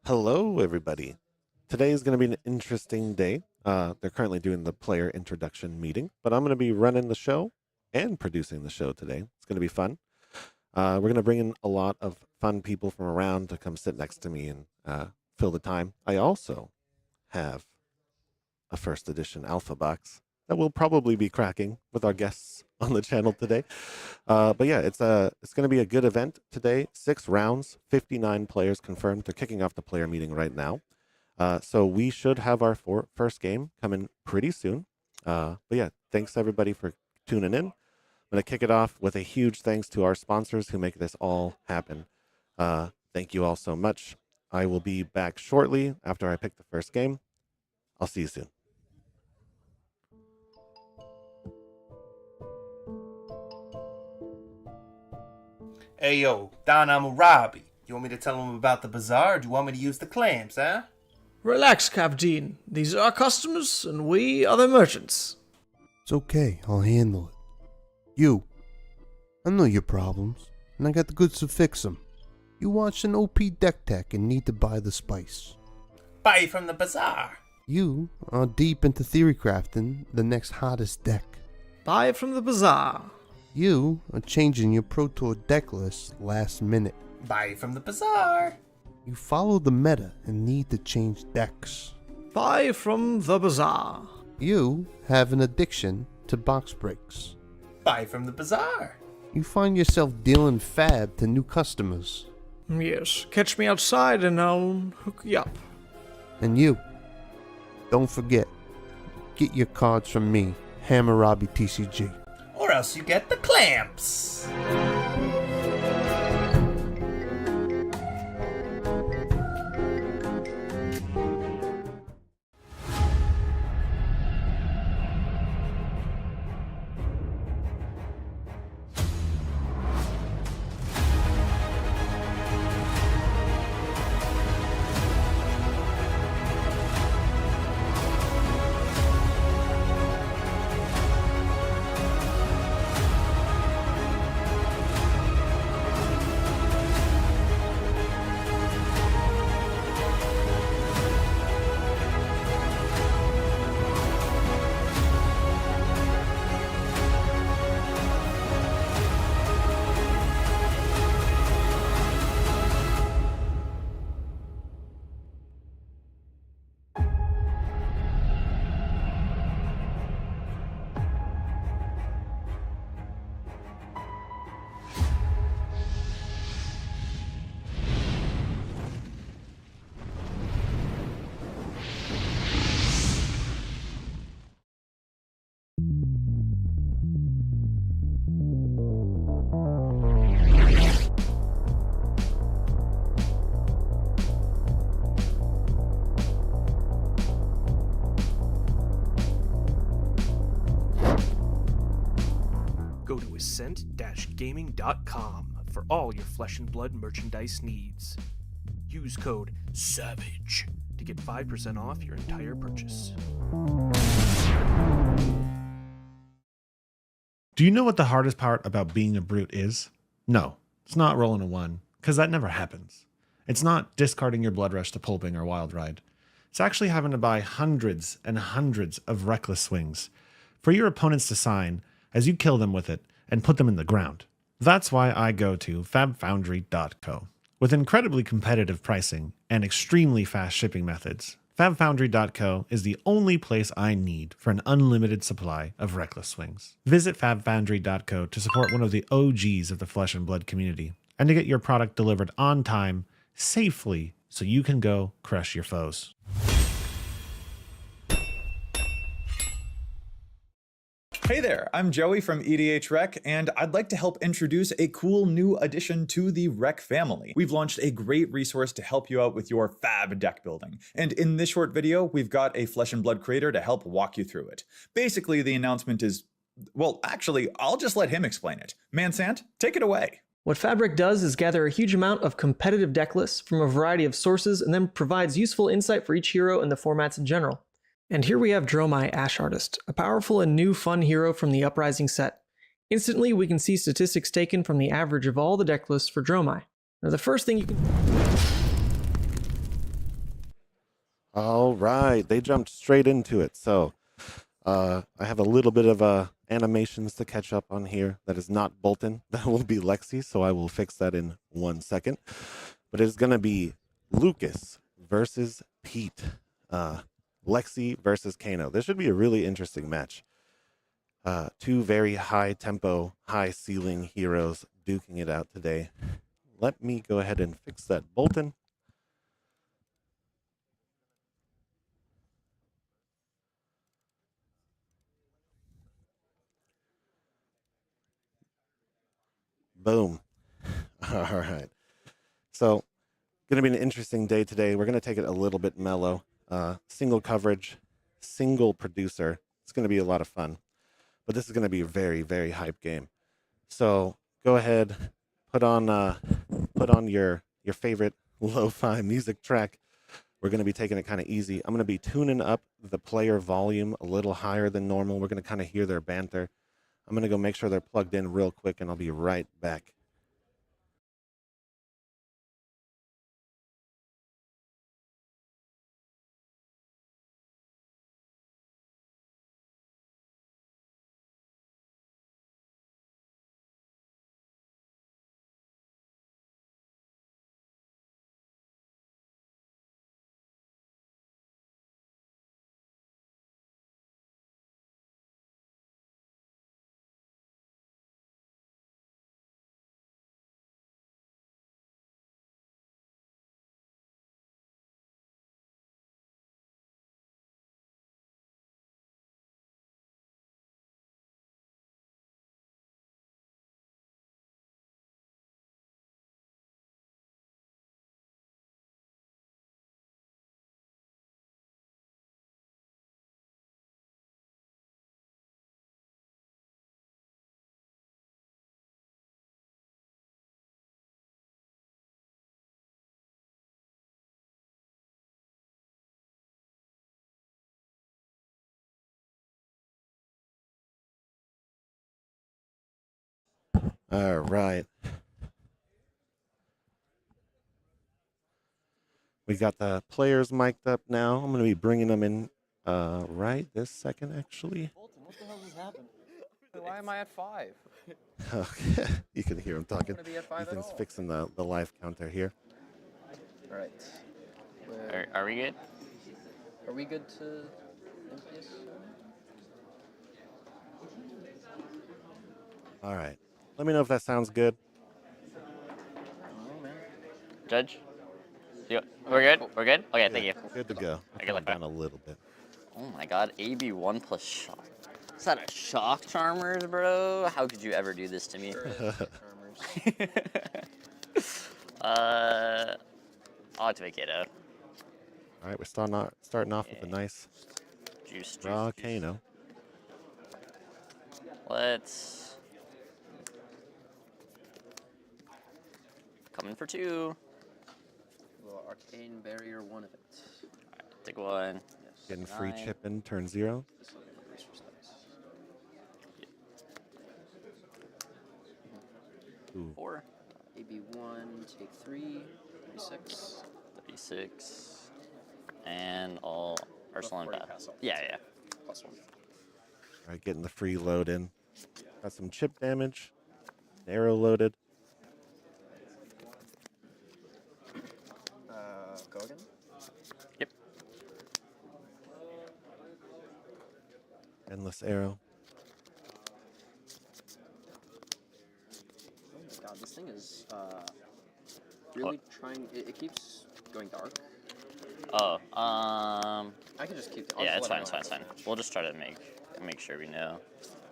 Hello, everybody. Today is going to be an interesting day. They're currently doing the player introduction meeting, but I'm going to be running the show and producing the show today. It's going to be fun. We're going to bring in a lot of fun people from around to come sit next to me and fill the time. I also have a first edition alpha box that we'll probably be cracking with our guests on the channel today. But yeah, it's going to be a good event today. 6 rounds, 59 players confirmed. They're kicking off the player meeting right now. So we should have our first game coming pretty soon. But yeah, thanks everybody for tuning in. I'm going to kick it off with a huge thanks to our sponsors who make this all happen. Thank you all so much. I will be back shortly after I pick the first game. I'll see you soon. Hey yo, Don Amurabi. You want me to tell him about the bazaar, or do you want me to use the clams, huh? Relax, Captain. These are our customers, and we are their merchants. It's okay, I'll handle it. You, I know your problems, and I got the goods to fix them. You watched an OP deck tech and need to buy the spice. Buy from the bazaar. You are deep into theory crafting the next hottest deck. Buy it from the bazaar. You are changing your Pro Tour deck list last minute. Buy from the bazaar. You follow the meta and need to change decks. Buy from the bazaar. You have an addiction to box breaks. Buy from the bazaar. You find yourself dealing fab to new customers. Yes, catch me outside and I'll hook you up. And you, don't forget, get your cards from me, Hammurabi TCG. Or else you get the clamps. Go to ascent-gaming.com for all your Flesh and Blood merchandise needs. Use code SAVAGE to get 5% off your entire purchase. Do you know what the hardest part about being a brute is? No, it's not rolling a 1, because that never happens. It's not discarding your Blood Rush to Pulping or Wild Ride. It's actually having to buy hundreds and hundreds of reckless swings for your opponents to sign as you kill them with it and put them in the ground. That's why I go to fabfoundry.co. With incredibly competitive pricing and extremely fast shipping methods, fabfoundry.co is the only place I need for an unlimited supply of reckless swings. Visit fabfoundry.co to support one of the OGs of the Flesh and Blood community and to get your product delivered on time, safely, so you can go crush your foes. Hey there, I'm Joey from EDH Rec, and I'd like to help introduce a cool new addition to the Rec family. We've launched a great resource to help you out with your fab deck building. And in this short video, we've got a Flesh and Blood creator to help walk you through it. Basically, the announcement is, well, actually, I'll just let him explain it. Mansant, take it away. What Fabric does is gather a huge amount of competitive deck lists from a variety of sources and then provides useful insight for each hero and the formats in general. And here we have Dromai, Ash Artist, a powerful and new fun hero from the Uprising set. Instantly, we can see statistics taken from the average of all the deck lists for Dromai. Now, the first thing you can... All right, they jumped straight into it. So I have a little bit of animations to catch up on here. That is not Bolton. That will be Lexi, so I will fix that in 1 second. But it's going to be Lucas versus Pete. Lexi versus Kano. This should be a really interesting match. Two very high tempo, high ceiling heroes duking it out today. Let me go ahead and fix that Bolton. Boom. All right. So, going to be an interesting day today. We're going to take it a little bit mellow. Single coverage, single producer. It's going to be a lot of fun. But this is going to be a very, very hype game. So go ahead, put on your favorite lo-fi music track. We're going to be taking it kind of easy. I'm going to be tuning up the player volume a little higher than normal. We're going to kind of hear their banter. I'm going to go make sure they're plugged in real quick, and I'll be right back. All right. We got the players mic'd up now. I'm going to be bringing them in right this second, actually. Bolton, what the hell just happened? Why am I at 5? Okay. You can hear him talking. I don't wanna be at 5 at Ethan's all. fixing the live counter here. All right. Are we good? Are we good to empty this? All right. Let me know if that sounds good. Oh, man. Judge? We're good? We're good? Okay, thank you. Good to go. I I'll get calm like down a little bit. Oh my god, AB1 plus shock. Is that a shock charmers, bro? How could you ever do this to me? I'll activate Kato. All right, we're starting off with a nice Juice. raw Kano. Let's Coming for 2. Little arcane barrier 1 of it. Alright, take 1. Yes. Getting free 9. chip in turn 0. This will be my resource dice. Ooh. 4. AB1, take 3, 36. 36. And all Arsenal and 40 Path. pass off. Yeah. Plus 1. All right, getting the free load in. Got some chip damage. Arrow loaded. Go again. Yep. Endless arrow. Oh my god, this thing is really trying. It keeps going dark. Oh, I can just keep. I'll yeah, just it's let fine, it know We'll just try to make sure we know.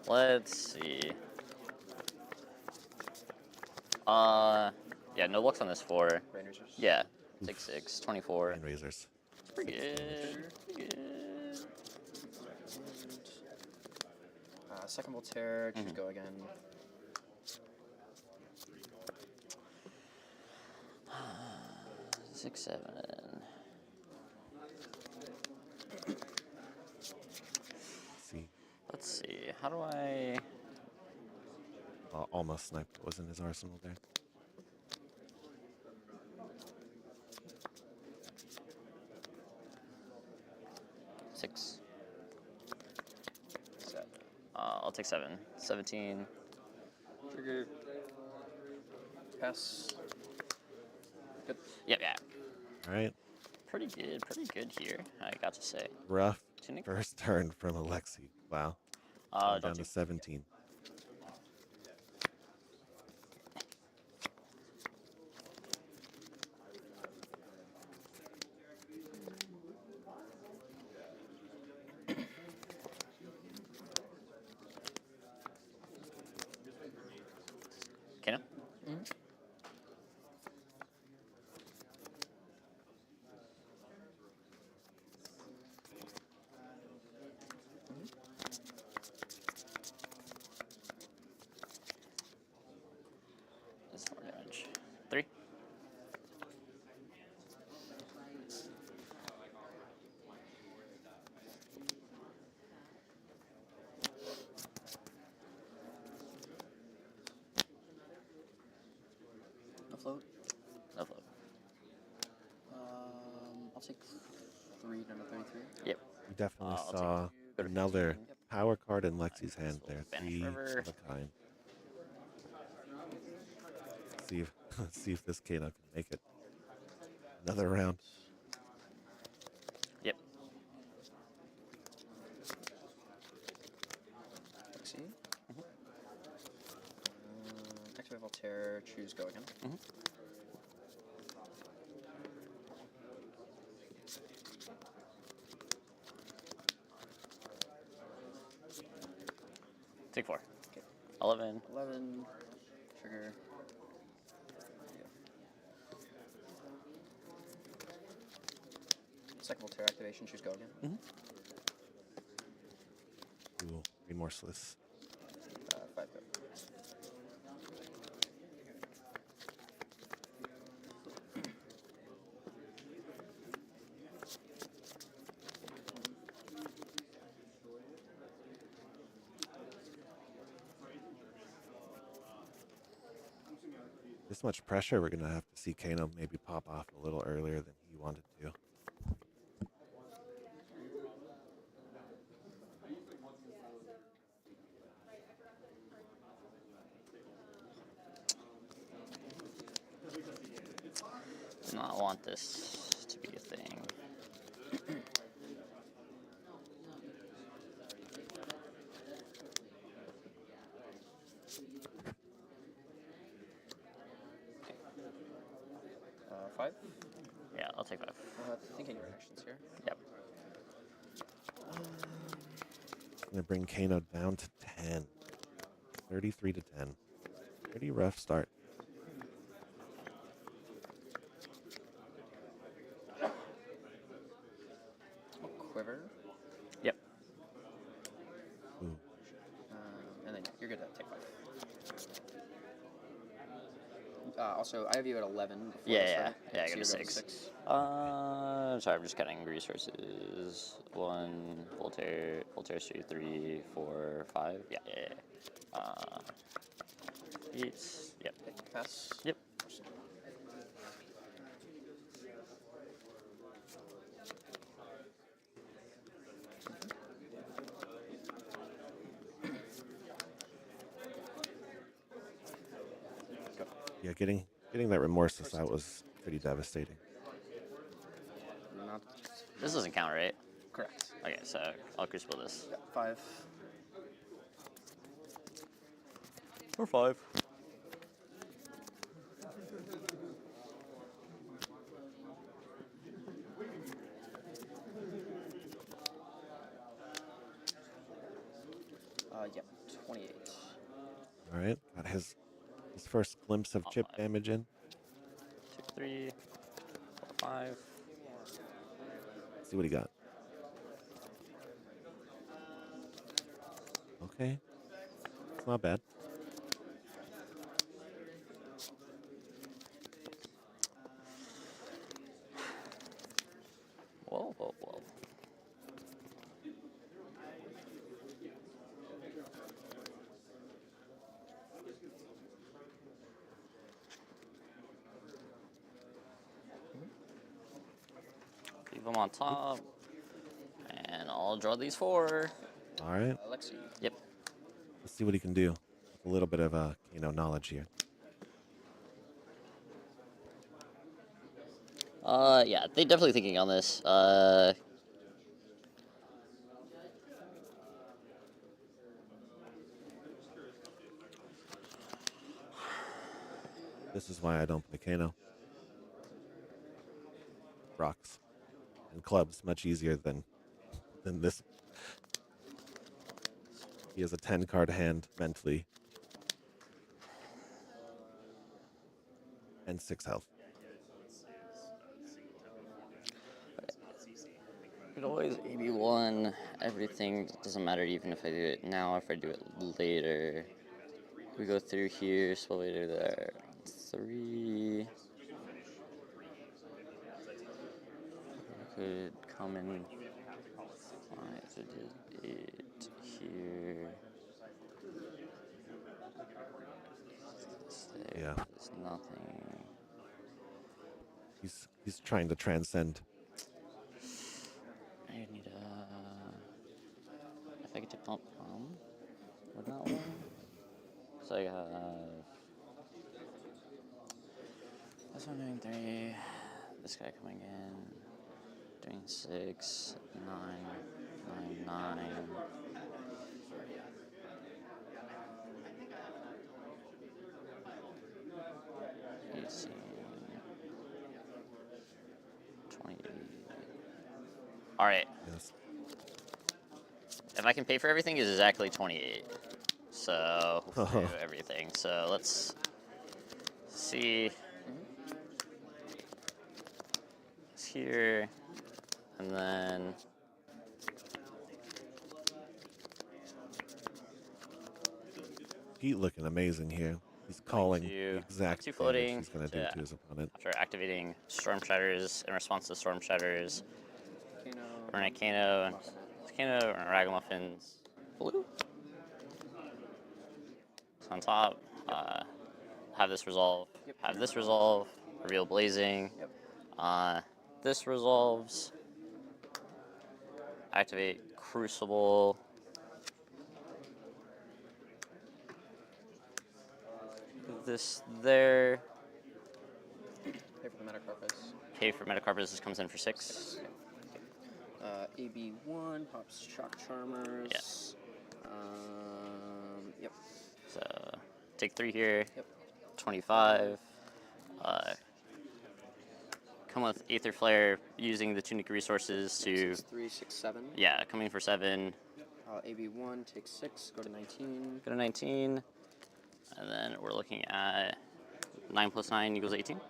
Let's see. Yeah, no looks on this 4. Rain Razors. Yeah, 6, 6, 24. And razors. It's pretty good. Pretty good. Second Voltaire, choose go again. Six, 7. See. Let's see. How do I? Almost sniped. What was in his arsenal there? Six. 7. I'll take 7. 17. Trigger. Pass. Good. Yep, yeah. All right. Pretty good here, I got to say. Rough Tunic? first turn from Alexi. Wow. Down don't to do 17. Kano? That's more damage. 3. No float. No float. I'll take 3 down to 33. Yep. You definitely I'll take saw go to another 15. Yep. power card in Lexi's hand there. Banish 3 River. of a kind. See if this Kano can make it. Another round. Yep. Lexi. Activate Voltaire, choose go again. Take 4. Okay. 11. 11. Trigger. Second Voltaire activation, choose go again. Ooh, remorseless. 5 go. This much pressure, we're gonna have to see Kano maybe pop off a little earlier than he wanted to. Do not want this to be a thing. Five. Yeah, I'll take 5. Thinking reactions here. Yep. Gonna bring Kano down to 10. 33 to 10. Pretty rough start. Quiver. Yep. Ooh. And then you're good to take 5. Also, I have you at 11. Before Yeah, this, yeah, right? yeah. I So got a you're going 6. 6. Sorry, I'm just counting resources. 1, Voltaire 3, 4, 5. Yeah, yeah, yeah. Feats. Yep. Pass. Yep. Yeah, getting that remorseless out was pretty devastating. Not This doesn't count, right? correct. Okay, so I'll crucible this. Yeah, 5. Or 5. Yep, 28. All right, got his first glimpse of chip damage in. 2, 3, 4, 5. Let's see what he got. Okay, it's not bad. Whoa, whoa, whoa. Leave them on top. And I'll draw these 4. All right, Lexi. Yep. let's see what he can do. A little bit of knowledge here. Yeah, they definitely thinking on this. This is why I don't play Kano. Rocks and clubs much easier than this. He has a 10-card hand mentally. And 6 health. I could always AB1 everything. Doesn't matter even if I do it now, if I do it later. We go through here, so later there. 3. I could come in 5, so did 8 here. Yeah. There's nothing. He's trying to transcend. I need if I get to pump with that one. So I have this one doing 3, this guy coming in, doing 6, 9, 9, 9. All right. Yes. If I can pay for everything, it's exactly 28. So we'll do everything. So let's see. It's here, and then Pete looking amazing here. He's calling the two exact damage floating he's going to do to his opponent. after activating Storm Shatters in response to Storm Shatters, Kano. we're gonna Kano and Ragamuffins blue. So on top, have this resolve. Yep. Have this resolve. Reveal Blazing. Yep. This resolves. Activate Crucible. This there. Pay for the Metacarpus. Pay for Metacarpus. This comes in for 6. AB1 pops Shock Charmers. Yes. Yep. So take 3 here. Yep. 25. Come with Aether Flare using the Tunic resources to. 6, 3, 6, 7. Yeah, coming for 7. AB1 takes 6. Go to 19. Go to 19. And then we're looking at 9 plus 9 equals 18.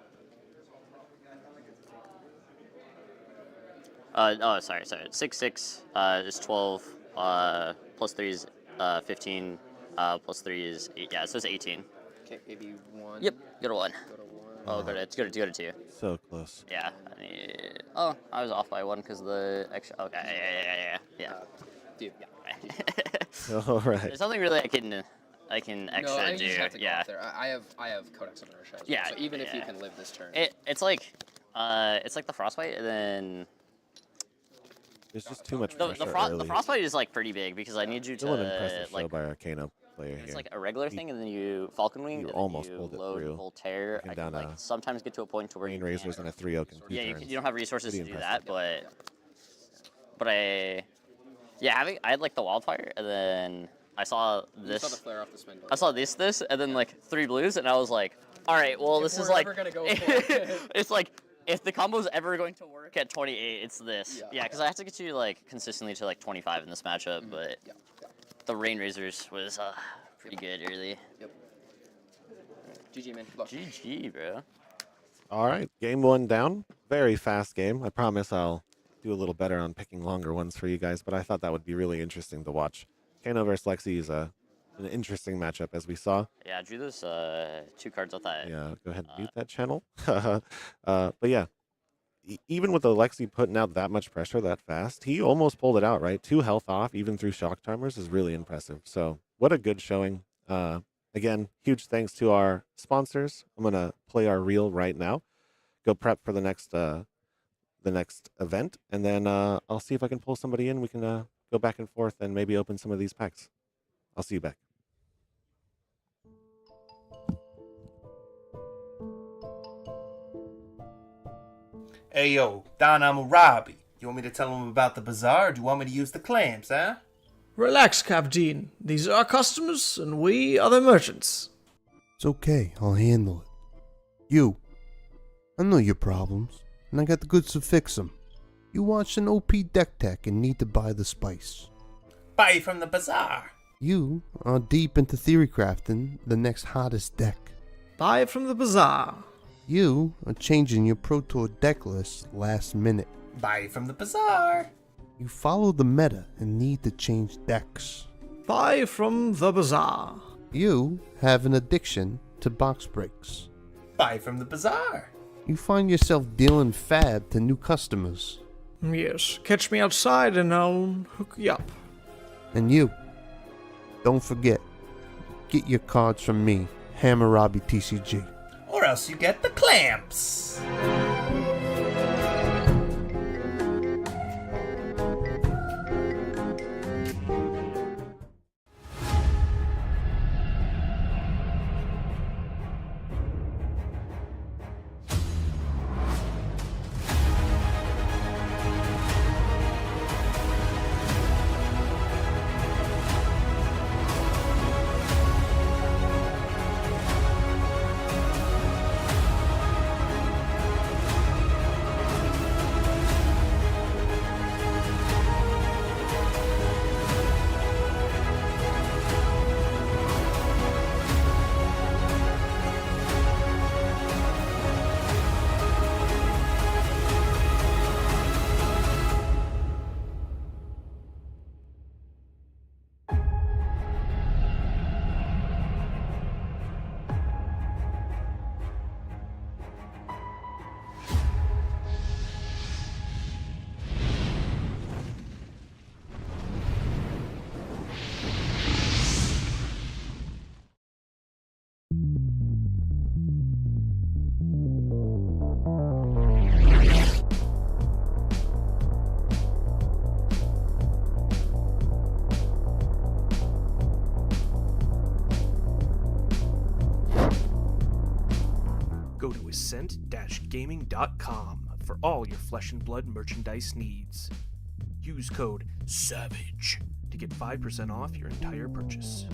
Sorry. 6, 6 is 12. Plus 3 is 15. Plus 3 is 8. Yeah, it says 18. Okay, maybe 1. Yep, go to 1. Go to 1. Oh, go to 2. So close. Yeah. Oh, I was off by 1 because of the extra. Okay, yeah. Dude, yeah. All right. There's nothing really I can extra No, I do. just have to go Yeah. up there. I have Codex on Inertia as well, Yeah, so even if you yeah. can live this turn. It's like the frostbite, and then There's just too much the pressure early. frostbite is like pretty big because I need you Still an to impressive show like by our Kano player it's here. like a regular thing, and then you Falcon Wing, You and almost then you pulled it load through. Voltaire. Taking I can down like a sometimes get to a point to where Green you Razors and a 3-0 in 2 yeah, turns. you don't have resources to Pretty do that, impressive. but I had like the wildfire, and then I saw You saw the this. flare off the spindle. I saw this, and then like 3 blues, and I was like, all right, well, this is we're like ever gonna go for it. it's like if the combo's ever going to work at 28, it's this. Yeah. Yeah, because I have to get you like consistently to like 25 in this matchup, but Yeah. the Rain Razors was pretty good early. Yep. GG, man. Good luck. GG, bro. All right, game 1 down. Very fast game. I promise I'll do a little better on picking longer ones for you guys, but I thought that would be really interesting to watch. Kano versus Lexi is an interesting matchup, as we saw. Yeah, I drew those 2 cards. I thought. Yeah, go ahead and mute that channel. But yeah, even with the Lexi putting out that much pressure that fast, he almost pulled it out, right? 2 health off, even through shock timers, is really impressive. So what a good showing. Again, huge thanks to our sponsors. I'm going to play our reel right now. Go prep for the next event, and then I'll see if I can pull somebody in. We can go back and forth and maybe open some of these packs. I'll see you back. Hey yo, Don Amurabi. You want me to tell him about the bazaar, or do you want me to use the clams, huh? Relax, Captain. These are our customers, and we are the merchants. It's okay, I'll handle it. You, I know your problems, and I got the goods to fix them. You watched an OP deck tech and need to buy the spice. Buy from the bazaar. You are deep into theory crafting the next hottest deck. Buy it from the bazaar. You are changing your Pro Tour deck list last minute. Buy from the bazaar. You follow the meta and need to change decks. Buy from the bazaar. You have an addiction to box breaks. Buy from the bazaar. You find yourself dealing fab to new customers. Yes, catch me outside and I'll hook you up. And you, don't forget, get your cards from me, Hammurabi TCG. Or else you get the clamps. Go to ascent-gaming.com for all your flesh and blood merchandise needs. Use code SAVAGE to get 5% off your entire purchase.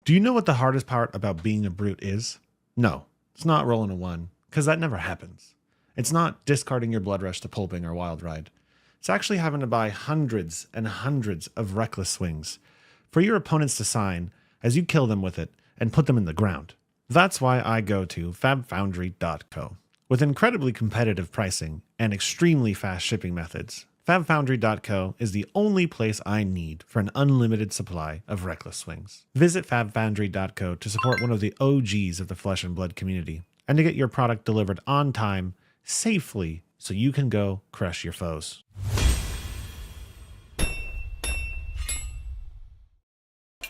Do you know what the hardest part about being a brute is? No, it's not rolling a 1, because that never happens. It's not discarding your blood rush to pulping or wild ride. It's actually having to buy hundreds and hundreds of reckless swings for your opponents to sign as you kill them with it and put them in the ground. That's why I go to fabfoundry.co. With incredibly competitive pricing and extremely fast shipping methods, FabFoundry.co is the only place I need for an unlimited supply of Reckless Swings. Visit FabFoundry.co to support one of the OGs of the Flesh and Blood community, and to get your product delivered on time, safely, so you can go crush your foes.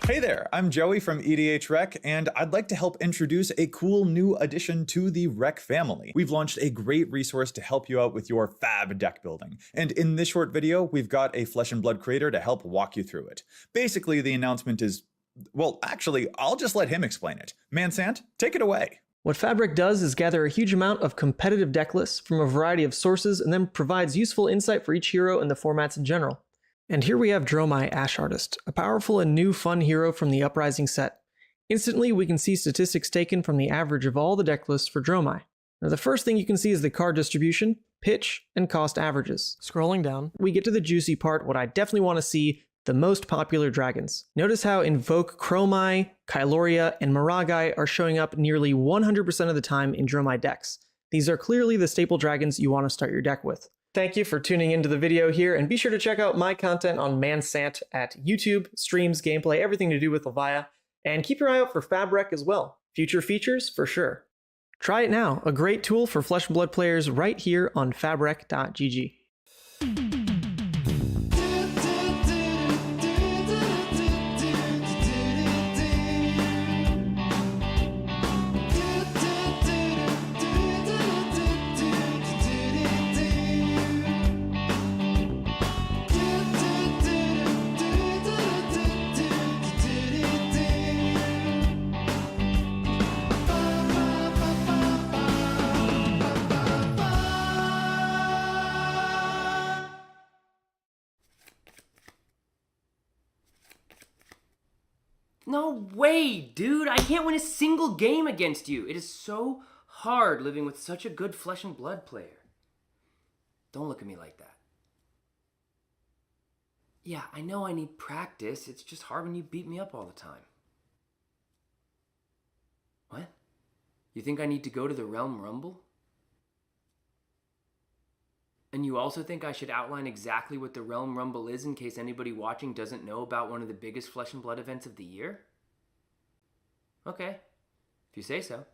Hey there, I'm Joey from EDH Rec, and I'd like to help introduce a cool new addition to the Rec family. We've launched a great resource to help you out with your fab deck building. And in this short video, we've got a Flesh and Blood creator to help walk you through it. Basically, the announcement is, well, actually, I'll just let him explain it. Mansant, take it away. What Fabric does is gather a huge amount of competitive deck lists from a variety of sources and then provides useful insight for each hero and the formats in general. And here we have Dromai, Ash Artist, a powerful and new fun hero from the Uprising set. Instantly, we can see statistics taken from the average of all the deck lists for Dromai. Now, the first thing you can see is the card distribution, pitch, and cost averages. Scrolling down, we get to the juicy part, what I definitely want to see, the most popular dragons. Notice how Invoke Chromai, Kyloria, and Miragai are showing up nearly 100% of the time in Dromai decks. These are clearly the staple dragons you want to start your deck with. Thank you for tuning into the video here, and be sure to check out my content on Mansant at YouTube, streams, gameplay, everything to do with Levia, and keep your eye out for Fabric as well. Future features for sure. Try it now, a great tool for Flesh and Blood players right here on fabric.gg. No way, dude! I can't win a single game against you! It is so hard living with such a good Flesh and Blood player. Don't look at me like that. Yeah, I know I need practice. It's just hard when you beat me up all the time. What? You think I need to go to the Realm Rumble? And you also think I should outline exactly what the Realm Rumble is in case anybody watching doesn't know about one of the biggest Flesh and Blood events of the year? Okay, if you say so.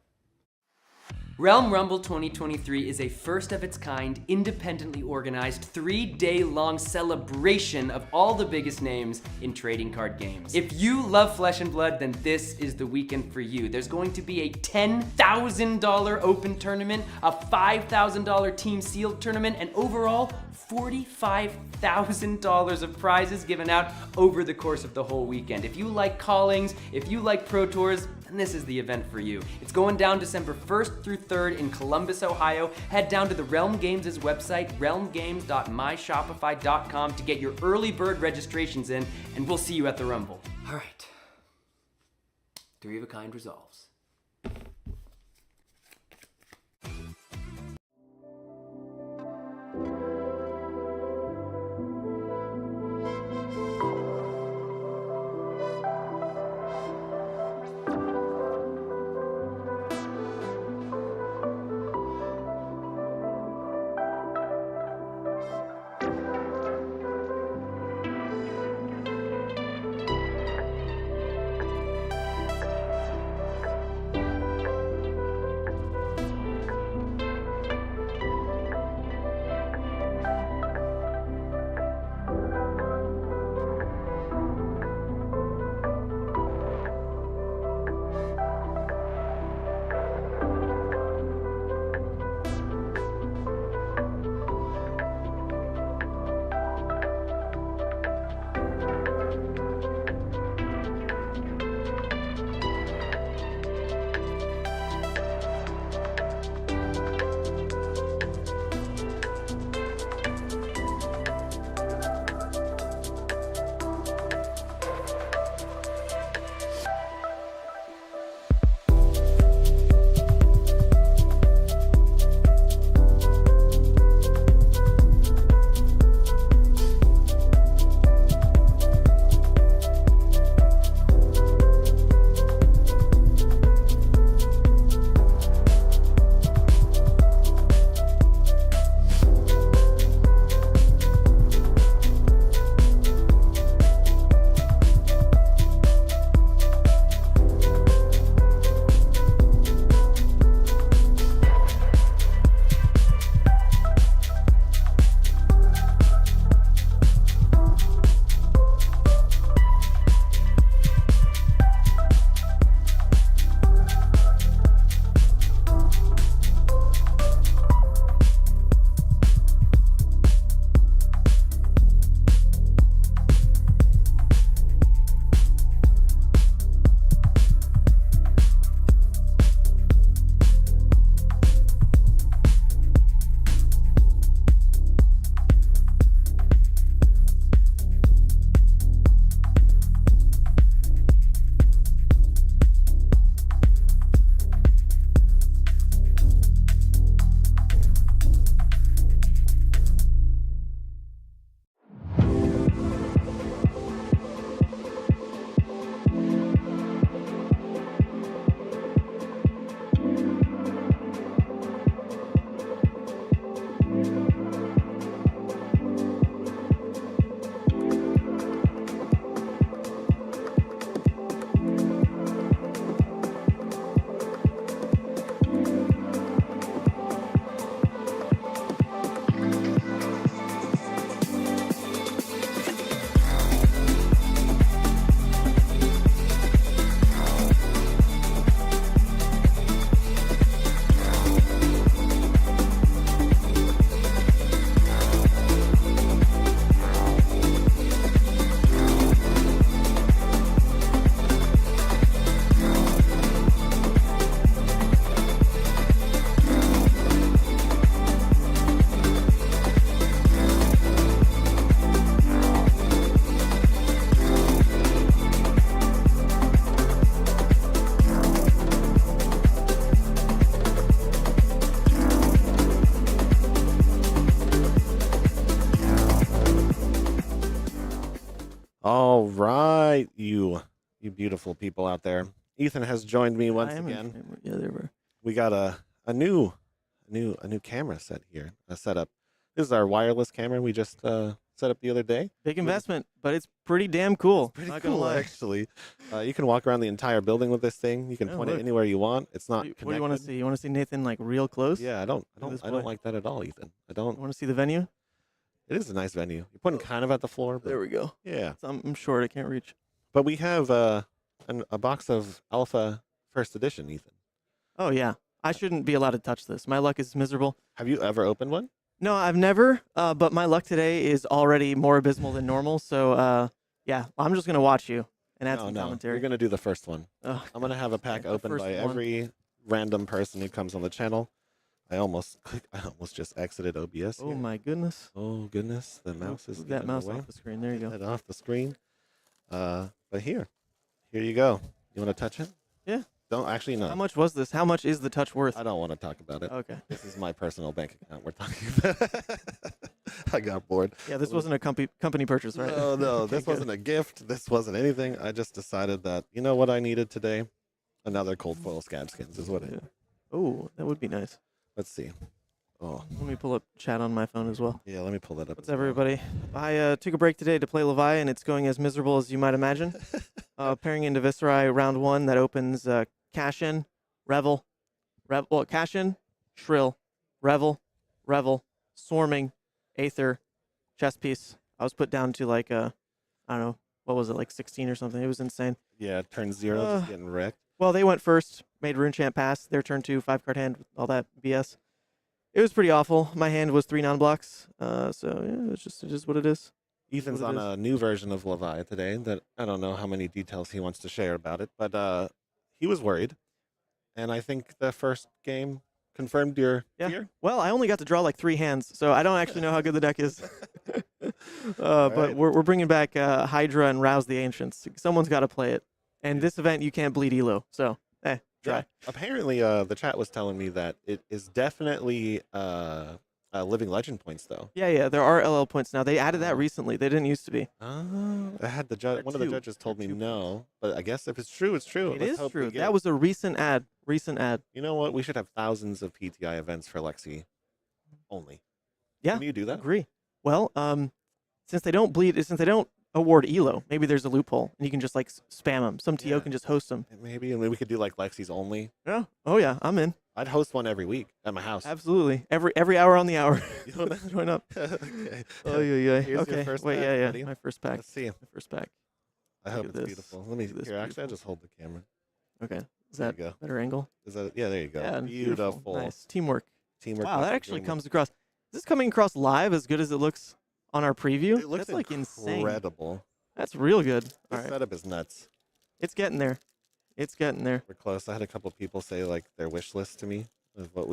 Realm Rumble 2023 is a first of its kind, independently organized, 3-day-long celebration of all the biggest names in trading card games. If you love Flesh and Blood, then this is the weekend for you. There's going to be a $10,000 open tournament, a $5,000 team sealed tournament, and overall, $45,000 of prizes given out over the course of the whole weekend. If you like callings, if you like Pro Tours, then this is the event for you. It's going down December 1st through 3rd in Columbus, Ohio. Head down to the Realm Games' website, realmgames.myshopify.com, to get your early bird registrations in, and we'll see you at the Rumble. All right. 3 of a kind resolves. All right, you beautiful people out there. Ethan has joined me once I am in again. frame. Yeah, there were. We got a new camera set here. A setup. This is our wireless camera we just set up the other day. Big investment, but it's pretty damn cool. Pretty Not gonna cool, lie. actually. You can walk around the entire building with this thing. You can Oh, point it look. anywhere you want. It's not. What do you want to connected. see? You want to see Nathan like real close? Yeah, I Look at this don't boy. like that at all, Ethan. I You don't. want to see the venue? It is a nice venue. You're pointing kind of at the floor, but There we go. yeah. I'm short. I can't reach. But we have a box of Alpha First Edition, Ethan. Oh yeah. I shouldn't be allowed to touch this. My luck is miserable. Have you ever opened one? No, I've never. But my luck today is already more abysmal than normal. So yeah, I'm just gonna watch you and add some commentary. You're gonna do the first one. Ugh. I'm gonna have a pack The opened first by one. every random person who comes on the channel. I almost just exited OBS. Oh here. my goodness. Oh goodness, the mouse is Move that getting mouse away. off the screen. There you go. Get off the screen. But here you go. You want to touch it? Yeah. Don't actually no. How much was this? How much is the touch worth? I don't want to talk about it. Okay. This is my personal bank account we're talking about. I got bored. Yeah, this wasn't a company purchase, right? No, no, Okay, this good. wasn't a gift. This wasn't anything. I just decided that, you know what I needed today? Another cold foil scab skins is what it is. Oh, that would be nice. Let's see. Oh, Let me pull up chat on my phone as well. yeah, let me pull that up. What's as well. everybody? I took a break today to play Levi, and it's going as miserable as you might imagine. Pairing into Viscerai round 1 that opens Cash In, Revel, Cash In, Shrill, Revel, Swarming, Aether, Chess Piece. I was put down to like, I don't know, what was it, like 16 or something? It was insane. Yeah, turn 0, just getting wrecked. Well, they went first, made Rune Champ pass, their turn 2, 5-card hand, all that BS. It was pretty awful. My hand was 3 non-blocks, so yeah, it is what it is. Ethan's what on it is. a new version of Levi today that I don't know how many details he wants to share about it, but he was worried. And I think the first game confirmed your fear. Well, I only got to draw like 3 hands, so I don't actually know how good the deck is. But right. we're bringing back Hydra and Rouse the Ancients. Someone's got to play it. And this event, you can't bleed Elo, so try. Yeah. Apparently, the chat was telling me that it is definitely living legend points, though. Yeah, there are LL points now. They added that recently. They didn't used to be. Oh, I had the judge. One of the two. judges told me no, but I guess if it's true, it's true. It Let's is hope we true. get That it. was a recent ad. You know what? We should have thousands of PTI events for Lexi only. Yeah, Can you do that? agree. Well, since they don't award Elo, maybe there's a loophole, and you can just like spam them. Some TO Yeah. can just host them. Maybe, and we could do like Lexi's only. Yeah. Oh yeah, I'm in. I'd host one every week at my house. Absolutely. Every hour on the hour. You know that? Join up. Okay. Oh yeah. Here's your Okay. first Wait. pack, Yeah. buddy. My first pack. Let's see. My first pack. I Look hope at it's this. beautiful. Let me. Look at this Here, actually, I'll beautiful- just hold the camera. Okay. Is There that you go. better angle? Is that? Yeah, there you go. Yeah. Beautiful. Nice teamwork. Teamwork. Wow, that makes the actually dream comes across. Is this coming across live as good as it looks on our preview? work. It looks That's like insane. incredible. That's real good. The All right. setup is nuts. It's getting there. It's getting there. We're close. I had a couple people say like their wish list to me of what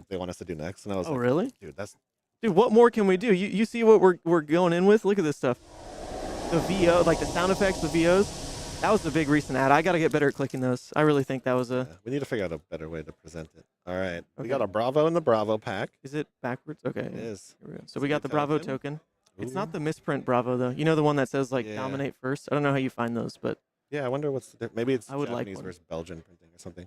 they want us to do next, and I was Oh like, really? dude, that's Dude, what more can we do? You see what we're going in with? Look at this stuff. The VO, like the sound effects, the VOs. That was a big recent ad. I got to get better at clicking those. I really think that was a. yeah, we need to figure out a better way to present it. All right, we Okay. got a Bravo in the Bravo pack. Is it backwards? Okay. It yeah. is. Here we go. So we got the Bravo token. It's Ooh. not the misprint Bravo though. You know the one that says like Yeah. dominate first. I don't know how you find those, but Yeah, I wonder what's maybe it's I would like Japanese one. versus Belgian printing or something.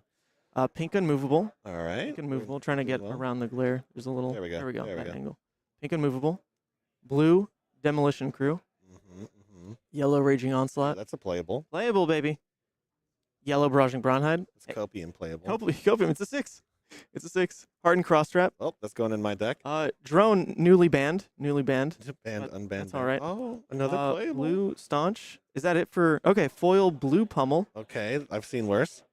pink unmovable. All right, Pink unmovable. Trying to get well. around the glare. There's a little. There we go. There we go. There we that go. angle. Pink unmovable. Blue demolition crew. Mm-hmm. Yellow raging onslaught. That's a playable. Playable baby. Yellow barraging Braunhide. It's copium playable. Copium. It's a 6. It's a 6. Hardened cross trap. Oh, that's going in my deck. Drone newly banned. Newly banned. Banned, but unbanned. that's all right. Oh, another playable. Blue staunch. Is that it for? Okay, foil blue pummel. Okay, I've seen worse.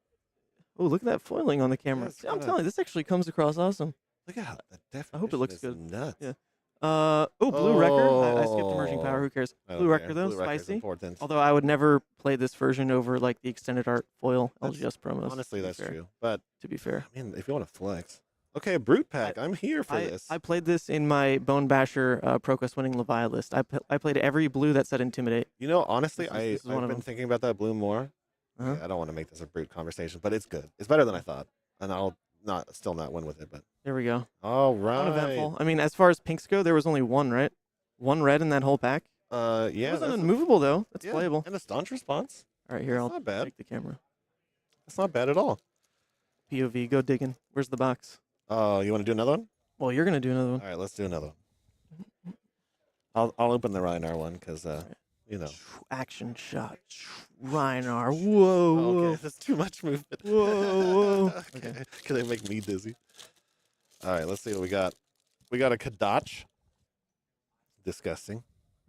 Oh, look at that foiling on the camera. it's See, I'm kinda- telling you, this actually comes across awesome. Look at how the definition I hope it looks is good. nuts. Yeah. Blue Wrecker. I skipped emerging power. Who cares? I don't Blue care. Wrecker though, Blue Wrecker's spicy. important. Although I would never play this version over like the extended art foil LGS promos. Honestly, to be that's fair. true. But To be fair. I mean, if you want to flex, okay, Brute Pack. I'm here for this. I played this in my Bone Basher ProQuest winning Levi list. I played every blue that said Intimidate. You know, honestly, This is one I've of been them. thinking about that blue more. Uh-huh. Yeah, I don't want to make this a brute conversation, but it's good. It's better than I thought, and I'll still not win with it. But There we go. all right, Uneventful. I mean, as far as pinks go, there was only one, right? One red in that whole pack. Yeah. It wasn't that's unmovable though. That's yeah, playable. and a staunch response. All right, here That's I'll not bad. take the camera. That's not bad at all. POV, go digging. Where's the box? Oh, you want to do another one? Well, you're gonna do another one. All right, let's do another one. I'll open the Reinar one because you know. Action shot. Reinar. Whoa, whoa. Okay, that's too much movement. Whoa, whoa. Okay, can they make me dizzy? All right, let's see what we got. We got a Kadach. Disgusting.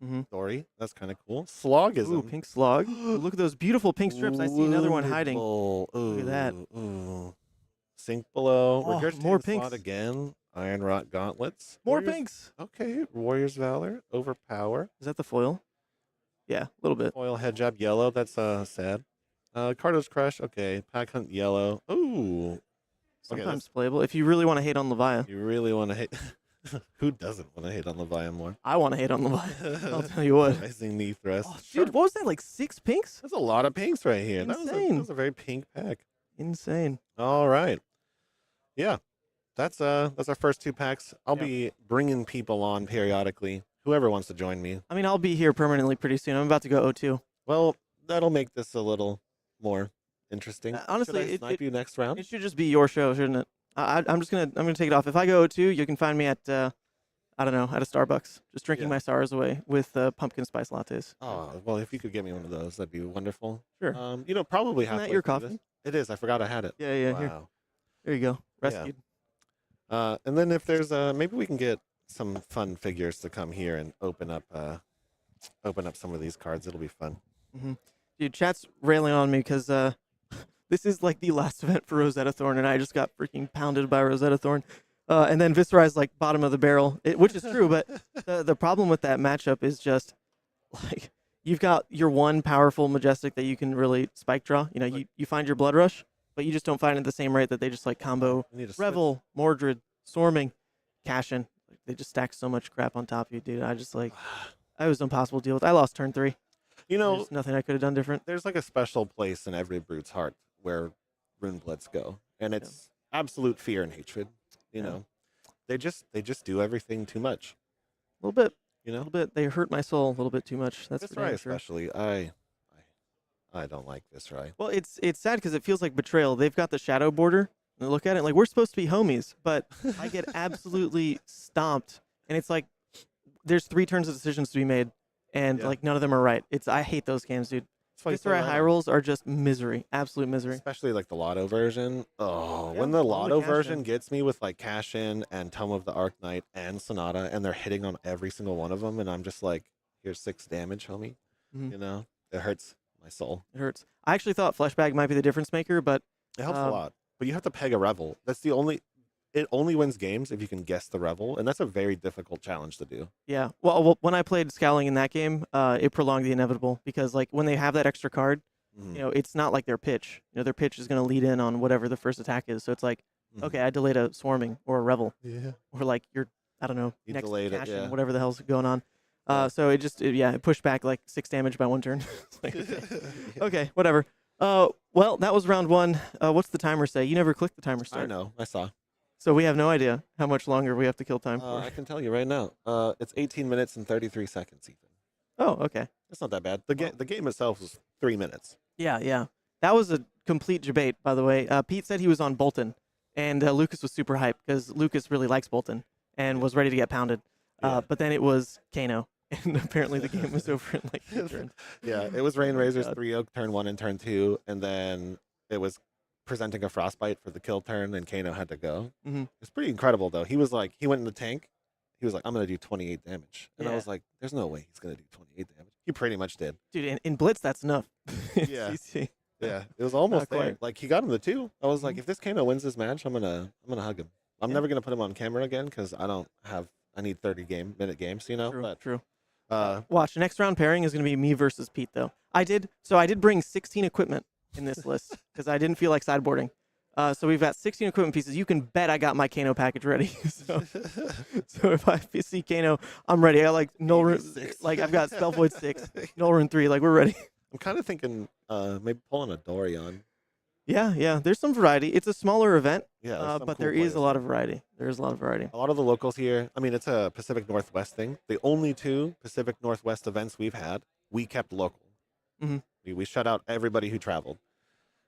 Mm-hmm. Dori, that's kind of cool. Slogism. Ooh, pink slog. Ooh, look at those beautiful pink strips. I see another one hiding. Ooh, Look at that. Ooh. Sink below. Oh, Regurgitated more slot pinks. again. Iron Rot Gauntlets. More Warriors- pinks. Okay, Warrior's Valor. Overpower. Is that the foil? Yeah, a little bit. Foil Head Jab yellow. That's sad. Cardo's Crush. Okay. Pack Hunt yellow. Ooh. Sometimes playable. If you really want to hate on Levia. You really want to hate. Who doesn't want to hate on Levia more? I want to hate on Levia. I'll tell you what. Rising Knee Thrust. Oh, dude, what was that? Like 6 pinks? That's a lot of pinks right here. That Insane. was a very pink pack. Insane. All right. Yeah. That's our first 2 packs. I'll Yep. be bringing people on periodically. Whoever wants to join me. I mean, I'll be here permanently pretty soon. I'm about to go O2. Well, that'll make this a little more interesting. Honestly, Should I snipe you next round? It should just be your show, shouldn't it? I'm gonna take it off. If I go O2, you can find me at I don't know, at a Starbucks, just drinking Yeah. my stars away with pumpkin spice lattes. Oh, well, if you could get me one of those, that'd be wonderful. Sure. Probably Isn't that halfway your through coffee? this- It is. I forgot I had it. Yeah, yeah. Wow. Here you go. Yeah. Rescued. And then if there's maybe we can get some fun figures to come here and open up some of these cards. It'll be fun. Mm-hmm. Dude, chat's railing on me because this is like the last event for Rosetta Thorn, and I just got freaking pounded by Rosetta Thorn. And then Viscerai's like bottom of the barrel, which is true, but the problem with that matchup is just like you've got your one powerful Majestic that you can really spike draw. You know, you find your Blood Rush, but you just don't find it at the same rate that they just like combo You need a Revel, Mordred, Storming, Cashin. They just stack so much crap on top of you, dude. I just like, it was impossible to deal with. I lost turn 3. You know, There's nothing I could have done different. there's like a special place in every brute's heart where Runebloods go, and it's absolute fear and hatred. You know, they just do everything too much. A little bit. You A know, little bit. They hurt my soul a little bit too much. That's for Viscerai damn sure. especially. I don't like Viscerai. Well, it's sad because it feels like betrayal. They've got the shadow border. And I look at it like we're supposed to be homies, but I get absolutely stomped, and it's like there's 3 turns of decisions to be made, and like none of them are right. I hate those games, dude. Viscerai high rolls are just misery, absolute misery. Especially like the Lotto version. Oh, Yeah, when the all the Lotto cash version in. gets me with like Cash In and Tome of the Arc Knight and Sonata, and they're hitting on every single one of them, and I'm just like, here's 6 damage, homie. Mhm. You know, it hurts my soul. It hurts. I actually thought Fleshbag might be the difference maker, but It helps a lot, but you have to peg a Revel. That's the only. It only wins games if you can guess the Revel, and that's a very difficult challenge to do. yeah. Well, when I played Scowling in that game, it prolonged the inevitable because like when they have that extra card, Mhm. you know, it's not like their pitch. You know, their pitch is going to lead in on whatever the first attack is. So it's like, Mhm. okay, I delayed a Swarming or a Revel, Yeah. or like your, I don't know, You next delayed it, cash yeah. whatever the hell's going on. So it pushed back like 6 damage by 1 turn. It's like, okay, whatever. Well, that was round 1. What's the timer say? You never clicked the timer start. I know. I saw. So we have no idea how much longer we have to kill time for. I can tell you right now. It's 18 minutes and 33 seconds, Ethan. Oh, okay. That's not that bad. The game itself was 3 minutes. Yeah. That was a complete debate, by the way. Pete said he was on Bolton, and Lucas was super hyped because Lucas really likes Bolton and was ready to get pounded. But then it was Kano, and apparently the game was over in like 2 turns. Yeah, it was Rain Razor's God. 3 Oak turn 1 and turn 2, and then it was presenting a Frostbite for the kill turn, and Kano had to go. Mhm. It's pretty incredible, though. He was like, he went in the tank. He was like, I'm going to do 28 damage. And I Yeah. was like, there's no way he's going to do 28 damage. He pretty much did. Dude, in Blitz, that's enough. Yeah. CC. Yeah, it was almost Not there. quite. Like, he got him the 2. I was like, if this Kano wins this match, I'm gonna hug him. I'm Yeah. never going to put him on camera again because I need 30-minute games, you know? True, But, true. Uh, Watch, next round pairing is going to be me versus Pete, though. I did bring 16 equipment in this list because I didn't feel like sideboarding. So we've got 16 equipment pieces. You can bet I got my Kano package ready. So if I see Kano, I'm ready. I got like Null Rune, like I've got Spell Void 6, Null Rune 3. Like we're ready. I'm kind of thinking maybe pulling a Dori on. Yeah. There's some variety. It's a smaller event, Yeah, there's some but cool there is players a lot here. of variety. There is a lot of variety. A lot of the locals here. I mean, it's a Pacific Northwest thing. The only 2 Pacific Northwest events we've had, we kept local. Mhm. We shut out everybody who traveled.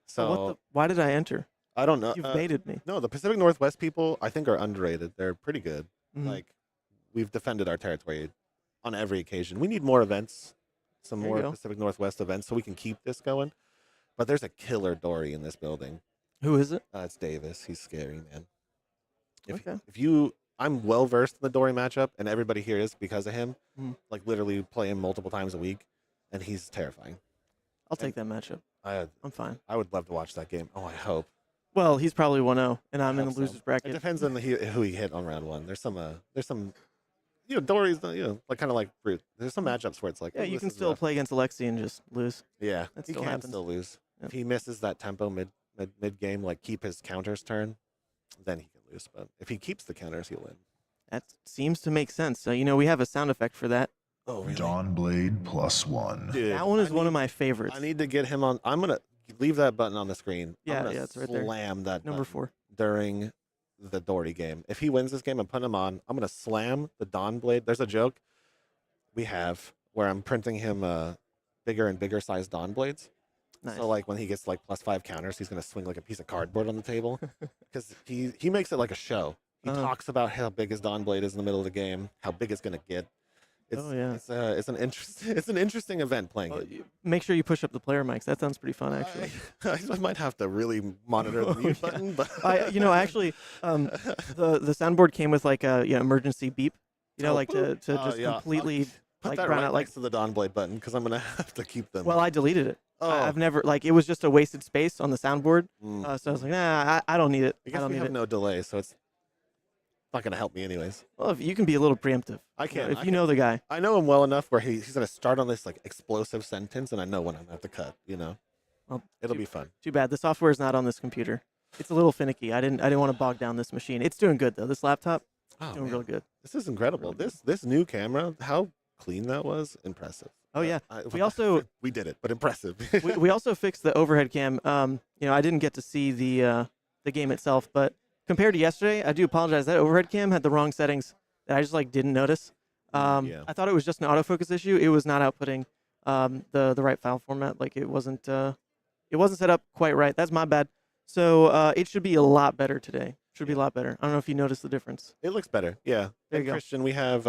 So Why did I enter? I don't know. You've baited me. No, the Pacific Northwest people I think are underrated. They're pretty good. Mhm. Like we've defended our territory on every occasion. We need more events, some There you more go. Pacific Northwest events, so we can keep this going. But there's a killer Dori in this building. Who is it? It's Davis. He's scary, man. Okay. I'm well versed in the Dori matchup, and everybody here is because of him. Mhm. Like literally play him multiple times a week, and he's terrifying. I'll take that matchup. I'm fine. I would love to watch that game. Oh, I hope. Well, he's probably 1-0, and I'm in the hope so. losers It bracket. depends on who he hit on round 1. There's some, Dory's, like kind of like Brute. There's some matchups where it's like, Yeah, oh, you this can is still rough. play against Lexi and just lose. Yeah, That he still can happens. still lose. Yeah. If he misses that tempo mid game, like keep his counters turn, then he can lose. But if he keeps the counters, he'll win. That seems to make sense. So, we have a sound effect for that. Oh, really? Dawnblade +1. Dude, That one is one of my favorites. I need to get him on. I'm gonna leave that button on the screen. Yeah, I'm gonna it's right there. slam that Number button 4. during the Dory game. If he wins this game, I'm putting him on. I'm gonna slam the Dawnblade. There's a joke we have where I'm printing him bigger and bigger size Dawnblades. Nice. So like when he gets like +5 counters, he's gonna swing like a piece of cardboard on the table because he makes it like a show. He talks about how big his Dawnblade is in the middle of the game, how big it's gonna get. It's an interesting event playing it. Make sure you push up the player mics. That sounds pretty fun, actually. I might have to really monitor the mute button, but actually, the soundboard came with like a emergency beep. To just completely put that drown right out next to the Dawnblade button because I'm gonna have to keep them. Well, I deleted it. Oh. I've never it was just a wasted space on the soundboard. Mm. So I was like, nah, I don't need it. I guess don't we need have it. no delay, so it's not gonna help me anyways. Well, if you can be a little preemptive. I can. If you know the guy. I know him well enough where he's gonna start on this like explosive sentence, and I know when I'm gonna have to cut. Well, It'll be fun. Too bad the software is not on this computer. It's a little finicky. I didn't want to bog down this machine. It's doing good though. This laptop, doing real good. This is incredible. This new camera, how clean that was, impressive. Oh yeah. We also we did it, but impressive. we also fixed the overhead cam. I didn't get to see the game itself, but compared to yesterday, I do apologize. That overhead cam had the wrong settings that I just didn't notice. I thought it was just an autofocus issue. It was not outputting the right file format. It wasn't set up quite right. That's my bad. So it should be a lot better today. Should be a lot better. I don't know if you noticed the difference. It looks better. Yeah. There you go. Christian, we have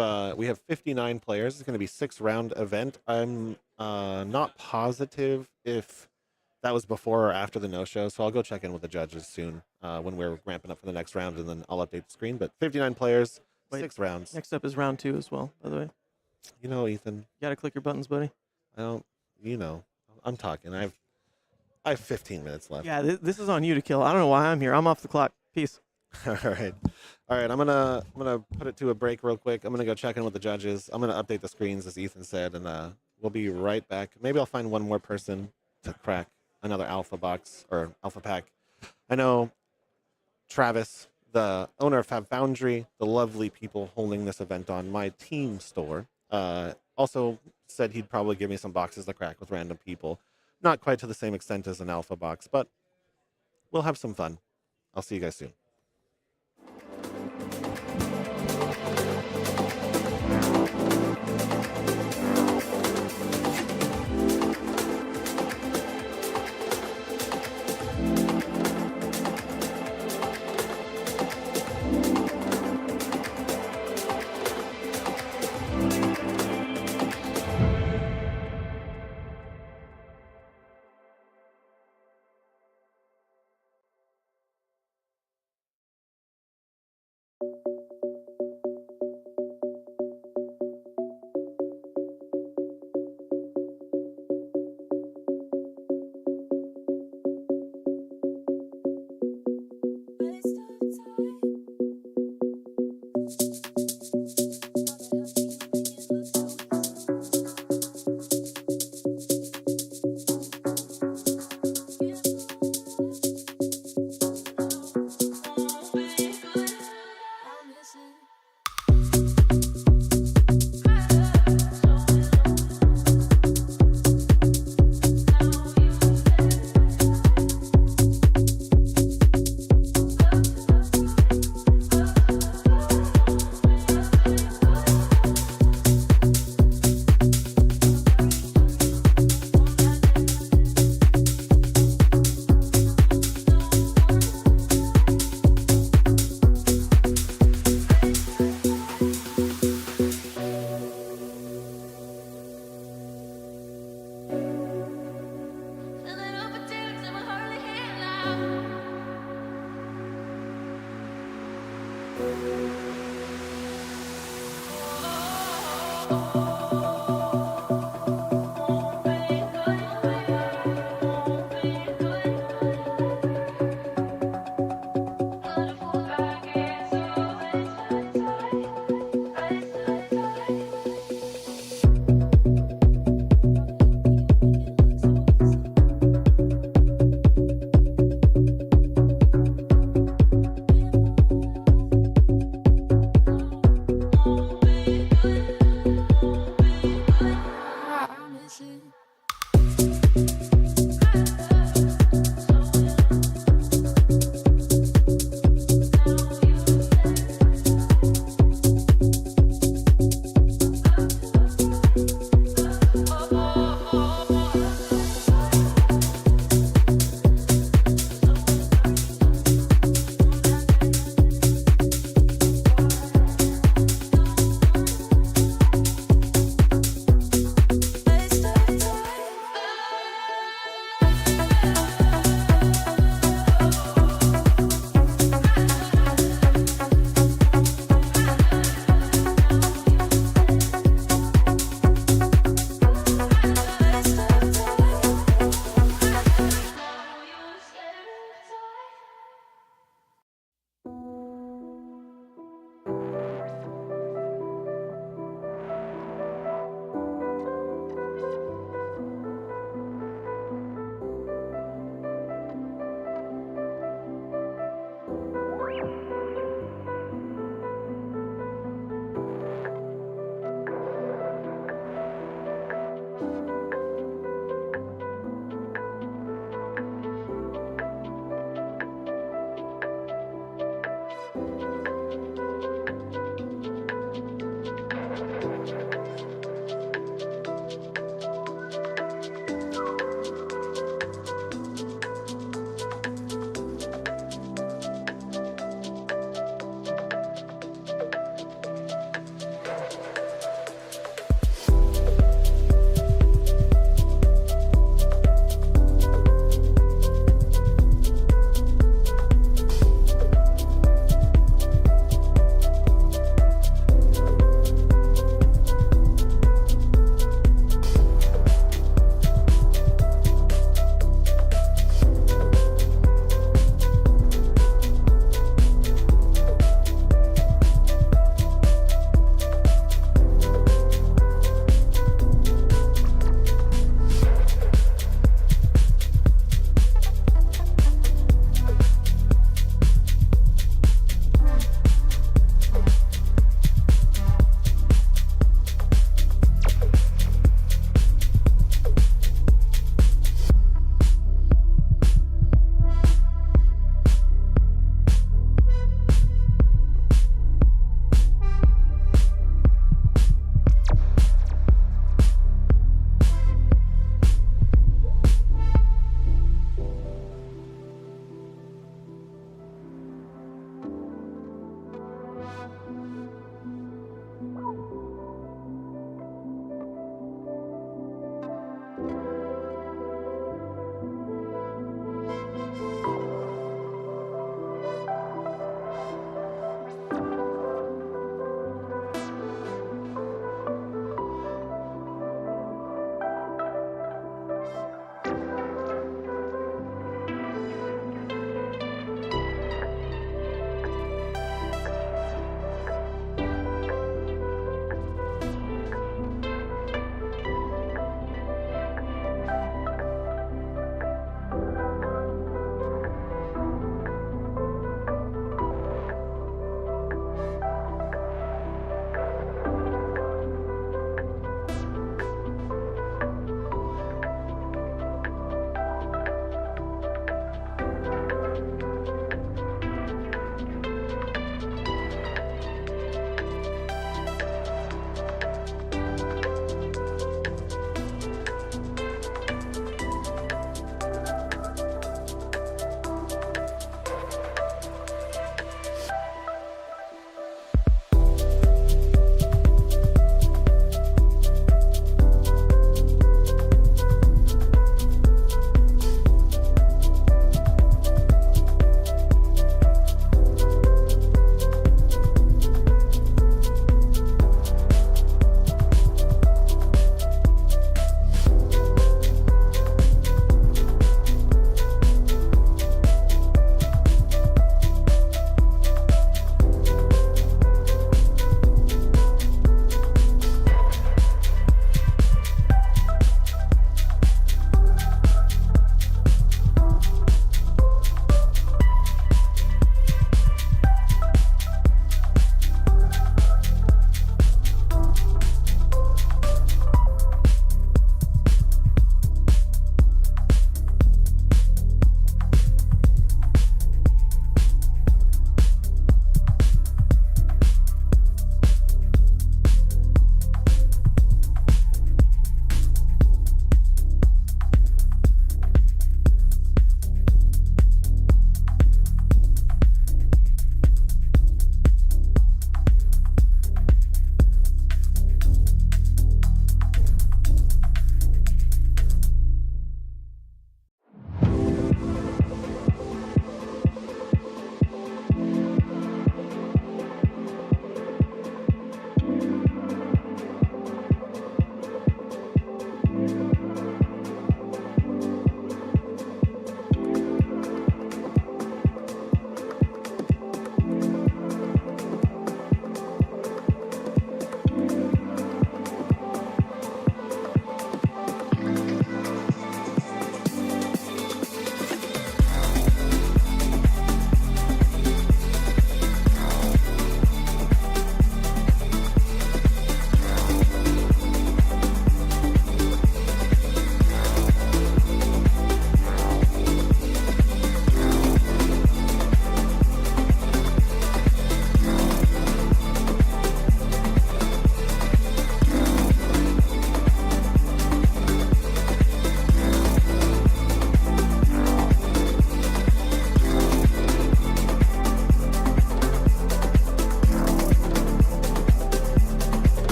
59 players. It's going to be 6-round event. I'm not positive if that was before or after the no-show, so I'll go check in with the judges soon when we're ramping up for the next round, and then I'll update the screen. But 59 players, 6 rounds. Next up is round 2 as well, by the way. Ethan. You got to click your buttons, buddy. I don't, I'm talking. I have 15 minutes left. Yeah, this is on you to kill. I don't know why I'm here. I'm off the clock. Peace. All right. I'm gonna put it to a break real quick. I'm gonna go check in with the judges. I'm gonna update the screens as Ethan said, and we'll be right back. Maybe I'll find one more person to crack another alpha box or alpha pack. I know Travis, the owner of Fab Foundry, the lovely people holding this event on my team store, also said he'd probably give me some boxes to crack with random people. Not quite to the same extent as an alpha box, but we'll have some fun. I'll see you guys soon.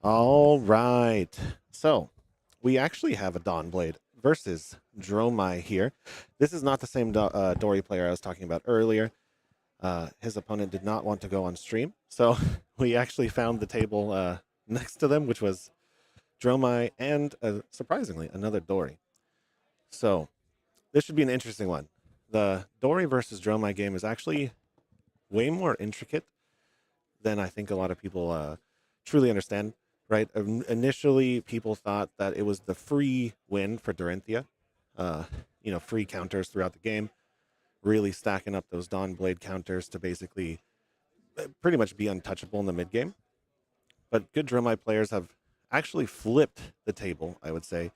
All right. So we actually have a Dawnblade versus Dromai here. This is not the same Dori player I was talking about earlier. His opponent did not want to go on stream, so we actually found the table next to them, which was Dromai and, surprisingly, another Dori. So this should be an interesting one. The Dori versus Dromai game is actually way more intricate than I think a lot of people truly understand, right? Initially, people thought that it was the free win for Dorinthia, free counters throughout the game, really stacking up those Dawnblade counters to basically pretty much be untouchable in the mid game. But good Dromai players have actually flipped the table, I would say.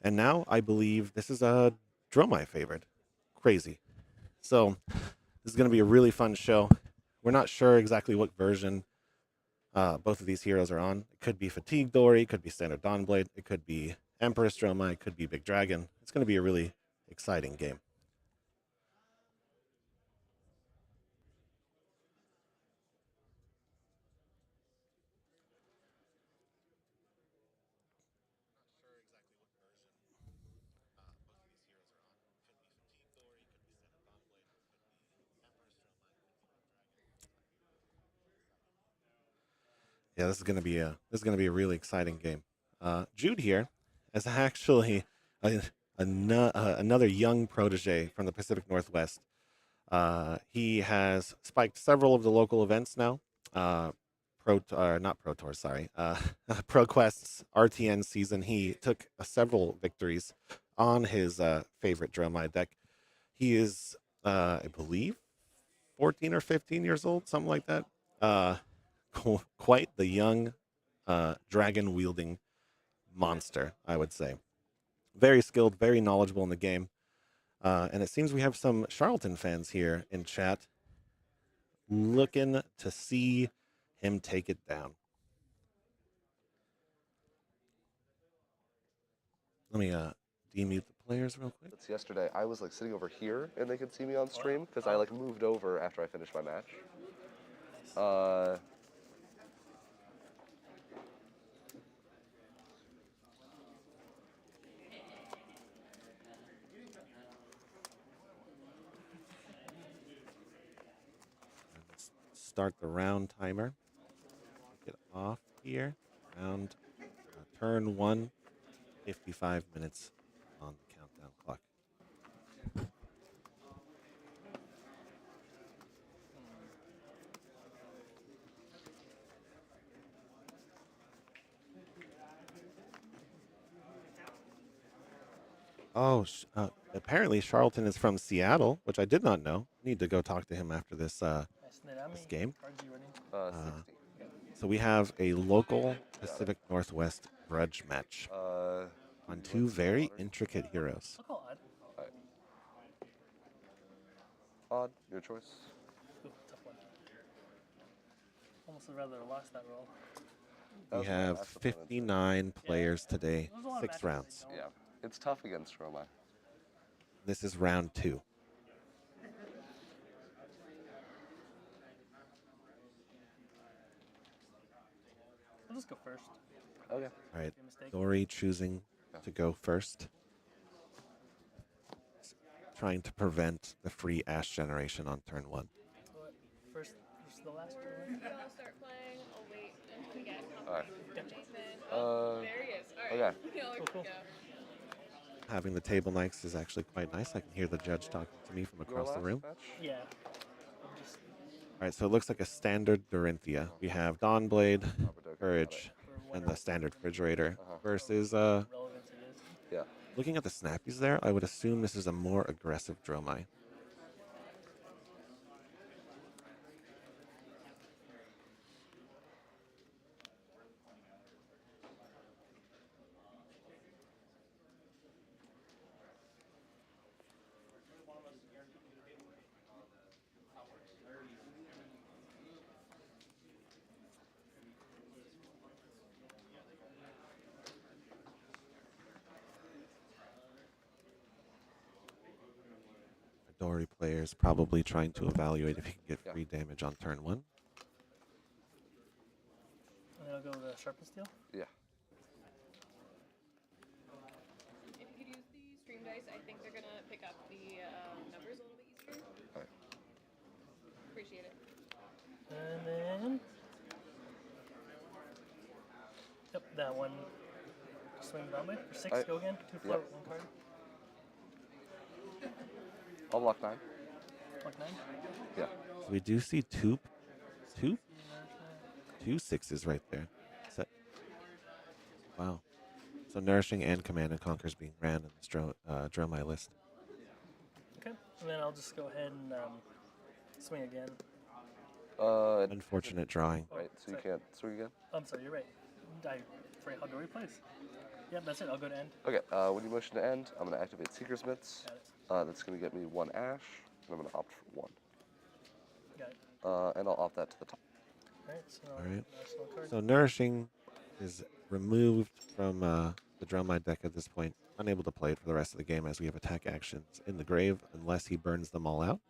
And now I believe this is a Dromai favorite. Crazy. So this is going to be a really fun show. We're not sure exactly what version both of these heroes are on. It could be Fatigue Dori, it could be Standard Dawnblade, it could be Empress Dromai, it could be Big Dragon. It's going to be a really exciting game. Yeah, this is gonna be a really exciting game. Jude here is actually another young protege from the Pacific Northwest. He has spiked several of the local events now. Not Pro Tour, sorry. ProQuest's RTN season. He took several victories on his favorite Dromai deck. He is, I believe, 14 or 15 years old, something like that. Quite the young dragon wielding monster, I would say. Very skilled, very knowledgeable in the game. And it seems we have some Charlton fans here in chat looking to see him take it down. Let me demute the players real quick. It's yesterday. I was like sitting over here and they could see me on stream because I like moved over after I finished my match. Let's start the round timer. Get off here. Round turn 1, 55 minutes on the countdown clock. Oh, apparently Charlton is from Seattle, which I did not know. Need to go talk to him after this this game. So we have a local Pacific Northwest grudge match on two very intricate heroes. Odd, your choice. Ooh, tough one. Almost would rather have lost that roll. We have 59 players today, 6 rounds. Yeah, it's tough against Dromai. This is round 2. I'll just go first. Okay. All right, Dori choosing to go first. Trying to prevent the free Ash generation on turn 1. First the last one. I'll start playing. I'll wait until we get All right. there he is. Okay. All right. Cool. Having the table next is actually quite nice. I can hear the judge talking to me from across the room. Yeah. All right, so it looks like a standard Dorinthia. We have Dawnblade, Courage, and the standard Refrigerator versus, yeah. Looking at the snappies there, I would assume this is a more aggressive Dromai. Dori players probably trying to evaluate if he can get free damage on turn 1. And then I'll go the Sharpen Steel? Yeah. If you could use the stream dice, I think they're gonna pick up the numbers a little bit easier. Alright. Appreciate it. And then... Yep, that one. Swing Dromai for 6, go again. 2 float, 1 card. I'll block 9. Block 9? Yeah. So we do see two sixes right there. Wow. So Nourishing and Command and Conquer's being ran in this Dromai list. Okay, and then I'll just go ahead and swing again. Unfortunate drawing. Right, so you can't swing again? I'm sorry, you're right. I forget how Dori plays. Yep, that's it. I'll go to end. Okay, when you motion to end, I'm going to activate Seeker's Mitts. That's going to get me 1 ash, and I'm going to opt for 1. Got it. And I'll opt that to the top. Alright, so All right. Arsenal card. So Nourishing is removed from the Dromai deck at this point, unable to play it for the rest of the game as we have attack actions in the grave unless he burns them all out.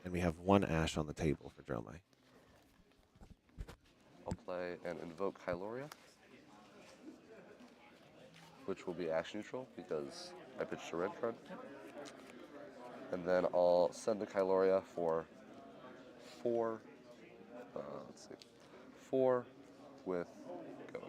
And we have 1 ash on the table for Dromai. I'll play and invoke Hyloria, which will be ash neutral because I pitched a red card. And then I'll send the Hyloria for 4. Let's see. 4 with go again.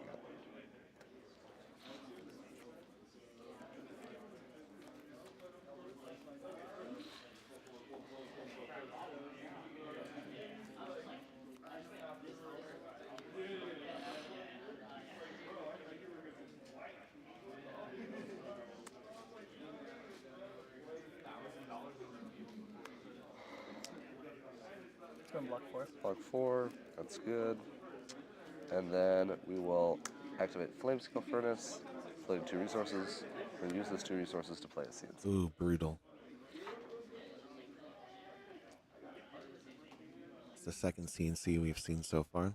Block 4. Block 4, that's good. And then we will activate Flame Scale Furnace, play 2 resources. We're going to use those 2 resources to play a CNC. Ooh, brutal. It's the second CNC we've seen so far.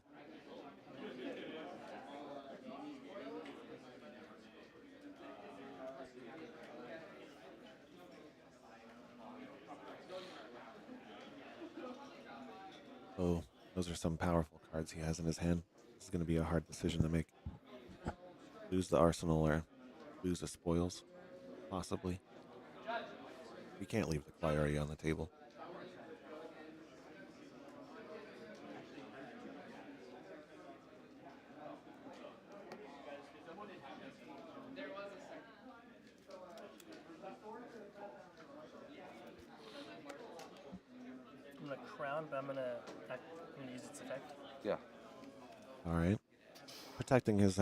Oh, those are some powerful cards he has in his hand. This is going to be a hard decision to make. Lose the arsenal or lose the spoils, possibly. We can't leave the Clyaria on the table. I'm gonna crown, but I'm gonna use its effect. Yeah. All right. Protecting his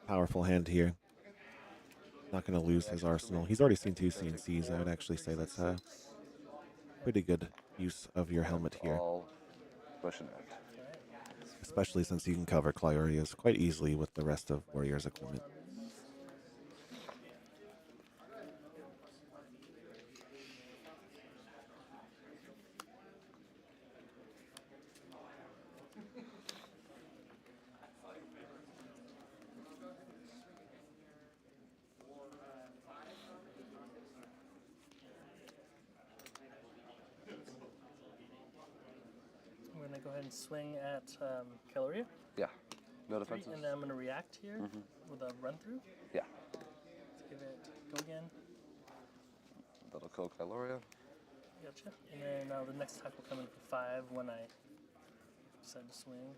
powerful hand here. Not going to lose his arsenal. He's already seen 2 CNCs. I would actually say that's a pretty good use of your helmet here. I'll motion end. Especially since you can cover Clyarias quite easily with the rest of Warrior's equipment. I'm gonna go ahead and swing at Caloria. Yeah. No defenses. And then I'm gonna react here Mhm. with a run through. Yeah. Let's give it go again. That'll kill Hyloria. Gotcha. And then the next attack will come in for 5 when I decide to swing.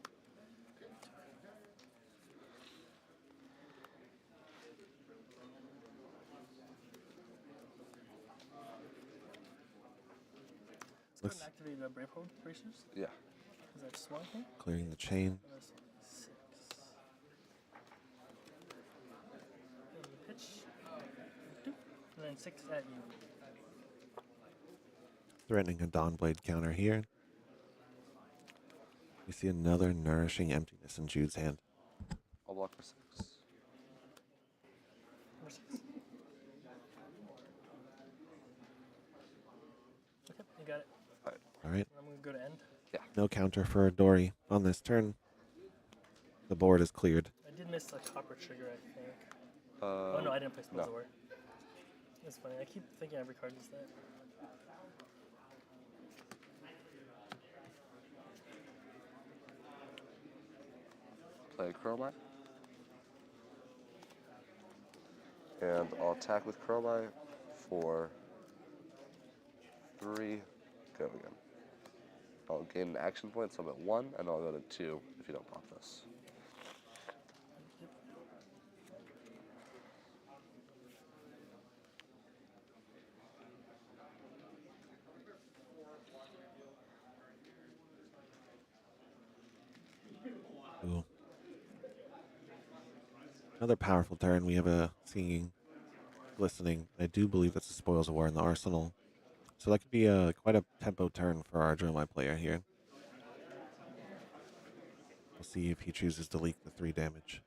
Let's go and activate the Brave Hold Bracers. Yeah. Is that swung here? Clearing the chain. That's 6. And pitch. And then 6 at you. Threatening a Dawnblade counter here. We see another Nourishing Emptiness in Jude's hand. I'll block for 6. Number 6. Okay, you got it. All right. I'm going to go to end. Yeah. No counter for Dori on this turn. The board is cleared. I did miss a copper trigger, I think. Oh no, I didn't place no. Mazor. It's funny. I keep thinking every card is that. play Dromai. And I'll attack with Dromai for 3, go again. I'll gain an action point, so I'm at 1, and I'll go to 2 if you don't pop this. Ooh. Another powerful turn. We have a Singing, Glistening. I do believe that's the Spoils of War in the arsenal. So that could be quite a tempo turn for our Dromai player here. We'll see if he chooses to leak the 3 damage.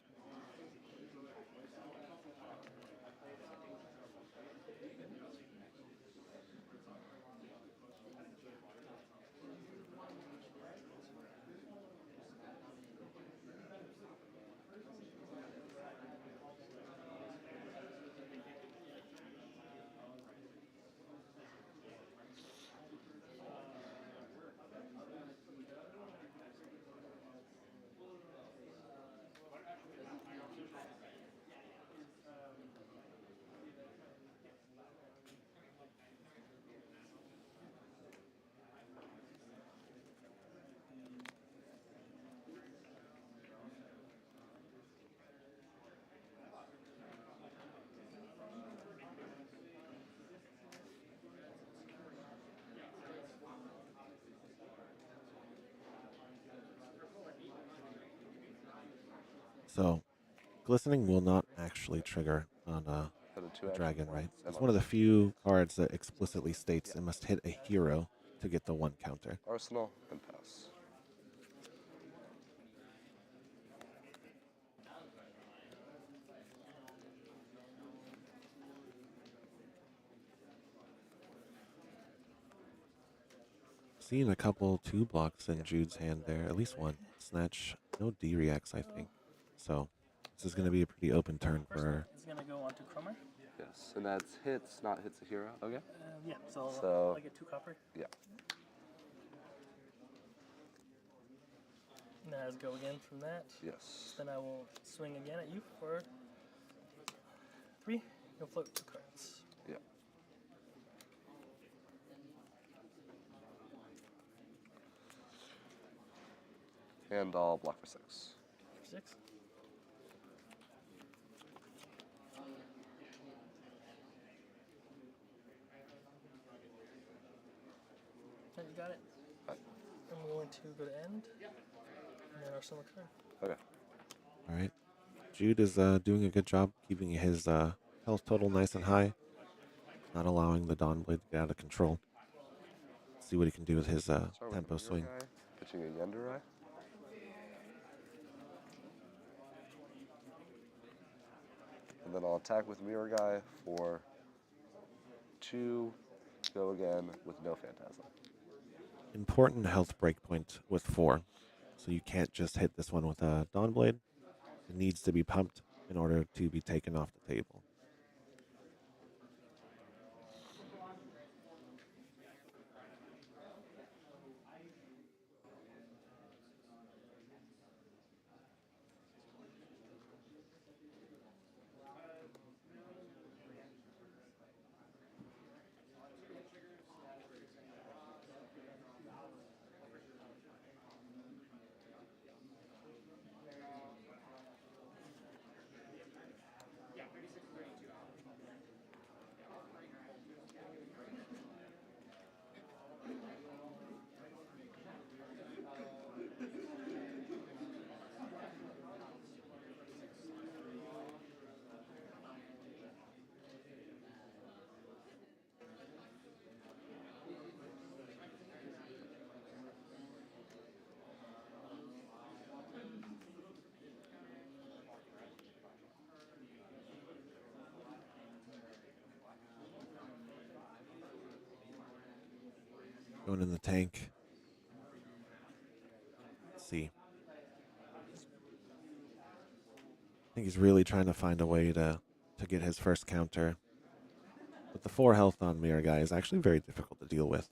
So, Glistening will not actually trigger on a dragon, right? It's one of the few cards that explicitly states it must hit a hero to get the 1 counter. Arsenal and pass. Seeing a couple 2 blocks in Jude's hand there, at least 1. Snatch, no D reacts, I think. So, this is going to be a pretty open turn for her. It's going to go on to Dromai? Yes, and that's hits, not hits a hero. Okay. Yeah, so I get 2 copper. Yeah. Now let's go again from that. Yes. Then I will swing again at you for 3. You'll float 2 cards. Yeah. And I'll block for 6. For 6. Okay, you got it. Right. I'm going to go to end. And then Arsenal turn. Okay. All right. Jude is doing a good job keeping his health total nice and high, not allowing the Dawnblade to get out of control. See what he can do with his tempo swing. Pitching a Yendurai. And then I'll attack with Mirror Guy for 2, go again with no Phantasm. Important health breakpoint with 4. So you can't just hit this one with a Dawnblade. It needs to be pumped in order to be taken off the table. Going in the tank. Let's see. I think he's really trying to find a way to get his first counter. But the 4 health on Mirror Guy is actually very difficult to deal with.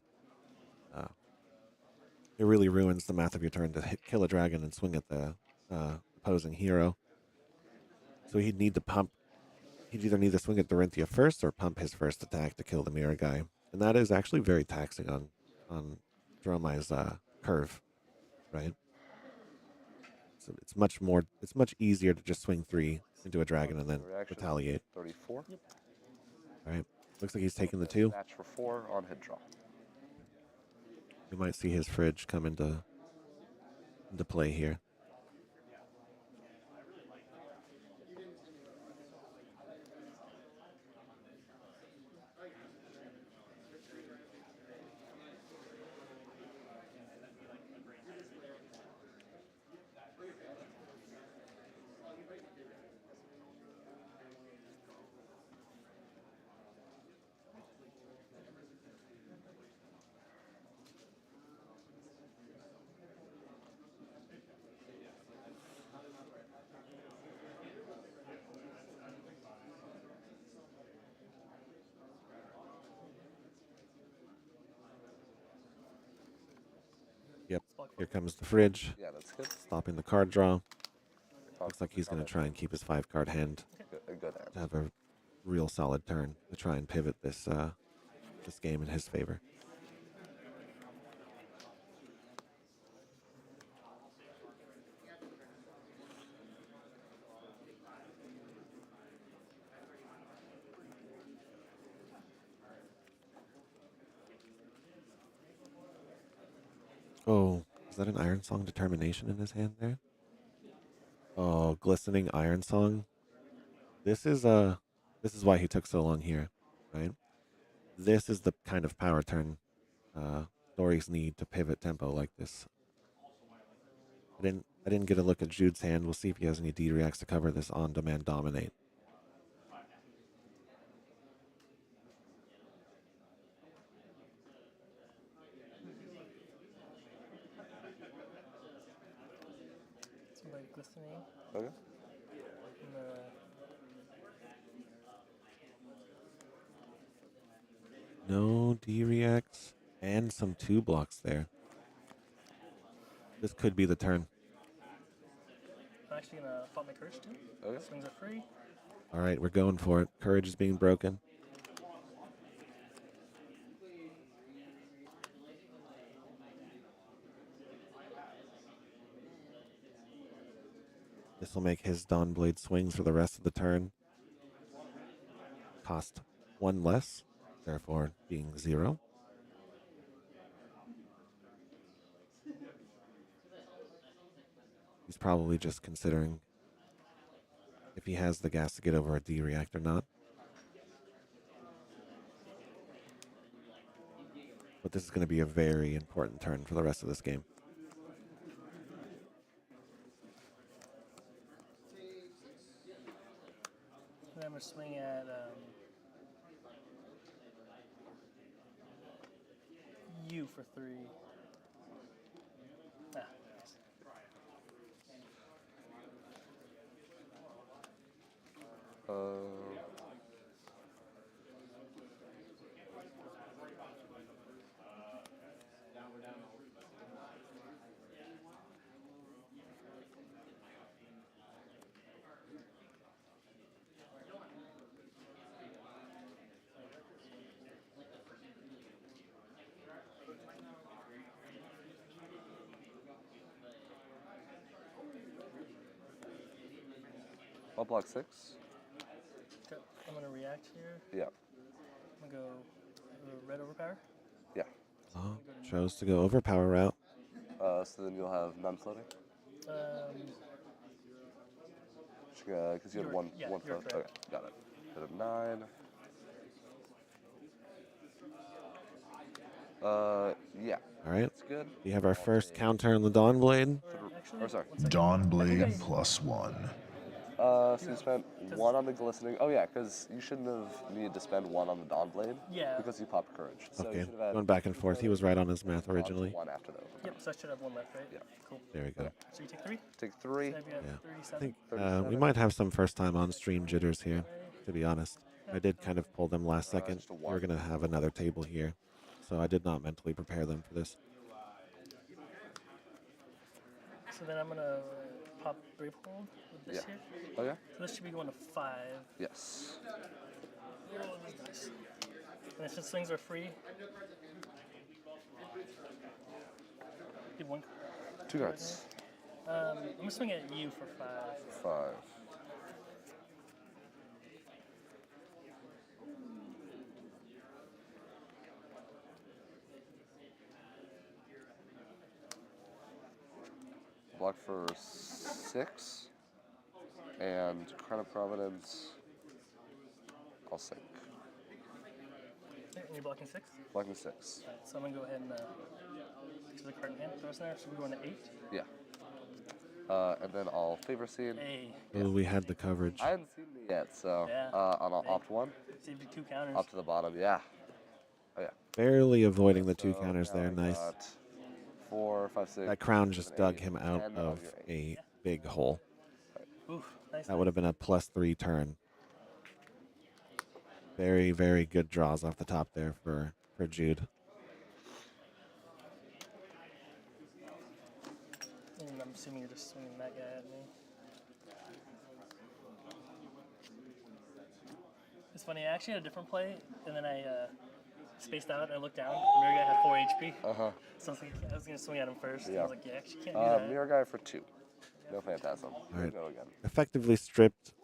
It really ruins the math of your turn to kill a dragon and swing at the opposing hero. So he'd need to pump. He'd either need to swing at Dorinthia first or pump his first attack to kill the mirror guy. And that is actually very taxing on Dromai's curve, right? So it's much easier to just swing 3 into a dragon and then retaliate. 34. Yep. All right. Looks like he's taking the 2. Match for 4 on hit draw. We might see his fridge come into play here. Yep, here comes the fridge. Yeah, that's good. Stopping the card draw. Looks like he's going to try and keep his 5-card hand Good to have a real solid turn to try and pivot this this game in his favor. Oh, is that an Iron Song Determination in his hand there? Oh, glistening Iron Song. This is why he took so long here, right? This is the kind of power turn Dori's need to pivot tempo like this. I didn't get a look at Jude's hand. We'll see if he has any D-reacts to cover this on-demand dominate. Somebody glistening. Okay. No D-reacts and some 2 blocks there. This could be the turn. I'm actually gonna pop my courage too. Okay. Swings are free. All right, we're going for it. Courage is being broken. This will make his Dawnblade swings for the rest of the turn cost 1 less, therefore being 0. He's probably just considering if he has the gas to get over a D-react or not. But this is going to be a very important turn for the rest of this game. And I'm gonna swing at you for 3. Ah. I'll block 6. Okay, I'm gonna react here. Yeah. I'm gonna go red overpower. Yeah. Oh, chose to go overpower route. So then you'll have none floating. Because you had one float. Okay, got it. Hit of 9. Yeah. All right. That's good. We have our first counter on the Dawnblade. Or sorry. Dawnblade +1. So you spent 1 on the glistening. Oh yeah, because you shouldn't have needed to spend 1 on the Dawnblade. Yeah. Because you popped courage. So Okay, you should have had going back and forth. He was right on his math originally. 1 after that. Yep, so I should have 1 left, right? Yeah. Cool. There we go. So you take 3? Take 3. So I've got Yeah. I 37. think we might have some first time on stream jitters here, to be honest. I did kind of pull them last second. We're going to have another table here, so I did not mentally prepare them for this. So then I'm gonna pop Brave Hold with this here. Okay. So this should be going to 5. Yes. Oh, this is nice. And since swings are free, give 1 card. 2 cards. I'm gonna swing at you for 5. 5. Block for 6. And Crown of Providence, I'll sink. Okay, and you're blocking 6? Blocking 6. Alright, so I'm gonna go ahead and take the card in hand, throw us in there, so we're going to 8. Yeah. And then I'll favor scene. Hey. Oh, we had the coverage. I hadn't seen it yet, so Yeah. I'll opt 1. Saved you 2 counters. Up to the bottom, yeah. Oh, yeah. Barely avoiding the 2 So counters now there. I Nice. got 4, 5, 6. That crown just 7, dug 8, him out 10 of your a big hole. Oof, nice. That would have been a +3 turn. Very, very good draws off the top there for Jude. And I'm assuming you're just swinging that guy at me. It's funny, I actually had a different play, and then I spaced out and I looked down. The mirror guy had 4 HP. So I was, like, I was going to swing at him first. Yeah. I was like, yeah, actually can't do that. Mirror guy for 2. No phantasm. All right. Go again. Effectively stripped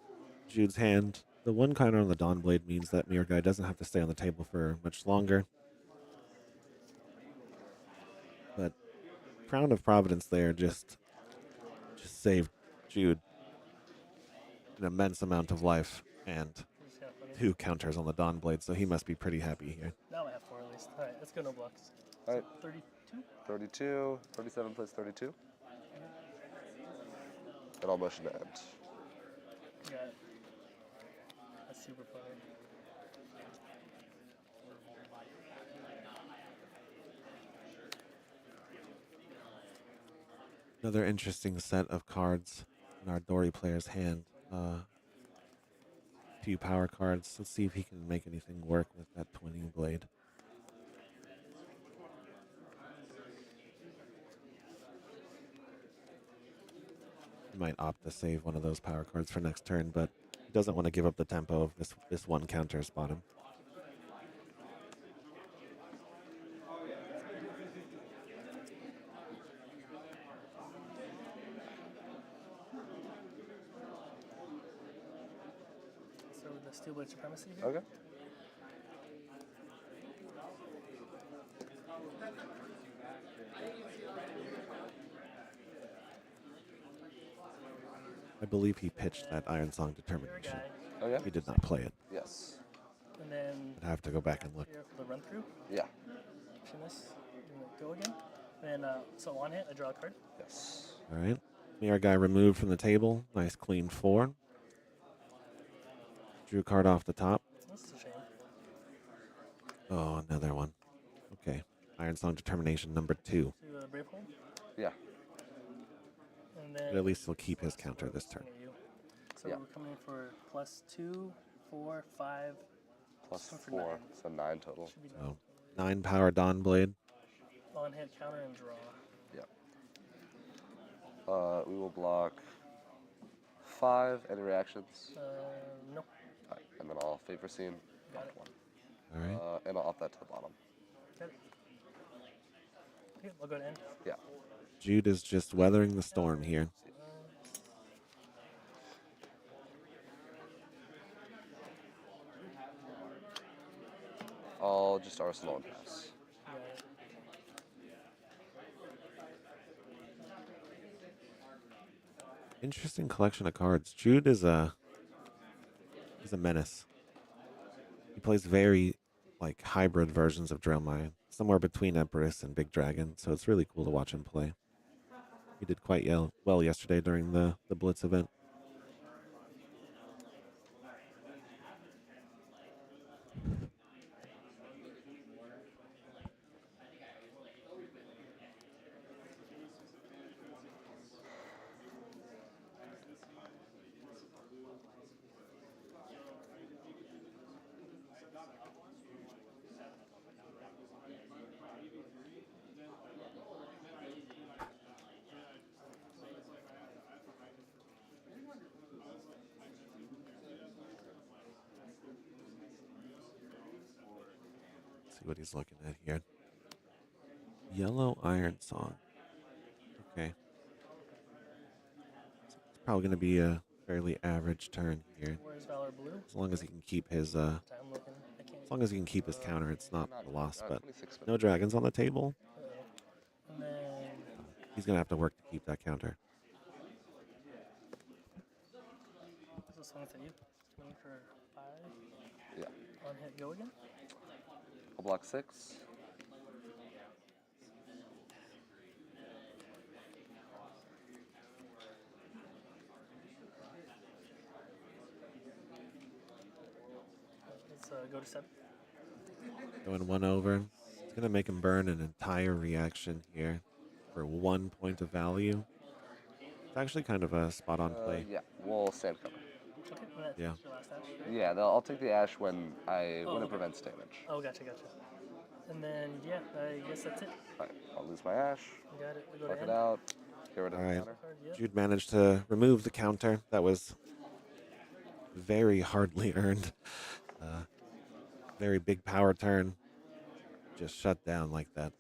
Jude's hand. The 1 counter on the Dawn Blade means that Mirror Guy doesn't have to stay on the table for much longer. But Crown of Providence there just saved Jude an immense amount of life and 2 counters on the Dawn Blade, so he must be pretty happy here. Now I have 4 at least. Alright, let's go no blocks. All right. 32? 32. 37 plus 32. And I'll motion to end. Got it. That's super funny. Another interesting set of cards in our Dori player's hand. Few power cards. Let's see if he can make anything work with that twinning blade. He might opt to save one of those power cards for next turn, but he doesn't want to give up the tempo of this 1 counter spot him. So the Steel Blade Supremacy here. Okay. I believe he pitched that Iron Song Determination. Oh, yeah? He did not play it. Yes. And then I'd have to go back and look. here for the run through. Yeah. Action this. Go again. And so on hit, I draw a card. Yes. All right. Mirror Guy removed from the table. Nice clean 4. Drew a card off the top. That's a shame. Oh, another one. Okay. Iron Song Determination number 2. To Brave Hold. Yeah. And then But at least he'll keep his counter this turn. swing at you. So Yeah. we're coming for +2, 4, 5. Plus swing for 4. 9. So 9 total. Should be So 9 power Dawn Blade. on hit, counter, and draw. Yeah. We will block 5. Any reactions? No. Alright, and then I'll favor scene. Got Opt it. 1. All right. And I'll opt that to the bottom. Got it. Okay, I'll go to end. Yeah. Jude is just weathering the storm here. I'll just Arsenal and pass. Got it. Interesting collection of cards. Jude is he's a menace. He plays very like hybrid versions of Dromai, somewhere between Empress and Big Dragon, so it's really cool to watch him play. He did quite well yesterday during the Blitz event. what he's looking at here. Yellow Iron Song. Okay. It's probably going to be a fairly average turn here. Where's Valor Blue? As long as he can keep his counter, it's not a loss. But no dragons on the table. And then He's going to have to work to keep that counter. this one's at you. Swing for 5. Yeah. On hit, go again. I'll block 6. Let's go to 7. Going 1 over. It's going to make him burn an entire reaction here for 1 point of value. It's actually kind of a spot-on play. Yeah, we'll sand cover. Okay, Yeah. your last ash. Yeah, I'll take the ash when it prevents damage. Oh, gotcha. And then, yeah, I guess that's it. Alright, I'll lose my ash. You got it. We go Pluck to it end. out. Get rid of All the right. counter. Jude managed to remove the counter. That was very hardly earned. Very big power turn. Just shut down like that.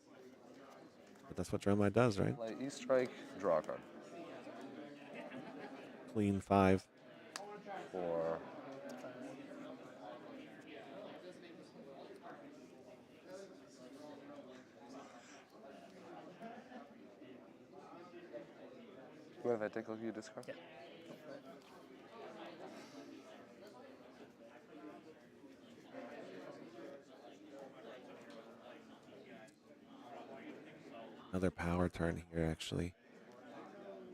But that's what Dromai does, right? Play E-Strike, draw a card. Clean 5. For what if I take a look at your discard? Yeah. Another power turn here, actually.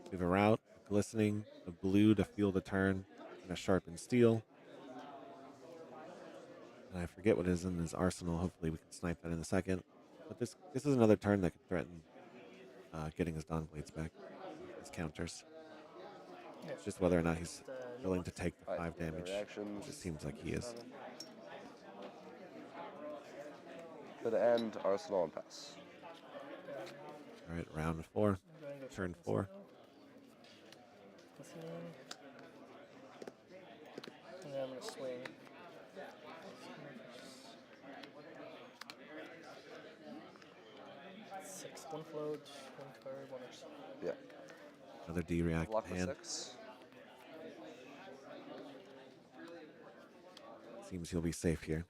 We have a route, glistening, a blue to fuel the turn, and a sharpened steel. And I forget what is in his arsenal. Hopefully we can snipe that in a second. But this is another turn that could threaten getting his Dawn Blades back, his counters. It's just whether or not he's willing to take the 5 damage. It just seems like he is. Could end arsenal and pass. All right, round 4, turn 4. Listening. And then I'm going to swing. 6. 1 float, 1 card, 1 arsenal. Yeah. Another D-react Block for hand. 6. Seems he'll be safe here.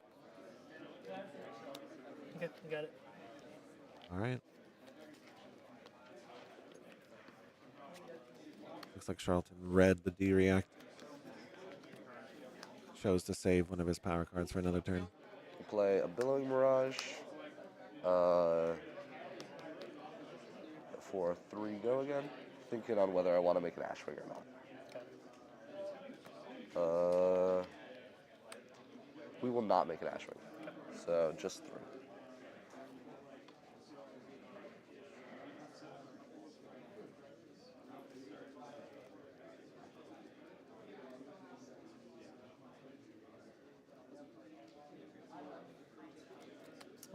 Okay, you got it. All right. Looks like Charlton read the D-react. Chose to save one of his power cards for another turn. We'll play a Billowing Mirage. For 3 go again. Thinking on whether I want to make an Ashwing or not. We will not make an Ashwing. So just 3.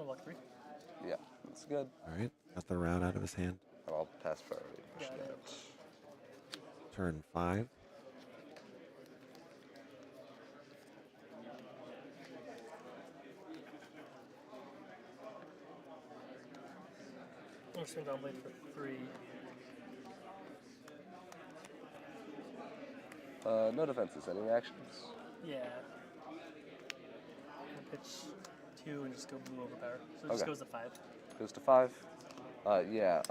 Oh, luck 3. Yeah, that's good. All right, got the route out of his hand. And I'll pass priority. Turn 5. I'm swing Dawn Blade for 3. No defenses. Any reactions? Yeah. I'll pitch 2 and just go blue overpower. So it just goes to 5. Goes to 5. Yeah.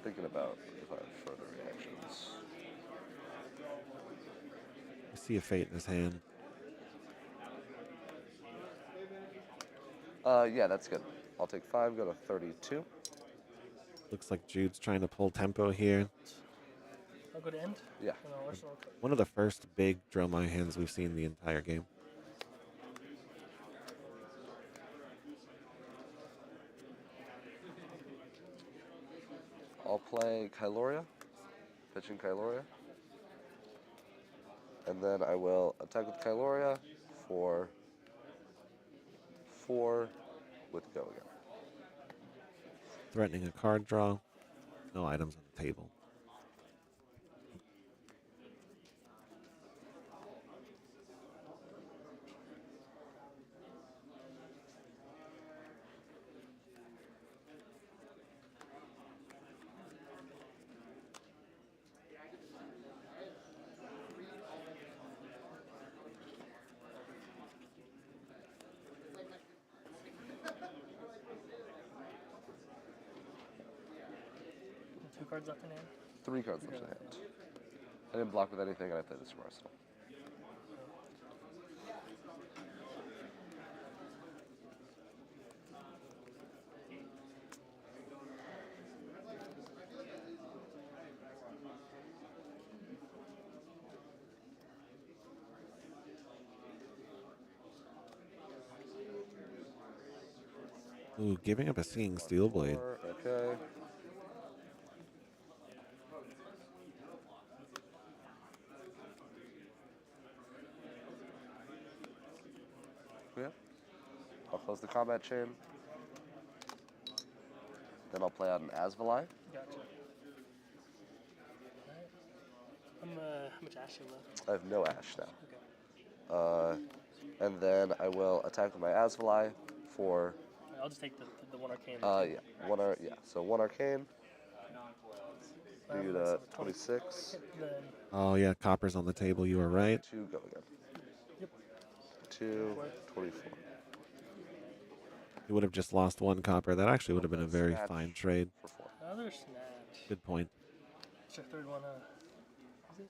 Thinking about if I have further reactions. I see a fate in his hand. Yeah, that's good. I'll take 5. Go to 32. Looks like Jude's trying to pull tempo here. I'll go to end. Yeah. And I'll arsenal. One of the first big Dromai hands we've seen the entire game. I'll play Kyloria. Pitching Kyloria. And then I will attack with Kyloria for 4 with go again. Threatening a card draw. No items on the table. cards left in hand? 3 cards left in hand. I didn't block with anything, and I played this from Arsenal. Ooh, giving up a Seeing Steel Blade. Okay. Yeah. I'll close the combat chain. Then I'll play out an Azalea. Gotcha. Alright. How much ash you left? I have no ash now. Okay. And then I will attack with my Azalea for. I'll just take the 1 arcane. Yeah. So 1 arcane. Do the 26. Oh yeah, copper's on the table. You are right. 2 go again. Yep. 2, 24. You would have just lost 1 copper. That actually would have been a very Snatch fine trade. For 4. Another snatch. Good point. It's your 3rd one, Is it?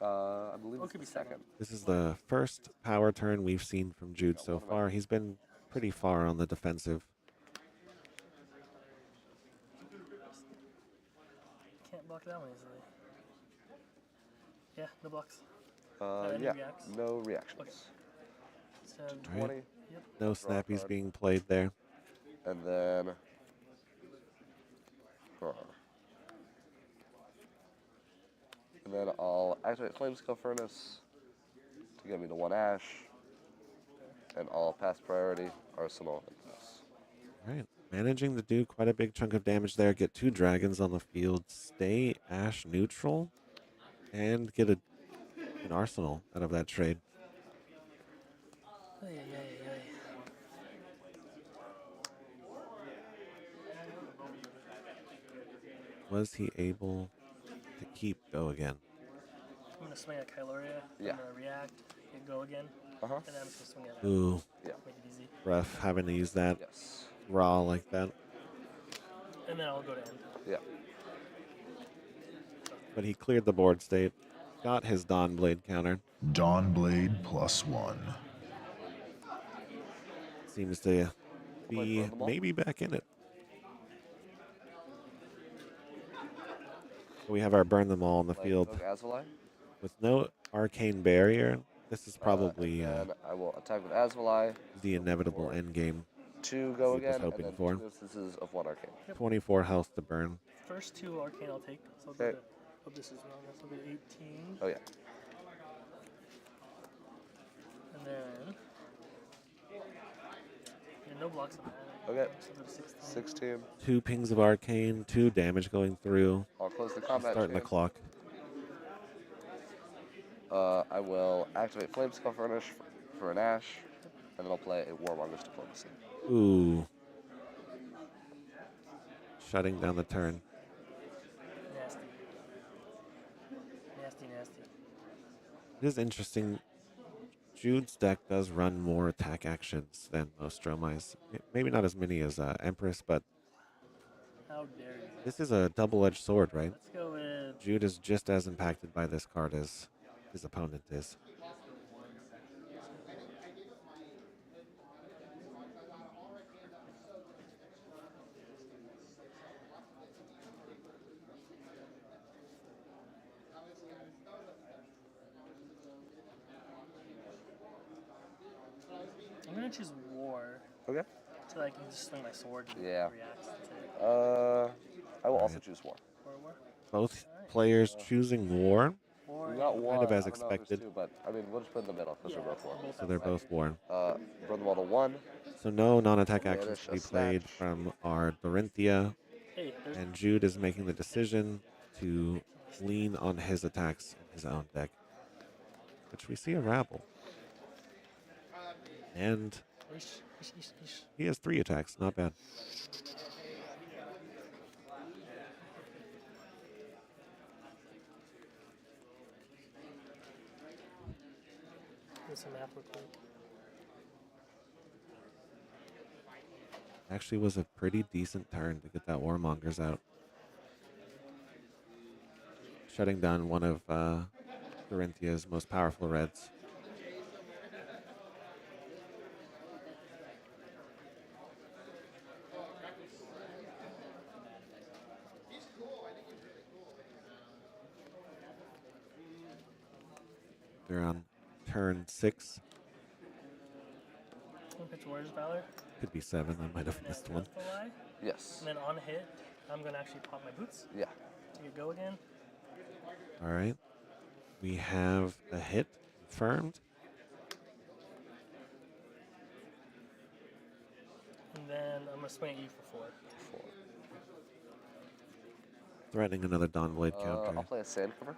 I believe Or it it's could the be second. This is the first power turn we've seen from Jude so far. He's been pretty far on the defensive. Can't block that one easily. Yeah, no blocks. Yeah, reacts? no reactions. Okay. So, 20. Yep. No snappies being played there. And then. And then I'll activate Flamescale Furnace to get me to 1 ash. And I'll pass priority Arsenal. Right. Managing to do quite a big chunk of damage there. Get 2 dragons on the field. Stay ash neutral. And get an Arsenal out of that trade. Was he able to keep go again? I'm going to swing at Kyloria. Yeah. I'm going to react and go again. And then I'm just going to swing at Ooh. Yeah. Make it easy. Rough having to use that Yes. raw like that. And then I'll go to end. Yeah. But he cleared the board state. Got his Dawn Blade counter. Dawn Blade +1. Seems to be maybe back in it. We have our burn them all on the field. Azalea. With no arcane barrier, this is probably And I will attack with Azalea. the inevitable end game. 2 go Jude was again. hoping and then for. 2 instances of 1 arcane. 24 health to burn. First 2 arcane I'll take. So I'll go to, hope this is wrong. This will be 18. Oh, yeah. And then. Yeah, no blocks on that. Okay. So I'll go to 16. 16. 2 pings of arcane, 2 damage going through. I'll close the combat Starting the chain. clock. I will activate Flamescale Furnace for an ash, and then I'll play a Warmonger's Diplomacy. Ooh. Shutting down the turn. Nasty. Nasty, nasty. It is interesting. Jude's deck does run more attack actions than most Dromai's. Maybe not as many as Empress, but How dare you? this is a double-edged sword, right? Let's go with. Jude is just as impacted by this card as his opponent is. I'm gonna choose War. Okay. So I can just swing my sword and Yeah. react to I will also choose War. War. Both players choosing war. We got War. Kind of as I don't know if there's expected. 2, but I mean, we'll just put in the middle because they're both War. So they're both war. Burn them all to 1. So no non-attack actions Banish to be a played snatch. from our Dorinthia. Hey, there's- And Jude is making the decision to lean on his attacks in his own deck. Which we see a rabble. And he has 3 attacks, not bad. There's some math real quick. Actually was a pretty decent turn to get that Warmongers out. shutting down one of Corinthia's most powerful reds. They're on turn 6. Pitch Warrior's Valor. Could be 7. I might have missed one. Yes. And then on hit, I'm going to actually pop my boots. Yeah. You go again. All right. We have a hit confirmed. And then I'm going to swing at you for 4. Threatening another Dawnblade counter. I'll play a sand cover.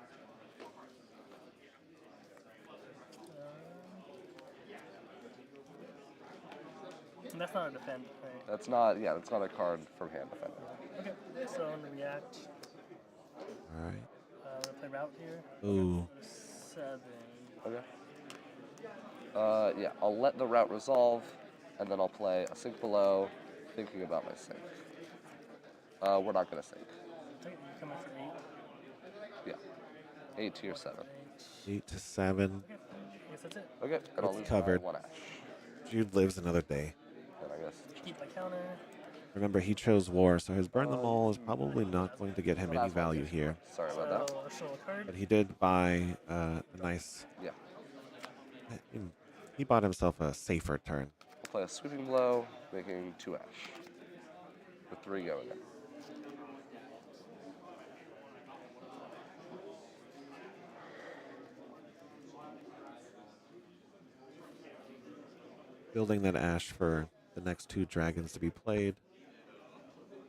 And that's not a defend, right? That's not a card from hand defender. Okay, so I'm going to react. All right. I'm going to play route here. Ooh. 7. Okay. Yeah, I'll let the route resolve, and then I'll play a sink below, thinking about my sink. We're not going to sink. Okay, you come in for 8. Yeah. 8 to your 7. 8 to 7. Okay, I guess that's it. Okay, and I'll It's lose covered. by 1 ash. Jude lives another day. And I guess. Keep my counter. Remember, he chose war, so his burn them all is probably not going to get him any value here. Sorry about that. But he did buy a nice. Yeah. He bought himself a safer turn. I'll play a sweeping blow, making 2 ash. With 3 going in. Building that ash for the next 2 dragons to be played.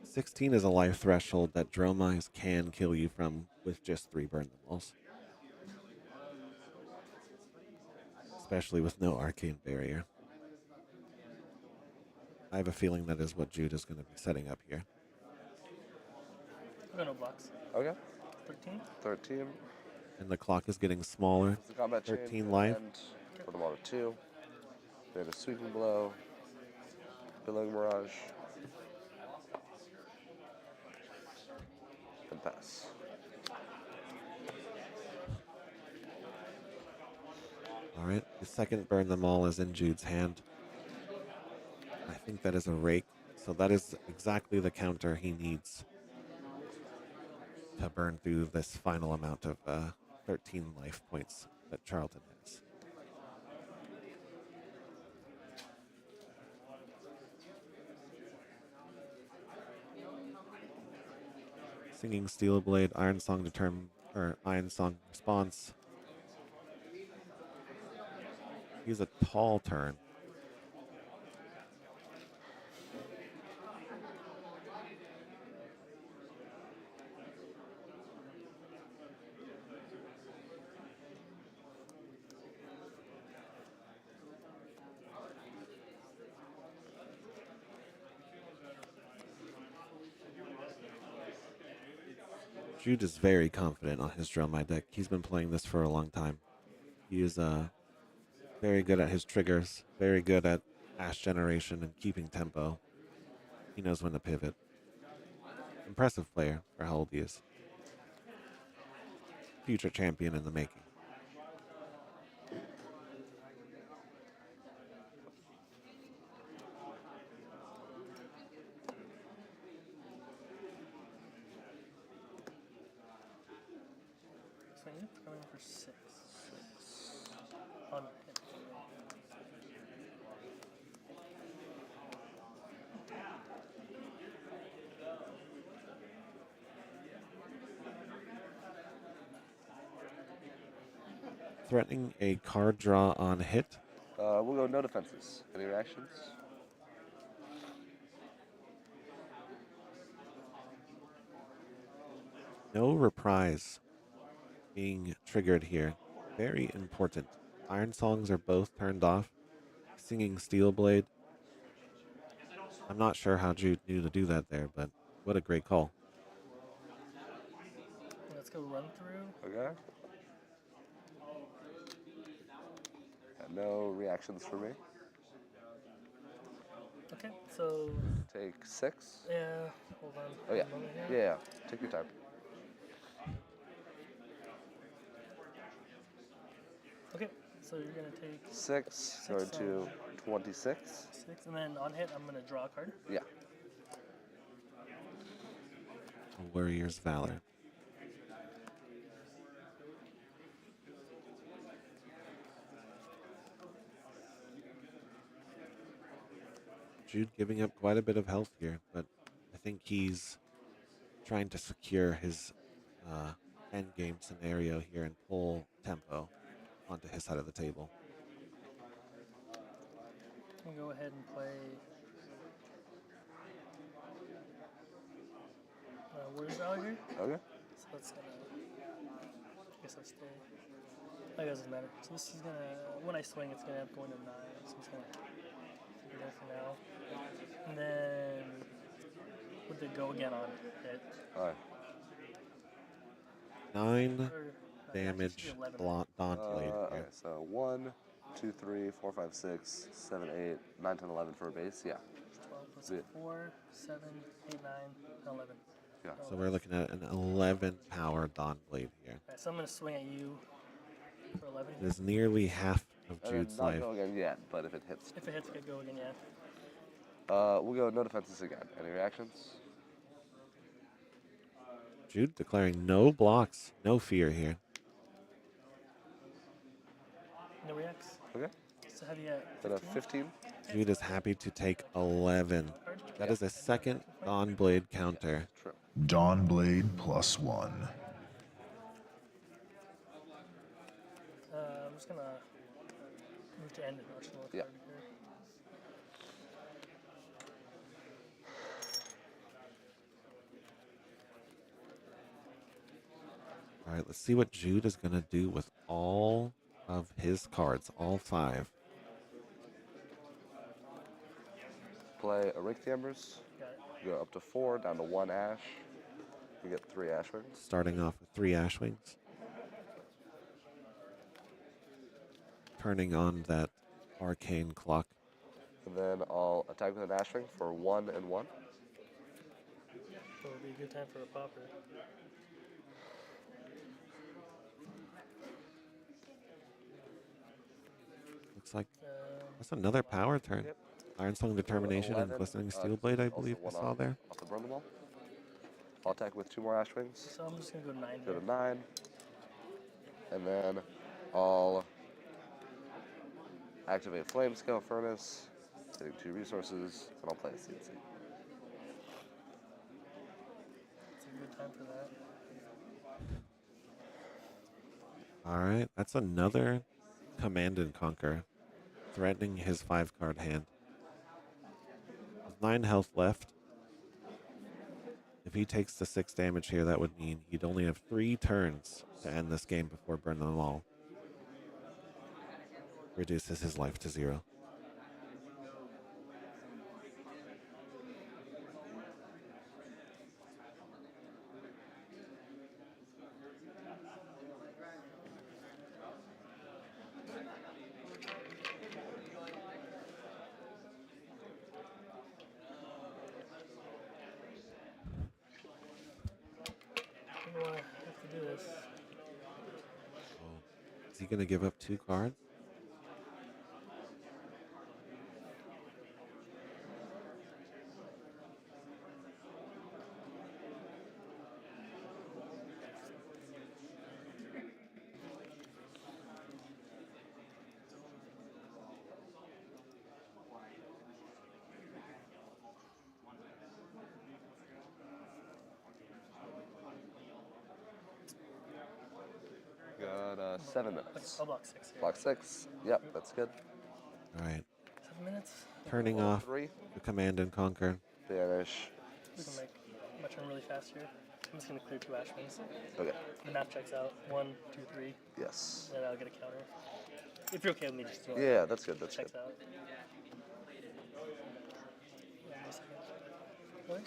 16 is a life threshold that Dromai can kill you from with just 3 burn them alls. Especially with no arcane barrier. I have a feeling that is what Jude is going to be setting up here. I'm going to blocks. Okay. 13. 13. And the clock is getting smaller. The combat 13 chain, life. And put them on a 2. Then a sweeping blow. Billowing Mirage. And pass. All right. The second burn them all is in Jude's hand. I think that is a rake. So that is exactly the counter he needs to burn through this final amount of 13 life points that Charlton has. Singing Steel Blade, Iron Song Iron Song response. He's a tall turn. Jude is very confident on his Dromai deck. He's been playing this for a long time. He is very good at his triggers, very good at ash generation and keeping tempo. He knows when to pivot. Impressive player for how old he is. Future champion in the making. Swing it, coming for 6. On hit. Threatening a card draw on hit. We'll go no defenses. Any reactions? No reprise being triggered here. Very important. Iron Songs are both turned off. Singing Steel Blade. I'm not sure how Jude knew to do that there, but what a great call. Let's go run through. Okay. No reactions for me. Okay, so. Take 6. Yeah, hold on. Oh, yeah. A moment here. Yeah. Take your time. So you're gonna take 6, going to 26. 6, and then on hit, I'm gonna draw a card. Yeah. A Warrior's Valor. Jude giving up quite a bit of health here, but I think he's trying to secure his end game scenario here and pull tempo onto his side of the table. I'm gonna go ahead and play Warriors Valor here. Okay. So that's gonna. I guess I'll stay. I guess it doesn't matter. So this is gonna. When I swing, it's gonna have going to 9. So I'm just gonna do that for now. And then would they go again on hit? Alright. 9 damage Dawn Blade here. Okay, so 1, 2, 3, 4, 5, 6, 7, 8, 9, 10, 11 for a base. Yeah. 12 plus 4, 7, 8, 9, 11. Yeah. So we're looking at an 11 power Dawn Blade here. Alright, so I'm gonna swing at you for 11. It is nearly half of Jude's not life. go again yet, but if it hits. If it hits, it could go again, yeah. We'll go no defenses again. Any reactions? Jude declaring no blocks, no fear here. No reacts. Okay. So have you at Then a 15? Jude is happy to take 11. That is a second Dawn Blade counter. True. Dawn Blade +1. I'm just gonna move to end an arsenal card here. All right, let's see what Jude is going to do with all of his cards, all 5. Play a Rake the Embers. Go up to 4, down to 1 Ash. You get 3 Ash Wings. Starting off with 3 Ashwings. Turning on that arcane clock. And then I'll attack with an Ash Wing for 1 and 1. So it'll be a good time for a popper. Looks like that's another power turn. Yep. Iron Song Determination and Glistening Steel Blade, I believe I saw there. Off the burn them all. I'll attack with 2 more Ash Wings. So I'm just gonna go 9. Go to 9. And then I'll activate Flame Scale Furnace, hitting 2 resources, and I'll play a CNC. It's a good time for that. All right, that's another Command and Conquer, threatening his 5-card hand. With 9 health left. If he takes the 6 damage here, that would mean he'd only have 3 turns to end this game before burning them all. Reduces his life to 0. I have to do this. Is he going to give up 2 cards? Got 7 minutes. I'll block 6 here. Block 6. Yep, that's good. All right. 7 minutes. Turning Roll off 3. the Command and Conquer. Banish. We can make my turn really fast here. I'm just gonna clear 2 Ash Wings. Okay. The map checks out. 1, 2, 3. Yes. And then I'll get a counter. If you're okay with me just doing Yeah, that's good. That's checks good. out. Okay.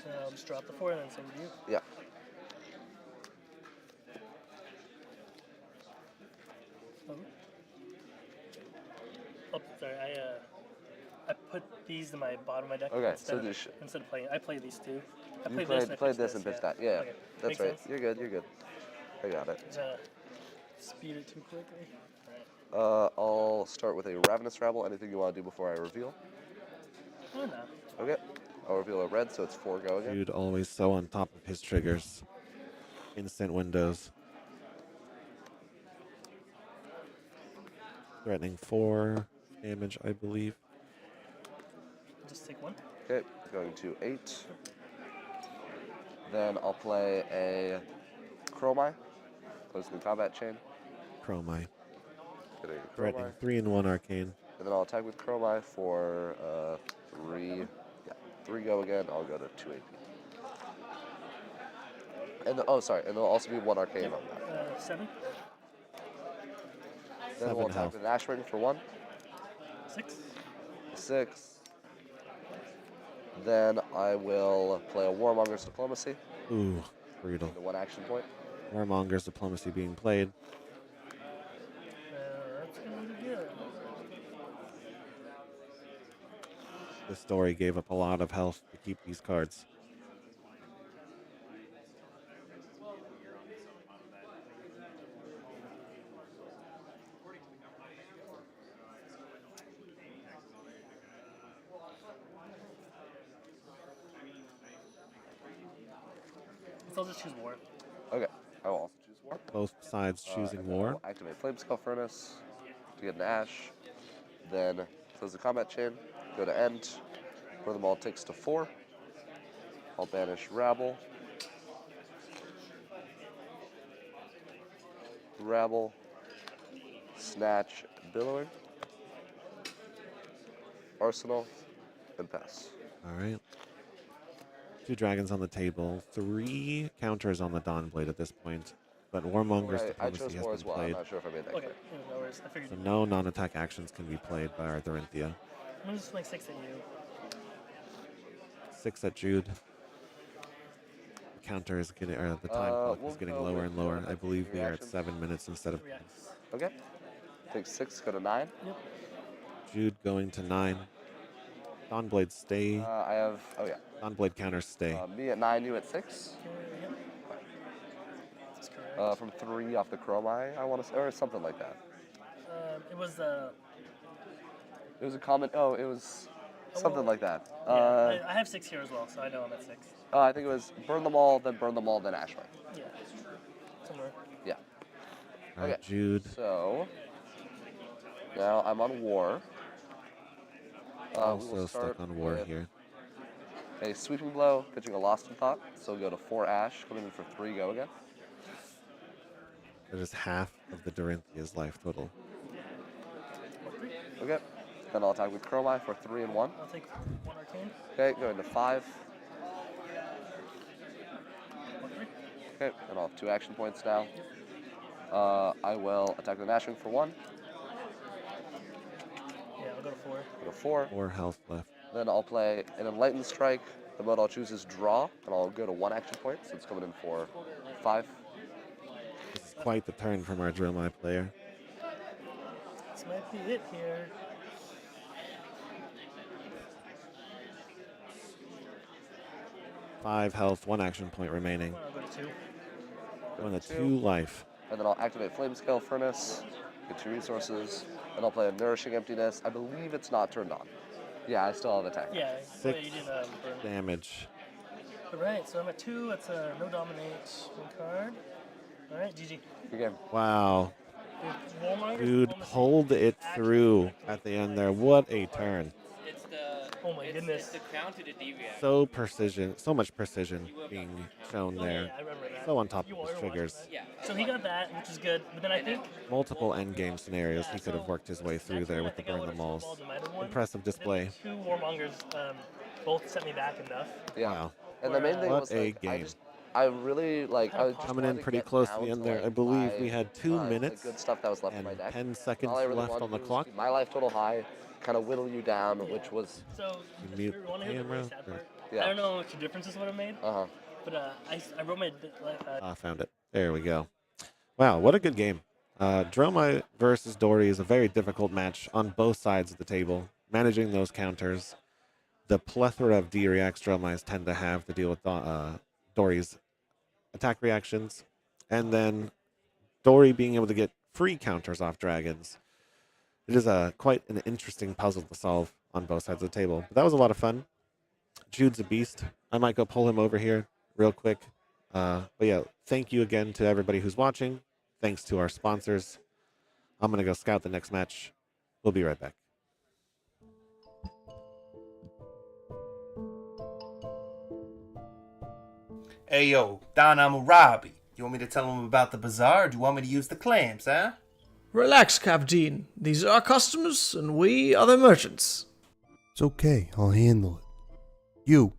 So I'll just drop the 4 and then send it to you. Yeah. Oh, sorry. I put these in my bottom of my deck. Okay, instead so instead of playing, I play these 2. I You played played this and pitched that. Yeah, Okay. that's Makes right. sense? You're good. You're good. I got it. Speed it too quickly. Alright. I'll start with a Ravenous Rabble. Anything you want to do before I reveal? Oh, no. Okay. I'll reveal a red, so it's 4 go again. Jude always so on top of his triggers. Instant windows. Threatening 4 damage, I believe. Just take 1. Okay, going to 8. Then I'll play a Dromai, closing the combat chain. Dromai. Getting a Threatening Dromai. 3 and 1 arcane. And then I'll attack with Dromai for 3. Yeah, 3 go again. I'll go to 2 AP. And and there'll also be 1 arcane on that. 7. Then we'll attack with an Ash Ring for 1. 6. 6. Then I will play a Warmonger's Diplomacy. Ooh, brutal. The 1 action point. Warmonger's Diplomacy being played. That's gonna be good. This Dori gave up a lot of health to keep these cards. I'll just choose War. Okay, I will also choose War. Both sides choosing And then war. I'll activate Flamescale Furnace to get an Ash. Then close the combat chain, go to end. Burn them all takes to 4. I'll banish Rabble. Rabble. Snatch Billowing. Arsenal. And pass. All right. 2 dragons on the table. 3 counters on the Dawnblade at this point. But Warmonger's I Diplomacy chose has War been as well. played. I'm not sure if I made that Okay, clear. no worries. I figured. So no non-attack actions can be played by our Dorinthia. I'm just playing 6 at you. 6 at Jude. The counter is getting, or the time clock we'll is getting go lower with and lower. I the believe we are at reactions. 7 minutes instead of Okay. Take 6, go to 9. Yep. Jude going to 9. Dawnblade stay. I have, Dawnblade counters stay. Me at 9, you at 6. Yep. That's correct. From 3 off the Dromai, I want to say, or something like that. It was It was a comment. Oh, it was something like that. yeah, I have 6 here as well, so I know I'm at 6. I think it was burn them all, then Ash Ring. Yeah. Somewhere. Yeah. All right, Okay. Jude. So now I'm on War. We Also will stuck start on war with here. A Sweeping Blow, pitching a Lost in Thought. So go to 4 Ash, coming in for 3 go again. That is half of the Dorinthia's life total. Okay. Then I'll attack with Dromai for 3 and 1. I'll take 1 arcane. Okay, going to 5. 1 3. Okay, and I'll have 2 action points now. I will attack the Ash Ring for 1. Yeah, I'll go to 4. Go to 4. 4 health left. Then I'll play an Enlightened Strike. The mode I'll choose is Draw, and I'll go to 1 action point, so it's coming in for 5. This is quite the turn from our Dromai player. This might be it here. Five health, 1 action point remaining. I'll go to 2. Going to 2 life. And then I'll activate Flamescale Furnace, get 2 resources, and I'll play a Nourishing Emptiness. I believe it's not turned on. Yeah, I still have attack. Yeah, 6 you did burn. damage. Alright, so I'm at 2. That's a no dominate 1 card. Alright, GG. Good game. Wow. Warmonger's Dude Diplomacy pulled it through at the end there. What a turn. It's the. Oh my goodness. It's the crown to the deviate. So precision, so much precision being shown Oh, yeah, there. yeah, I remember that. So on top You of his were watching triggers. that. Yeah. So he got that, which is good. But then I think Multiple endgame scenarios he could have worked his way through there with the burn the malls. Impressive display. 2 Warmongers both set me back enough. Yeah. Wow. And the main thing What was, a like, game. I really, like, I just Coming in wanted to pretty get close to down the end to, there. I like, believe my, we had 2 the minutes good stuff that was left in my and deck. 10 seconds All I really left wanted on the to do was clock. keep my life total high, kind of whittle you down, which was... So, You mute you the want to hear the camera. really sad part? Yeah. I don't know how much differences would have made. Uh-huh. But I wrote my Found it. There we go. Wow, what a good game. Dromai versus Dori is a very difficult match on both sides of the table. Managing those counters, the plethora of D reacts Dromais tend to have to deal with Dori's attack reactions, and then Dori being able to get free counters off dragons. It is quite an interesting puzzle to solve on both sides of the table. But that was a lot of fun. Jude's a beast. I might go pull him over here real quick. But yeah, thank you again to everybody who's watching. Thanks to our sponsors. I'm going to go scout the next match. We'll be right back. Hey yo, Don Amurabi. You want me to tell them about the bazaar, or do you want me to use the clams, huh? Relax, Captain. These are our customers, and we are the merchants. It's okay, I'll handle it. You,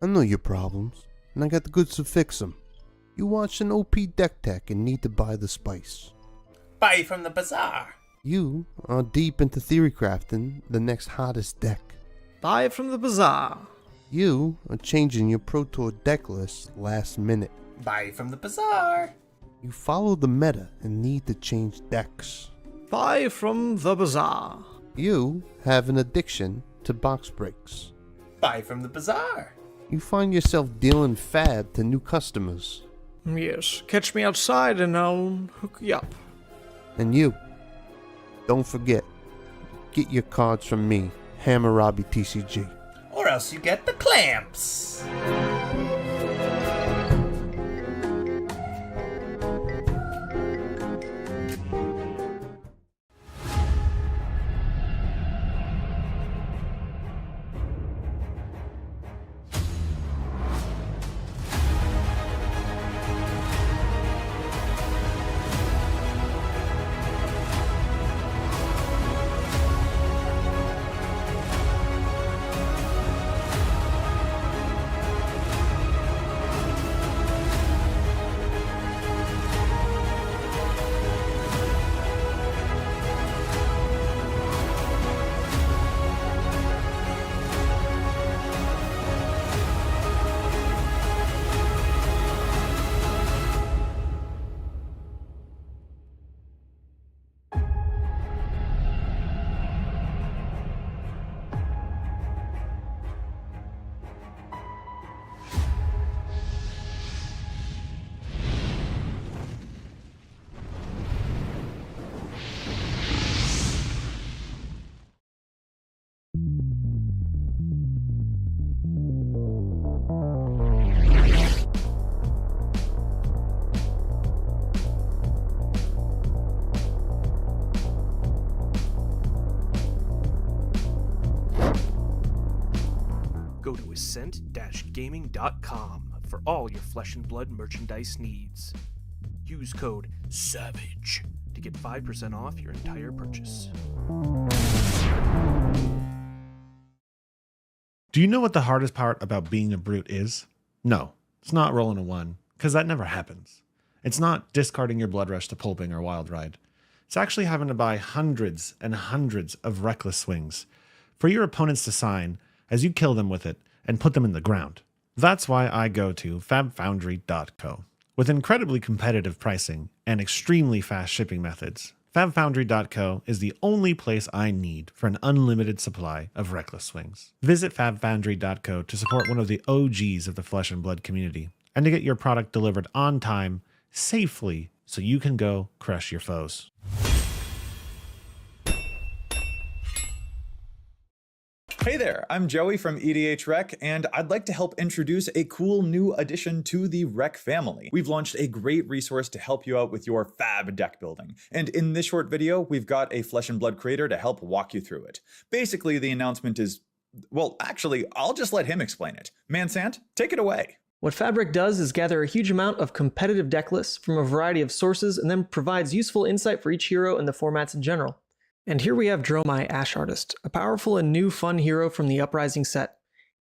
I know your problems, and I got the goods to fix them. You watched an OP deck tech and need to buy the spice. Buy from the bazaar. You are deep into theory crafting the next hottest deck. Buy from the bazaar. You are changing your Pro Tour deck list last minute. Buy from the bazaar. You follow the meta and need to change decks. Buy from the bazaar. You have an addiction to box breaks. Buy from the bazaar. You find yourself dealing fab to new customers. Yes, catch me outside and I'll hook you up. And you, don't forget, get your cards from me, Hammurabi TCG. Or else you get the clamps. Go to ascent-gaming.com for all your Flesh and Blood merchandise needs. Use code SAVAGE to get 5% off your entire purchase. Do you know what the hardest part about being a brute is? No, it's not rolling a 1, because that never happens. It's not discarding your Blood Rush to Pulping or Wild Ride. It's actually having to buy hundreds and hundreds of reckless swings for your opponents to sign as you kill them with it and put them in the ground. That's why I go to fabfoundry.co. With incredibly competitive pricing and extremely fast shipping methods, fabfoundry.co is the only place I need for an unlimited supply of reckless swings. Visit fabfoundry.co to support one of the OGs of the Flesh and Blood community and to get your product delivered on time, safely, so you can go crush your foes. Hey there, I'm Joey from EDH Rec, and I'd like to help introduce a cool new addition to the Rec family. We've launched a great resource to help you out with your fab deck building. And in this short video, we've got a Flesh and Blood creator to help walk you through it. Basically, the announcement is, well, actually, I'll just let him explain it. Mansant, take it away. What Fabric does is gather a huge amount of competitive deck lists from a variety of sources and then provides useful insight for each hero and the formats in general. And here we have Dromai, Ash Artist, a powerful and new fun hero from the Uprising set.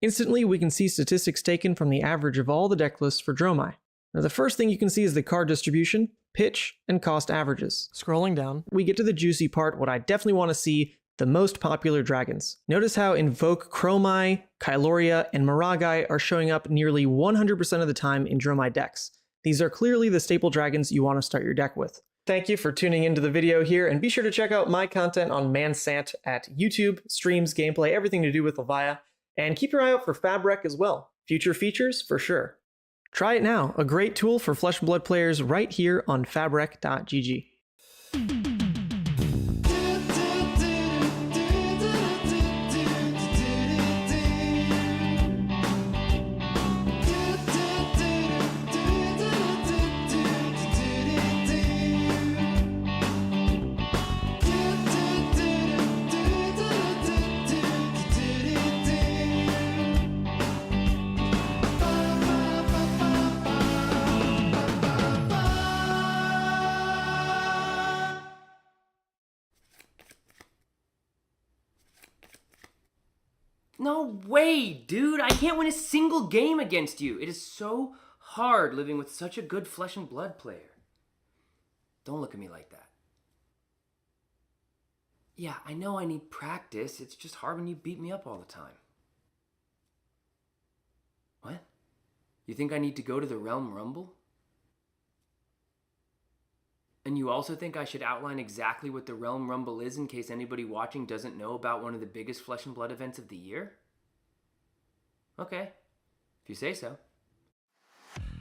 Instantly, we can see statistics taken from the average of all the deck lists for Dromai. Now, the first thing you can see is the card distribution, pitch, and cost averages. Scrolling down, we get to the juicy part, what I definitely want to see, the most popular dragons. Notice how Invoke, Chromai, Kyloria, and Maragai are showing up nearly 100% of the time in Dromai decks. These are clearly the staple dragons you want to start your deck with. Thank you for tuning into the video here, and be sure to check out my content on Mansant at YouTube, streams, gameplay, everything to do with Levia, and keep your eye out for Fabric as well. Future features for sure. Try it now, a great tool for Flesh and Blood players right here on fabric.gg. No way, dude. I can't win a single game against you. It is so hard living with such a good flesh and blood player. Don't look at me like that. Yeah, I know I need practice. It's just hard when you beat me up all the time. What? You think I need to go to the Realm Rumble? And you also think I should outline exactly what the Realm Rumble is in case anybody watching doesn't know about one of the biggest flesh and blood events of the year? Okay, if you say so.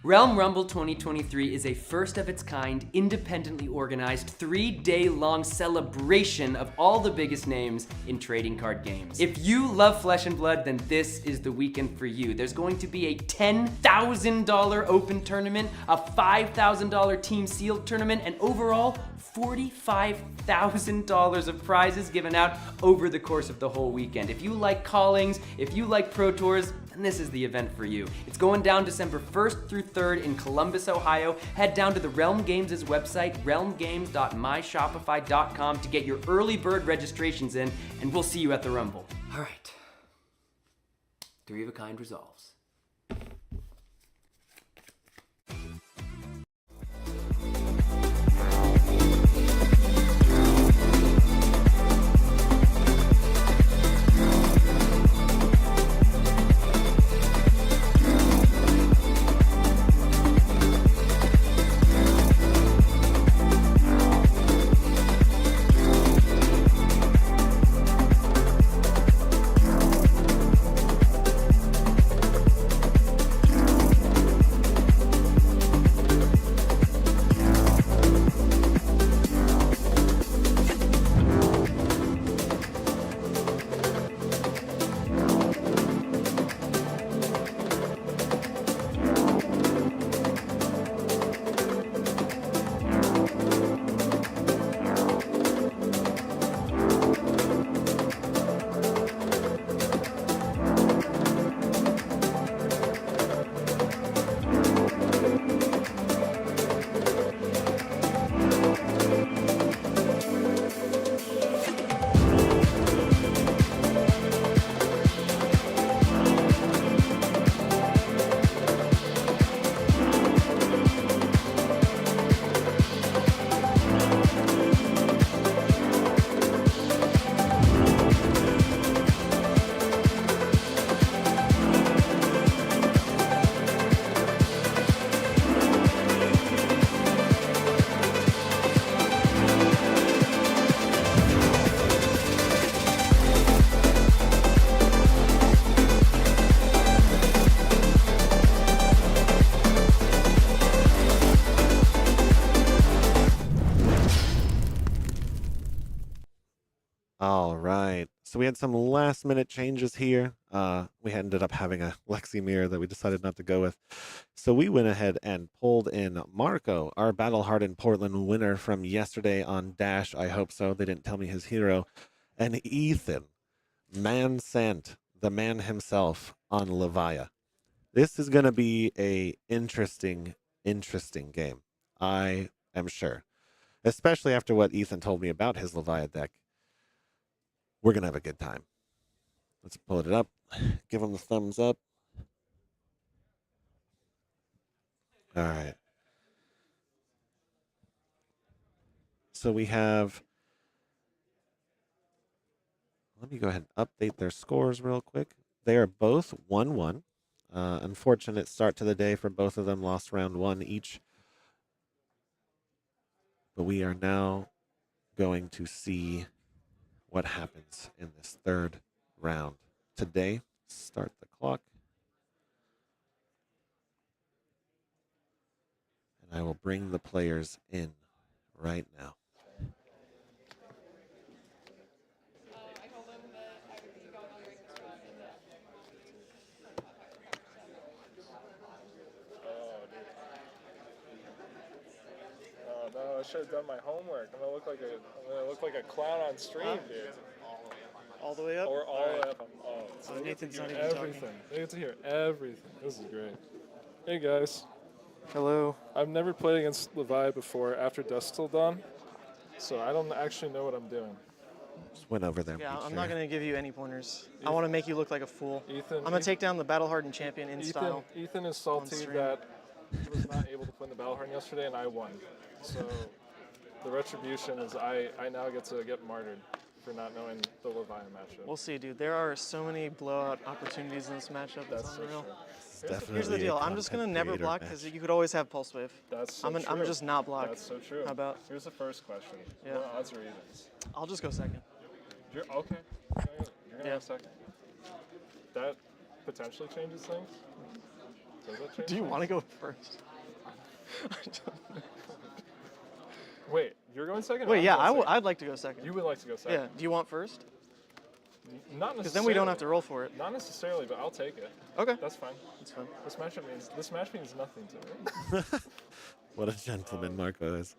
Realm Rumble 2023 is a first of its kind, independently organized, 3-day-long celebration of all the biggest names in trading card games. If you love Flesh and Blood, then this is the weekend for you. There's going to be a $10,000 open tournament, a $5,000 team sealed tournament, and overall, $45,000 of prizes given out over the course of the whole weekend. If you like callings, if you like Pro Tours, then this is the event for you. It's going down December 1st through 3rd in Columbus, Ohio. Head down to the Realm Games' website, realmgames.myshopify.com, to get your early bird registrations in, and we'll see you at the Rumble. All right. 3 of a kind resolves. All right. So we had some last minute changes here. We ended up having a Lexi mirror that we decided not to go with. So we went ahead and pulled in Marco, our battle hardened Portland winner from yesterday on Dash. I hope so. They didn't tell me his hero. And Ethan, man sent, the man himself, on Levia. This is going to be a interesting game. I am sure. Especially after what Ethan told me about his Levia deck. We're going to have a good time. Let's pull it up. Give him the thumbs up. All right. So we have... Let me go ahead and update their scores real quick. They are both 1-1. Unfortunate start to the day for both of them. Lost round 1 each. But we are now going to see what happens in this third round. Today, start the clock. And I will bring the players in right now. No, I should have done my homework. I'm gonna look like a clown on stream, dude. All the way up? Or all the way up. So they get to Nathan's hear not even everything. talking. They get to hear everything. This is great. Hey guys. Hello. I've never played against Levi before after Dusk Till Dawn, so I don't actually know what I'm doing. Just went over there. Yeah, made I'm sure. not going to give you any pointers. I want to make you look like a fool. Ethan, I'm going to take down the battle-hardened champion in style. Ethan is salty stream. that he was not able to win the battle harden yesterday, and I won. So the retribution is I now get to get martyred for not knowing the Levi matchup. We'll see, dude. There are so many blowout opportunities in this matchup. That's unreal. Definitely Here's the deal. a I'm just going to content never creator block match. because you could always have pulse wave. That's so true. I'm just not block. That's so true. How about? Here's the first question. Yeah. What odds or evens? I'll just go second. You're okay. You're gonna have second. That potentially changes things. Does that change? Do you things? want to go first? Wait, you're going second? Wait, I'm yeah, going second. I'd like to go second. You would like to go second? Yeah. Do you want first? Not necessarily. Because then we don't have to roll for it. Not necessarily, but I'll take it. Okay. That's fine. That's fine. This match means nothing to me. What a gentleman Marco is.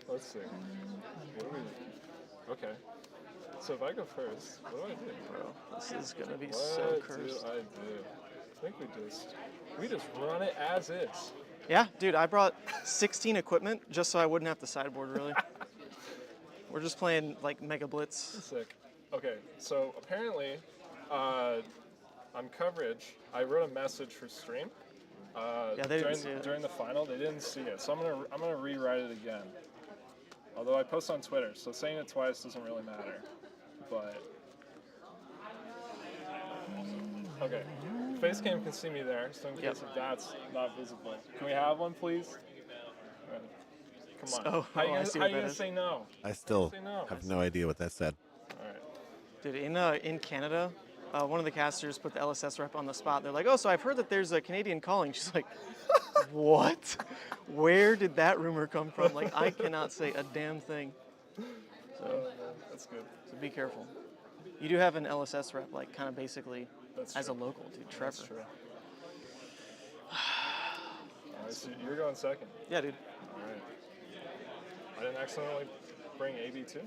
Let's see. What do we? Okay. So if I go first, what do I do? Bro, this is gonna be What so cursed. do I do? I think we just run it as is. Yeah, dude, I brought 16 equipment just so I wouldn't have to sideboard, really. We're just playing, like, Mega Blitz. Sick. Okay, so apparently, on coverage, I wrote a message for stream. Yeah, they didn't see it. During the final, they didn't see it, so I'm gonna rewrite it again. Although I post on Twitter, so saying it twice doesn't really matter. But okay, face cam can see me there, so in case if that's not visible, can we have one, please? Come on. Oh, how you I see how what you that gonna is. say no? I still Say no. have no idea what that said. All right. Dude, in Canada, one of the casters put the LSS rep on the spot. They're like, oh, so I've heard that there's a Canadian calling. She's like, what? Where did that rumor come from? Like, I cannot say a damn thing. So that's good. So be careful. You do have an LSS rep, like, kind of basically That's as true. a local, dude. Trevor. That's true. All right, so you're going second. Yeah, dude. All right. I didn't accidentally bring AB too.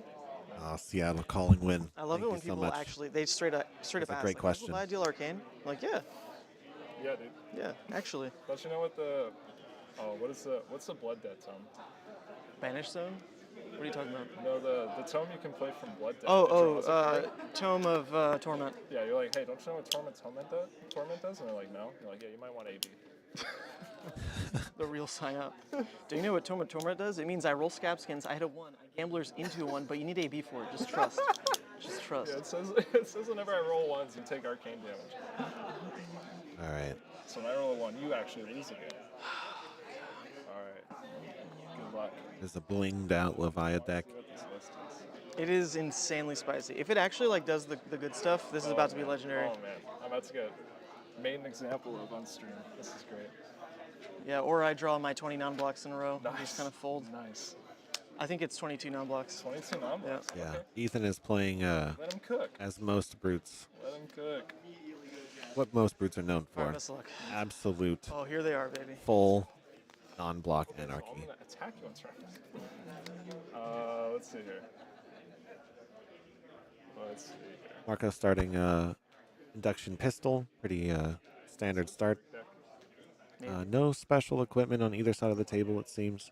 Seattle calling win. I love Thank it when you so people much. actually, they straight up That's a ask, great like, question. will I deal Arcane? I'm like, yeah. Yeah, dude. Yeah, actually. Don't you know what what's the blood debt tome? Banish Zone? What are you talking about? No, the tome you can play from blood debt. Tome of Torment. Yeah, you're like, hey, don't you know what Torment does? And they're like, no. You're like, yeah, you might want AB. The real sign up. Do you know what Tome of Torment does? It means I roll scab skins, I hit a 1, I gamblers into 1, but you need AB for it. Just trust. Just trust. Yeah, it says whenever I roll ones, you take arcane damage. All right. So when I roll a 1, you actually lose again. All right. Good luck. There's a blinged out Levia deck. See what this list is. It is insanely spicy. If it actually like does the good stuff, this is about to be legendary. Oh man, I'm about to get made an example of on stream. This is great. Yeah, or I draw my 20 non-blocks in a row. Nice. And just kind of fold. Nice. I think it's 22 non-blocks. 22 non-blocks? Yeah. Yeah. Okay. Ethan is playing Let him cook. as most brutes. Let him cook. What most brutes are known for. Alright, best of luck. Absolute. Oh, here they are, baby. Full non-block anarchy. I'm gonna attack you on turn. Let's see here. Let's see here. Marco starting induction pistol. Pretty standard start. No special equipment on either side of the table, it seems.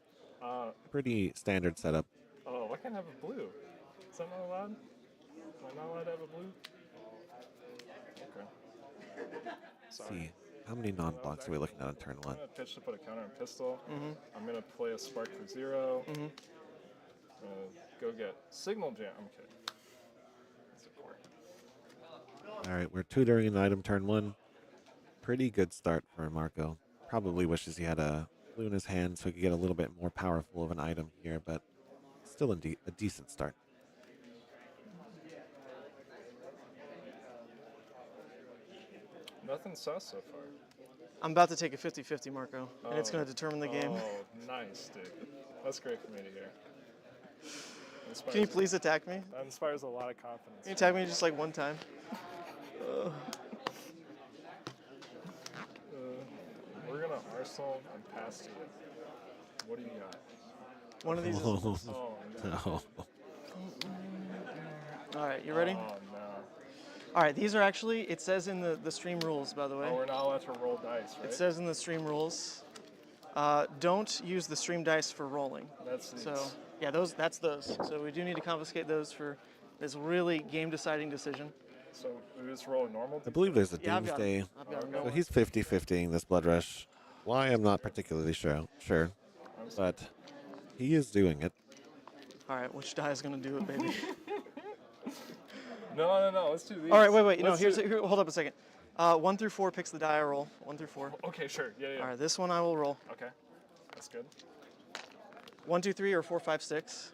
Pretty standard setup. Oh, why can't I have a blue? Is that not allowed? Am I not allowed to have a blue? Okay. Sorry. See, how many non-blocks are we looking at on turn 1? I'm gonna pitch to put a counter on pistol. Mhm. I'm gonna play a spark for 0. Mhm. I'm gonna go get signal jam. I'm kidding. Support. All right, we're tutoring an item turn 1. Pretty good start for Marco. Probably wishes he had a blue in his hand so he could get a little bit more powerful of an item here, but still a decent start. Nothing sus so far. I'm about to take a 50-50, Marco, and it's going to determine the game. Oh, nice, dude. That's great for me to hear. Can you please attack me? That inspires a lot of confidence. Can you attack me just like one time? We're gonna Arsenal and pass to you. What do you got? One of these is... Oh, no. All right, you ready? Oh, no. All right, these are actually, it says in the stream rules, by the way. Oh, we're not allowed to roll dice, right? It says in the stream rules, don't use the stream dice for rolling. That's these. So, yeah, that's those. So we do need to confiscate those for This really game-deciding decision. So we just roll a normal? I believe there's a Yeah, I've got doomsday. him. I've got him. So he's 50-50ing this blood rush. Why, I'm not particularly sure, but he is doing it. All right, which die is going to do it, baby? No. Let's do these. All right, wait. No, here. Hold up a second. 1 through 4 picks the die I roll. 1 through 4. Okay, sure. Yeah. All right, this one I will roll. Okay, that's good. 1, 2, 3, or 4, 5, 6.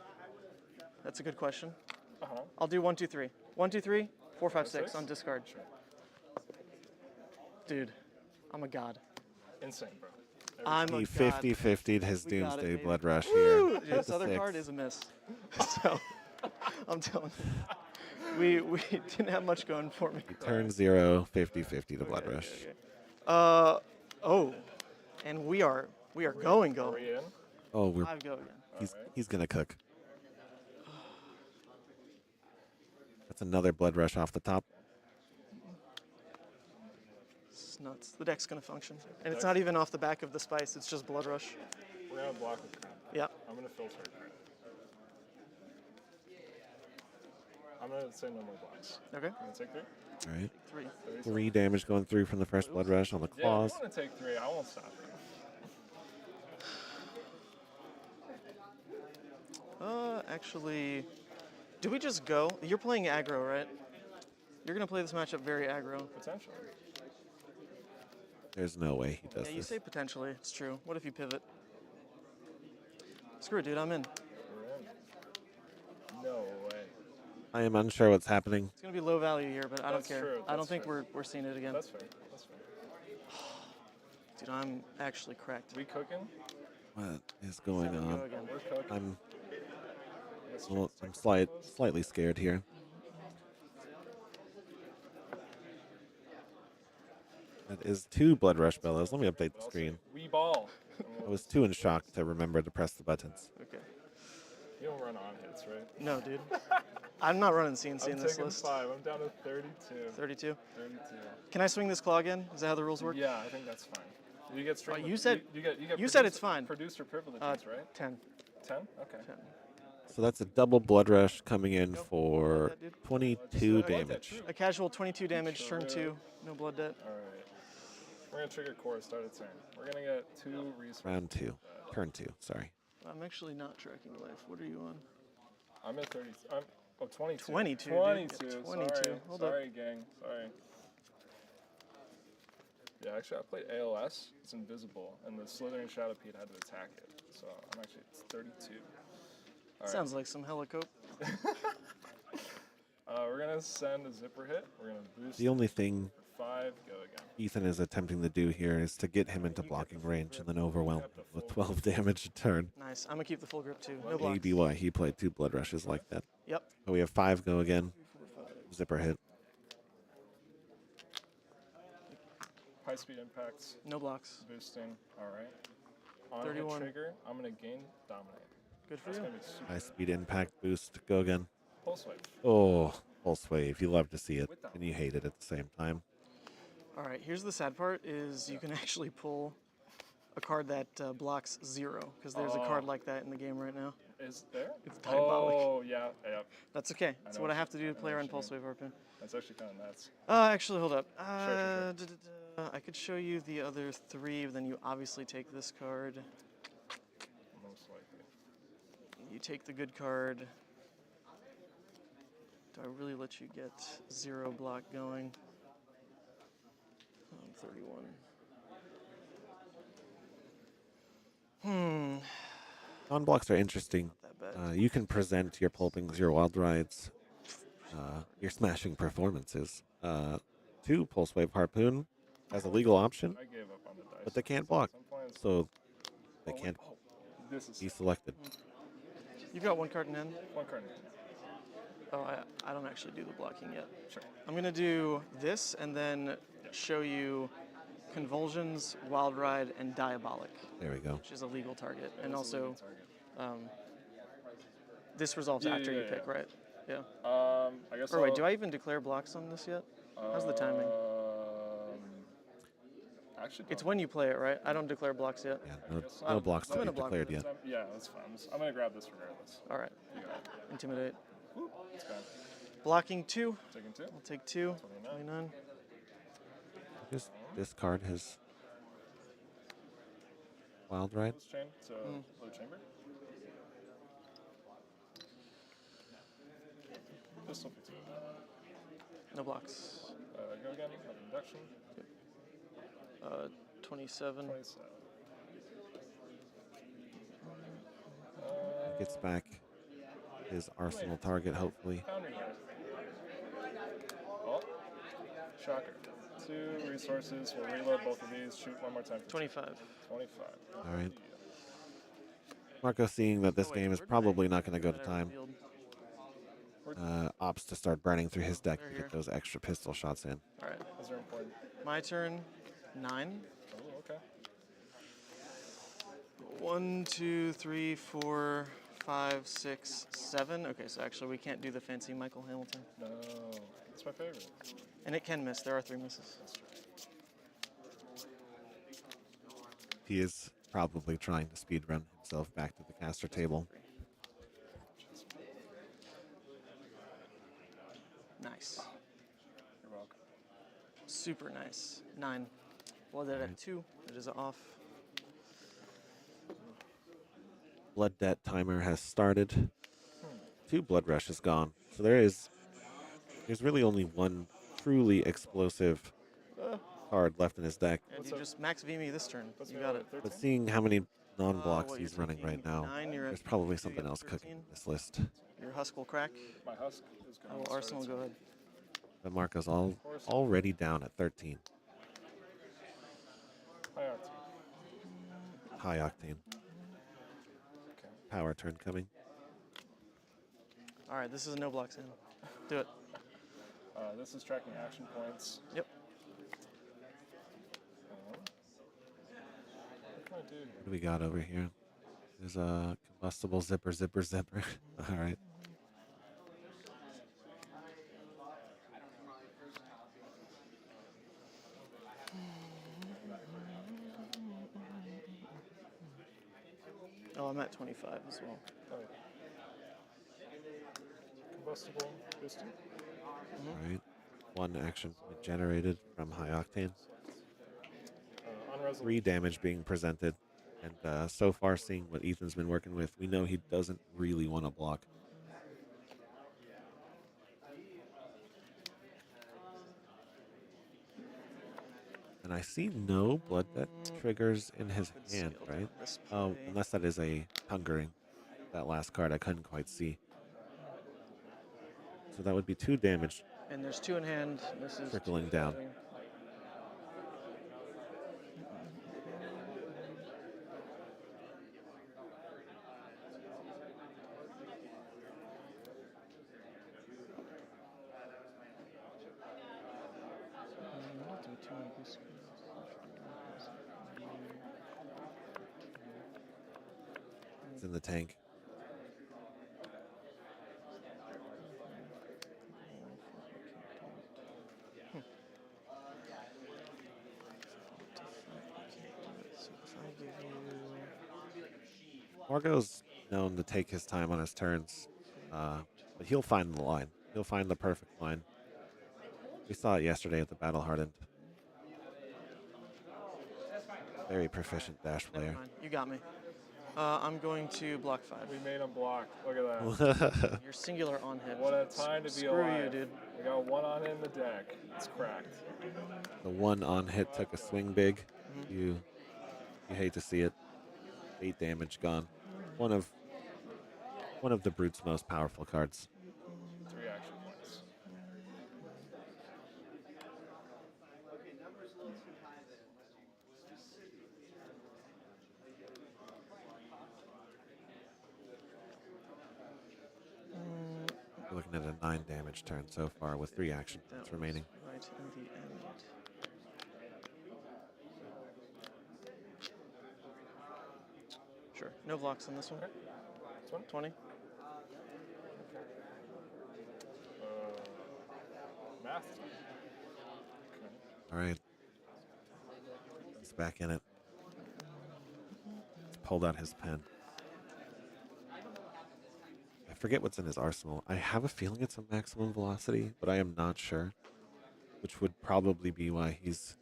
That's a good question. Uh-huh. I'll do 1, 2, 3. 1, 2, 3, 4, 5, 6 6? on discard. Sure. Dude, I'm a god. Insane, bro. I'm a He god. 50-50'd his We got doomsday it, baby. blood rush Woo! here. This other card is a miss. So, I'm telling you. We didn't have much going for me. Turn 0, 50-50 to blood rush. Oh, and we are going. Are we in? Oh, 5 go again. he's gonna cook. That's another blood rush off the top. It's nuts. The deck's gonna function, and it's not even off the back of the spice. It's just blood rush. We're gonna block with crap. Yeah. I'm gonna filter it. I'm gonna say no more blocks. Okay. I'm gonna take 3. All right. 3. 3 damage going through from the first blood rush on the claws. Yeah, I'm gonna take 3. I won't stop you. Actually, do we just go? You're playing aggro, right? You're gonna play this matchup very aggro. Potentially. There's no way he does Yeah, you this. say potentially. It's true. What if you pivot? Screw it, dude. I'm in. We're in. No way. I am unsure what's happening. It's gonna be low value here, but I don't That's care. true, I don't that's think fair. we're seeing it again. That's fair. That's fair. Dude, I'm actually cracked. We cooking? What is going 7 on? go again. We're cooking. I'm slightly scared here. That is 2 blood rush bellows. Let me update the screen. We ball. I was too in shock to remember to press the buttons. Okay. You don't run on hits, right? No, dude. I'm not running CNC I'm in this taking list. 5. I'm down to 32. 32. 32. Can I swing this claw again? Is that how the rules work? Yeah, I think that's fine. You get straight. You said you said it's fine. Producer privileges, right? 10. 10. Okay. 10. So that's a double blood rush coming in for 22 damage. A casual 22 damage, turn 2, no blood debt. All right. We're gonna trigger core, start a turn. We're gonna get 2 resources. Round 2. Turn 2, sorry. I'm actually not tracking life. What are you on? I'm at 30. I'm 22. 22. 22. Dude. Sorry. 22. Hold up. Sorry, gang. Sorry. Yeah, actually, I played ALS. It's invisible, and the Slithering Shadow Pete had to attack it. So I'm actually it's 32. All right. Sounds like some helicope. We're gonna send a zipper hit. We're gonna boost. The only thing 5. Go again. Ethan is attempting to do here is to get him into blocking range and then overwhelm him with 12 damage a turn. Nice. I'm gonna keep the full grip too. No blocks. Maybe why he played 2 blood rushes like that. Yep. But we have 5 go again. Zipper hit. High speed impacts. No blocks. Boosting. All right. On 31. hit trigger, I'm gonna gain dominate. Good for That's you. gonna be super. High speed impact boost. Go again. Pulse wave. Oh, pulse wave. You love to see it and you hate it at the same time. All right. Here's the sad part: is you can actually pull a card that blocks 0 because there's a card like that in the game right now. Is there? It's diabolic. Oh yeah, yeah. That's okay. That's what I have to do to play around Pulse Wave Harpoon. That's actually kind of nuts. Actually, hold up. Sure. I could show you the other 3, but then you obviously take this card. Most likely. You take the good card. Do I really let you get 0 block going? 31. Non-blocks are interesting. You can present your pulpings, your wild rides, your smashing performances to Pulse Wave Harpoon as a legal option, I gave up on the dice. but they can't block, so they Oh, can't This is be selected. You've got 1 card in hand. 1 card in hand. Oh, I don't actually do the blocking yet. Sure. I'm going to do this and then show you Convulsions, Wild Ride, and Diabolic. There we go. Which is a legal target. That And is a also, legal target. this resolves after you pick, right? Yeah. I guess. Or wait, do I even declare blocks on this yet? How's the timing? Actually, It's when you play it, right? I don't declare blocks yet. Yeah, no blocks to be declared yet. Yeah, that's fine. I'm gonna grab this regardless. All right. You got it. Intimidate. It's gone. Blocking 2. Taking 2. I'll take 2. 29. Just discard his Wild Ride. Let's chain to low chamber. Pistol for 2. No blocks. Go again. Have induction. 27. 27. Gets back his arsenal target, hopefully. Oh, shocker. 2 resources. We'll reload both of these. Shoot one more time. 25. 25. All right. Marco, seeing that this game is probably not going to go to time, opts to start burning through his deck to get those extra pistol shots in. All right. Those are important. My turn. 9. Oh, okay. 1, 2, 3, 4, 5, 6, 7. Okay, so actually we can't do the fancy Michael Hamilton. No, that's my favorite. And it can miss. There are 3 misses. He is probably trying to speedrun himself back to the caster table. Nice. You're welcome. Super nice. 9. Blooded at 2. It is off. Blood debt timer has started. 2 blood rush is gone. So there's really only one truly explosive card left in his deck. And you just max V me this turn. You got it. But seeing how many non-blocks what, he's you're running taking right now, 9, you're there's at probably something else cooking in this list. Your husk will crack. My husk is I going will Arsenal go ahead. But Marco's already down at 13. High octane. Power turn coming. All right, this is a no blocks in. Do it. This is tracking action points. Yep. What can I do? What do we got over here? There's a combustible zipper. All right. Oh, I'm at 25 as well. Oh. Combustible pistol. All right. 1 action point generated from high octane. 3 damage being presented. And so far, seeing what Ethan's been working with, we know he doesn't really want to block. And I see no blood debt triggers in his hand, right? Oh, unless that is a hungering. That last card I couldn't quite see. So that would be 2 damage. And there's 2 in hand. This is trickling down. It's in the tank. Margo's known to take his time on his turns, but he'll find the line. He'll find the perfect line. We saw it yesterday at the Battle Hardened. Very proficient dash player. You got me. I'm going to block 5. We made him block. Look at that. You're singular on hit. What a time to be Screw alive. you, dude. We got 1 on in the deck. It's cracked. The 1 on hit took a swing big. You hate to see it. 8 damage gone. One of the Brute's most powerful cards. 3 action points. We're looking at a 9 damage turn so far with 3 action points remaining. Right in the end. Sure. No blocks on this one. This one? 20. Math. All right. He's back in it. He's pulled out his pen. I forget what's in his arsenal. I have a feeling it's a maximum velocity, but I am not sure, which would probably be why he's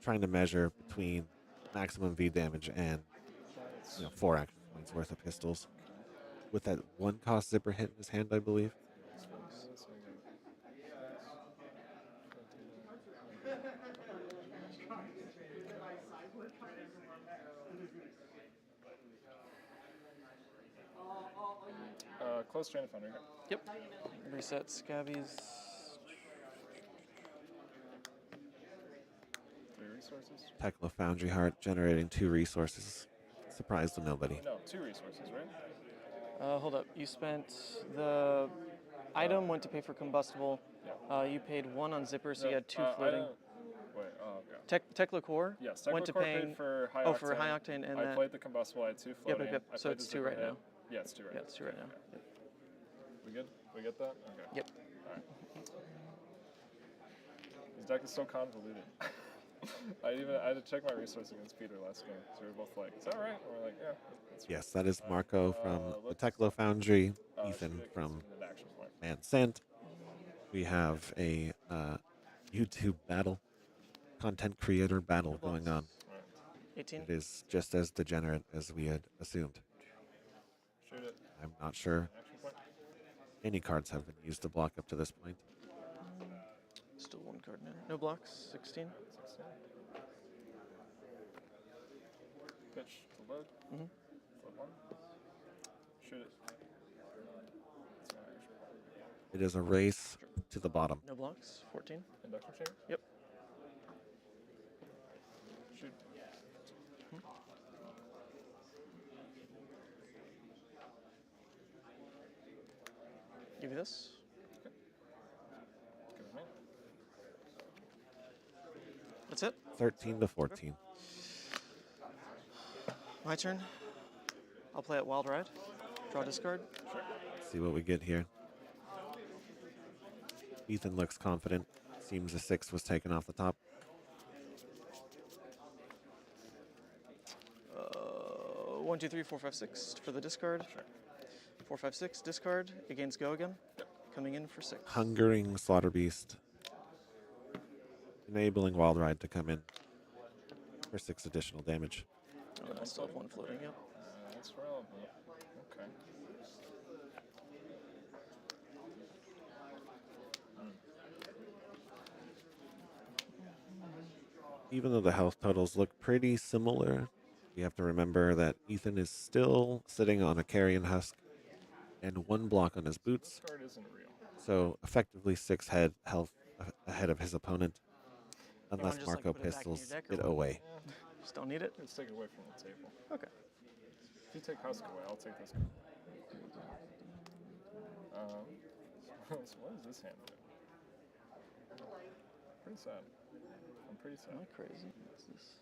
trying to measure between maximum V damage and 4 action points worth of pistols. With that 1 cost zipper hit in his hand, I believe. Close train of thunder. Yep. Reset Scabbies. 3 resources. Tekla Foundry Heart generating 2 resources. Surprise to nobody. No, 2 resources, right? Hold up. You spent the item went to pay for combustible. You paid 1 on zipper, so you had 2 floating. Wait, oh, okay. Tekla Core Yes, went to Core paying paid for high octane. for high octane, and I played the combustible. I had 2 floating. Yep. I So played it's the 2 zipper right hit. now. Yeah, it's 2 right now. Yeah, it's 2 right now. Okay. Yep. We good? We get that? Okay. Yep. All right. This deck is so convoluted. I had to check my resource against Peter last game, so we were both like, "Is that right?" And we're like, "Yeah." That's Yes, that is Marco from the Tekla Foundry, Ethan from Mansent. We have a YouTube battle, content creator battle going on. 18. It is just as degenerate as we had assumed. Shoot it. I'm not sure Action point. any cards have been used to block up to this point. Still 1 card now. No blocks. 16. 16. Pitch to load. Mm-hmm. Flip 1. Shoot it. That's my action point. It is a race to the bottom. No blocks. 14. Induction chamber? Yep. Shoot. Give you this. Okay. Good with me. That's it. 13 to 14. My turn. I'll play at Wild Ride. Draw discard. Sure. See what we get here. Ethan looks confident. Seems a 6 was taken off the top. 1, 2, 3, 4, 5, 6 for the discard. Sure. 4, 5, 6 discard. Against go again. Coming in for 6. Hungering Slaughter Beast. Enabling Wild Ride to come in for 6 additional damage. Oh, I still have 1 floating. Yep. That's relevant. Okay. Even though the health totals look pretty similar, we have to remember that Ethan is still sitting on a carrion husk and 1 block on his boots. This card isn't real. So effectively 6 head health ahead of his opponent, unless just, Marco put it back in your pistols deck or it what? away. Yeah. Just don't need it. Let's take it away from the table. Okay. If you take husk away, I'll take this. So what does this hand do? Pretty sad. I'm pretty sad. Not crazy. What's this?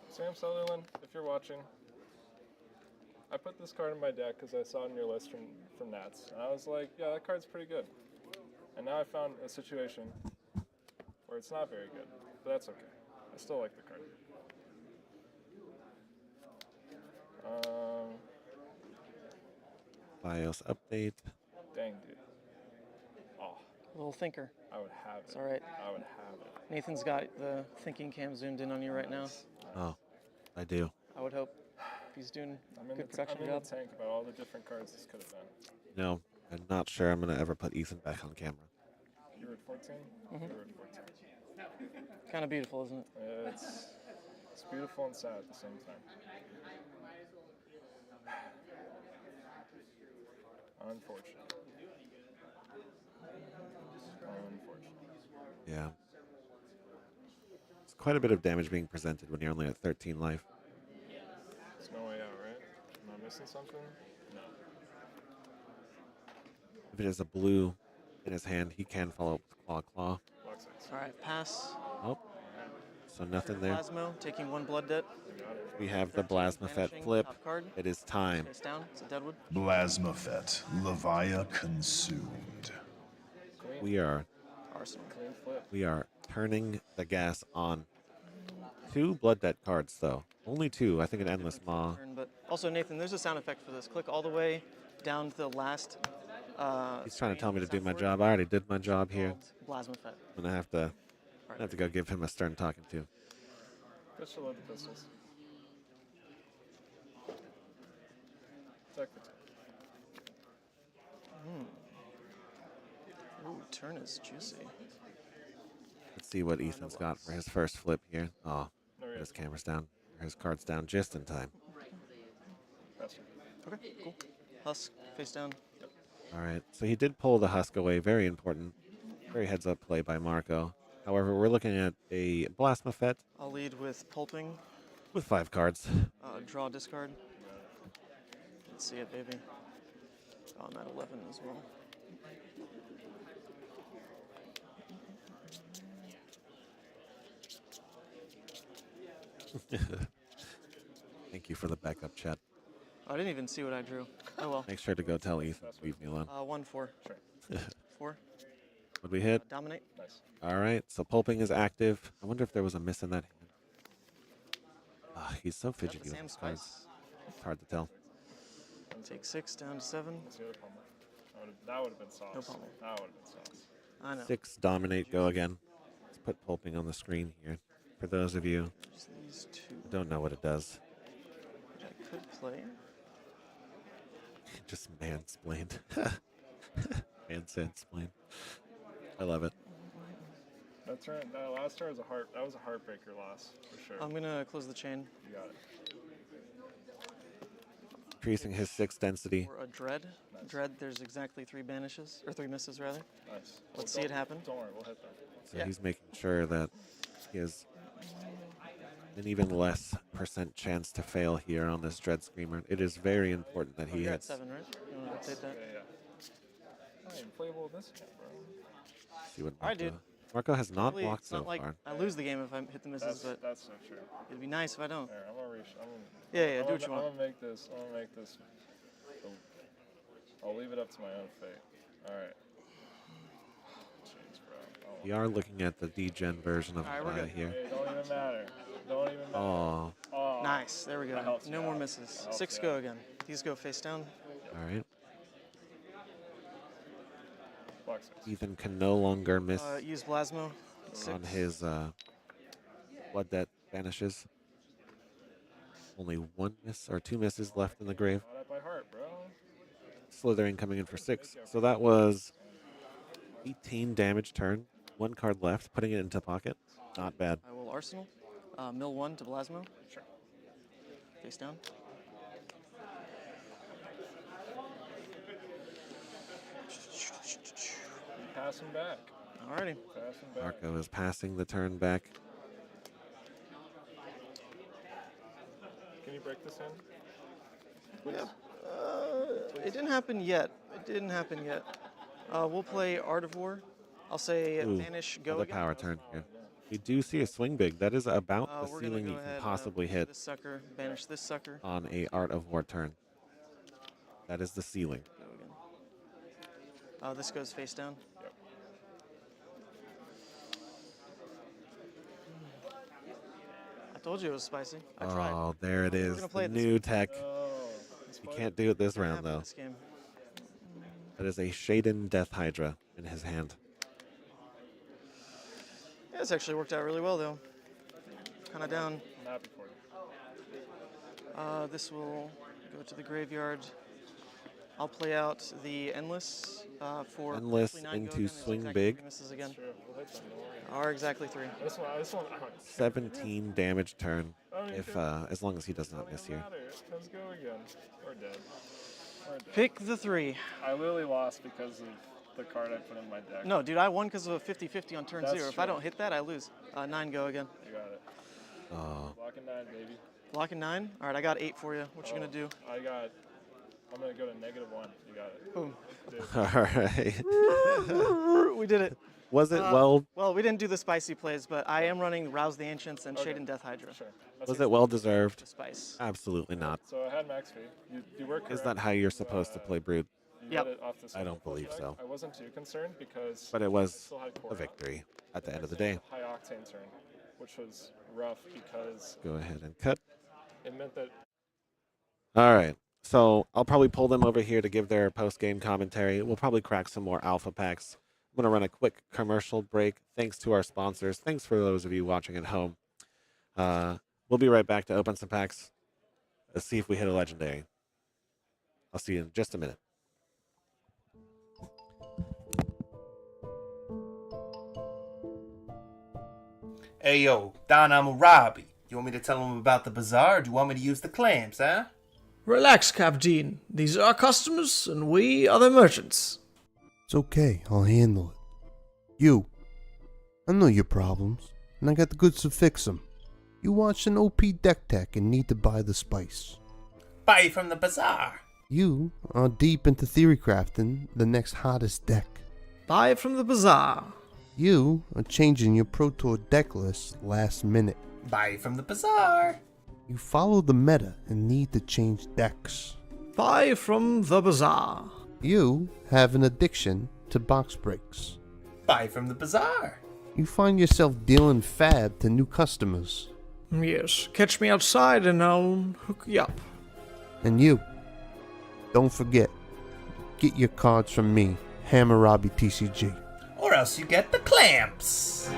Sam Sutherland, if you're watching, I put this card in my deck because I saw it in your list from Nats. And I was like, yeah, that card's pretty good. And now I found a situation where it's not very good. But that's okay. I still like the card. BIOS update. Dang, dude. Oh, Little thinker. I would have it. It's all right. I would have it. Nathan's got the thinking cam zoomed in on you right now. Oh, I do. I would hope if he's doing a good production I'm in job. the tank about all the different cards this could have been. No, I'm not sure I'm going to ever put Ethan back on camera. You were at 14? Mhm. You were at 14. Kind of beautiful, isn't it? It's beautiful and sad at the same time. Unfortunate. Yeah. It's quite a bit of damage being presented when you're only at 13 life. There's no way out, right? Am I missing something? No. If it is a blue in his hand, he can follow up with Claw Claw. All right, pass. Oh, so nothing there. Plasmo, taking 1 blood debt. We have the Blasmafet flip. Top card. It is time. It's down. It's a deadwood. Blasmafet, Levia consumed. We are Arsenal. We are turning the gas on. 2 blood debt cards, though. Only 2. I think an Endless Maw. But Also, Nathan, there's a sound effect for this. Click all the way down to the last. He's trying to tell me to do my job. I already did my job here. Plasma Fett. I'm gonna have to go give him a stern talking to. Pistol load the pistols. Attack the Ooh, turn is juicy. Let's see what Ethan's got for his first flip here. Oh, put his camera's down. His card's down just in time. Okay, cool. Husk, face down. All right, so he did pull the husk away. Very important. Very heads-up play by Marco. However, we're looking at a Blasmafet. I'll lead with pulping. With 5 cards. Draw, discard. Let's see it, baby. Oh, I'm at 11 as well. Thank you for the backup chat. I didn't even see what I drew. Oh well. Make sure to go tell Ethan to leave me alone. 1-4. Sure. 4. What'd we hit? Dominate. Nice. All right, so pulping is active. I wonder if there was a miss in that hand. He's so fidgety with his cards. It's hard to tell. Take 6 down to 7. That would have been sauce. No pummel. That would have been sauce. I know. 6, dominate, go again. Let's put pulping on the screen here. For those of you These 2. who don't know what it does. Which I could play. Just mansplained. Mansplained. I love it. That last turn was that was a heartbreaker loss for sure. I'm gonna close the chain. You got it. Increasing his 6 density. For a dread. Nice. Dread, there's exactly 3 banishes, or 3 misses rather. Nice. Let's see it happen. Don't worry, we'll hit that. So he's making sure that he has an even less % chance to fail here on this Dread Screamer. It is very important that he You're at hits. 7, right? You want to update that? Yeah. I ain't playable with this hand, bro. See what All right, dude. Marco has not Really, blocked it's so not like far. I lose the game if I hit the misses, but That's so true. it'd be nice if I don't. Here, I'm gonna reach. Yeah, do what you want. I'm gonna make this. I'll leave it up to my own fate. All right. Jeez, bro. Oh. We are looking at the D-Gen version of All right, we're good. here. Hey, don't even matter. Don't even matter. Oh, Oh. Nice. There we That go. helps No you more out. misses. That helps 6 you go out. again. These go face down. all right. Block 6. Ethan can no longer miss Use Blasmo. 6. on his Blood Debt vanishes. Only 1 miss or 2 misses left in the grave. Got it by heart, bro. Slithering coming in for 6. So that was 18 damage turn. 1 card left, putting it into pocket. Not bad. I will Arsenal. Mill 1 to Blasmo. Sure. Face down. Pass him back. Alrighty. Pass him back. Marco is passing the turn back. Can you break this in? Yeah. It didn't happen yet. We'll play Art of War. I'll say Ooh, Vanish, go another again. power turn here. We do see a swing big. That is about the We're gonna ceiling go you can ahead, possibly hit This sucker, banish this sucker. on a Art of War turn. That is the ceiling. Go again. This goes face down. Yep. I told you it was spicy. I tried. Oh, there it is. gonna play The it this new tech. It's You fine. can't do it this Can't round, happen though. This game. That is a Shaden Death Hydra in his hand. Yeah, it's actually worked out really well though. Kind of down. I'm happy for you. This will go to the graveyard. I'll play out the Endless for Endless hopefully 9 go into again. There's swing exactly big. 3 misses again. Sure, we'll hit them. Don't worry. Are exactly 3. This one. 17 damage turn. I mean, If as long as he does not miss doesn't here. matter. Let's go again. We're dead. We're dead. Pick the 3. I literally lost because of the card I put in my deck. No, dude, I won because of a 50-50 on turn That's 0. If I true. don't hit that, I lose. 9 go again. You got it. Oh, Blocking 9, baby. Blocking 9? All right, I got 8 for you. What you gonna do? I'm gonna go to -1. You got it. Boom. Dude. all right. We did it. Was it well? Well, we didn't do the spicy plays, but I am running Rouse the Ancients and Shade and Death Hydra. Sure. Was it well deserved? Spice. Absolutely not. So I had max fee. You were correct. Is that how you're supposed to play Brood? You Yep. got it off the I don't believe deck. so. I wasn't too concerned because But it I was still had core a out. victory at the end of the Next day. thing was a high octane turn, which was rough because Go ahead and cut. it meant that All right. So I'll probably pull them over here to give their post-game commentary. We'll probably crack some more alpha packs. I'm going to run a quick commercial break. Thanks to our sponsors. Thanks for those of you watching at home. We'll be right back to open some packs. Let's see if we hit a legendary. I'll see you in just a minute. Hey yo, Don Amurabi. You want me to tell them about the bazaar, or do you want me to use the clams, huh? Relax, Captain. These are our customers, and we are the merchants. It's okay, I'll handle it. You, I know your problems, and I got the goods to fix them. You watched an OP deck tech and need to buy the spice. Buy from the bazaar. You are deep into theory crafting the next hottest deck. Buy from the bazaar. You are changing your Pro Tour deck list last minute. Buy from the bazaar. You follow the meta and need to change decks. Buy from the bazaar. You have an addiction to box breaks. Buy from the bazaar. You find yourself dealing fab to new customers. Yes, catch me outside and I'll hook you up. And you, don't forget, get your cards from me, Hammurabi TCG. Or else you get the clamps.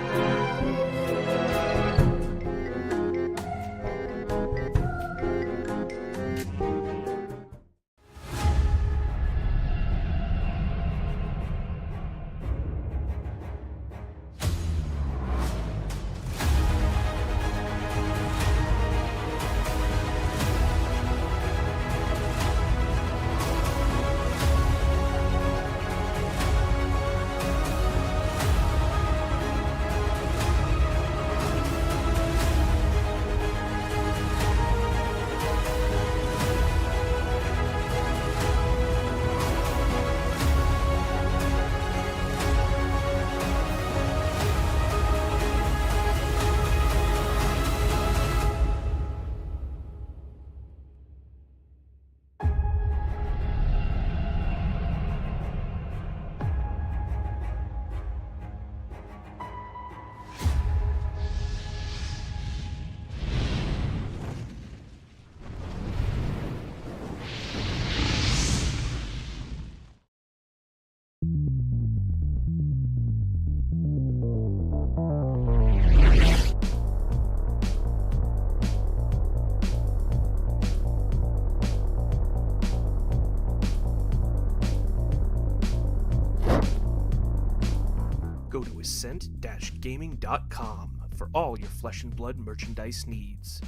Go to ascent-gaming.com for all your Flesh and Blood merchandise needs.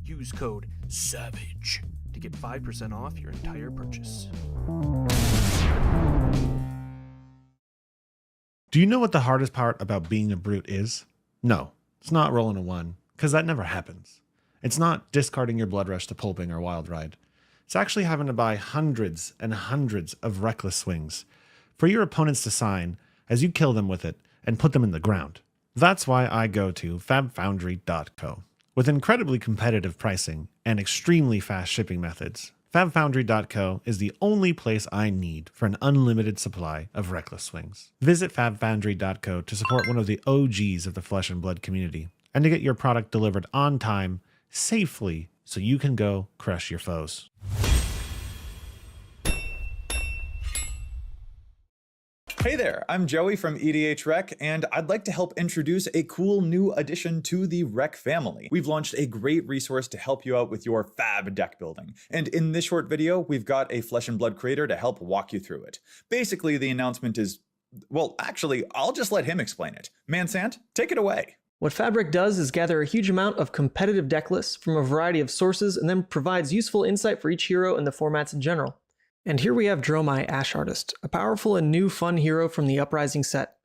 Use code SAVAGE to get 5% off your entire purchase. Do you know what the hardest part about being a brute is? No, it's not rolling a 1, because that never happens. It's not discarding your Blood Rush to Pulping or Wild Ride. It's actually having to buy hundreds and hundreds of Reckless Swings for your opponents to sign as you kill them with it and put them in the ground. That's why I go to fabfoundry.co. With incredibly competitive pricing and extremely fast shipping methods, fabfoundry.co is the only place I need for an unlimited supply of Reckless Swings. Visit fabfoundry.co to support one of the OGs of the Flesh and Blood community and to get your product delivered on time, safely, so you can go crush your foes. Hey there, I'm Joey from EDH Rec, and I'd like to help introduce a cool new addition to the Rec family. We've launched a great resource to help you out with your fab deck building. And in this short video, we've got a Flesh and Blood creator to help walk you through it. Basically, the announcement is, well, actually, I'll just let him explain it. Mansant, take it away. What Fabric does is gather a huge amount of competitive deck lists from a variety of sources and then provides useful insight for each hero and the formats in general. And here we have Dromai Ash Artist, a powerful and new fun hero from the Uprising set.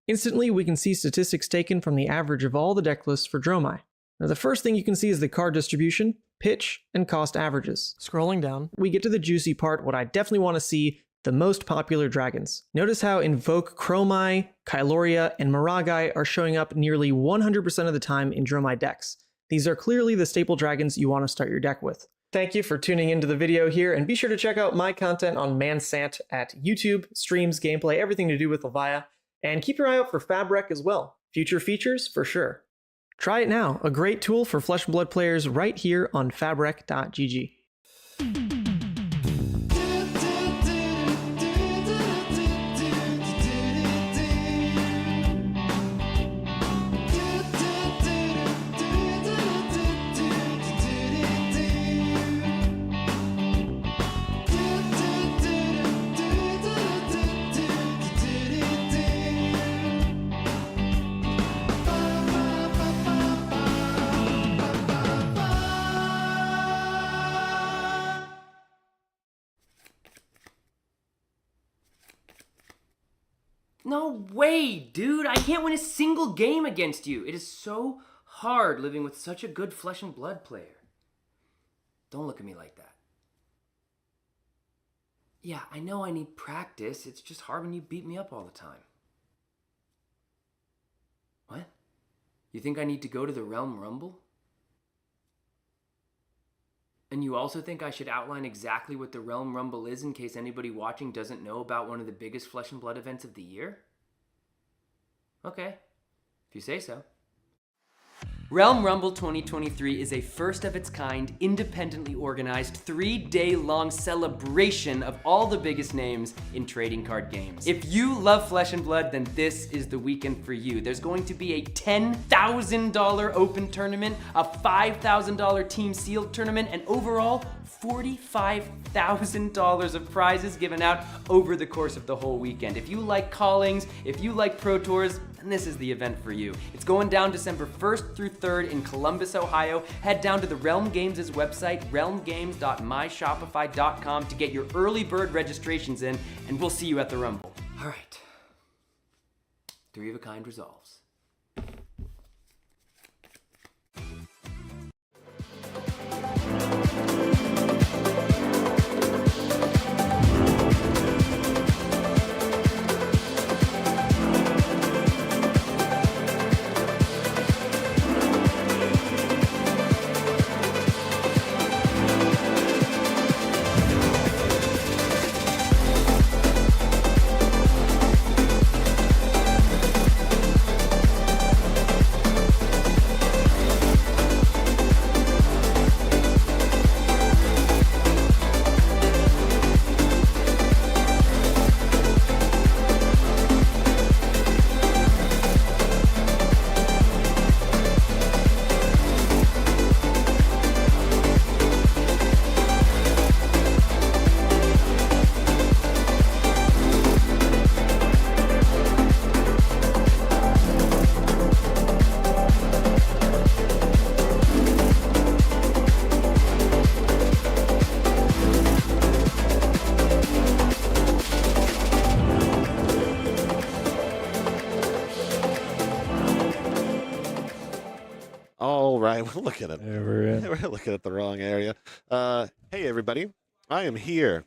Instantly, we can see statistics taken from the average of all the deck lists for Dromai. Now, the first thing you can see is the card distribution, pitch, and cost averages. Scrolling down, we get to the juicy part, what I definitely want to see, the most popular dragons. Notice how Invoke Chromai, Kyloria, and Miragai are showing up nearly 100% of the time in Dromai decks. These are clearly the staple dragons you want to start your deck with. Thank you for tuning into the video here, and be sure to check out my content on Mansant at YouTube, streams, gameplay, everything to do with Levia, and keep your eye out for Fabric as well. Future features for sure. Try it now, a great tool for Flesh and Blood players right here on fabric.gg. No way, dude! I can't win a single game against you! It is so hard living with such a good flesh and blood player. Don't look at me like that. Yeah, I know I need practice. It's just hard when you beat me up all the time. What? You think I need to go to the Realm Rumble? And you also think I should outline exactly what the Realm Rumble is in case anybody watching doesn't know about one of the biggest flesh and blood events of the year? Okay, if you say so. Realm Rumble 2023 is a first of its kind, independently organized, 3-day-long celebration of all the biggest names in trading card games. If you love Flesh and Blood, then this is the weekend for you. There's going to be a $10,000 open tournament, a $5,000 team sealed tournament, and overall, $45,000 of prizes given out over the course of the whole weekend. If you like callings, if you like Pro Tours, then this is the event for you. It's going down December 1st through 3rd in Columbus, Ohio. Head down to the Realm Games' website, realmgames.myshopify.com, to get your early bird registrations in, and we'll see you at the Rumble. All right. 3 of a kind resolves. All right, we're looking at we're looking at the wrong area. Hey everybody, I am here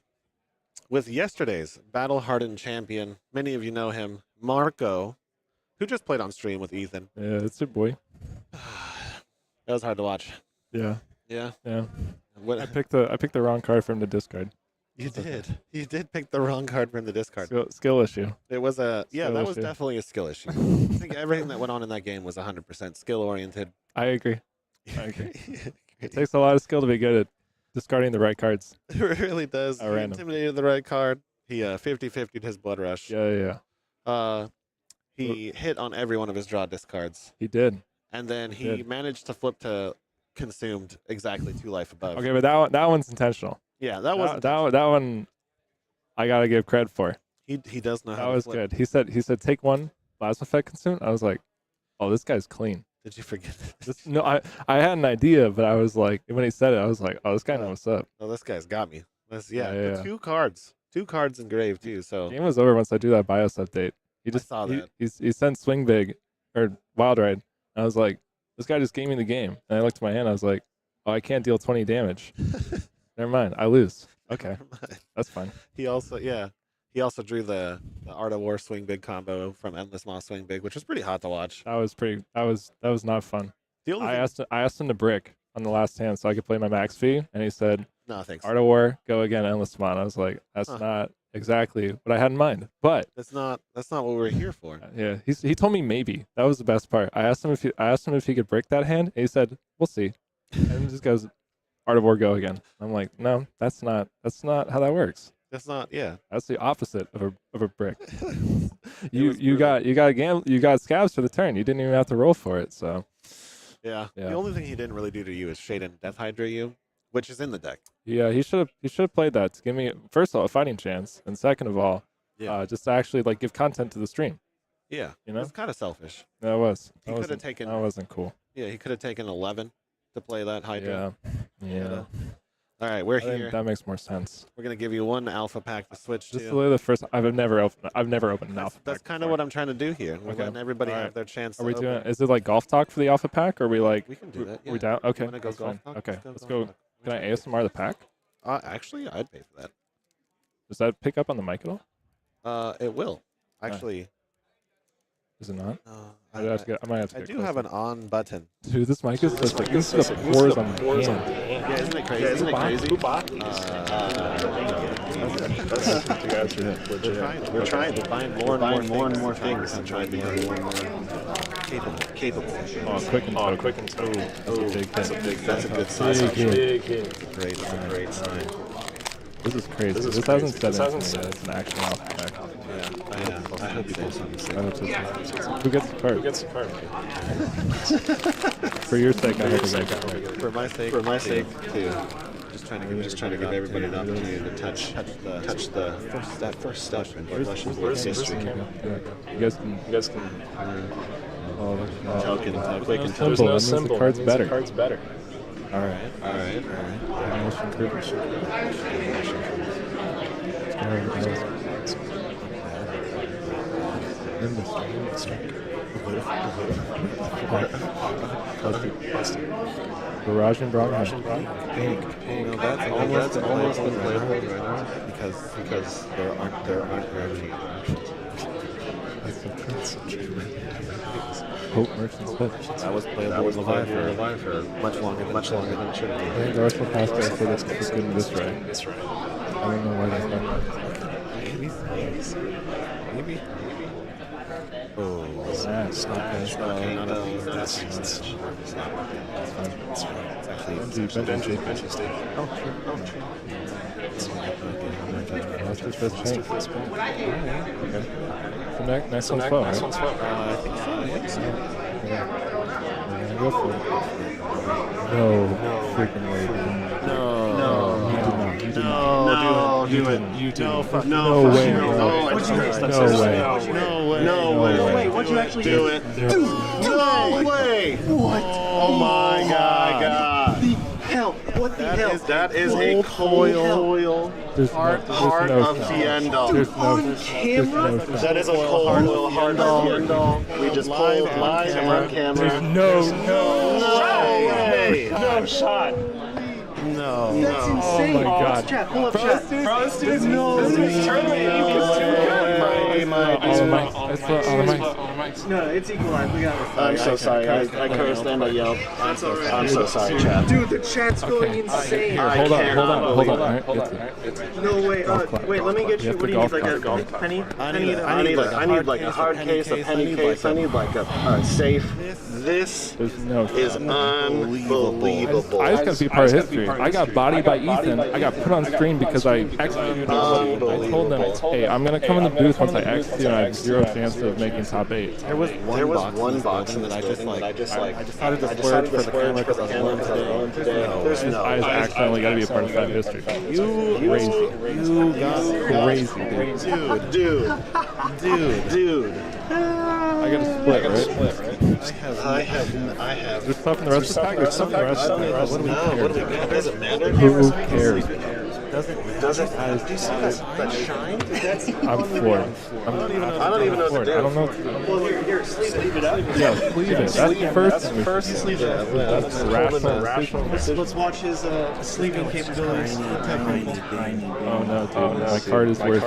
with yesterday's battle-hardened champion. Many of you know him, Marco, who just played on stream with Ethan. Yeah, that's your boy. That was hard to watch. Yeah. Yeah. Yeah. What? I picked the wrong card from the discard. You did. You did pick the wrong card from the discard. Skill issue. It was that was issue. definitely a skill issue. I think everything that went on in that game was 100% skill oriented. I agree. It takes a lot of skill to be good at discarding the right cards. It really does. He intimidated the right card. He 50-50'd his blood rush. Yeah. He hit on every one of his draw discards. He did. And then he managed to flip to consumed exactly 2 life above. Okay, but that one's intentional. Yeah, that was that one. I gotta give credit for. He does know how. That was good. He said take 1 plasma effect consumed. I was like, oh, this guy's clean. Did you forget? No, I had an idea, but I was like, when he said it, I was like, oh, this guy knows what's up. Oh, this guy's got me. Yeah. 2 cards engraved too. So game was over once I do that BIOS update. He just saw that. He sent swing big or wild ride. I was like, this guy just gave me the game. And I looked at my hand. I was like, oh, I can't deal 20 damage. Never mind. I lose. Okay, that's fine. He also drew the Art of War swing big combo from Endless Moss swing big, which was pretty hot to watch. That was not fun. I asked him to brick on the last hand so I could play my max fee, and he said, no thanks. Art of War, go again, Endless Moss. I was like, that's not exactly what I had in mind. But that's not what we're here for. Yeah, he told me maybe. That was the best part. I asked him if he could break that hand, and he said, we'll see. And he just goes, Art of War go again. I'm like, no, that's not how that works. That's not. Yeah. That's the opposite of a brick. you got scabs for the turn. You didn't even have to roll for it. So. Yeah. The only thing he didn't really do to you is shade and Death Hydra you, which is in the deck. Yeah, he should have played that to give me, first of all, a fighting chance, and second of all, just to actually like give content to the stream. Yeah, you know, it's kind of selfish. That was. He could have taken. That wasn't cool. Yeah, he could have taken 11 to play that Hydra. Yeah. All right, we're I think here. that makes more sense. We're gonna give you one alpha pack to switch Just to. the way the first. I've never opened an alpha pack. That's kind of what I'm trying to do here. We're letting everybody have their chance. Are we to doing? open. Is it like golf talk for the alpha pack? Or are we like? We can do that. We down? Okay. wanna go that's golf fine. talk? Okay. Let's Let's go go. golf Can I ASMR the pack? Actually, I'd pay for that. Does that pick up on the mic at all? It will. Actually. Is it not? I might have to get I do have an on button. Dude, this mic is just like this is the pores on the hand. Yeah, isn't it crazy? Isn't it crazy? We're trying to find more and more things and trying to be more and more capable. Oh, quick and toe. That's a big hit. That's a good sign. Big hit. Great sign. This is crazy. This hasn't said anything yet. It's an actual alpha pack. Yeah, I hope you do something. I hope so. Who gets the card? For your sake, I hope you get the card. For my sake, too. Just trying to give everybody an opportunity to touch the first step in Flesh and Blood history. You guys can. Token. Quick and There's no symbol. The card's better. All right. Barrage and Bromai. No, that's almost unplayable right now because there aren't very options. That's so true. Hope Merchant's Pit. That was playable with Levi for much longer than it should have been. I think the Arsenal pass guy said it's good in this right. I don't know why that's not right. Maybe. Oh, that's not that's fine. It's actually Benji State. Oh, true. That's his first thing. Okay. So next one's 12, right? I think so. Yeah. Go for it. No freaking way. You did not. Do it. You did. No way. No way. What'd you actually do? It. No way. What? Oh my God. Hell, what the hell? That is a coil. Heart of Fiendal. On camera? That is a coil heart of Fiendal. We just pulled live on camera. There's no way. No shot. No. That's insane. Oh my God. Chat, pull up chat. This is tournament. No, it's equalized. We got it. I'm so sorry. I cursed and I yelled. I'm so sorry, chat. Dude, the chat's going insane. Hold on. No way. Wait, let me get you. What do you need? Like a golf penny? I need like a hard case, a penny case. I need like a safe. This is unbelievable. I just got to be part of history. I got bodied by Ethan. I got put on screen because I executed. I told them, hey, I'm going to come in the booth once I execute and I have zero chance of making top 8. There was one box and then I decided to splurge for the camera because I was rolling today. There's no. I accidentally got to be a part of that history. You got crazy, dude. I got to split, right? I have. There's stuff in the rest of the pack. There's stuff in the rest of the pack. What do we care? Does it matter? Who cares? Does it? Do you see that shine? I'm floored. I don't even know what to do. I don't know what to do. Well, here, sleeve it up. Yeah, sleeve it. That's the first thing. First sleeve it. That's rational. Let's watch his sleeving capabilities. Oh no, dude. My card is worth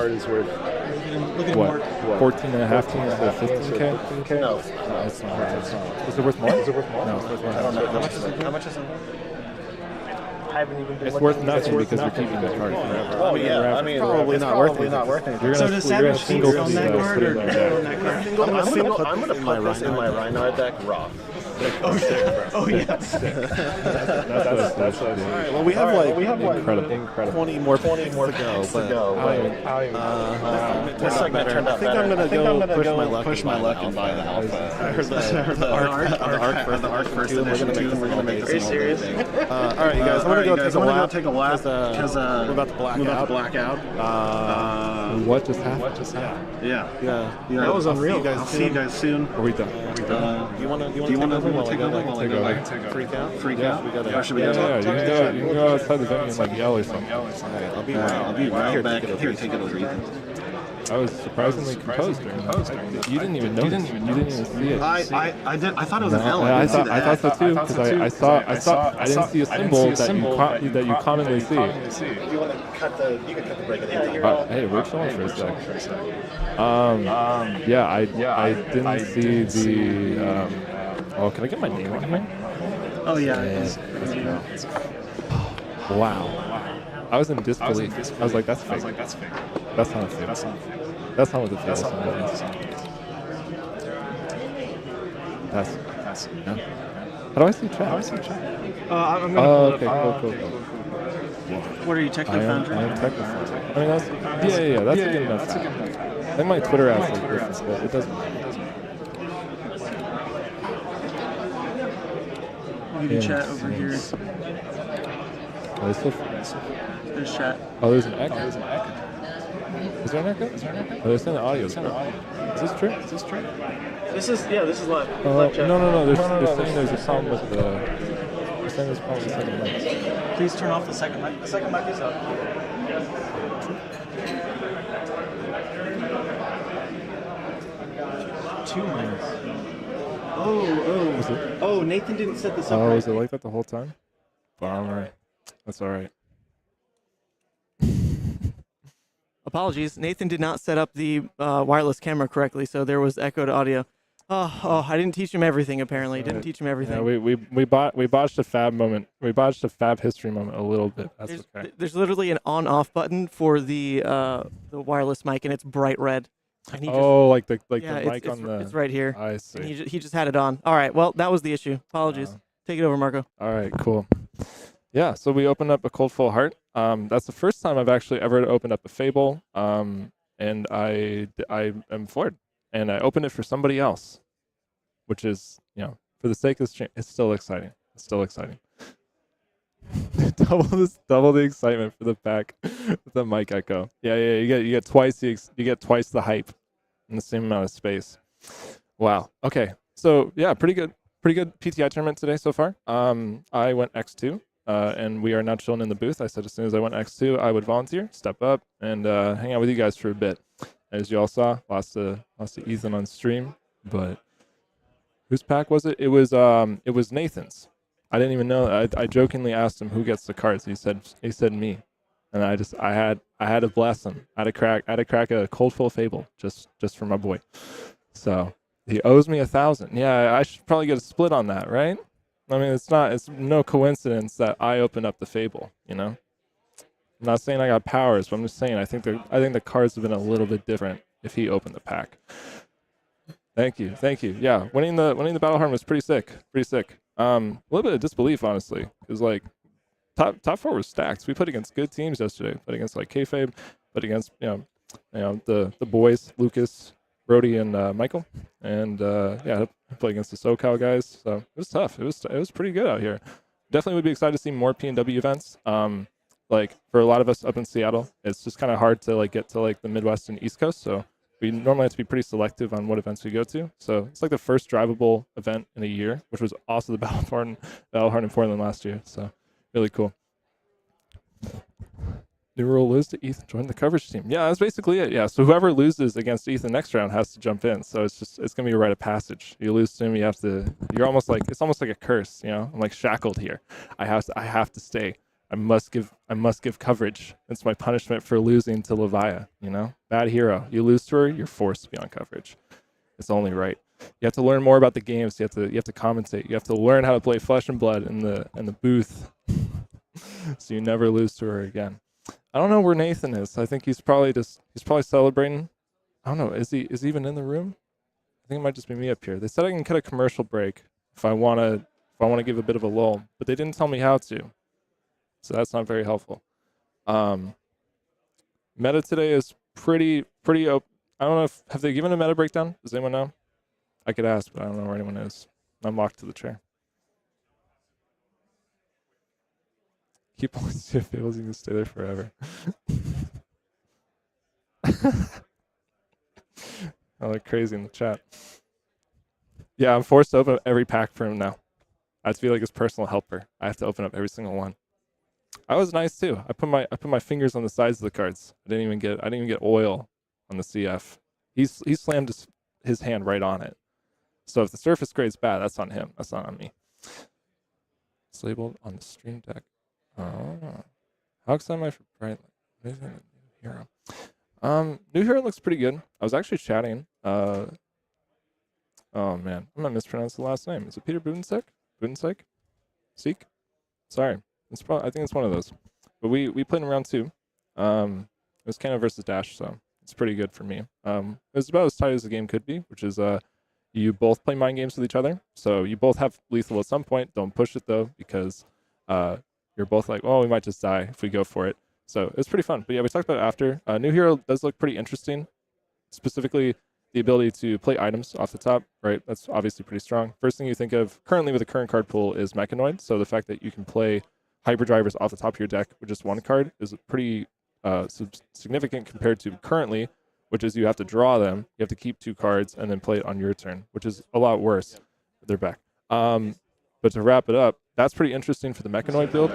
what? 14.5K instead of 15K? No, it's not. Is it worth more? No, it's worth more. I don't know. How much is it? I haven't even been It's worth nothing because you're keeping the card forever. Oh yeah, I mean, probably not worth anything. So does Savage Feats on that card or on that card? I'm gonna put this in my Rhino deck raw. Oh yeah. That's All right. Well, we have like 20 more picks to go, but this segment turned out better. I think I'm gonna go push my luck and buy the alpha. I heard the arc first edition. We're gonna make this. Are you serious? All right, you guys. I'm gonna go take a lap because we're about to black out. What just happened? Yeah. That was unreal. I'll see you guys soon. Are we done? Do you want to take over while I go freak out? Freak out? Yeah, you can go outside the venue and like yell or something. I'll be right back. Here, take it over, Ethan. I was surprisingly composed during that. You didn't even notice. You didn't even see it. I did. I thought it was an L. I thought so too because I saw. I didn't see a symbol that you commonly see. If you want to cut the, you can cut the break at any time. Hey, we're chilling for a sec. I didn't see the. Oh, can I get my name on here? Oh yeah. Wow. I was in disbelief. I was like, that's fake. That's not fake. That's not what the feel is. That's yeah. How do I see chat? I'm gonna okay, cool. What are you, Techno-Foundry? I am Techno-Foundry. I mean, that's that's a good enough. I think my Twitter ass is different, but it doesn't. You can chat over here. There's chat. Oh, there's an echo. Is there an echo? Oh, they're saying the audio is good. Is this true? This is live. Live chat. No. They're saying there's a problem with the. They're saying there's a problem with the second mic. Please turn off the second mic. The second mic is up. 2 minutes. Oh, Nathan didn't set this up. Oh, right. is it like that the whole time? Bummer. That's all right. Apologies. Nathan did not set up the wireless camera correctly, so there was echoed audio. Oh, I didn't teach him everything, apparently. Right. Didn't teach him everything. Yeah, we botched a fab moment. We botched a fab history moment a little bit. That's okay. There's literally an on-off button for the wireless mic, and it's bright red. And he like the yeah, mic on the. It's right here. I see. And he just had it on. All right. Well, that was the issue. Apologies. Take it over, Marco. All right. Cool. Yeah. So we opened up a Cold Full Heart. That's the first time I've actually ever opened up a Fable. And I am floored. And I opened it for somebody else, which is, for the sake of this, it's still exciting. double the excitement for the pack with the mic echo. Yeah. You get twice the hype in the same amount of space. Wow. Okay. So yeah, pretty good PTI tournament today so far. I went X2, and we are now chilling in the booth. I said as soon as I went X2, I would volunteer, step up, and hang out with you guys for a bit. As you all saw, lost to Ethan on stream, but whose pack was it? It was Nathan's. I didn't even know. I jokingly asked him who gets the cards. He said me, and I had to bless him. I had to crack a Cold Full Fable just for my boy. So he owes me 1,000. Yeah, I should probably get a split on that, right? I mean, it's no coincidence that I opened up the Fable. I'm not saying I got powers, but I'm just saying I think the cards have been a little bit different if he opened the pack. Thank you. Yeah, winning the Battle Harm was pretty sick. A little bit of disbelief, honestly, because like top four was stacked. We played against good teams yesterday. Played against like Kayfabe, played against the boys, Lucas, Brodie, and Michael, and played against the SoCal guys. So it was tough. It was pretty good out here. Definitely would be excited to see more P&W events. Like for a lot of us up in Seattle, it's just kind of hard to like get to like the Midwest and East Coast. So we normally have to be pretty selective on what events we go to. So it's like the first drivable event in a year, which was also the Battle Hard in Portland last year. So really cool. New rule: lose to Ethan, join the coverage team. Yeah, that's basically it. Yeah, so whoever loses against Ethan next round has to jump in. So it's gonna be a rite of passage. You lose to him, it's almost like a curse. I'm like shackled here. I have to stay. I must give coverage. It's my punishment for losing to Levia. Bad hero. You lose to her, you're forced to be on coverage. It's only right. You have to learn more about the games. You have to commentate. You have to learn how to play Flesh and Blood in the booth, so you never lose to her again. I don't know where Nathan is. I think he's probably celebrating. I don't know. Is he even in the room? I think it might just be me up here. They said I can cut a commercial break. if I want to give a bit of a lull, but they didn't tell me how to, so that's not very helpful. Meta today is pretty open. I don't know if have they given a meta breakdown. Does anyone know? I could ask, but I don't know where anyone is. I'm locked to the chair. Keep on fables, you can stay there forever. I look crazy in the chat. Yeah, I'm forced to open up every pack for him now. I have to be like his personal helper. I have to open up every single one. I was nice too. I put my fingers on the sides of the cards. I didn't even get oil on the CF. He slammed his hand right on it. So if the surface grade's bad, that's on him. That's not on me. It's labeled on the stream deck. Oh, how excited am I for Briar? New hero. New hero looks pretty good. I was actually chatting. Oh man, I'm gonna mispronounce the last name. Is it Peter Budensek? Budensek? Seek? Sorry, I think it's one of those. But we played in round 2. It was Kano versus Dash, so it's pretty good for me. It was about as tight as the game could be, which is you both play mind games with each other, so you both have lethal at some point. Don't push it though, because you're both like, oh, we might just die if we go for it. So it was pretty fun. But yeah, we talked about it after. New hero does look pretty interesting, specifically the ability to play items off the top, right? That's obviously pretty strong. First thing you think of currently with the current card pool is Mechanoid. So the fact that you can play hyperdrivers off the top of your deck with just one card is pretty significant compared to currently, which is you have to draw them, you have to keep 2 cards, and then play it on your turn, which is a lot worse with their back. But to wrap it up, that's pretty interesting for the Mechanoid build.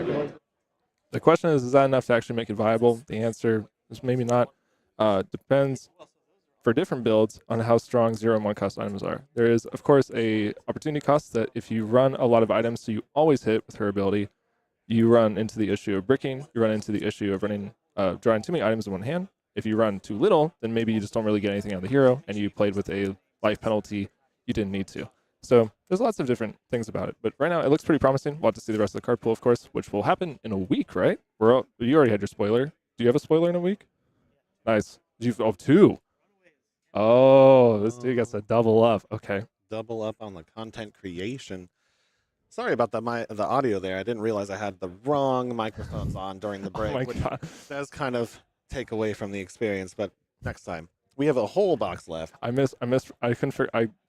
The question is that enough to actually make it viable? The answer is maybe not. Depends for different builds on how strong 0 and 1 cost items are. There is, of course, a opportunity cost that if you run a lot of items, so you always hit with her ability, you run into the issue of bricking, you run into the issue of drawing too many items in one hand. If you run too little, then maybe you just don't really get anything out of the hero, and you played with a life penalty you didn't need to. So there's lots of different things about it. But right now, it looks pretty promising. We'll have to see the rest of the card pool, of course, which will happen in a week, right? You already had your spoiler. Do you have a spoiler in a week? Nice. 2. Oh, this dude gets a double up. Okay. Double up on the content creation. Sorry about the audio there. I didn't realize I had the wrong microphones on during the break, which does kind of take away from the experience. But next time, we have a whole box left. I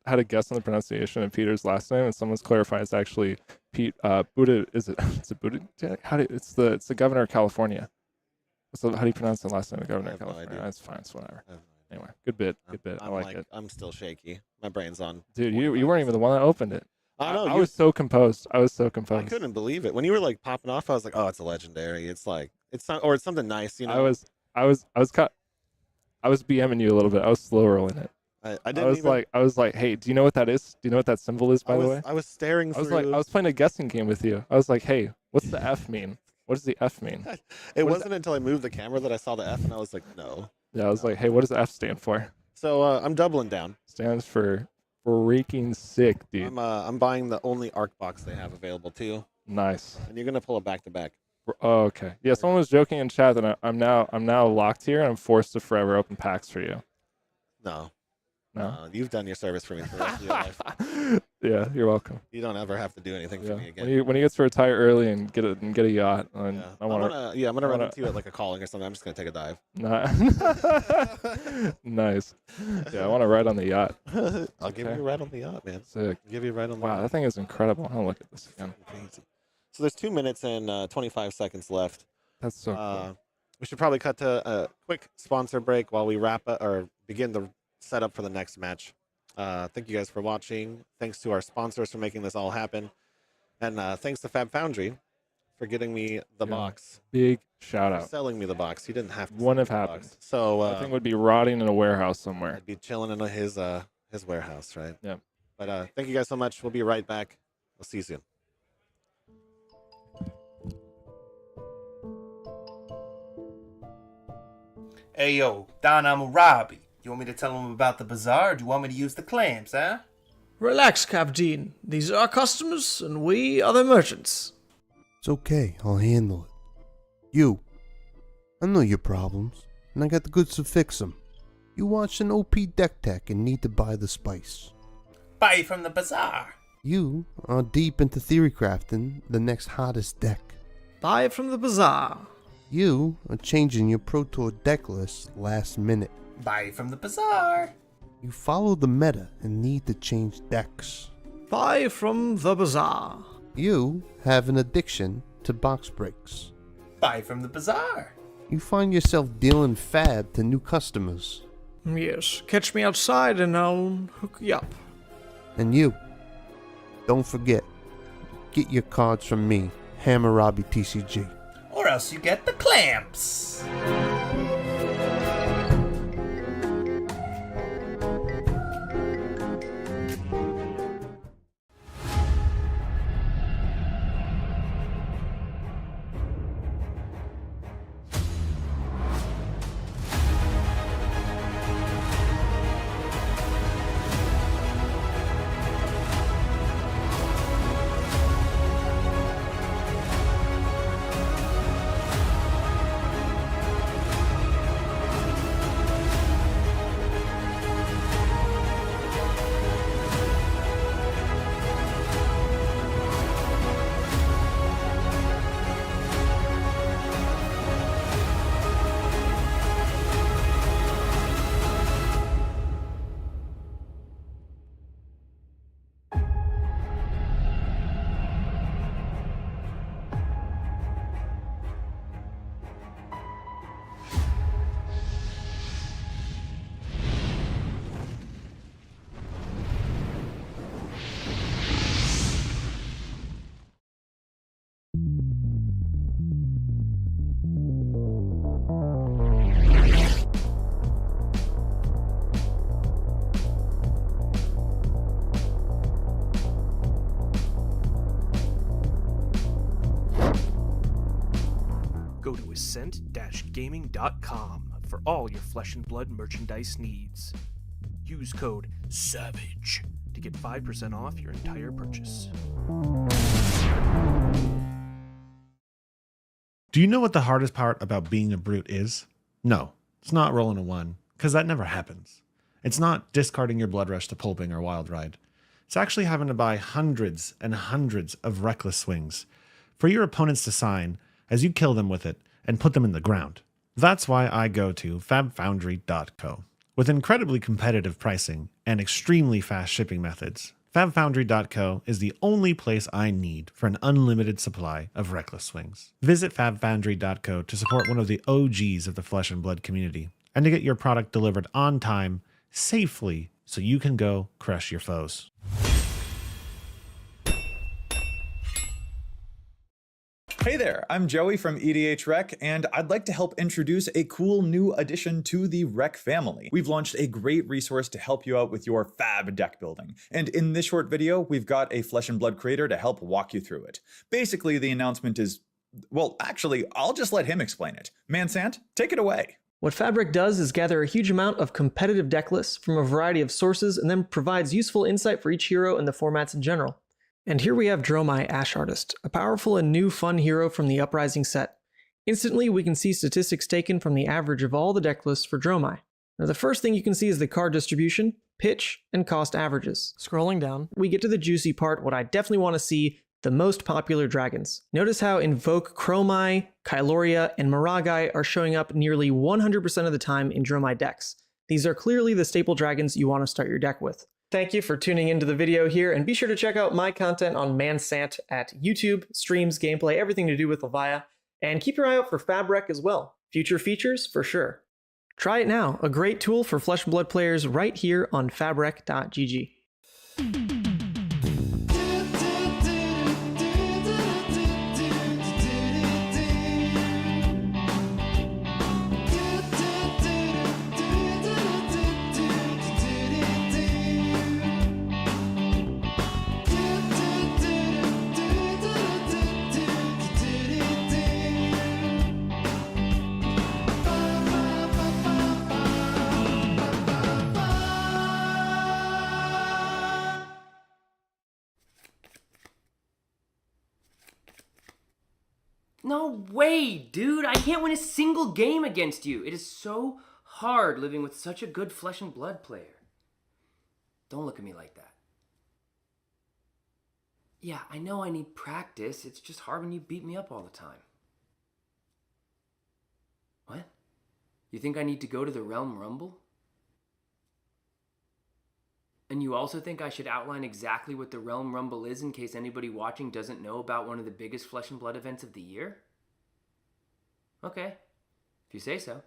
had a guess on the pronunciation of Peter's last name, and someone's clarified it's actually Pete. Buddha. Is it? Is it Buddha? It's the governor of California. So how do you pronounce the last name of the governor of California? That's fine. It's whatever. Anyway, good bit. I like it. I'm still shaky. My brain's on. Dude, you weren't even the one that opened it. I was so composed. I couldn't believe it when you were like popping off. I was like, oh, it's a legendary. It's like it's not, or it's something nice. You know. I was BMing you a little bit. I was slow rolling it. I was like, hey, do you know what that is? Do you know what that symbol is, by the way? I was staring through. I was playing a guessing game with you. I was like, hey, what's the F mean? What does the F mean? It wasn't until I moved the camera that I saw the F, and I was like, no. Yeah, I was like, hey, what does the F stand for? So I'm doubling down. Stands for freaking sick, dude. I'm buying the only ARC box they have available too. Nice. And you're gonna pull it back to back. Oh, okay. Yeah, someone was joking in chat that I'm now locked here, and I'm forced to forever open packs for you. No. No, you've done your service for me for the rest of your life. Yeah, you're welcome. You don't ever have to do anything for me again. When he gets to retire early and get a yacht, and I'm gonna run into you at like a calling or something. I'm just gonna take a dive. Nice. Yeah, I want to ride on the yacht. I'll give you a ride on the yacht, man. Sick. I'll give you a ride on the yacht. Wow, that thing is incredible. I'll look at this again. Crazy. So there's 2 minutes and 25 seconds left. That's so cool. We should probably cut to a quick sponsor break while we wrap up or begin the setup for the next match. Thank you guys for watching. Thanks to our sponsors for making this all happen. And thanks to Fab Foundry for getting me the box. Big shout out. Selling me the box. He didn't have to. Wouldn't have happened. So I think would be rotting in a warehouse somewhere. I'd be chilling in his warehouse, right? Yeah. But thank you guys so much. We'll be right back. We'll see you soon. Hey yo, Don Amurabi. You want me to tell him about the bazaar, or do you want me to use the clams, huh? Relax, Captain. These are our customers, and we are their merchants. It's okay, I'll handle it. I know your problems, and I got the goods to fix them. You watched an OP deck tech and need to buy the spice. Buy from the bazaar. You are deep into theory crafting the next hottest deck. Buy it from the bazaar. You are changing your Pro Tour deck list last minute. Buy from the bazaar. You follow the meta and need to change decks. Buy from the bazaar. You have an addiction to box breaks. Buy from the bazaar. You find yourself dealing fab to new customers. Yes, catch me outside and I'll hook you up. And you, don't forget, get your cards from me, Hammurabi TCG. Or else you get the clamps. Go to ascent-gaming.com for all your Flesh and Blood merchandise needs. Use code SAVAGE to get 5% off your entire purchase. Do you know what the hardest part about being a brute is? No, it's not rolling a 1, because that never happens. It's not discarding your Blood Rush to Pulping or Wild Ride. It's actually having to buy hundreds and hundreds of reckless swings for your opponents to sign as you kill them with it and put them in the ground. That's why I go to fabfoundry.co. With incredibly competitive pricing and extremely fast shipping methods, fabfoundry.co is the only place I need for an unlimited supply of reckless swings. Visit fabfoundry.co to support one of the OGs of the Flesh and Blood community and to get your product delivered on time, safely, so you can go crush your foes. Hey there, I'm Joey from EDH Rec, and I'd like to help introduce a cool new addition to the Rec family. We've launched a great resource to help you out with your fab deck building. And in this short video, we've got a Flesh and Blood creator to help walk you through it. Basically, the announcement is, well, actually, I'll just let him explain it. Mansant, take it away. What Fabric does is gather a huge amount of competitive deck lists from a variety of sources and then provides useful insight for each hero and the formats in general. And here we have Dromai, Ash Artist, a powerful and new fun hero from the Uprising set. Instantly, we can see statistics taken from the average of all the deck lists for Dromai. Now, the first thing you can see is the card distribution, pitch, and cost averages. Scrolling down, we get to the juicy part, what I definitely want to see, the most popular dragons. Notice how Invoke, Chromai, Kyloria, and Maragai are showing up nearly 100% of the time in Dromai decks. These are clearly the staple dragons you want to start your deck with. Thank you for tuning into the video here, and be sure to check out my content on Mansant at YouTube, streams, gameplay, everything to do with Levia, and keep your eye out for Fabric as well. Future features for sure. Try it now, a great tool for Flesh and Blood players right here on fabric.gg. No way, dude! I can't win a single game against you! It is so hard living with such a good Flesh and Blood player. Don't look at me like that. Yeah, I know I need practice. It's just hard when you beat me up all the time. What? You think I need to go to the Realm Rumble? And you also think I should outline exactly what the Realm Rumble is in case anybody watching doesn't know about one of the biggest Flesh and Blood events of the year? Okay, if you say so.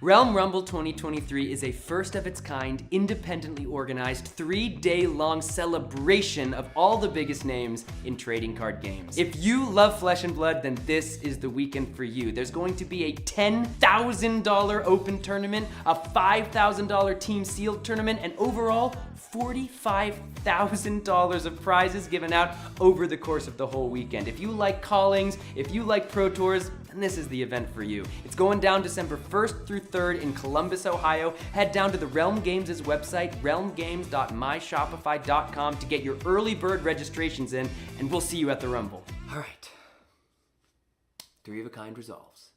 Realm Rumble 2023 is a first of its kind, independently organized, 3-day-long celebration of all the biggest names in trading card games. If you love Flesh and Blood, then this is the weekend for you. There's going to be a $10,000 open tournament, a $5,000 team sealed tournament, and overall, $45,000 of prizes given out over the course of the whole weekend. If you like callings, if you like Pro Tours, then this is the event for you. It's going down December 1st through 3rd in Columbus, Ohio. Head down to the Realm Games' website, realmgames.myshopify.com, to get your early bird registrations in, and we'll see you at the Rumble. All right. 3 of a kind resolves.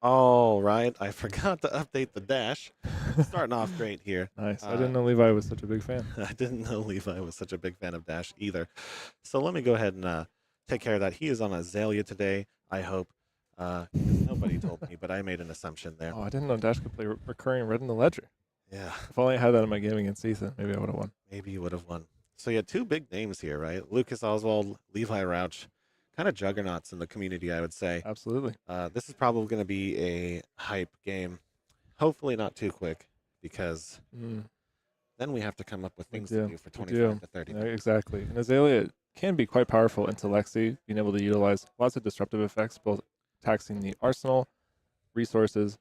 All right, I forgot to update the dash. Starting off great here. Nice. I didn't know Levi was such a big fan. I didn't know Levi was such a big fan of dash either. So let me go ahead and take care of that. He is on Azalea today, I hope. Nobody told me, but I made an assumption there. Oh, I didn't know Dash could play recurring red in the ledger. Yeah. If only I had that in my game against Ethan, maybe I would have won. Maybe you would have won. So you had 2 big names here, right? Lucas Oswald, Levi Rauch. Kind of juggernauts in the community, I would say. Absolutely. This is probably going to be a hype game. Hopefully not too quick, because then we have to come up with things to do for 25 to 30 minutes. Exactly. And Azalea can be quite powerful into Lexi, being able to utilize lots of disruptive effects, both taxing the arsenal, resources,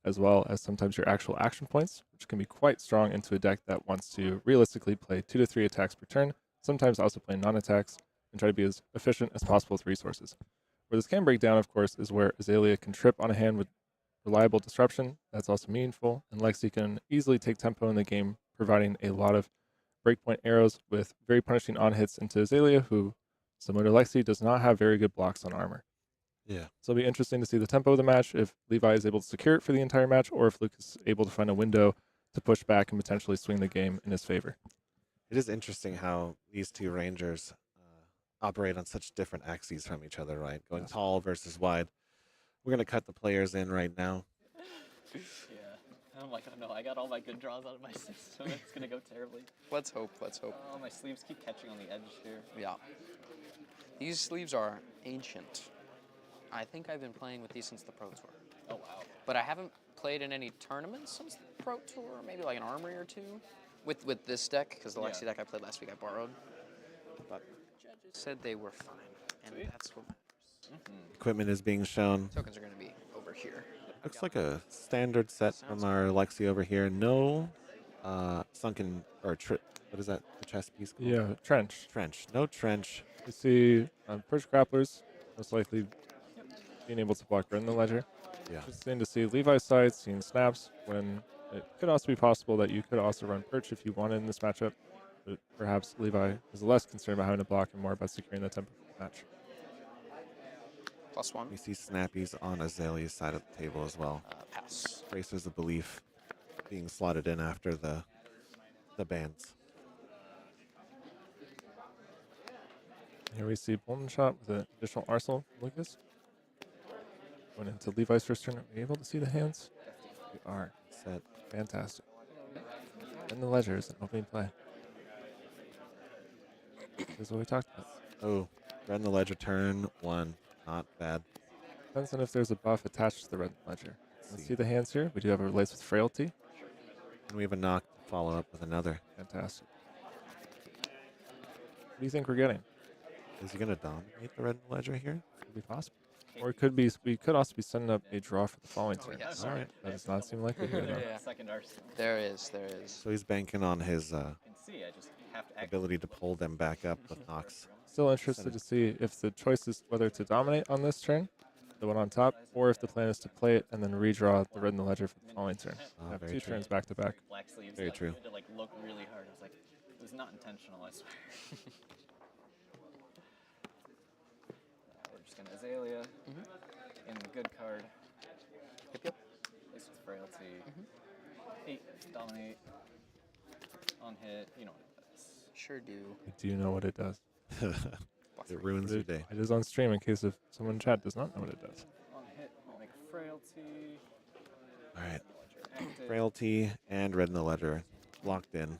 as well as sometimes your actual action points, which can be quite strong into a deck that wants to realistically play 2 to 3 attacks per turn, sometimes also play non-attacks, and try to be as efficient as possible with resources. Where this can break down, of course, is where Azalea can trip on a hand with reliable disruption. That's also meaningful, and Lexi can easily take tempo in the game, providing a lot of breakpoint arrows with very punishing on-hits into Azalea, who, similar to Lexi, does not have very good blocks on armor. Yeah. So it'll be interesting to see the tempo of the match, if Levi is able to secure it for the entire match, or if Lucas is able to find a window to push back and potentially swing the game in his favor. It is interesting how these 2 Rangers operate on such different axes from each other, right? Going tall versus wide. We're going to cut the players in right now. Yeah. I'm like, oh no, I got all my good draws out of my system. It's going to go terribly. Let's hope, let's hope. Oh, my sleeves keep catching on the edge here. Yeah. These sleeves are ancient. I think I've been playing with these since the Pro Tour. Oh, wow. But I haven't played in any tournaments since the Pro Tour, maybe like an Armory or 2 with this deck, because the Lexi deck I played last week I borrowed. But judges said they were fine, and that's what matters. Equipment is being shown. Tokens are going to be over here. Looks like a standard set from our Lexi over here. No sunken, or what is that, the chess piece called? Yeah, trench. Trench. No trench. You see Perch Grapplers, most likely being able to block red in the ledger. Yeah. Interesting to see Levi's side seeing snaps, when it could also be possible that you could also run Perch if you wanted in this matchup. But perhaps Levi is less concerned about having to block and more about securing the tempo for the match. +1. We see Snappies on Azalea's side of the table as well. Pass. Traces of Belief being slotted in after the bans. Here we see Bolton Shot with an additional Arsenal from Lucas. Going into Levi's first turn. Are we able to see the hands? We are. Set. Fantastic. And the ledger is an opening play. This is what we talked about. Oh, red in the ledger, turn 1. Not bad. Depends on if there's a buff attached to the red ledger. Let's see the hands here. We do have a Lace with Frailty. And we have a knock to follow up with another. Fantastic. What do you think we're getting? Is he going to dominate the red ledger here? Could be possible. Or it could be. We could also be setting up a draw for the following turn. yes. All right. That does not seem likely here, though. Second arsenal. There is. So he's banking on his See, I just have to ability to pull them back up with knocks. Still interested to see if the choice is whether to dominate on this turn, the one on top, or if the plan is to play it and then redraw the red in the ledger for the following turn. Have very two true. turns back to back. Black sleeves. Very true. I had to like look really hard. I was like, it was not intentional, I swear. We're just gonna Azalea in the good card. Yep. Lace with Frailty. 8, dominate. On hit, you know what it does. Sure do. I do know what it does. It ruins your day. It is on stream in case if someone in chat does not know what it does. On hit, we'll make a Frailty. All right. Frailty and red in the ledger locked in.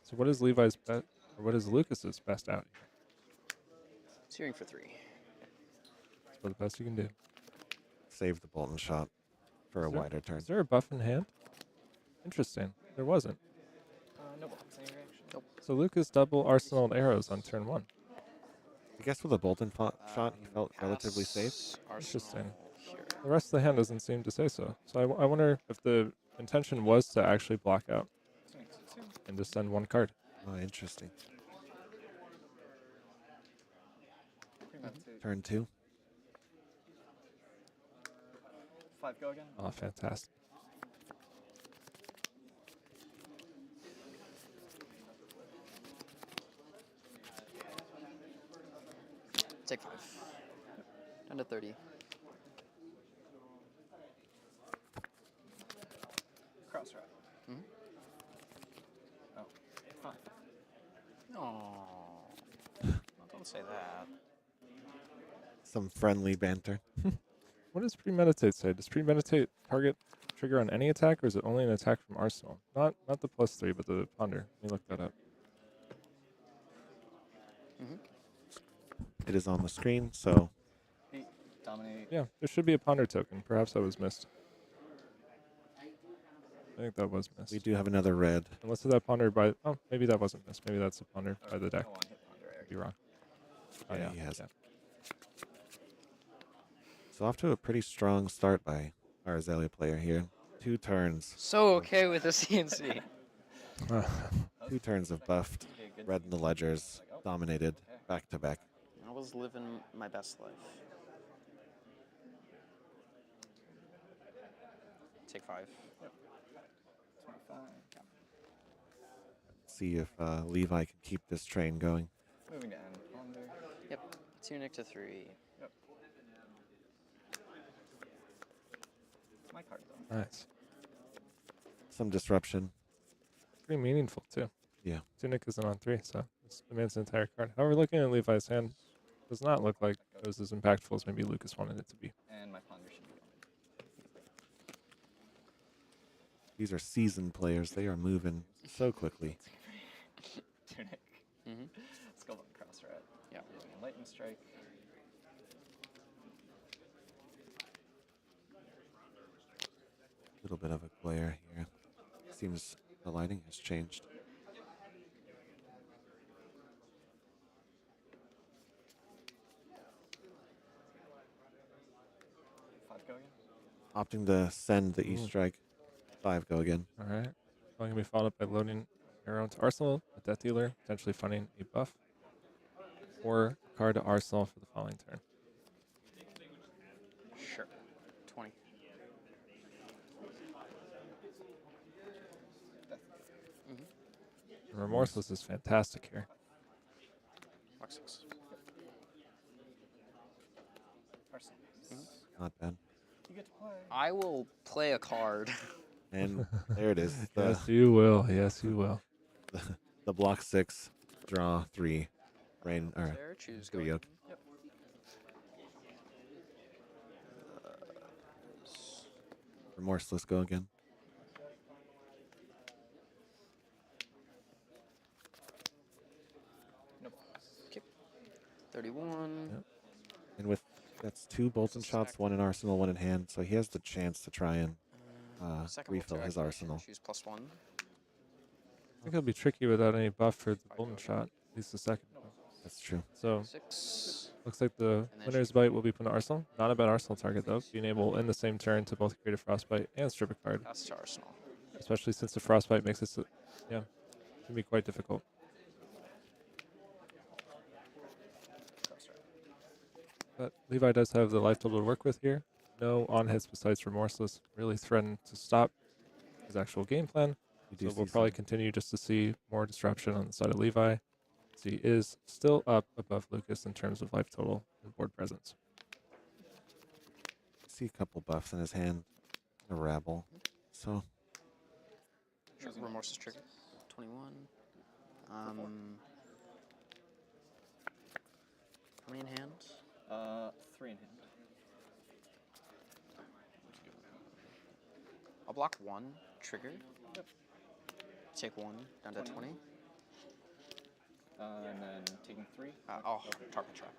So what is Levi's best, or what is Lucas's best out? Searing for 3. That's about the best you can do. Save the Bolton shot for a wider turn. Is there a buff in hand? Interesting. There wasn't. No buffs, any reaction? Nope. So Lucas double arsenal arrows on turn 1. I guess with a Bolton shot, he felt relatively safe. Interesting. The rest of the hand doesn't seem to say so. So I wonder if the intention was to actually block out and just send one card. Oh, interesting. Premeditate. Turn 2. 5 go again. Oh, fantastic. Take 5. Down to 30. Cross route. Oh, 5. Oh. Don't say that. Some friendly banter. What does premeditate say? Does premeditate target trigger on any attack, or is it only an attack from arsenal? Not the +3, but the ponder. Let me look that up. It is on the screen, so 8, dominate. Yeah, there should be a ponder token. Perhaps that was missed. I think that was missed. we do have another red. Unless that ponder by... Oh, maybe that wasn't missed. Maybe that's a ponder by the deck. Could be wrong. Oh, Yeah, he has it. So off to a pretty strong start by our Azalea player here. 2 turns. So okay with the CNC. 2 turns of buffed. Red in the ledgers. Dominated. Back to back. I was living my best life. Take 5. Yep. 25. See if Levi can keep this train going. Moving to end. Ponder. Yep. Tunic to 3. Yep. My card though. Nice. Some disruption. Pretty meaningful, too. Yeah. Tunic isn't on 3, so this demands an entire card. However, looking at Levi's hand, does not look like it was as impactful as maybe Lucas wanted it to be. And my ponder should be on. These are seasoned players. They are moving so quickly. Tunic. Skull button cross rat. Yeah. Lightning strike. A little bit of a glare here. Seems the lighting has changed. Opting to send the E-Strike. 5 go again. All right. Going to be followed up by loading arrow into arsenal, a death dealer, potentially funding a buff, or a card to arsenal for the following turn. Sure. 20. Remorseless is fantastic here. Mark 6. Not bad. You get to play. I will play a card. And there it is. Yes, you will. Yes, you will. The block 6, draw 3, rain, or There, choose 3 go. yoke. Yep. Remorseless go again. Okay. 31. Yep. And with That's 2 Bolton shots, 1 in arsenal, 1 in hand, so he has the chance to try and refill his arsenal. Choose +1. I think it'll be tricky without any buff for the Bolton shot, at least the second one. That's true. So, 6. looks like the winner's bite will be put in arsenal. Not a bad arsenal target, though. Being able, in the same turn, to both create a frostbite and strip a card. That's to arsenal. Especially since the frostbite makes it, can be quite difficult. But Levi does have the life total to work with here. No on hits besides Remorseless really threaten to stop his actual game plan. So we'll probably continue just to see more disruption on the side of Levi. So he is still up above Lucas in terms of life total and board presence. I see a couple buffs in his hand, a rabble. So Remorseless trigger. 21. How many in hand? 3 in hand. I'll block 1 trigger. Yep. Take 1 down to 20. And then taking 3. Target trap.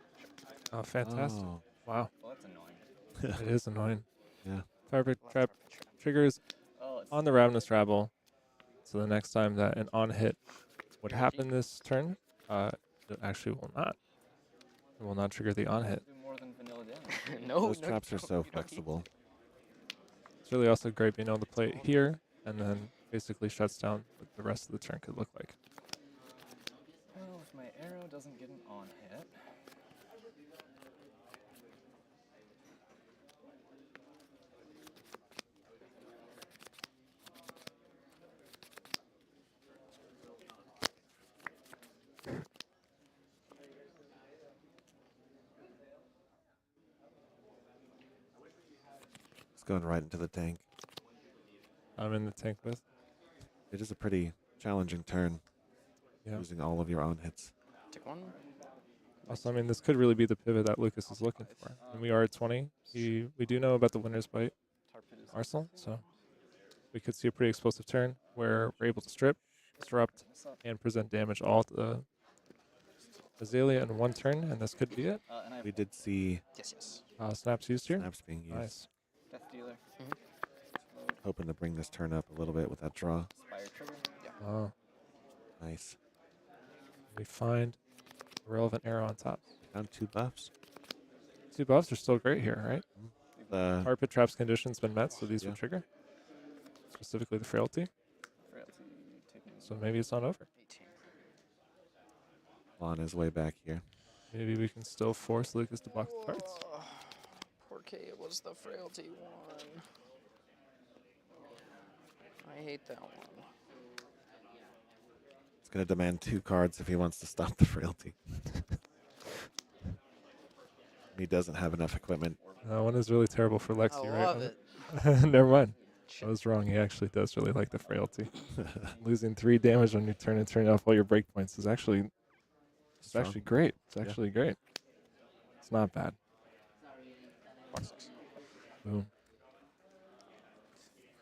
Oh, fantastic. Oh. Wow. Well, that's annoying. It is annoying. Yeah. Target trap triggers on the Ravenous Rabble. So the next time that an on hit would happen this turn, it actually will not. It will not trigger the on hit. More than vanilla damage. Those traps are so flexible. It's really also great being able to play it here and then basically shuts down what the rest of the turn could look like. Well, if my arrow doesn't get an on hit. It's going right into the tank. I'm in the tank with. It is a pretty challenging turn. Yeah. Using all of your on hits. Take 1. Also, I mean, this could really be the pivot that Lucas is looking for. And we are at 20. We do know about the winner's bite arsenal, so we could see a pretty explosive turn where we're able to strip, disrupt, and present damage all to the Azalea in 1 turn, and this could be it. We did see snaps used here. Snaps being used. Nice. Death dealer. Hoping to bring this turn up a little bit with that draw. Fire trigger. Yeah. Oh, Nice. we find a relevant arrow on top. Found 2 buffs. 2 buffs are still great here, right? The Hard pit traps condition's been met, so these will trigger. Specifically the frailty. So maybe it's not over. on his way back here. Maybe we can still force Lucas to block the cards. Poor K, it was the frailty one. I hate that one. It's going to demand 2 cards if he wants to stop the frailty. He doesn't have enough equipment. One is really terrible for Lexi, I right? love it. Never mind. I was wrong. He actually does really like the frailty. Losing 3 damage on your turn and turning off all your breakpoints is actually great. It's actually great. It's not bad. Boom.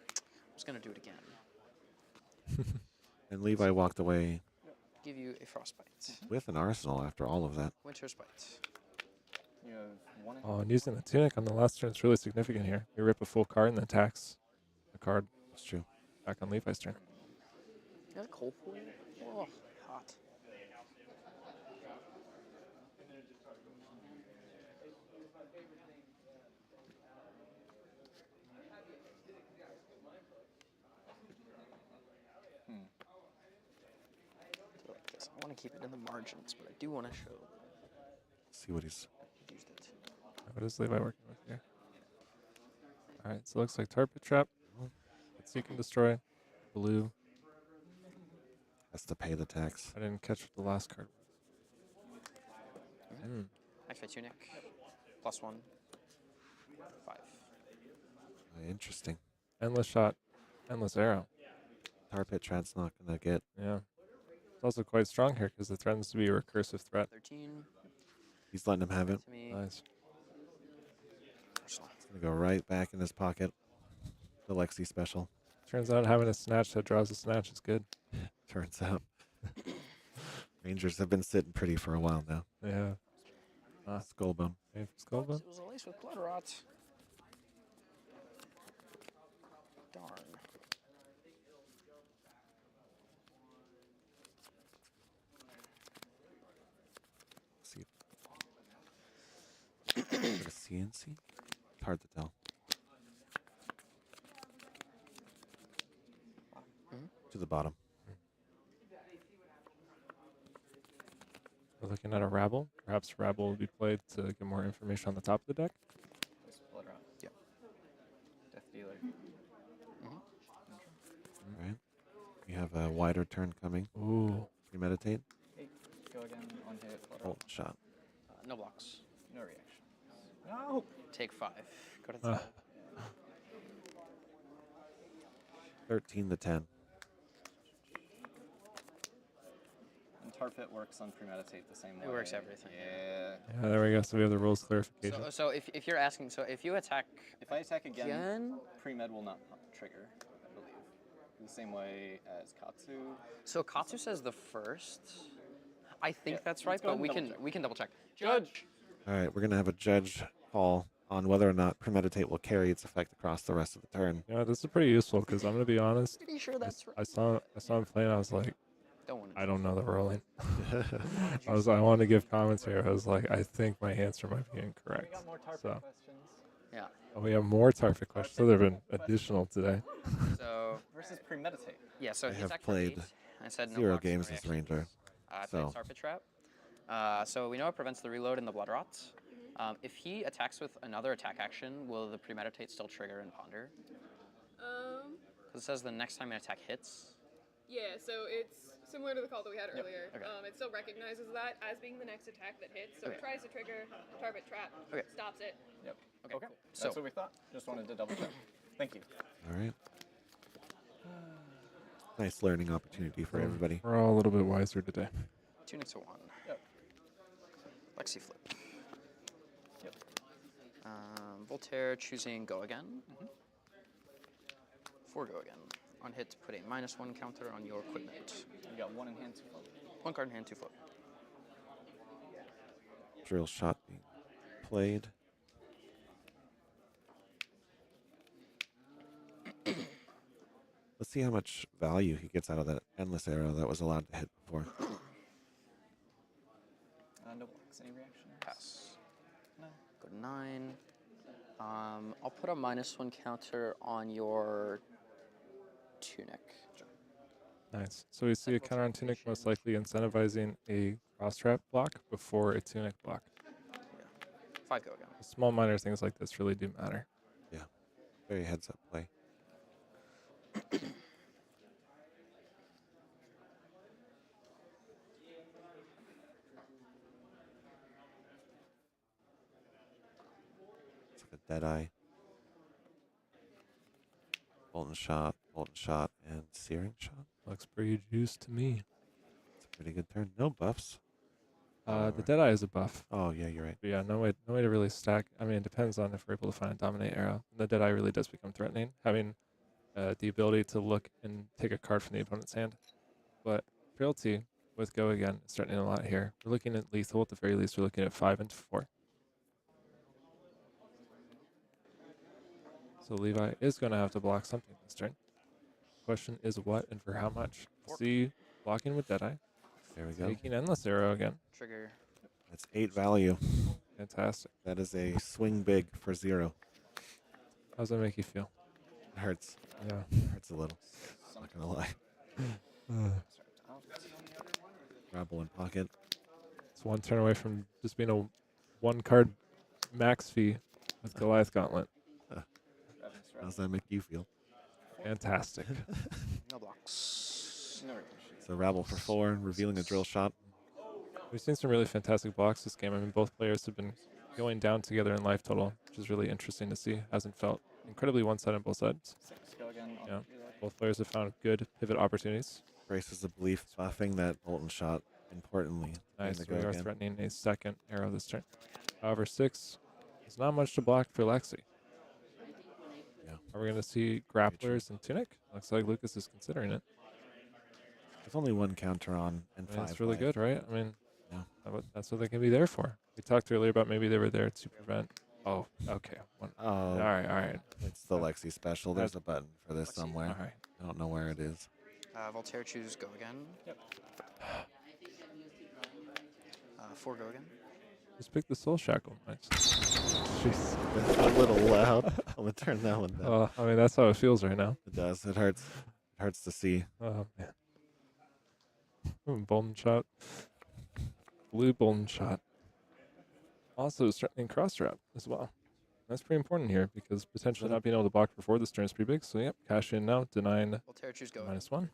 I was gonna do it again. And Levi walked away Give you a frostbite. with an arsenal after all of that. Winter's bite. You have 1. Oh, and using the tunic on the last turn is really significant here. You rip a full card and then tax a card. That's true. Back on Levi's turn. You got a cold for you? Oh, hot. I want to keep it in the margins, but I do want to show. See what he's. Used it. What is Levi working with here? All right, so it looks like Tarpit Trap. Seek and Destroy. Blue. Has to pay the tax. I didn't catch what the last card was. Activate Tunic. +1. 5. Interesting. Endless Shot. Endless Arrow. Tar Pit Trap's not going to get. Yeah. It's also quite strong here because it threatens to be a recursive threat. 13. He's letting him have it. Nice. It's going to go right back in his pocket. The Lexi special. Turns out having a snatch that draws a snatch is good. Turns out. Rangers have been sitting pretty for a while now. Yeah. Skullbone. Paying for Skullbone. It was a lace with blood rot. Darn. See. Is it a CNC? It's hard to tell. To the bottom. We're looking at a rabble. Perhaps rabble will be played to get more information on the top of the deck. Blood rot. Yep. Death dealer. All right. We have a wider turn coming. Ooh. Premeditate. Hey, go again on hit. Blood Oh, rot. shot. No blocks. No reaction. No. Take 5. Go to 10. 13 to 10. And Tarpit works on premeditate the same way. It works everything. Yeah. Yeah, there we go. So we have the rules clarification. So if you're asking, so if you attack, if I attack again, pre-med will not trigger, I believe. The same way as Katsu. So Katsu says the first. I think that's right, but we can double check. Judge. All right, we're going to have a judge call on whether or not premeditate will carry its effect across the rest of the turn. Yeah, this is pretty useful because I'm going to be honest. Pretty sure that's right. I saw him playing. I was like, Don't I don't know the rolling. I wanted to give commentary. I was like, I think my answer might be incorrect. So Yeah. we have more Tarpit questions. So there have been additional today. So versus premeditate. Yeah. So I he have attacked for played 8. I said no 0 blocks, no games as reactions. Ranger. I So played Tarpit Trap. So we know it prevents the reload and the blood rot. If he attacks with another attack action, will the premeditate still trigger and ponder? Because it says the next time an attack hits. Yeah, so it's similar to the call that we had Yep, earlier. okay. It still recognizes that as being the next attack that hits, so Okay. it tries to trigger Tarpit Trap, Okay. stops it. Yep. Okay. Cool. That's what we thought. Just wanted to double check. Thank you. All right. Nice learning opportunity for everybody. We're all a little bit wiser today. Tunic to 1. Yep. Lexi flip. Yep. Voltaire choosing go again. 4 go again. On hit, put a -1 counter on your equipment. You got 1 in hand, 2 flip. 1 card in hand, 2 flip. Drill shot being played. Let's see how much value he gets out of that endless arrow that was allowed to hit before. No blocks. Any reaction? Pass. No. Go to 9. I'll put a -1 counter on your tunic. Sure. Nice. So we see a counter on tunic most likely incentivizing a cross trap block before a tunic block. Yeah. 5 go again. Small minor things like this really do matter. Yeah. Very heads up play. It's like a dead eye. Bolton shot, and searing shot. Looks pretty juiced to me. It's a pretty good turn. No buffs. The Deadeye is a buff. Oh yeah, you're right. But yeah, no way to really stack. I mean, it depends on if we're able to find a dominate arrow. The Deadeye really does become threatening, having the ability to look and take a card from the opponent's hand. But Frailty with go again is threatening a lot here. We're looking at lethal at the very least. We're looking at 5 and 4. So Levi is going to have to block something this turn. Question is what and for how much. See, blocking with Deadeye. There we go. Taking Endless Arrow again. Trigger. That's 8 value. Fantastic. That is a swing big for 0. How does that make you feel? It hurts. Yeah. It hurts a little. Not gonna lie. Grapple in pocket. It's 1 turn away from just being a 1 card max fee with Goliath Gauntlet. How does that make you feel? Fantastic. No blocks. No reaction. So rabble for 4, revealing a drill shot. We've seen some really fantastic blocks this game. I mean, both players have been going down together in life total, which is really interesting to see. Hasn't felt incredibly one-sided on both sides. 6 go again. Yeah. Both players have found good pivot opportunities. Braces of belief, buffing that Bolton shot importantly. Nice. in the We go are again. threatening a second arrow this turn. However, 6 is not much to block for Lexi. Yeah. Are we going to see grapplers and tunic? Looks like Lucas is considering it. There's only 1 counter on and I mean, 5. it's really life. good, right? I mean, Yeah. that's what they can be there for. We talked earlier about maybe they were there to prevent. Oh, okay. Oh. All right. It's the Lexi special. There's a button for this somewhere. All right. I don't know where it is. Voltaire choose go again. Yep. 4 go again. Just pick the Soul Shackle. Nice. Jeez, that's a little loud. I'm gonna turn that one down. I mean, that's how it feels right now. It does. It hurts. It hurts to see. Oh man. Bolden shot. Blue Bolden shot. Also threatening cross trap as well. That's pretty important here because potentially not being able to block before this turn is pretty big. So yep, cash in now, denying -1.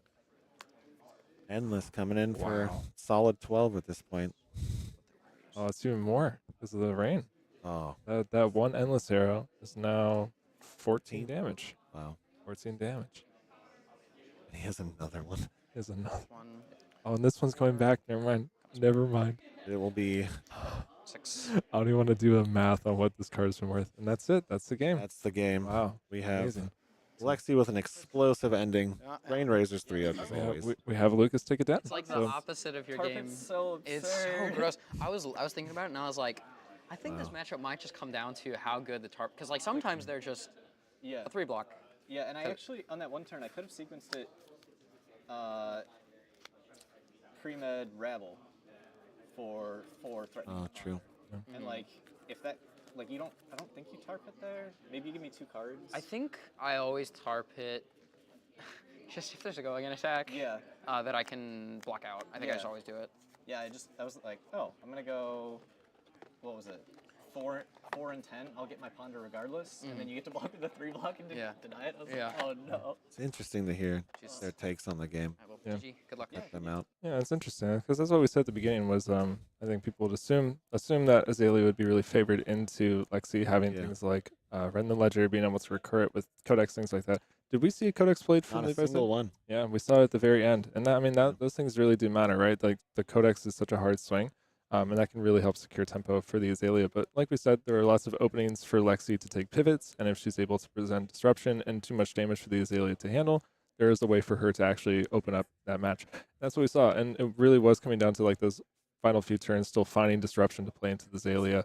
Endless coming in for solid 12 at this point. Oh, it's even more because of the rain. Oh. That one endless arrow is now 14 damage. Wow. 14 damage. And he has another one. There's another one. Oh, and this one's coming back. Never mind. It will be 6. I don't even want to do the math on what this card's been worth. And that's it. That's the game. That's the game. Wow. We have Amazing. Lexi with an explosive ending. Rain Razors 3-0 as always. We have Lucas take it down. It's like the opposite of your game. It's so gross. I was thinking about it and I was like, I think this matchup might just come down to how good the tarp, because like sometimes they're just a 3-block. Yeah, and I actually on that one turn I could have sequenced it pre-med Rabble for 4 threatening. Oh, true. And like if that I don't think you tarp it there. Maybe you give me 2 cards. I think I always tarp it just if there's a go again attack. Yeah. That I can block out. I think I just always do it. Yeah, I was like, oh, I'm gonna go. What was it? 4 and 10. I'll get my ponder regardless, and then you get to block the 3-block and deny it. I was like, oh no. It's interesting to hear their takes on the game. Yeah. Good luck. Check them out. Yeah, it's interesting because that's what we said at the beginning was I think people would assume that Azalea would be really favored into Lexi having things like Red in the Ledger, being able to recur it with Codex, things like that. Did we see a Codex played from Not a single one. Yeah, we saw it at the very end. And those things really do matter, right? Like the Codex is such a hard swing. And that can really help secure tempo for the Azalea. But like we said, there are lots of openings for Lexi to take pivots. And if she's able to present disruption and too much damage for the Azalea to handle, there is a way for her to actually open up that match. That's what we saw. And it really was coming down to like those final few turns, still finding disruption to play into the Azalea,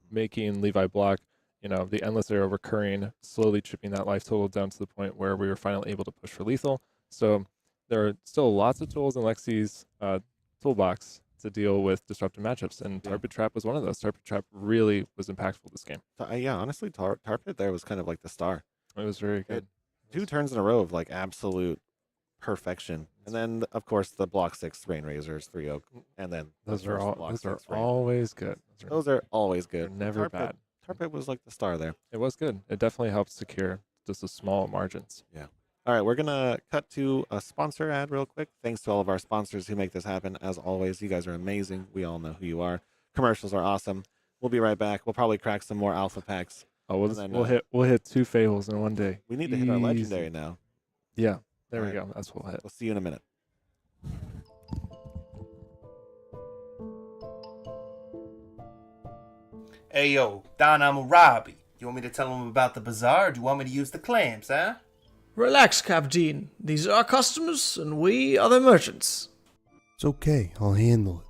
making Levi block, the endless arrow recurring, slowly chipping that life total down to the point where we were finally able to push for lethal. So there are still lots of tools in Lexi's toolbox to deal with disruptive matchups, and Tarpit Trap was one of those. Tarpit Trap really was impactful this game. Yeah, honestly, Tarpit there was kind of like the star. It was very good. 2 turns in a row of like absolute perfection, and then of course the block 6 Rain Razors 3-0, and then those are always good. Those are always good. They're never bad. Tarpit was like the star there. It was good. It definitely helped secure just the small margins. Yeah. All right, we're going to cut to a sponsor ad real quick. Thanks to all of our sponsors who make this happen. As always, you guys are amazing. We all know who you are. Commercials are awesome. We'll be right back. We'll probably crack some more alpha packs. Oh, we'll hit 2 fails in one day. We need to hit our legendary now. Yeah, there we go. That's what we'll hit. We'll see you in a minute. Hey yo, Don Amurabi. You want me to tell them about the bazaar, or do you want me to use the clams, huh? Relax, Captain. These are our customers, and we are the merchants. It's okay, I'll handle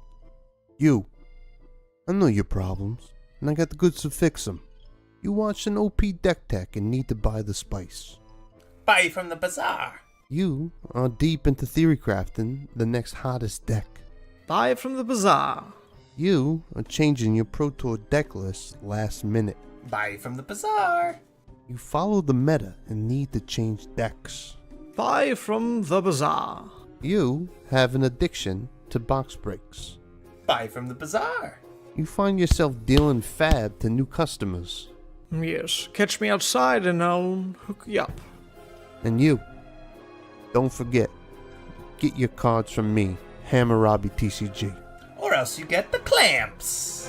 it. I know your problems, and I got the goods to fix them. You watched an OP deck tech and need to buy the spice. Buy from the bazaar. You are deep into theory crafting the next hottest deck. Buy from the bazaar. You are changing your Pro Tour deck list last minute. Buy from the bazaar. You follow the meta and need to change decks. Buy from the bazaar. You have an addiction to box breaks. Buy from the bazaar. You find yourself dealing fab to new customers. Yes, catch me outside and I'll hook you up. And you, don't forget, get your cards from me, Hammurabi TCG. Or else you get the clamps.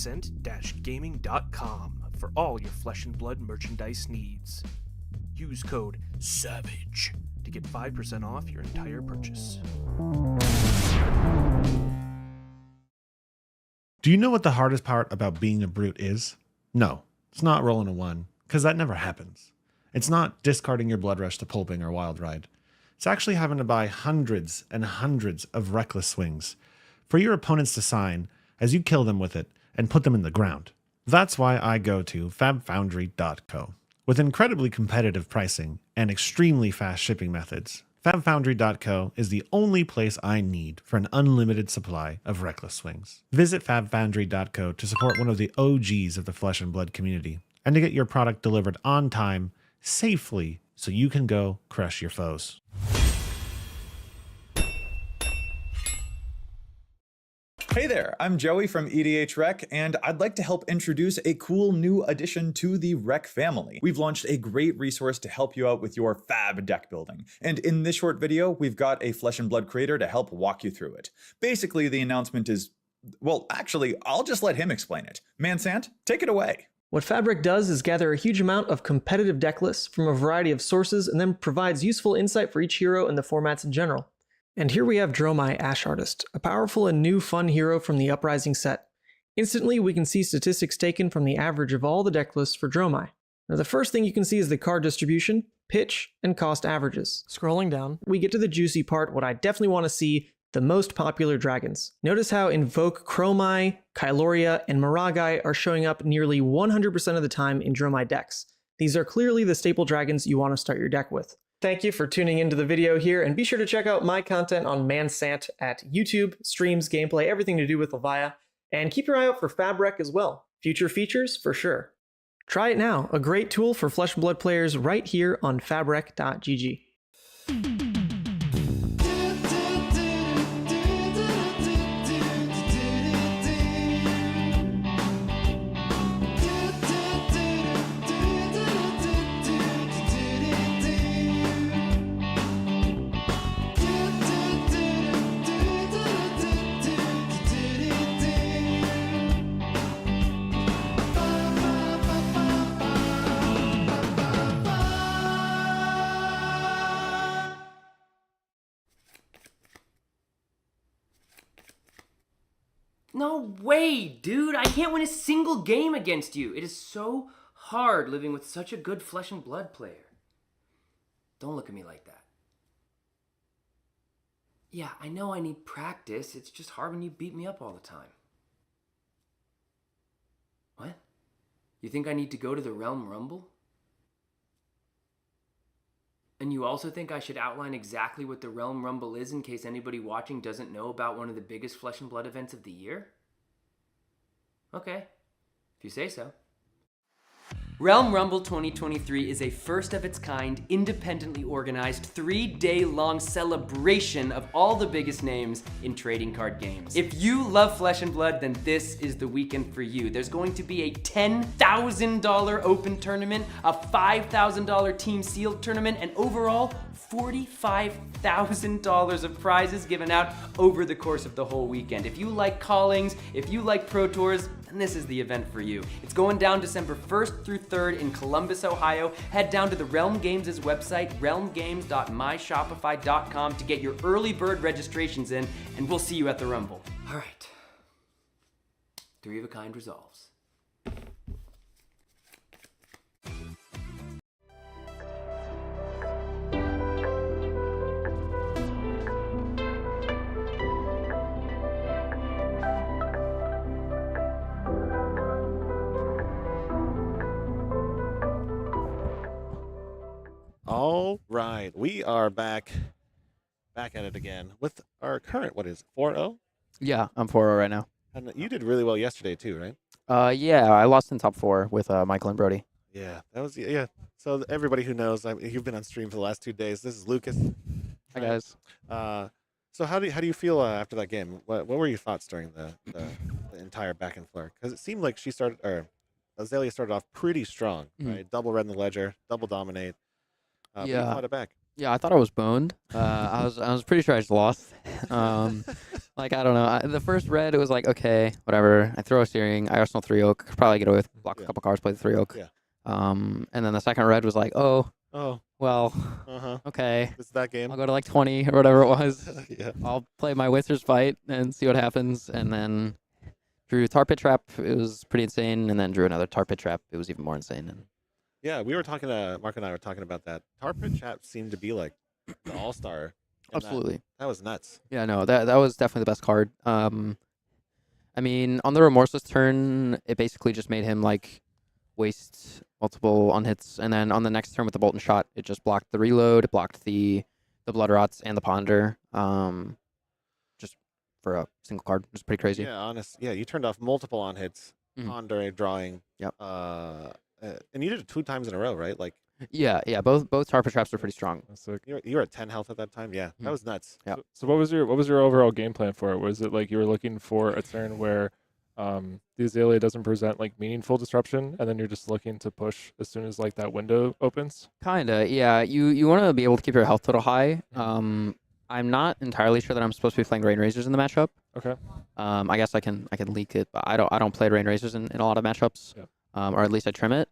ascent-gaming.com for all your Flesh and Blood merchandise needs. Use code SAVAGE to get 5% off your entire purchase. Do you know what the hardest part about being a brute is? No, it's not rolling a 1, because that never happens. It's not discarding your Blood Rush to Pulping or Wild Ride. It's actually having to buy hundreds and hundreds of reckless swings for your opponents to sign as you kill them with it and put them in the ground. That's why I go to fabfoundry.co. With incredibly competitive pricing and extremely fast shipping methods, fabfoundry.co is the only place I need for an unlimited supply of reckless swings. Visit fabfoundry.co to support one of the OGs of the Flesh and Blood community and to get your product delivered on time, safely, so you can go crush your foes. Hey there, I'm Joey from EDH Rec, and I'd like to help introduce a cool new addition to the Rec family. We've launched a great resource to help you out with your fab deck building. And in this short video, we've got a Flesh and Blood creator to help walk you through it. Basically, the announcement is, well, actually, I'll just let him explain it. Mansant, take it away. What Fabric does is gather a huge amount of competitive deck lists from a variety of sources and then provides useful insight for each hero and the formats in general. And here we have Dromai, Ash Artist, a powerful and new fun hero from the Uprising set. Instantly, we can see statistics taken from the average of all the deck lists for Dromai. Now, the first thing you can see is the card distribution, pitch, and cost averages. Scrolling down, we get to the juicy part, what I definitely want to see, the most popular dragons. Notice how Invoke, Chromai, Kyloria, and Maragai are showing up nearly 100% of the time in Dromai decks. These are clearly the staple dragons you want to start your deck with. Thank you for tuning into the video here, and be sure to check out my content on Mansant at YouTube, streams, gameplay, everything to do with Levia, and keep your eye out for Fabric as well. Future features for sure. Try it now, a great tool for Flesh and Blood players right here on fabric.gg. No way, dude! I can't win a single game against you! It is so hard living with such a good Flesh and Blood player. Don't look at me like that. Yeah, I know I need practice. It's just hard when you beat me up all the time. What? You think I need to go to the Realm Rumble? And you also think I should outline exactly what the Realm Rumble is in case anybody watching doesn't know about one of the biggest Flesh and Blood events of the year? Okay, if you say so. Realm Rumble 2023 is a first of its kind, independently organized, 3-day-long celebration of all the biggest names in trading card games. If you love Flesh and Blood, then this is the weekend for you. There's going to be a $10,000 open tournament, a $5,000 team sealed tournament, and overall, $45,000 of prizes given out over the course of the whole weekend. If you like callings, if you like Pro Tours, then this is the event for you. It's going down December 1st through 3rd in Columbus, Ohio. Head down to the Realm Games' website, realmgames.myshopify.com, to get your early bird registrations in, and we'll see you at the Rumble. All right. 3 of a kind resolves. All right, we are back at it again with our current, what is it, 4-0? Yeah, I'm 4-0 right now. And you did really well yesterday too, right? Yeah, I lost in top 4 with Michael and Brodie. Yeah, that was, yeah. So everybody who knows, you've been on stream for the last 2 days. This is Lucas. Hi guys. So how do you feel after that game? What were your thoughts during the entire back and forth? Because it seemed like Azalea started off pretty strong, right? Double red in the ledger, double dominate. But you fought it back. Yeah, I thought I was boned. I was pretty sure I just lost. Like, I don't know. The first red, it was like, okay, whatever. I throw a steering. I Arsenal 3 oak. Could probably get away with block a couple cards, play the 3 oak. Yeah. And then the second red was like, oh, well, Uh-huh. okay. It's that game. I'll go to like 20 or whatever it was. Yeah. I'll play my Wizards fight and see what happens. And then drew Tar Pit Trap. It was pretty insane. And then drew another Tar Pit Trap. It was even more insane. And Yeah, we were talking. Mark and I were talking about that. Tar Pit Trap seemed to be like the all-star. in Absolutely. That was nuts. Yeah, no, that was definitely the best card. I mean, on the Remorseless turn, it basically just made him like waste multiple on hits, and then on the next turn with the Bolt and Shot, it just blocked the reload, it blocked the Blood Rots and the Ponder, just for a single card. It was pretty crazy. Yeah, you turned off multiple on hits, Ponder, drawing. Yep. And you did it 2 times in a row, right? Like. Yeah. Both Tar Pit Traps were pretty strong. You were at 10 health at that time. Yeah, that was nuts. Yeah. So what was your overall game plan for it? Was it like you were looking for a turn where the Azalea doesn't present like meaningful disruption, and then you're just looking to push as soon as like that window opens? Kinda, yeah. You want to be able to keep your health total high. I'm not entirely sure that I'm supposed to be playing Rain Razors in the matchup. Okay. I guess I can leak it, but I don't play Rain Razors in a lot of matchups. Yeah. Or at least I trim it.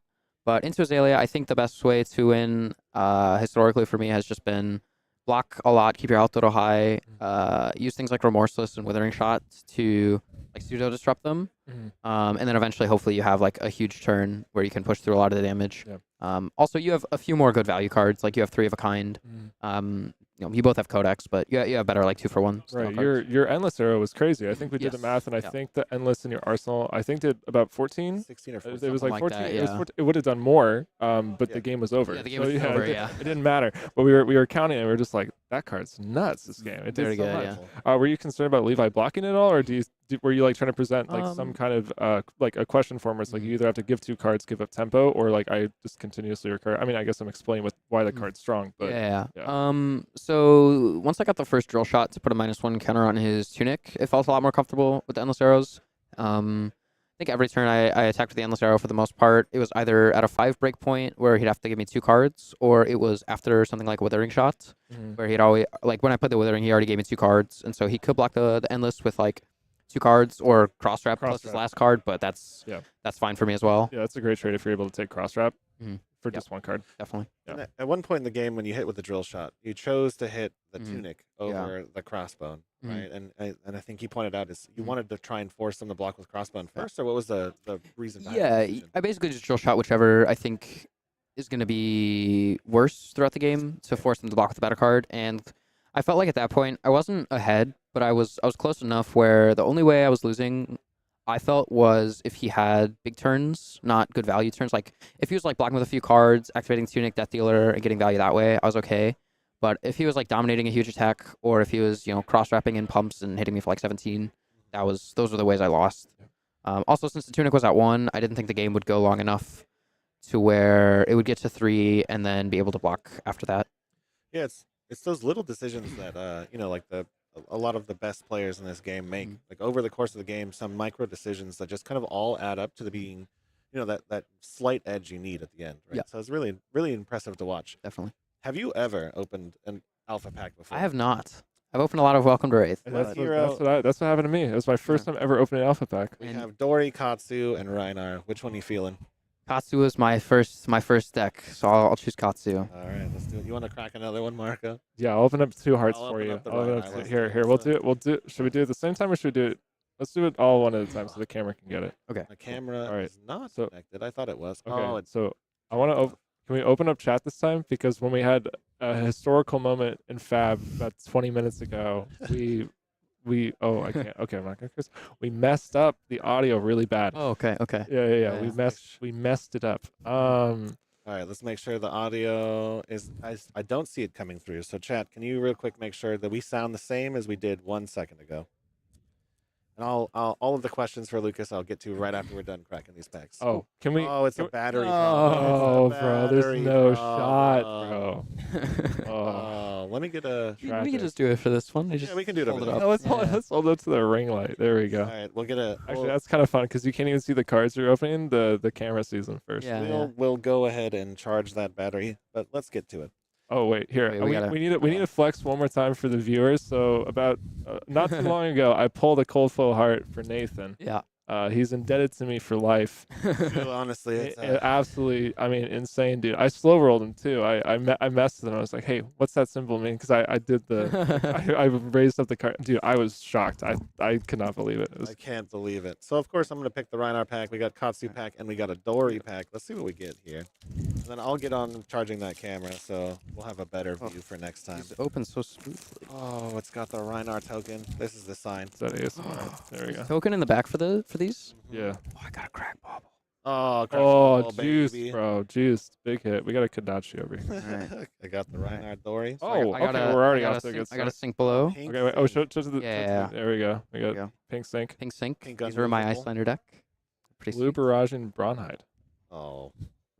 But into Azalea, I think the best way to win historically for me has just been block a lot, keep your health total high, use things like Remorseless and Withering Shot to like pseudo disrupt them, and then eventually, hopefully, you have like a huge turn where you can push through a lot of the damage. Also, you have a few more good value cards, like you have 3 of a kind. You both have Codex, but you have better like 2-for-1. Right. Your Endless Arrow was crazy. I think we did the math, and I think the Endless in your arsenal, I think did about 14. 16 or 14. It was like 14. That, it, was 14 it would have done more, but the game was over. Yeah, the game was over. It didn't matter. But we were counting, and we were just like, that card's nuts. This game. It did Very so good. much. Were you concerned about Levi blocking it all, or were you like trying to present like some kind of like a question form where it's like you either have to give 2 cards, give up tempo, or like I just continuously recur? I mean, I guess I'm explaining why the card's strong, but yeah. So once I got the first drill shot to put a -1 counter on his Tunic, it felt a lot more comfortable with the Endless Arrows. I think every turn I attacked with the Endless Arrow for the most part. It was either at a 5 break point where he'd have to give me 2 cards, or it was after something like Withering Shot, where he'd always, like when I put the Withering, he already gave me 2 cards, and so he could block the Endless with like 2 cards or cross trap plus his last card, but that's fine for me as well. Yeah, that's a great trade if you're able to take cross trap for just 1 card. Definitely. Yeah. At one point in the game, when you hit with the drill shot, you chose to hit the Tunic over the Crossbone, right? And I think he pointed out is you wanted to try and force them to block with Crossbone first, or what was the reason behind that decision? I basically just drill shot whichever I think is going to be worse throughout the game to force them to block with the better card, and I felt like at that point I wasn't ahead, but I was close enough where the only way I was losing, I felt, was if he had big turns, not good value turns. Like if he was like blocking with a few cards, activating Tunic, Death Dealer, and getting value that way, I was okay. But if he was like dominating a huge attack, or if he was cross wrapping in pumps and hitting me for like 17, those were the ways I lost. Also, since the Tunic was at 1, I didn't think the game would go long enough to where it would get to 3 and then be able to block after that. Yeah, it's those little decisions that like a lot of the best players in this game make. Like over the course of the game, some micro decisions that just kind of all add up to the being, that slight edge you need at the end. Right? Yeah. So it's really, really impressive to watch. Definitely. Have you ever opened an alpha pack before? I have not. I've opened a lot of Welcome to Wraith. That's what happened to me. It was my first time ever opening an alpha pack. We have Dori, Katsu, and Reinar. Which one are you feeling? Katsu was my first deck, so I'll choose Katsu. All right, let's do it. You want to crack another one, Marco? Yeah, I'll open up 2 hearts I'll for open you. up the I'll open Reinar. up here. We'll do it. Should we do it at the same time, or should we do it? Let's do it all one at a time so the camera can get it. Okay. The camera All right. is not connected. I thought it was. Okay. Oh, it's So I want to. Can we open up chat this time? Because when we had a historical moment in Fab about 20 minutes ago, I can't. Okay, I'm not gonna curse. We messed up the audio really bad. Oh, okay. Yeah. We messed it up. All right, let's make sure the audio is. I don't see it coming through. So chat, can you real quick make sure that we sound the same as we did 1 second ago? And all of the questions for Lucas I'll get to right after we're done cracking these packs. Oh, can we? Oh, it's a battery Oh, problem. It's a bro, there's battery no problem. shot, bro. Oh, let me get a. We can just do it for this one. Yeah, we can do it over hold there. up. Let's hold up to the ring light. There we go. All right, we'll get a. Actually, that's kind of fun because you can't even see the cards you're opening. The camera sees them first. Yeah. We'll go ahead and charge that battery, but let's get to it. Oh wait, here we need to flex one more time for the viewers. So about not too long ago, I pulled a cold full heart for Nathan. Yeah. He's indebted to me for life. Dude, honestly, it's absolutely, I mean, insane, dude. I slow rolled him too. I messed with him. I was like, hey, what's that symbol mean? Because I did I raised up the card. Dude, I was shocked. I could not believe it. I can't believe it. So of course I'm gonna pick the Reinar pack. We got Katsu pack and we got a Dori pack. Let's see what we get here. And then I'll get on charging that camera, so we'll have a better view for next time. It's open so smoothly. Oh, it's got the Reinar token. This is the sign. That is. There we go. Token in the back for these? Yeah. Oh, I got a crack bobble. Oh, juice, baby. bro. Juice. Big hit. We got a Kadachi over here. Right. I got the Reinar Dori. Oh, okay. We're already off to a good I got a start. sink below. Okay, wait. Oh, show to the. Yeah. There we go. We got pink sink. Pink sink. Pink These were my unmovable. Icelander deck. Pretty Blue barrage and Bronhide. Oh,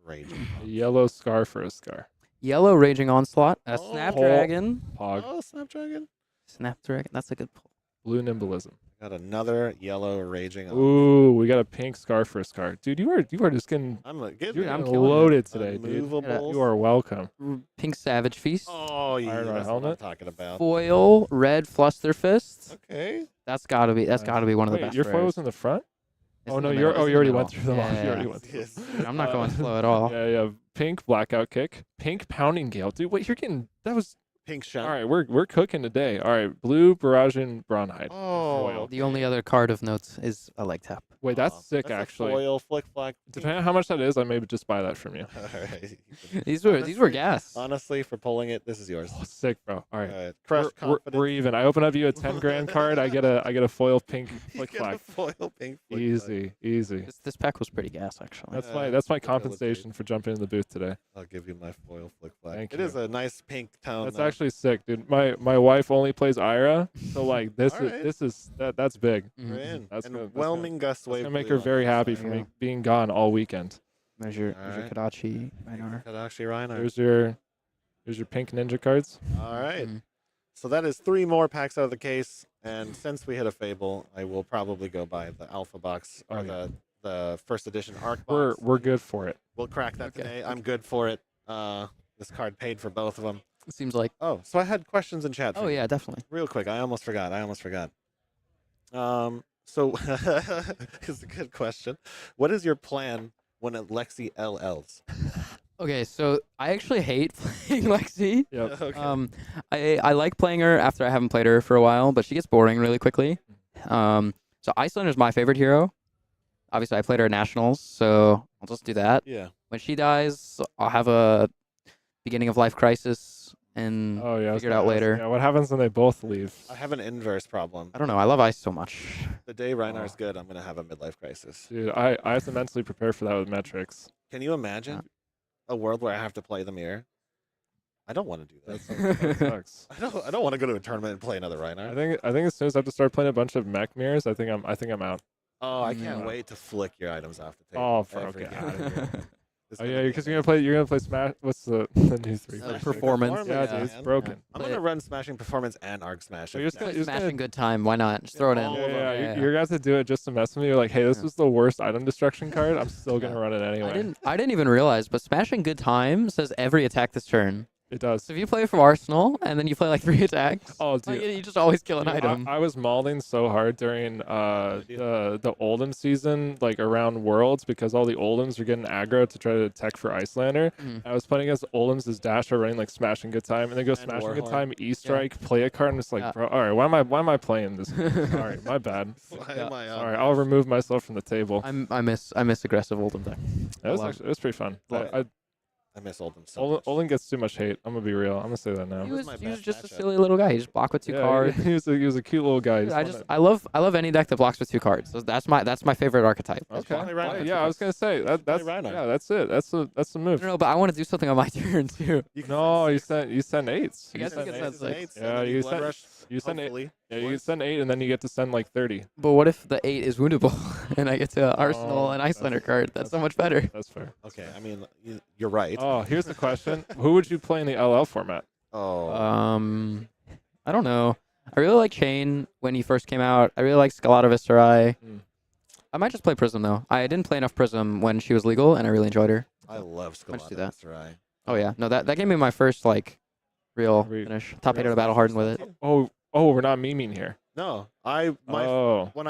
raging. A yellow scar for a scar. Yellow Raging Onslaught. A Snapdragon. Pog. Oh, Snapdragon. Snapdragon. That's a good pull. Blue Nimbalism. Got another yellow raging. Ooh, we got a pink scar for a scar. Dude, you are just getting I'm killing loaded today, dude. Unmovables. You are welcome. Pink Savage Feast. Oh, yeah, Iron that's what I'm helmet. talking about. Foil Red Flusterfist. Okay. That's gotta be one of the Wait, best. your foil was rares. in the front? It's Oh in no, the you middle. It's in the already middle. went through them all. You Yeah. already went through them. Dude, I'm not going slow at all. Yeah. Pink blackout kick. Pink pounding gale. Dude, wait, you're getting that was Pink shot. all right. We're cooking today. All right, blue barrage and Bronhide. Oh, The only other card of notes is a leg tap. Wait, that's sick that's a actually. Foil flick flack. Depending on how much that is, I may just buy that from you. All right. These were gas. Honestly, for pulling it, this is yours. Oh, sick, bro. All right. Crush We're confidence. even. I open up you a 10 grand card. I get a foil pink You flick get a flag. foil pink flick Easy. This pack was pretty gas actually. That's my facilitate. compensation for jumping in the booth today. I'll give you my foil flick flag. Thank It you. is a nice pink tone. That's though. actually sick, dude. My wife only plays Ira, so like All right. this is that's big. We're in. That's and gonna- that's whelming gust It's wave. gonna make blue her on very this happy side. for me being gone all weekend. There's your Alright. Kadachi Reinar. Kadachi Reinar. Here's your pink ninja cards. All right. Mhm. So that is 3 more packs out of the case, and since we hit a Fable, I will probably go buy the Alpha box or Oh, yeah. the first edition Arc We're box. we're good for it. We'll crack that Okay. today. I'm good for it. This card paid for both of them. It seems like. Oh, so I had questions in chat. Oh yeah, definitely. Real quick, I almost forgot. So it's a good question. What is your plan when at Lexi LLs? Okay, so I actually hate playing Lexi. Yep. Okay. I like playing her after I haven't played her for a while, but she gets boring really quickly. So Icelander is my favorite hero. Obviously, I played her at Nationals, so I'll just do that. Yeah. When she dies, I'll have a beginning of life crisis and Oh yeah. I was figure it gonna out ask, later. Yeah. What happens when they both leave? I have an inverse problem. I don't know. I love Ice so much. The day Reinar's good, I'm going to have a midlife crisis. Dude, I have to mentally prepare for that with metrics. Can you imagine a world where I have to play the mirror? I don't want to do that. That sucks. I don't want to go to a tournament and play another Reinar. I think as soon as I have to start playing a bunch of mech mirrors, I think I'm out. Oh, I can't wait to flick your items off the table. Oh, for every okay. game. Out of here. It's Oh gonna yeah, be because you're gonna play Smash. What's the new 3? Performance. Yeah, Yeah, dude, it's man. broken. I'm going to run Smashing Performance and Arc Smash. So you're just gonna, Smashing good time. Why not? Just throw it in. Yeah, you're gonna have to do it just to mess with me. You're like, hey, this was the worst item destruction card. I'm still gonna run it anyway. I didn't even realize, but Smashing Good Time says every attack this turn. It does. So if you play from Arsenal and then you play like 3 attacks, Oh, dude. like, you just always kill an Dude, item. I was mauling so hard during the Oldham season, like around Worlds, because all the Oldhams are getting aggro to try to tech for Icelander. I was playing against Oldhams as Dasher running like Smashing Good Time, and then go Smashing Good Warhorn. Time, E-Strike, play a card, and it's like, bro, all right, why am I playing this? All right, my bad. Why am I All right, I'll remove myself from the table. I miss aggressive Oldham deck. That was actually, it was pretty fun. I miss Oldham so much. Olin gets too much hate. I'm gonna be real. I'm gonna say that now. He was my just best a matchup. silly little guy. He just blocked with 2 cards. He was a cute little guy. Dude, I love any deck that blocks with 2 cards. So that's my favorite archetype. Okay. Reinar. Yeah, I was gonna say that's Reinar. yeah, that's it. That's the move. No, but I want to do something on my turn too. No, you send 8s. I guess you can send 6. Yeah, you send 8. Yeah, you can send 8, and then you get to send like 30. But what if the 8 is woundable and I get to Arsenal and Icelander card? That's so much better. That's fair. Okay, I mean, you're right. Oh, here's the question: who would you play in the LL format? Oh. I don't know. I really like Chain when he first came out. I really like Scalata Viscerai. I might just play Prism though. I didn't play enough Prism when she was legal, and I really enjoyed her. I love Might just do Scalata that. Viscerai. Oh yeah, no, that gave me my first like real finish. Top 8 out of Battle Hardened with it. Oh, we're not memeing here. No, when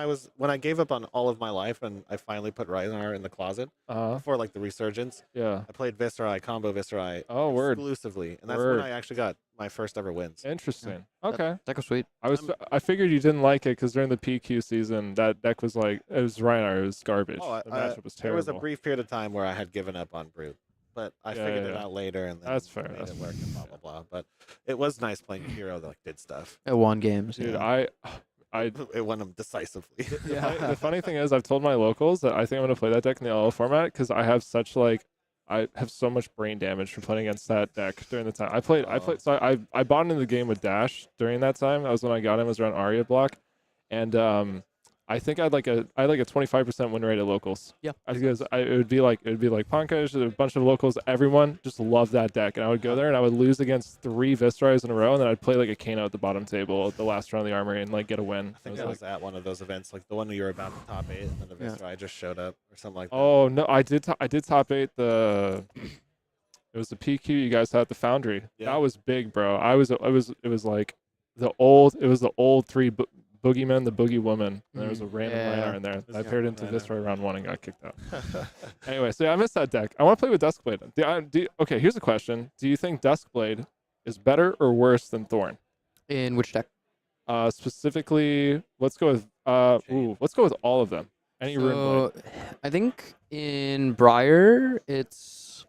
I gave up on all of my life and I finally put Ragnar in the closet before like the resurgence. Yeah. I played Viscerai, combo Viscerai exclusively, and that's when I actually got my first ever wins. Interesting. Okay. That was sweet. I figured you didn't like it because during the PQ season that deck was like it was Ragnar, it was garbage. Oh, the matchup was there terrible. was a brief period of time where I had given up on Brute, but I figured it out later and then that's fair. made it work and blah blah blah. But it was nice playing a hero that like did stuff. It won games. Dude, it won them decisively. The funny thing is, I've told my locals that I think I'm gonna play that deck in the LL format because I have so much brain damage from playing against that deck during the time I played. So I bought into the game with Dash during that time. That was when I got him. It was around Arya block, and I think I had like a 25% win rate at locals. Yeah. Because it would be like Pankaj, a bunch of locals, everyone just loved that deck, and I would go there and I would lose against 3 Viscerais in a row, and then I'd play like a Kano at the bottom table at the last round of the Armory and like get a win. I think I was at one of those events, like the one where you were about to top 8, and then the Viscerai just showed up or something like that. Oh no, I did top 8 the. It was the PQ you guys had at the Foundry. Yeah. That was big, bro. It was like the old 3 Boogeyman, the Boogie Woman. And there was a random Ragnar in there. I paired into Viscerai round 1 and got kicked out. Anyway, so I missed that deck. I want to play with Duskblade. Okay, here's a question. Do you think Duskblade is better or worse than Thorn? In which deck? Specifically, let's go with all of them. Any rune blade. I think in Briar it's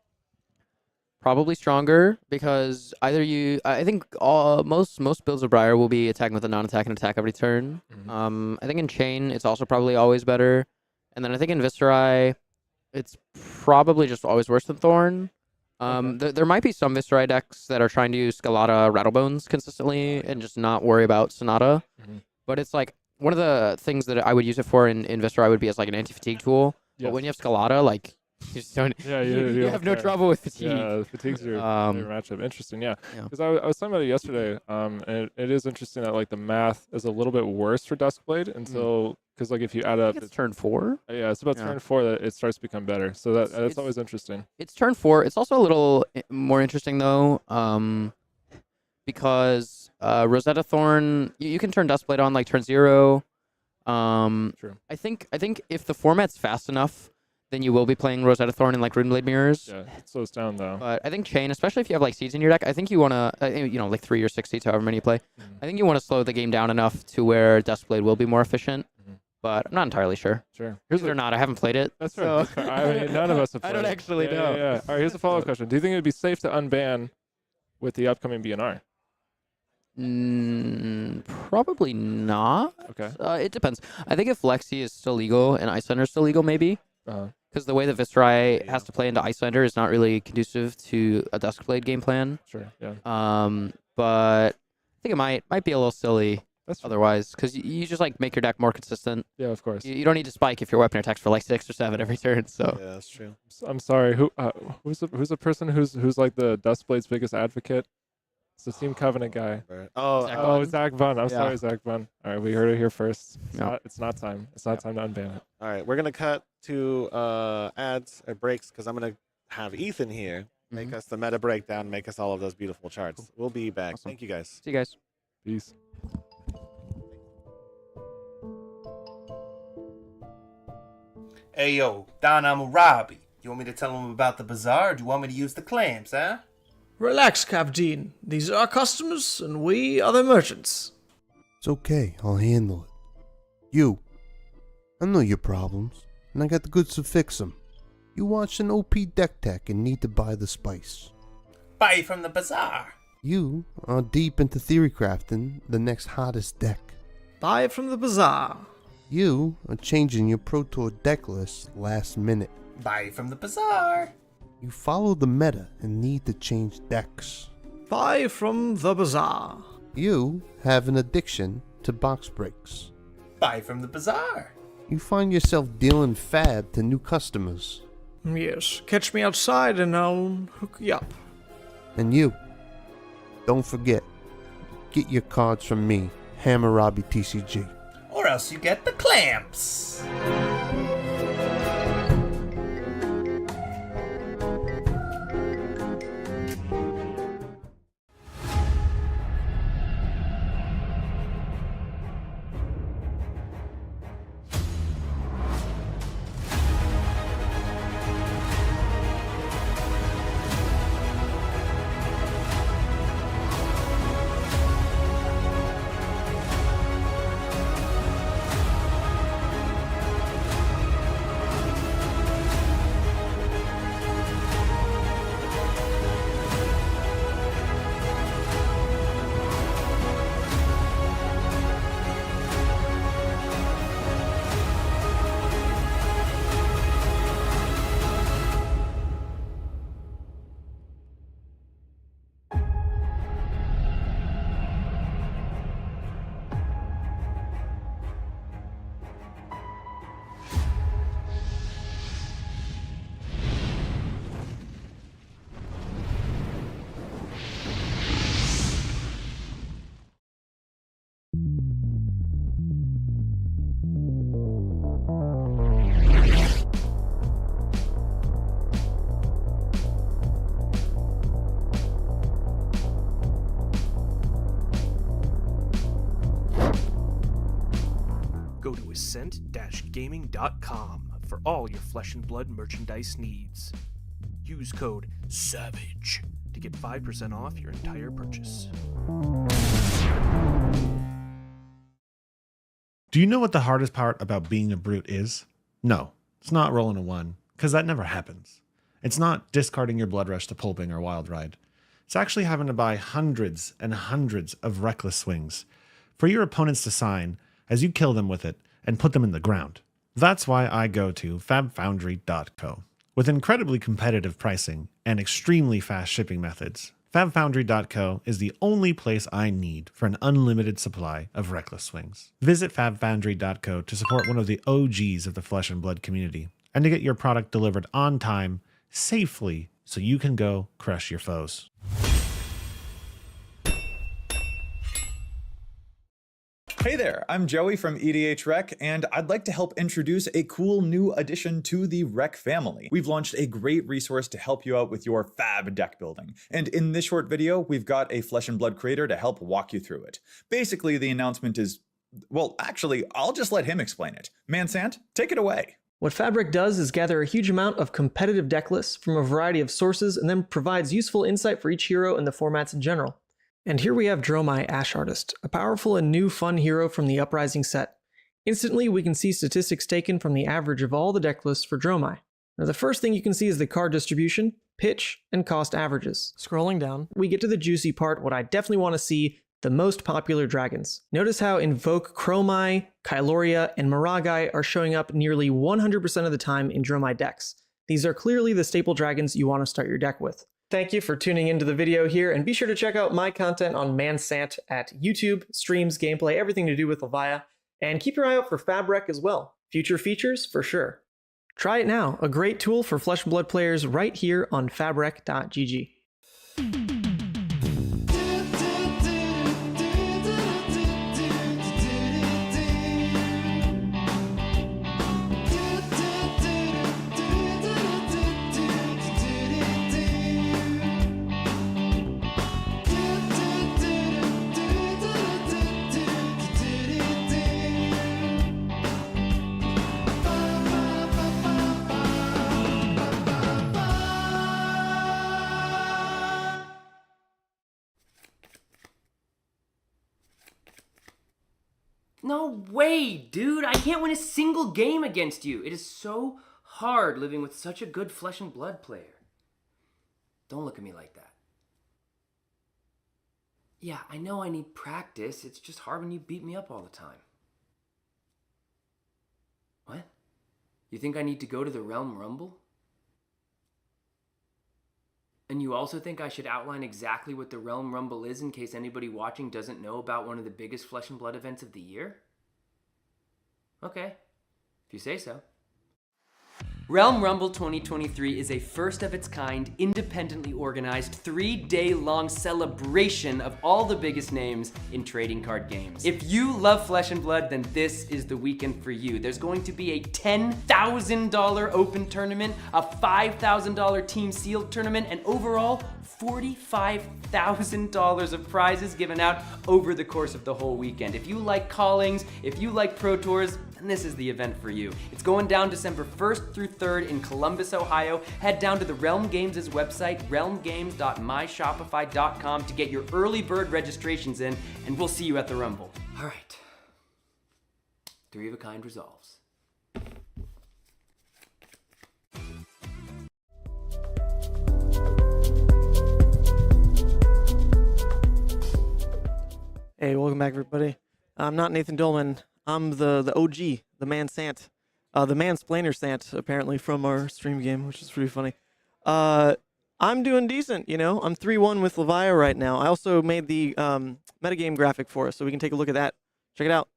probably stronger because I think most builds of Briar will be attacking with a non-attack and attack every turn. Mm-hmm. I think in Chain it's also probably always better, and then I think in Viscerai it's probably just always worse than Thorn. There might be some Viscerai decks that are trying to use Scalata Rattlebones consistently and just not worry about Sonata, but it's like one of the things that I would use it for in Viscerai would be as like an anti-fatigue tool. But when you have Scalata, like you just don't. Yeah, you have no trouble with fatigue. Yeah, fatigue's your matchup. Interesting, yeah. Because I was talking about it yesterday, and it is interesting that like the math is a little bit worse for Duskblade until because like if you add up, it's turn 4. Yeah, it's about turn 4 that it starts to become better. So that's always interesting. It's turn 4. It's also a little more interesting though, because Rosetta Thorn, you can turn Duskblade on like turn 0. True. I think if the format's fast enough, then you will be playing Rosetta Thorn in like Runeblade Mirrors. Yeah, it slows down though. But I think Chain, especially if you have like seeds in your deck, I think you want to, like 3 or 6 seeds, however many you play. I think you want to slow the game down enough to where Duskblade will be more efficient. But I'm not entirely sure. Sure. Believe it or not, I haven't played it. That's right. That's right. I mean, none of us have played I don't it. actually know. Yeah. All right, here's a follow-up question. Do you think it would be safe to unban with the upcoming BNR? Probably not. Okay. It depends. I think if Lexi is still legal and Icelander is still legal, maybe. Because the way that Viscerai has to play into Icelander is not really conducive to a Duskblade game plan. Sure. Yeah. But I think it might be a little silly. Otherwise, because you just like make your deck more consistent. Yeah, of course. You don't need to spike if your weapon attacks for like 6 or 7 every turn. So yeah, that's true. I'm sorry. Who's the person who's like the Duskblade's biggest advocate? It's the Team Covenant guy. Zach Bunn. I'm sorry, Zach Bunn. All right, we heard it here first. It's not time. It's not time to unban it. All right, we're gonna cut to ads or breaks because I'm gonna have Ethan here make us the meta breakdown, make us all of those beautiful charts. Cool. We'll be back. Awesome. Thank you guys. See you guys. Peace. Hey yo, Don Amurabi. You want me to tell him about the bazaar, or do you want me to use the clams, huh? Relax, Captain. These are our customers, and we are their merchants. It's okay, I'll handle it. I know your problems, and I got the goods to fix them. You watched an OP deck tech and need to buy the spice. Buy from the bazaar. You are deep into theory crafting the next hottest deck. Buy it from the bazaar. You are changing your Pro Tour deck list last minute. Buy from the bazaar. You follow the meta and need to change decks. Buy from the bazaar. You have an addiction to box breaks. Buy from the bazaar. You find yourself dealing fab to new customers. Yes, catch me outside and I'll hook you up. And you, don't forget, get your cards from me, Hammurabi TCG. Or else you get the clamps. ascent-gaming.com for all your Flesh and Blood merchandise needs. Use code SAVAGE to get 5% off your entire purchase. Do you know what the hardest part about being a brute is? No, it's not rolling a 1, because that never happens. It's not discarding your Blood Rush to Pulping or Wild Ride. It's actually having to buy hundreds and hundreds of reckless swings for your opponents to sign as you kill them with it and put them in the ground. That's why I go to fabfoundry.co. With incredibly competitive pricing and extremely fast shipping methods, fabfoundry.co is the only place I need for an unlimited supply of reckless swings. Visit fabfoundry.co to support one of the OGs of the Flesh and Blood community and to get your product delivered on time, safely, so you can go crush your foes. Hey there, I'm Joey from EDH Rec, and I'd like to help introduce a cool new addition to the Rec family. We've launched a great resource to help you out with your fab deck building. And in this short video, we've got a Flesh and Blood creator to help walk you through it. Basically, the announcement is, well, actually, I'll just let him explain it. Mansant, take it away. What Fabric does is gather a huge amount of competitive deck lists from a variety of sources and then provides useful insight for each hero and the formats in general. And here we have Dromai Ash Artist, a powerful and new fun hero from the Uprising set. Instantly, we can see statistics taken from the average of all the deck lists for Dromai. Now, the first thing you can see is the card distribution, pitch, and cost averages. Scrolling down, we get to the juicy part, what I definitely want to see, the most popular dragons. Notice how Invoke Chromai, Kyloria, and Miragai are showing up nearly 100% of the time in Dromai decks. These are clearly the staple dragons you want to start your deck with. Thank you for tuning into the video here, and be sure to check out my content on Mansant at YouTube, streams, gameplay, everything to do with Levia, and keep your eye out for Fabric as well. Future features for sure. Try it now, a great tool for Flesh and Blood players right here on fabric.gg. No way, dude! I can't win a single game against you! It is so hard living with such a good Flesh and Blood player. Don't look at me like that. Yeah, I know I need practice. It's just hard when you beat me up all the time. What? You think I need to go to the Realm Rumble? And you also think I should outline exactly what the Realm Rumble is in case anybody watching doesn't know about one of the biggest Flesh and Blood events of the year? Okay, if you say so. Realm Rumble 2023 is a first of its kind, independently organized, 3-day-long celebration of all the biggest names in trading card games. If you love Flesh and Blood, then this is the weekend for you. There's going to be a $10,000 open tournament, a $5,000 team sealed tournament, and overall, $45,000 of prizes given out over the course of the whole weekend. If you like callings, if you like Pro Tours, then this is the event for you. It's going down December 1st through 3rd in Columbus, Ohio. Head down to the Realm Games' website, realmgames.myshopify.com, to get your early bird registrations in, and we'll see you at the Rumble. All right. 3 of a kind resolves. Hey, welcome back, everybody. I'm not Nathan Dolman. I'm the OG, the Mansant, the Mansplainer Sant, apparently, from our stream game, which is pretty funny. I'm doing decent, you know. I'm 3-1 with Levia right now. I also made the metagame graphic for us, so we can take a look at that. Check it out.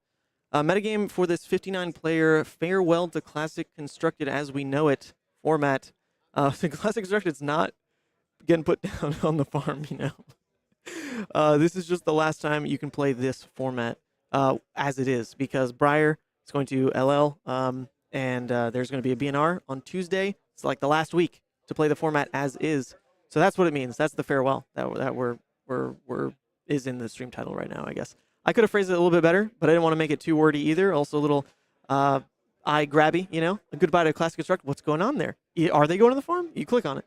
Metagame for this 59-player Farewell to Classic Constructed as we know it format. The Classic Constructed's not getting put down on the farm, you know. This is just the last time you can play this format as it is, because Briar is going to LL, and there's going to be a BNR on Tuesday. It's like the last week to play the format as is. So that's what it means. That's the farewell that is in the stream title right now, I guess. I could have phrased it a little bit better, but I didn't want to make it too wordy either. Also a little grabby, a goodbye to Classic Construct. What's going on there? Are they going to the farm? You click on it.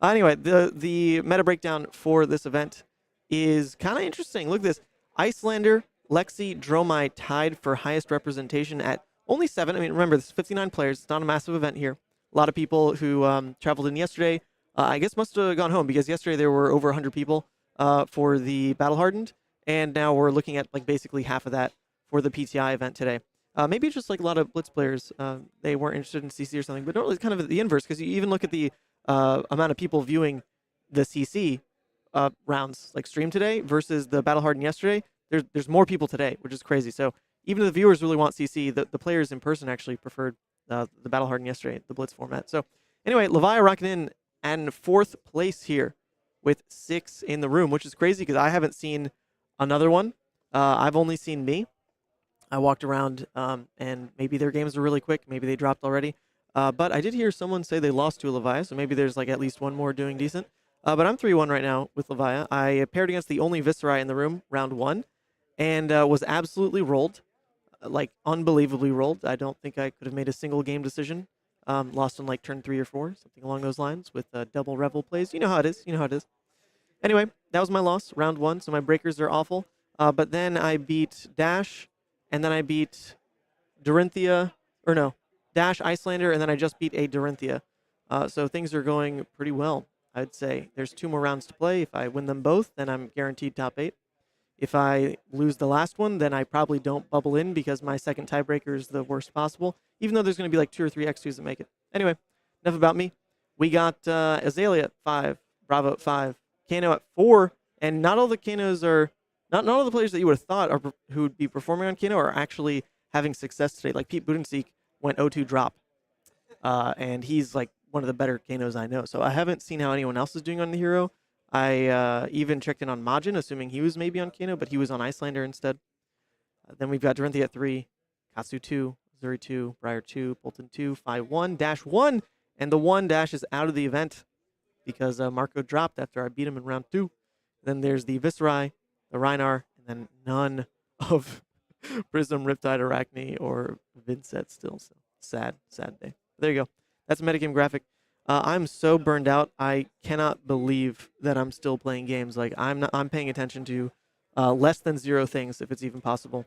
Anyway, the meta breakdown for this event is kind of interesting. Look at this. Icelander, Lexi, Dromai tied for highest representation at only 7. I mean, remember, this is 59 players. It's not a massive event here. A lot of people who traveled in yesterday, I guess must have gone home because yesterday there were over 100 people for the Battle Hardened, and now we're looking at like basically half of that for the PTI event today. Maybe it's just like a lot of Blitz players, they weren't interested in CC or something, but no, it's kind of the inverse because you even look at the amount of people viewing the CC rounds like stream today versus the Battle Hardened yesterday. There's more people today, which is crazy. So even if the viewers really want CC, the players in person actually preferred the Battle Hardened yesterday, the Blitz format. So anyway, Levia rocking in and 4th place here with 6 in the room, which is crazy because I haven't seen another one. I've only seen me. I walked around and maybe their games were really quick. Maybe they dropped already. But I did hear someone say they lost to Levia, so maybe there's like at least one more doing decent. But I'm 3-1 right now with Levia. I paired against the only Viscerai in the room, round 1, and was absolutely rolled, like unbelievably rolled. I don't think I could have made a single game decision. Lost on like turn 3 or 4, something along those lines with double Revel plays. You know how it is. Anyway, that was my loss, round 1, so my breakers are awful. But then I beat Dash, and then I beat Dash, Icelander, and then I just beat a Dorinthia. So things are going pretty well, I'd say. There's 2 more rounds to play. If I win them both, then I'm guaranteed top 8. If I lose the last one, then I probably don't bubble in because my second tiebreaker is the worst possible, even though there's going to be like 2 or 3 X2s that make it. Anyway, enough about me. We got Azalea at 5, Bravo at 5, Kano at 4, and not all the Kanos are, not all the players that you would have thought who would be performing on Kano are actually having success today. Like Pete Budenseek went 0-2 drop, and he's like one of the better Kanos I know. So I haven't seen how anyone else is doing on the hero. I even checked in on Majin, assuming he was maybe on Kano, but he was on Icelander instead. Then we've got Dorinthia at 3, Katsu 2, Zuri 2, Briar 2, Bolton 2, 5-1, Dash 1, and the 1 Dash is out of the event because Marco dropped after I beat him in round 2. Then there's the Viscerai, the Reinar, and then none of Prism, Riptide, Arachne, or Vincent still. So sad day. There you go. That's a metagame graphic. I'm so burned out. I cannot believe that I'm still playing games. Like I'm paying attention to less than 0 things if it's even possible.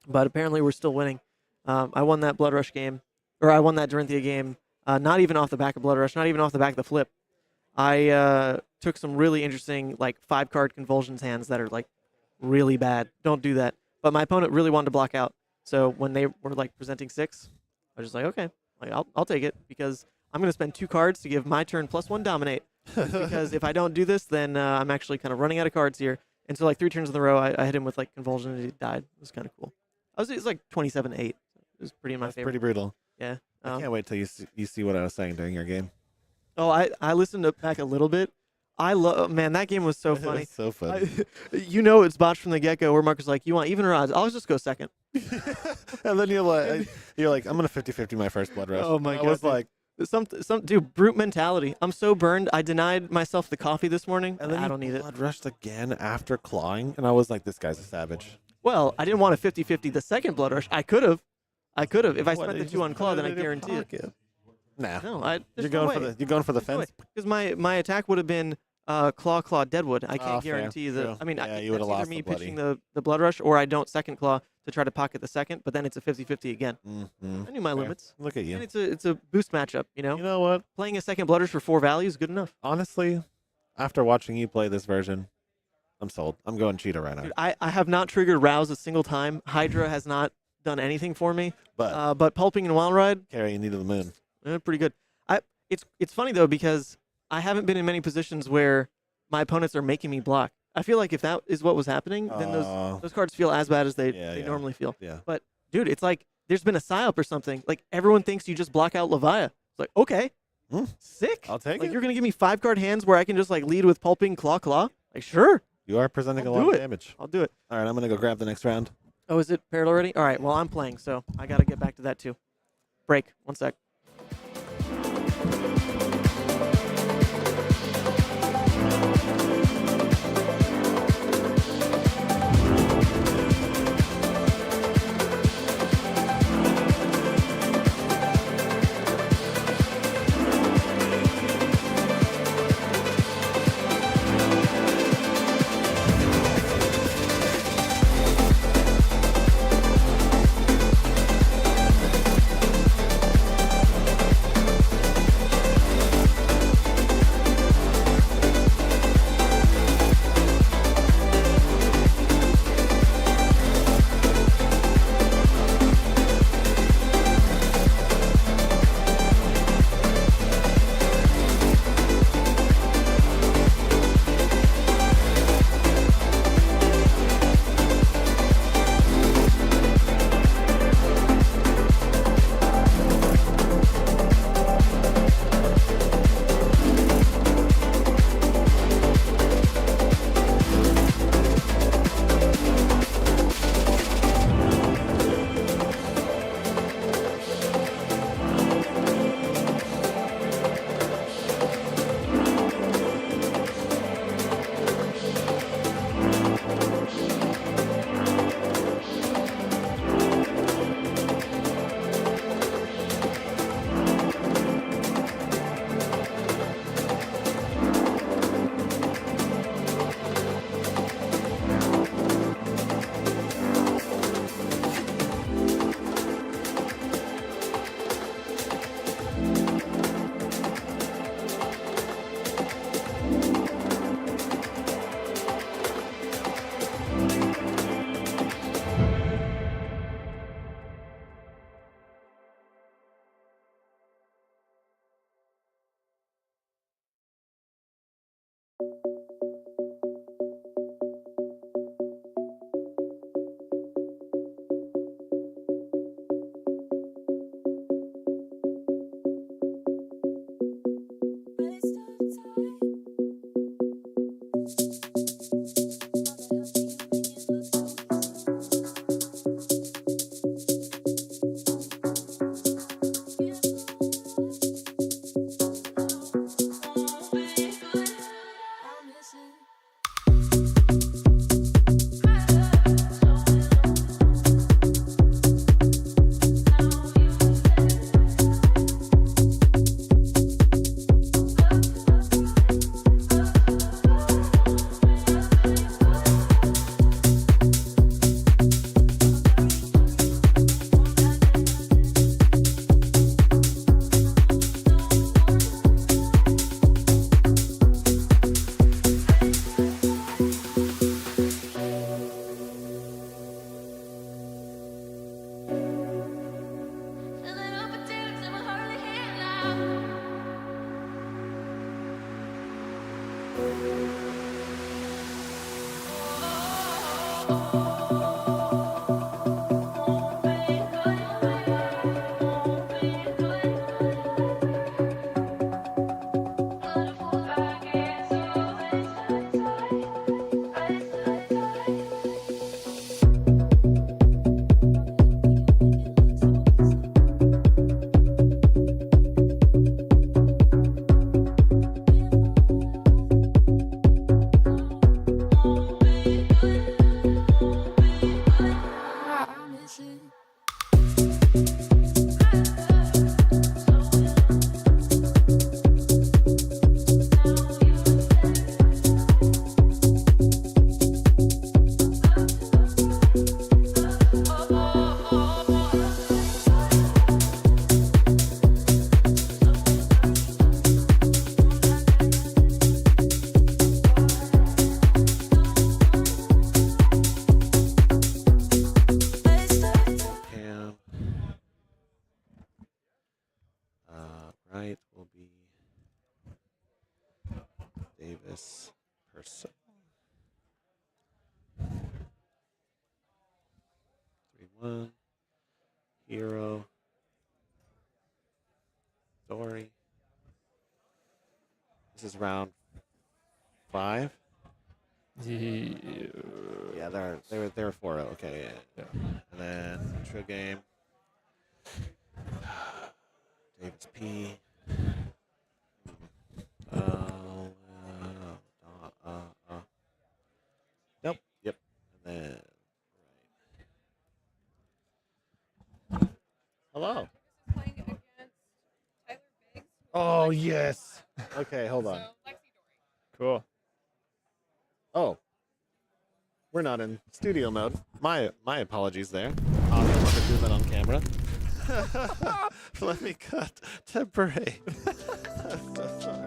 But apparently we're still winning. I won that Blood Rush game, or I won that Dorinthia game. Not even off the back of Blood Rush. Not even off the back of the flip. I took some really interesting like 5-card convulsions hands that are like really bad. Don't do that. But my opponent really wanted to block out. So when they were like presenting 6, I was just like, okay, like I'll take it because I'm going to spend 2 cards to give my turn +1 dominate. Because if I don't do this, then I'm actually kind of running out of cards here. And so like 3 turns in a row, I hit him with like convulsion and he died. It was kind of cool. It was like 27-8. It was pretty in my favor. Pretty brutal. Yeah. I can't wait till you see what I was saying during your game. Oh, I listened back a little bit. Man, that game was so funny. It was so funny. It's botched from the get-go where Mark was like, you want even or odds? I'll just go second. And then you're like, I'm going to 50-50 my first Blood Rush. Oh my God. I was like, dude, brute mentality. I'm so burned. I denied myself the coffee this morning. And then I don't need it. Blood Rushed again after clawing, and I was like, this guy's a savage. Well, I didn't want a 50-50 the second Blood Rush. I could have. If I spent the 2 on claw, then I guarantee it. Nah. No, you're going for the fence. Because my attack would have been claw Deadwood. I can't guarantee fair, true. I mean, you would have lost me the bloody. pitching the Blood Rush, or I don't second claw to try to pocket the second, but then it's a 50-50 again. Mm-hmm. I knew my limits. Look at you. And it's a boost matchup, You know what? Playing a second Blood Rush for 4 value is good enough. Honestly, after watching you play this version, I'm sold. I'm going Cheetah right now. Dude, I have not triggered Rouse a single time. Hydra has not done anything for me. But Pulping and Wild Ride, carrying you to the moon. Pretty good. It's funny though because I haven't been in many positions where my opponents are making me block. I feel like if that is what was happening, then those cards feel as bad as they normally feel. Yeah. But dude, it's like there's been a psyop or something. Like everyone thinks you just block out Levia. It's like, okay, sick. I'll take it. it. You're gonna give me 5-card hands where I can just like lead with Pulping Claw. Like sure. You are presenting I'll a lot do of it. damage. I'll do it. All right, I'm gonna go grab the next round. Oh, is it paired already? All right. Well, I'm playing, so I gotta get back to that too. Break. 1 sec. Right will be Davis Purcell. 3-1. Hero. Dori. This is round 5. Yeah, they're 4-0. Okay, yeah. And then intro game. Davis P. Nope. Yep. And then hello. Oh yes. Okay, hold on. Cool. Oh, we're not in studio mode. My apologies there. Awesome. Let me do that on camera. Let me cut to break. I'm so sorry.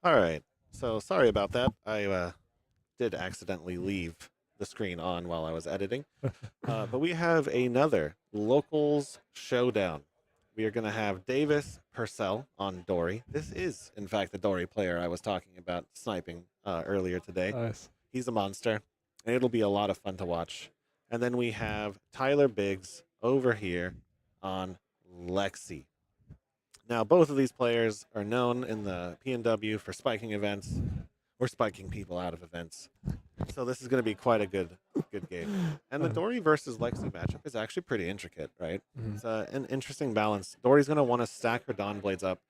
All right. So sorry about that. I did accidentally leave the screen on while I was editing. But we have another locals showdown. We are going to have Davis Purcell on Dori. This is, in fact, the Dori player I was talking about sniping earlier today. Nice. He's a monster, and it'll be a lot of fun to watch. And then we have Tyler Biggs over here on Lexi. Now, both of these players are known in the PNW for spiking events or spiking people out of events. So this is going to be quite a good game. And the Dori versus Lexi matchup is actually pretty intricate, right? Mhm. It's an interesting balance. Dori's going to want to stack her Dawn Blades up,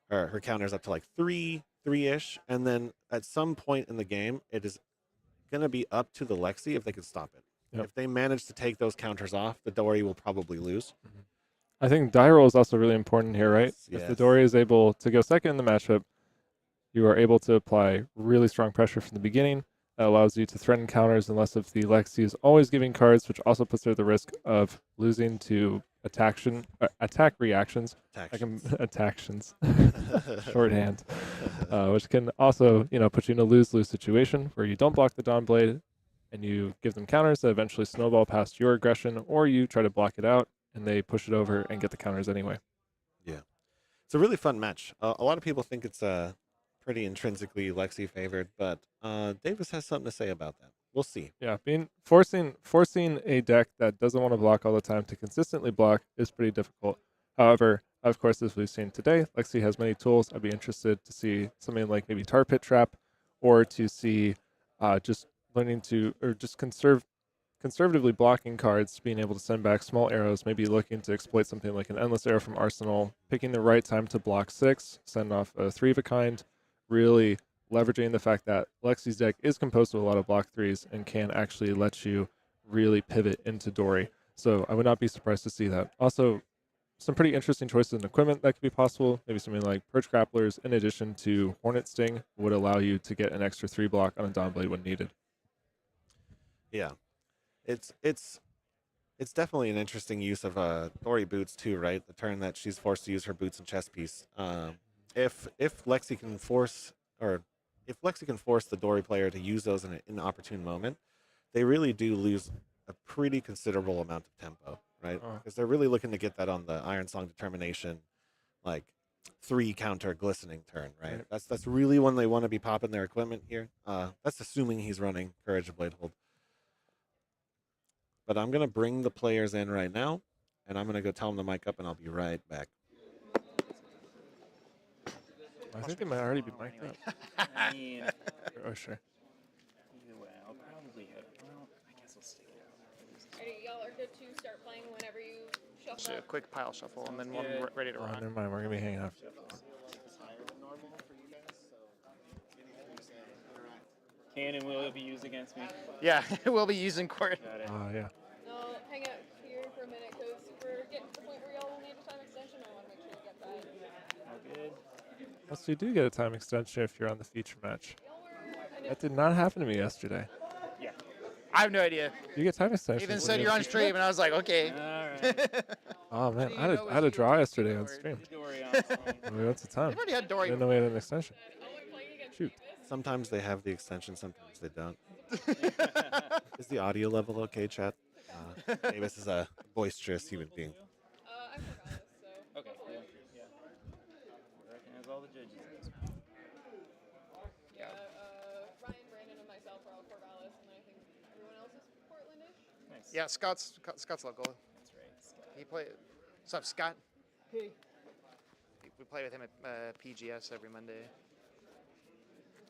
or her counters up to like three-ish, and then at some point in the game, it is going to be up to the Lexi if they can stop it. Yep. If they manage to take those counters off, the Dori will probably lose. I think die roll is also really important here, right? Yes. If the Dori is able to go second in the matchup, you are able to apply really strong pressure from the beginning. That allows you to threaten counters unless if the Lexi is always giving cards, which also puts her at the risk of losing to attack reactions. Attactions. Shorthand. Which can also, put you in a lose-lose situation where you don't block the Dawn Blade and you give them counters that eventually snowball past your aggression, or you try to block it out and they push it over and get the counters anyway. Yeah. It's a really fun match. A lot of people think it's pretty intrinsically Lexi favored, but Davis has something to say about that. We'll see. Yeah, forcing a deck that doesn't want to block all the time to consistently block is pretty difficult. However, of course, as we've seen today, Lexi has many tools. I'd be interested to see something like maybe Tar Pit Trap, or to see just learning to, or just conservatively blocking cards, being able to send back small arrows, maybe looking to exploit something like an Endless Arrow from Arsenal, picking the right time to block 6, send off a 3 of a kind, really leveraging the fact that Lexi's deck is composed of a lot of block 3s and can actually let you really pivot into Dori. So I would not be surprised to see that. Also, some pretty interesting choices in equipment that could be possible. Maybe something like Perch Grapplers in addition to Hornet Sting would allow you to get an extra 3 block on a Dawn Blade when needed. Yeah. It's definitely an interesting use of Dori boots too, right? The turn that she's forced to use her boots and chess piece. If Lexi can force the Dori player to use those in an inopportune moment, they really do lose a pretty considerable amount of tempo, right? Because they're really looking to get that on the Iron Song Determination, like 3 counter glistening turn, right? That's really when they want to be popping their equipment here. That's assuming he's running Courage Blade Hold. But I'm going to bring the players in right now, and I'm going to go tell them to mic up, and I'll be right back. I think they might already be mic'd up. I mean, oh, sure. Either way, I'll probably hit. Well, I guess I'll stick it out. Alright, y'all are good to start playing whenever you shuffle. So a quick pile shuffle, and then when we're ready to run. Never mind, we're going to be hanging out. Can and will it be used against me? Yeah, it will be used in court. Yeah. No, hang out here for a minute, because we're getting to the point where y'all will need a time extension. I want to make sure you get that. All good. Also, you do get a time extension if you're on the feature match. That did not happen to me yesterday. Yeah. I have no idea. You get time extension. Ethan said you're on stream, and I was like, okay. Oh man, I had a draw yesterday on stream. What's the time? They've already had Dori. I didn't know we had an extension. Shoot. Sometimes they have the extension, sometimes they don't. Is the audio level okay, chat? Davis is a boisterous human being. I forgot this, so. Okay. Yeah. Recognize all the judges. Yeah, Ryan, Brandon, and myself are all Corvallis, and I think everyone else is Portlandish. Nice. Yeah, Scott's local. That's right. Scott. He play. What's up, Scott? Hey. We play with him at PGS every Monday.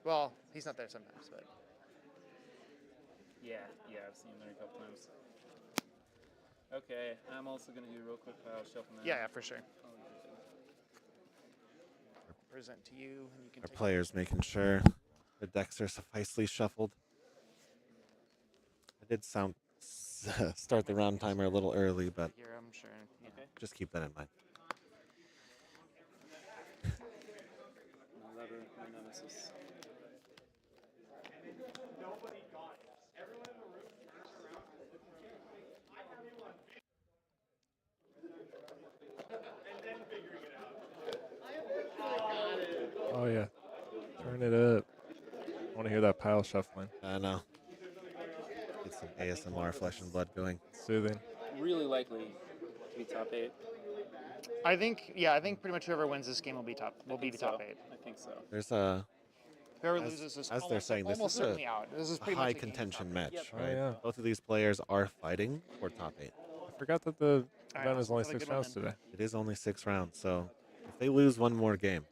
Well, he's not there sometimes, but. Yeah, I've seen him there a couple times. Okay, I'm also going to do a real quick pile shuffle now. Yeah, for sure. Present to you, and you can Our take players making sure the decks are sufficiently shuffled. I did start the round timer a little early, but here, I'm sure. Okay. just keep that in mind. My lover, my nemesis. Oh yeah, turn it up. I want to hear that pile shuffling. I know. Get some ASMR flesh and blood going. Soothing. Really likely to be top 8. I think pretty much whoever wins this game will be top 8. I think so. There's whoever loses is as they're saying, this almost is certainly out. This is a pretty high much a contention game match, Yep. right? Oh, yeah. Both of these players are fighting for top 8. I forgot that the right, event is only have a 6 good one rounds then. today. It is only 6 rounds, so if they lose one more game,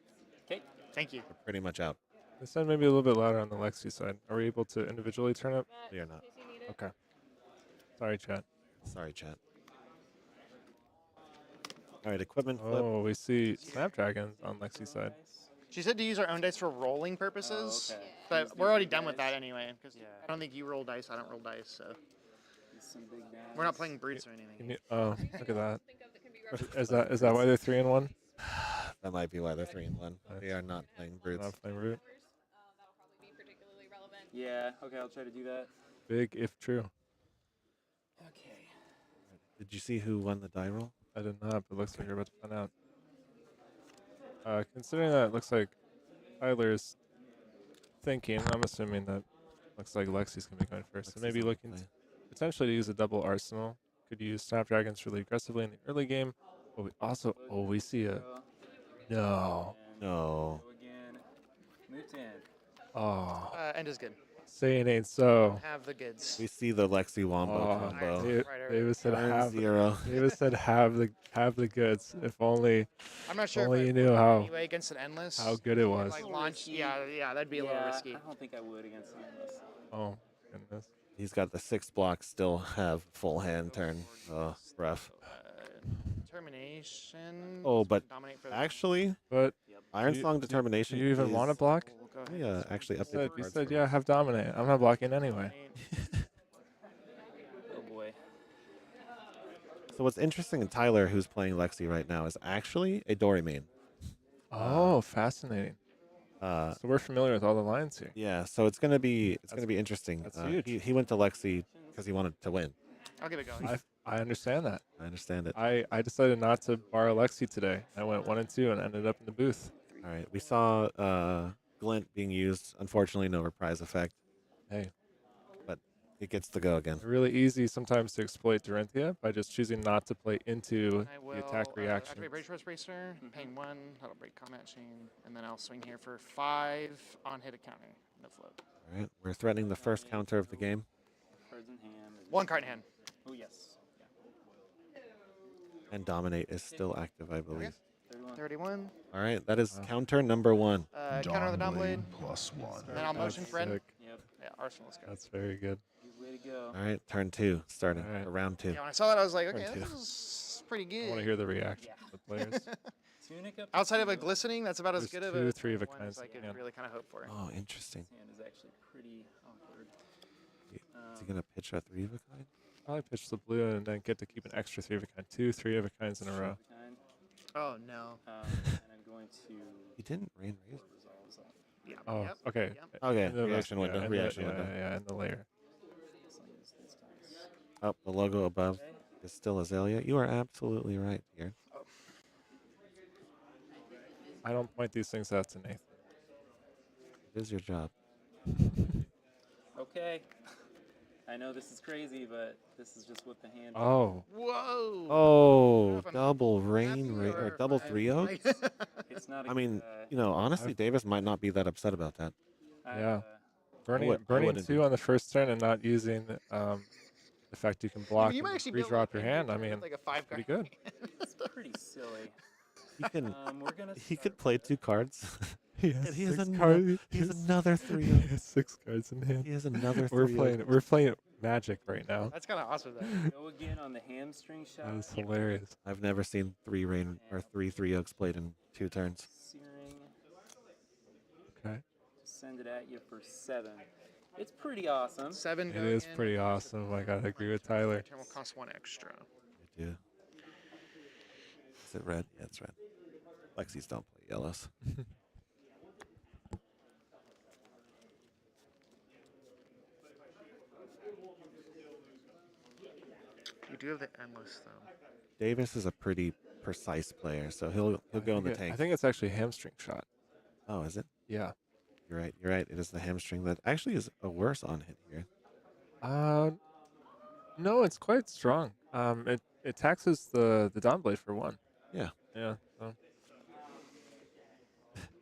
Okay. Thank you. they're pretty much out. They said maybe a little bit louder on the Lexi side. Are we able to individually turn up? We are not. Okay. Sorry, chat. Sorry, chat. All right, equipment flip. Oh, we see Snapdragons on Lexi's side. She said to use our own dice for rolling purposes, Oh, okay. but we're already done with that anyway. Because I don't think you roll dice, I don't roll dice, so Some big we're not playing brutes or anything. Oh, look at that. Is that why they're 3-1? That might be why they're 3-1. They are not playing brutes. Not playing root. That'll probably be particularly relevant. Yeah, okay, I'll try to do that. Big if true. Okay. Did you see who won the die roll? I did not, but looks like you're about to find out. Considering that it looks like Tyler's thinking, I'm assuming that looks like Lexi's going to be going first. So maybe looking potentially to use a double arsenal. Could use Snapdragons really aggressively in the early game. But we also, we see a, no. No. Again, moved in. Oh. End is good. Say it ain't so. Have the goods. We see the Lexi Wombo combo. Davis said Turn have 0. Davis said have the goods. If only. I'm not sure. Only if you knew how. Anyway, against an endless. How good it was. Like launch. Yeah, that'd be a little risky. I don't think I would against an endless. Oh goodness. He's got the 6 blocks. Still have full hand turn. Oh, rough. Determination. Oh, but dominate for the actually, Iron Song Determination. Do you even want to block? Yeah, actually update. You said yeah, have dominate. I'm not blocking anyway. Oh boy. So what's interesting in Tyler, who's playing Lexi right now, is actually a Dori main. Oh, fascinating. So we're familiar with all the lines here. Yeah, so it's gonna be interesting. That's huge. He went to Lexi because he wanted to win. I'll get it going. I understand that. I understand it. I decided not to borrow Lexi today. I went 1 and 2 and ended up in the booth. All right, we saw Glint being used. Unfortunately, no reprise effect. Hey, but it gets to go again. Really easy sometimes to exploit Dorinthia by just choosing not to play into the attack reaction. Activate Rage Force Bracer, paying 1, that'll break Combat Chain, and then I'll swing here for 5 on hit a counter. No float. All right, we're threatening the first counter of the game. Cards in hand. 1 card in hand. Oh yes. And Dominate is still active, I believe. 31. All right, that is counter number 1. Counter the Dawnblade. +1. And then I'll motion friend. Sick. Yep. Yeah, Arsenal's good. That's very good. Good way to go. All right, turn 2, starting round 2. Yeah, when I saw that, I was like, okay, Turn this 2. is pretty good. I want to hear the reaction of the players. Tunic up. Outside of a glistening, that's about as good of a 2 3 of a one kind as I could hand. really kind of hope for. Oh, interesting. This hand is actually pretty awkward. Is he gonna pitch a 3 of a kind? Probably pitch the blue and then get to keep an extra 3 of a kind. 2 3 of a kinds in a row. Oh no. And I'm going to. He didn't rain raise. Yeah. Oh, Yep. okay. Yep. Okay, In the reaction window, in the- reaction yeah, window. Yeah, in the layer. Up, the logo above is still Azalea. You are absolutely right here. I don't point these things out to Nathan. It is your job. Okay. I know this is crazy, but this is just what the hand. Oh. Whoa. Oh, double rain or double 3 oaks. It's not. I mean, you know, honestly, Davis might not be that upset about that. Yeah. I Burning wouldn't 2 on the first turn and not using the fact you can block You might and actually be able redrop to your make hand. I your mean, turn like a 5 pretty card. good. It's pretty silly. He can. We're gonna. He could play 2 cards. He has And he has 6 another. cards. He has another 3 He oaks. has 6 cards in hand. He has another 3 We're playing Magic right now. That's kind of awesome. Though. Go again on the hamstring shot. That is hilarious. I've never seen 3 rain or 3 oaks played in 2 turns. Searing. Okay. Send it at you for 7. It's pretty awesome. 7. It is pretty awesome. I gotta agree with Tyler. Turn will cost 1 extra. I do. Is it red? Yeah, it's red. Lexi's don't play yellows. You do have the endless though. Davis is a pretty precise player, so he'll go in the tank. I think it's actually a hamstring shot. Oh, is it? Yeah. You're right. You're right. It is the hamstring that actually is a worse on hit here. No, it's quite strong. It taxes the Dawnblade for 1. Yeah. Yeah. So.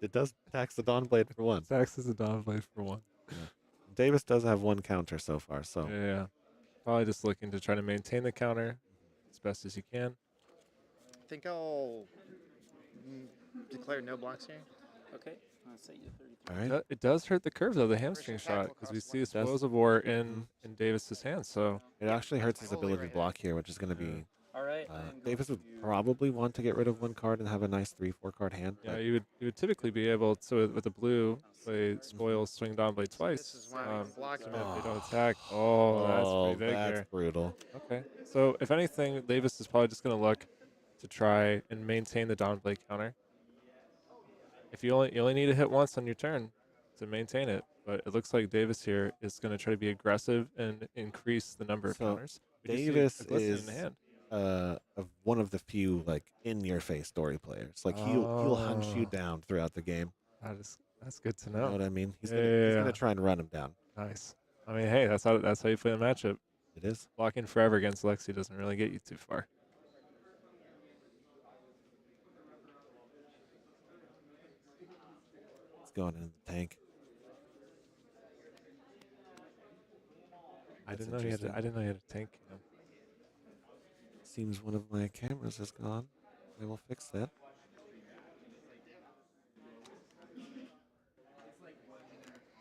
It does tax the Dawnblade for 1. Taxes the Dawnblade for 1. Yeah. Davis does have 1 counter so far, so. Yeah. Probably just looking to try to maintain the counter as best as you can. I think I'll declare no blocks here. Okay. I'll set you 33. All right. It does hurt the curves of the hamstring shot because we see Spoils of War in Davis's hands. So it actually hurts his ability to block here, which is going to be. All right. Davis would probably want to get rid of 1 card and have a nice 3-4 card hand. yeah, you would typically be able to with the blue play Spoils, swing Dawnblade twice. This is why I'm blocking. If they don't attack. Oh, that's pretty big that's here. brutal. Okay. So if anything, Davis is probably just going to look to try and maintain the Dawnblade counter. If you only need to hit once on your turn to maintain it, but it looks like Davis here is going to try to be aggressive and increase the number of counters. We just see Davis a glisten is in the hand. of one of the few like in your face Dori players. Like he'll hunt you down throughout the game. That's good to know. You know what I mean? He's Yeah, gonna try and run him down. Nice. I mean, hey, that's how you play a matchup. It is. Blocking forever against Lexi doesn't really get you too far. It's going in the tank. I didn't know you had a tank. You know. Seems one of my cameras is gone. I will fix that.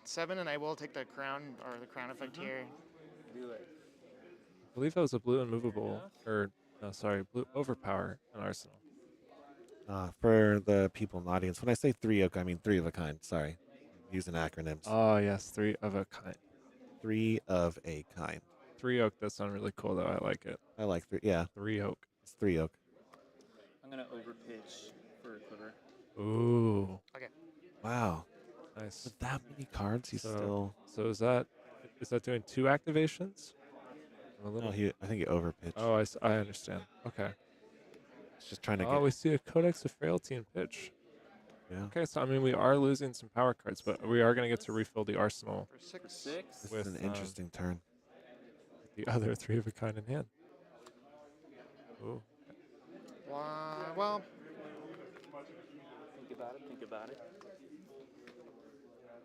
Seven, and I will take the crown or the crown effect here. I believe that was a blue immovable, or no, sorry, blue overpower an arsenal. For the people in the audience, when I say 3 oak, I mean 3 of a kind. Sorry, using acronyms. Oh yes, 3 of a kind. 3 of a kind. 3 oak does sound really cool though. I like it. I like 3. Yeah. 3 oak. It's 3 oak. I'm gonna overpitch for a quiver. Ooh. Okay. Wow. Nice. With that many cards, he's still. So is that doing 2 activations? No, I think he overpitched. Oh, I understand. Okay. It's just trying to get. Oh, we see a Codex of Frailty and pitch. Yeah. Okay, so I mean we are losing some power cards, but we are going to get to refill the arsenal. For six. This is an interesting turn. The other 3 of a kind in hand. Ooh. Well. Think about it.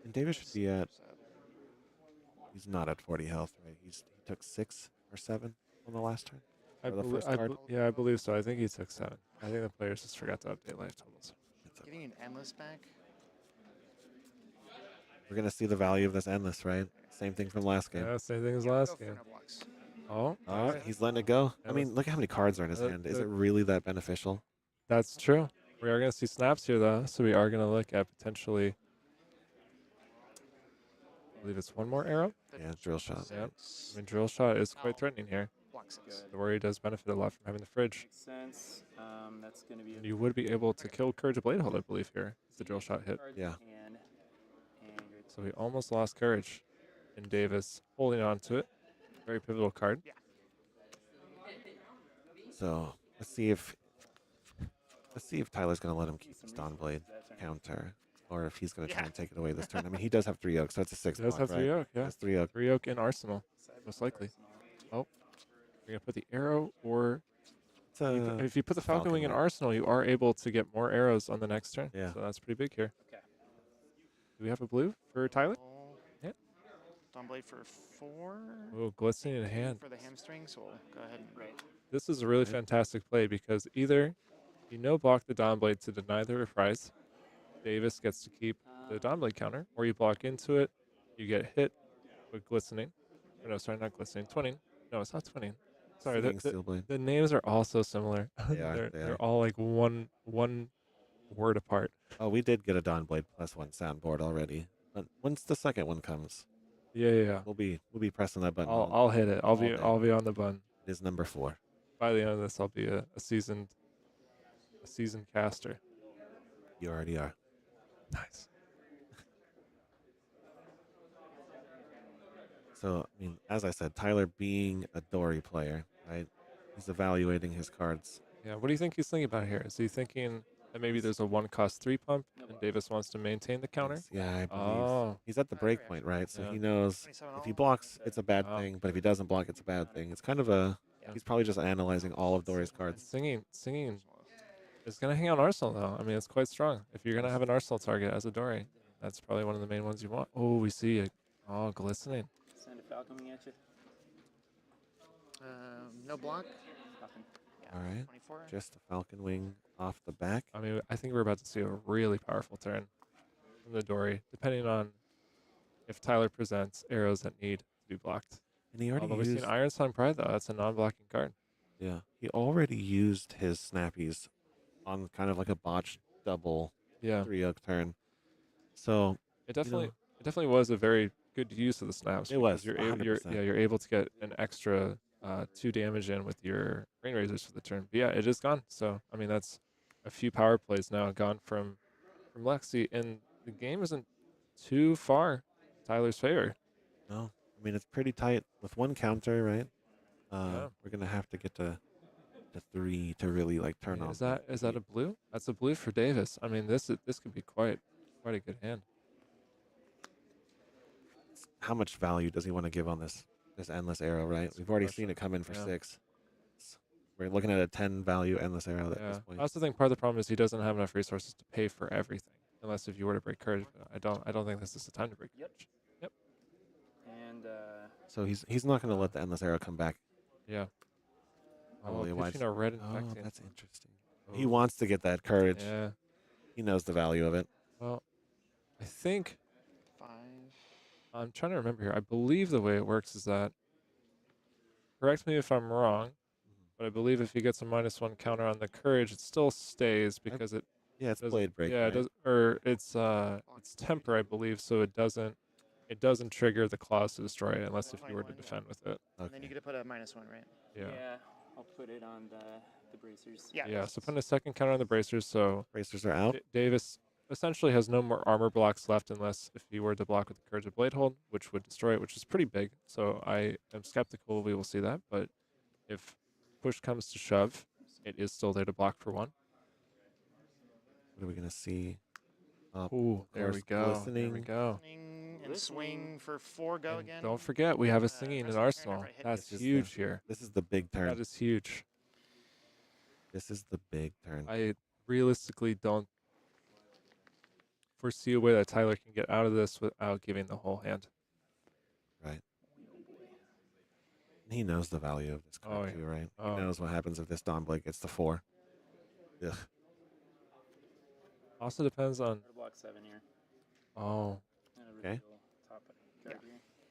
And Davis should be at. He's not at 40 health, right? He took 6 or 7 on the last turn. I believe so. I think he took 7. I think the players just forgot to update life totals. Getting an endless back. We're gonna see the value of this endless, right? Same thing from last game. Yeah, same thing as last game. Oh, he's letting it go. Yeah, I mean, look at how many cards are in his hand. Is it really that beneficial? That's true. We are going to see snaps here, though, so we are going to look at potentially. I believe it's 1 more arrow. Yeah, drill shot. Yeah, I mean, drill shot is quite threatening here. Dori does benefit a lot from having the fridge. Makes sense. That's going to be. You would be able to kill Courage of Bladehold, I believe, here. If the drill shot hit. Yeah. So we almost lost Courage. And Davis holding on to it. Very pivotal card. So let's see if Tyler's gonna let him keep his Dawnblade counter, or if he's gonna try and take it away this turn. I mean, he does have 3 oak, so it's a 6. He does have 3 oak, yeah. That's 3 oak. 3 oak in Arsenal, most likely. Oh, you're gonna put the arrow, or if you put the Falcon Wing in Arsenal, you are able to get more arrows on the next turn. Yeah. So that's pretty big here. Okay. Do we have a blue for Tyler? Yeah. Dawnblade for 4. Oh, glistening in hand. For the hamstring, so we'll go ahead and This is a really fantastic play because either you block the Dawnblade to deny the reprise, Davis gets to keep the Dawnblade counter, or you block into it, you get hit with glistening. Or no, sorry, not glistening, twinning. No, it's not twinning. Sorry, the names are all so similar. They're all like one word apart. Oh, we did get a Dawnblade +1 soundboard already. But once the second one comes, yeah, we'll be pressing that button. I'll hit it. I'll be on the button. It is number 4. By the end of this, I'll be a seasoned caster. You already are. Nice. So, I mean, as I said, Tyler being a Dori player, right? He's evaluating his cards. Yeah, what do you think he's thinking about here? Is he thinking that maybe there's a 1-cost 3 pump and Davis wants to maintain the counter? Yeah, I believe. He's at the break point, right? So he knows if he blocks, it's a bad thing, but if he doesn't block, it's a bad thing. It's kind of he's probably just analyzing all of Dori's cards. Singing is going to hang on Arsenal, though. I mean, it's quite strong. If you're going to have an Arsenal target as a Dori, that's probably one of the main ones you want. Oh, we see it. Oh, glistening. Send a Falcon coming at you. No block. All right. 24. Just a Falcon Wing off the back. I mean, I think we're about to see a really powerful turn from the Dori, depending on if Tyler presents arrows that need to be blocked. And he already we've seen Iron Sun Pride, though. That's a non-blocking card. Yeah. He already used his snappies on kind of like a botched double 3 oak turn. So it definitely was a very good use of the snaps. It was. You're able to get an extra 2 damage in with your Rain Razors for the turn. But yeah, it is gone. So I mean, that's a few power plays now gone from Lexi, and the game isn't too far Tyler's favor. No, I mean it's pretty tight with 1 counter, right? We're gonna have to get to to 3 to really like turn on. Is that a blue? That's a blue for Davis. I mean, this could be quite a good hand. How much value does he want to give on this endless arrow? Right, we've already seen it come in for 6. We're looking at a 10 value endless arrow at this point. I also think part of the problem is he doesn't have enough resources to pay for everything, unless if you were to break courage. But I don't think this is the time to break courage. Yep. And So he's not going to let the endless arrow come back. Yeah. Probably Oh, why pitching a red oh, infecting. that's interesting. He wants to get that courage. Yeah. He knows the value of it. Well, I think 5. I'm trying to remember here. I believe the way it works is that, correct me if I'm wrong, but I believe if he gets a -1 counter on the courage, it still stays because it. Yeah, it's doesn't- blade break. Yeah, right? it does, or it's temper, I believe, so it doesn't trigger the clause to destroy it unless if you were to defend with it. And then you get to put a -1, right? Yeah. I'll put it on the bracers. Yeah. So putting a second counter on the bracers, so bracers are out. Davis essentially has no more armor blocks left unless if he were to block with the Courage of Blade Hold, which would destroy it, which is pretty big. So I am skeptical we will see that, but if push comes to shove, it is still there to block for 1. What are we going to see? Ooh, there we go. There we go. And swing for 4 go again. Don't forget, we have a singing in Arsenal. That's huge here. This is the big turn. That is huge. This is the big turn. I realistically don't foresee a way that Tyler can get out of this without giving the whole hand. Right. He knows the value of this card too, right? He knows what happens if this Dawnblade gets the 4. Ugh. Also depends on. Block 7 here. Oh. Okay.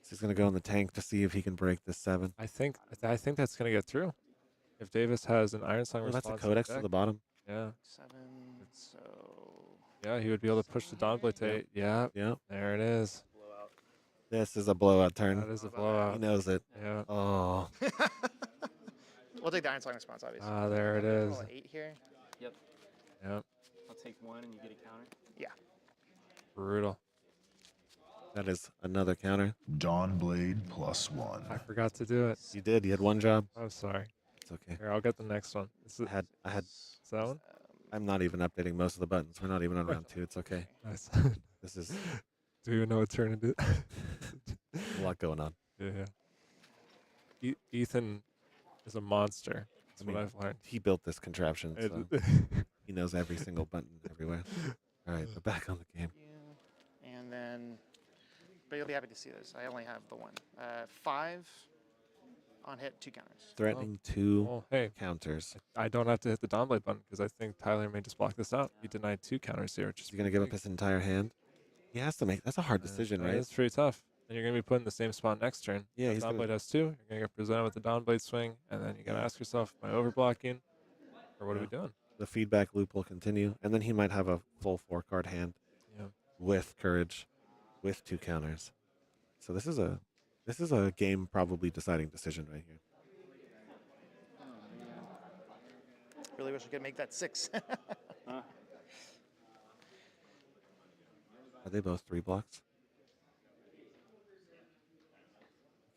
So he's gonna go in the tank to see if he can break this 7. I think that's gonna get through. If Davis has an Iron Song that's a response. codex to the bottom. Yeah. 7. So. Yeah, he would be able to push the Dawnblade to 8. Yeah. Yeah. There it is. This is a blowout turn. That is a blowout. He knows it. Yeah. Oh. We'll take the Iron Song response, obviously. Ah, there it is. Roll an 8 here. Yep. Yep. I'll take 1 and you get a counter. Yeah. Brutal. That is another counter. Dawnblade +1. I forgot to do it. You did. You had 1 job. I'm sorry. It's okay. Here, I'll get the next one. I had. Is that one? I'm not even updating most of the buttons. We're not even on round 2. It's okay. Nice. This is. Do you know what turn it is? A lot going on. Yeah. Ethan is a monster. That's what I've learned. He built this contraption, so he knows every single button everywhere. All right, we're back on the game. And then, but you'll be happy to see this. I only have the 1. 5 on hit, 2 counters. Threatening 2 counters. I don't have to hit the Dawnblade button because I think Tyler may just block this out. He denied 2 counters here. He's going to give up his entire hand. He has to make. That's a hard decision, right? It's pretty tough. And you're going to be put in the same spot next turn. Yeah, he's Dawnblade gonna... has 2. You're going to get presented with the Dawnblade swing, and then you got to ask yourself, am I overblocking, or what are we doing? The feedback loop will continue, and then he might have a full 4-card hand with courage, with 2 counters. So this is a game probably deciding decision right here. Really wish I could make that 6. Are they both 3 blocks?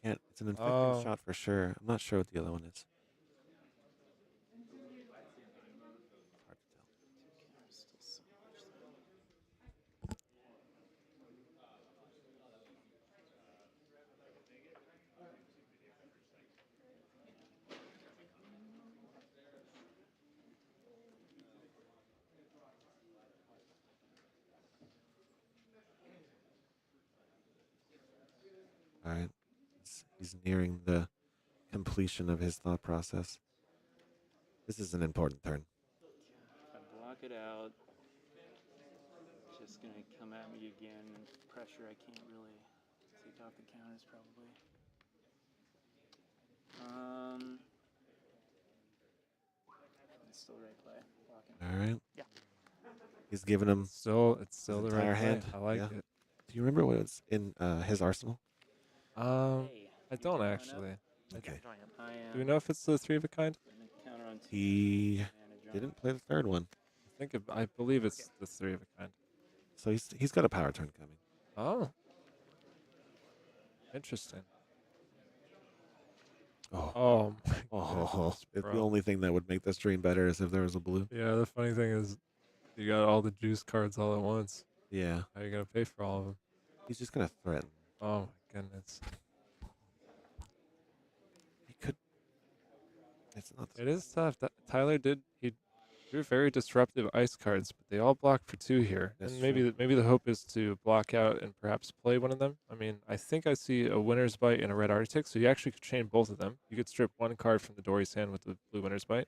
Can't. It's an infecting shot for sure. I'm not sure what the other one is. Hard to tell. All right. He's nearing the completion of his thought process. This is an important turn. If I block it out, it's just going to come at me again. Pressure, I can't really take off the counters probably. It's still right play. Blocking. All right. Yeah. He's giving him it's still the entire right hand. play. I like it. Do you remember what was in his arsenal? I don't actually. Okay. Do we know if it's the 3 of a kind? He didn't play the 3rd one. I believe it's the 3 of a kind. So he's got a power turn coming. Oh. Interesting. Oh my Oh, goodness, the bro. only thing that would make this dream better is if there was a blue. Yeah, the funny thing is, you got all the juice cards all at once. Yeah. How are you gonna pay for all of them? He's just gonna threaten. Oh my goodness. He could. It's not. It is tough. Tyler he drew very disruptive ice cards, but they all block for 2 here. That's and maybe true. maybe the hope is to block out and perhaps play one of them. I mean, I think I see a Winter's Bite and a Red Arctic, so you actually could chain both of them. You could strip one card from the Dori's hand with the blue Winter's Bite,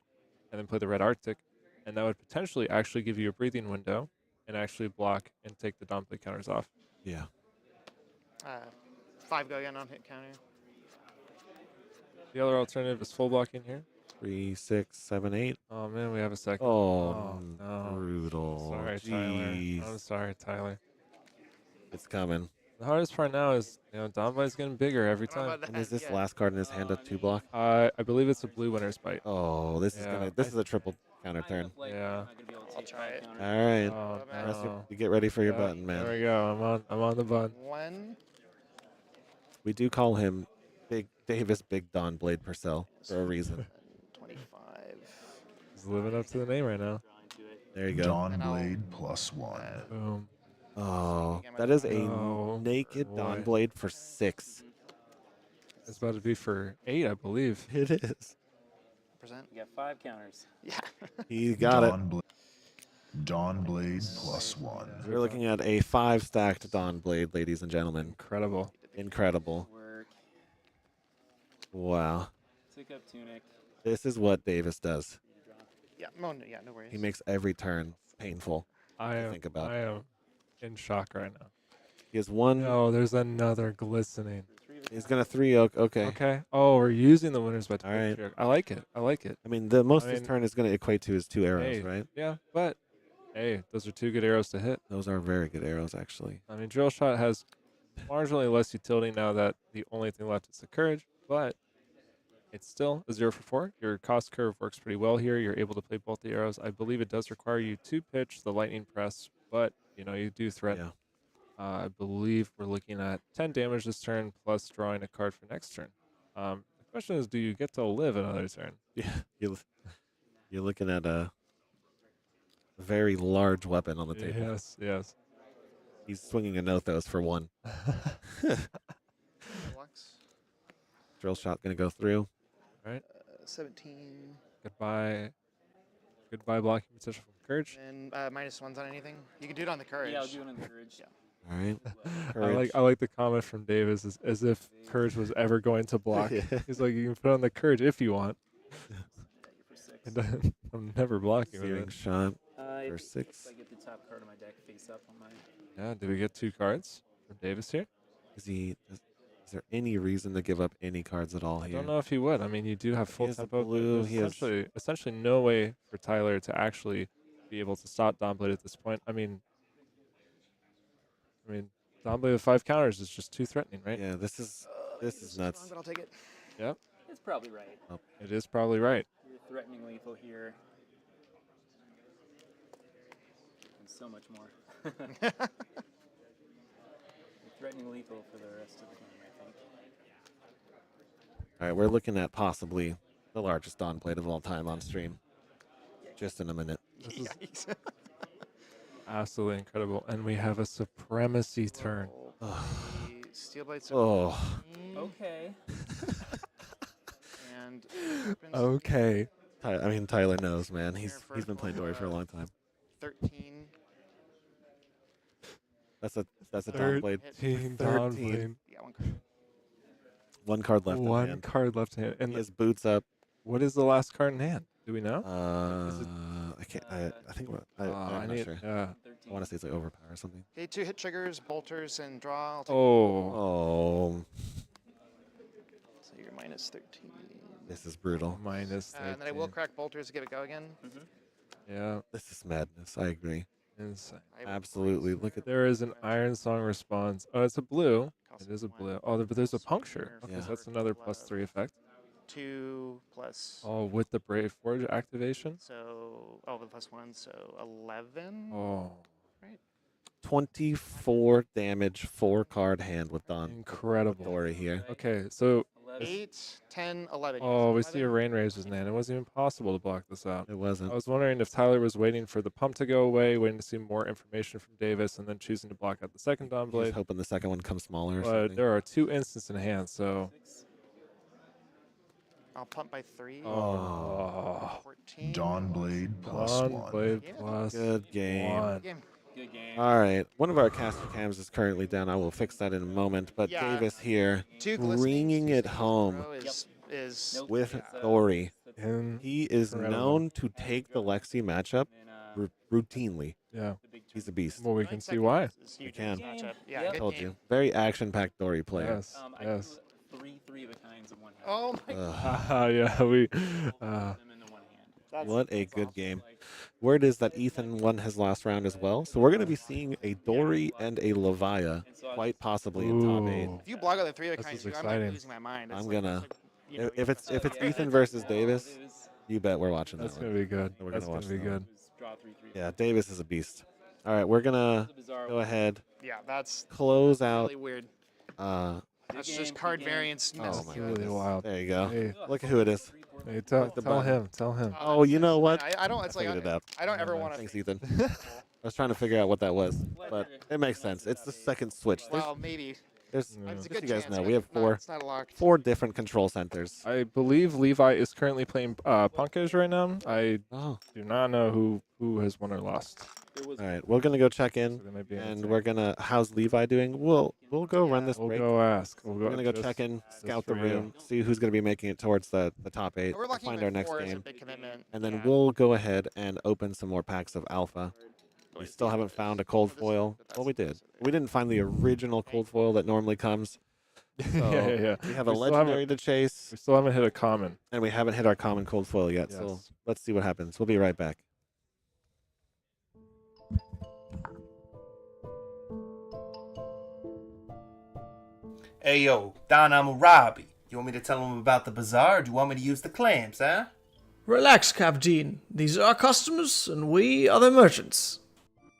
and then play the Red Arctic, and that would potentially actually give you a breathing window and actually block and take the Domplay counters off. Yeah. 5 go again on hit counter. The other alternative is full blocking here. 3, 6, 7, 8. Oh man, we have a second. Oh, no. brutal. Sorry, Jeez. Tyler. I'm sorry, Tyler. It's coming. The hardest part now is, Domblay's getting bigger every I don't know time. about And is that this yet. last card in his hand a 2 block? I believe it's a blue Winter's Bite. Oh, this is Yeah, this is a triple counter turn. Yeah. I'll try it. All right. Oh, Russ, no. you get ready for your Yeah, button, man. There we go. I'm on the button. 1. We do call him Big Davis Big Don Blade Purcell for a reason. 25. He's living up to the name right now. There you go. Dawn Blade +1. Boom. Oh, that is a Oh, naked boy. Dawn Blade for 6. It's about to be for 8, I believe. It is. Percent. You got 5 counters. Yeah. He got it. Dawn Blade +1. We're looking at a 5 stacked Dawn Blade, ladies and gentlemen. Incredible. Incredible. Work. Wow. Took up Tunic. This is what Davis does. Yeah, no worries. He makes every turn painful to think about. I am in shock right now. He has one. Oh, there's another glistening. He's going to 3 oak. Okay. Okay. Oh, we're using the Winter's Bite. All right. I like it. I like it. I mean, the most I his mean, turn is going to equate to is 2 arrows, Hey, right? Yeah, but hey, those are 2 good arrows to hit. Those are very good arrows, actually. I mean, Drill Shot has marginally less utility now that the only thing left is the Courage, but it's still a 0 for 4. Your cost curve works pretty well here. You're able to play both the arrows. I believe it does require you to pitch the Lightning Press, but you do threaten. Yeah. I believe we're looking at 10 damage this turn plus drawing a card for next turn. The question is, do you get to live another turn? Yeah. You're looking at a very large weapon on the table. Yes, yes. He's swinging a Nothos for 1. Drill shot going to go through. All right. 17. Goodbye blocking potential from Courage. And -1s on anything. You can do it on the courage. Yeah, I'll do it on the Courage. Yeah. All right. I like the comment from Davis as if Courage was ever going to block. Yeah. He's like, you can put on the Courage if you want. Yeah, you're for 6. And then I'm never blocking with Searing it. shot If for 6. I get the top card of my deck face up on my... Yeah, do we get 2 cards from Davis here? Is there any reason to give up any cards at all I here? don't know if he would. I mean, you do have full has a tempo. blue, There's he has- essentially no way for Tyler to actually be able to stop Domblade at this point. I mean, Domblade with 5 counters is just too threatening, right? Yeah, this is nuts. But I'll take it. Yep. It's probably right. Oh. It is probably right. You're threatening lethal here. And so much more. You're threatening lethal for the rest of the game, I think. All right, we're looking at possibly the largest Dawn Blade of all time on stream. Just in a minute. This is absolutely incredible. And we have a Supremacy turn. Steel Blades. Oh. Okay. And Okay. I mean, Tyler knows, man. He's been playing Dori for a long time. 13. That's a Dawn Blade. 13 Dawn Blade. Yeah, 1 card. 1 card left in One hand. card left in hand. And He has boots up. what is the last card in hand? Do we know? I can't. I think. I'm not sure. Yeah. I want to say it's like overpower or something. Okay, 2 hit triggers, bolters, and draw. I'll take Oh. So you're -13. This is brutal. Minus And then I will crack bolters to give it go again. Yeah. This is madness. I agree. Insane. Absolutely. Look at There is an Iron Song response. Oh, it's a blue. Costs It is a 1. blue. Oh, but there's a puncture. Okay, Yeah. so that's another +3 effect. 2 plus. Oh, with the Brave Forge activation. So, with +1, so 11. Oh, 24 damage, 4 card hand with Dawn. incredible. Dori here. Okay, so 8, 10, 11. Oh, we see a rain razors, man. It wasn't even possible to block this out. It wasn't. I was wondering if Tyler was waiting for the pump to go away, waiting to see more information from Davis, and then choosing to block out the second Dawn He's Blade. hoping the second one comes smaller or But something. there are 2 instants in hand, so. I'll pump by 3. Oh. 14. Dawn Blade plus Dawn 1. Blade plus Good game. 1. Good game. All right. One of our caster cams is currently down. I will fix that in a moment. But Yeah. Davis here, 2 glistening bringing it home is with Dori. And He is incredible. known to take the Lexi matchup routinely. Yeah. He's a beast. Well, we can see why. We can. Yeah, I good told game. you. Very action-packed Dori player. Yes. Yes. 3 of a kinds in one hand. Oh my Ugh. Yeah, we. What a good game. Word is that Ethan won his last round as well. So we're going to be seeing a Dori and a Levia quite possibly in top 8. Ooh. If you block out the 3 of a This kind is too, I'm exciting. like losing my mind. It's I'm like- gonna. it's like, you know, If it's Ethan versus Davis, you bet we're watching that That's one. gonna be good. We're That's gonna gonna watch be that good. one. Yeah, Davis is a beast. All right, we're gonna go ahead, Yeah, that's close out. really weird. Uh, That's just card variance. oh mess. my Really goodness. wild. There you go. Hey. Look at who it is. Hey, tell Click the tell button. him. Tell him. Oh, you know what? I don't. It's like figured it out. I don't ever want to. Thanks, Ethan. I was trying to figure out what that was, but it makes sense. It's the second switch. Well, maybe. There's It's a just good you guys chance, know, but we have no, it's not locked. 4 different control centers. I believe Levi is currently playing Pankaj right now. I Oh. do not know who has won or lost. All right, we're gonna go check in, So there might be an and answer. we're gonna. How's Levi doing? We'll go run this We'll break. go ask. We'll We're gonna go just- check in, just scout the for you. room, see who's gonna be making it towards the top 8, We're locking find by our next 4 is a game, big commitment. and then Yeah. we'll go ahead and open some more packs of Alpha. We still haven't found a cold foil. Well, we did. We didn't find the original cold foil that normally comes. So yeah. We have a We still legendary haven't- to chase, We still haven't hit a common. and we haven't hit our common cold foil yet. So Yes. let's see what happens. We'll be right back. Hey yo, Don Amurabi. You want me to tell him about the bazaar, or do you want me to use the clams, huh? Relax, Captain. These are our customers, and we are their merchants.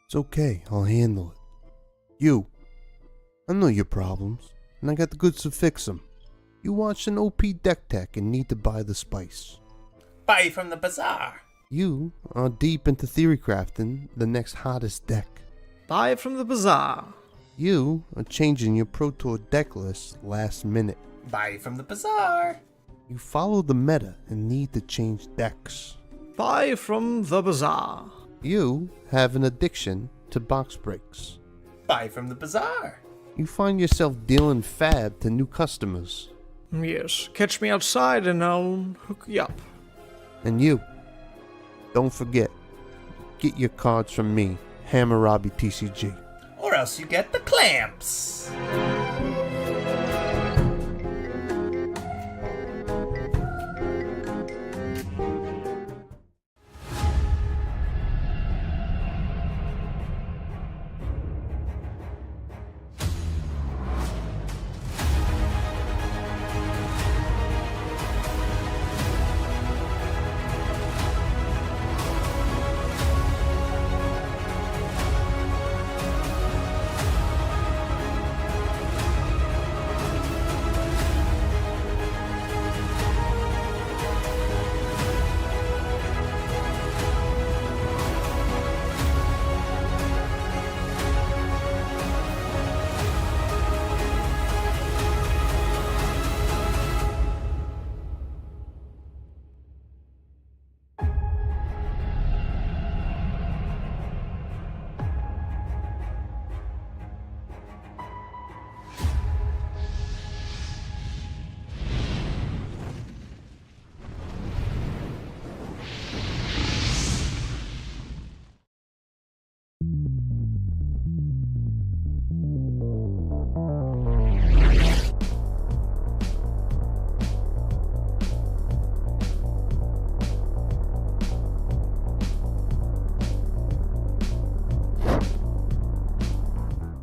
It's okay, I'll handle it. You, I know your problems, and I got the goods to fix them. You watched an OP deck tech and need to buy the spice. Buy from the bazaar. You are deep into theory crafting the next hottest deck. Buy from the bazaar. You are changing your Pro Tour deck list last minute. Buy from the bazaar. You follow the meta and need to change decks. Buy from the bazaar. You have an addiction to box breaks. Buy from the bazaar. You find yourself dealing fab to new customers. Yes, catch me outside and I'll hook you up. And you, don't forget, get your cards from me, Hammurabi TCG. Or else you get the clamps.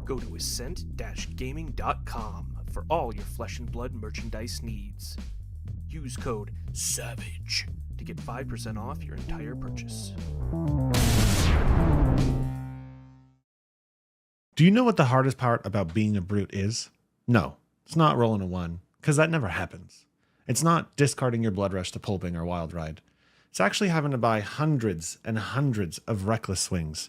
Go to ascent-gaming.com for all your flesh and blood merchandise needs. Use code SAVAGE to get 5% off your entire purchase. Do you know what the hardest part about being a brute is? No, it's not rolling a 1, because that never happens. It's not discarding your blood rush to pulping or wild ride. It's actually having to buy hundreds and hundreds of reckless swings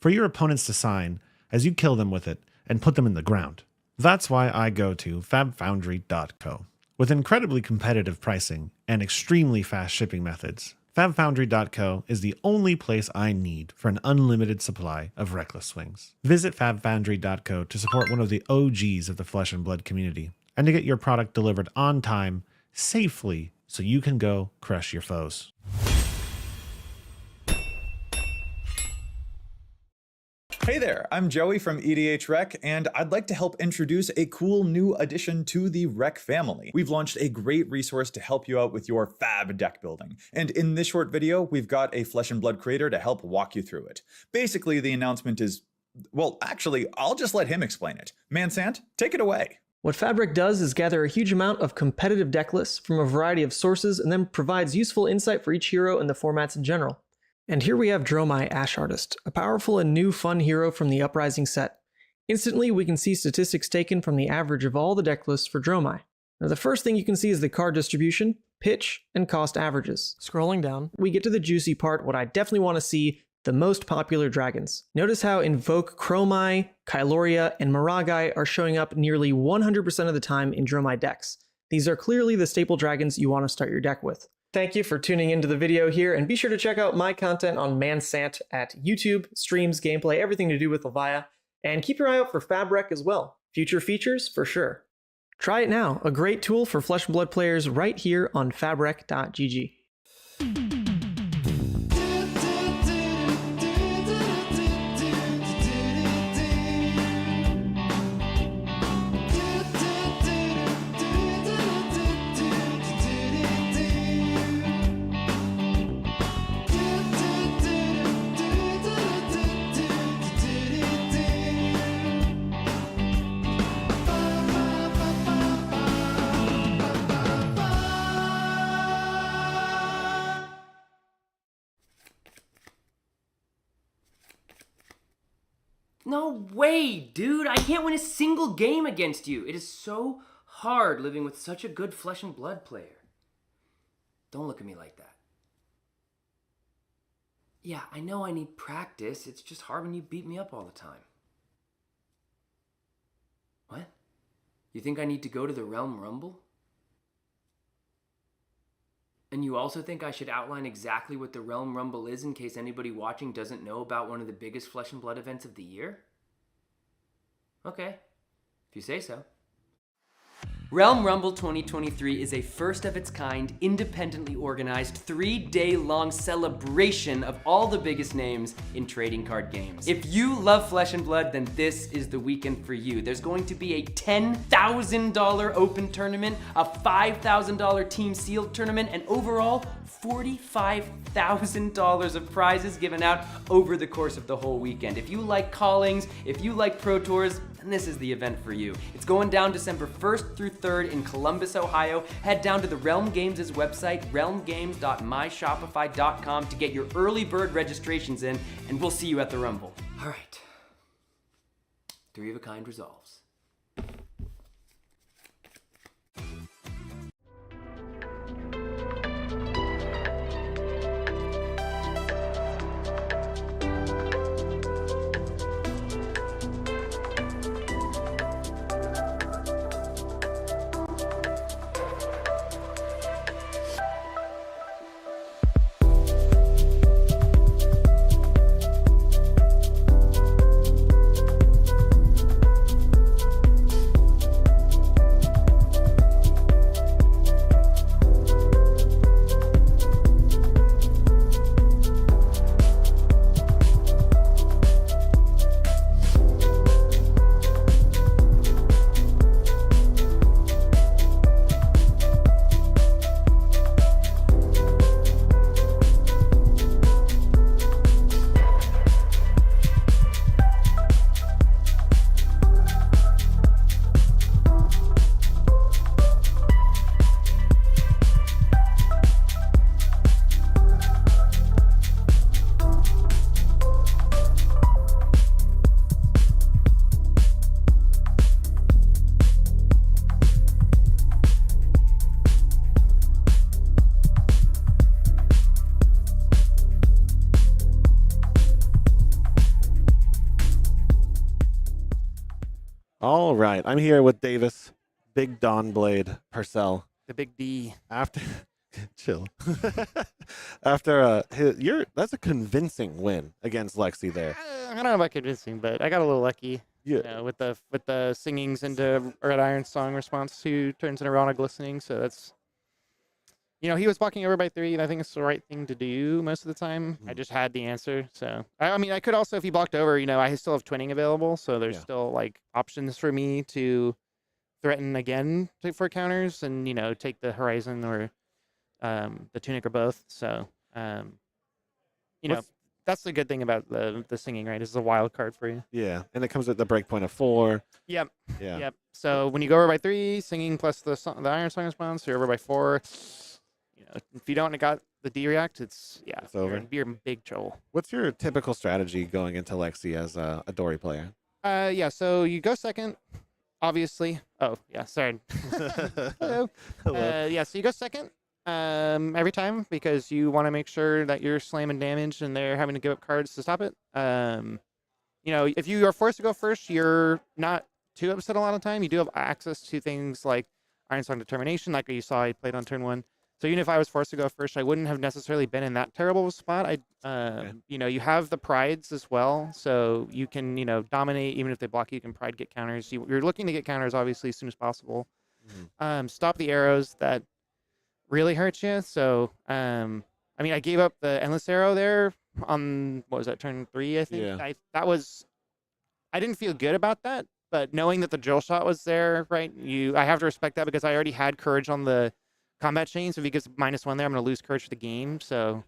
for your opponents to sign as you kill them with it and put them in the ground. That's why I go to fabfoundry.co. With incredibly competitive pricing and extremely fast shipping methods, fabfoundry.co is the only place I need for an unlimited supply of reckless swings. Visit fabfoundry.co to support one of the OGs of the Flesh and Blood community and to get your product delivered on time, safely, so you can go crush your foes. Hey there, I'm Joey from EDH Rec, and I'd like to help introduce a cool new addition to the Rec family. We've launched a great resource to help you out with your fab deck building. And in this short video, we've got a Flesh and Blood creator to help walk you through it. Basically, the announcement is, well, actually, I'll just let him explain it. Mansant, take it away. What Fabric does is gather a huge amount of competitive deck lists from a variety of sources and then provides useful insight for each hero and the formats in general. And here we have Dromai, Ash Artist, a powerful and new fun hero from the Uprising set. Instantly, we can see statistics taken from the average of all the deck lists for Dromai. Now, the first thing you can see is the card distribution, pitch, and cost averages. Scrolling down, we get to the juicy part, what I definitely want to see, the most popular dragons. Notice how Invoke Chromai, Kyloria, and Miragai are showing up nearly 100% of the time in Dromai decks. These are clearly the staple dragons you want to start your deck with. Thank you for tuning into the video here, and be sure to check out my content on Mansant at YouTube, streams, gameplay, everything to do with Levia, and keep your eye out for Fabric as well. Future features for sure. Try it now, a great tool for Flesh and Blood players right here on fabric.gg. No way, dude! I can't win a single game against you! It is so hard living with such a good Flesh and Blood player. Don't look at me like that. Yeah, I know I need practice. It's just hard when you beat me up all the time. What? You think I need to go to the Realm Rumble? And you also think I should outline exactly what the Realm Rumble is in case anybody watching doesn't know about one of the biggest Flesh and Blood events of the year? Okay, if you say so. Realm Rumble 2023 is a first of its kind, independently organized, 3-day-long celebration of all the biggest names in trading card games. If you love Flesh and Blood, then this is the weekend for you. There's going to be a $10,000 open tournament, a $5,000 team sealed tournament, and overall, $45,000 of prizes given out over the course of the whole weekend. If you like callings, if you like Pro Tours, then this is the event for you. It's going down December 1st through 3rd in Columbus, Ohio. Head down to the Realm Games' website, realmgames.myshopify.com to get your early bird registrations in, and we'll see you at the Rumble. All right. 3 of a kind resolves. All right, I'm here with Davis, Big Dawnblade Purcell. The big D. After, chill. That's a convincing win against Lexi there. I don't know about convincing, but I got a little lucky. Yeah. You know, with the singings into Red Iron song response, who turns into Rana glistening. So that's, he was walking over by 3, and I think it's the right thing to do most of the time. I just had the answer. So I mean, I could also, if he blocked over, I still have twinning available, so there's still like options for me to threaten again for counters, and take the Horizon or the Tunic or both. So that's the good thing about the singing, right? It's a wild card for you. Yeah, and it comes at the breakpoint of 4. Yep. Yeah. Yep. So when you go over by 3, singing plus the Iron Song response, you're over by 4. If you don't got the D react, it's over. You're in big trouble. What's your typical strategy going into Lexi as a Dori player? So you go second, obviously. Oh yeah, sorry. Hello. Hello. So you go second every time because you want to make sure that you're slamming damage and they're having to give up cards to stop it. If you are forced to go first, you're not too upset a lot of the time. You do have access to things like Iron Song Determination, like you saw I played on turn 1. So even if I was forced to go first, I wouldn't have necessarily been in that terrible spot. You have the prides as well, so you can, dominate. Even if they block you, you can pride get counters. You're looking to get counters, obviously, as soon as possible. Stop the arrows that really hurt you. So, I gave up the Endless Arrow there on, what was that, turn 3, I think? Yeah. I didn't feel good about that, but knowing that the drill shot was there, right, I have to respect that because I already had courage on the combat chain, so if he gets -1 there, I'm going to lose courage for the game. So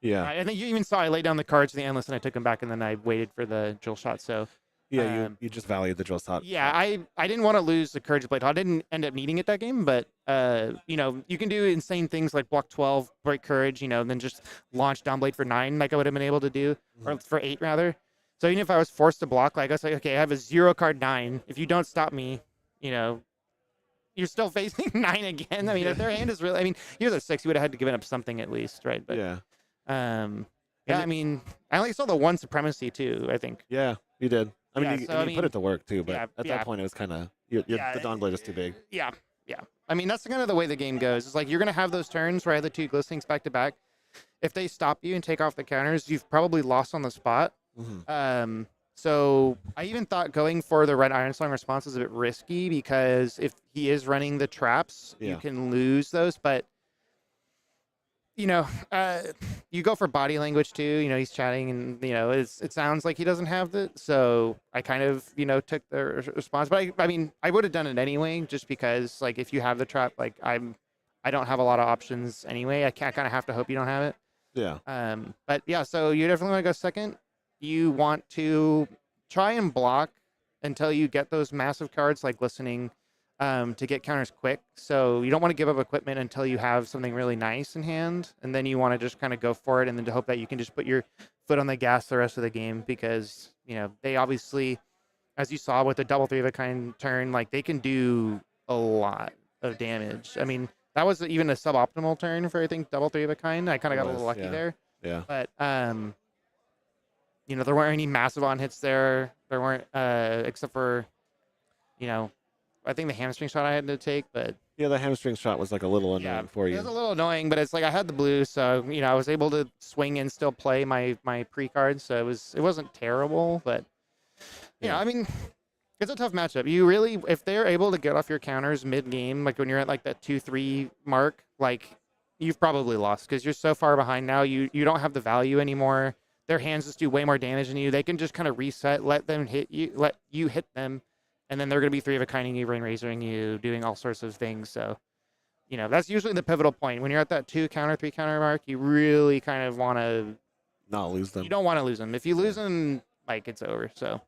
yeah, I think you even saw I laid down the cards to the Endless and I took him back, and then I waited for the drill shot. So yeah, you just valued the drill shot. Yeah, I didn't want to lose the courage blade. I didn't end up needing it that game, but you can do insane things like block 12, break courage, and then just launch downblade for 9, like I would have been able to do, or for 8 rather. So even if I was forced to block, like I was like, okay, I have a 0 card 9. If you don't stop me, you're still facing 9 again. I mean, if their hand is really, here's a 6, you would have had to give up something at least, right? But yeah. I only saw the 1 supremacy too, I think. Yeah, you did. You put it to work too, but yeah, at that point it was kind of, the Dawnblade is too big. Yeah. That's kind of the way the game goes. It's like you're going to have those turns where I have the 2 glistenings back to back. If they stop you and take off the counters, you've probably lost on the spot. So I even thought going for the Red Iron Song response is a bit risky because if he is running the traps, you can lose those. But, you go for body language too. He's chatting and, it sounds like he doesn't have the. So I kind of, took the response. But I would have done it anyway just because, like, if you have the trap, like, I don't have a lot of options anyway. I kind of have to hope you don't have it. Yeah. But yeah, so you definitely want to go second. You want to try and block until you get those massive cards like Glistening to get counters quick. So you don't want to give up equipment until you have something really nice in hand. And then you want to just kind of go for it and then to hope that you can just put your foot on the gas the rest of the game because, they obviously, as you saw with the double 3 of a kind turn, like they can do a lot of damage. That was even a suboptimal turn for, I think, double 3 of a kind. I kind of got a little lucky there. Yeah. But, there weren't any massive on hits there. There weren't, except for, I think the hamstring shot I had to take, but. Yeah, the hamstring shot was like a little annoying for you. It was a little annoying, but it's like I had the blue, so, I was able to swing and still play my pre-cards, so it wasn't terrible, but, it's a tough matchup. You really, if they're able to get off your counters mid-game, like when you're at like that 2-3 mark, like you've probably lost because you're so far behind now. You don't have the value anymore. Their hands just do way more damage than you. They can just kind of reset, let you hit them, and then they're going to be 3 of a kinding you, rain razoring you, doing all sorts of things. So, that's usually the pivotal point. When you're at that 2 counter, 3 counter mark, you really kind of want to not lose them. You don't want to lose them. If you lose them, like it's over. So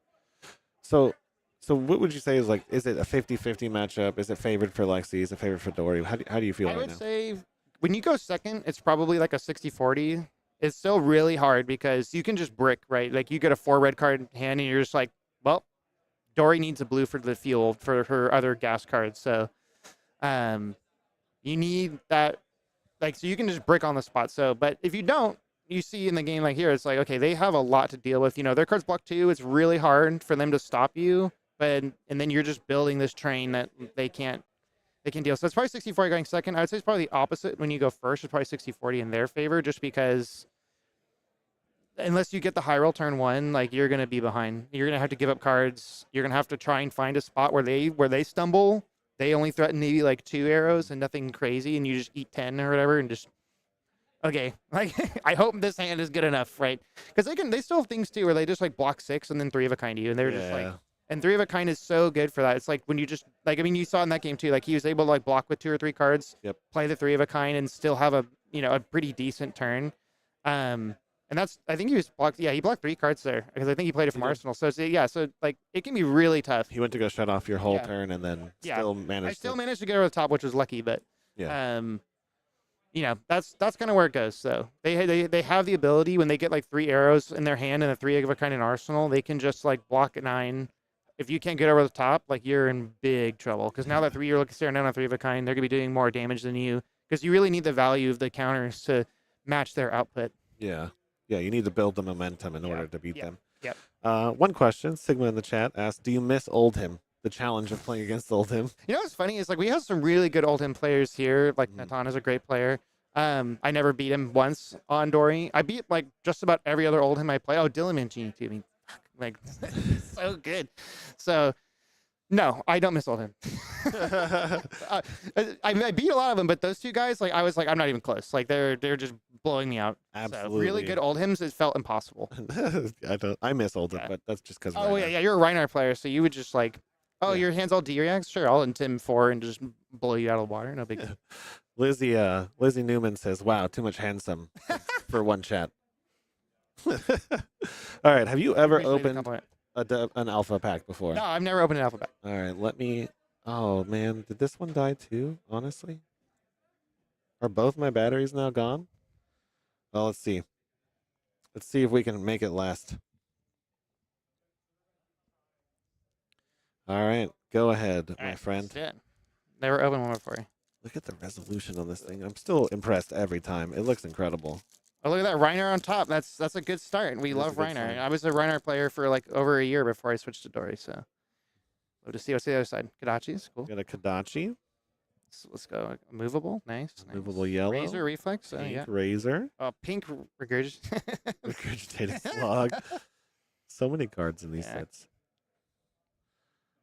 what would you say is is it a 50-50 matchup? Is it favored for Lexi? Is it favored for Dori? How do you feel right now? I would say when you go second, it's probably like a 60-40. It's still really hard because you can just brick, right? Like you get a 4 red card in hand and you're just like, well, Dori needs a blue for the field for her other gas cards. So you need that, so you can just brick on the spot. So, but if you don't, you see in the game like here, it's like, okay, they have a lot to deal with. Their cards block 2. It's really hard for them to stop you but and then you're just building this train that they can deal. So it's probably 60-40 going second. I would say it's probably the opposite when you go first. It's probably 60-40 in their favor, just because unless you get the high roll turn 1, like you're gonna be behind. You're gonna have to give up cards. You're gonna have to try and find a spot where they stumble. They only threaten maybe like 2 arrows and nothing crazy, and you just eat 10 or whatever, and just okay. Like I hope this hand is good enough, right? Because they still have things too where they just like block 6 and then 3 of a kind you, and they're just like. And 3 of a kind is so good for that. It's like when you just like, I mean, you saw in that game too, like he was able to like block with 2 or 3 cards, play the 3 of a kind, and still have a a pretty decent turn. And that's I think he was blocked. Yeah, he blocked 3 cards there because I think he played it from Arsenal. So so like it can be really tough. He went to go shut off your whole turn and then still managed. I still managed to get over the top, which was lucky, but that's kind of where it goes. So they have the ability when they get like 3 arrows in their hand and a 3 of a kind in Arsenal, they can just like block at 9. If you can't get over the top, like you're in big trouble. Because now that 3 you're staring down on 3 of a kind, they're gonna be doing more damage than you. Because you really need the value of the counters to match their output. Yeah, you need to build the momentum in order to beat them. Yep. One question, Sigma in the chat asked, "Do you miss Oldhim? The challenge of playing against Oldhim?" You know what's funny is like we have some really good Oldhim players here. Like Natan is a great player. I never beat him once on Dori. I beat like just about every other Oldhim I play. Oh, Dylan Mancini too. I mean, like so good. So no, I don't miss Oldhim. I beat a lot of them, but those 2 guys, like I was like, I'm not even close. Like they're just blowing me out. Absolutely. So, really good Oldhims, it felt impossible. I miss Oldhim, but that's just because. Oh yeah, you're a Reinar player, so you would just like, your hands all D-reacts? Sure, I'll Intim 4 and just blow you out of the water. No big deal. Lizzie Newman says, "Wow, too much handsome for one chat." All right, have you ever opened an alpha pack before? No, I've never opened an alpha pack. All right, let me. Oh man, did this one die too? Honestly, are both my batteries now gone? Well, let's see. Let's see if we can make it last. All right, go ahead, my friend. Never opened one before. Look at the resolution on this thing. I'm still impressed every time. It looks incredible. Oh, look at that Reinar on top. That's a good start. We love Reinar. I was a Reinar player for like over a year before I switched to Dori. So, we'll just see what's the other side. Kadachi's cool. Got a Kadachi. Let's go. Movable, nice. Movable yellow. Razor reflex. Pink Razor. Oh, pink regurgitated slog. So many cards in these sets.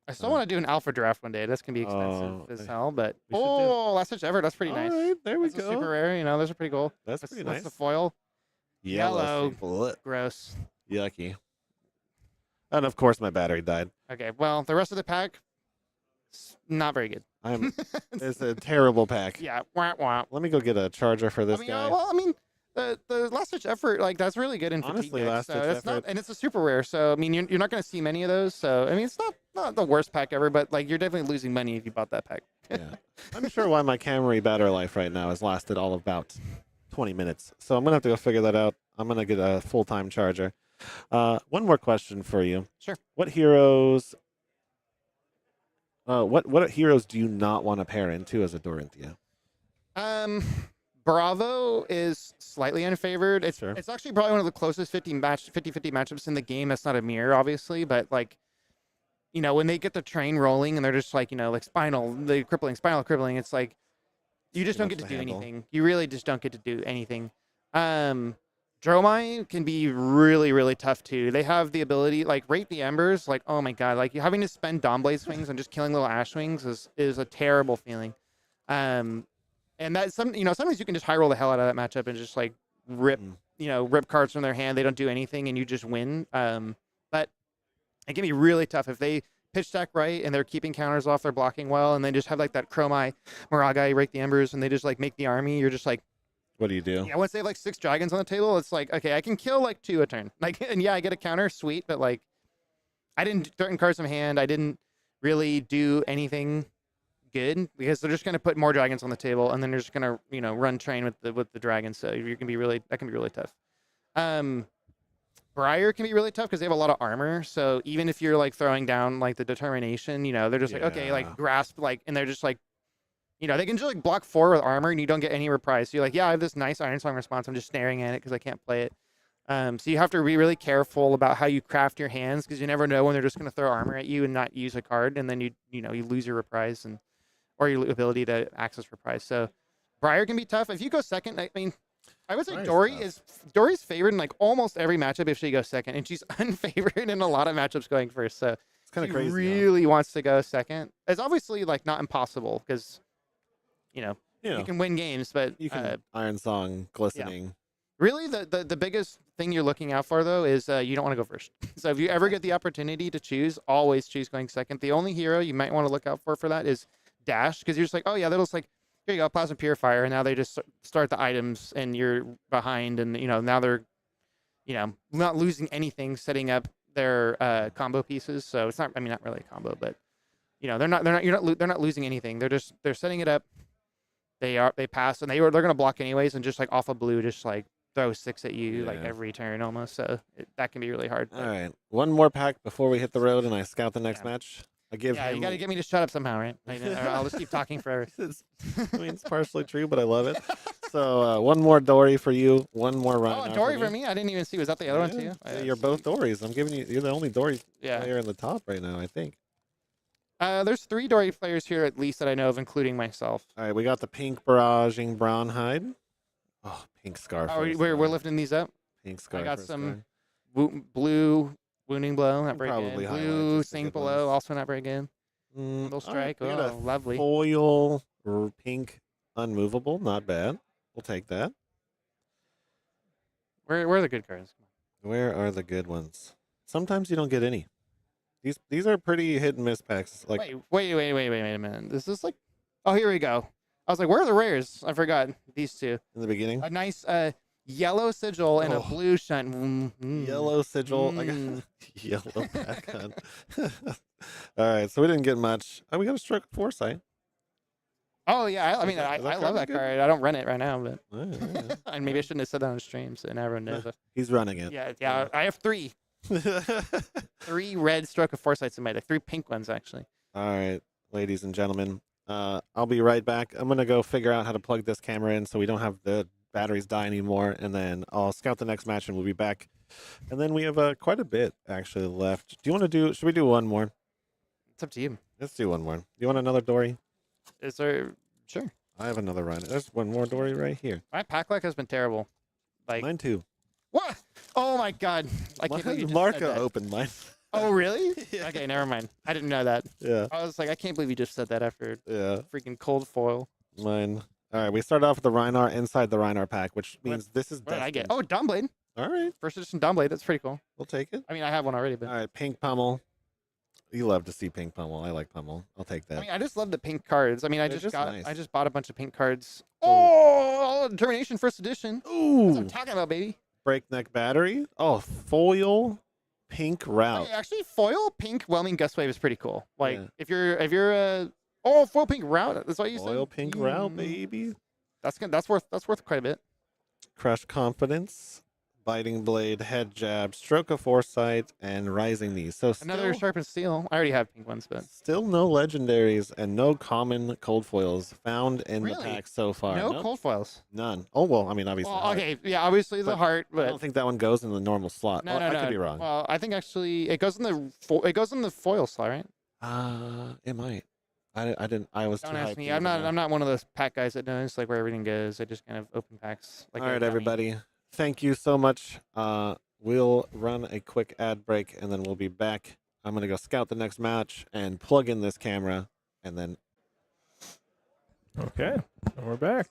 I still want to do an alpha draft one day. That's gonna be expensive as hell, but last such ever. That's pretty nice. All right, there we go. go. Super rare. Those are pretty cool. That's pretty nice. That's the foil. Yellow. Gross. Yucky. And of course, my battery died. Okay. Well, the rest of the pack, not very good. It's a terrible pack. Yeah. Wah, wah. Let me go get a charger for this guy. Well, I mean, the last such effort, like that's really good in honestly, fatigue last so such that's effort. not, and it's a super rare. So I mean, you're not going to see many of those. So I mean, it's not the worst pack ever, but like you're definitely losing money if you bought that pack. Yeah. I'm sure why my Camry battery life right now has lasted all of about 20 minutes. So I'm gonna have to go figure that out. I'm gonna get a full-time charger. One more question for you. Sure. What heroes? What heroes do you not want to pair into as a Dorinthia? Bravo is slightly unfavored. It's actually probably one of the closest 50-50 matchups in the game. That's not a mirror, obviously, but like, when they get the train rolling and they're just like, like spinal crippling, it's like you just don't get to do anything. You really just don't get to do anything. Dromai can be really, really tough too. They have the ability, like rate the embers, like oh my god, like having to spend Dawnblade swings and just killing little ash swings is a terrible feeling. And that sometimes you can just high roll the hell out of that matchup and just like rip cards from their hand. They don't do anything and you just win. But it can be really tough if they pitch stack right and they're keeping counters off, they're blocking well, and they just have like that Chromai Maragai rake the embers and they just like make the army. You're just like, what do you do? Yeah, once they have like 6 dragons on the table, it's like, okay, I can kill like 2 a turn. Like, and yeah, I get a counter, sweet, but like, I didn't threaten cards from hand. I didn't really do anything good because they're just gonna put more dragons on the table and then they're just gonna run train with the dragons. So that can be really tough. Briar can be really tough because they have a lot of armor. So even if you're like throwing down like the determination, they're just like okay, like grasp, like, and they're just like. They can just like block 4 with armor and you don't get any reprise. So you're like, yeah, I have this nice Iron Song response. I'm just staring at it because I can't play it. So you have to be really careful about how you craft your hands because you never know when they're just going to throw armor at you and not use a card, and then you lose your reprise or your ability to access reprise. So Briar can be tough if you go second. I mean, I would say Dori's favored in like almost every matchup if she goes second, and she's unfavored in a lot of matchups going first. So it's kind of crazy. Really wants to go second. It's obviously like not impossible because you can win games, but you can Iron Song glistening. Yeah. Really, the biggest thing you're looking out for though is you don't want to go first. So if you ever get the opportunity to choose, always choose going second. The only hero you might want to look out for that is Dash, because you're just like, oh yeah, that'll like. Here you go, Plasma Purifier, and now they just start the items, and you're behind, and now they're, not losing anything, setting up their combo pieces. So it's not, I mean, not really a combo, but they're not losing anything. They're setting it up. They pass, and they're gonna block anyways, and just like off of blue, just like throw 6 at you like every turn almost. So that can be really hard. All right, one more pack before we hit the road, and I scout the next match. You got to get me to shut up somehow, right? I'll just keep talking forever. I mean, it's partially true, but I love it. So one more Dori for you, one more Ryan. Oh, Dori for me? I didn't even see. Was that the other one too? Yeah, you're both Doris. I'm giving you. You're the only Dori player in the top right now, I think. There's 3 Dori players here at least that I know of, including myself. All right, we got the pink barraging brown hide. Oh, pink scarf. Oh, we're lifting these up. Pink scarf. I got some blue. Wounding blow, not very good. Blue sink below, also not very good. Little strike, lovely. Foil or pink unmovable, not bad. We'll take that. Where are the good cards? Where are the good ones? Sometimes you don't get any. These are pretty hit and miss packs. Like wait a minute. This is like, oh, here we go. I was like, where are the rares? I forgot these two in the beginning. A nice yellow sigil and a blue shunt. Yellow sigil. I got yellow pack on. All right, so we didn't get much. Oh, we got a stroke of foresight. Oh yeah, I mean, I love that card. I don't run it right now, but and maybe I shouldn't have said that on stream, so now everyone knows. He's running it. Yeah. I have 3. 3 red stroke of foresights in my deck. 3 pink ones actually. All right, ladies and gentlemen, I'll be right back. I'm gonna go figure out how to plug this camera in so we don't have the batteries die anymore, and then I'll scout the next match and we'll be back. And then we have quite a bit actually left. Do you want to do? Should we do one more? It's up to you. Let's do one more. You want another Dori? Is there? Sure. I have another run. There's one more Dori right here. My pack luck has been terrible. Like mine too. What? Oh my god! I can't believe you just Marco said that. opened mine. Oh really? Yeah. Okay, never mind. I didn't know that. Yeah. I was like, I can't believe you just said that after freaking cold foil. Mine. All right, we start off with the Reinar inside the Reinar pack, which means this is. What did I get? Oh, Dawnblade. All right. First edition Dawnblade. That's pretty cool. We'll take it. I mean, I have one already, but. All right, pink pummel. You love to see pink pummel. I like pummel. I'll take that. I mean, I just love the pink cards. I mean, I just bought a bunch of pink cards. Oh, Determination first edition. Ooh. That's what I'm talking about, baby. Breakneck battery. Oh, foil pink route. Hey, actually, foil pink whelming gust wave is pretty cool. Like if you're foil pink route. That's what you said. Foil pink route, baby. That's worth quite a bit. Crush confidence, biting blade, head jab, stroke of foresight, and rising knee. So another sharpened steel. I already have pink ones, but still no legendaries and no common cold foils found in the pack so far. No cold foils. None. Oh well, I mean obviously. Well, okay, yeah, obviously the heart, but I don't think that one goes in the normal slot. No, I could be wrong. Well, I think actually it goes in the foil slot, right? It might. I didn't. I was. Don't too ask hyped me. to I'm even know. not one of those pack guys that knows like where everything goes. I just kind of open packs. Like all right, everybody. Thank you so much. We'll run a quick ad break and then we'll be back. I'm gonna go scout the next match and plug in this camera, and then. Okay, and we're back.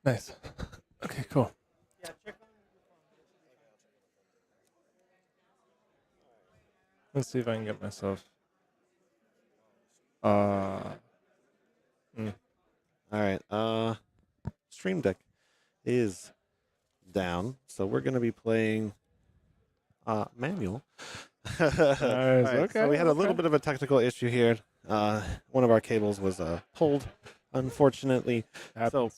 Nice. Okay, cool. Let's see if I can get myself. All right. Stream Deck is down, so we're gonna be playing manual. All right, so we had a little bit of a technical issue here. One of our cables was pulled, unfortunately. So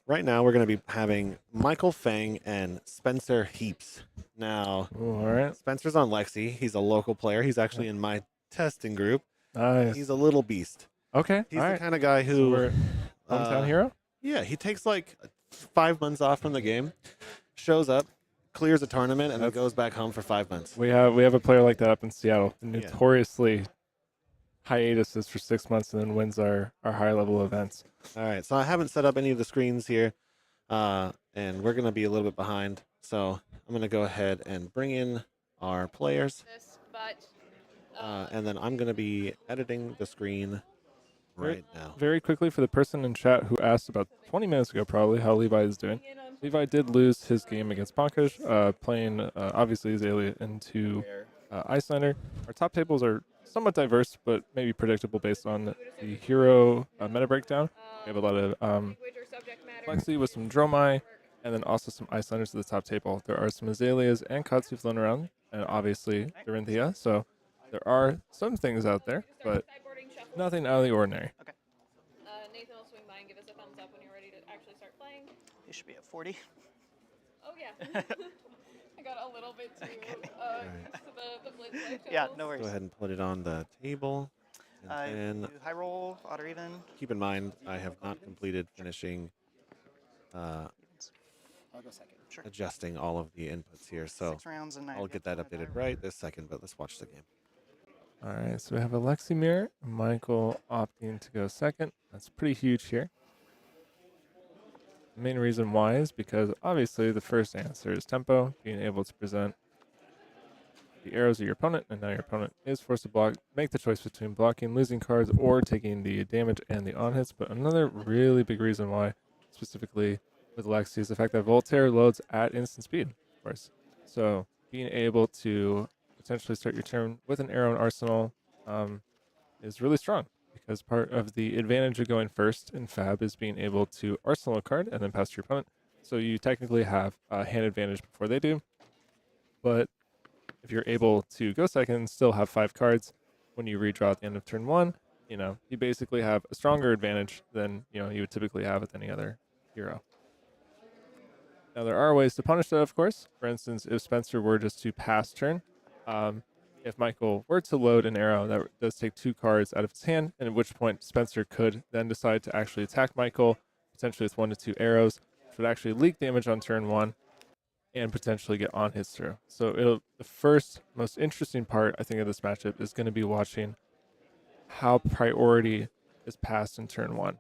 right now we're gonna be having Michael Fang and Spencer Heaps. Now, all right. Spencer's on Lexi. He's a local player. He's actually in my testing group. Nice. He's a little beast. Okay. He's the kind of guy who hometown hero. Yeah, he takes like 5 months off from the game, shows up, clears a tournament, and then goes back home for 5 months. We have a player like that up in Seattle. Notoriously hiatuses for 6 months and then wins our high level events. All right, so I haven't set up any of the screens here, and we're going to be a little bit behind. So I'm going to go ahead and bring in our players, and then I'm going to be editing the screen right now. Very quickly, for the person in chat who asked about 20 minutes ago probably how Levi is doing. Levi did lose his game against Pankaj, playing obviously Azalea into Icelander. Our top tables are somewhat diverse, but maybe predictable based on the hero meta breakdown. We have a lot of Lexi with some Dromai, and then also some Icelanders at the top table. There are some Azaleas and Katsu flown around, and obviously Dorinthia. So there are some things out there, but nothing out of the ordinary. Okay. Nathan will swing by and give us a thumbs up when you're ready to actually start playing. You should be at 40. Oh, yeah. I got a little bit too used to the blitz life Yeah, totals. no worries. Go ahead and put it on the table. And Do high roll, odd or even. keep in mind, I have not completed finishing I'll go second. Sure. adjusting all of the inputs here. So 6 rounds and 9 I'll get that updated right this second, but let's watch the game. All right, so we have a Lexi mirror, Michael opting to go second. That's pretty huge here. The main reason why is because obviously the first answer is tempo, being able to present the arrows of your opponent, and now your opponent is forced to block. Make the choice between blocking, losing cards, or taking the damage and the on hits. But another really big reason why, specifically with Lexi, is the fact that Voltaire loads at instant speed, of course. So being able to potentially start your turn with an arrow and arsenal is really strong, because part of the advantage of going first in Fab is being able to arsenal a card and then pass to your opponent. So you technically have a hand advantage before they do. But if you're able to go second and still have 5 cards when you redraw at the end of turn 1, you basically have a stronger advantage than you would typically have with any other hero. Now there are ways to punish that, of course. For instance, if Spencer were just to pass turn, if Michael were to load an arrow, that does take 2 cards out of his hand, and at which point Spencer could then decide to actually attack Michael, potentially with 1 to 2 arrows, which would actually leak damage on turn 1 and potentially get on his through. So the first most interesting part, I think, of this matchup is going to be watching how priority is passed in turn 1.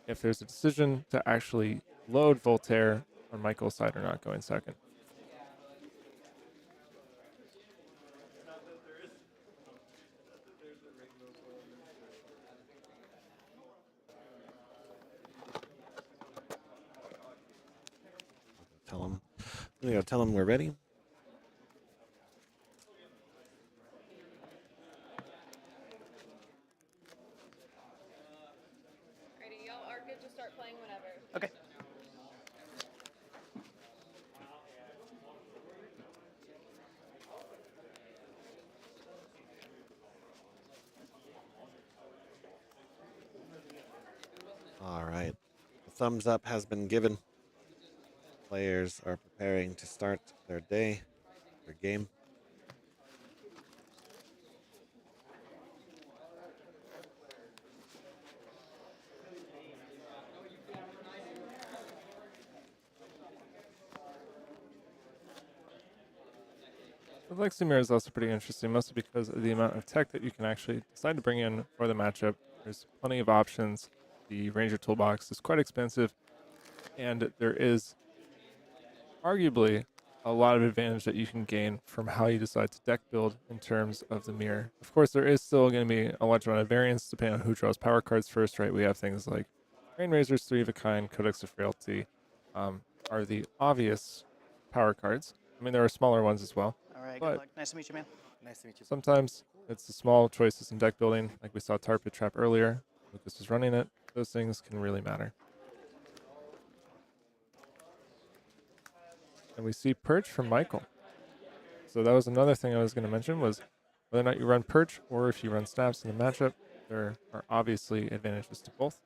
If there's a decision to actually load Voltaire on Michael's side or not going second. Tell him we're ready. Alrighty, y'all are good to start playing whenever. Okay. All right. The thumbs up has been given. Players are preparing to start their day, their game. The Lexi mirror is also pretty interesting, mostly because of the amount of tech that you can actually decide to bring in for the matchup. There's plenty of options. The Ranger toolbox is quite expensive, and there is arguably a lot of advantage that you can gain from how you decide to deck build in terms of the mirror. Of course, there is still going to be a large amount of variance depending on who draws power cards first, right? We have things like Rain Razors, 3 of a Kind, Codex of Frailty are the obvious power cards. I mean, there are smaller ones as well. All right, but good luck. Nice to meet you, man. Nice to meet you. sometimes it's the small choices in deck building, like we saw Tarpit Trap earlier. Lucas was running it. Those things can really matter. And we see Perch from Michael. So that was another thing I was going to mention, was whether or not you run Perch or if you run Snaps in the matchup, there are obviously advantages to both.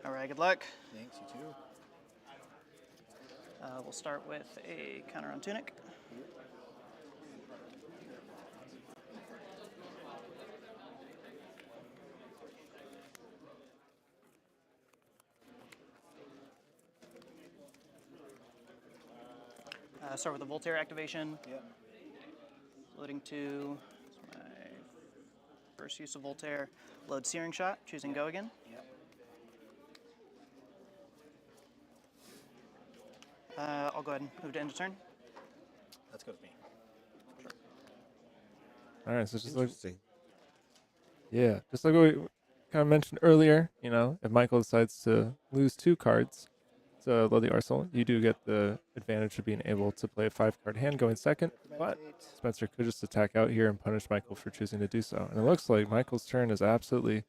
All right, good luck. Thanks, you too. We'll start with a counter on Tunic. Start with the Voltaire activation. Loading 2. That's my first use of Voltaire. Load Searing Shot, choosing go again. I'll go ahead and move to end of turn. That's good with me. All right, so just like Interesting. yeah, just like what we kind of mentioned earlier, you know, if Michael decides to lose 2 cards to load the arsenal, you do get the advantage of being able to play a 5-card hand going second. But Spencer could just attack out here and punish Michael for choosing to do so. And it looks like Michael's turn is absolutely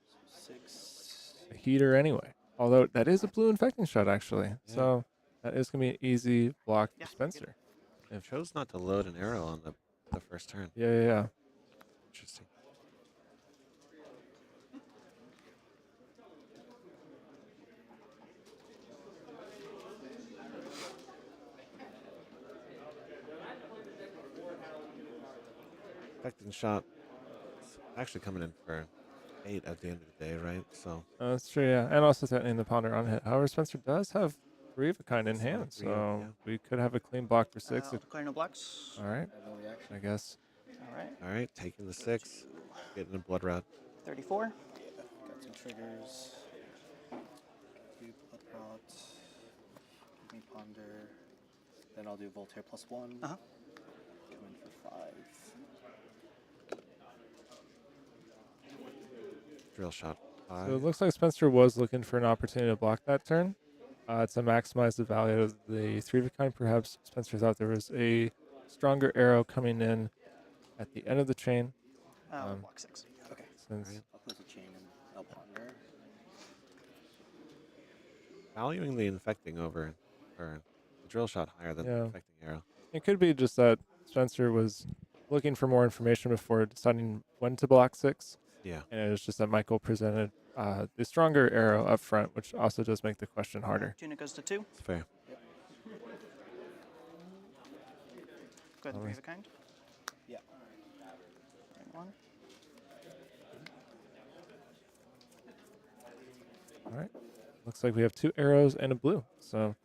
a heater anyway. Although that is a blue infecting shot actually, so that is gonna be an easy block for Spencer. It chose not to load an arrow on the first turn. Yeah. Interesting. Infecting shot is actually coming in for 8 at the end of the day, right? So That's true, yeah. And also threatening the ponder on hit. However, Spencer does have 3 of a kind in hand, so we could have a clean block for 6. Declare no blocks. All right, I guess. All right, taking the 6, getting a blood route. 34. Got 2 triggers. 2 blood rot. Give me ponder. Then I'll do Voltaire +1. Come in for 5. Drill shot 5. So it looks like Spencer was looking for an opportunity to block that turn. To maximize the value of the 3 of a kind, perhaps Spencer thought there was a stronger arrow coming in at the end of the chain. Block 6. Okay. Since I'll close the chain and I'll ponder. Valuing the infecting over or the drill shot higher than the infecting arrow. It could be just that Spencer was looking for more information before deciding when to block 6. Yeah. And it was just that Michael presented the stronger arrow up front, which also does make the question harder. Tunic goes to 2. It's fair. Go ahead and 3 of a kind. Yeah. And 1. All right. Looks like we have 2 arrows and a blue. So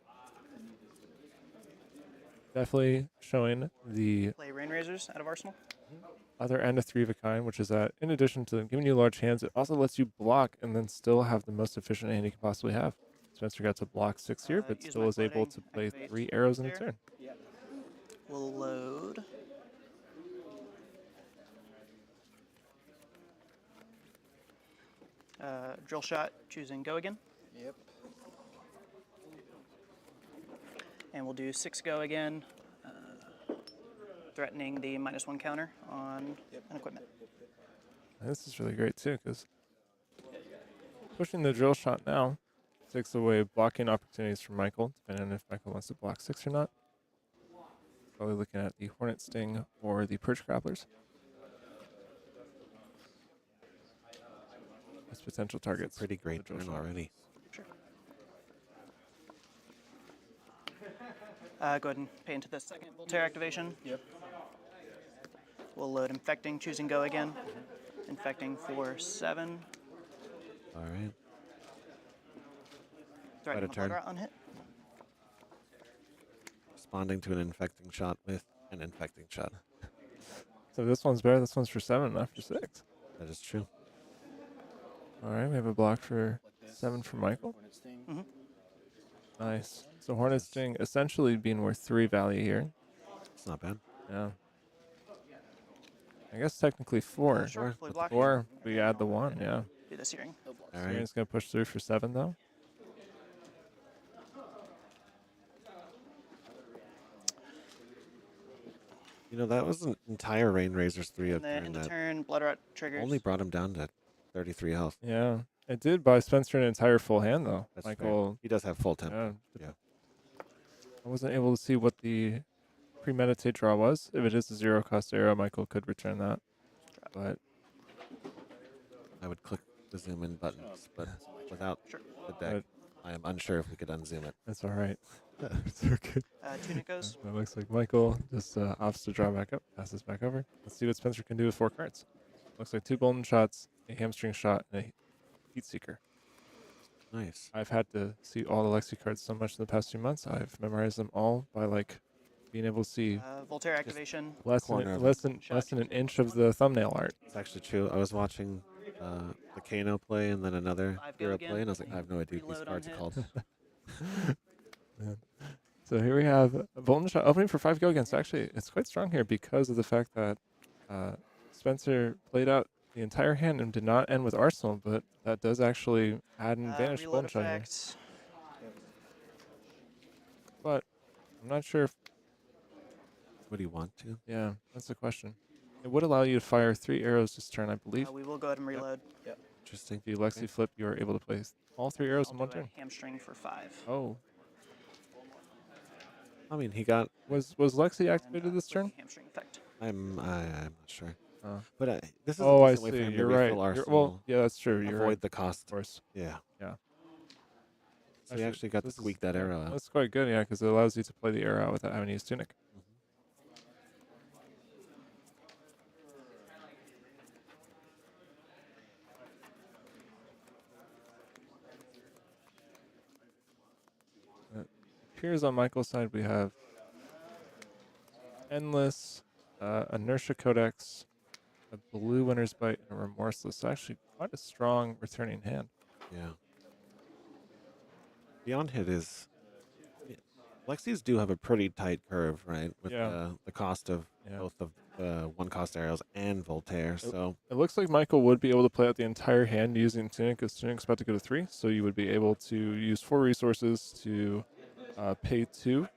definitely showing the Play Rain Razors out of Arsenal. other end of 3 of a kind, which is that in addition to giving you large hands, it also lets you block and then still have the most efficient hand you can possibly have. Spencer got to block 6 here, but still is able to play 3 arrows in a turn. We'll load. Drill shot, choosing go again. Yep. And we'll do 6 go again, threatening the -1 counter on an equipment. And this is really great too, because pushing the drill shot now takes away blocking opportunities for Michael, depending on if Michael wants to block 6 or not. Probably looking at the Hornet Sting or the Perch Grapplers as potential targets. Pretty great turn already. Sure. Go ahead and pay into the second Voltaire activation. Yep. We'll load Infecting, choosing go again. Infecting for 7. All right. Threatening Quite a turn. Blood Rot on hit. Responding to an infecting shot with an infecting shot. So this one's better. This one's for 7, not for 6. That is true. All right, we have a block for 7 for Michael. Nice. So Hornet Sting essentially being worth 3 value here. It's not bad. Yeah. I guess technically 4. Sure, fully block. 4, we add the 1, yeah. Do the searing. All Searing's right. going to push through for 7, though. You know, that was an entire Rain Razors 3 up And then turn end of that turn, Blood Rot triggers. only brought him down to 33 health. Yeah. It did buy Spencer an entire full hand, though. That's Michael. fair. He does have full tempo. Yeah. Yeah. I wasn't able to see what the premeditate draw was. If it is a 0-cost arrow, Michael could return that. But I would click the zoom in buttons, but without the deck, I am unsure if we could unzoom it. that's all right. It's okay. Tunic goes. It looks like Michael just opts to draw back up, passes back over. Let's see what Spencer can do with 4 cards. Looks like 2 golden shots, a hamstring shot, and a heat seeker. Nice. I've had to see all the Lexi cards so much in the past few months. I've memorized them all by like being able to see Voltaire activation. less than an inch of the thumbnail art. It's actually true. I was watching the Kano play and then another hero play, and I was like, I have no idea what these cards are called. Yeah. So here we have a Bolton shot opening for 5 go again. So actually, it's quite strong here because of the fact that Spencer played out the entire hand and did not end with Arsenal, but that does actually add an advantage to Bolton shot here. But I'm not sure if... Would he want to? Yeah, that's the question. It would allow you to fire 3 arrows this turn, I believe. We will go ahead and reload. Yep. Interesting. If you Lexi flip, you are able to place all 3 arrows in one turn. Hamstring for 5. Oh. I mean, he got... Was Lexi activated this turn? Hamstring effect. I'm not sure. But this is oh, a I decent way for see. him to You're right. refill Arsenal. Well, yeah, that's true. You're Avoid right. the cost. Of course. Yeah. Yeah. So he actually got to squeak that arrow out. That's quite good, yeah, because it allows you to play the arrow out without having to use Tunic. Appears on Michael's side we have Endless, Inertia Codex, a blue Winter's Bite, and a Remorseless. So actually quite a strong returning hand. Yeah. Beyond Hit is... Lexi's do have a pretty tight curve, right? With the cost of both of the 1-cost arrows and Voltaire, so... It looks like Michael would be able to play out the entire hand using Tunic, because Tunic's about to go to 3, so you would be able to use 4 resources to pay 2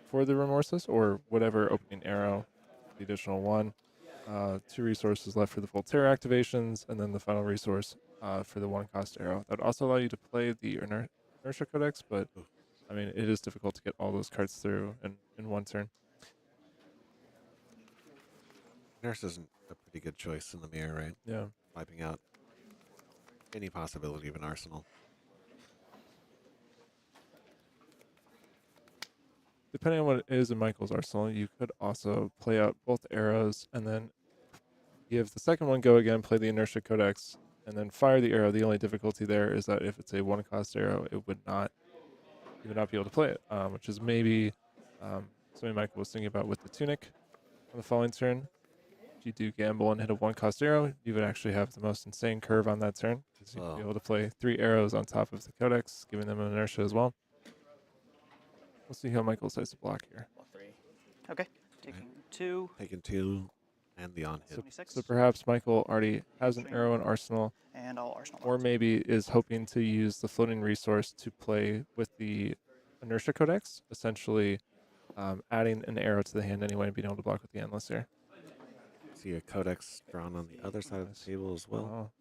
for the Remorseless, or whatever opening arrow, the additional 1. 2 resources left for the Voltaire activations, and then the final resource for the 1-cost arrow. That would also allow you to play the Inertia Codex, but I mean, it is difficult to get all those cards through in one turn. Nurse isn't a pretty good choice in the mirror, right? Yeah. Wiping out any possibility of an Arsenal. Depending on what it is in Michael's arsenal, you could also play out both arrows and then give the second one go again, play the Inertia Codex, and then fire the arrow. The only difficulty there is that if it's a 1-cost arrow, you would not be able to play it, which is maybe something Michael was thinking about with the Tunic on the following turn. If you do gamble and hit a 1-cost arrow, you would actually have the most insane curve on that turn, because you'd be able to play 3 arrows on top of the Codex, giving them an inertia as well. We'll see how Michael decides to block here. 3. Okay. Taking 2. Taking 2 and the on hit. So perhaps Michael already has an arrow in arsenal. And all arsenal. Or maybe is hoping to use the floating resource to play with the Inertia Codex, essentially adding an arrow to the hand anyway and being able to block with the Endless here. See a Codex drawn on the other side of the table as well.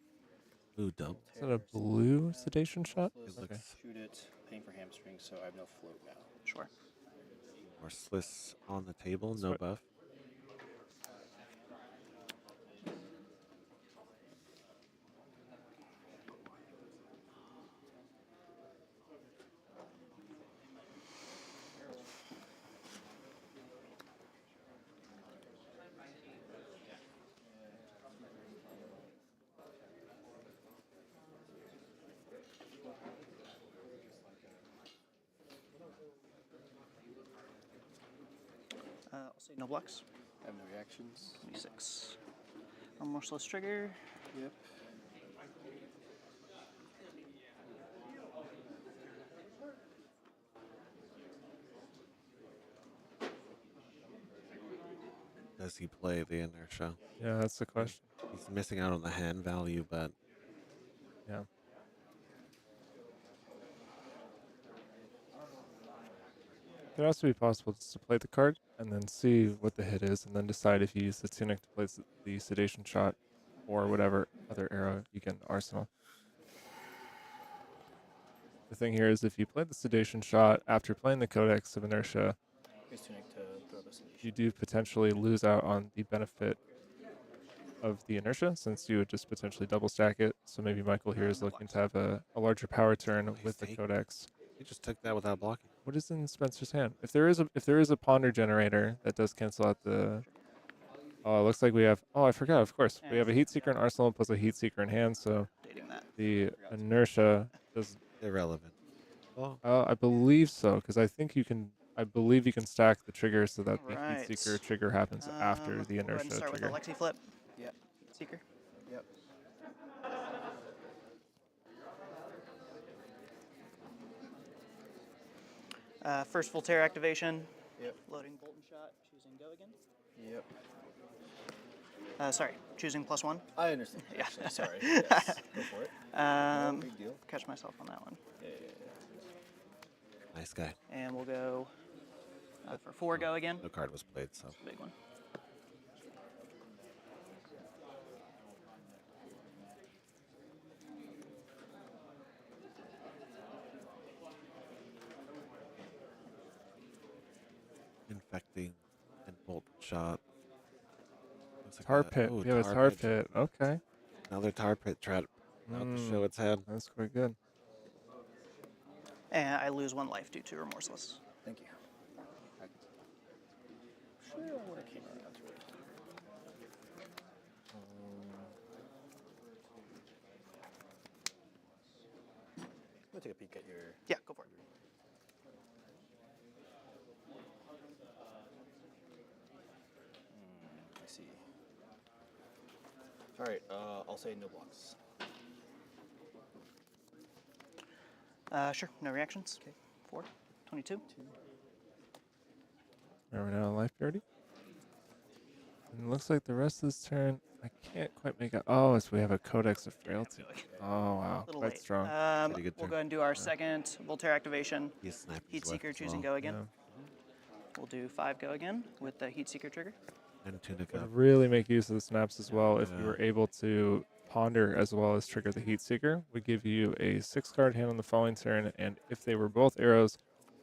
Blue double. Is that a blue sedation shot? Okay. Shoot it, paying for hamstring, so I have no float now. Sure. Or Sliss on the table, no buff. I'll say no blocks. I have no reactions. 26. Remorseless trigger. Yep. Does he play the inertia? Yeah, that's the question. He's missing out on the hand value, but yeah. It could also be possible just to play the card and then see what the hit is, and then decide if you use the Tunic to place the sedation shot or whatever other arrow you get in the arsenal. The thing here is if you play the sedation shot after playing the Codex of Inertia, you do potentially lose out on the benefit of the inertia, since you would just potentially double stack it. So maybe Michael here is looking to have a larger power turn with the Codex. He just took that without blocking. What is in Spencer's hand? If there is a ponder generator that does cancel out the... Oh, it looks like we have... Oh, I forgot, of course. We have a Heat Seeker in arsenal plus a Heat Seeker in hand, so the inertia does... Irrelevant. I believe so, because I think you can I believe you can stack the trigger so that the Right. Heat Seeker trigger happens after the We'll go ahead inertia and start trigger. with the Lexi flip. Yep. Seeker. Yep. First Voltaire activation. Yep. Loading bolt and shot. Choosing go again. Yep. Sorry, choosing +1. I understand. Yeah. Actually, sorry. Yes. Go for it. No big deal. Catch myself on that one. Yeah. Nice guy. And we'll go for 4 go again. No card was played, so. Big one. Infecting and bolt shot. Looks like Tar a- pit. ooh, We have a tar pit. Okay. Another tar pit trap out to show its head. That's quite good. And I lose 1 life due to Remorseless. Thank you. Sure, I would have came around to it. I'm gonna take a peek at your. Yeah, go for it. I see. All right. I'll say no blocks. Sure, no reactions. Okay. 4, 22. Are we now life parity? And it looks like the rest of this turn, I can't quite make out. Oh, it's we have a Codex of Frailty. Oh, wow. A little Quite late. strong. We'll go ahead and do our second Voltaire activation. Heat Seeker choosing go again. We'll do 5 go again with the Heat Seeker trigger. And Tunic Would up. really make use of the snaps as well if you were able to ponder as well as trigger the Heat Seeker. We give you a 6-card hand on the following turn, and if they were both arrows,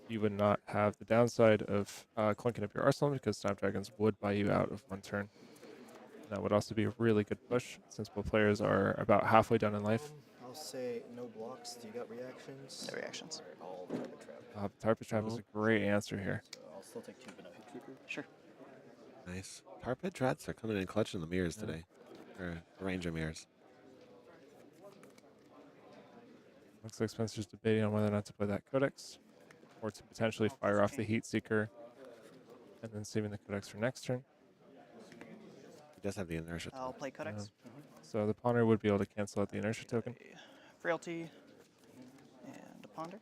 you would not have the downside of clunking up your arsenal because Snapdragons would buy you out of 1 turn. That would also be a really good push since both players are about halfway done in life. I'll say no blocks. Do you got reactions? No reactions. All Tar Pit trap. Tar Pit Trap is a great answer here. So I'll still take 2, but no Heat Seeker. Sure. Nice. Tar pit traps are coming in clutch in the mirrors today. Or the Ranger mirrors. Looks like Spencer's debating on whether or not to play that Codex or to potentially fire off the Heat Seeker and then saving the Codex for next turn. He does have the inertia. I'll play Codex. So the Ponder would be able to cancel out the inertia token. Frailty and a Ponder.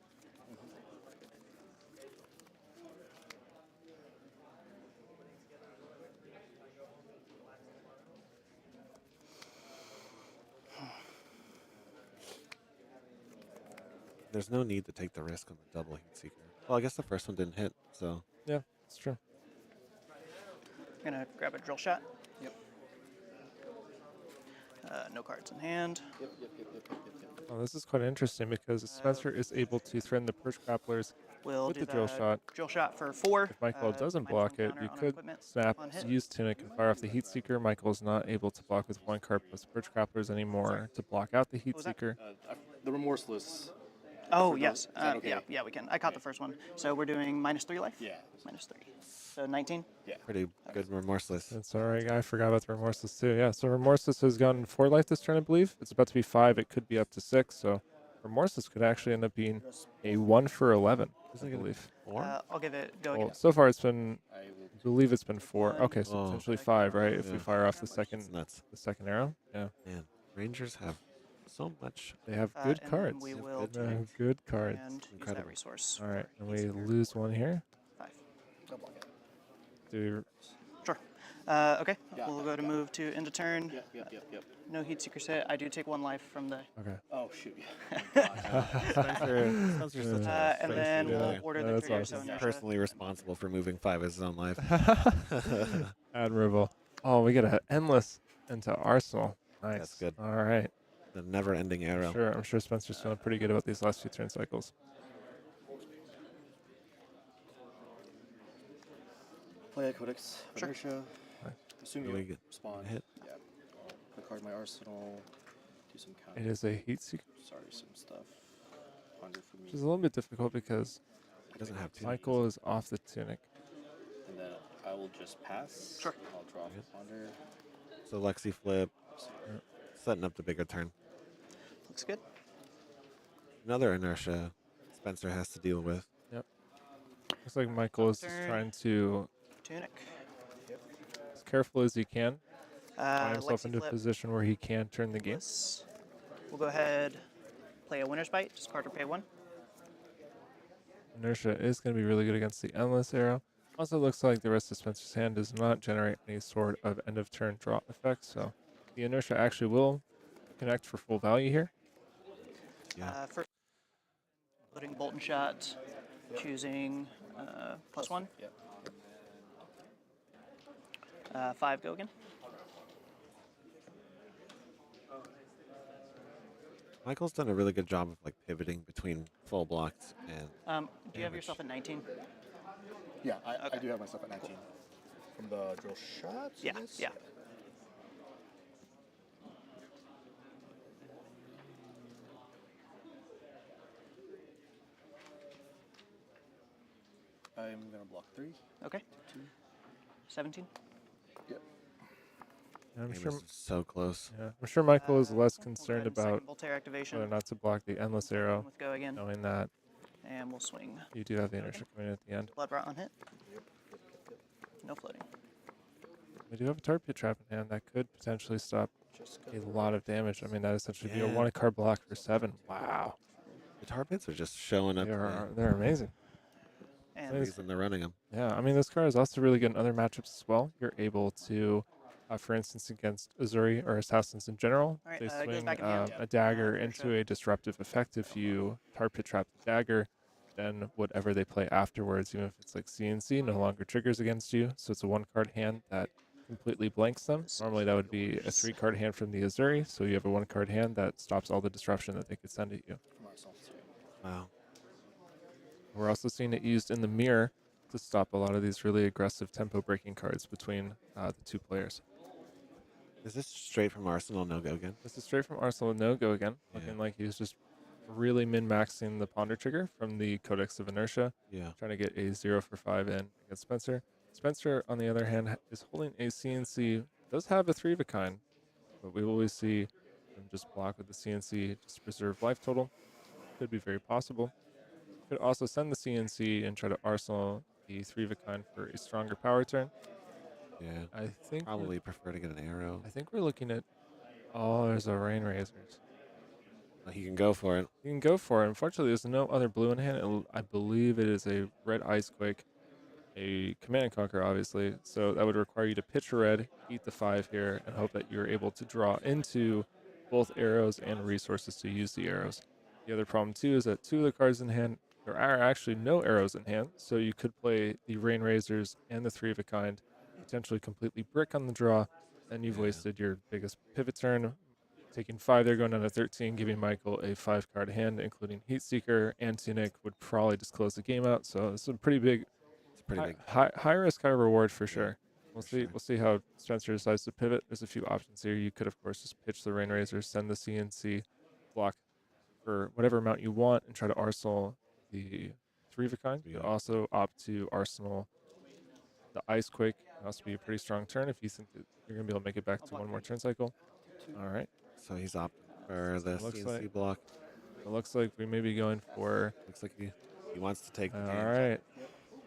There's no need to take the risk on the double Heat Seeker. Well, I guess the first one didn't hit, so. Yeah, it's true. I'm gonna grab a drill shot. Yep. No cards in hand. Yep. Well, this is quite interesting because Spencer is able to threaten the Perch Grapplers We'll with do the drill shot. Drill shot for 4. If Michael doesn't block it, you could snap, use Tunic, and fire off the Heat Seeker. Michael is not able to block with 1 card plus Perch Grapplers anymore to block out the Heat Seeker. The Remorseless. Oh, yes. Is that okay? Yeah, we can. I caught the first one. So we're doing -3 life? Yeah. -3. So 19? Yeah. Pretty good Remorseless. That's all right. I forgot about the Remorseless too. Yeah, so Remorseless has gotten 4 life this turn, I believe. It's about to be 5. It could be up to 6. So Remorseless could actually end up being a 1 for 11, I believe. I'll give it go Well, again. so far it's been, I believe it's been 4. Okay, so Oh. potentially 5, right? If we Yeah. fire off the second nuts. arrow. Yeah. Man, Rangers have so much. They have And good then cards. we They will have take good cards. and use that Incredible. resource. All right, and we lose 1 here. 5. No block it. Do Sure. Okay, Yeah, we'll go to move to end of turn. Yep. No Heat Seeker hit. I do take 1 life from the... Okay. Oh, shoot. Spencer's such a and then fancy we'll guy. order the That's trigger. awesome. So He's inertia. personally responsible for moving 5 of his own life. Admirable. Oh, we get an endless into Arsenal. Nice. That's good. All right. The never-ending arrow. I'm sure Spencer's feeling pretty good about these last 2 turn cycles. Play a Codex. Sure. Inertia. Assume Really you good. spawn. Hit. Yeah. Put a card in my arsenal. Do some count. It is a Heat Seeker, Sorry, some stuff. Ponder for me. which is a little bit difficult because He doesn't have Tunic. Michael is off the Tunic. And then I will just pass. Sure. I'll draw a Ponder. So Lexi flip. Setting up the bigger turn. Looks good. Another inertia Spencer has to deal with. Yep. Looks like Michael is just trying to Tunic. as careful as he can, find himself Lexi into a flip. position where he can turn the game. We'll go ahead, play a winner's bite, discard or pay 1. Inertia is going to be really good against the Endless Arrow. Also looks like the rest of Spencer's hand does not generate any sort of end of turn draw effect, so the Inertia actually will connect for full value here. First, loading Bolt and Shot, choosing +1. 5, go again. Michael's done a really good job of like pivoting between full blocks and. Do you have yourself at 19? Yeah, I do have myself at 19. From the drill shots? Yeah, yeah. I'm gonna block 3. Okay. 17. Yep. I'm Game sure is so close. Yeah, I'm sure Michael is less concerned second about Voltaire activation. whether or not to block the Endless Arrow, With go again. knowing that And we'll swing. you do have the Inertia coming in at the end. Blood rot on hit. No floating. We do have a Tar Pit Trap in hand that could potentially stop a lot of damage. I mean, that essentially be a 1-card block for 7. Wow. The Tar Pits are just showing up. They're amazing. And the reason they're running them. Yeah, I mean, this card is also really good in other matchups as well. You're able to, for instance, against Azuri or Assassins in general, All right, they it goes swing back in hand. a dagger into a disruptive effect. If you Tar Pit Trap the dagger, then whatever they play afterwards, even if it's like CNC, no longer triggers against you. So it's a 1-card hand that completely blanks them. Normally that would be a 3-card hand from the Azuri, so you have a 1-card hand that stops all the disruption that they could send at you. Wow. We're also seeing it used in the mirror to stop a lot of these really aggressive tempo breaking cards between the two players. Is this straight from Arsenal no go again? This is straight from Arsenal no go again. Looking like he's just really min-maxing the Ponder trigger from the Codex of Inertia. Yeah. Trying to get a 0 for 5 in against Spencer. Spencer, on the other hand, is holding a CNC. Does have a 3 of a kind, but we will always see him just block with the CNC just to preserve life total. Could be very possible. Could also send the CNC and try to arsenal the 3 of a kind for a stronger power turn. Yeah. I think probably prefer to get an arrow. I think we're looking at. Oh, there's a Rain Razors. He can go for it. He can go for it. Unfortunately, there's no other blue in hand. I believe it is a red Icequake, a Command and Conquer, obviously. So that would require you to pitch a red, eat the 5 here, and hope that you're able to draw into both arrows and resources to use the arrows. The other problem, too, is that 2 of the cards in hand, there are actually no arrows in hand. So you could play the Rain Razors and the 3 of a kind, potentially completely brick on the draw, and you've wasted your biggest pivot turn. Taking 5 there, going down to 13, giving Michael a 5-card hand, including Heatseeker and Tunic would probably just close the game out. So it's a pretty big, high risk, high reward for sure. We'll see how Spencer decides to pivot. There's a few options here. You could, of course, just pitch the Rain Razor, send the CNC, block for whatever amount you want, and try to arsenal the 3 of a kind. You could also opt to arsenal the Icequake. Can also be a pretty strong turn if you think that you're going to be able to make it back to 1 more turn cycle. All right. So he's opting for the CNC block. It looks like we may be going for. Looks like he wants to take the game. All right.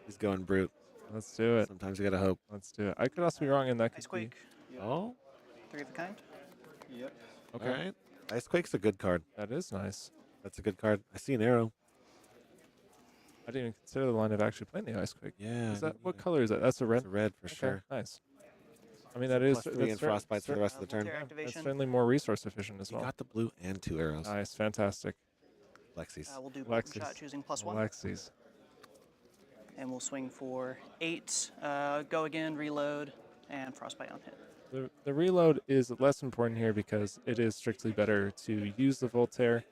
He's going brute. Let's do it. Sometimes you gotta hope. Let's do it. I could also be wrong, and that could Icequake. be. Oh. 3 of a kind. Yep. Okay. All right. Icequake's a good card. That is nice. That's a good card. I see an arrow. I didn't even consider the line of actually playing the Icequake. Yeah. Is that what color is that? That's a red. It's a red for sure. Nice. I mean, that is +3 and frostbite for the rest of the turn. That's certainly more resource efficient as well. You got the blue and 2 arrows. Nice, fantastic. Lexi's. We'll do Bolt and Shot, choosing +1. Lexi's. And we'll swing for 8. Go again, reload, and frostbite on hit. The reload is less important here because it is strictly better to use the Voltaire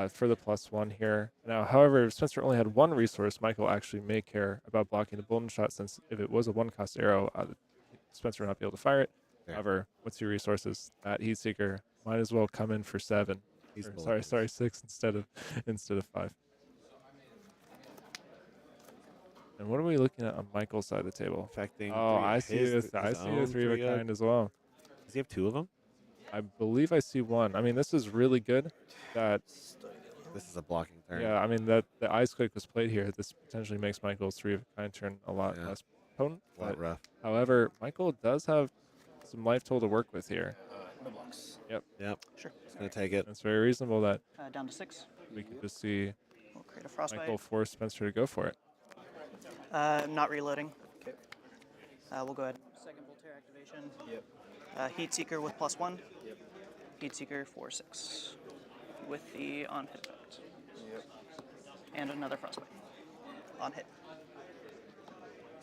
for the +1 here. Now, however, if Spencer only had 1 resource, Michael actually may care about blocking the Bolt and Shot, since if it was a 1-cost arrow, Spencer would not be able to fire it. Yeah. However, with 2 resources, that Heatseeker might as well come in for 7. Sorry, 6 instead of 5. And what are we looking at on Michael's side of the table? Affecting. Oh, I see this. I see the 3 of a kind as well. Does he have 2 of them? I believe I see 1. I mean, this is really good that This is a blocking turn. Yeah, I mean, that the Ice Quake was played here. This potentially makes Michael's 3 of a kind turn a lot less potent. A lot rough. However, Michael does have some life total to work with here. No blocks. Yep. Sure. It's going to take it. It's very reasonable that Down to 6. we could just see We'll create a frostbite. Michael force Spencer to go for it. Not reloading. Okay. We'll go ahead. Second Voltaire activation. Yep. Heat Seeker with +1. Yep. Heat Seeker for 6. With the on hit effect. Yep. And another frostbite. On hit.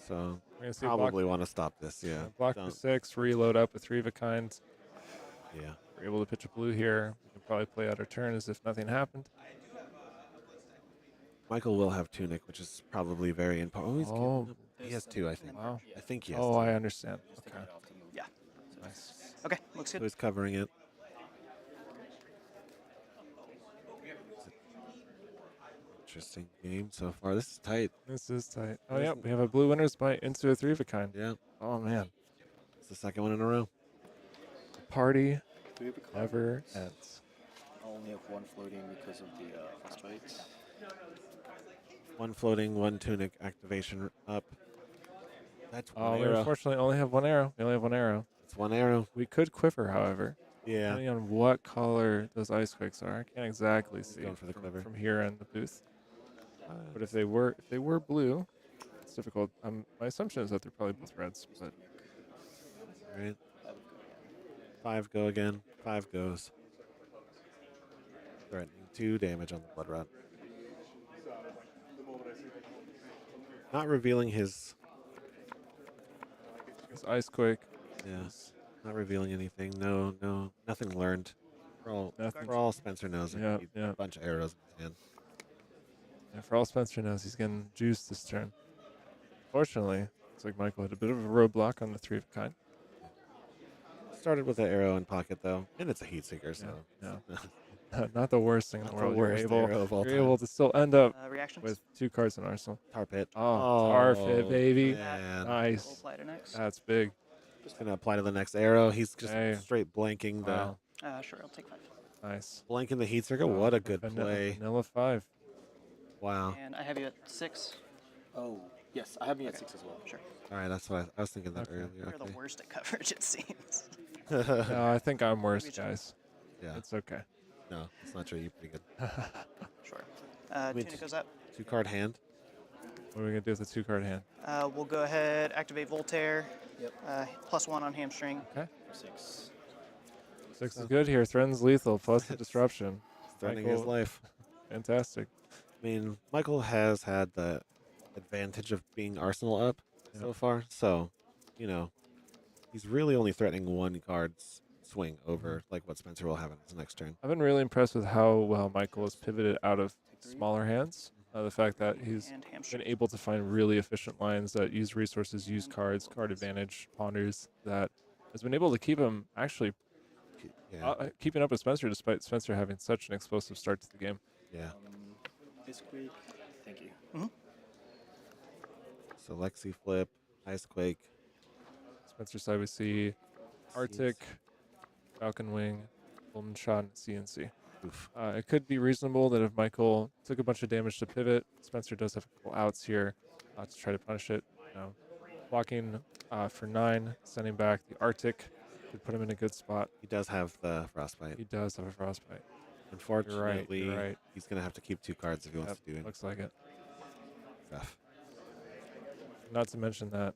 So We're gonna see probably want to stop this. Yeah. Block for 6, reload up with 3 of a kind. Yeah. We're able to pitch a blue here. We can probably play out our turn as if nothing happened. Michael will have Tunic, which is probably very important. He has 2, I think. Wow. I think he has Oh, 2. I understand. Okay. Yeah. Nice. Okay, looks So good. he's covering it. Interesting game so far. This is tight. This is tight. Oh, yeah. We have a blue winner's bite into a 3 of a kind. Yeah. Oh, man. It's the second one in a row. The party 3 of a kind. never ends. I only have 1 floating because of the frostbites. 1 floating, 1 Tunic activation up. That's 1 Oh, we arrow. unfortunately only have 1 arrow. We only have 1 arrow. It's 1 arrow. We could quiver, however. Yeah. Depending on what color those ice quakes are. I can't exactly see going for the quiver. from here in the booth. But if they were blue, it's difficult. My assumption is that they're probably both reds. But All right. 5 go again. 5 goes. Threatening 2 damage on the Blood Rot. Not revealing his ice quake. Yeah. Not revealing anything. No, nothing learned. Nothing. For all Spencer knows, Yeah, yeah, yeah. a bunch of arrows in his hand. And for all Spencer knows, he's getting juiced this turn. Fortunately, looks like Michael had a bit of a roadblock on the 3 of a kind. Started with an arrow in pocket though, and it's a heat seeker, so Yeah. Not the worst thing in the Not the world. You're worst able, arrow of all you're time. able to still end up Reactions? with 2 cards in arsenal. Tar Pit. Oh, Tar Pit, baby. man. Nice. We'll apply to next. That's big. Just gonna apply to the next arrow. He's just Hey. straight blanking the Wow. Sure, I'll take 5. Nice. blanking the heat circle. What a good Vanilla- play! Vanilla 5. Wow. And I have you at 6. Oh, yes, I have me at 6 as well. Sure. All right, that's what I was thinking that earlier. You're the worst at coverage, it seems. No, I think I'm worse, guys. Yeah. It's okay. No, it's not true. You're pretty good. Sure. I mean, Tunic goes up. 2 card hand. What are we going to do with the 2 card hand? We'll go ahead, activate Voltaire. Yep. +1 on hamstring. Okay. For 6. 6 is good here. Threatens lethal plus the disruption. Threatening his Michael- life. Fantastic. I mean, Michael has had the advantage of being Arsenal up so far, so, he's really only threatening 1 card's swing over like what Spencer will have in his next turn. I've been really impressed with how well Michael has pivoted out of smaller hands. The fact that he's been able to find really efficient lines that use resources, use cards, card advantage, ponders, that has been able to keep him actually keeping up with Spencer despite Spencer having such an explosive start to the game. Yeah. This week, thank you. So Lexi flip, Ice Quake. Spencer side we see Arctic, Falcon Wing, Golden Shot, and CNC. It could be reasonable that if Michael took a bunch of damage to pivot, Spencer does have a couple outs here to try to punish it. Blocking for 9, sending back the Arctic could put him in a good spot. He does have the Frostbite. He does have a Frostbite. Unfortunately, You're right. he's going to have to keep 2 cards if he wants to do it. Looks like it. Rough. Not to mention that,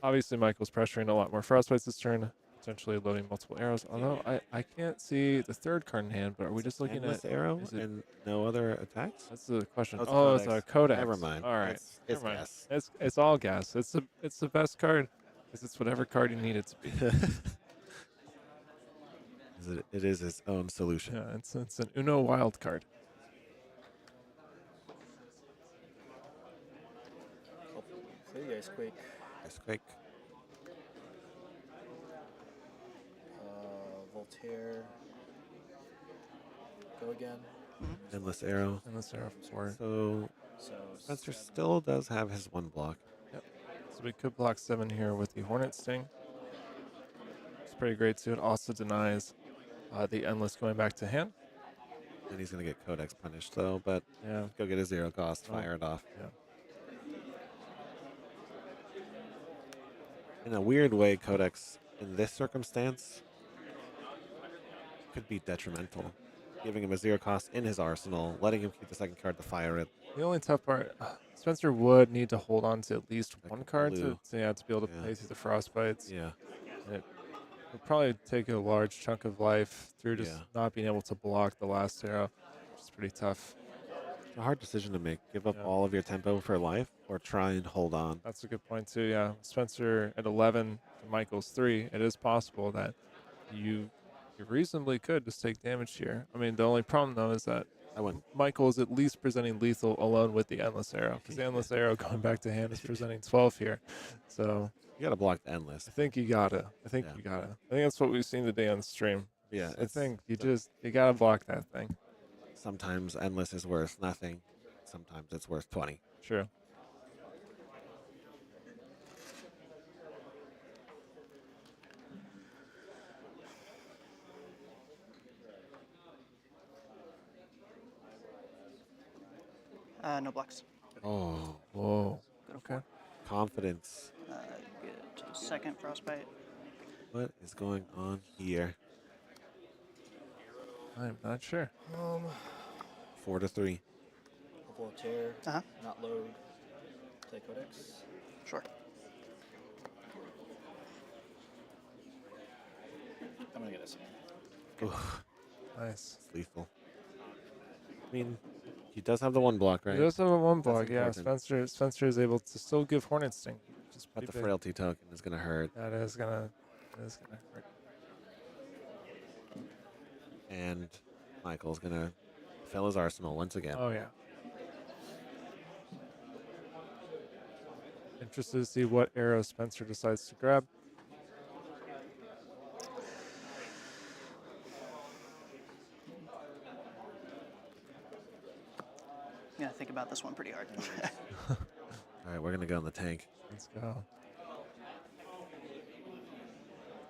obviously, Michael's pressuring a lot more Frostbites this turn, potentially loading multiple arrows. Although I can't see the 3rd card in hand, but are we just looking Endless at arrow is it- and no other attacks? That's the question. Oh, it's Oh, it's a codex. Never mind. All right. It's Never mind. gas. It's all gas. It's the best card. It's whatever card you need it to be. It is his own solution. Yeah, it's an Uno wild card. Play the Ice Quake. Ice Quake. Voltaire. Go again. Endless arrow. Endless arrow for 4. So So Spencer still does have his 1 block. Yep. So we could block 7 here with the Hornet Sting. It's pretty great too. It also denies the Endless going back to hand. And he's going to get Codex punished, though, but Yeah. go get a 0 cost, Oh, fire it off. Yeah. In a weird way, Codex, in this circumstance, could be detrimental. Giving him a 0 cost in his arsenal, letting him keep the second card to fire it. The only tough part, Spencer would need to hold on to at least Like one a card blue. to be able to play through the frostbites. Yeah. And it would probably take a large chunk of life through just Yeah. not being able to block the last arrow, which is pretty tough. It's a hard decision to make. Give up Yeah. all of your tempo for life or try and hold on. That's a good point, too, yeah. Spencer at 11 to Michael's 3, it is possible that you reasonably could just take damage here. I mean, the only problem, though, is that Michael is at least presenting lethal alone with the Endless Arrow, because the Endless Arrow going back to hand is presenting 12 here. So you got to block the Endless. I think you got to. I think that's what we've seen today on the stream. Yeah, I think you got to block that thing. Sometimes Endless is worth nothing. Sometimes it's worth 20. True. No blocks. Oh. Whoa. Okay. Confidence. Get to the second frostbite. What is going on here? I'm not sure. 4 to 3. Voltaire. Not load. Play Codex. Sure. I'm gonna get this. Oof. Nice. It's lethal. I mean, he does have the 1 block, right? He does have a 1 That's block, yeah. important. Spencer is able to still give Hornet Sting. But the frailty token is going to hurt. That is gonna hurt. And Michael's going to fill his arsenal once again. Oh, yeah. Interested to see what arrow Spencer decides to grab. Yeah, think about this one pretty hard. All right, we're going to go in the tank. Let's go.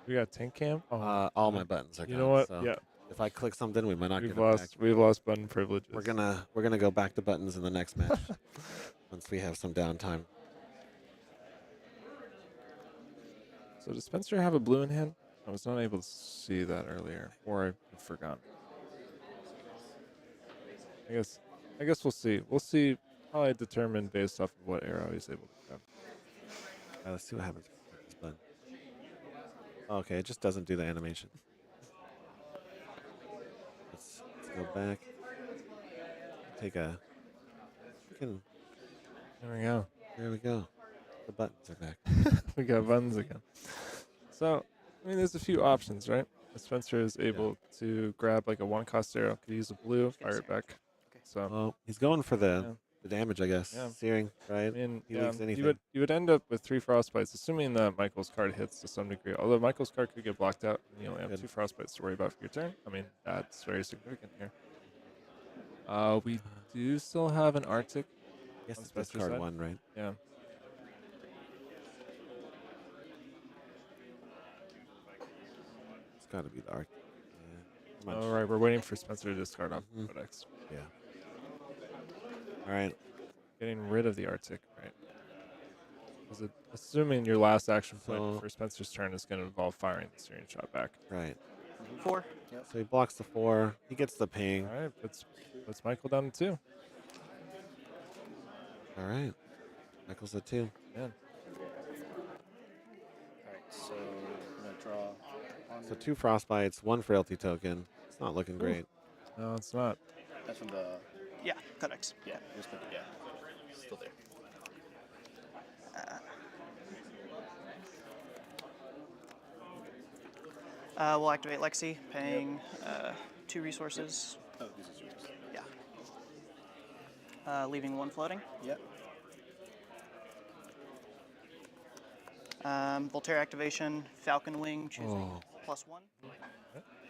We got tank cam? Oh, all my buttons are gone. You know what? So Yeah. If I click something, we might not We've get it back. We've lost button privileges. We're gonna go back to buttons in the next match once we have some downtime. So does Spencer have a blue in hand? I was not able to see that earlier, or I forgot. I guess we'll see. We'll see. Probably determined based off of what arrow he's able to grab. All right, let's see what happens with this button. Okay, it just doesn't do the animation. Let's go back. Take a. There we go. There we go. The buttons are back. We got buttons again. So, I mean, there's a few options, right? Spencer is able to grab like a 1-cost arrow. Could use a blue, fire it back. So well, he's going for the damage, I guess. Yeah. Searing, right? I mean, he leaks anything. you would end up with 3 frostbites, assuming that Michael's card hits to some degree. Although Michael's card could get blocked out, and you only have 2 frostbites to worry about for your turn. I mean, that's very significant here. We do still have an Arctic. Yes, on it's Spencer's card side. 1, right? Yeah. It's got to be the Arctic. Yeah. All right, we're waiting for Spencer to discard off Codex. Yeah. All right. Getting rid of the Arctic, right? Assuming your last action point So- for Spencer's turn is going to involve firing the searing shot back. Right. 4. Yep. So he blocks the 4. He gets the ping. All right, puts Michael down to 2. All right. Michael's at 2. Yeah. Alright, so I'm gonna draw on So 2 frostbites, 1 frailty token. It's not looking great. No, it's not. That's from the Yeah, Codex. yeah, just put the still there. We'll activate Lexi, paying 2 resources. Oh, this is yours. Yeah. Leaving 1 floating. Yep. Voltaire activation, Falcon Wing, choosing +1.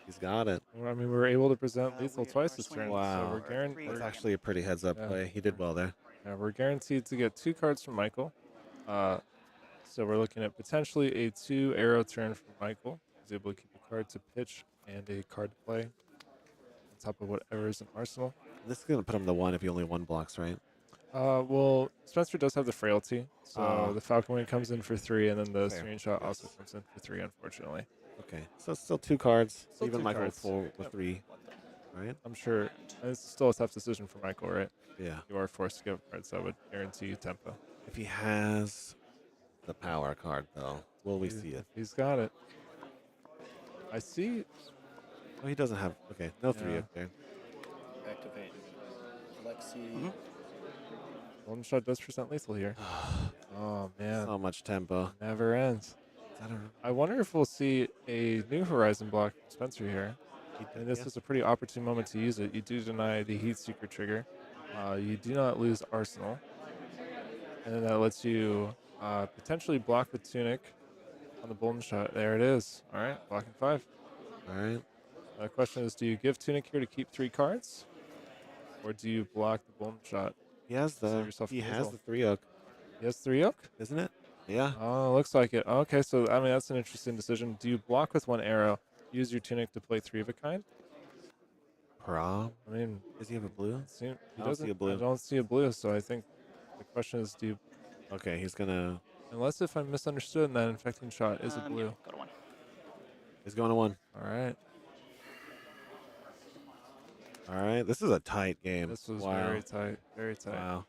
He's got it. Well, I mean, we were able to present lethal twice this turn. Wow. So we're guaranteed. That's actually a pretty heads up play. He did well there. Yeah, we're guaranteed to get 2 cards from Michael. So we're looking at potentially a 2 arrow turn from Michael. He's able to keep a card to pitch and a card to play. top of whatever is in arsenal. This is gonna put him to 1 if he only 1 blocks, right? Well, Spencer does have the frailty, so Oh. the Falcon Wing comes in for 3, and then the Fair. screenshot also comes in for 3, unfortunately. Okay, so it's still 2 cards. Still Even 2 Michael cards. 4 with Yep. 3, right? I'm sure. And it's still a tough decision for Michael, right? Yeah. You are forced to give up cards that would guarantee you tempo. If he has the power card, though, will we see it? He's got it. I see. Oh, he doesn't have. Okay, no 3 Yeah. up there. Activate Lexi. Golden shot does present lethal here. Oh man, So much tempo. never ends. I wonder if we'll see a new Horizon block from Spencer here. And this is a pretty opportune moment to use it. You do deny the Heat Seeker trigger. You do not lose Arsenal. And then that lets you potentially block the Tunic on the Bolden shot. There it is. All right, blocking 5. All right. The question is, do you give Tunic here to keep 3 cards? Or do you block the Bolden shot? He has Save the. yourself He a has lethal? the 3 oak, He has 3 oak? isn't it? Yeah. Oh, looks like it. Okay, so I mean that's an interesting decision. Do you block with 1 arrow, use your Tunic to play 3 of a kind? Prom. I mean, Does he have a blue? he I don't doesn't. see a blue. I don't see a blue, so I think the question is, do you? Okay, he's gonna. Unless if I'm misunderstood, and that infecting shot is a blue. Yeah, go to 1. He's going to 1. All right. All right. This is a tight game. This was wow. very tight. Very tight. Wow.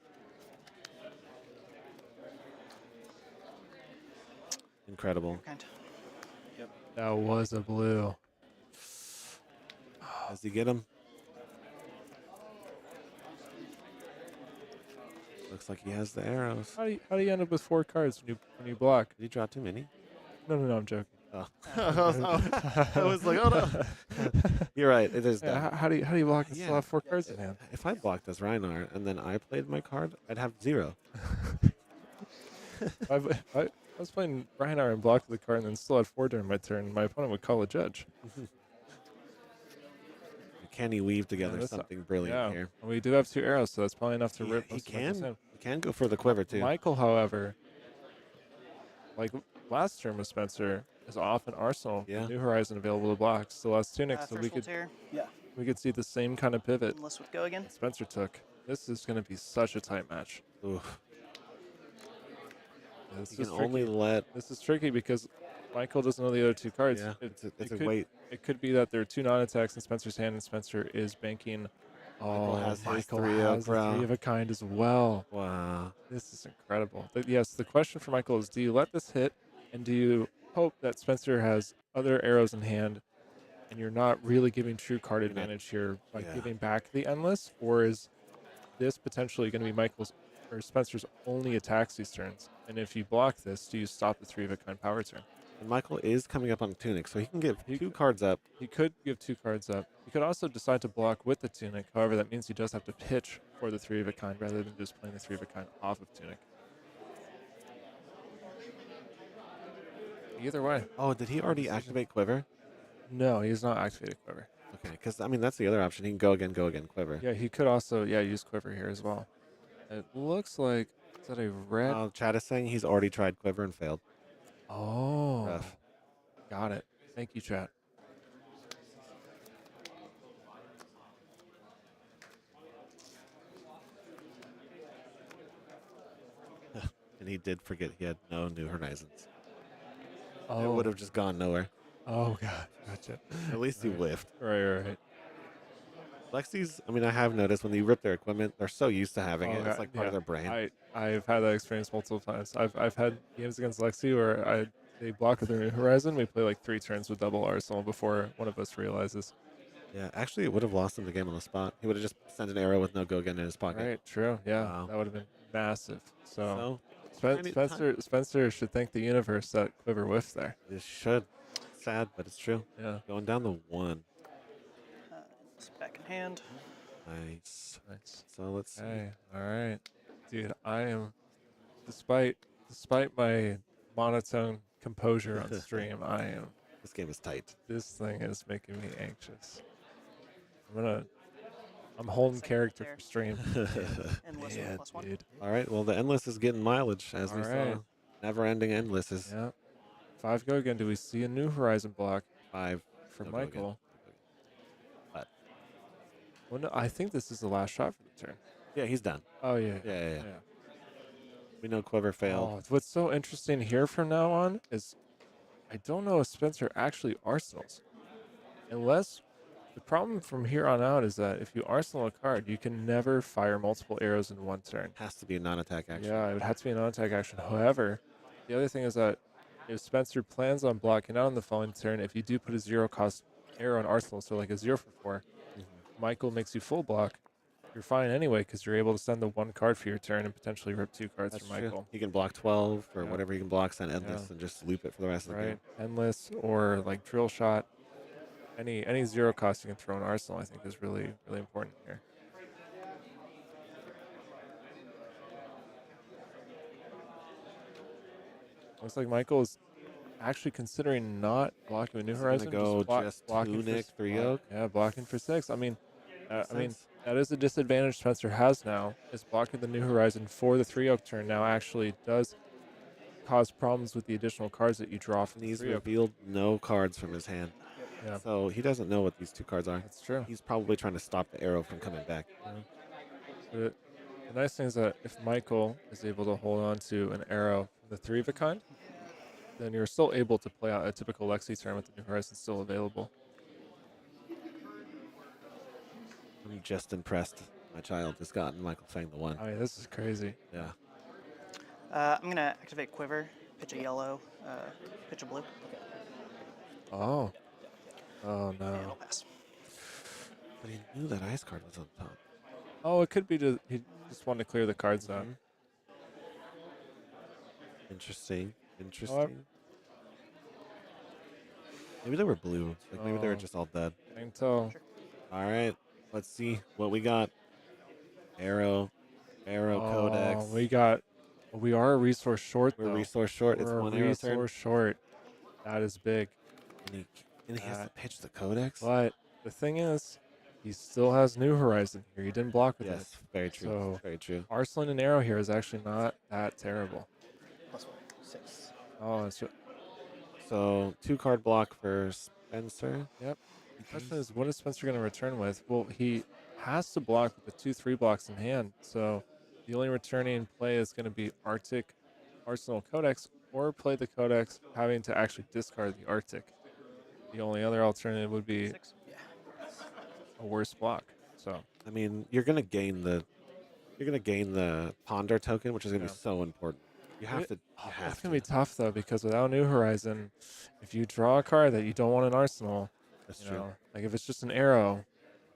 Incredible. Yep. That was a blue. Does he get him? Looks like he has the arrows. How do you end up with 4 cards when you block? Did he draw too many? No, I'm joking. Oh. I was like, oh no. You're right. It is Yeah, done. how do you block and still have 4 cards in hand? If I blocked as Reinar and then I played my card, I'd have 0. I was playing Briar and blocked the card and then still had 4 during my turn. My opponent would call a judge. Can he weave together that's- something brilliant yeah. here? And we do have 2 arrows, so that's probably enough to He- rip. he most of Michael's can. hand. He can go for the quiver too. Michael, however, like last turn with Spencer, is off an Arsenal. Yeah. New Horizon available to block. Still has Tunic, so First we could Voltaire. see the same kind of pivot Endless with go again. Spencer took. This is going to be such a tight match. Oof. This You is can only tricky. let. This is tricky because Michael doesn't know the other 2 cards. Yeah, It, it's a it wait. It could be that there are 2 non-attacks in Spencer's hand, and Spencer is banking. Michael has his Michael 3 has oak, the 3 of a kind as well. Wow. This is incredible. But yes, the question for Michael is, do you let this hit, and do you hope that Spencer has other arrows in hand, and you're not really giving true card advantage here by Yeah. giving back the endless, or is this potentially going to be Michael's or Spencer's only attacks these turns? And if you block this, do you stop the 3 of a kind power turn? And Michael is coming up on Tunic, so he can give 2 cards up. He could give 2 cards up. He could also decide to block with the Tunic. However, that means he does have to pitch for the 3 of a kind rather than just playing the 3 of a kind off of Tunic. Either way. Oh, did he already activate quiver? No, he's not activated quiver. Okay, because I mean that's the other option. He can go again, quiver. Yeah, he could also use quiver here as well. It looks like is that a red? Chad is saying he's already tried quiver and failed. Oh, Rough. Got it. Thank you, chat. And he did forget he had no New Horizons. It Oh. would have just gone nowhere. Oh god, gotcha. At least he whiffed. Right. Lexi's, I mean, I have noticed when you rip their equipment, they're so used to having it. It's like part of their brain. I've had that experience multiple times. I've had games against Lexi where they block with their New Horizon. We play like 3 turns with double Arsenal before one of us realizes. Yeah, actually, it would have lost him the game on the spot. He would have just sent an arrow with no go again in his pocket. Right, true. Yeah, Wow. that would have been massive. So, tiny- Spencer should thank the universe that Quiver whiffed there. It should. Sad, but it's true. Yeah. Going down the 1. It's back in hand. Nice. So let's see. Hey, all right, dude. I am, despite my monotone composure on stream, This game is tight. This thing is making me anxious. I'm holding character for stream. Yeah, dude. All right. Well, the endless is getting mileage as we All right. saw. Never-ending endlesses. Yeah. 5 go again. Do we see a New Horizon block? 5 for no go again. Michael. But Well, no, I think this is the last shot for the turn. Yeah, he's done. Oh, yeah. Yeah. We know Quiver failed. Oh, what's so interesting here from now on is I don't know if Spencer actually arsenals. Unless the problem from here on out is that if you arsenal a card, you can never fire multiple arrows in one turn. Has to be a non-attack action. Yeah, it would have to be a non-attack action. However, the other thing is that if Spencer plans on blocking out on the following turn, if you do put a 0-cost arrow in arsenal, so like a 0 for 4, Michael makes you full block. You're fine anyway because you're able to send the 1 card for your turn and potentially rip 2 cards That's from true. Michael. He can block 12 or whatever he can block, send Endless, and just loop it for the rest of the game. Endless or like Drill Shot. Any 0 cost you can throw in arsenal, I think, is really, really important here. Looks like Michael is actually considering not blocking with New Horizon. Just blocking Tunic, for 3 Oak. Yeah, blocking for 6. I mean, that is a disadvantage Spencer has now. Is blocking the New Horizon for the 3 Oak turn now actually does cause problems with the additional cards that you draw from He's the 3 Oak. revealed no cards from his hand. Yeah. So he doesn't know what these 2 cards are. That's true. He's probably trying to stop the arrow from coming back. But the nice thing is that if Michael is able to hold on to an arrow from the 3 of a kind, then you're still able to play out a typical Lexi turn with the New Horizon still available. I'm just impressed. My child has gotten Michael Fang the 1. I mean, this is crazy. Yeah. I'm going to activate Quiver, pitch a yellow, pitch a blue. Oh. Oh, no. And I'll pass. But he knew that ice card was on top. Oh, it could be he just wanted to clear the cards out. Interesting. Maybe they were blue. Like maybe they were just all dead. I can tell. All right. Let's see what we got. Arrow Codex. We are a resource short, though. We're resource short. It's We're 1 a arrow turn. resource short. That is big. And he has to pitch the Codex? But the thing is, he still has New Horizon here. He didn't block with it. Yes, very true. So very true. Arsenal and Arrow here is actually not that terrible. +1, 6. Oh, it's So 2 card block for Spencer. Yep. The question is, what is Spencer going to return with? Well, he has to block with the 2/3 blocks in hand. So the only returning play is going to be Arctic, Arsenal Codex, or play the Codex having to actually discard the Arctic. The only other alternative would be a worse block. So I mean, you're gonna gain the Ponder token, which is gonna be so important. You have to. It's gonna be tough though, because without New Horizon, if you draw a card that you don't want in Arsenal, That's you true. know, like if it's just an arrow.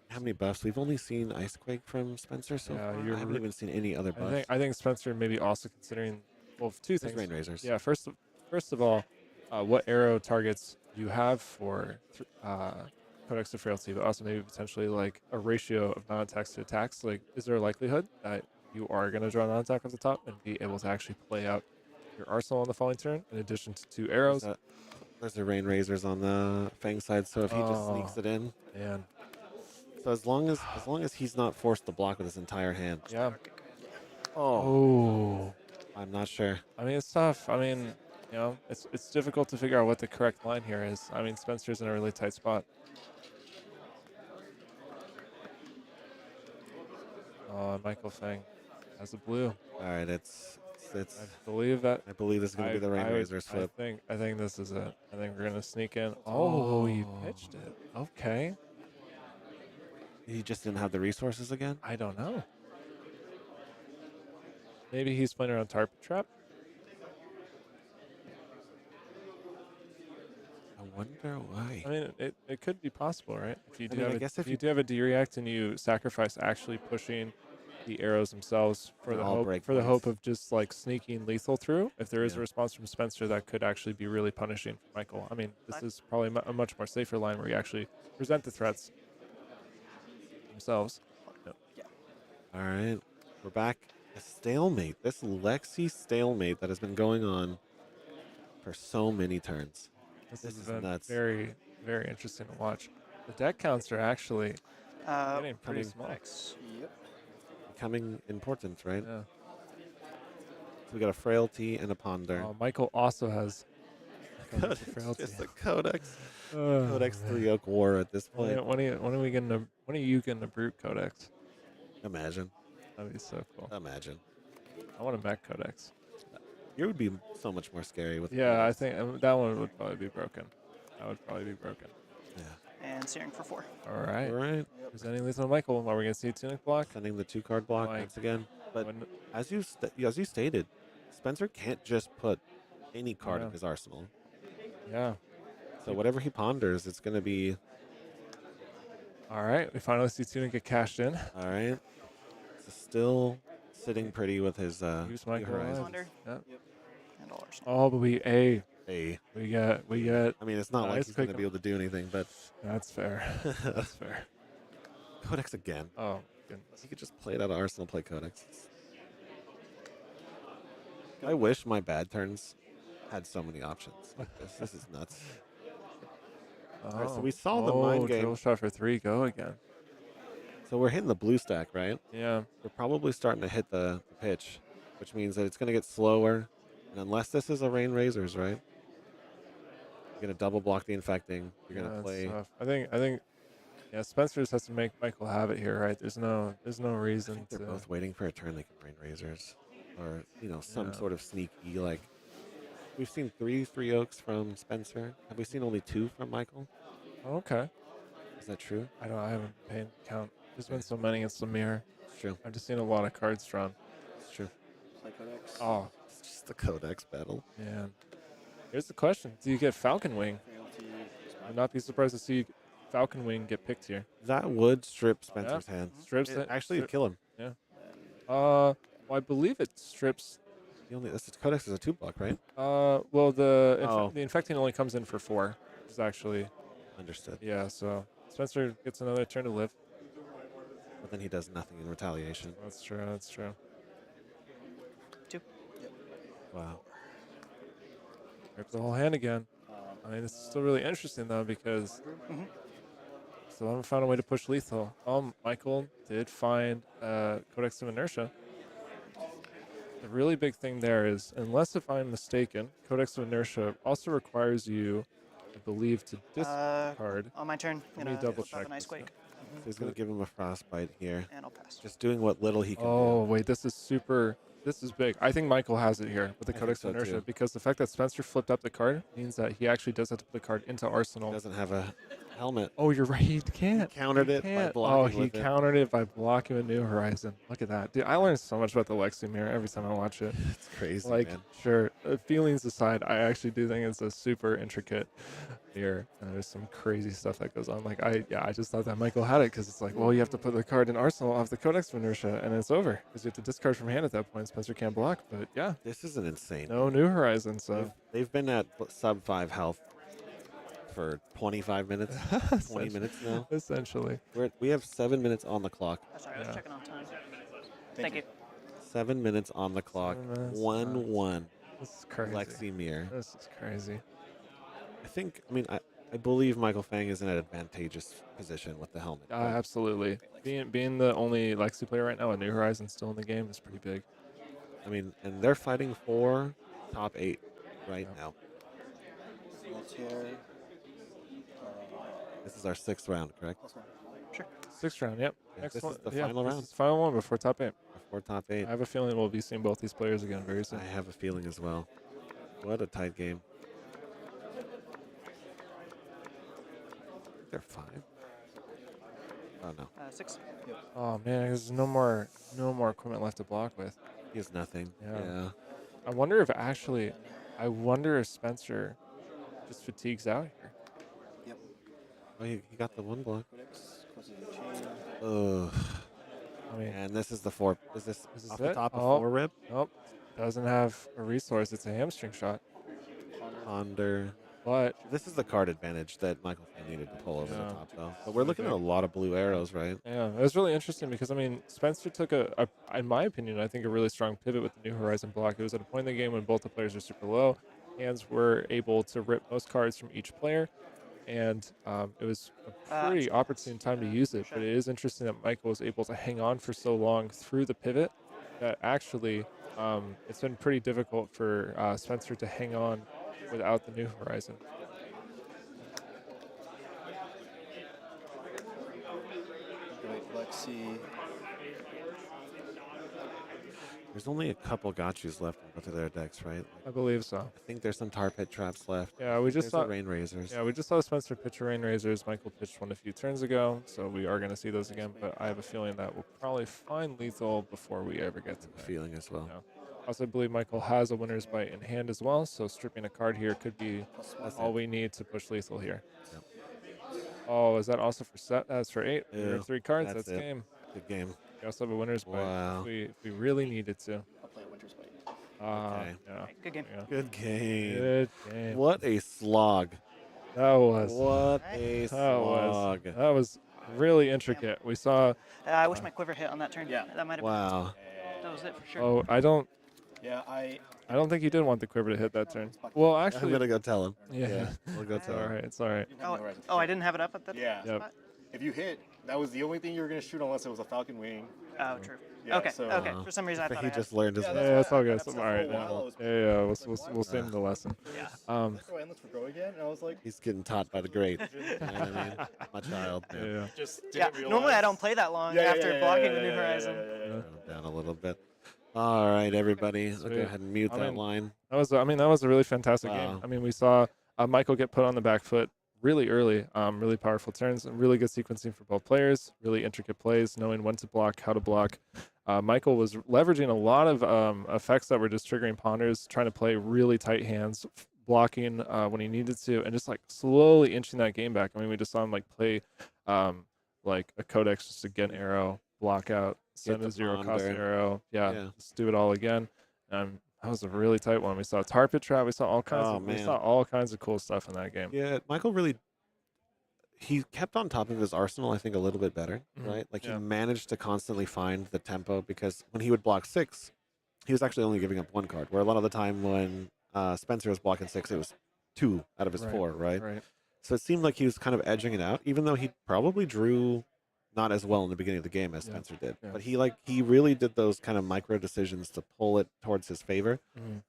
How many buffs? We've only seen Icequake from Spencer so far. I haven't even seen any other buffs. I think Spencer maybe also considering, well, 2 things. Rain Razors. Yeah, first of all, what arrow targets you have for Codex of Frailty, but also maybe potentially like a ratio of non-attacks to attacks. Like, is there a likelihood that you are going to draw non-attack off the top and be able to actually play out your arsenal on the following turn in addition to 2 arrows? There's the Rain Razors on the Fang side, so if he just sneaks it in. Man. So as long as he's not forced to block with his entire hand. Yeah. Oh. I'm not sure. I mean, it's tough. I mean, you know, it's difficult to figure out what the correct line here is. I mean, Spencer's in a really tight spot. Oh, Michael Fang has a blue. All right, it's. I believe that. I believe this is going to be the Rain Razors flip. I think this is it. I think we're going to sneak in. Oh, he pitched it. Okay. He just didn't have the resources again? I don't know. Maybe he's playing around Tarp Trap. I wonder why. I mean, it could be possible, right? If you do I have guess if if you do have a D-React and you sacrifice actually pushing the arrows themselves for the hope of just like sneaking lethal through. If there is a response from Spencer, that could actually be really punishing for Michael. I mean, this is probably a much more safer line where you actually present the threats themselves. All right, we're back. A stalemate. This Lexi stalemate that has been going on for so many turns. This has been very, very interesting to watch. The deck counts are actually getting pretty small. Yep. Becoming important, right? Yeah. So we got a Frailty and a Ponder. Michael also has Codex, just the Codex. Codex 3 Oak War at this point. When are we going to When are you getting a Brute Codex? Imagine. That'd be so cool. Imagine. I want a Mech Codex. You would be so much more scary with. Yeah, I think that one would probably be broken. That would probably be broken. Yeah. And searing for 4. All right. All right. Presenting lethal Michael. Are we gonna see Tunic block? Sending the 2-card block Like, once again. But as you stated, Spencer can't just put any card in his arsenal. Yeah. So whatever he ponders, it's going to be. All right. We finally see Tunic get cashed in. All right. So still sitting pretty with his Use Michael Horizons. Yep. And all ours. Oh, but we A. We got. I mean, it's not like he's going to be able to do anything, but that's fair. That's fair. Codex again. Oh, goodness. He could just play it out of Arsenal, play Codex. I wish my bad turns had so many options like this. This is nuts. All right, so we saw the mind game. Drill shot for 3. Go again. So we're hitting the blue stack, right? Yeah. We're probably starting to hit the pitch, which means that it's going to get slower. And unless this is a Rain Razors, right? You're going to double block the infecting. You're going to play. Tough. I think. Yeah, Spencer just has to make Michael have it here, right? There's no reason They're both waiting for a turn they can Rain Razors, or some sort of sneaky like. We've seen 3 Oaks from Spencer. Have we seen only 2 from Michael? Okay. Is that true? I haven't paid count. There's been so many in some mirror. It's true. I've just seen a lot of cards drawn. It's true. Play Codex. Oh, it's just the Codex battle. Man. Here's the question: do you get Falcon Wing? I'd not be surprised to see Falcon Wing get picked here. That would strip Spencer's hand. Strips it. Actually, it'd kill him. Yeah. Well, I believe it strips. This Codex is a 2-block, right? Well, the infecting only comes in for 4. Is actually understood. Yeah, so Spencer gets another turn to live. But then he does nothing in retaliation. That's true. That's true. 2. Yep. Wow. Rips the whole hand again. I mean, this is still really interesting though because still haven't found a way to push lethal. Michael did find Codex of Inertia. The really big thing there is, unless if I'm mistaken, Codex of Inertia also requires you, I believe, to discard. On my turn, Let me double check. An ice quake. So he's going to give him a frostbite here. And I'll pass. Just doing what little he can do. Oh, wait, this is super. This is big. I think Michael has it here with the Codex of Inertia because the fact that Spencer flipped up the card means that he actually does have to put the card into Arsenal. Doesn't have a helmet. Oh, you're right. He can't. He countered it by blocking he countered it by blocking with New Horizon. Look at that. Dude, I learn so much about the Lexi mirror every time I watch it. It's crazy, like, man. Sure, feelings aside, I actually do think it's a super intricate mirror. And there's some crazy stuff that goes on. Like, I just thought that Michael had it because it's like, well, you have to put the card in Arsenal off the Codex of Inertia, and it's over because you have to discard from hand at that point. Spencer can't block, but yeah. This is an insane. No New Horizon, so. They've been at sub 5 health for 25 minutes, 20 minutes now. Essentially. We have 7 minutes on the clock. Sorry, I was checking on time. Thank you. 7 minutes on the clock. 1-1. This is crazy. Lexi Mir. This is crazy. I believe Michael Fang is in an advantageous position with the helmet. Right? Absolutely. Being the only Lexi player right now with New Horizon still in the game is pretty big. I mean, and they're fighting for top 8 right now. This is our 6th round, correct? Sure. 6th round, yep. Yeah, Next this one, is the final round. This is the final one before top 8. Before top 8. I have a feeling we'll be seeing both these players again very soon. I have a feeling as well. What a tight game. They're 5. Oh no. 6. Yep. Oh man, there's no more equipment left to block with. He has nothing. Yeah. I wonder if Spencer just fatigues out here. Yep. Oh, he got the 1 block. Closes the chain. Ugh. I mean, and this is the 4. Is this off the it? top of 4 rib? Nope. Doesn't have a resource. It's a hamstring shot. Ponder. But this is the card advantage that Michael Fang needed to pull over the top, though. But we're looking at a lot of blue arrows, right? Yeah, it was really interesting because, I mean, Spencer took in my opinion, I think a really strong pivot with the New Horizon block. It was at a point in the game when both the players are super low. Hands were able to rip most cards from each player. And it was a pretty opportune time to use it. But it is interesting that Michael was able to hang on for so long through the pivot that actually it's been pretty difficult for Spencer to hang on without the New Horizon. Lexi. There's only a couple gotchas left in both of their decks, right? I believe so. I think there's some tar pit traps left. Yeah, we just There's saw the rain razors. Yeah, we just saw Spencer pitch a rain razors. Michael pitched one a few turns ago, so we are going to see those again. But I have a feeling that we'll probably find lethal before we ever get to that. Feeling as well. Also, I believe Michael has a winner's bite in hand as well, so stripping a card here could be all we need to push lethal here. Yep. Oh, is that also for set? That's for 8. Yeah, We have 3 cards. that's That's it. game. Good game. We also have a winner's bite. Wow. If we really needed to. I'll play a winter's bite. Okay. Yeah. Good game. Yeah. Good game. Good game. What a slog. That was. What a slog. That was really intricate. We saw. I wish my quiver hit on that turn. Yeah. That might have Wow. That was it for sure. Oh, I don't. Yeah, I don't think he did want the quiver to hit that turn. Well, actually, I'm gonna go tell him. Yeah, we'll go tell all him. right. It's all right. Oh, I didn't have it up at that Yeah. spot? If you hit, that was the only thing you were going to shoot unless it was a falcon wing. Oh, true. Yeah, okay, so- okay. For some reason, I thought He I just had learned his Yeah, lesson. it's all good. That's All right. for a while, I was- We'll send him the lesson. Yeah. That's why I endless for go again, and I was like, He's getting taught by the great. You know what I mean? My child. Yeah. just didn't Yeah, realize. normally I don't play that long after blocking the New Horizon. Down a little bit. All right, everybody. I'll go Sweet. ahead and mute I that mean, line. That was a really fantastic Wow. game. I mean, we saw Michael get put on the back foot really early, really powerful turns, and really good sequencing for both players, really intricate plays, knowing when to block, how to block. Michael was leveraging a lot of effects that were just triggering ponders, trying to play really tight hands, blocking when he needed to, and just like slowly inching that game back. I mean, we just saw him like play like a codex just to get an arrow, block out, send the a 0 cost ponder. arrow. Yeah, Yeah. just do it all again. That was a really tight one. We saw tar pit trap. We saw all kinds. Oh, We man. saw all kinds of cool stuff in that game. Yeah, Michael really. He kept on top of his arsenal, I think, a little bit better, Mhm. right? Like Yeah. he managed to constantly find the tempo because when he would block 6, he was actually only giving up 1 card. Where a lot of the time when Spencer was blocking 6, it was 2 out of his 4, right? Right. So it seemed like he was kind of edging it out, even though he probably drew not as well in the beginning of the game as Yeah. Spencer did. Yeah. But he really did those kind of micro decisions to pull it towards his favor. Mhm.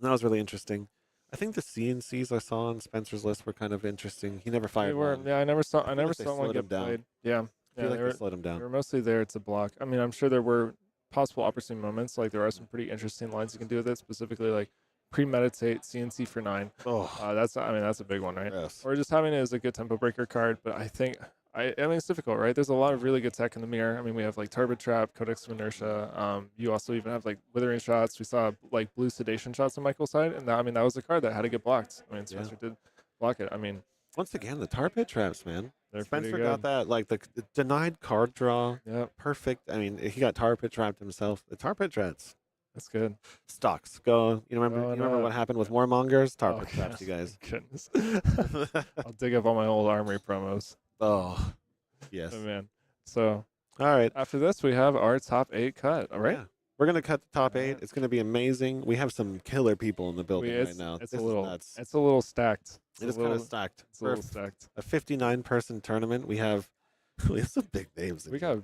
That was really interesting. I think the CNCs I saw on Spencer's list were kind of interesting. He never They fired were. one. Yeah, I never saw feel one like they get slowed him down. played. Yeah. I feel like they they slowed him down. They were mostly there to block. I mean, I'm sure there were possible opportune moments. Like there are some pretty interesting lines you can do with it. Specifically, like premeditate CNC for 9. Oh, that's a big one, right? yes. Or just having it as a good tempo breaker card. But I think I mean it's difficult, right? There's a lot of really good tech in the mirror. I mean, we have like Turbid Trap, Codex of Inertia. You also even have like Withering Shots. We saw like blue sedation shots on Michael's side, and that was a card that had to get blocked. I mean, Spencer did block it. I mean, once again, the tar pit traps, man. They're Spencer pretty got good. that, like the denied card draw. Yep. Perfect. I mean, he got tar pit trapped himself. The tar pit traps. That's good. Stocks. Go. You remember? Going You remember up. what happened with Warmongers? Tar Oh, pit traps, you guys. Goodness. I'll dig up all my old Armory promos. Oh, yes. Oh, man. So, all right. After this, we have our top 8 cut. All right. Yeah. We're gonna cut the top 8. It's gonna be amazing. We have some killer people in the building right now. It's This a is little. nuts. It's a little stacked. It is kind of stacked. It's a little stacked. A 59-person tournament. We have some big names. We got.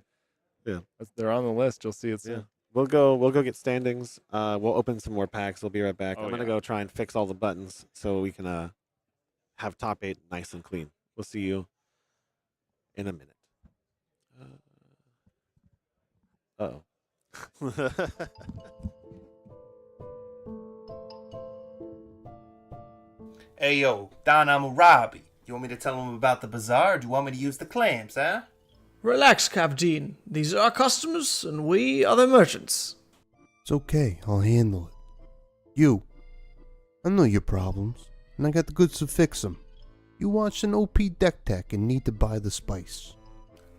Yeah. They're on the list. You'll see it soon. Yeah. We'll go get standings. We'll open some more packs. We'll be right back. Oh, I'm gonna yeah. go try and fix all the buttons so we can have top 8 nice and clean. We'll see you in a minute. Uh-oh. Hey yo, Don Amurabi. You want me to tell him about the bazaar, or do you want me to use the clams, huh? Relax, Captain. These are our customers, and we are the merchants. It's okay, I'll handle it. You, I know your problems, and I got the goods to fix them. You watched an OP deck tech and need to buy the spice.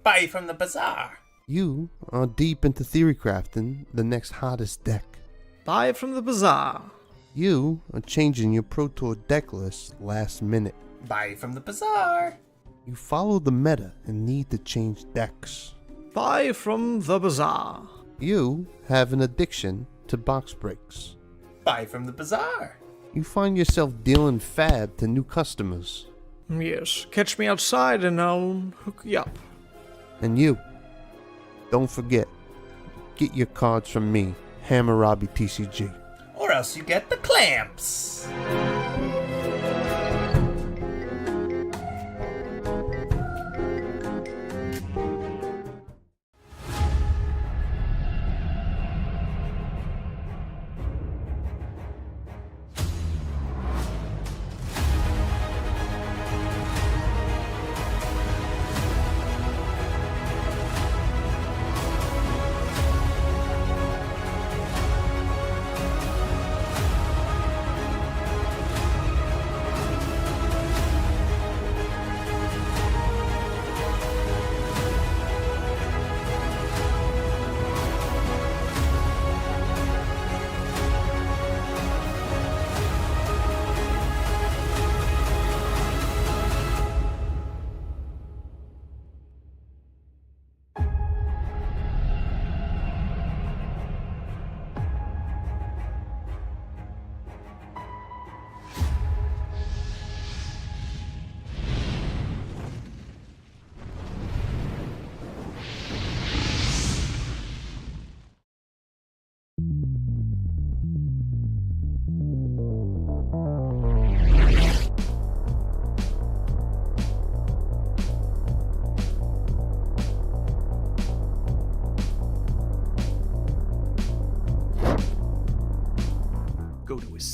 Buy from the bazaar. You are deep into theory crafting the next hottest deck. Buy from the bazaar. You are changing your Pro Tour deck list last minute. Buy from the bazaar. You follow the meta and need to change decks. Buy from the bazaar. You have an addiction to box breaks. Buy from the bazaar. You find yourself dealing fab to new customers. Yes, catch me outside and I'll hook you up. And you, don't forget, get your cards from me, Hammurabi TCG. Or else you get the clamps.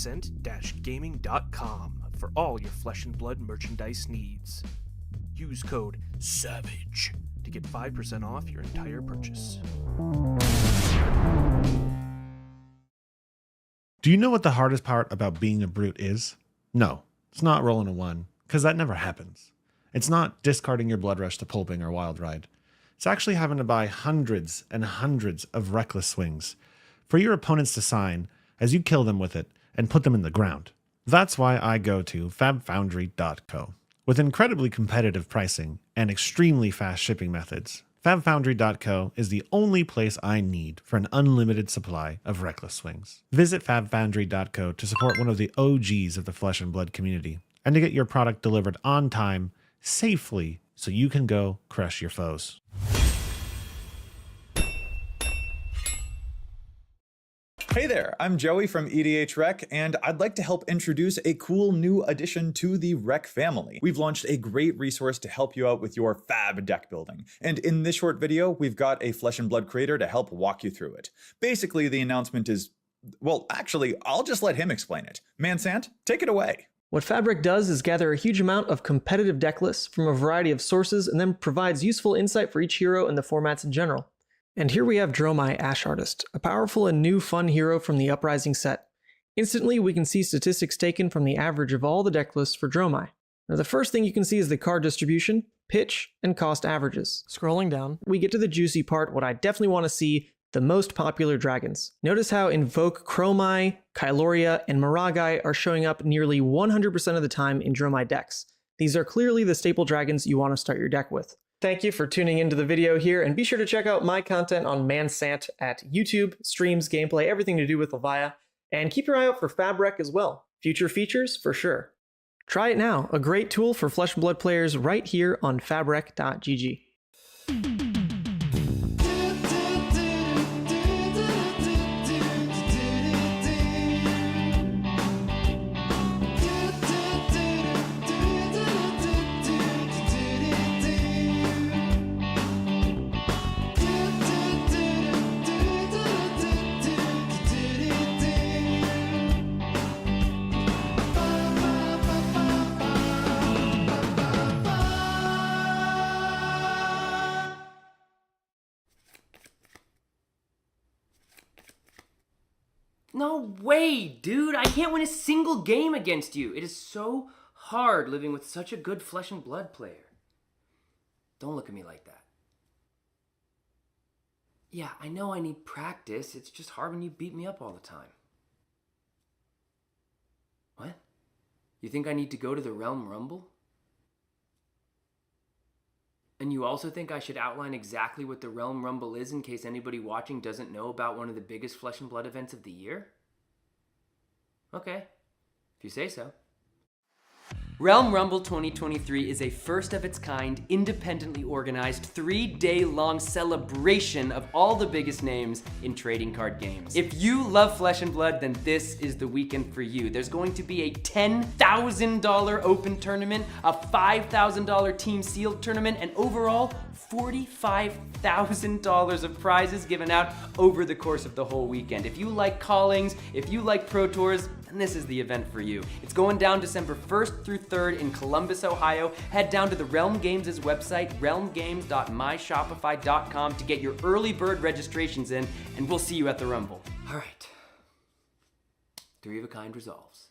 Ascent-gaming.com for all your Flesh and Blood merchandise needs. Use code SAVAGE to get 5% off your entire purchase. Do you know what the hardest part about being a brute is? No, it's not rolling a 1, because that never happens. It's not discarding your Blood Rush to Pulping or Wild Ride. It's actually having to buy hundreds and hundreds of reckless swings for your opponents to sign as you kill them with it and put them in the ground. That's why I go to fabfoundry.co. With incredibly competitive pricing and extremely fast shipping methods, fabfoundry.co is the only place I need for an unlimited supply of reckless swings. Visit fabfoundry.co to support one of the OGs of the Flesh and Blood community and to get your product delivered on time, safely, so you can go crush your foes. Hey there, I'm Joey from EDH Rec, and I'd like to help introduce a cool new addition to the Rec family. We've launched a great resource to help you out with your fab deck building. And in this short video, we've got a Flesh and Blood creator to help walk you through it. Basically, the announcement is, well, actually, I'll just let him explain it. Mansant, take it away. What Fabric does is gather a huge amount of competitive deck lists from a variety of sources and then provides useful insight for each hero and the formats in general. And here we have Dromai, Ash Artist, a powerful and new fun hero from the Uprising set. Instantly, we can see statistics taken from the average of all the deck lists for Dromai. Now, the first thing you can see is the card distribution, pitch, and cost averages. Scrolling down, we get to the juicy part, what I definitely want to see, the most popular dragons. Notice how Invoke Chromai, Kyloria, and Maragai are showing up nearly 100% of the time in Dromai decks. These are clearly the staple dragons you want to start your deck with. Thank you for tuning into the video here, and be sure to check out my content on Mansant at YouTube, streams, gameplay, everything to do with Levia, and keep your eye out for Fabric as well. Future features for sure. Try it now, a great tool for Flesh and Blood players right here on fabric.gg. No way, dude! I can't win a single game against you! It is so hard living with such a good Flesh and Blood player. Don't look at me like that. Yeah, I know I need practice. It's just hard when you beat me up all the time. What? You think I need to go to the Realm Rumble? And you also think I should outline exactly what the Realm Rumble is in case anybody watching doesn't know about one of the biggest Flesh and Blood events of the year? Okay, if you say so. Realm Rumble 2023 is a first of its kind, independently organized, 3-day-long celebration of all the biggest names in trading card games. If you love Flesh and Blood, then this is the weekend for you. There's going to be a $10,000 open tournament, a $5,000 team sealed tournament, and overall, $45,000 of prizes given out over the course of the whole weekend. If you like callings, if you like Pro Tours, then this is the event for you. It's going down December 1st through 3rd in Columbus, Ohio. Head down to the Realm Games' website, realmgames.myshopify.com, to get your early bird registrations in, and we'll see you at the Rumble. All right. 3 of a kind resolves.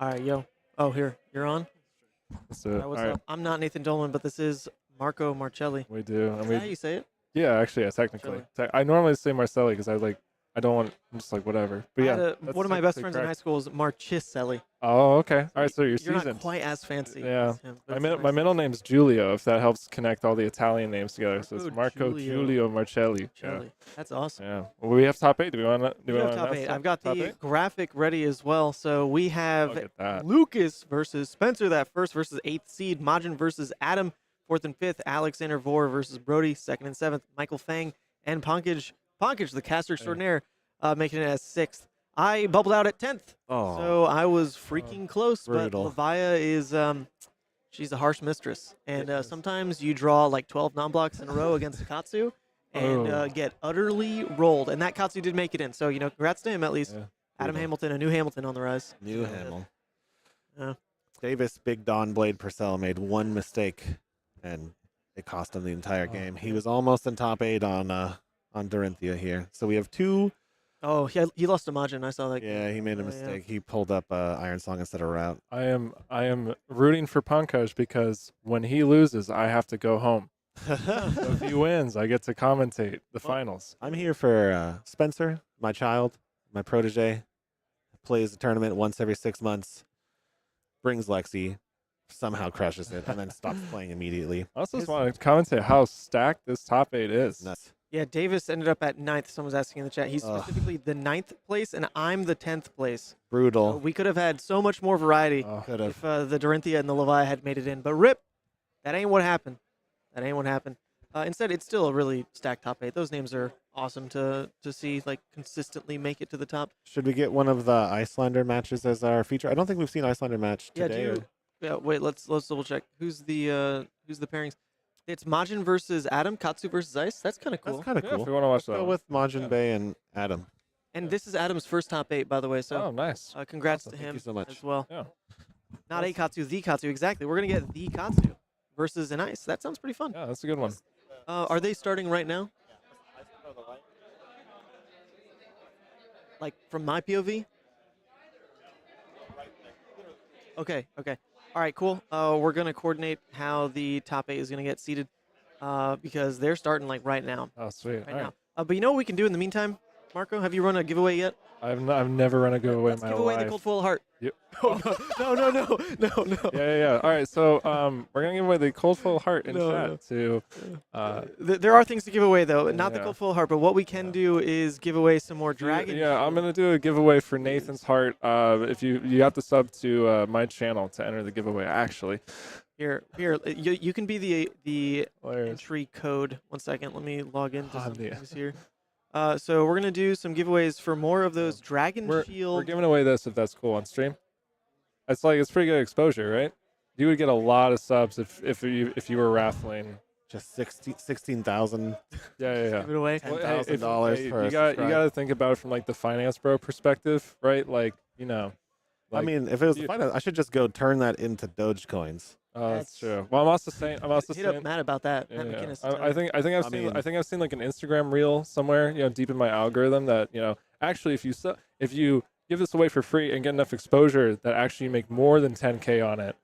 All right, yo. Oh, here. You're on? Let's do it. What's All right. up? I'm not Nathan Dolman, but this is Marco Marcelli. We do. Is that how you say it? Yeah, actually, yeah, technically. I normally say Marcelli because I don't want. I'm just like whatever. But yeah, that's one of my best technically friends in high correct. school is Marchicelli. Oh, okay. All right, so you're You're seasoned. not quite as fancy. Yeah. as him, but My it's middle name's Giulio, if that helps connect all the Italian names together. So it's Marco Marco Giulio Giulio Marcelli. Yeah. Marcelli. That's awesome. Yeah. Well, we have top 8. Do we want to? We have top 8. I've got the graphic ready as well. So we have Look at that. Lucas versus Spencer, that first versus 8th seed. Majin versus Adam, 4th and 5th. Alexander Vor versus Brodie, 2nd and 7th. Michael Fang and Pankaj, the caster extraordinaire, making it as 6th. I bubbled out at 10th. Oh. So I was freaking close, brutal. but Levia is she's a harsh mistress. And sometimes you draw like 12 non-blocks in a row against Katsu and get utterly rolled. And that Katsu did make it in. So, congrats to him at least. Yeah. Adam Hamilton, a new Hamilton on the rise. New Hamilton. Yeah. Davis, Big Don Blade Purcell made one mistake, and it cost him the entire game. He was almost in top 8 on Dorinthia here. So we have 2. Oh, he lost to Majin. I saw that. Yeah, he made a mistake. He pulled up Iron Song instead of Route. I am rooting for Pankaj because when he loses, I have to go home. So if he wins, I get to commentate the finals. I'm here for Spencer, my child, my protege. Plays the tournament once every 6 months. Brings Lexi, somehow crushes it, and then stops playing immediately. I also just want to commentate how stacked this top 8 is. Nuts. Yeah, Davis ended up at 9th. Someone's asking in the chat. He's specifically the 9th place, and I'm the 10th place. Brutal. So we could have had so much more variety Could have. if the Dorinthia and the Levi had made it in. But rip, that ain't what happened. That ain't what happened. Instead, it's still a really stacked top 8. Those names are awesome to see consistently make it to the top. Should we get one of the Icelander matches as our feature? I don't think we've seen Icelander match today. Yeah, wait, let's double check. Who's the pairings? It's Majin versus Adam, Katsu versus Ice. That's kind of cool. That's kind of Yeah, cool. if we wanna watch Let's that go one. with MajinBae and Adam. And this is Adam's first top 8, by the way. So nice. Congrats to Thank him you so much. as well. Yeah. Not a Katsu, the Katsu. Exactly. We're gonna get the Katsu versus an Ice. That sounds pretty fun. Yeah, that's a good one. Are they starting right now? Like from my POV? Okay. All right, cool. We're going to coordinate how the top 8 is going to get seated because they're starting like right now. Oh, sweet. Right All right. now. But you know what we can do in the meantime, Marco? Have you run a giveaway yet? I've never run a giveaway in my Give away life. the cold foil heart. Yep. Oh, no. Yeah. All right, so we're gonna give away the cold foil heart in chat to. There are things to give away though, not the Yeah. cold foil heart. But what we can do is give away some more dragon. Yeah, I'm gonna do a giveaway for Nathan's heart. If you have to sub to my channel to enter the giveaway. Actually, Here. You can be the entry code. 1 second. Let me log into some things here. So we're gonna do some giveaways for more of those Dragon Shield. we're giving away this if that's cool on stream. It's pretty good exposure, right? You would get a lot of subs if you were raffling. Just 16,000. Yeah. Give it away. $10,000 for you got to think about it from like the finance bro perspective, right? I mean, if it was finance, I should just go turn that into Dogecoins. Oh, that's true. Well, I'm also saying Hit up Matt about that. Matt Yeah. McInnes. I think I've seen like an Instagram reel somewhere, deep in my algorithm that actually if you give this away for free and get enough exposure that actually you make more than 10K on it,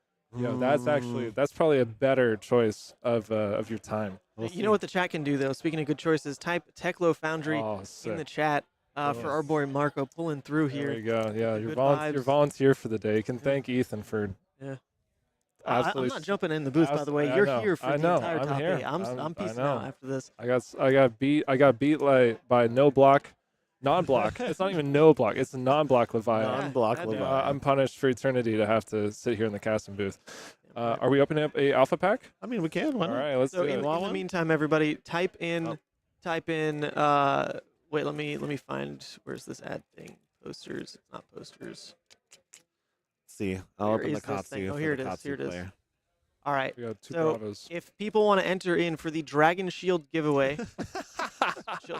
that's probably a better choice of your time. You know what the chat can do though? Speaking of good choices, type Techlo Foundry in the chat for our boy Marco pulling through here. There you go. Yeah, you're vibes. volunteer for the day. You can thank Ethan for. Yeah. I'm not jumping in the booth, by the way. You're here for the entire top 8. I'm peacing out after this. I got beat by non-block. It's not even no block. It's a non-block Levi. Non-block Levi. I'm punished for eternity to have to sit here in the casting booth. Are we opening up a alpha pack? I mean, we can. Why not? All right, let's do it. In the meantime, everybody, type in. Wait, let me find. Where's this ad thing? Posters. It's not posters. See, I'll open the Is this thing? Katsu. Oh, for here the it is. Katsu Here it is. player. All right. We got two So bravos. if people want to enter in for the Dragon Shield giveaway,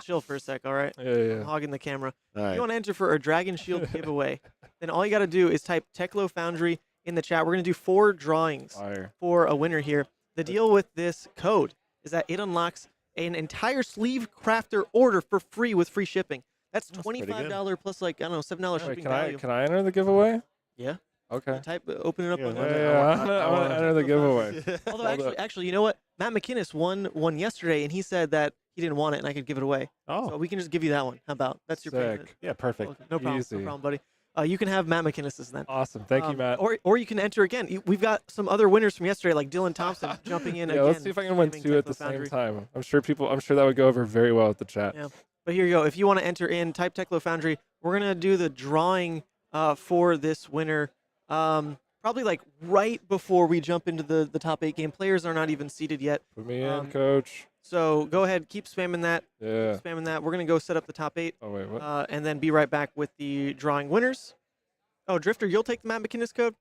chill for a sec. All right. Yeah. I'm hogging the camera. All If right. you want to enter for a Dragon Shield giveaway, then all you got to do is type Techlo Foundry in the chat. We're gonna do 4 drawings for a winner here. The deal with this code is that it unlocks an entire sleeve crafter order for free with free shipping. That's $25 plus $7 shipping value. Can I enter the giveaway? Yeah. Okay. Open it up. on your Yeah, I want to enter the giveaway. Although actually, you know what? Matt McInnes won one yesterday, and he said that he didn't want it, and I could give it away. Oh. So we can just give you that one. How about that's your Sick. payment? Yeah, perfect. No problem. Easy. No problem, buddy. You can have Matt McInnes's then. Awesome. Thank you, Matt. Or you can enter again. We've got some other winners from yesterday, like Dylan Thompson jumping in Yeah, again. let's see if I can win claiming 2 at the Techno same Foundry. time. I'm sure that would go over very well with the chat. Yeah. But here you go. If you want to enter in, type Techno Foundry. We're gonna do the drawing for this winner. Probably like right before we jump into the top 8 game. Players are not even seated yet. Put me in, coach. So go ahead, keep spamming that. Yeah. Keep spamming that. We're gonna go set up the top 8. Oh wait, what? And then be right back with the drawing winners. Oh, Drifter, you'll take the Matt McInnes code.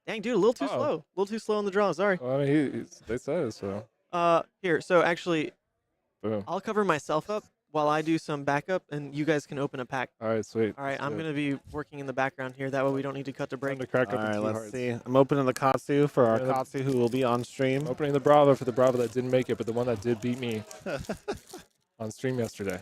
Dang, dude, a little too slow. A little too slow on the draw. Sorry. Well, I mean, they said it, so. Here. So actually, Boom. I'll cover myself up while I do some backup, and you guys can open a pack. All right, sweet. All right, I'm gonna be working in the background here. That way we don't need to cut to break. Crack All up right, the let's hearts. see. I'm opening the Katsu for our Yeah, the- Katsu who will be on stream. Opening the Bravo for the Bravo that didn't make it, but the one that did beat me on stream yesterday.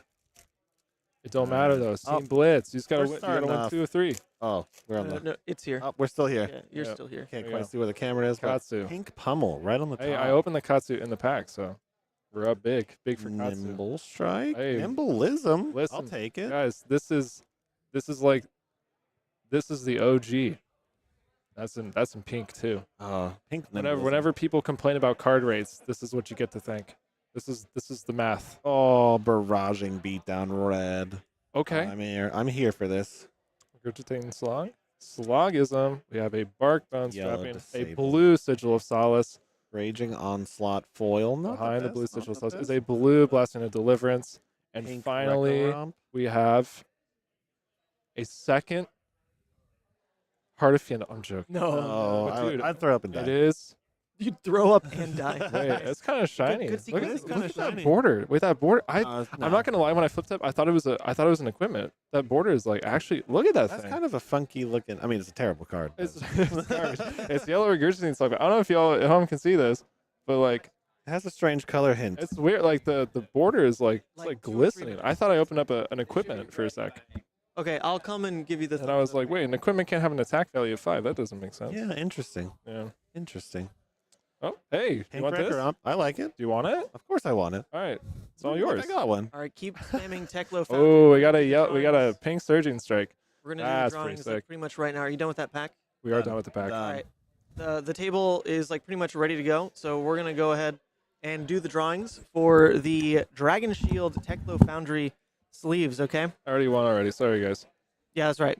It don't matter though. It's Team Blitz. You just gotta We're win. You starting gotta win off. 2 or 3. Oh, we're on the. No, it's here. Oh, we're still here. Yeah, you're Yep. still here. Can't There you quite go. see where the camera is. but Katsu. Pink pummel right on the top. Hey, I opened the Katsu in the pack, so we're up big for Katsu. Nimble strike. Hey, Nimbleism. Listen, I'll take it. guys. This is the OG. That's in pink too. Pink. Whenever people complain about card rates, this is what you get to thank. This is the math. Oh, barraging beatdown red. Okay. I'm here for this. Regurgitating Slog. Slogism. We have a Bark Bone Yellow Strapping, a Disable. blue Sigil of Solace. Raging Onslaught foil. Not Behind the best, blue not Sigil of the Solace is best. a blue Blasting of Deliverance. And Pink finally, Wreck-A-Romp. we have a second Heart of Fiend. I'm joking. No. But dude, I'd throw up and die. It is. You'd throw up and die. Wait, it's kind of shiny. Good Look sequence. at that border. With that border, I'm no. not gonna lie. When I flipped up, I thought it was an equipment. That border is like actually. Look at that That's thing. kind of a funky looking. I mean, it's a terrible card. but- It's yellow regurgitating slug. I don't know if y'all at home can see this, but like It has a strange color hint. it's weird. Like the border is like it's like glistening. I thought I opened up an equipment for a sec, Okay, I'll come and give you the. and I was like, wait, an equipment can't have an attack value of 5. That doesn't make sense. Yeah, interesting. Yeah. Interesting. Oh, hey, you Pink want this? Wreck-A-Romp. I like it. Do you want it? Of course, I want it. All right, it's all Look, yours. I got one. All right, keep spamming Techlo. Oh, we got a pink surging strike. We're gonna do the That's pretty drawings like, sick. pretty much right now. Are you done with that pack? We are done with the pack. All right. The table is like pretty much ready to go, so we're gonna go ahead and do the drawings for the Dragon Shield Techlo Foundry sleeves. Okay. I already won already. Sorry, guys. Yeah, that's right.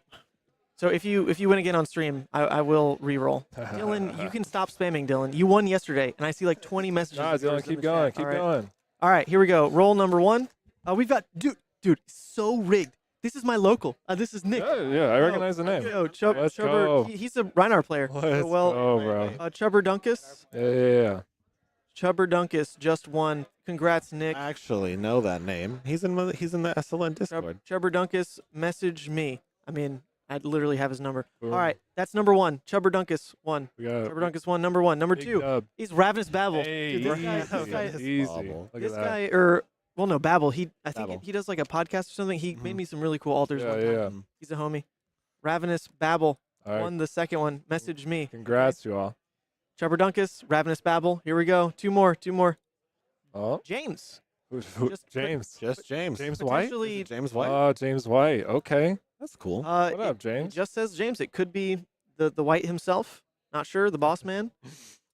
So if you win again on stream, I will re-roll. Dylan, you can stop spamming, Dylan. You won yesterday, and I see like 20 messages. Nah, of yours Dylan, in keep the going. chat. Keep All right. going. All right, here we go. Roll number 1. We've got dude, so rigged. This is my local. This is Nick. Yeah, I recognize the name. Yo, Let's Chubber, go. he's a Rhinar player. Let's well, go, bro. Chubber Dunkus. Yeah. Chubber Dunkus just won. Congrats, Nick. I actually know that name. He's in the SLN Discord. Chubber Dunkus, message me. I mean, I literally have his number. Boom. All right, that's number 1. Chubber Dunkus 1. We got Chubber Dunkus 1, number 1. Number Big 2 dub. is Ravenous Babble. Hey, Dude, this guy, easy. Babble. Look this at that. guy, or well, no, Babble. I think Babble. he does like a podcast or something. He made me some really cool alters. Yeah, one time. yeah. He's a homie. Ravenous Babble All right. won the second one. Message me. Congrats, you all. Chubber Dunkus, Ravenous Babble. Here we go. Two more. Oh, James. Just James. Just James. James White. Potentially- James White. Oh, James White. Okay. That's cool. What up, It James? just says James. It could be the White himself. Not sure. The boss man.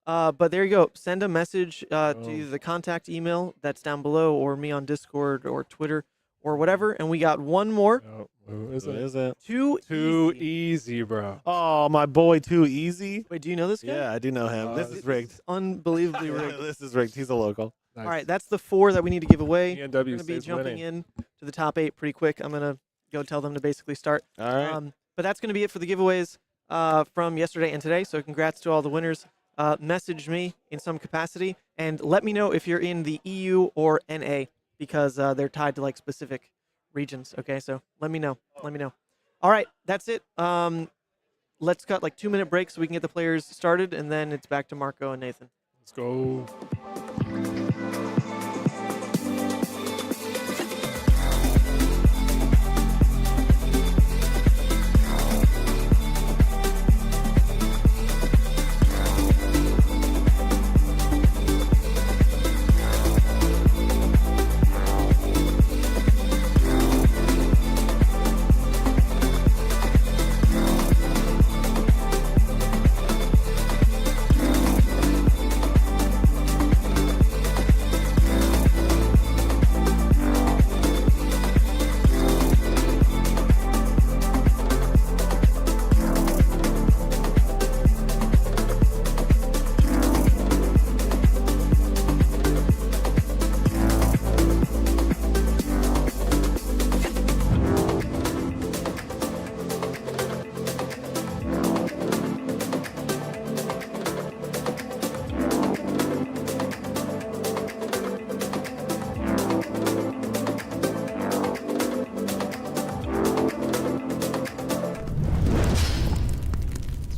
But there you go. Send a message to either the contact email that's down below or me on Discord or Twitter or whatever. And we got one more. Oh, who is Who it? is it? Too easy, bro. Oh, my boy, Too Easy. Wait, do you know this guy? Yeah, I do know him. This is rigged. Unbelievably rigged. This is rigged. He's a local. All right, that's the 4 that we need to give away. ENW We're going to be stays jumping winning. in to the top 8 pretty quick. I'm going to go tell them to basically start. All right. But that's going to be it for the giveaways from yesterday and today. So congrats to all the winners. Message me in some capacity and let me know if you're in the EU or NA because they're tied to like specific regions. Okay, so let me know. All right, that's it. Let's cut like 2-minute break so we can get the players started, and then it's back to Marco and Nathan. Let's go.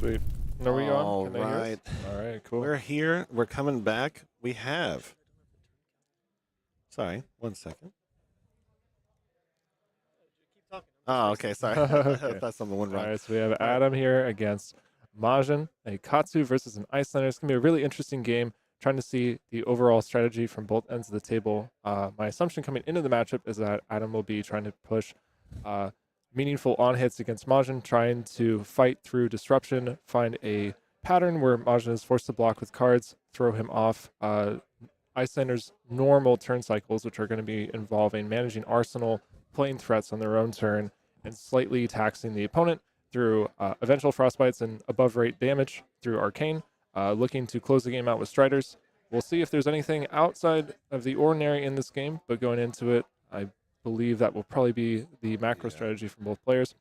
Sweet. And are we on? All Can they hear us? right. All right, cool. We're here. We're coming back. We have. Sorry, 1 second. Oh, okay. Sorry. I Okay. thought something went wrong. All right, so we have All right. Adam here against Majin, a Katsu versus an Icelander. It's going to be a really interesting game, trying to see the overall strategy from both ends of the table. My assumption coming into the matchup is that Adam will be trying to push meaningful on-hits against Majin, trying to fight through disruption, find a pattern where Majin is forced to block with cards, throw him off. Icelander's normal turn cycles, which are going to be involving managing arsenal, playing threats on their own turn, and slightly taxing the opponent through eventual frostbites and above rate damage through arcane, looking to close the game out with striders. We'll see if there's anything outside of the ordinary in this game, but going into it, I believe that will probably be the macro strategy from both players.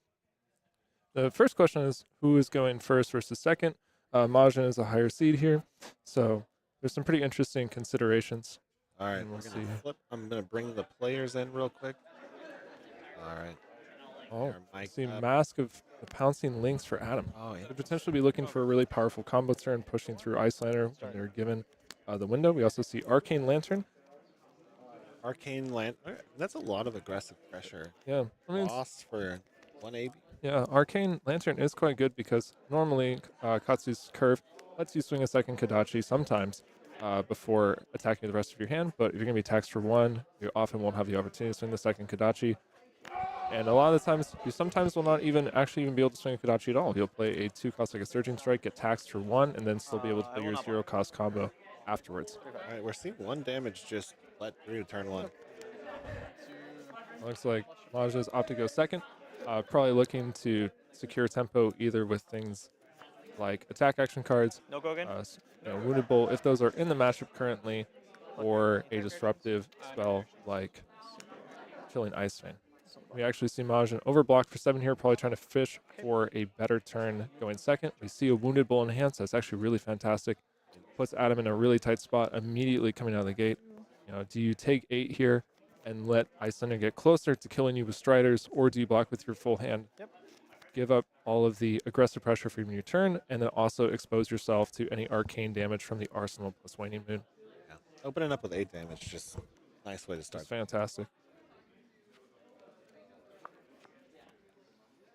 The first question is who is going first versus second. Majin is a higher seed here, so there's some pretty interesting considerations. All right, we'll we're see. gonna flip. I'm gonna bring the players in real quick. All right. Oh, Our I mic see up. Mask of the Pouncing Lynx for Adam. Oh, yeah. Could potentially be looking for a really powerful combo turn, pushing through Icelander when they're given the window. We also see Arcane Lantern. Arcane Land. That's a lot of aggressive pressure. Yeah, I mean, Lost for 180. yeah, Arcane Lantern is quite good because normally Katsu's curve lets you swing a second Kodachi sometimes before attacking the rest of your hand, but if you're going to be taxed for one, you often won't have the opportunity to swing the second Kodachi. And a lot of the times, you sometimes will not even be able to swing a Kodachi at all. You'll play a 2-cost like a Surging Strike, get taxed for 1, and then still be able to play your 0-cost combo afterwards. All right, we're seeing 1 damage just let through turn 1. Looks like Majin's opt to go second. Probably looking to secure tempo either with things like attack action cards, No go again? Wounded Bowl, if those are in the matchup currently, or a disruptive spell like Chilling Ice Vein. We actually see Majin overblocked for 7 here, probably trying to fish for a better turn going second. We see a Wounded Bull enhance. That's actually really fantastic. Puts Adam in a really tight spot immediately coming out of the gate. Do you take 8 here and let Icelander get closer to killing you with Striders, or do you block with your full hand? Yep. Give up all of the aggressive pressure from your turn, and then also expose yourself to any arcane damage from the Arsenal plus Waning Moon. Yeah. Opening up with 8 damage, just nice way to start. That's fantastic.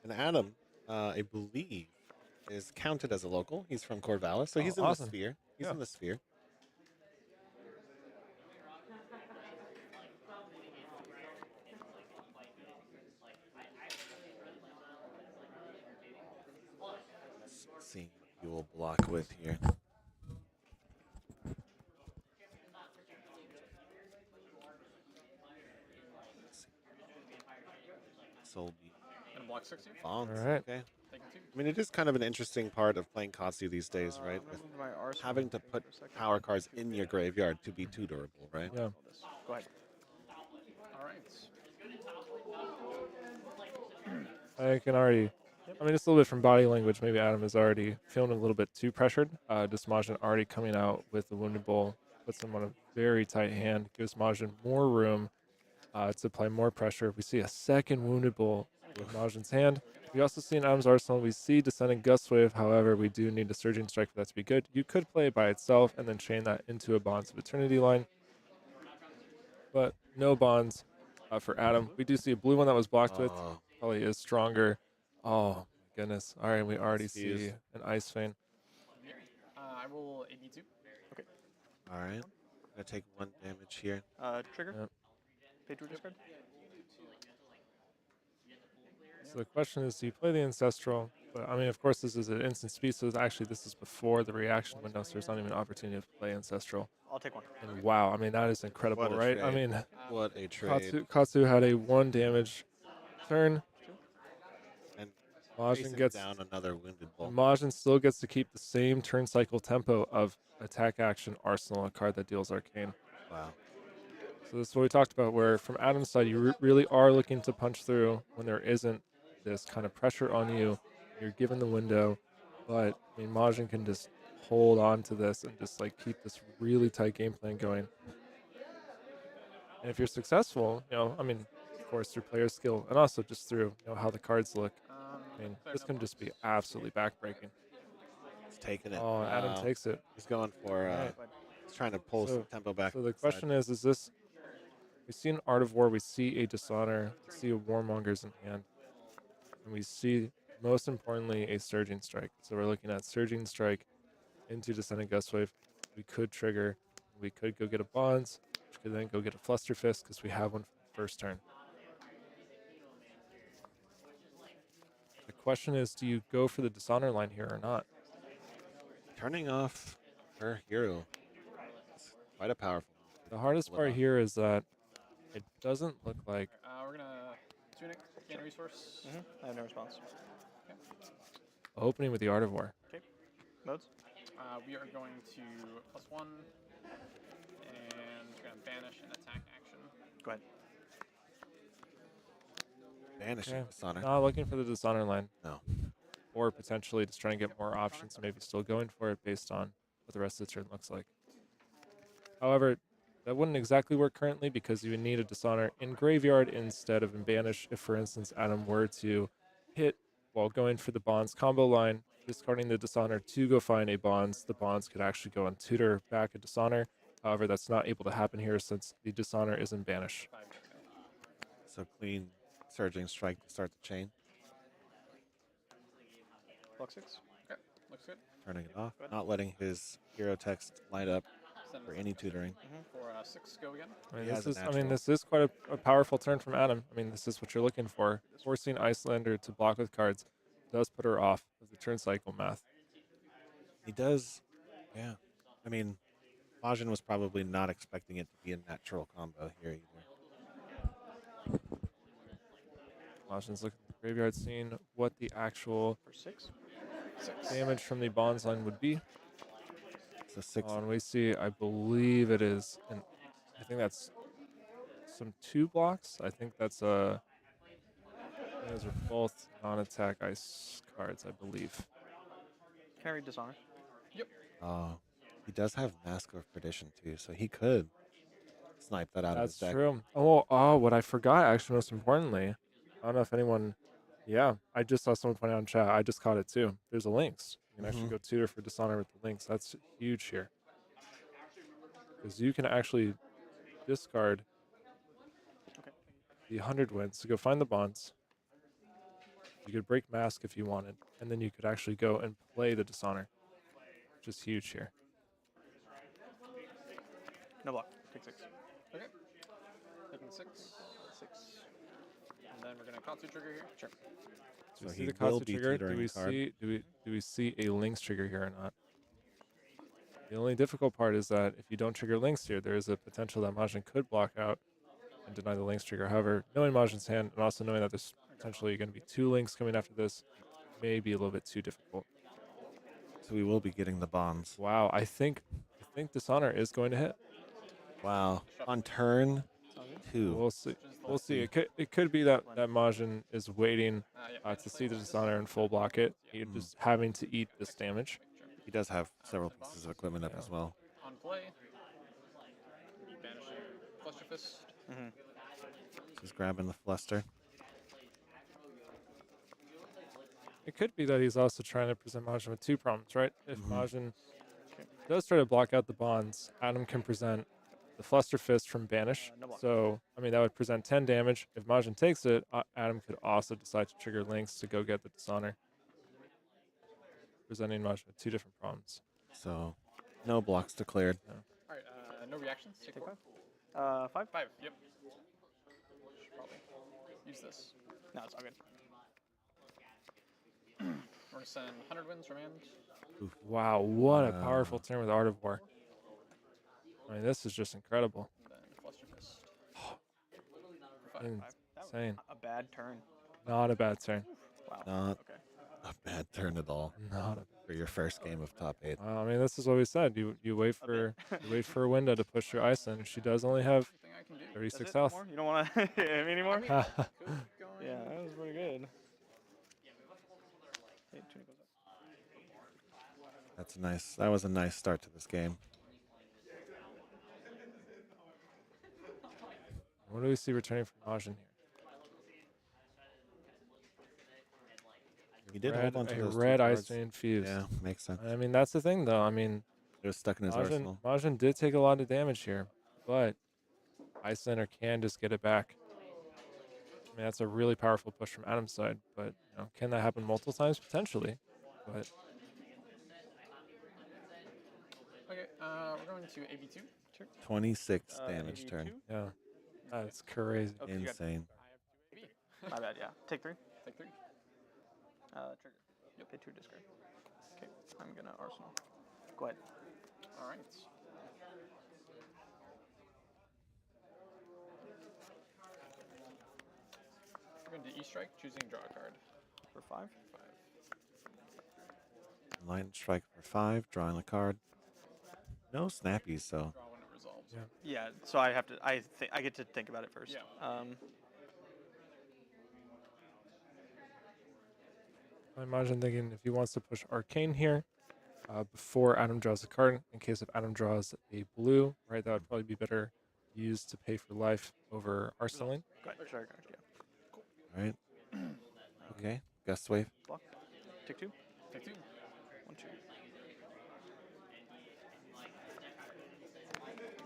And Adam, I believe, is counted as a local. He's from Corvallis, so he's in awesome. the sphere. He's in the sphere. Let's see what you will block with here. Soul Beat. And block 60. Bonds. All right. Okay. I mean, it is kind of an interesting part of playing Katsu these days, right? With having to put power cards in your graveyard to be too durable, right? Yeah. Go ahead. All right. I can already, I mean, just a little bit from body language, maybe Adam is already feeling a little bit too pressured. Just Majin already coming out with the Wounded Bull, puts him on a very tight hand, gives Majin more room to apply more pressure. We see a second Wounded Bull with Majin's hand. We also see in Adam's arsenal, we see Descending Gust Wave. However, we do need a Surging Strike for that to be good. You could play it by itself and then chain that into a Bonds of Eternity line. But no bonds for Adam. We do see a blue one that was blocked with. Probably is stronger. Oh, my goodness. All right, we already see an Ice Vein. I roll 82. Okay. All right. I'm going to take 1 damage here. Trigger. Yep. Pay 2 discard. So the question is, do you play the Ancestral? But I mean, of course, this is an instant speed, so actually this is before the reaction window, so there's not even an opportunity to play Ancestral. I'll take 1. And wow, I mean, that is incredible, What a right? trade. I mean, What a trade. Katsu had a 1 damage turn. And Majin facing gets down another Wounded Bull. Majin still gets to keep the same turn cycle tempo of attack action arsenal, a card that deals arcane. Wow. So this is what we talked about, where from Adam's side, you really are looking to punch through when there isn't this kind of pressure on you. You're given the window, but I mean, Majin can just hold on to this and just like keep this really tight game plan going. And if you're successful, I mean, of course, through player skill and also just through how the cards look, I mean, this can just be absolutely backbreaking. taking it. Oh, Adam takes it. He's going for. Right. He's trying to pull some tempo back. So the inside. question is this? We see an Art of War. We see a Dishonor. We see a Warmongers in hand, and we see, most importantly, a Surging Strike. So we're looking at Surging Strike into Descending Gustwave. We could trigger. We could go get a Bonds. We could then go get a Fluster Fist because we have one for the first turn. The question is, do you go for the Dishonor line here or not? Turning off her hero. It's quite a powerful. The hardest part here is that it doesn't look like. We're gonna tunic, gain resource. I have no response. Opening with the Art of War. Okay. Modes? We are going to +1, and we're gonna banish an attack action. Go ahead. Banishing Dishonor. Not looking for the Dishonor line. No. Or potentially just trying to get more options, maybe still going for it based on what the rest of the turn looks like. However, that wouldn't exactly work currently because you would need a Dishonor in Graveyard instead of in Banish. If, for instance, Adam were to hit while going for the Bonds combo line, discarding the Dishonor to go find a Bonds, the Bonds could actually go and tutor back a Dishonor. However, that's not able to happen here since the Dishonor is in Banish. So clean Surging Strike to start the chain. Block 6. Okay, looks good. Turning it off. Not letting his hero text light up for any tutoring. For 6, go again. This is quite a powerful turn from Adam. I mean, this is what you're looking for. Forcing Icelander to block with cards does put her off of the turn cycle math. He does, yeah. I mean, Majin was probably not expecting it to be a natural combo here either. Majin's looking at the graveyard, seeing what the actual For 6? damage from the Bonds line would be. So 6. And we see, I believe it is, and I think that's some 2 blocks. I think that's those are both non-attack ice cards, I believe. Can I read Dishonor? Yep. He does have Mask of Perdition too, so he could snipe that out of his deck. That's true. Oh, what I forgot, actually, most importantly, I don't know if anyone, I just saw someone point out in chat. I just caught it too. There's a Lynx. You can actually go tutor for Dishonor with the Lynx. That's huge here. Because you can actually discard the 100 wins to go find the Bonds. You could break Mask if you wanted, and then you could actually go and play the Dishonor, which is huge here. No block. Take 6. Okay. Taking 6. And then we're gonna Katsu trigger here. Sure. Do we see the Katsu trigger? Do we see a Lynx trigger here or not? The only difficult part is that if you don't trigger Lynx here, there is a potential that Majin could block out and deny the Lynx trigger. However, knowing Majin's hand and also knowing that there's potentially going to be 2 Lynx coming after this may be a little bit too difficult. So we will be getting the Bonds. Wow, I think Dishonor is going to hit. Wow, on turn 2. We'll see. We'll see. It could be that Majin is waiting to see the Dishonor and full block it. He's just having to eat this damage. He does have several pieces of equipment up as well. On play. Banish Fluster Fist. He's grabbing the Fluster. It could be that he's also trying to present Majin with 2 problems, right? If Majin does try to block out the Bonds, Adam can present the Fluster Fist from Banish. So, I mean, that would present 10 damage. If Majin takes it, Adam could also decide to trigger Lynx to go get the Dishonor. Presenting Majin with 2 different problems. So, no blocks declared. No. Alright, no reactions. Take 4. 5? 5, yep. Should probably use this. No, it's all good. We're gonna send 100 wins from hand. Oof, wow, what a powerful turn with Art of War. I mean, this is just incredible. Then Fluster Fist. Insane. A bad turn. Not a bad turn. Wow. Not a bad turn at all. Not for your first game of top 8. I mean, this is what we said. You wait for a window to push your Iceland. She does only have 36 health. You don't want to hit me anymore? Yeah, that was pretty good. That's nice. That was a nice start to this game. What do we see returning from Majin here? He did hold on to those red two Ice cards. Drain Fuse. Yeah, makes sense. I mean, that's the thing, though. I mean, it was stuck in his arsenal. Majin did take a lot of damage here, but Ice Center can just get it back. I mean, that's a really powerful push from Adam's side, but can that happen multiple times? Potentially, but. Okay, we're going to AB2. 26 damage turn. Yeah, that's crazy. Okay, insane. My bad, yeah. Take 3. Take 3. Trigger. Yep. Pay 2 discard. Okay, I'm gonna Arsenal. Go ahead. All right. We're going to E-Strike, choosing draw a card. For 5? 5. Lightning Strike for 5, drawing a card. No snappies, so. Draw when it resolves. Yeah, so I have to. I get to think about it first. Yeah. I imagine thinking if he wants to push Arcane here before Adam draws a card, in case if Adam draws a blue, right, that would probably be better used to pay for life over Arsenaling. Go ahead. Draw a card. Yeah. Cool. All right. Okay. Gust Wave. Block. Take 2. Take 2. 1, 2.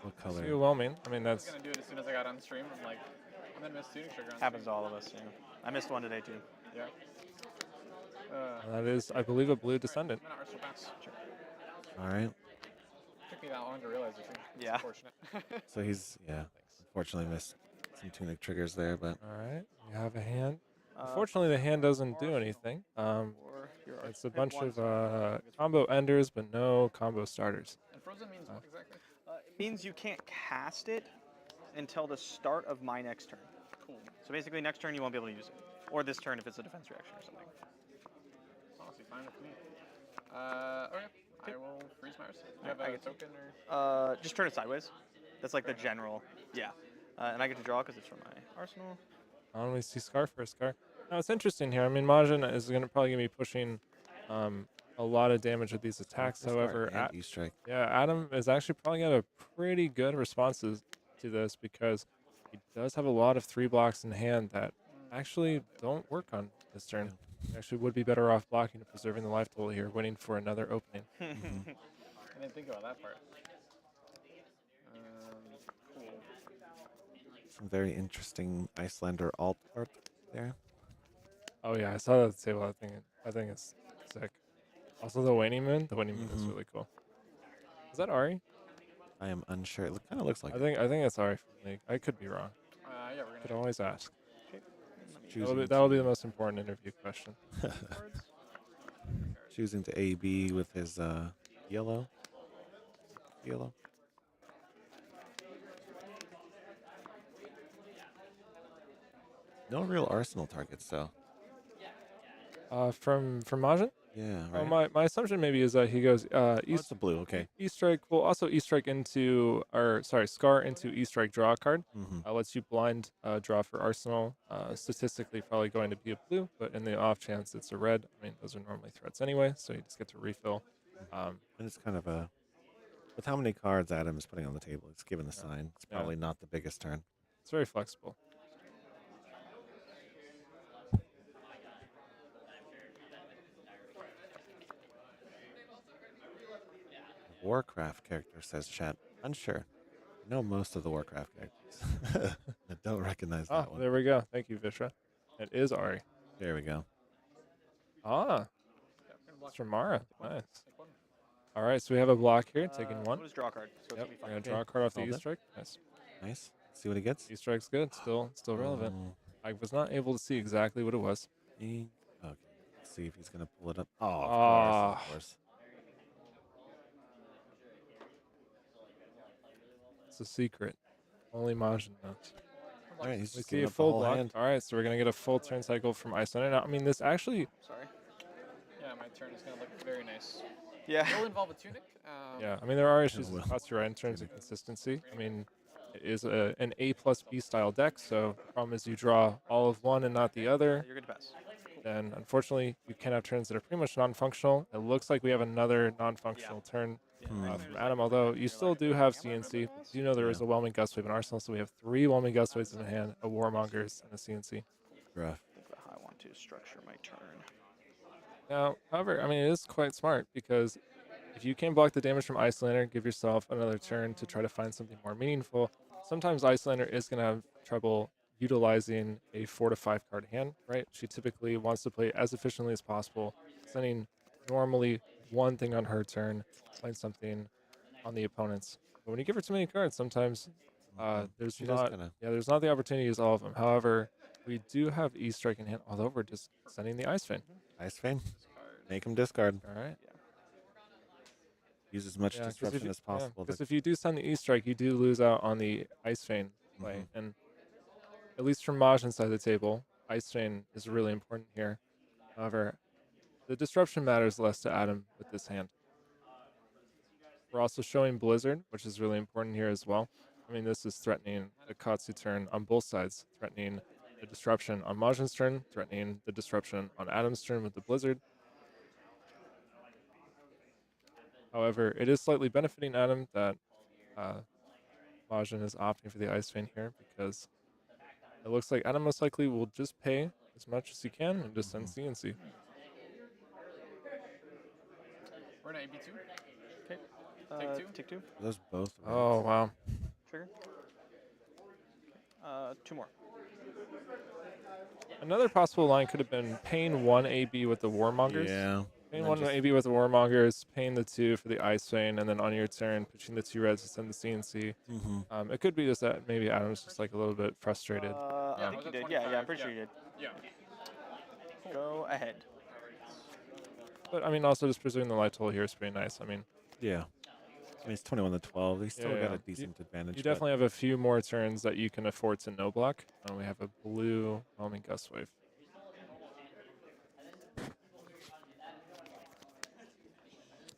What color? It's overwhelming. I mean, I was that's. going to do it as soon as I got on stream. I'm like, I'm going to miss tuning trigger on Happens to stream. all of us. Yeah. I missed one today too. Yeah. That is, I believe, a blue descendant. I'm going to Arsenal pass. Sure. All right. Took me that long to realize it. It's Yeah. unfortunate. So he's, unfortunately missed some tunic triggers there, but. All right. You have a hand. Unfortunately, the hand doesn't do anything. It's a bunch of combo enders, but no combo starters. And frozen means what exactly? It means you can't cast it until the start of my next turn. Cool. So basically, next turn you won't be able to use it, or this turn if it's a defense reaction or something. Honestly, fine with me. Okay. I will freeze Mars. Do you have a token or? Just turn it sideways. That's like the general. Yeah. And I get to draw because it's from my arsenal. I only see Scar for a Scar. Now, it's interesting here. I mean, Majin is probably going to be pushing a lot of damage with these attacks. However, Adam is actually probably got a pretty good responses to this because he does have a lot of 3 blocks in hand that actually don't work on this turn. He actually would be better off blocking and preserving the life total here, waiting for another opening. I didn't think about that part. Cool. Some very interesting Icelander alt art there. Oh yeah, I saw that table. I think it's sick. Also the waning moon. The waning moon is really cool. Is that Ari? I am unsure. It kind of looks like. I think it's Ari from League. I could be wrong. Yeah, we're gonna. Could always ask. Choosing That'll be the most important interview question. Choosing to AB with his yellow. No real arsenal targets though. From Majin? Yeah, right. right. My assumption maybe is that he goes East to blue. Okay. E-Strike will also E-Strike into, Scar into E-Strike draw a card. Mhm. Lets you blind draw for Arsenal. Statistically, probably going to be a blue, but in the off chance it's a red. I mean, those are normally threats anyway, so you just get to refill. And it's kind of a, with how many cards Adam is putting on the table, it's given the sign. It's probably not the biggest turn. It's very flexible. Warcraft character, says chat. Unsure. I know most of the Warcraft characters. I don't recognize that one. There we go. Thank you, Visha. It is Ari. There we go. It's from Mara. Nice. All right, so we have a block here, taking one. We'll just draw a card. So Yep, it's we're gonna gonna be draw a card off the Hold it. E-Strike. Nice. Nice. See what he gets. E-Strike's good. Still relevant. I was not able to see exactly what it was. Okay. Let's see if he's gonna pull it up. Oh, of course. It's a secret. Only Majin knows. All right, he's We just see giving a up the full whole block. hand. All right, so we're gonna get a full turn cycle from Icelander. Now, I mean, this actually. Sorry. Yeah, my turn is gonna look very nice. Yeah. It will involve a tunic. Yeah, I mean, there are issues with Katsu in terms of consistency. I mean, it is an A plus B style deck, so the problem is you draw all of one and not the other. You're good to pass. Then, unfortunately, you can have turns that are pretty much non-functional. It looks like we have another non-functional turn from Adam, although you still do have CNC. You know there is a Whelming Gust Wave in Arsenal, so we have 3 Whelming Gust Waves in hand, a Warmongers, and a CNC. Rough. Think about how I want to structure my turn. Now, however, I mean, it is quite smart because if you can block the damage from Icelander, give yourself another turn to try to find something more meaningful. Sometimes Icelander is going to have trouble utilizing a 4 to 5 card hand, right? She typically wants to play as efficiently as possible, sending normally one thing on her turn, playing something on the opponent's. But when you give her too many cards, sometimes there's She does not kinda- there's not the opportunity to use all of them. However, we do have E Strike in hand, although we're just sending the Ice Vein. Ice Vein. Make him discard. All right. Use as much disruption as possible. Because if you do send the E Strike, you do lose out on the Ice Vein play. And at least from Majin's side of the table, Ice Vein is really important here. However, the disruption matters less to Adam with this hand. We're also showing Blizzard, which is really important here as well. I mean, this is threatening the Katsu turn on both sides, threatening the disruption on Majin's turn, threatening the disruption on Adam's turn with the Blizzard. However, it is slightly benefiting Adam that Majin is opting for the Ice Vein here because it looks like Adam most likely will just pay as much as he can and just send CNC. We're in AB2. Okay. Take two. Those both. Oh, wow. Trigger. 2 more. Another possible line could have been paying 1 AB with the Warmongers. Yeah. Paying 1 AB with the Warmongers, paying the 2 for the Ice Vein, and then on your turn, pitching the 2 reds to send the CNC. It could be just that maybe Adam's just like a little bit frustrated. I think you did. Yeah, I'm pretty sure you did. Yeah. Go ahead. But I mean, also just preserving the light toll here is pretty nice. I mean, yeah. I mean, it's 21 to 12. They still got a decent advantage. You definitely have a few more turns that you can afford to no block. We have a blue Whelming Gust Wave.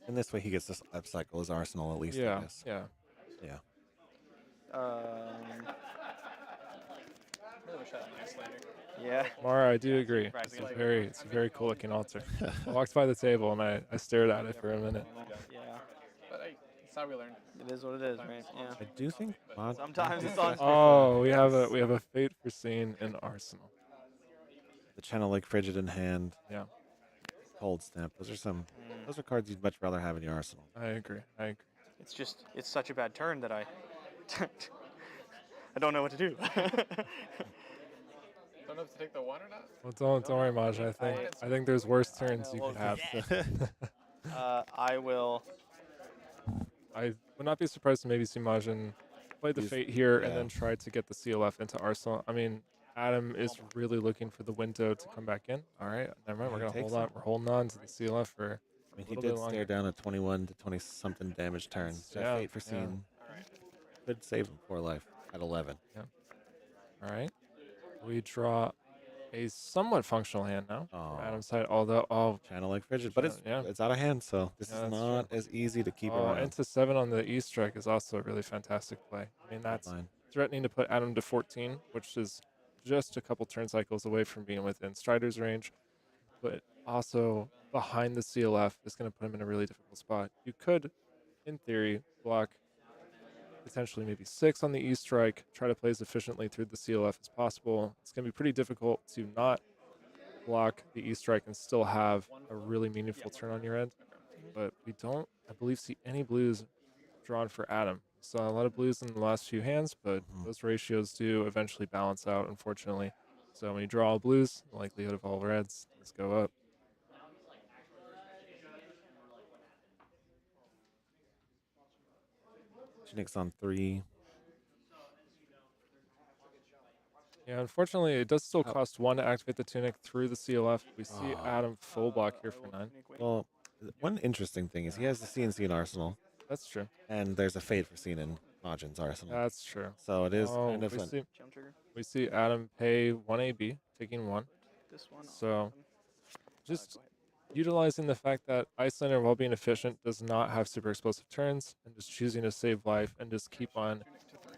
And this way he gets to upcycle his arsenal at least. Yeah, I guess. yeah. Yeah. Mara, I do agree. It's a very cool looking altar. I walked by the table and I stared at it for a minute. Yeah. But hey, that's how we learn. It is what it is, right? Yeah. I do think. Sometimes it's on. Oh, we have a Fate Foreseen in Arsenal. The Channel Lake Frigid in hand. Yeah. Cold Snap. Those are cards you'd much rather have in your arsenal. I agree. It's such a bad turn that I don't know what to do. Don't know if to take the 1 or not. Well, don't worry, Maj. I think there's worse turns you could have. I will. I would not be surprised to maybe see Majin play the Fate here and then try to get the CLF into Arsenal. I mean, Adam is really looking for the window to come back in. All right, never mind. We're gonna hold on. We're holding on to the CLF for. I mean, he did stare down a 21 to 20 something damage turn. So Fate Foreseen could save him for life at 11. Yeah. All right. We draw a somewhat functional hand now from Adam's side, although Channel Lake Frigid, but it's out of hand, so this is not as easy to keep around. Into 7 on the E Strike is also a really fantastic play. I mean, that's threatening to put Adam to 14, which is just a couple turn cycles away from being within Strider's range, but also behind the CLF is going to put him in a really difficult spot. You could, in theory, block potentially maybe 6 on the E Strike, try to play as efficiently through the CLF as possible. It's going to be pretty difficult to not block the E Strike and still have a really meaningful turn on your end. But we don't, I believe, see any blues drawn for Adam. Saw a lot of blues in the last few hands, but those ratios do eventually balance out, unfortunately. So when you draw all blues, the likelihood of all reds is go up. Tunic's on 3. Yeah, unfortunately, it does still cost 1 to activate the Tunic through the CLF. We see Adam full block here for 9. Well, one interesting thing is he has the CNC in Arsenal. That's true. And there's a Fate Foreseen in Majin's Arsenal. That's true. So it is kind of we see Adam pay 1 AB, taking 1. This one. So just utilizing the fact that Icelander, while being efficient, does not have super explosive turns, and just choosing to save life and just keep on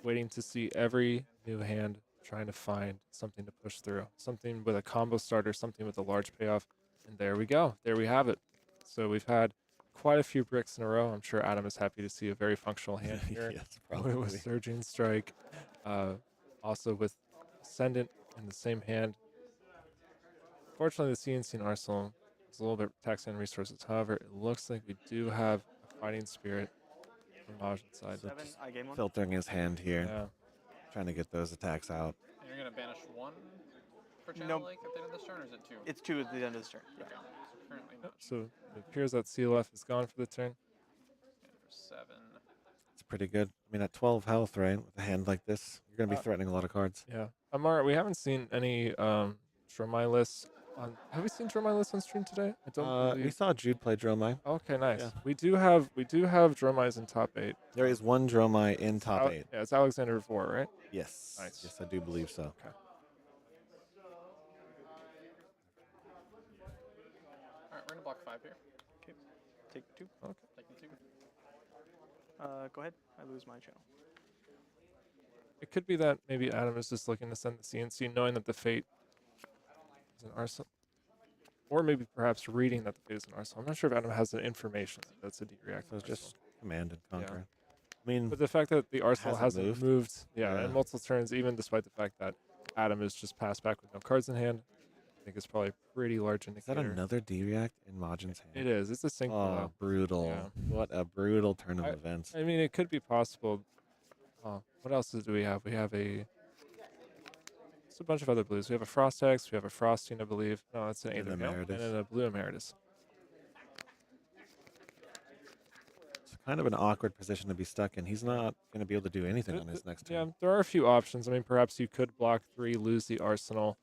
waiting to see every new hand trying to find something to push through. Something with a combo starter, something with a large payoff. And there we go. There we have it. So we've had quite a few bricks in a row. I'm sure Adam is happy to see a very functional hand here. Yes, probably. With Surging Strike. Also with Ascendant in the same hand. Fortunately, the CNC in Arsenal a little bit taxing on resources. However, it looks like we do have a fighting spirit from Majin's side. Seven, I game one. Filtering his hand here. Yeah. Trying to get those attacks out. And you're gonna banish one per channel link at the end of this turn, or is it two? It's 2 at the end of this turn. Yeah. Okay. So currently not. So it appears that CLF is gone for the turn. And for 7. It's pretty good. I mean, at 12 health, right? With a hand like this, you're going to be threatening a lot of cards. Yeah. Amar, we haven't seen any Dromai lists. Have we seen Dromai lists on stream today? I don't believe. We saw Jude play Dromai. Okay, nice. Yeah. We do have Dromais in top 8. There is one Dromai in top 8. Yeah, it's Alexander 4, right? Yes. Nice. Yes, I do believe so. Okay. Alright, we're gonna block 5 here. Okay. Take 2. Okay. Taking 2. Go ahead. I lose my channel. It could be that maybe Adam is just looking to send the CNC, knowing that the Fate is an arsenal. Or maybe perhaps reading that the Fate is an arsenal. I'm not sure if Adam has the information that's a D-react. So it's just command and conquer. Yeah. I mean, but the fact that the arsenal hasn't moved Yeah. in multiple turns, even despite the fact that Adam is just passed back with no cards in hand, I think it's probably a pretty large indicator. Is that another D-react in Majin's hand? It is. It's a sync. Oh, brutal. Yeah. What a brutal turn of events. I mean, it could be possible. What else do we have? We have just a bunch of other blues. We have a Frostex. We have a Frosting, I believe. No, that's an And Aether Veil, and Emeritus. then a Blue Emeritus. It's kind of an awkward position to be stuck in. He's not going to be able to do anything on his next turn. Yeah, there are a few options. I mean, perhaps you could block 3, lose the Arsenal,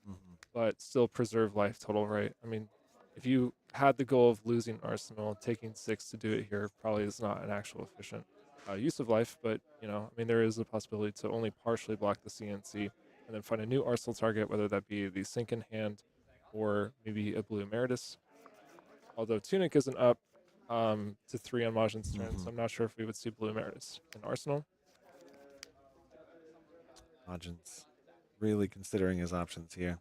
but still preserve life total, right? I mean, if you had the goal of losing Arsenal, taking 6 to do it here probably is not an actual efficient use of life, but, you know, I mean, there is a possibility to only partially block the CNC and then find a new Arsenal target, whether that be the Sync in hand or maybe a Blue Emeritus. Although Tunic isn't up to 3 on Majin's turn, so I'm not sure if we would see Blue Emeritus in Arsenal. Majin's really considering his options here.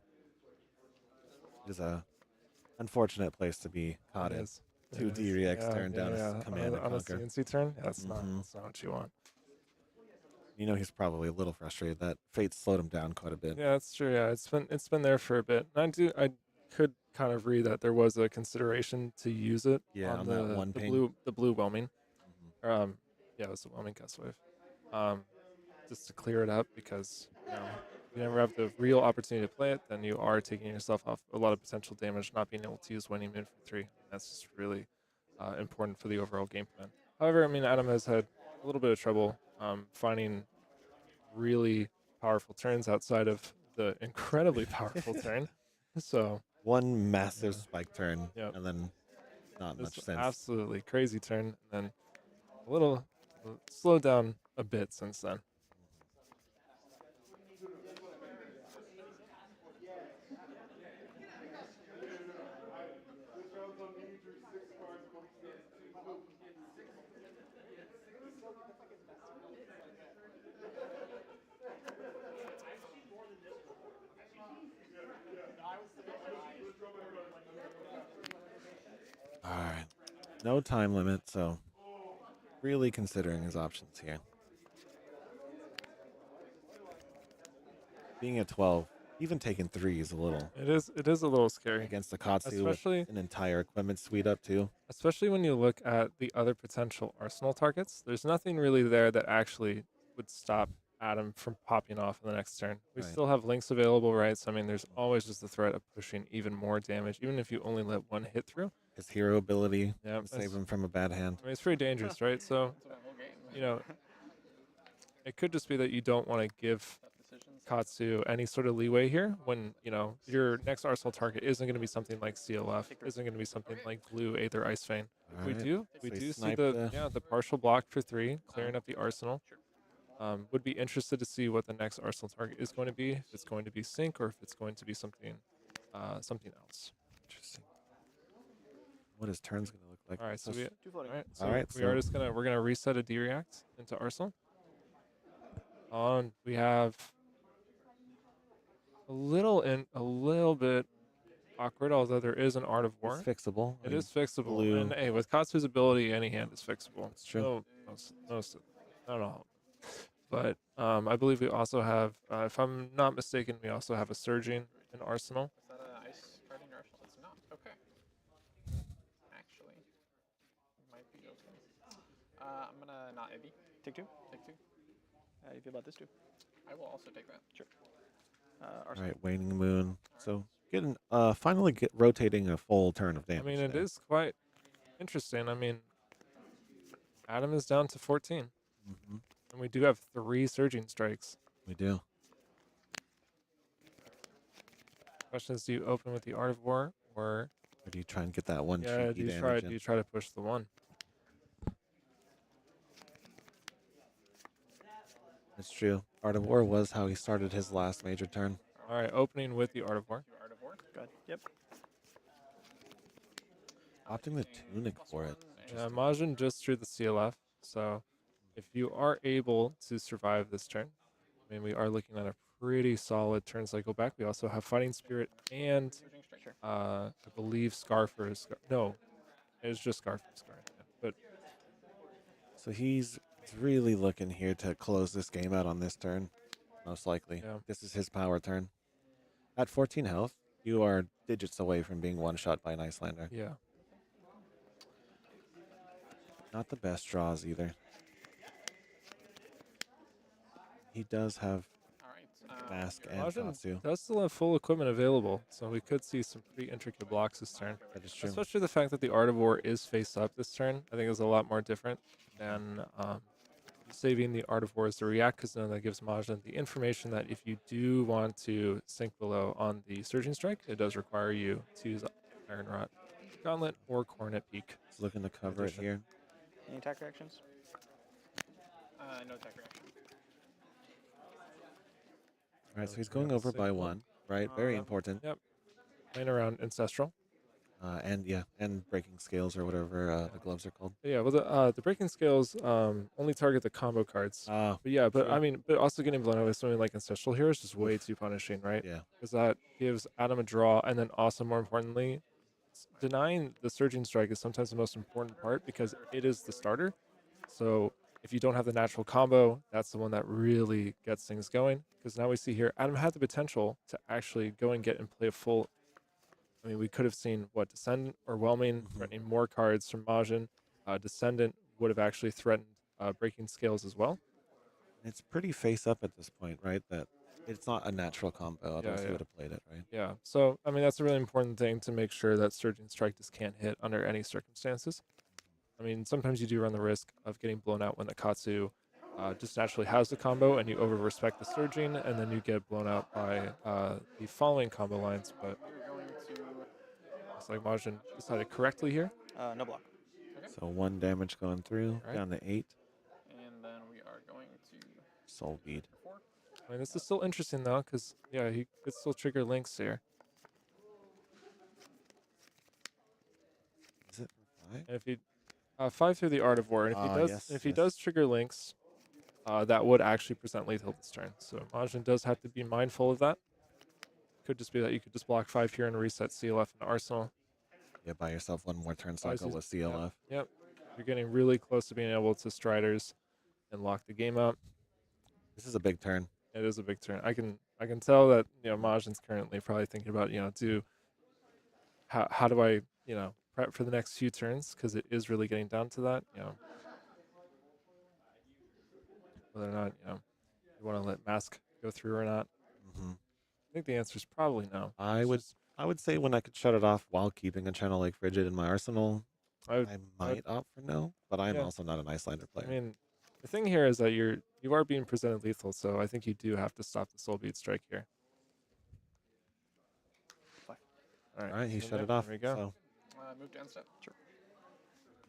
It is a unfortunate place to be caught in. 2 D-Reacts turned down a command and on a conquer. CNC turn? Yeah, that's not what you want. You know, he's probably a little frustrated that Fate slowed him down quite a bit. Yeah, that's true. Yeah, it's been there for a bit. And I could kind of read that there was a consideration to use it on that one ping. the blue whelming. Yeah, it was the whelming gust wave. Just to clear it up, because you never have the real opportunity to play it, then you are taking yourself off a lot of potential damage, not being able to use winning mid for 3. That's just really important for the overall game plan. However, I mean, Adam has had a little bit of trouble finding really powerful turns outside of the incredibly powerful turn. So one massive spike turn, and then not much just sense. Absolutely crazy turn, and then a little slowed down a bit since then. All right. No time limit, so really considering his options here. Being at 12, even taking 3 is a little. It is a little scary against the Katsu, especially with an entire equipment suite up too. Especially when you look at the other potential Arsenal targets. There's nothing really there that actually would stop Adam from popping off in the next turn. We still have links available, right? So I mean, there's always just the threat of pushing even more damage, even if you only let one hit through. His hero ability Yeah, to save him from a bad hand. I mean, it's pretty dangerous, right? So, you know, it could just be that you don't want to give Katsu any sort of leeway here when, you know, your next Arsenal target isn't going to be something like CLF, isn't going to be something like Blue Aether Ice Vein. All We right. do So he see sniped the partial block for 3, clearing up the Arsenal. Would be interested to see what the next Arsenal target is going to be, if it's going to be Sync or if it's going to be something something else. Interesting. What his turn's going to look like. All right, so All right, we are just we're gonna reset a D-React into Arsenal. We have a little bit awkward, although there is an Art of War. It's fixable. It is fixable, Blue. and hey, with Katsu's ability, any hand is fixable. It's true. Not all. But I believe we also have, if I'm not mistaken, we also have a Surging in Arsenal. Is that an ice card in your arsenal? It's not. Okay. might be okay. I'm gonna not Eddie. Take 2. Take 2. How do you feel about this 2? I will also take that. Sure. All right, waning moon. So getting finally rotating a full turn of I damage. mean, it there. is quite interesting. I mean, Adam is down to 14. Mhm. And we do have 3 surging strikes. We do. Question is, do you open with the Art of War Or or do you try and get that one yeah, cheeky do you damage in? do you try to push the 1? It's true. Art of War was how he started his last major turn. All right, opening with the Art of War. Art of War. Good. Yep. Opting the tunic for it. Yeah, Majin just drew the CLF, so if you are able to survive this turn, I mean, we are looking at a pretty solid turn cycle back. We also have Fighting Spirit and I believe Scar for Scar. No, it was just Scar for Scar. Yeah. But So he's really looking here to close this game out on this turn, most likely. Yeah. This is his power turn. At 14 health, you are digits away from being one-shot by an Icelander. Yeah. Not the best draws either. He does have Mask and Majin Katsu. does still have full equipment available, so we could see some pretty intricate blocks this turn. That is true. Especially the fact that the Art of War is face up this turn, I think is a lot more different than saving the Art of War as the react, because then that gives Majin the information that if you do want to sink below on the Surging Strike, it does require you to use Iron Rot, Gauntlet, or Coronet Peak. He's looking to cover it here. Any attack reactions? No attack reaction. All right, so he's going over by 1, right? Very important. Yep. Playing around Ancestral. And breaking scales or whatever the gloves are called. Yeah, well, the breaking scales only target the combo cards. But yeah, but true. I mean, but also getting blown out with something like Ancestral here is just way too punishing, right? Yeah. Because that gives Adam a draw, and then also more importantly, denying the Surging Strike is sometimes the most important part because it is the starter. So if you don't have the natural combo, that's the one that really gets things going. Because now we see here, Adam had the potential to actually go and get and play a full. I mean, we could have seen what Descendant or Whelming threatening more cards from Majin. Descendant would have actually threatened breaking scales as well. It's pretty face up at this point, right? That it's not a natural combo. Otherwise, he would have played it, right? Yeah. So I mean, that's a really important thing to make sure that Surging Strike just can't hit under any circumstances. I mean, sometimes you do run the risk of getting blown out when the Katsu just naturally has the combo and you over-respect the Surging, and then you get blown out by the following combo lines. But it's like Majin decided correctly here. No block. So 1 damage going through, down to 8. And then we are going to Soul Bead. I mean, this is still interesting though, because yeah, he could still trigger links here. Is it 5? And if he 5 through the Art of War, and if he does trigger links, that would actually present lethal this turn. So Majin does have to be mindful of that. Could just be that you could just block 5 here and reset CLF and Arsenal. Yeah, buy yourself 1 more turn cycle with CLF. Yep. You're getting really close to being able to Striders and lock the game up. This is a big turn. It is a big turn. I can tell that Majin's currently probably thinking about how do I prep for the next few turns, because it is really getting down to that. Whether or not you want to let Mask go through or not. I think the answer is probably no. I would say when I could shut it off while keeping a Channel Lake Frigid in my arsenal, I might opt for no, but I'm also not an Icelander player. I mean, the thing here is that you are being presented lethal, so I think you do have to stop the Soul Bead Strike here. All right, he shut it off. There we go. So move to end step. Sure.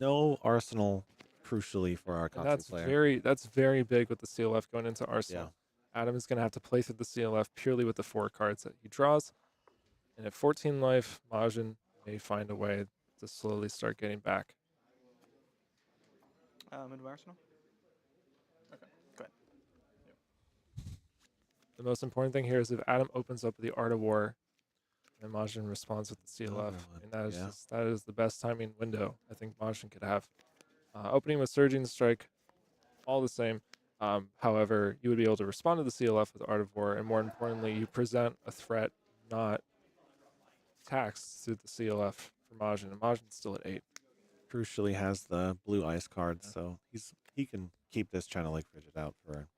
no Arsenal, crucially for our And Katsu player. that's very big with the CLF going into Arsenal. Yeah. Adam is going to have to play through the CLF purely with the 4 cards that he draws. And at 14 life, Majin may find a way to slowly start getting back. Move to Arsenal. Okay. Go ahead. The most important thing here is if Adam opens up the Art of War and Majin responds with the CLF, and that is the best timing window I think Majin could have. Opening with Surging Strike, all the same. However, you would be able to respond to the CLF with Art of War, and more importantly, you present a threat not taxed through the CLF for Majin, and Majin's still at 8. crucially has the blue ice card, so he can keep this China Lake Frigid out for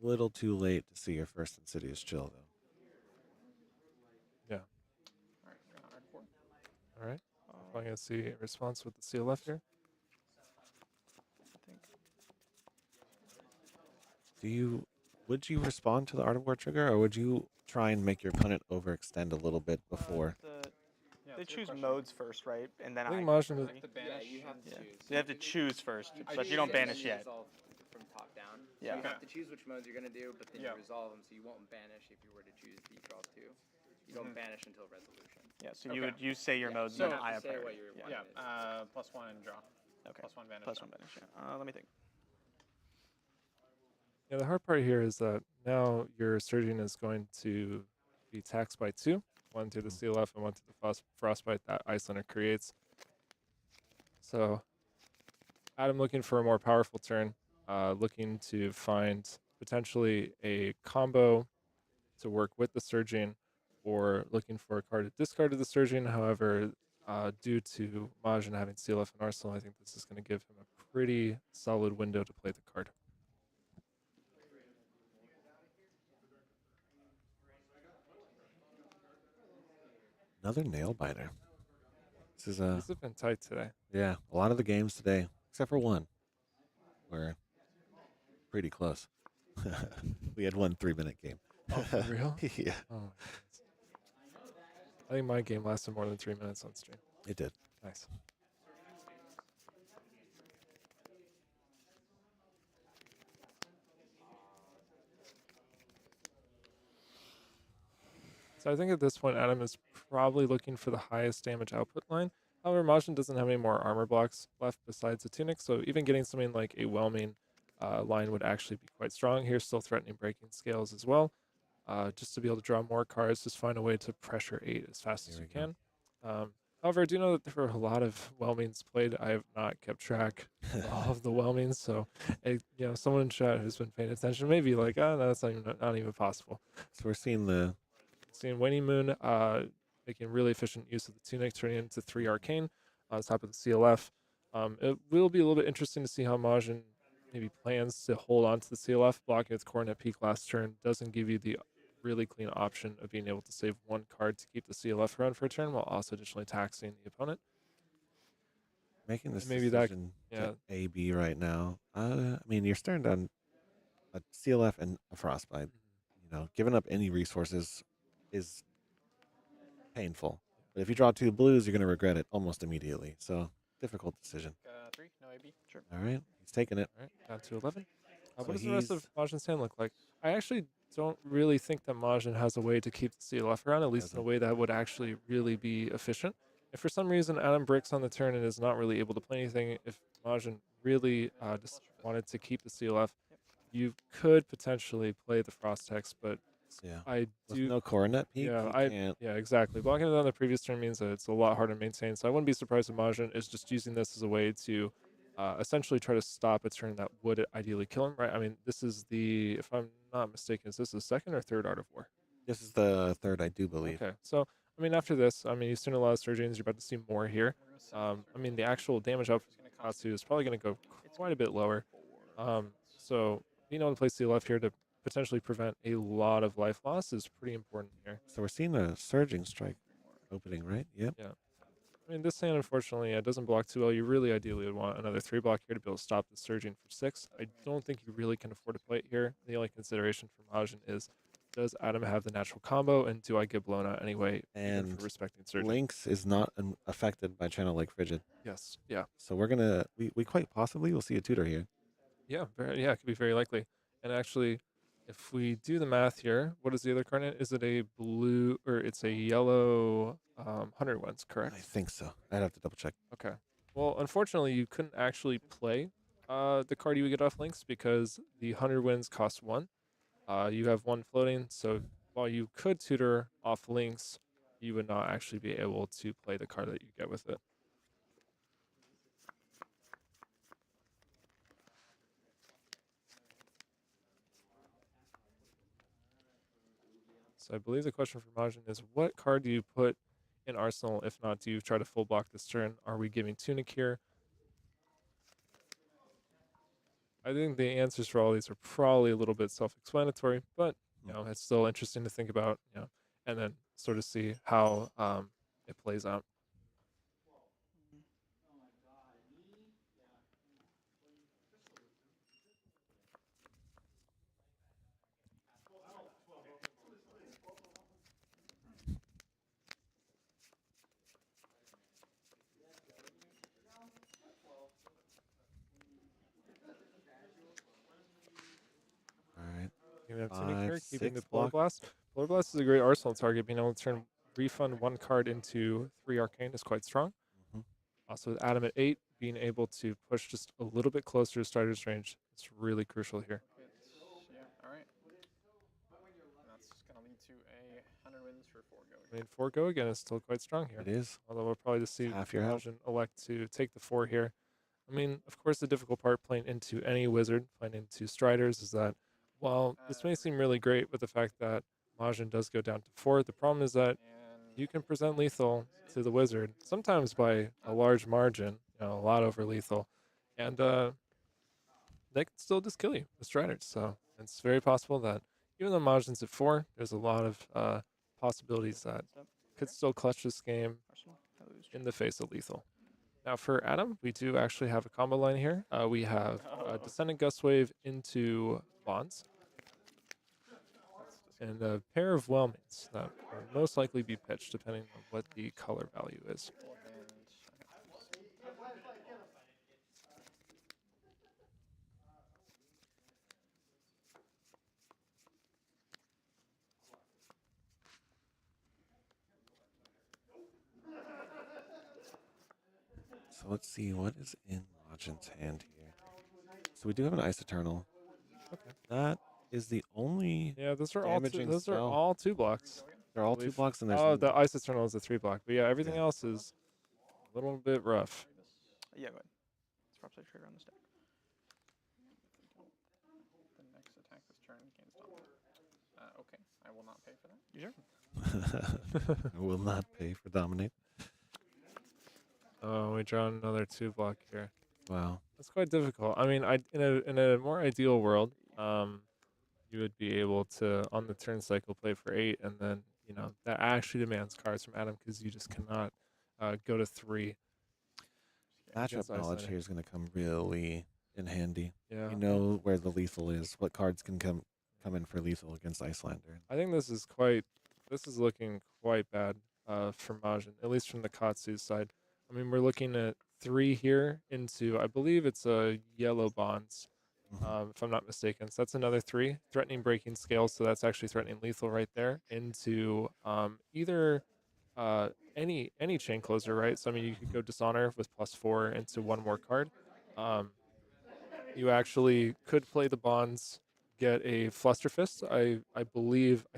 a little too late to see your first Insidious chill, though. Yeah. All right. I'm going to see a response with the CLF here. Would you respond to the Art of War trigger, or would you try and make your opponent overextend a little bit before? They choose modes first, right? And then I think I Majin is. Yeah, you have to choose. You have to choose first, but you don't banish yet. Resolve from top down. Yeah. So you have to choose which modes you're gonna do, but then Yeah. you resolve them, so you won't banish if you were to choose the draw 2. You don't banish until resolution. Yeah. So you say your modes, So and then I say have what priority. you Yeah. want. +1 and draw. Okay. +1 banish. +1 banish. Yeah. Let me think. Yeah, the hard part here is that now your surgeon is going to be taxed by 2, 1 to the CLF and 1 to the frostbite that Icelander creates. So Adam looking for a more powerful turn, looking to find potentially a combo to work with the surgeon, or looking for a card to discard to the surgeon. However, due to Majin having CLF and Arsenal, I think this is going to give him a pretty solid window to play the card. Another nail biter. These have been tight today. Yeah, a lot of the games today, except for one, were pretty close. We had one 3-minute game. Oh, for real? Yeah. Oh, my goodness. I think my game lasted more than 3 minutes on stream. It did. Nice. So I think at this point, Adam is probably looking for the highest damage output line. However, Majin doesn't have any more armor blocks left besides the tunic, so even getting something like a whelming line would actually be quite strong here, still threatening breaking scales as well. Just to be able to draw more cards, just find a way to pressure 8 as fast as you can. However, I do know that there were a lot of whelmings played. I have not kept track of all of the whelmings, so someone in chat who's been paying attention may be like, no, that's not even possible. So we're seeing Waning Moon making really efficient use of the tunic, turning it into 3 arcane on top of the CLF. It will be a little bit interesting to see how Majin maybe plans to hold on to the CLF, blocking its Coronet Peak last turn. Doesn't give you the really clean option of being able to save 1 card to keep the CLF around for a turn while also additionally taxing the opponent. Making this maybe decision to AB right now. I mean, you're staring down a CLF and a frostbite. Giving up any resources is painful. But if you draw 2 blues, you're going to regret it almost immediately. So, difficult decision. 3, no AB. Sure. All right, he's taking it. All right, down to 11. So what does the rest of Majin's hand look like? I actually don't really think that Majin has a way to keep the CLF around, at least in a way that would actually really be efficient. If for some reason Adam bricks on the turn and is not really able to play anything, if Majin really just wanted to keep the CLF, you could potentially play the Frost Hex, but I do With no Coronet Peak, Yeah, you can't. yeah, exactly. Blocking it on the previous turn means that it's a lot harder to maintain. So I wouldn't be surprised if Majin is just using this as a way to essentially try to stop a turn that would ideally kill him, right? I mean, this is if I'm not mistaken, is this the 2nd or 3rd Art of War? This is the 3rd, I do believe. Okay, so I mean, after this, you've seen a lot of surgeons. You're about to see more here. I mean, the actual damage output for Katsu is probably going to go quite a bit lower. So being able to play CLF here to potentially prevent a lot of life loss is pretty important here. So we're seeing a Surging Strike opening, right? Yep. Yeah. I mean, this hand, unfortunately, doesn't block too well. You really ideally would want another 3 block here to be able to stop the Surging for 6. I don't think you really can afford to play it here. The only consideration for Majin is, does Adam have the natural combo, and do I get blown out anyway even for respecting Surging? Lynx is not affected by Channel Lake Frigid. Yes, yeah. So we're going to, we quite possibly will see a tutor here. Yeah, it could be very likely. And actually, if we do the math here, what is the other card? Is it a blue, or it's a yellow 100 Winds, correct? I think so. I'd have to double check. Okay. Well, unfortunately, you couldn't actually play the card you would get off Lynx because the 100 Winds cost 1. You have 1 floating, so while you could tutor off Lynx, you would not actually be able to play the card that you get with it. So I believe the question for Majin is, what card do you put in Arsenal? If not, do you try to full block this turn? Are we giving Tunic here? I think the answers for all these are probably a little bit self-explanatory, but you know, it's still interesting to think about, you know, and then sort of see how it plays out. You have Tunic here, keeping the Polar Blast. Polar Blast is a great arsenal target. Being able to turn refund one card into 3 arcane is quite strong. Also, with Adam at 8, being able to push just a little bit closer to Strider's range, it's really crucial here. Yeah, all right. That's going to lead to a 100 wins for 4 go. I mean, 4 go again is still quite strong here. It is. Although we'll probably just see half your health. Majin elect to take the 4 here. I mean, of course, the difficult part playing into any wizard, playing into Striders, is that while this may seem really great with the fact that Majin does go down to 4, the problem is that you can present lethal to the wizard, sometimes by a large margin, you know, a lot over lethal, and they can still just kill you with Striders. So it's very possible that even though Majin's at 4, there's a lot of possibilities that could still clutch this game in the face of lethal. Now for Adam, we do actually have a combo line here. We have Descendant Gust Wave into Bonds, and a pair of Whelmings that will most likely be pitched depending on what the color value is. So let's see, what is in Majin's hand here? So we do have an Ice Eternal. Okay. That is the only those are damaging all 2 spell. are all 2 blocks. They're all 2 blocks, and there's the Ice Eternal is a 3 block. But yeah, everything else is a little bit rough. Yeah, go ahead. Let's drop side trigger on this deck. The next attack this turn gains dominate. Okay, I will not pay for that. You sure? I will not pay for Dominate. Oh, we draw another 2 block here. Wow, that's quite difficult. I mean, in a more ideal world, you would be able to on the turn cycle play for 8, and then you know that actually demands cards from Adam because you just cannot go to 3. Matchup knowledge here is going to come really in handy. Yeah, you know where the lethal is, what cards can come in for lethal against Icelander. I think this is looking quite bad for Majin, at least from the Katsu's side. I mean, we're looking at 3 here into, I believe it's a yellow Bonds, if I'm not mistaken. So that's another 3, threatening breaking scales. So that's actually threatening lethal right there into either any chain closer, right? So I mean, you could go Dishonor with +4 into 1 more card. You actually could play the Bonds, get a Flusterfist. I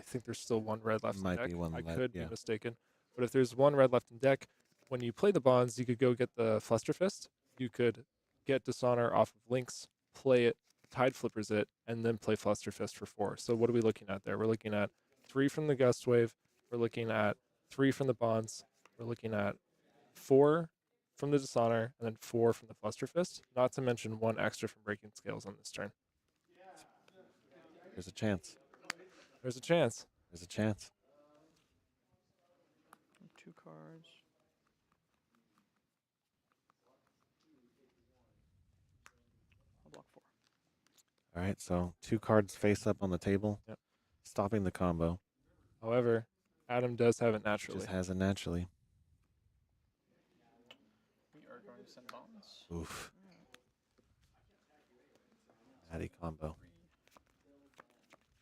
think there's still 1 red left in deck. I could be mistaken, but if there's 1 red left in deck, when you play the Bonds, you could go get the Flusterfist. You could get Dishonor off of Lynx, play it, Tide Flippers it, and then play Flusterfist for 4. So what are we looking at there? We're looking at 3 from the Gust Wave. We're looking at 3 from the Bonds. We're looking at 4 from the Dishonor, and then 4 from the Flusterfist. Not to mention 1 extra from Breaking Scales on this turn. There's a chance. There's a chance. There's a chance. 2 cards. I'll block 4. All right, so 2 cards face up on the table, stopping the combo. However, Adam does have it naturally. Just has it naturally. We are going to send Bonds. Oof. Natty combo.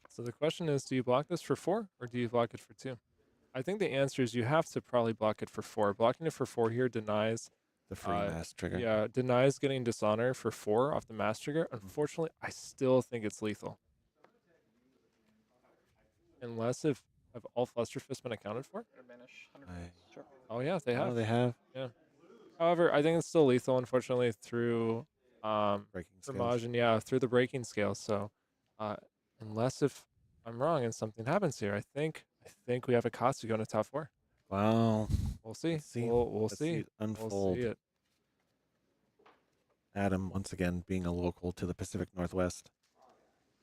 So the question is, do you block this for 4 or do you block it for 2? I think the answer is you have to probably block it for 4. Blocking it for 4 here denies the free mass trigger. Yeah, denies getting Dishonor for 4 off the mass trigger. Unfortunately, I still think it's lethal. Unless have all Flusterfists been accounted for? Sure. Oh yeah, they have. Oh, they have. Yeah. However, I think it's still lethal, unfortunately, through breaking for scales. Majin, yeah, through the breaking scale. So unless if I'm wrong and something happens here, I think think we have a Katsu going to top 4. Wow. We'll see. Let's see. We'll Let's see. it unfold. We'll see it. Adam, once again, being a local to the Pacific Northwest.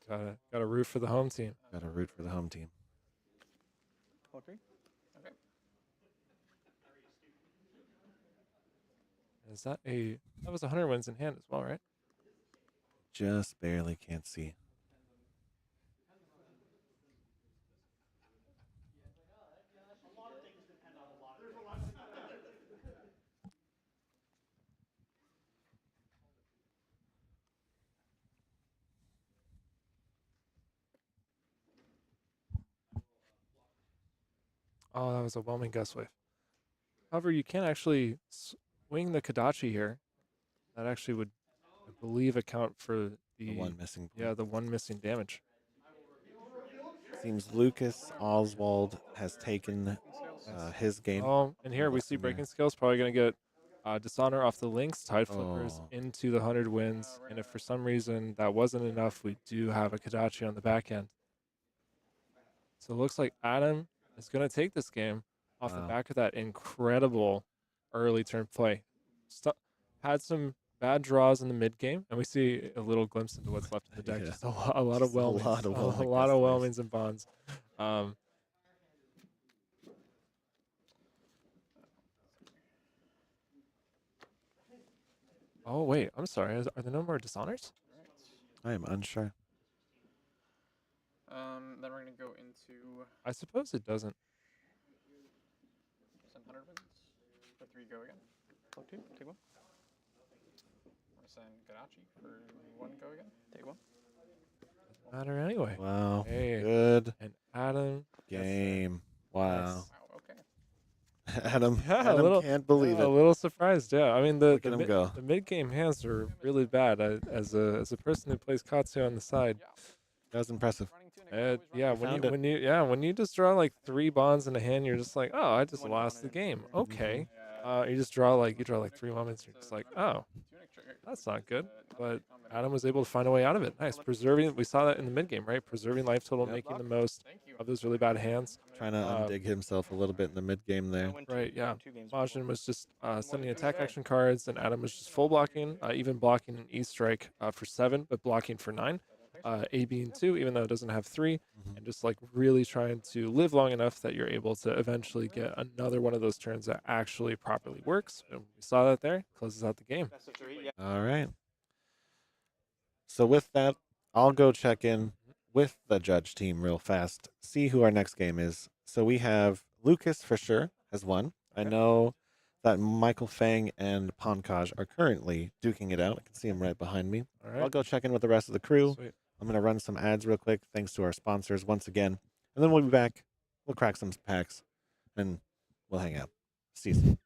Gotta root for the home team. Gotta root for the home team. 4-3. Okay. Is that was 100 wins in hand as well, right? Just barely can't see. Oh, that was a whelming gust wave. However, you can actually swing the Kadachi here. That actually would, I believe, account for the one missing point. Yeah, the one missing damage. Seems Lucas Oswald has taken his game. Oh, and here we see breaking skills probably going to get dishonor off the links, tide flippers into the 100 wins. And if for some reason that wasn't enough, we do have a Kadachi on the back end. So it looks like Adam is going to take this game off the back of that incredible early turn play. Had some bad draws in the mid game, and we see a little glimpse into what's left of the deck. Yeah. Just a lot of whelmings. A lot of whelmings and bonds. Oh, wait. I'm sorry. Are there no more dishonors? I am unsure. Then we're going to go into... I suppose it doesn't. 100 wins. For 3 go again. Go 2. Take 1. We're going to send Gadachi for 1 go again. Take 1. Doesn't matter anyway. Wow. Hey. Good. And Adam. Game. Wow. Wow, okay. Adam, Yeah, Adam can't believe it. A little surprised, yeah. I mean, the go. The mid game hands are really bad. As a person who plays Katsu on the side, that was impressive. Yeah, when you just draw like 3 bonds in a hand, you're just like, oh, I just lost the game. Okay, you draw like 3 moments. You're just like, oh, that's not good. But Adam was able to find a way out of it. Nice, preserving. We saw that in the mid game, right? Preserving life total, making the most of those really bad hands. Trying to undig himself a little bit in the mid game there. Right, yeah. Majin was just sending attack action cards, and Adam was just full blocking, even blocking an E strike for 7, but blocking for 9. A, B, and 2, even though it doesn't have 3, and just like really trying to live long enough that you're able to eventually get another one of those turns that actually properly works. And we saw that there. Closes out the game. All right. So with that, I'll go check in with the judge team real fast, see who our next game is. So we have Lucas for sure has won. I know that Michael Fang and Pankaj are currently duking it out. I can see him right behind me. All right. I'll go check in with the rest of the crew. Sweet. I'm going to run some ads real quick, thanks to our sponsors once again. And then we'll be back. We'll crack some packs, and we'll hang out. See you soon.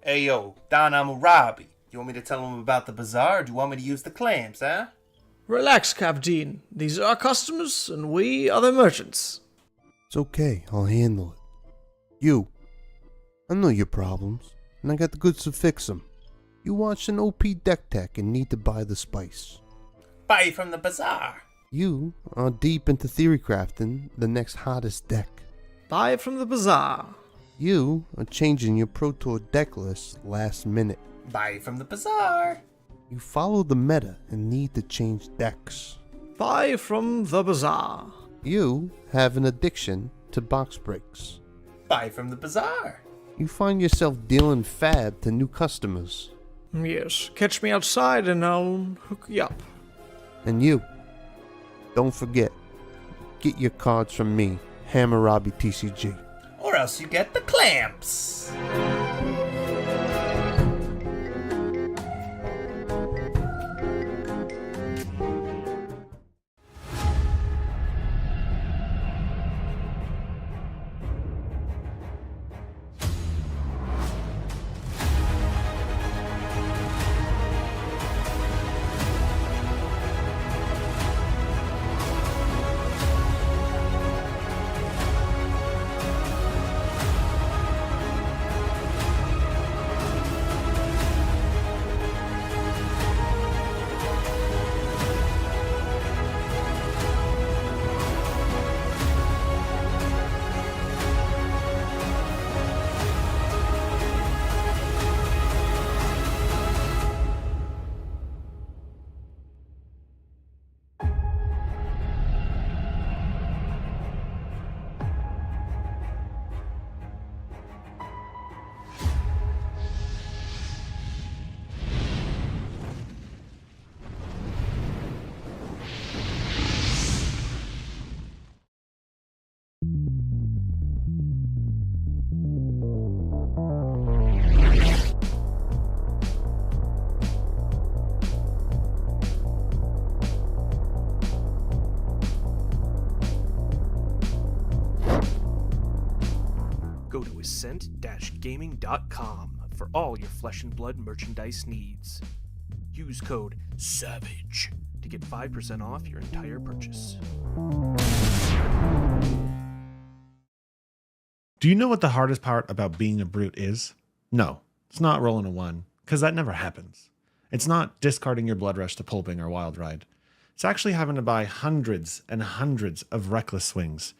Hey, yo, Don Amurabi. You want me to tell him about the bazaar, or do you want me to use the clams, huh? Relax, Captain. These are our customers, and we are their merchants. It's okay, I'll handle it. You, I know your problems, and I got the goods to fix them. You watched an OP deck tech and need to buy the spice. Buy from the bazaar. You are deep into theory crafting the next hottest deck. Buy from the bazaar. You are changing your Pro Tour deck list last minute. Buy from the bazaar. You follow the meta and need to change decks. Buy from the bazaar. You have an addiction to box breaks. Buy from the bazaar. You find yourself dealing fab to new customers. Yes, catch me outside and I'll hook you up. And you, don't forget, get your cards from me, Hammurabi TCG. Or else you get the clamps. go to ascent-gaming.com for all your Flesh and Blood merchandise needs. Use code SAVAGE to get 5% off your entire purchase. Do you know what the hardest part about being a brute is? No, it's not rolling a 1, because that never happens. It's not discarding your blood rush to pulping or wild ride. It's actually having to buy hundreds and hundreds of reckless swings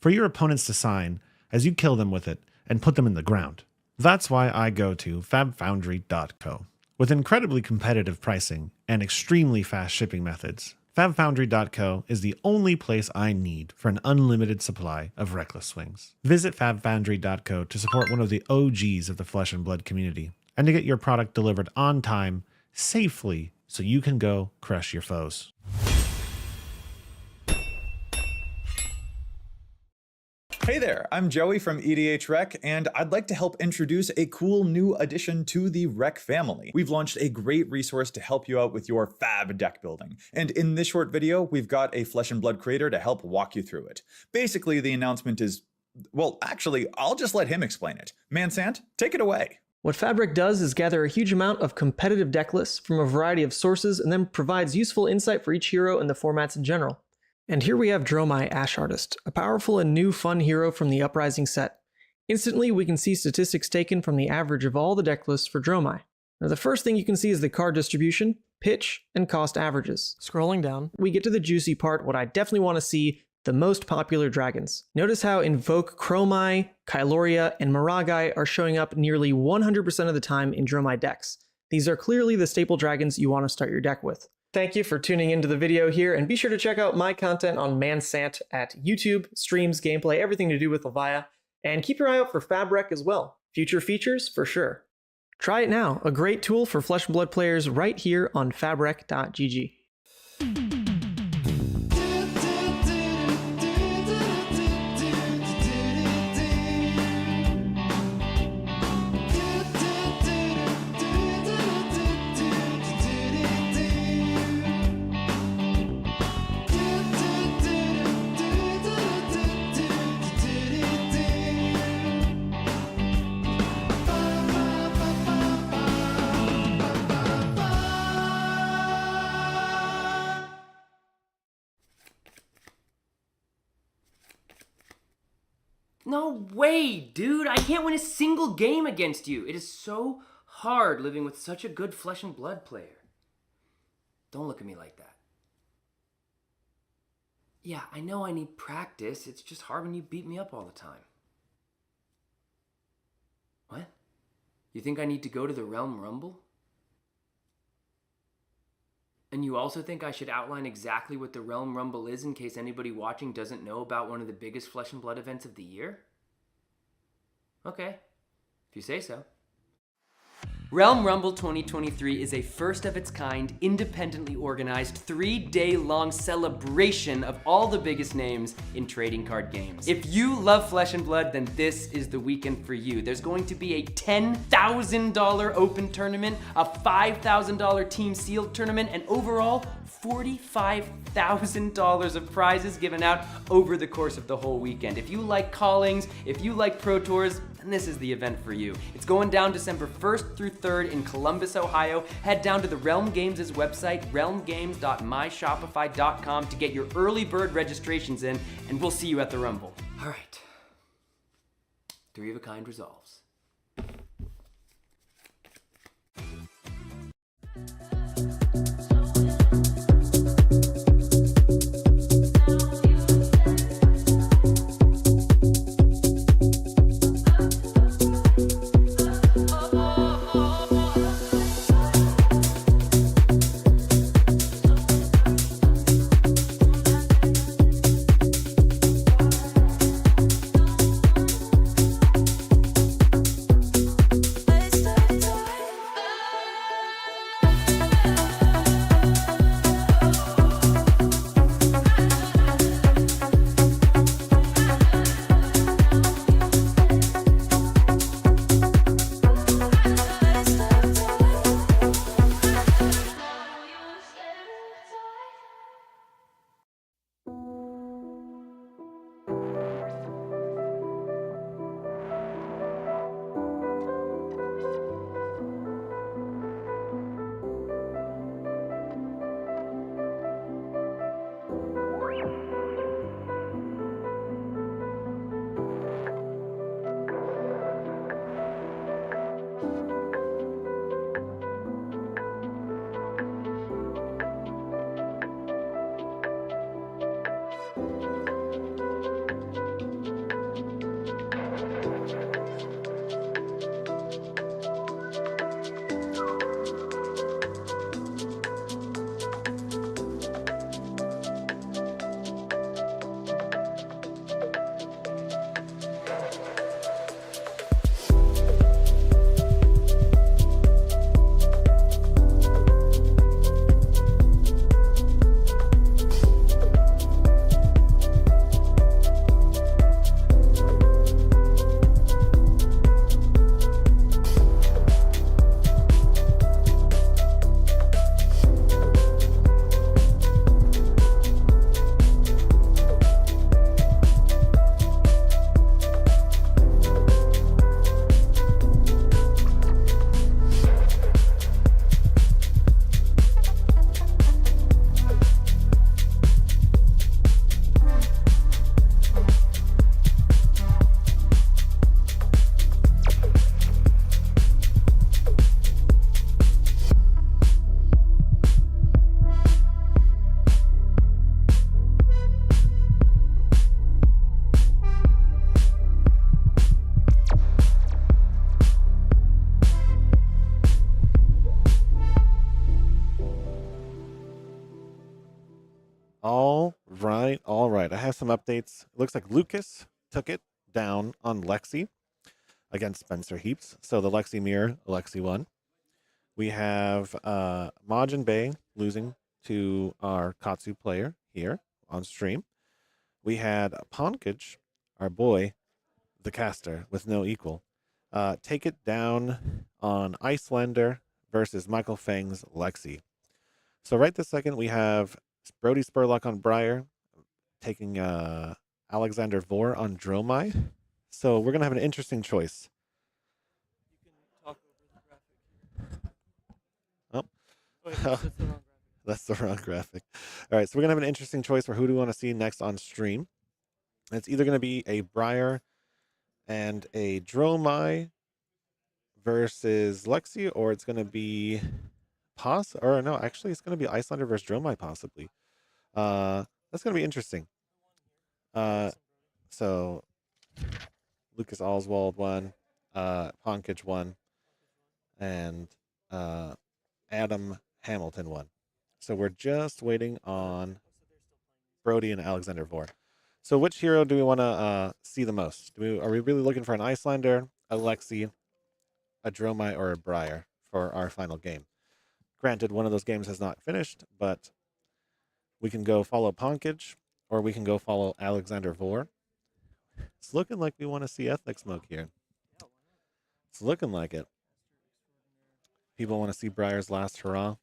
for your opponents to sign as you kill them with it and put them in the ground. That's why I go to fabfoundry.co. With incredibly competitive pricing and extremely fast shipping methods, fabfoundry.co is the only place I need for an unlimited supply of reckless swings. Visit fabfoundry.co to support one of the OGs of the Flesh and Blood community and to get your product delivered on time, safely, so you can go crush your foes. Hey there, I'm Joey from EDH Rec, and I'd like to help introduce a cool new addition to the Rec family. We've launched a great resource to help you out with your fab deck building. And in this short video, we've got a Flesh and Blood creator to help walk you through it. Basically, the announcement is, well, actually, I'll just let him explain it. Mansant, take it away. What Fabric does is gather a huge amount of competitive deck lists from a variety of sources and then provides useful insight for each hero and the formats in general. And here we have Dromai, Ash Artist, a powerful and new fun hero from the Uprising set. Instantly, we can see statistics taken from the average of all the deck lists for Dromai. Now, the first thing you can see is the card distribution, pitch, and cost averages. Scrolling down, we get to the juicy part, what I definitely want to see, the most popular dragons. Notice how Invoke Chromai, Kyloria, and Miragai are showing up nearly 100% of the time in Dromai decks. These are clearly the staple dragons you want to start your deck with. Thank you for tuning into the video here, and be sure to check out my content on Mansant at YouTube, streams, gameplay, everything to do with Levia, and keep your eye out for Fabric as well. Future features for sure. Try it now, a great tool for Flesh and Blood players right here on fabric.gg. No way, dude! I can't win a single game against you! It is so hard living with such a good Flesh and Blood player. Don't look at me like that. Yeah, I know I need practice. It's just hard when you beat me up all the time. What? You think I need to go to the Realm Rumble? And you also think I should outline exactly what the Realm Rumble is in case anybody watching doesn't know about one of the biggest Flesh and Blood events of the year? Okay, if you say so. Realm Rumble 2023 is a first of its kind, independently organized, 3-day-long celebration of all the biggest names in trading card games. If you love Flesh and Blood, then this is the weekend for you. There's going to be a $10,000 open tournament, a $5,000 team sealed tournament, and overall, $45,000 of prizes given out over the course of the whole weekend. If you like callings, if you like Pro Tours, then this is the event for you. It's going down December 1st through 3rd in Columbus, Ohio. Head down to the Realm Games' website, realmgames.myshopify.com to get your early bird registrations in, and we'll see you at the Rumble. All right. 3 of a kind resolves. All right, all right. I have some updates. It looks like Lucas took it down on Lexi against Spencer Heaps. So the Lexi mirror, Lexi won. We have MajinBae losing to our Katsu player here on stream. We had Pankaj, our boy, the caster, with no equal, take it down on Icelander versus Michael Fang's Lexi. So right this second, we have Brodie Spurlock on Briar, taking Alexander Vor on Dromai. So we're going to have an interesting choice. Oh, that's the wrong graphic. All right, so we're going to have an interesting choice for who do we want to see next on stream. It's either going to be a Briar and a Dromai versus Lexi, or it's going to be actually it's going to be Icelander versus Dromai possibly. That's going to be interesting. So Lucas Oswald won, Pankaj won, and Adam Hamilton won. So we're just waiting on Brodie and Alexander Vor. So which hero do we want to see the most? Are we really looking for an Icelander, a Lexi, a Dromai, or a Briar for our final game? Granted, one of those games has not finished, but we can go follow Pankaj, or we can go follow Alexander Vor. It's looking like we want to see Ethnic Smoke here. It's looking like it. People want to see Briar's last hurrah.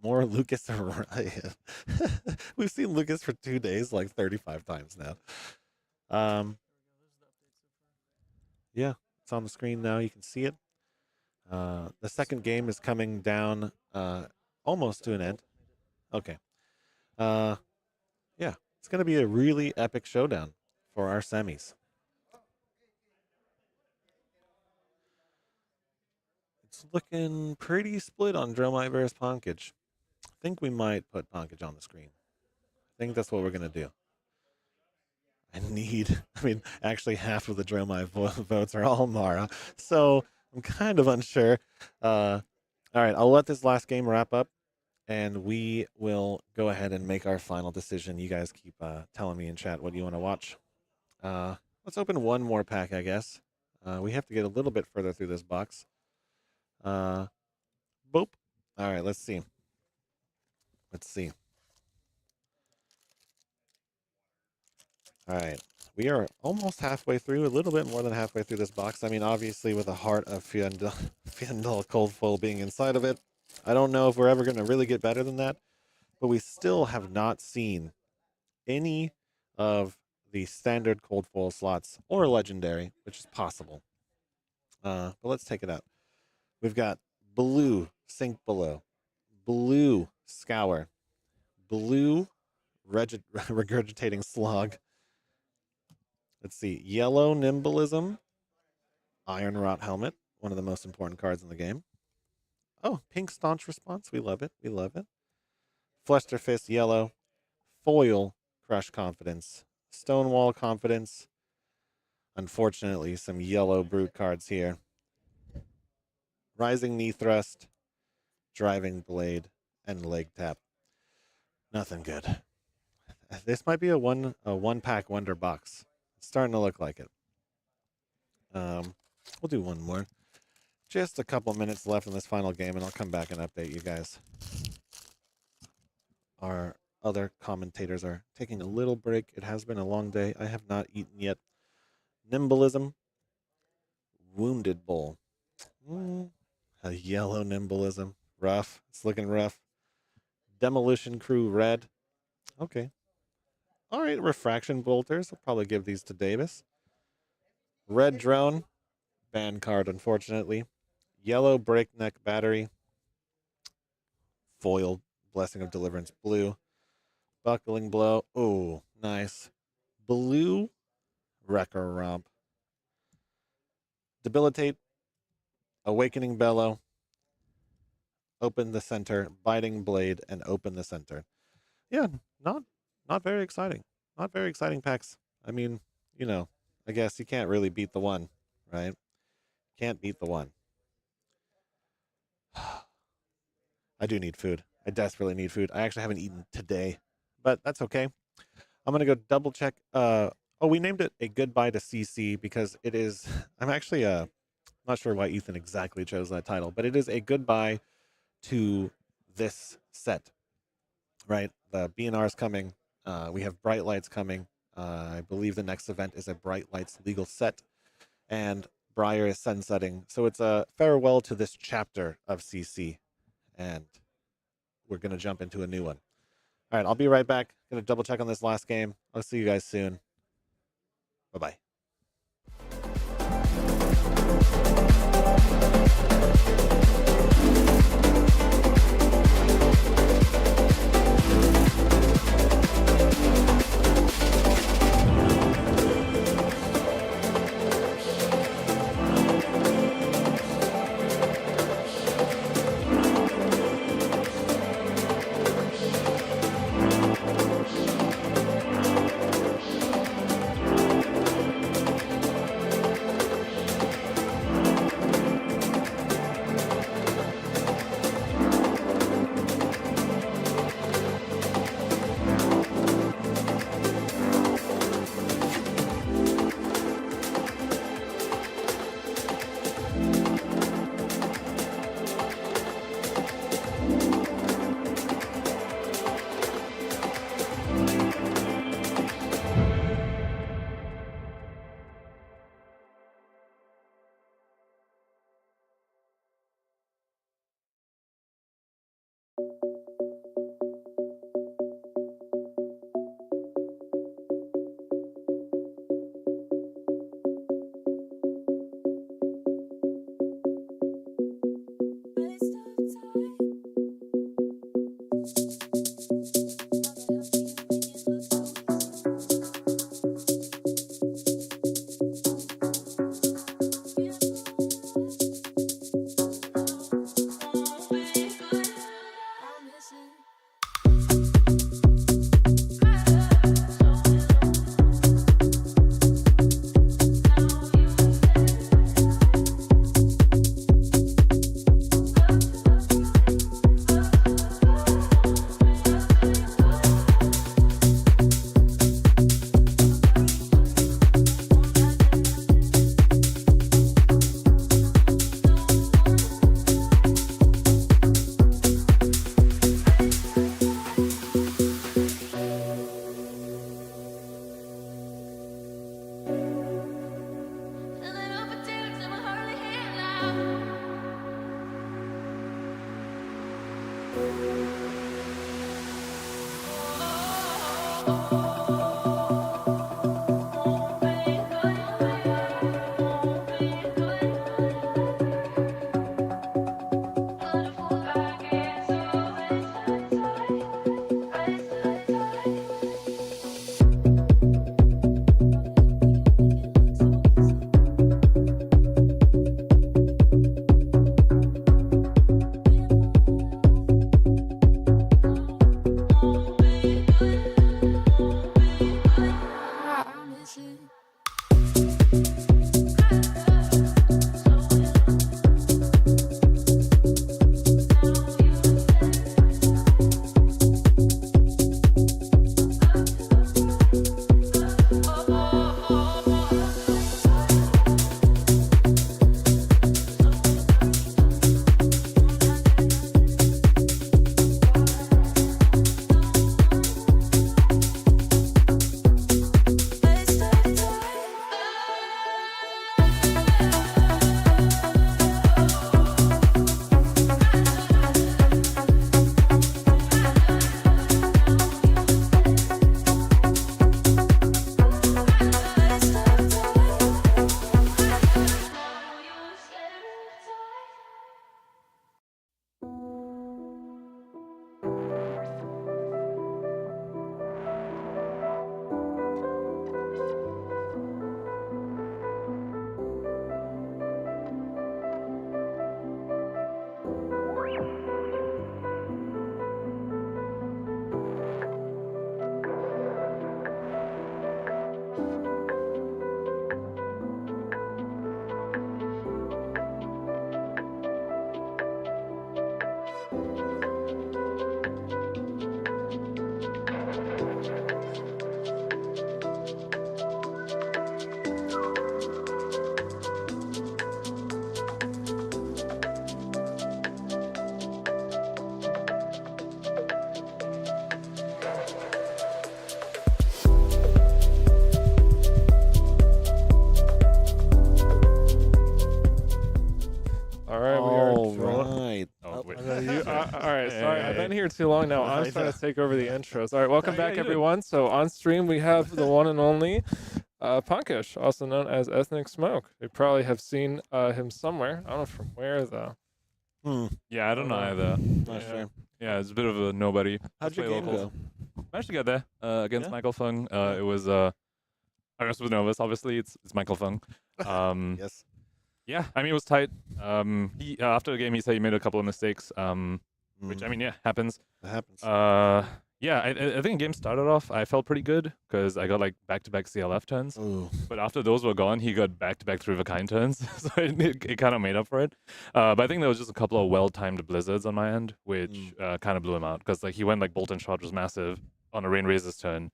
More Lucas Araya. We've seen Lucas for 2 days, like 35 times now. Yeah, it's on the screen now. You can see it. The second game is coming down almost to an end. Okay. Yeah, it's going to be a really epic showdown for our semis. It's looking pretty split on Dromai versus Pankaj. I think we might put Pankaj on the screen. I think that's what we're going to do. Actually half of the Dromai votes are all Mara, so I'm kind of unsure. All right, I'll let this last game wrap up, and we will go ahead and make our final decision. You guys keep telling me in chat what you want to watch. Let's open one more pack, I guess. We have to get a little bit further through this box. Boop. All right, let's see. All right, we are almost halfway through, a little bit more than halfway through this box. I mean, obviously, with a heart of Fiendal Cold Foil being inside of it, I don't know if we're ever going to really get better than that, but we still have not seen any of the standard Cold Foil slots or legendary, which is possible. But let's take it out. We've got blue Sink Below, blue Scour, blue Regurgitating Slog. Let's see, yellow Nimbalism, Iron Rot Helmet, one of the most important cards in the game. Oh, pink Staunch Response, we love it, Fluster Fist, yellow, foil Crush Confidence, Stonewall Confidence. Unfortunately, some yellow Brute cards here. Rising Knee Thrust, Driving Blade, and Leg Tap. Nothing good. This might be a one pack wonder box. It's starting to look like it. We'll do one more. Just a couple minutes left in this final game, and I'll come back and update you guys. Our other commentators are taking a little break. It has been a long day. I have not eaten yet. Nimbalism, Wounded Bull. A yellow Nimbalism. Rough. It's looking rough. Demolition Crew Red. Okay. All right, Refraction Bolters. I'll probably give these to Davis. Red Drone. Ban card, unfortunately. Yellow Breakneck Battery. Foil Blessing of Deliverance Blue. Buckling Blow. Oh, nice. Blue Wrecker Romp. Debilitate. Awakening Bellow. Open the Center. Biting Blade, and Open the Center. Yeah, not very exciting. Not very exciting packs. I mean, I guess you can't really beat the one, right? Can't beat the one. I do need food. I desperately need food. I actually haven't eaten today, but that's okay. I'm going to go double check. Oh, we named it a goodbye to CC because it is, I'm actually not sure why Ethan exactly chose that title, but it is a goodbye to this set, right? The B&R is coming. We have Bright Lights coming. I believe the next event is a Bright Lights legal set, and Briar is sunsetting. So it's a farewell to this chapter of CC, and we're going to jump into a new one. All right, I'll be right back. Going to double check on this last game. I'll see you guys soon. Bye-bye. too long now. I'm trying to take over the intros. All right, welcome back, everyone. So on stream, we have the one and only Pankaj, also known as Ethnic Smoke. You probably have seen him somewhere. I don't know from where, though. Yeah, I don't know either. Not sure. Yeah, it's a bit of a nobody. How'd your game go? Managed to get there against Michael Fung. It was I was nervous. Obviously, it's Michael Fung. Yes. Yeah, I mean it was tight. He after the game he said he made a couple of mistakes. Which I mean happens. It happens. Yeah, I think the game started off, I felt pretty good because I got like back-to-back CLF turns. Ooh. But after those were gone, he got back-to-back 3 of a kind turns, so it kind of made up for it. But I think there was just a couple of well-timed blizzards on my end, which kind of blew him out because like he went like bolt and shot was massive on a Rain Razor's turn,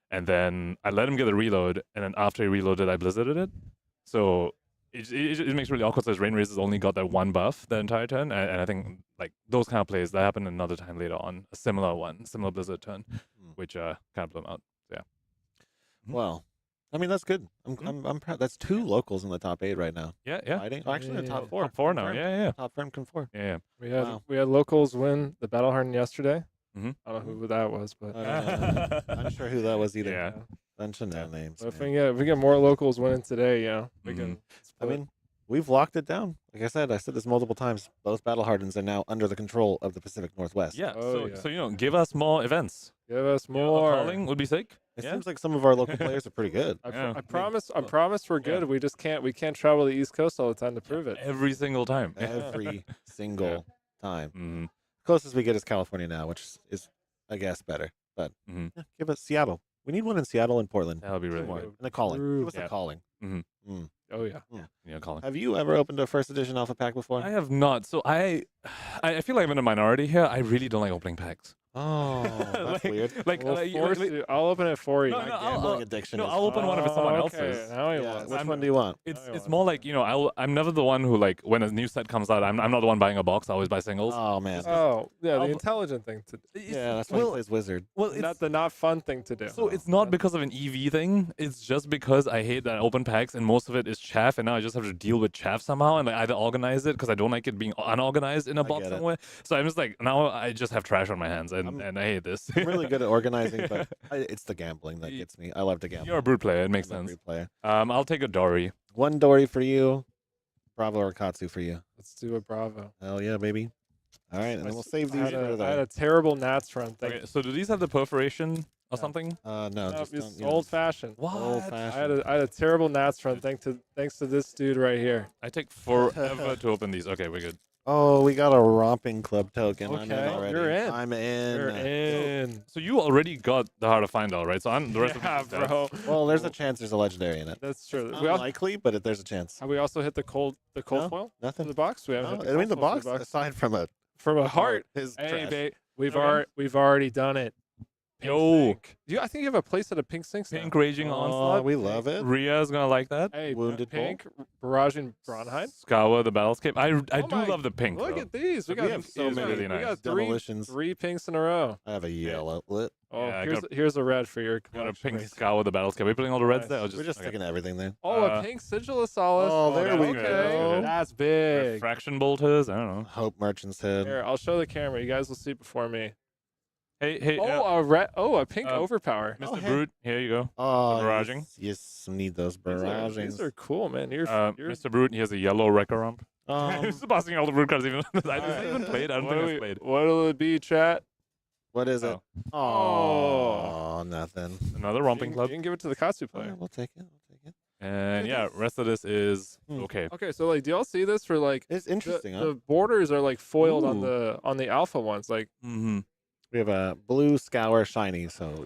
and then I let him get a reload, and then after he reloaded, I blizzarded it. So it makes it really awkward. So his Rain Razor's only got that 1 buff the entire turn, and I think like those kind of plays that happened another time later on, a similar blizzard turn, which kind of blew him out. So, yeah. Well, I mean that's good. I'm proud. That's 2 locals in the top 8 right now. Yeah. Fighting. Oh, actually, the top 4. Top 4 now. Confirmed. Yeah. Top Firm 4. Yeah. We had locals win the Battle Harden yesterday. Mm-hmm. I don't know who that was, but I'm not sure who that was either. Yeah. Mention their names. But if we get more locals winning today, we can. I mean, we've locked it down. Like I said this multiple times. Both Battle Hardens are now under the control of the Pacific Northwest. Yeah. So give us more events. Give us more. Calling would be sick. It seems like some of our local players are pretty good. I promise we're good. We just we can't travel the East Coast all the time to prove it. Every single time. Every single time. Closest we get is California now, which is I guess better. But give us Seattle. We need one in Seattle and Portland. That would be really good. And a calling. Give us a calling. Oh yeah. Yeah, calling. Have you ever opened a first edition alpha pack before? I have not. So I feel like I'm in a minority here. I really don't like opening packs. Oh, that's weird. I'll open it for you. Gambling addiction. I'll open one if it's someone okay. else's. Now he wants. Which one do you want? It's more like I'm never the one who like when a new set comes out. I'm not the one buying a box. I always buy singles. Oh man. Oh yeah, the intelligent thing to do. Yeah, that's why he plays Wizard. Well, it's not fun thing to do. So it's not because of an EV thing. It's just because I hate that I open packs and most of it is chaff, and now I just have to deal with chaff somehow and like either organize it because I don't like it being unorganized in a box somewhere. So I'm just like now I just have trash on my hands and I hate this. I'm really good at organizing, but it's the gambling that gets me. I love to gamble. You're a brute player. It makes sense. Brute player. I'll take a Dori. 1 Dori for you. Bravo or Katsu for you. Let's do a Bravo. Hell yeah, baby. All right, and then we'll save these for I had a terrible Nats run thing. Okay, so do these have the perforation or something? No, just old fashioned. What? Old fashioned. I had a terrible Nats run thanks to this dude right here. I take forever to open these. Okay, we're good. Oh, we got a Romping Club token. Okay, I'm in already. you're in. I'm in. You're in. So you already got the Heart of Findall, right? So I'm the rest of the bro. Well, there's a chance there's a legendary in it. That's true. It's unlikely, but there's a chance. Have we also hit the cold No, foil? nothing. In the box? We haven't. Hit I mean, the cold foil box, for aside from a heart. His Hey, trash. babe, we've already done it. Yo. I think you have a place at a pink sinks now. Pink Raging Onslaught. We love it. Ria's gonna like that. Hey, Wounded pink, Barraging Bronhide. Scour the Battlescape. I do love the pink. Look though. at these. We have so many really nice. We got demolitions. three pinks in a row. I have a yellow lit. Oh, Yeah, here's a red for your Got a collection. pink Scour the Battlescape. Are we putting all the reds Nice. there? Or We're just okay. sticking everything there. Oh, a pink Sigil of Solace. Oh, there we okay. go. That's big. Refraction bolters. I don't know. Hope Merchant's Head. Here, I'll show the camera. You guys will see it before me. Hey. A pink overpower. Mr. Brute, here you go. Oh, barraging. Yes, need those barragings. These are cool, man. You're Mr. Brute, he has a yellow Wrecker Rump. This is passing all the Brute cards even. I even played. I don't think I've played. What'll it be, chat? What is it? Oh, nothing. Another Romping You Club. can give it to the Katsu player. We'll take it. And yeah, rest of this is okay. Okay, so like, do y'all see this? For like, it's interesting. The borders are like foiled on Ooh. the alpha ones. Like, We have a blue Scour shiny, so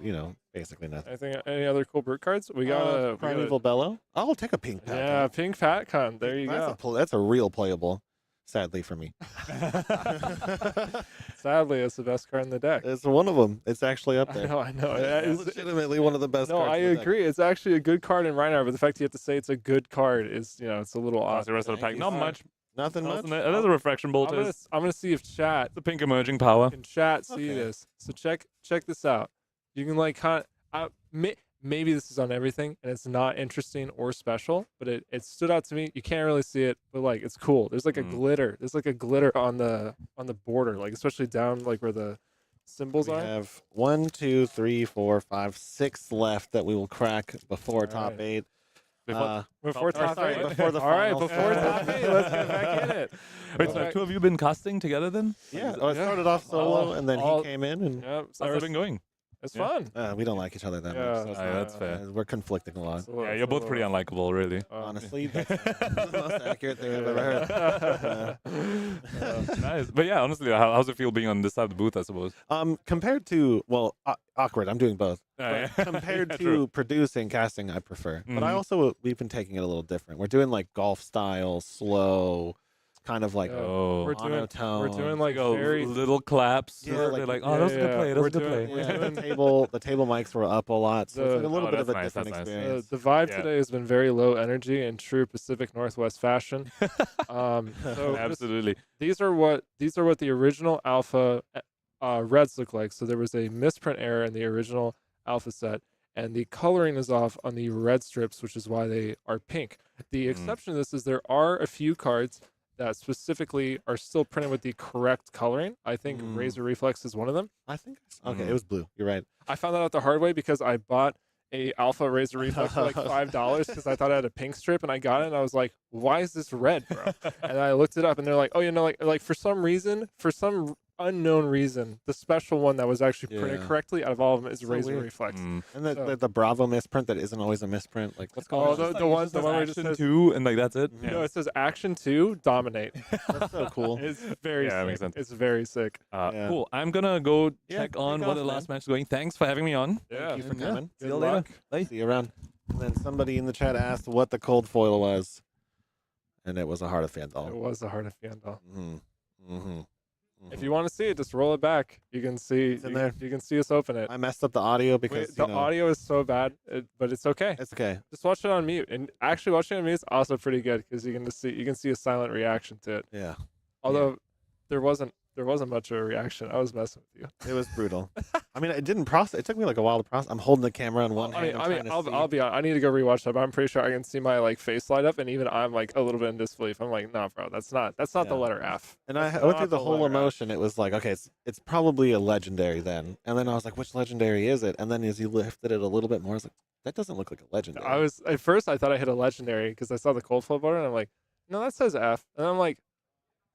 basically nothing. any other cool brute cards? We got a Primeval Bellow. I'll take a pink pack. Yeah, pink Patcon. There you go. That's a real playable. Sadly for me. Sadly, it's the best card in the deck. It's one of them. It's actually up there. I know. It's legitimately one of the best No, cards. I in the deck. agree. It's actually a good card in Rhinar, but the fact you have to say it's a good card is, it's a little odd. The rest of the pack, not much. Nothing much. There's a Refraction Bolt. I'm gonna see if chat, the pink emerging power. Can chat see this? So check this out. You can like maybe this is on everything and it's not interesting or special, but it stood out to me. You can't really see it, but like it's cool. There's like a glitter. There's like a glitter on the border, like especially down like where the symbols We are? have 1, 2, 3, 4, 5, 6 left that we will crack before top right. 8. Before top sorry, 8? before the All right, finals. before top 8, let's get back in it. Wait, so have 2 of you been casting together then? Yeah, I started off solo, and then he came in, and Yep, how's it been going? It's fun. we don't like each other that Yeah. much. So it's not- that's fair. We're conflicting a lot. Yeah, you're both pretty unlikable, really. Honestly, that's the most accurate thing I've ever heard. Nice. But yeah, honestly, how's it feel being on this side of the booth, I suppose? Compared to, well, awkward. I'm doing both. Yeah, But yeah. compared Yeah, to true. producing, casting, I prefer. But I Mhm. also, we've been taking it a little different. We're doing like golf style, slow, kind of like We're doing like very little claps. Yeah, They're like, oh, that was a good play. That was a good play. Yeah, the table mics were up a lot, so it's like a little bit of a that's nice, different that's nice. experience. The vibe Yeah. today has been very low energy in true Pacific Northwest fashion. So Absolutely. these are what the original alpha reds look like. So there was a misprint error in the original alpha set, and the coloring is off on the red strips, which is why they are pink. The exception to this is there are a few cards that specifically are still printed with the correct coloring. I think Razor Reflex is one of them. I think okay, it was blue. You're right. I found that out the hard way because I bought a alpha Razor Reflex for like $5 because I thought it had a pink strip, and I got it and I was like, why is this red, bro? And I looked it up and they're like, oh, you know, like for some unknown reason, the special one that was actually printed Yeah. correctly out of all of them is So Razor weird. Reflex. And So- the Bravo misprint that isn't always a misprint. Like what's going on? the one where it just says 2 and like that's it. No, it says Action 2 Dominate. That's so cool. It's very Yeah, sick. makes sense. It's very sick. Cool. I'm gonna go check on take what off, the man. last match is going. Thanks for having me on. Yeah. Thank you for coming. See you later. Bye. See you around. And then somebody in the chat asked what the cold foil was, and it was a Heart of Fandal. It was the Heart of Fandal. Mm-hmm. If you want to see it, just roll it back. You can see in there. You can see us open it. I messed up the audio because The audio is so bad, but it's okay. It's okay. Just watch it on mute, and actually watching it on mute is also pretty good because you can see a silent reaction to it. Yeah. Although there wasn't much of a reaction. I was messing with you. It was brutal. I mean, it didn't process. It took me like a while to process. I'm holding the camera on one hand. I'll be honest. I need to go rewatch that, but I'm pretty sure I can see my like face light up, and even I'm like a little bit in disbelief. I'm like, nah, bro, that's not the letter F. And That's I went through not the whole letter F. emotion. It was like, okay, it's probably a legendary then. And then I was like, which legendary is it? And then as you lifted it a little bit more, I was like, that doesn't look like a legendary. I was at first I thought I hit a legendary because I saw the cold flow button, and I'm like, no, that says F, and I'm like,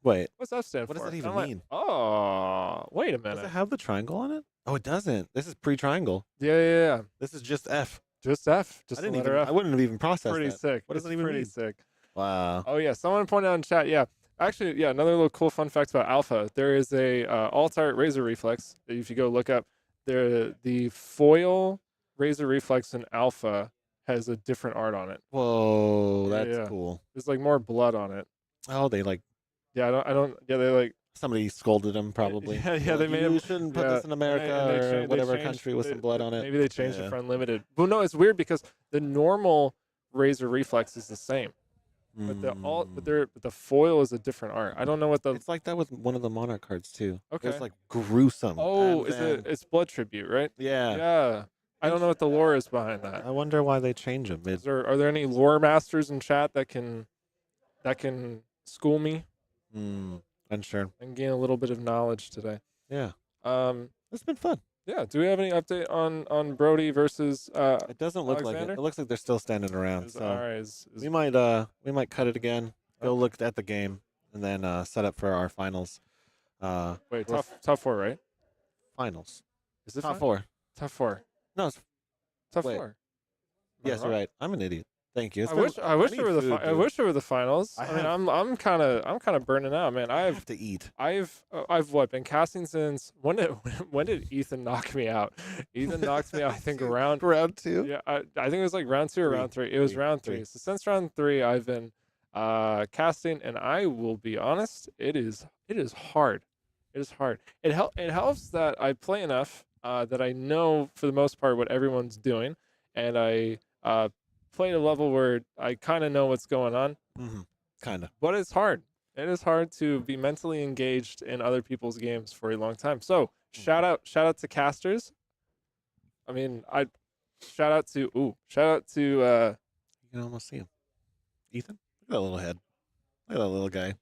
wait, what's F stand what for? does that And even I'm like, mean? oh, wait a minute. Does it have the triangle on it? Oh, it doesn't. This is pre-triangle. Yeah. This is just F. Just F. Just I the didn't letter even. F. I wouldn't have even processed Pretty that. sick. What does It's it even pretty mean? sick. Wow. Oh yeah, someone pointed out in chat. Yeah, actually, yeah. Another little cool fun fact about Alpha: there is a alt-art Razor Reflex. That if you go look up, the foil Razor Reflex in Alpha has a different art on it. Whoa, that's Yeah. cool. There's like more blood on it. Oh, they like Yeah, I don't. Yeah, they like. somebody scolded them probably. Yeah, They're they like, made you him. shouldn't put yeah, this in America and or they whatever changed- country with they- some blood on it. Maybe they changed Yeah. it for unlimited. Well, no, it's weird because the normal Razor Reflex is the same, but the foil is a different art. I don't know what the. It's like that with one of the Monarch cards too. Okay. It's like gruesome. Oh, and then- it's Blood Tribute, right? Yeah. Yeah. I don't know what the lore is behind that. I wonder why they change them. Are there any lore masters in chat that can school me Unsure. and gain a little bit of knowledge today? Yeah. It's been fun. Yeah. Do we have any update on Brodie versus? It doesn't look like it. Alexander? It looks like they're still standing around. So alright, we might cut it again. Go look at the game and then set up for our finals. Wait, top four, right? Finals. Is it top fin- four? Top four. No, it's Top wait. 4. Am I Yes, you're wrong? right. I'm an idiot. Thank you. It's I been- wish there need were the food, I dude. wish there were the finals. I I mean, have- I'm kind of burning out, man. I have to eat. I've what been casting since when did Ethan knock me out? Ethan knocked me out. I think round 2. Yeah, I think it was like round 2 or round 3. It was round 3. So since round 3, I've been casting, and I will be honest, it is hard. It is hard. It helps that I play enough that I know for the most part what everyone's doing, and I play at a level where I kind of know what's going on. Kind of. But it's hard. It is hard to be mentally engaged in other people's games for a long time. So shout out to casters. I mean, shout out to You can almost see him. Ethan? Look at that little head. Look at that little guy.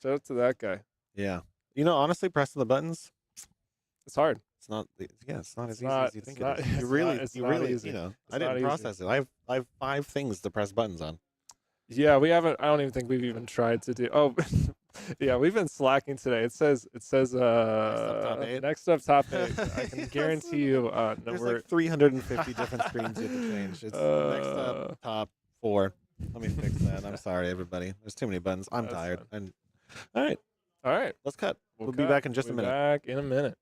shout out to that guy. Yeah. You know, honestly, pressing the buttons, It's hard. It's not. Yeah, it's not as easy not- as you think it's it is. not- You it's really, not- it's you not really, easy. you know, It's I didn't not easy. process it. I have 5 things to press buttons on. Yeah, we haven't. I don't even think we've even tried to do. Oh, yeah, we've been slacking today. It says next up top 8. I can guarantee you. No, There's we're like 350 different screens you have to change. It's next up top 4. Let me fix that. I'm sorry, everybody. There's too many buttons. I'm tired. And all right, let's cut. We'll be back in just a minute. Back in a minute.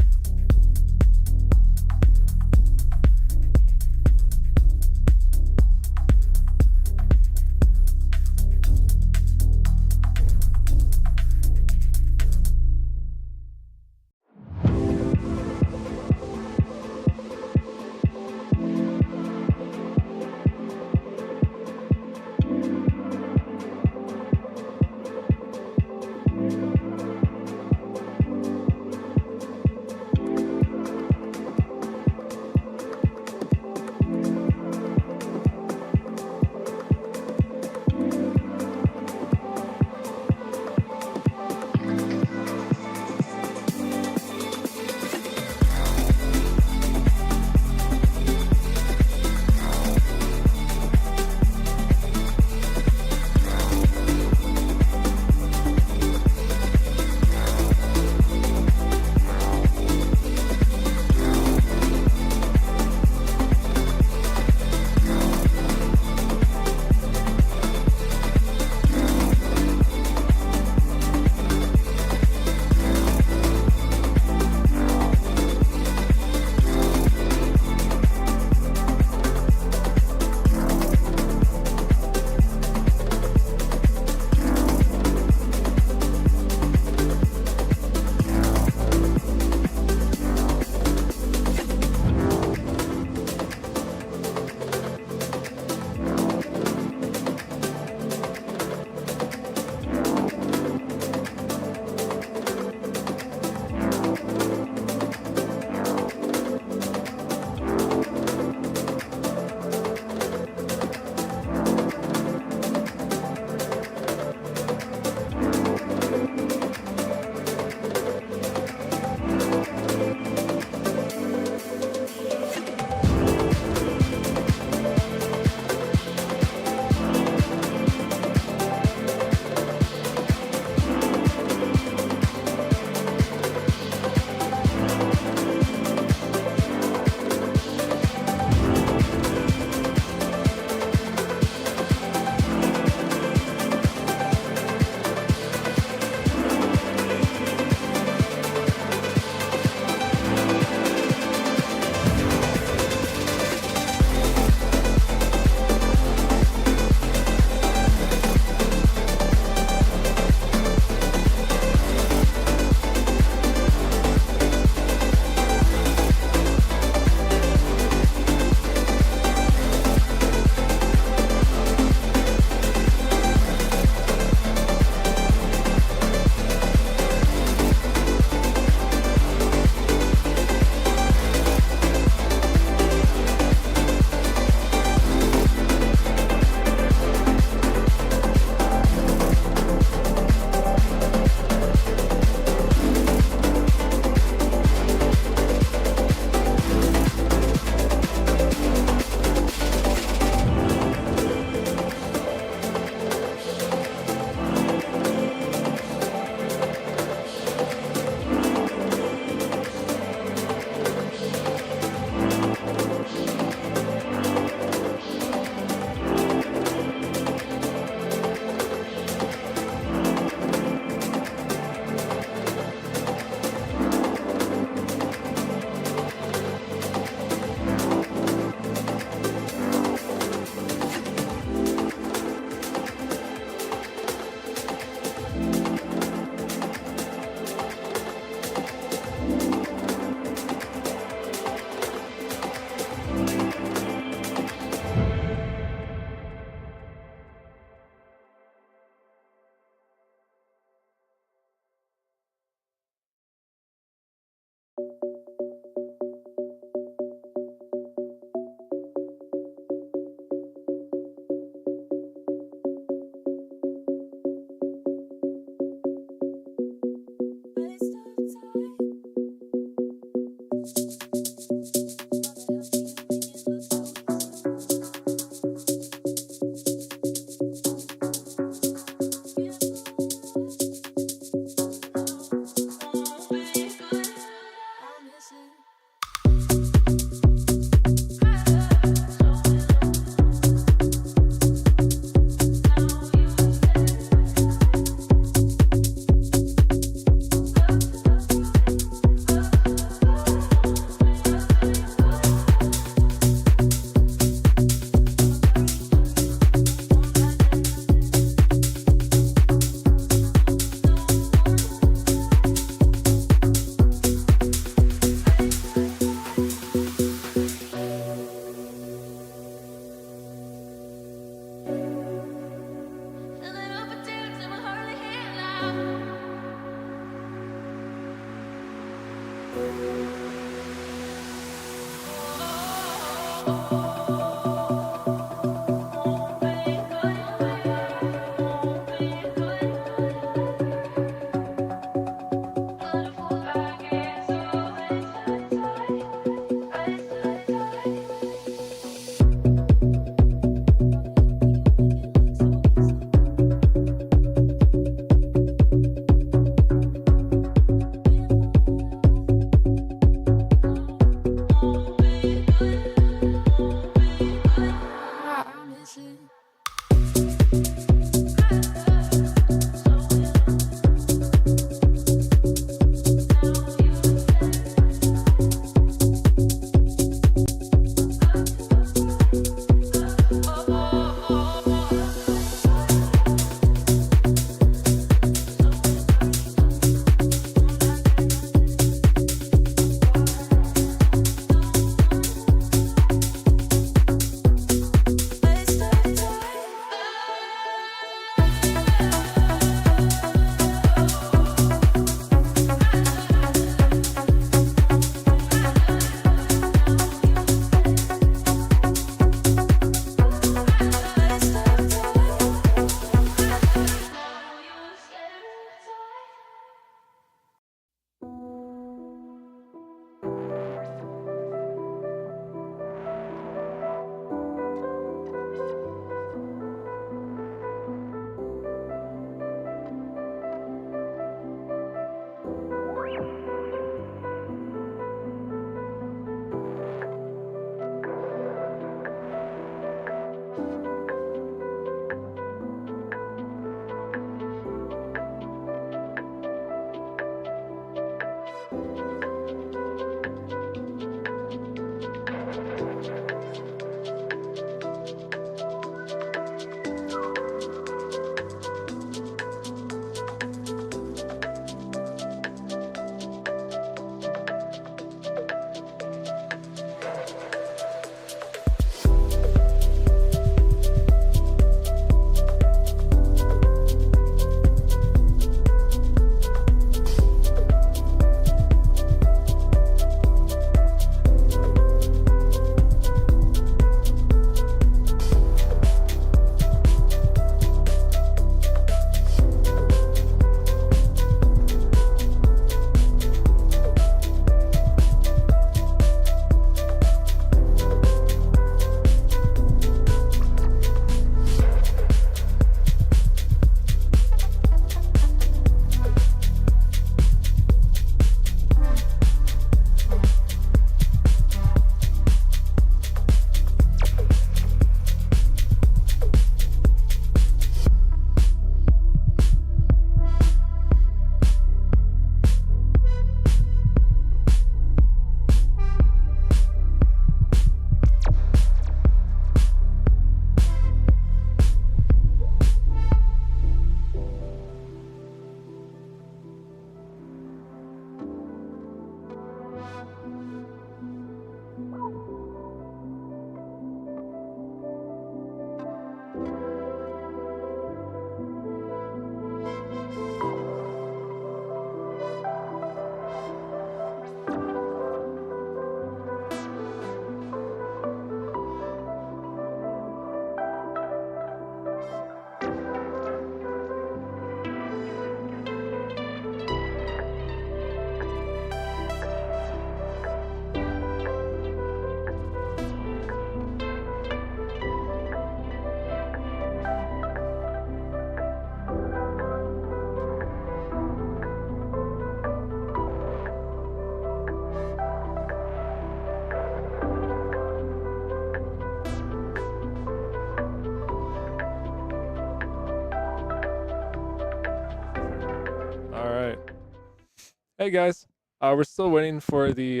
Hey guys, we're still waiting for the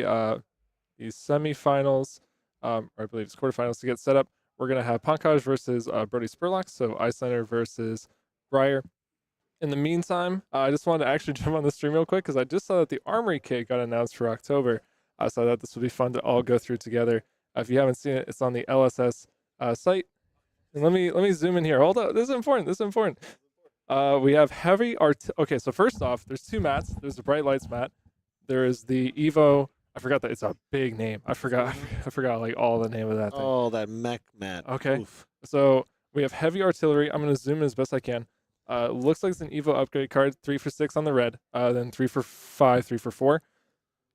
semifinals, or I believe it's quarterfinals to get set up. We're gonna have Pankaj versus Brodie Spurlock, so Icelander versus Briar. In the meantime, I just wanted to actually jump on the stream real quick because I just saw that the Armory kit got announced for October. So I thought this would be fun to all go through together. If you haven't seen it, it's on the LSS site. And let me zoom in here. Hold up, this is important. This is important. We have heavy art. Okay, so first off, there's two mats. There's the bright lights mat. there is the Evo. I forgot that it's a big name. I forgot like all the name of that thing. Oh, that mech mat. Okay. Oof. So we have heavy artillery. I'm going to zoom in as best I can. Looks like it's an Evo upgrade card. 3 for 6 on the red. Then 3 for 5, 3 for 4.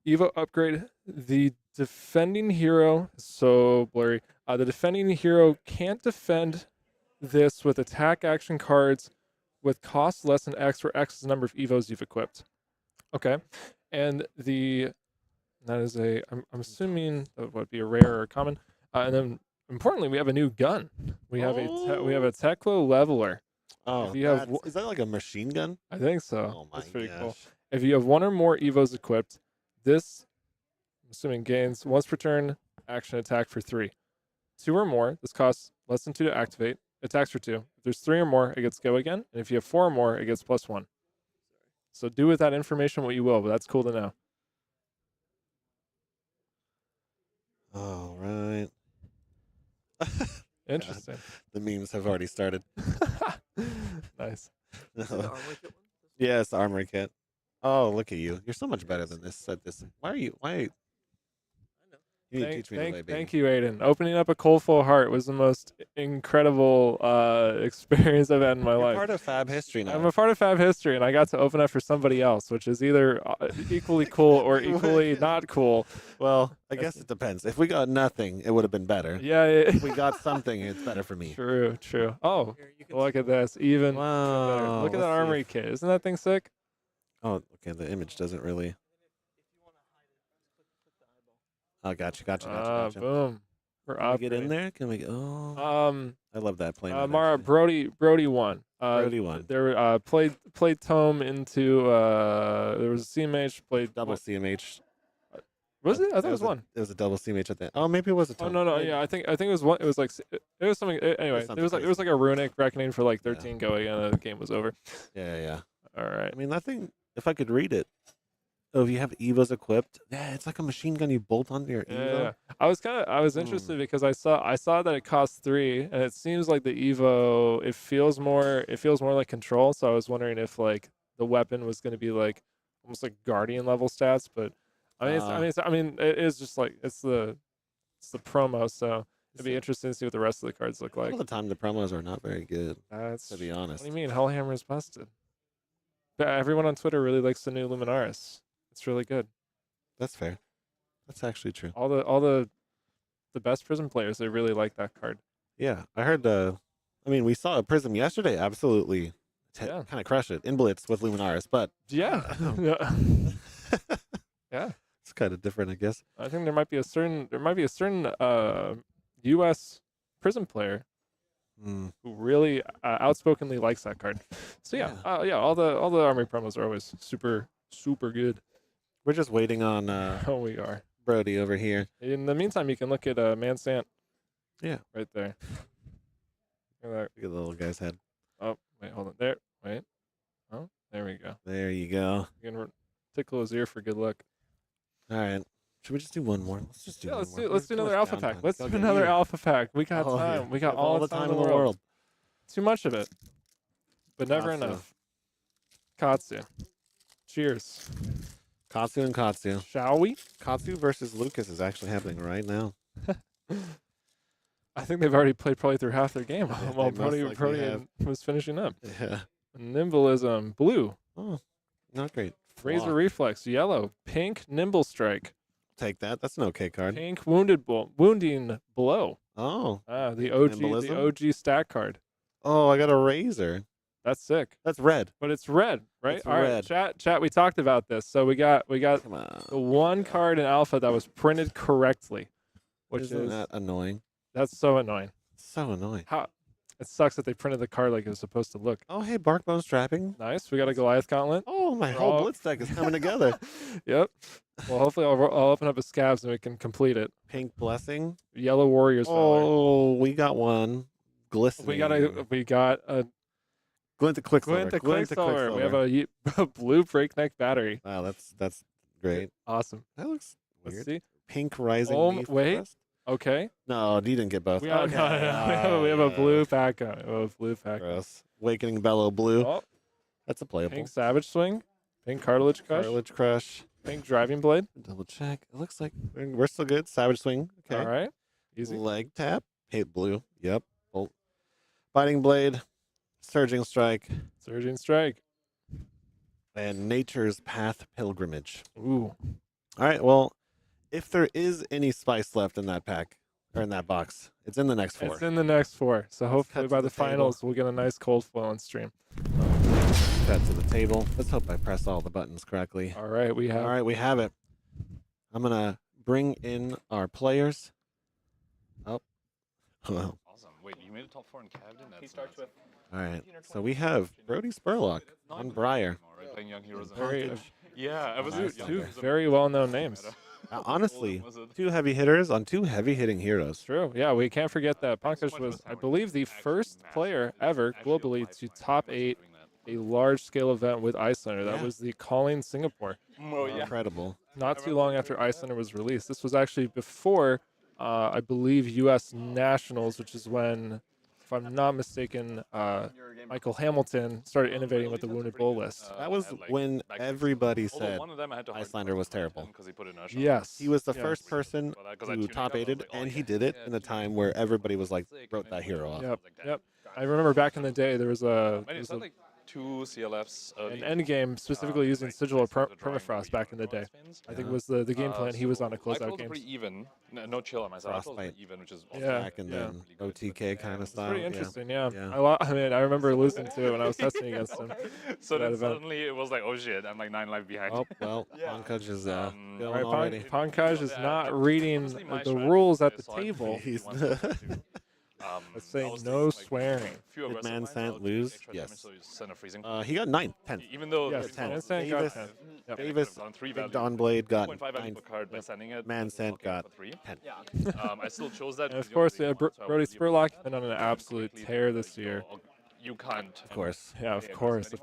Evo upgrade. The defending hero, so blurry. The defending hero can't defend this with attack action cards with cost less than X, where X is the number of Evos you've equipped. Okay. And that is I'm assuming that would be a rare or a common. And then importantly, we have a new gun. We have a Teklo leveler. Oh, if you have, is that like a machine gun? I think so. Oh my That's pretty cool. gosh. If you have 1 or more Evos equipped, this, I'm assuming, gains once per turn action attack for 3. 2 or more, this costs less than 2 to activate. Attacks for 2. If there's 3 or more, it gets go again. And if you have 4 or more, it gets +1. So do with that information what you will, but that's cool to know. All right. Interesting. The memes have already started. Nice. Yeah, it's the armory kit. Oh, look at you. You're so much better than this. Why? You need to teach me the way, baby. Thank you, Aiden. Opening up a cold full heart was the most incredible experience I've had in my life. You're part of Fab history now. I'm a part of Fab history, and I got to open up for somebody else, which is either equally cool or equally not cool. Well, I guess it depends. If we got nothing, it would have been better. Yeah. If we got something, it's better for me. True. Oh, look at this. Even better. Look at that armory kit. Isn't that thing sick? Oh, okay. The image doesn't really. Oh, gotcha. Boom. Can we get in there? Can we? Oh. I love that plane. Mara, Brodie won. Brodie won. There played Tome into there was a CMH played double CMH. Was it? I thought it was one. It was a double CMH at the. Oh, maybe it was a Tome. Oh no, yeah, I think it was one. It was like it was something. Anyway, it was like a runic reckoning for like 13 going, and the game was over. Yeah. All right. I mean, that thing. If I could read it. Oh, if you have Evos equipped, yeah, it's like a machine gun you bolt onto your Evo. Yeah. I was interested because I saw that it costs 3, and it seems like the Evo it feels more like Control. So I was wondering if like the weapon was going to be like almost like Guardian level stats, but I mean it is just like it's the promo, so it'd be interesting to see what the rest of the cards look like. All the time the promos are not very good. To be honest. What do you mean? Hellhammer is busted. But everyone on Twitter really likes the new Luminaris. It's really good. That's fair. That's actually true. All the best Prism players, they really like that card. Yeah, I heard. We saw a Prism yesterday. Absolutely, kind of crush it in Blitz with Luminaris, but yeah, yeah, it's kind of different, I guess. I think there might be a certain U.S. Prism player who really outspokenly likes that card. So yeah, all the armory promos are always super good. We're just waiting on we are Brodie over here. In the meantime, you can look at Mansant. Yeah, right there. Look at the little guy's head. Oh, wait, hold on. There, wait. Oh, there we go. There you go. You can tickle his ear for good luck. All right. Should we just do one more? Let's just do one more. Let's do another alpha pack. Let's do another alpha pack. We got time. We got all the time in the world. Too much of it, but never enough. Katsu. Cheers. Katsu and Katsu. Shall we? Katsu versus Lucas is actually happening right now. I think they've already played probably through half their game while Brodie was finishing up. Yeah. Nimbleism. Blue. Oh, not great. Razor Reflex. Yellow. Pink. Nimble Strike. Take that. That's an okay card. Pink. Wounding Blow. Oh. The OG stat card. Oh, I got a Razor. That's sick. That's red. But it's red, right? It's All right, red. chat. We talked about this. So we got the one card in alpha that was printed correctly, which Isn't that annoying? That's so annoying. So annoying. It sucks that they printed the card like it was supposed to look. Oh, hey, Barkbone strapping. Nice. We got a Goliath Gauntlet. Oh, my whole Blitz deck is coming together. Yep. Well, hopefully I'll open up a Scabs and we can complete it. Pink Blessing. Yellow Warriors. Oh, we got one. Glistening. We got a Glint to Quicksilver. We have a blue breakneck battery. Wow, that's great. Awesome. That looks weird. Let's see. Pink Rising Leaf. Wait. Crest? Okay. No, you didn't get both. We have a blue pack. Gross. Awakening Bellow Blue. Oh. That's a playable. Pink Savage Swing. Pink Cartilage Crush. Cartilage Crush. Pink Driving Blade. Double check. It looks like we're still good. Savage Swing. Okay. All right. Easy. Leg tap. Hate blue. Yep. Bolt. Biting Blade. Surging Strike. Surging Strike. And Nature's Path Pilgrimage. Ooh. All right. Well, if there is any spice left in that pack or in that box, it's in the next 4. It's in the next 4. So hopefully cut by to the the table. finals, we'll get a nice cold flow on stream. Cut to the table. Let's hope I pressed all the buttons correctly. All right, we have it. I'm gonna bring in our players. Oh, well. Awesome. Wait, you made a top 4 in Camden? He starts with. All right. So we have Brodie Spurlock on Briar. Playing Young Heroes. Very, Yeah, I was two very well-known names. Honestly, 2 heavy hitters on 2 heavy-hitting heroes. True. Yeah, we can't forget that Pankaj was, I believe, the first player ever globally to top 8 a large-scale event with Icelander. That was the Calling Singapore. Oh, yeah. Incredible. Not too long after Icelander was released. This was actually before, I believe, U.S. Nationals, which is when, if I'm not mistaken, Michael Hamilton started innovating with the Wounded Bull list. That was when everybody said Icelander was terrible. Yes. He was the first person who top 8'd, and he did it in a time where everybody was like, wrote that hero off. Yep. I remember back in the day, there was a 2 CLFs. an endgame specifically using Sigil or Permafrost back in the day. I think it was the game plan he was on to close out games. Pretty even. No chill on myself. Frostbite. Even, which is Back and then OTK kind of style. Pretty interesting, yeah. Yeah. I mean, I remember losing to it when I was testing against him. So that then event. suddenly it was like, oh shit, I'm like 9 life behind. Oh, well, Pankaj is going Right, already. Pankaj is not reading the rules at the table. He's Let's say no swearing. Did Man Sant lose? Yes. He got 9, 10. Even though Yes, 10. Man Sant got 10. Yep. Davis, on 3 Big Dawn Blade got 0.5 value 9. per card by sending it. Man Sant got 10. I still chose that. And of course, Brodie Spurlock been on an absolute tear this year. You can't. Of course. Yeah, of course.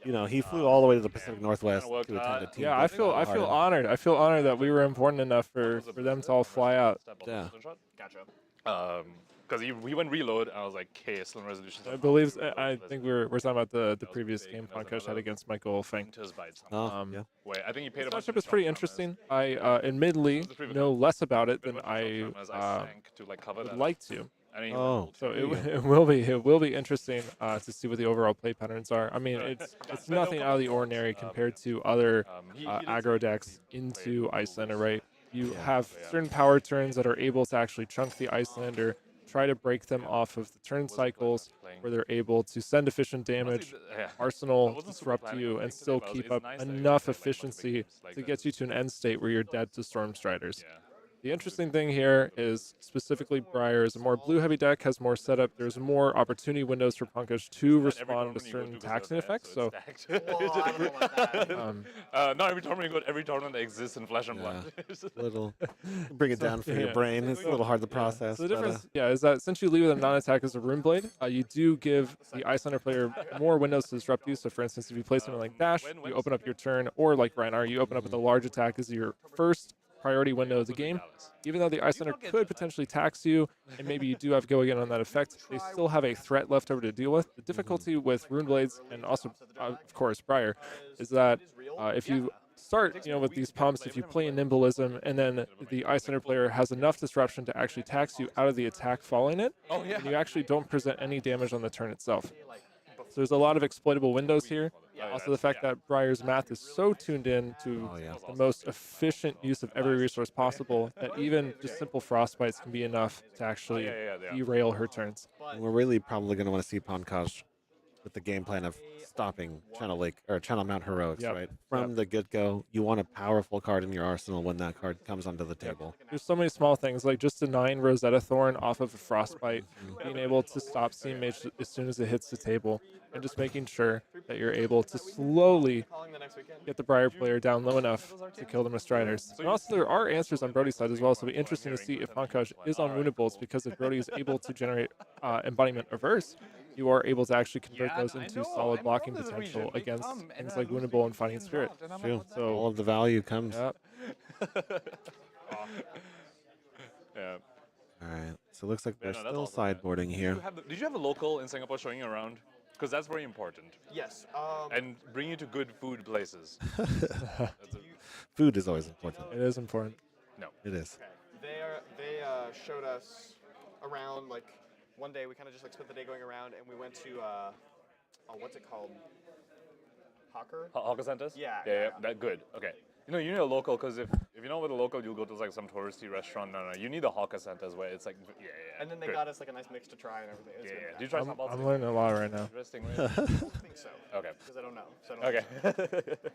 You know, he flew all the way to the Pacific Northwest to attend a team. Yeah, I feel honored. I feel honored that we were important enough for them to all fly out. Yeah. Gotcha. Because we went reload, and I was like, okay, Slim Resolution. I think we're talking about the previous game Pankaj had against Michael Feng. Wait, I think he paid a This matchup is pretty interesting. I admittedly know less about it than I would like to. Oh, so it will be interesting to see what the overall play patterns are. I mean, it's nothing out of the ordinary compared to other aggro decks into Icelander, right? You have certain power turns that are able to actually chunk the Icelander, try to break them off of the turn cycles where they're able to send efficient damage, Arsenal disrupt you, and still keep up enough efficiency to get you to an end state where you're dead to Stormstriders. The interesting thing here is specifically Briar is a more blue-heavy deck, has more setup. There's more opportunity windows for Pankaj to respond to certain taxing effects. So, not every tournament you go, every tournament that exists in Flesh and Blood. Little, bring it down for your brain. It's a little hard to process. So the difference, is that since you leave with a non-attack as a Rune Blade, you do give the Icelander player more windows to disrupt you. So, for instance, if you play something like Dash, you open up your turn, or like Reinar, you open up with a large attack as your first priority window of the game. Even though the Icelander could potentially tax you, and maybe you do have go again on that effect, they still have a threat left over to deal with. The difficulty with Rune Blades, and also, of course, Briar, is that if you start with these pumps, if you play in Nimbleism, and then the Icelander player has enough disruption to actually tax you out of the attack following it, and you actually don't present any damage on the turn itself. So there's a lot of exploitable windows here. Also the fact that Briar's math is so tuned in to the most efficient use of every resource possible that even just simple frostbites can be enough to actually derail her turns. And we're really probably going to want to see Pankaj with the game plan of stopping Channel Lake or Channel Mount Heroics, right? From the get-go, you want a powerful card in your arsenal when that card comes onto the table. There's so many small things, like just denying Rosetta Thorn off of a Frostbite, being able to stop Steam Mage as soon as it hits the table, and just making sure that you're able to slowly get the Briar player down low enough to kill them with Striders. And also there are answers on Brodie's side as well, so it'll be interesting to see if Pankaj is on Wounded Bolts, because if Brodie is able to generate Embodiment Reverse, you are able to actually convert those into solid blocking potential against things like Wounded Bowl and Fighting Spirit. True. So all of the value comes. Yeah. All right. So it looks like they're still sideboarding here. Did you have a local in Singapore showing you around? Because that's very important. Yes. And bring you to good food places. Food is always important. It is important. No. It is. They showed us around, like, one day we kind of just like spent the day going around, and we went to what's it called? Hawker? Hawker centers? Yeah. That good. Okay. You need a local, because if you know with a local, you'll go to like some touristy restaurant. No, you need the hawker centers where it's like, yeah. And then they got us like a nice mix to try and everything. It was good. Did you try some? I'm learning a lot right now. Interesting, right? I don't think so. Okay. Because I don't know. So I don't Okay. think so.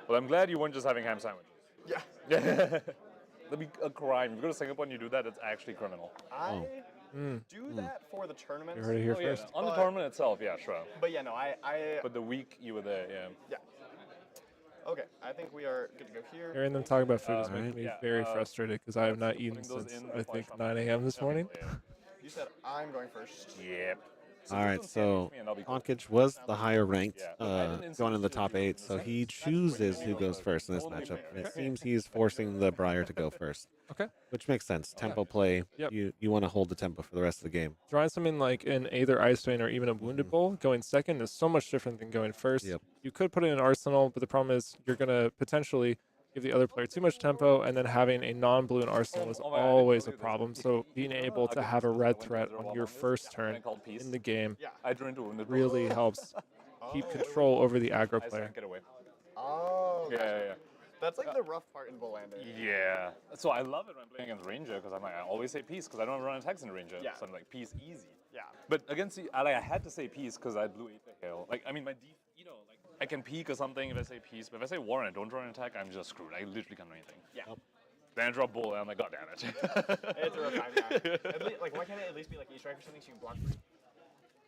Well, I'm glad you weren't just having ham sandwiches. Yeah. That'd be a crime. If you go to Singapore and you do that, it's actually criminal. I do that for the tournament. You heard it here first. Yeah. On the tournament itself, yeah, sure. But yeah, no, I. But the week you were there, yeah. Yeah. Okay, I think we are good to go here. Hearing them talk about food is making me very frustrated because I have not eaten since I think 9 a.m. this morning. You said I'm going first. Yep. All right, so Pankaj was the higher ranked going in the top 8, so he chooses who goes first in this matchup. And it seems he's forcing the Briar to go first. Okay. Which makes sense. Tempo play. Yep. You want to hold the tempo for the rest of the game. Throwing something like in either Ice Vein or even a Wounded Bowl, going second is so much different than going first. Yep. You could put it in Arsenal, but the problem is you're going to potentially give the other player too much tempo, and then having a non-blue in Arsenal is always a problem. So being able to have a red threat on your first turn in the game really helps keep control over the aggro player. Oh. Yeah. That's like the rough part in Volander. Yeah. So I love it when I'm playing against Ranger because I'm like, I always say peace because I don't run attacks in Ranger. Yeah. So I'm like, peace easy. Yeah. But against I had to say peace because I blew 8 to hail. Like, I mean, like, I can peek or something if I say peace, but if I say war and I don't draw an attack, I'm just screwed. I literally can't do anything. Yeah. Then I draw bull and I'm like, god damn it. It's a rough time, yeah. Like, why can't it at least be like E-Strike or something so you can block free?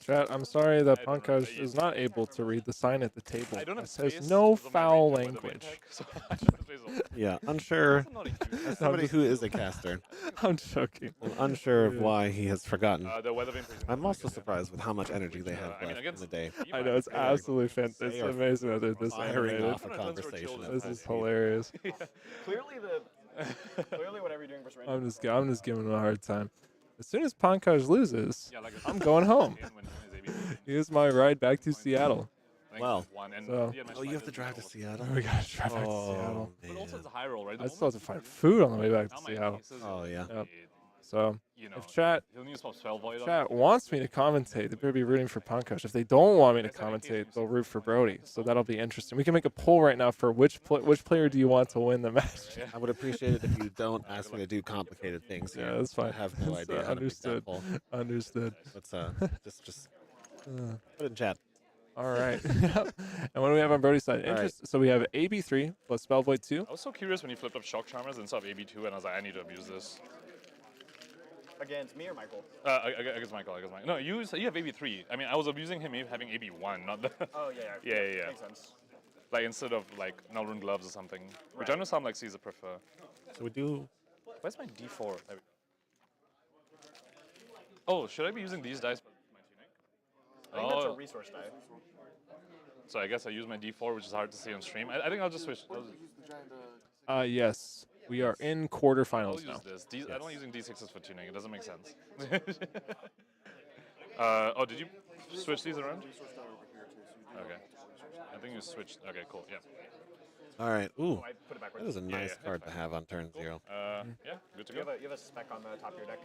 Chat, I'm sorry that Pankaj is not able to read the sign at the table. I don't have It says space no because of my foul Ranger weather language. attack, so I should have space on. Yeah, unsure. That's not a huge- As somebody who is a caster, I'm joking. I'm unsure of why he has forgotten. The weather vane freezing I'm also surprised with how much energy they have I mean, left in against the day. I know, it's absolutely fantastic. It's They are amazing that they're this firing animated. off a conversation. This is hilarious. Clearly whatever you're doing versus Ranger. I'm just giving him a hard time. As soon as Pankaj loses, I'm going home. Here's my ride back to Seattle. Well, So, you have to drive to Seattle? we gotta drive back to Seattle. But also it's a high roll, right? I still have to find food on the way back to Seattle. Oh, yeah. Yep. So, if chat wants me to commentate, they better be rooting for Pankaj. If they don't want me to commentate, they'll root for Brodie. So that'll be interesting. We can make a poll right now for which player do you want to win the match. I would appreciate it if you don't ask me to do complicated things. Yeah, here. that's fine. I have no idea how Understood. to make that poll. Understood. Let's just put it in chat. All right. And what do we have on Brodie's side? All right. So we have AB3 plus Spell Void 2. I was so curious when you flipped up Shock Charmers instead of AB2, and I was like, I need to abuse this. Against me or Michael? Against Michael. No, you have AB3. I mean, I was abusing him having AB1, not the. Oh, yeah. Yeah. Makes sense. Like instead of like Nullrune Gloves or something, which I know some like Caesar prefer. So we do. Where's my D4? Oh, should I be using these dice? I think that's a resource die. So I guess I use my D4, which is hard to see on stream. I think I'll just switch. Yes. We are in I'll quarterfinals use now. this. I'm not using D6s for tuning. It doesn't make sense. Oh, did you switch these around? Okay. I think you swithed. Okay, cool. Yeah. All right. Ooh, I put it backwards. that is a nice card to have on turn 0. Yeah, good to go. You have a spec on the top of your deck.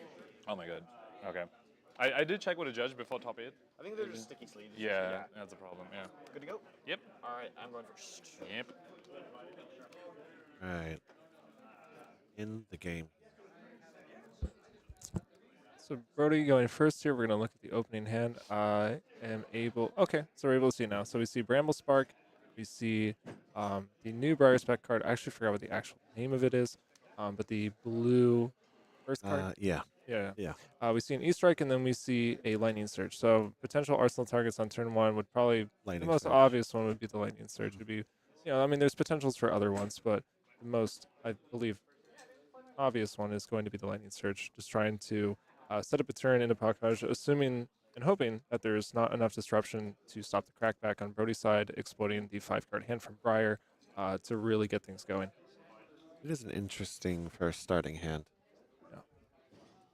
Oh my god. Okay. I did check with a judge before top 8. I think they're just sticky sleeves. Yeah, that's a problem. Yeah. Good to go? Yep. All right, I'm going first. Yep. All right. In the game. So Brodie going first here. We're going to look at the opening hand. I am able... Okay, so we're able to see now. So we see Bramble Spark. We see the new Briar spec card. I actually forgot what the actual name of it is. But the blue first card? Yeah. Yeah. We see an E-Strike, and then we see a Lightning Surge. So potential Arsenal targets on turn 1 would probably... the most obvious one would be the Lightning Surge. Would be, I mean, there's potentials for other ones, but the most, I believe, obvious one is going to be the Lightning Surge. Just trying to set up a turn into Pankaj, assuming and hoping that there's not enough disruption to stop the crackback on Brodie's side, exploiting the 5-card hand from Briar to really get things going. It is an interesting first starting hand.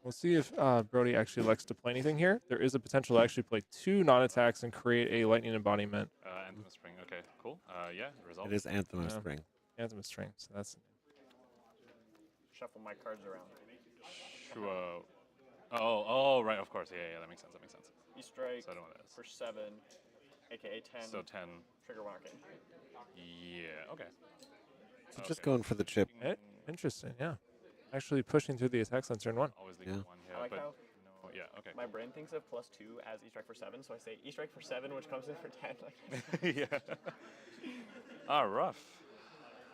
We'll see if Brodie actually elects to play anything here. There is a potential to actually play 2 non-attacks and create a lightning embodiment Anthem of Spring. Okay, cool. Yeah, resolve. It is Anthem of Yeah. Spring. Anthem of Spring. So that's Shuffle my cards around. Sure. Oh, right. Of course. Yeah. That makes sense. You strike So I don't know what that is. for 7, aka 10. So 10. Trigger 1 arcane. Yeah. Okay. So just going for the chip. Interesting. Yeah. Actually pushing through the attacks on turn 1. Always the Yeah. good one. Yeah, I like but how no. Yeah. Okay. my brain thinks of +2 as E-strike for 7, so I say E-strike for 7, which comes in for 10. Like yeah. Rough.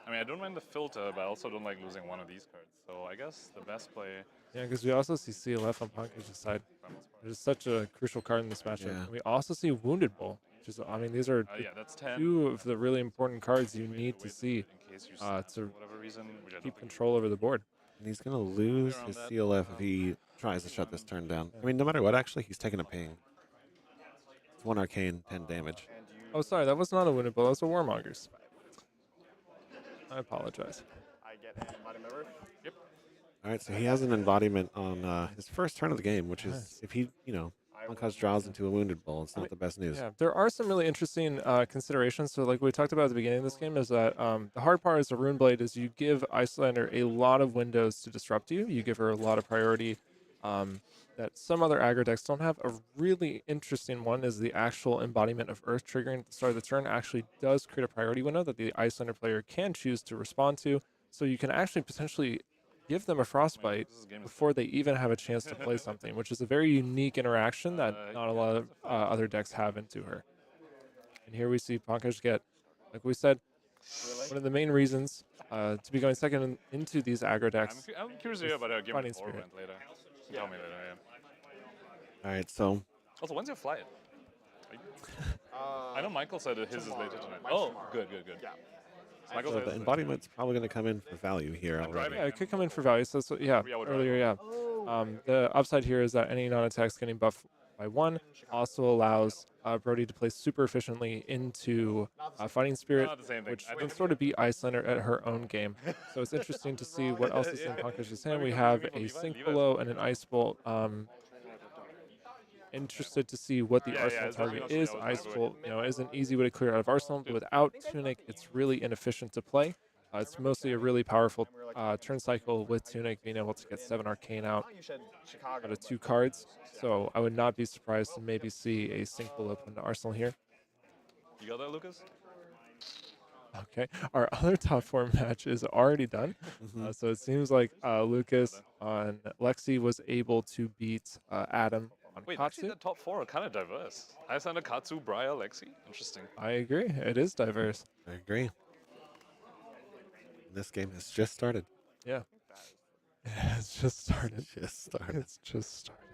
I mean, I don't mind the filter, but I also don't like losing one of these cards. So I guess the best play. Yeah, because we also see CLF on Pankaj's side. It is such a crucial card in this matchup. Yeah. And we also see Wounded Bull, which is, I mean, these are Yeah, that's 10. 2 of the really important cards you need to see case you to for whatever reason, which I don't keep think control over the board. And he's going to lose his CLF if he tries to shut this turn down. I mean, no matter what, actually, he's taking a ping. It's 1 arcane, 10 damage. Oh, sorry, that was not a Wounded Bull. That was a Warmongers. I apologize. I get an embodiment member. Yep. All right, so he has an embodiment on his first turn of the game, which is if he, Pankaj draws into a Wounded Bull, it's not the best news. Yeah, there are some really interesting considerations. So, like we talked about at the beginning of this game, is that the hard part is the Rune Blade is you give Icelander a lot of windows to disrupt you. You give her a lot of priority that some other aggro decks don't have. A really interesting one is the actual embodiment of Earth triggering at the start of the turn actually does create a priority window that the Icelander player can choose to respond to. So you can actually potentially give them a Frostbite before they even have a chance to play something, which is a very unique interaction that not a lot of other decks have into her. And here we see Pankaj get, like we said, one of the main reasons to be going second into these aggro decks. I'm curious to hear about how Game Fighting 4 Spirit. went later. Tell me later, yeah. All right, so Also, when's your flight? I know Michael said that his is later tonight. Oh, good. Yeah. Michael so said the his embodiment's probably going to come in for value here already. Yeah, it could come in for value. So yeah, earlier, yeah. The upside here is that any non-attacks getting buffed by 1 also allows Brodie to play super efficiently into Fighting Spirit, Not the same thing. which I can think- sort of beat Icelander at her own game. So it's interesting to see what else is in Pankaj's hand. We have a Sink Below and an Ice Bolt. Interested to see what the Arsenal target is. Ice Bolt, is an easy way to clear out of Arsenal, but without Tunic, it's really inefficient to play. It's mostly a really powerful turn cycle with Tunic being able to get 7 arcane out of 2 cards. So I would not be surprised to maybe see a Sink Below put into Arsenal here. You got that, Lucas? Okay, our other top 4 match is already done. So it seems like Lucas on Lexi was able to beat Adam on Wait, Katsu. actually, the top 4 are kind of diverse. Icelander, Katsu, Briar, Lexi. Interesting. I agree. It is diverse. I agree. This game has just started. Yeah. It's just started. Just started. It's just started.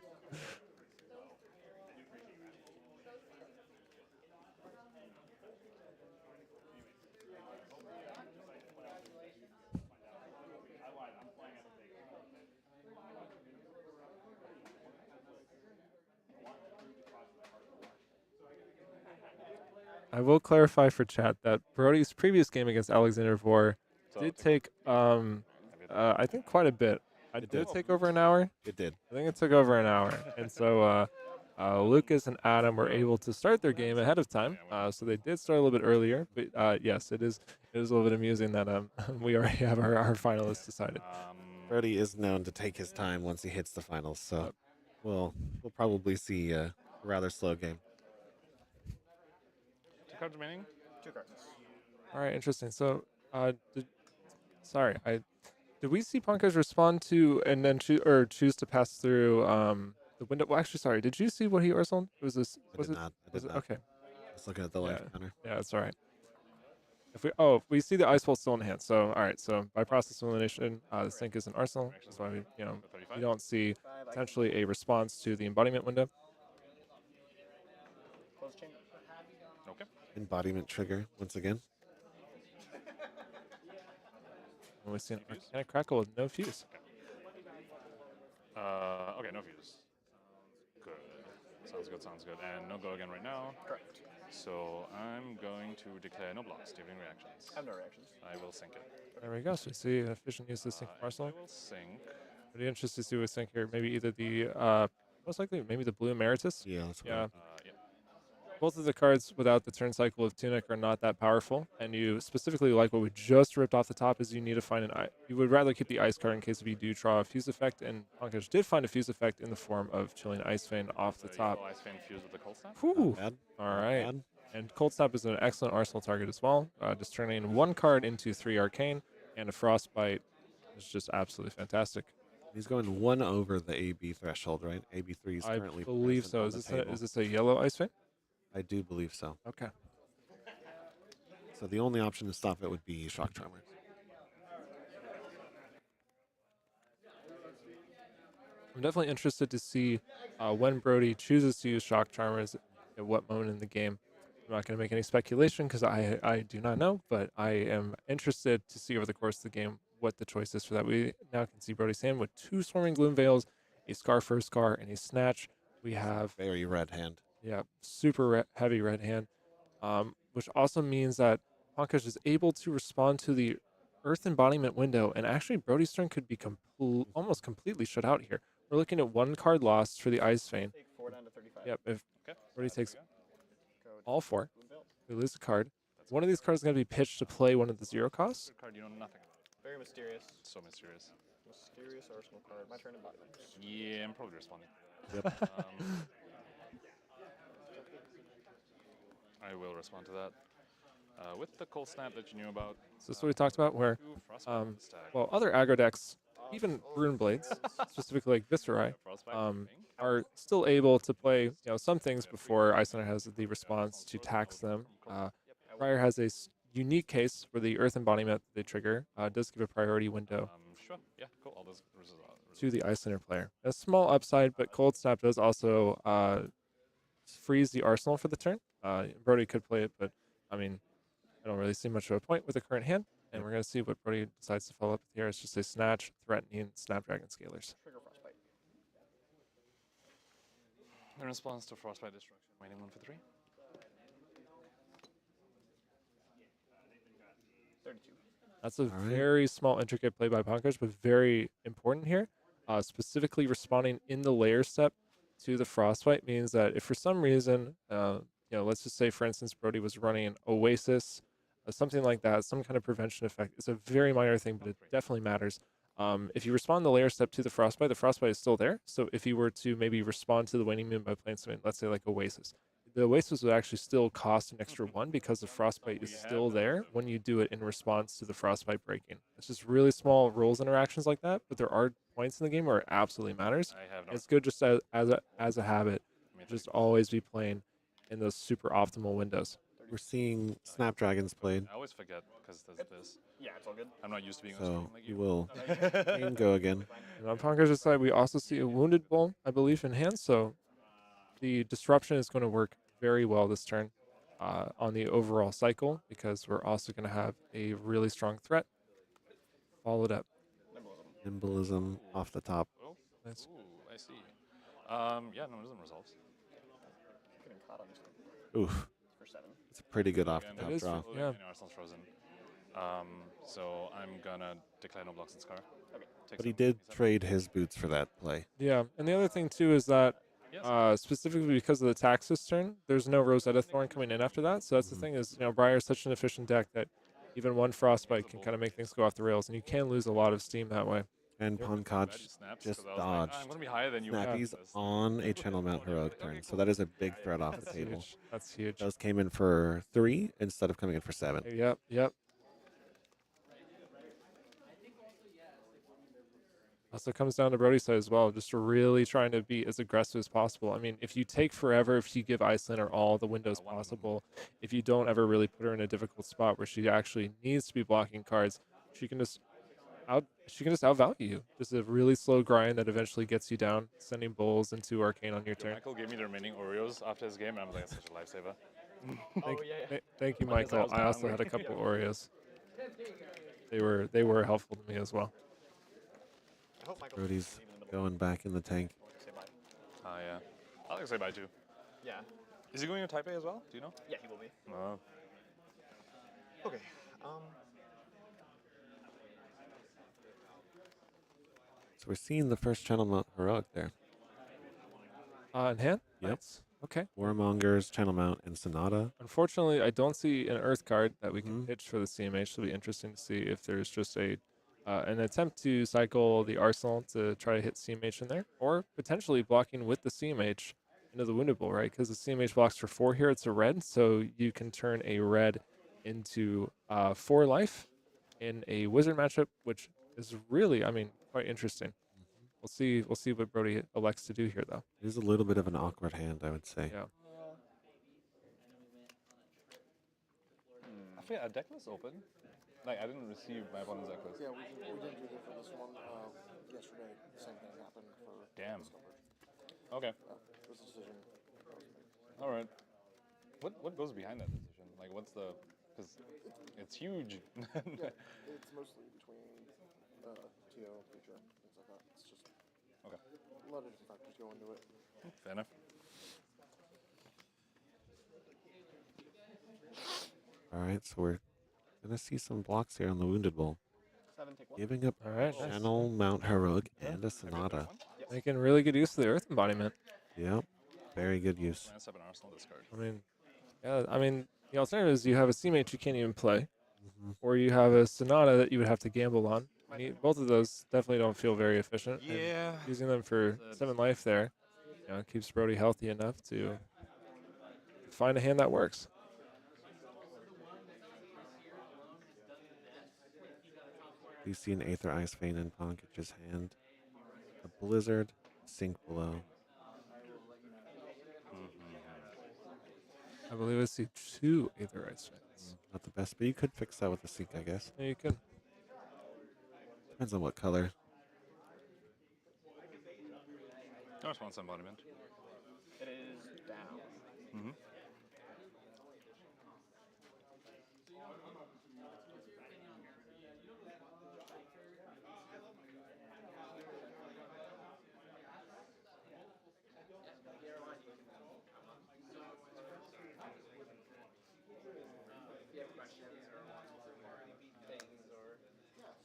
I will clarify for chat that Brodie's previous game against Alexander Vor did take, I think, quite a bit. Did it take over an hour? It did. I think it took over an hour. And so Lucas and Adam were able to start their game ahead of time. So they did start a little bit earlier. But yes, it is a little bit amusing that we already have our finalists decided. Brodie is known to take his time once he hits the finals. So we'll probably see a rather slow game. 2 cards remaining? 2 cards. All right, interesting. So, did we see Pankaj respond to and then choose to pass through the window? Well, actually, sorry. Did you see what he Arsenal? Was this? Was I it? did not. Was it? Okay. Just looking at the life counter. Yeah, that's all right. If we see the Ice Bolt still in hand. So, all right. So by process of elimination, the Sink is an Arsenal. That's why we don't see potentially a response to the embodiment window. Close chamber. Okay. Embodiment trigger once again. And we see an Arcana Crackle with no fuse. Okay, no fuse. Sounds good. And no go again right now. Correct. So I'm going to declare no blocks. Do you have any reactions? I have no reactions. I will sink it. There we go. So we see an efficient use of Sink Arsenal. I will sink. Pretty interested to see what Sink here. Maybe either the most likely maybe the Blue Emeritus. Yeah, that's yeah. both of the cards without the turn cycle of Tunic are not that powerful, and you specifically like what we just ripped off the top is you need to find you would rather keep the ice card in case if you do draw a fuse effect, and Pankaj did find a fuse effect in the form of Chilling Ice Vein off the top. Ice Vein fused with the Cold Snap. Whew. Bad. All right. And Cold Snap is an excellent arsenal target as well. Just turning one card into 3 Arcane, and a Frostbite is just absolutely fantastic. He's going 1 over the AB threshold, right? AB3 is I currently believe present so. on Is the table. this a yellow Ice Vein? I do believe so. Okay. So the only option to stop it would be Shock Charmer. I'm definitely interested to see when Brodie chooses to use Shock Charmers at what moment in the game. I'm not going to make any speculation because I do not know, but I am interested to see over the course of the game what the choice is for that. We now can see Brodie's hand with 2 Swarming Gloom Veils, a Scar for a Scar, and a Snatch. We have very red hand. Yeah, super heavy red hand, which also means that Pankaj is able to respond to the Earth Embodiment window, and actually Brodie's turn could be almost completely shut out here. We're looking at 1 card lost for the Ice Vein. Take 4 down to 35. Yep, if Okay. Brodie takes all 4, we lose a card. One of these cards is going to be pitched to play one of the 0 costs. Good card you know nothing about. Very mysterious. So mysterious. Mysterious arsenal card. My turn embodiment. Yeah, I'm probably responding. Yep. I will respond to that. With the Cold Snap that you knew about. So this is what we talked about where, well, other aggro decks, even Rune Blades, specifically like Viscerai, are still able to play some things before Icelander has the response to tax them. Briar has a unique case where the Earth Embodiment they trigger does give a priority window Sure. Yeah, cool. All those to the Icelander player. A small upside, but Cold Snap does also freeze the arsenal for the turn. Brodie could play it, but I mean, I don't really see much of a point with the current hand. And we're going to see what Brodie decides to follow up with here. It's just a Snatch, Threatening, Snapdragon Scalers. Trigger Frostbite. In response to Frostbite Destruction, waiting 1 for 3. 32. That's a very small, intricate play by Pankaj, but very important here. Specifically responding in the layer step to the Frostbite means that if for some reason, let's just say, for instance, Brodie was running Oasis, something like that, some kind of prevention effect. It's a very minor thing, but it definitely matters. If you respond the layer step to the Frostbite is still there. So if you were to maybe respond to the Waning Moon by playing something, let's say like Oasis, the Oasis would actually still cost an extra 1 because the Frostbite is still there when you do it in response to the Frostbite breaking. It's just really small rules interactions like that, but there are points in the game where it absolutely matters. It's good just as a habit, just always be playing in those super optimal windows. We're seeing Snapdragons played. I always forget because there's this. Yeah, it's all good. I'm not used to being on So screen like you you. will go again. And on Pankaj's side, we also see a Wounded Bull, I believe, in hand. So the disruption is going to work very well this turn on the overall cycle because we're also going to have a really strong threat followed up. Nimbilism off the top. Oh, nice. Ooh, I see. Yeah, no, it doesn't resolve. Getting caught on screen. Oof. For 7. It's a pretty good off Again, the it top is draw. yeah. Arsenal's frozen. So I'm gonna declare no blocks and Scar. Okay. But he did trade his boots for that play. Yeah, and the other thing too is that specifically because of the Taxus turn, there's no Rosetta Thorn coming in after that. So that's the thing is, Briar is such an efficient deck that even one Frostbite can kind of make things go off the rails, and you can lose a lot of steam that way. And Pankaj just dodged. I'm gonna be higher than you. Snappies on a Channel Mount Heroic turn. So that is a big threat off the table. Huge. That's huge. Those came in for 3 instead of coming in for 7. Yep. Also comes down to Brodie's side as well, just really trying to be as aggressive as possible. I mean, if you take forever, if you give Icelander all the windows possible, if you don't ever really put her in a difficult spot where she actually needs to be blocking cards, she can just outvalue you. Just a really slow grind that eventually gets you down, sending bulls into Arcane on your turn. Michael gave me the remaining Oreos after his game, and I was like, that's such a lifesaver. Thank you, Michael. I also had a couple Oreos. They were helpful to me as well. Brodie's going back in the tank. Yeah. I'll say bye too. Yeah. Is he going to Taipei as well? Do you know? Yeah, he will be. Oh. Okay. So we're seeing the first Channel Mount Heroic there. In hand? Yep. Nice. Okay. Warmongers, Channel Mount, and Sonata. Unfortunately, I don't see an Earth card that we can pitch for the CMH. It'll be interesting to see if there's just an attempt to cycle the Arsenal to try to hit CMH in there, or potentially blocking with the CMH into the Wounded Bull, right? Because the CMH blocks for 4 here, it's a red, so you can turn a red into 4 life in a Wizard matchup, which is really, I mean, quite interesting. We'll see what Brodie elects to do here, though. It is a little bit of an awkward hand, I would say. Yeah. I feel a deck list open. Like, I didn't receive my opponent's deck list. Yeah, we didn't do that for this one. Yesterday, the same thing happened for Damn. Discovered. Okay. It was a decision that was made. All right. What goes behind that decision? Like, what's the... Because it's huge. Yeah, it's mostly between TO, feature, things like that. It's just okay. A lot of different factors go into it. Fair enough. All right, so we're going to see some blocks here on the Wounded Bull. 7, take 1. Giving up All right, Channel Mount Heroic and a Sonata. Making really good use of the Earth embodiment. Yep, very good use. Let's have an Arsenal discard. I mean, yeah, the alternative is you have a CMH you can't even play, or you have a Sonata that you would have to gamble on. Both of those definitely don't feel very efficient. and Yeah. using them for 7 life there, keeps Brodie healthy enough to find a hand that works. You see an Aether Ice Vein in Pankaj's hand. A Blizzard, Sink Below. I believe I see 2 Aether Ice Veins. Not the best, but you could fix that with a Sink, I guess. Yeah, you could. Depends on what color. I just want some embodiment. It is down. Mm-hmm.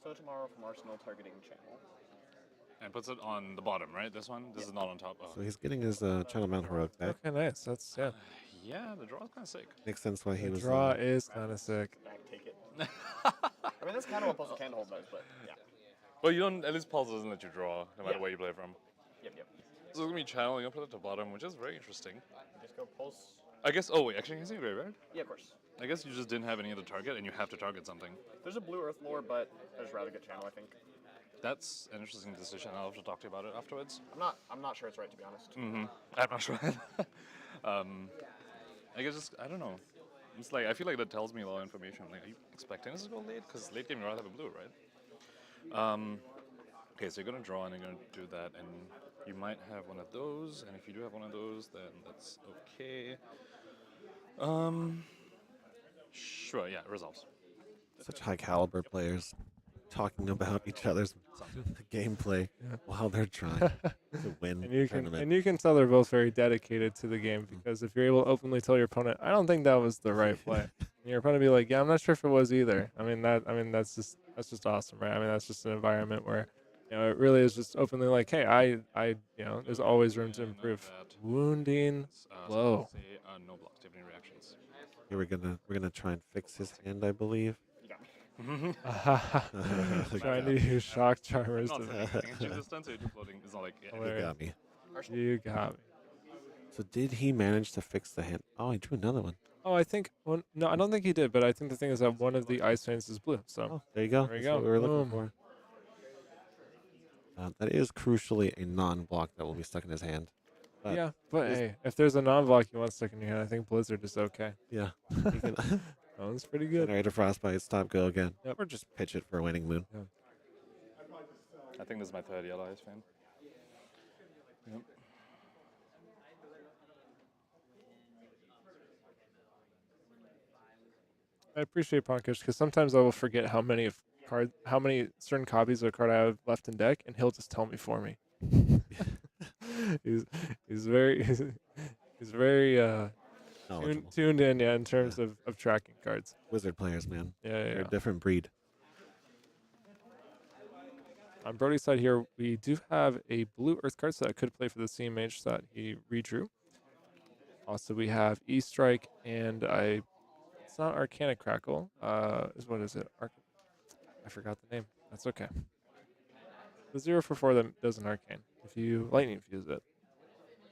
So tomorrow from Arsenal targeting channel. And puts it on the bottom, right? This one? This is not on top. Oh. So he's getting his Channel Mount Heroic back. Okay, nice. That's, yeah. Yeah, the draw is kind of sick. Makes sense why he The was... draw is kind of sick. Back, take it. I mean, that's kind of what Pulse can hold does, but yeah. Well, you don't, at least Pulse doesn't let you draw, no matter where you play from. Yep. So it's going to be channeling up at the bottom, which is very interesting. Just go Pulse. I guess, oh wait, actually, he's in graveyard? Yeah, of course. I guess you just didn't have any other target, and you have to target something. There's a blue Earth lore, but I'd just rather get channel, I think. That's an interesting decision. I'll have to talk to you about it afterwards. I'm not sure it's right, to be honest. Mm-hmm. I'm not sure. I guess I don't know. It's like, I feel like that tells me a lot of information. Like, are you expecting this to go late? Because late game you rather have a blue, right? Okay, so you're going to draw and you're going to do that, and you might have one of those, and if you do have one of those, then that's okay. Sure, yeah, resolves. Such high caliber players talking about each other's gameplay while they're trying to win the tournament. And you can tell they're both very dedicated to the game, because if you're able to openly tell your opponent, I don't think that was the right play, and your opponent be like, yeah, I'm not sure if it was either. I mean that's just awesome, right? I mean, that's just an environment where it really is just openly like, hey, I there's always room to improve. Wounding low. So say, no blocks. Do you have any reactions? Here we're gonna try and fix his hand, I believe. Trying to use shock charmers. Not saying anything. Distance, you're floating. It's not like You got me. You got me. So did he manage to fix the hand? Oh, he drew another one. Oh, I think no, I don't think he did, but I think the thing is that one of the ice veins is blue. So there you go. There you That's go. what we were looking Boom. for. That is crucially a non-block that will be stuck in his hand. Yeah, but hey, if there's a non-block you want stuck in your hand, I think Blizzard is okay. Yeah. That one's pretty good. Generate a Frostbite, stop, go again. Yep. Or just pitch it for a winning moon. Yeah. I think this is my third yellow ice fan. Yep. I appreciate Pankaj, because sometimes I will forget how many certain copies of a card I have left in deck, and he'll just tell me for me. he's very tuned in, in terms of tracking cards. Wizard players, man. Yeah, They're a different breed. On Brodie's side here, we do have a blue Earth card, so that could play for the CMH that he redrew. Also, we have E-Strike and it's not Arcanic Crackle. What is it? I forgot the name. That's okay. The 0 for 4 that does an arcane. If you lightning fuse it.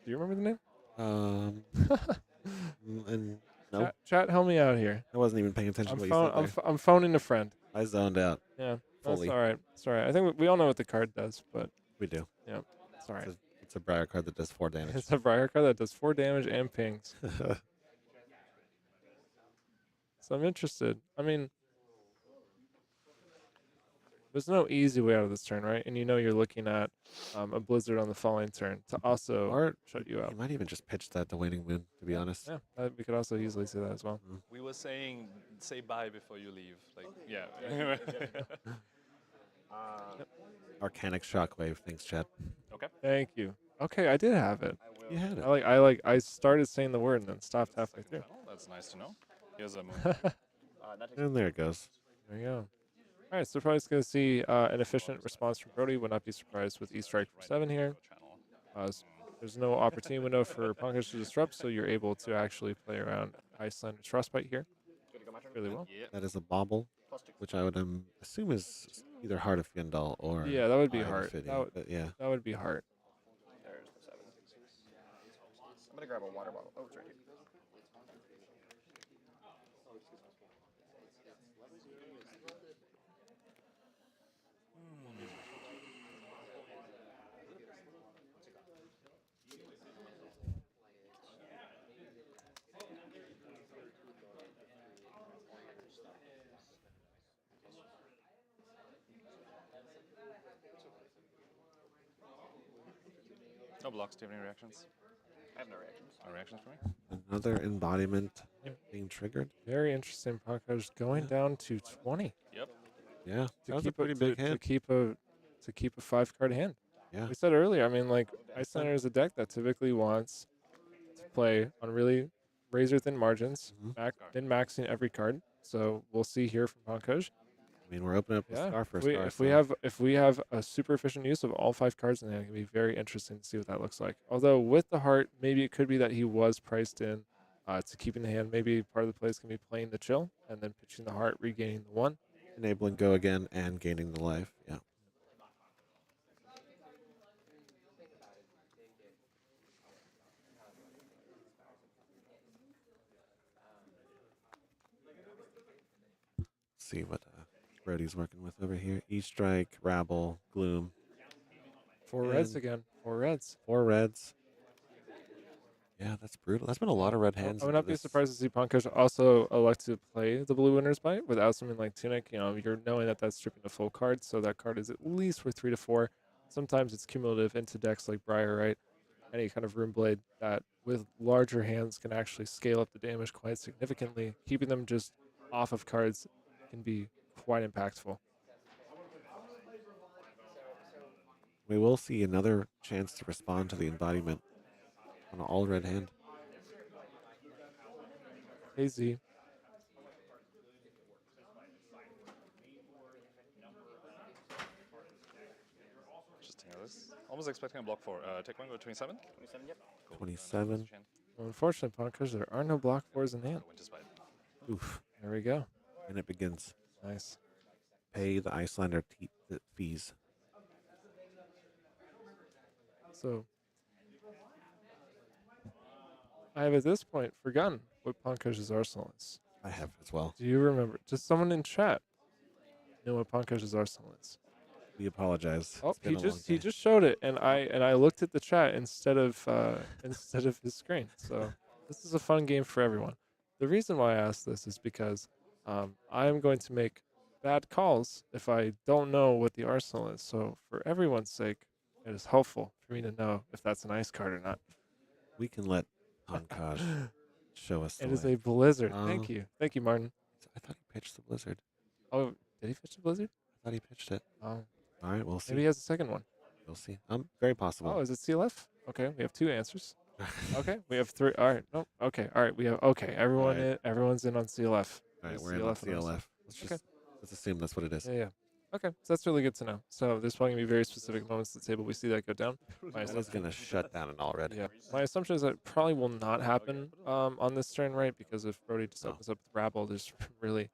Do you remember the name? And no. Chat, help me out here. I wasn't even paying attention to what you said there. I'm phoning a friend. I zoned out. Yeah, fully. that's all right. It's all right. I think we all know what the card does, but We do. yeah, it's all right. It's a Briar card that does 4 damage. It's a Briar card that does 4 damage and pings. So I'm interested. I mean, there's no easy way out of this turn, right? And you're looking at a Blizzard on the following turn to also shut you out. You might even just pitch that to Waning Moon, to be honest. Yeah, we could also easily say that as well. We were saying, say bye before you leave. Like, yeah. Arcanic Shockwave. Thanks, Chad. Okay. Thank you. Okay, I did have it. You had it. I started saying the word and then stopped halfway through. Oh, that's nice to know. Here's a moon. And there it goes. There you go. All right, so probably going to see an efficient response from Brodie. Would not be surprised with E-Strike for 7 here. There's no opportunity window for Pankaj to disrupt, so you're able to actually play around Icelander's Frostbite here really well. That is a bobble, which I would assume is either Heart of Fyendal or Yeah, that would be Eye of Heart. Ophidian, but yeah. That would be Heart. There's the 7. I'm gonna grab a water bottle. Oh, it's right here. No blocks. Do you have any reactions? I have no reactions. No reactions for me? Another embodiment being triggered. Very interesting. Pankaj going down to 20. Yep. Yeah, that was a keep pretty big to hand. keep a 5-card hand. Yeah. We said earlier. I mean, like Icelander is a deck that typically wants to play on really razor thin margins, min-maxing every card. So we'll see here from Pankaj. I mean, we're opening up the Scar for a Scar. If we have a super efficient use of all 5 cards, then it can be very interesting to see what that looks like. Although with the Heart, maybe it could be that he was priced in to keeping the hand. Maybe part of the plays can be playing the Chill and then pitching the Heart, regaining the 1. Enabling Go Again and gaining the life. Yeah. See what Brodie's working with over here. E-Strike, Rabble, Gloom. 4 reds again. 4 reds. 4 reds. Yeah, that's brutal. That's been a lot of red hands. I would not be surprised to see Pankaj also elect to play the Blue Winner's Bite without something like Tunic. You're knowing that that's stripping a full card, so that card is at least worth 3 to 4. Sometimes it's cumulative into decks like Briar, right? Any kind of Rune Blade that with larger hands can actually scale up the damage quite significantly. Keeping them just off of cards can be quite impactful. We will see another chance to respond to the embodiment on an all red hand. AZ. Interesting. This almost expecting a block 4. Take 1, go 27. 27, yep. 27. Well, unfortunately, Pankaj, there are no block 4s in hand. Oof. There we go. And it begins. Nice. Pay the Icelander fees. So I have at this point forgotten what Pankaj's arsenal is. I have as well. Do you remember? Just someone in chat know what Pankaj's arsenal is. We apologize. Oh, It's been a long he day. just showed it, and I looked at the chat instead of his screen. So this is a fun game for everyone. The reason why I asked this is because I am going to make bad calls if I don't know what the arsenal is. So for everyone's sake, it is helpful for me to know if that's an ice card or not. We can let Pankaj show us the It is way. a Blizzard. Thank you, Martin. I thought he pitched the Blizzard. Oh, did he pitch the Blizzard? I thought he pitched it. Oh. All right, we'll see. Maybe he has a second one. We'll see. Very possible. Oh, is it CLF? Okay, we have 2 answers. Okay, we have 3. All right. No. Okay. All right. We have. Okay. Everyone's in on CLF. All right, Yes, we're in on and CLF. also- Let's assume that's what it is. Yeah. Okay, so that's really good to know. So there's probably gonna be very specific moments at the table we see that go down. That is going to shut down an already. Yeah, my assumption is that it probably will not happen on this turn, right? Because if Brodie just opens up with Rabble, there's really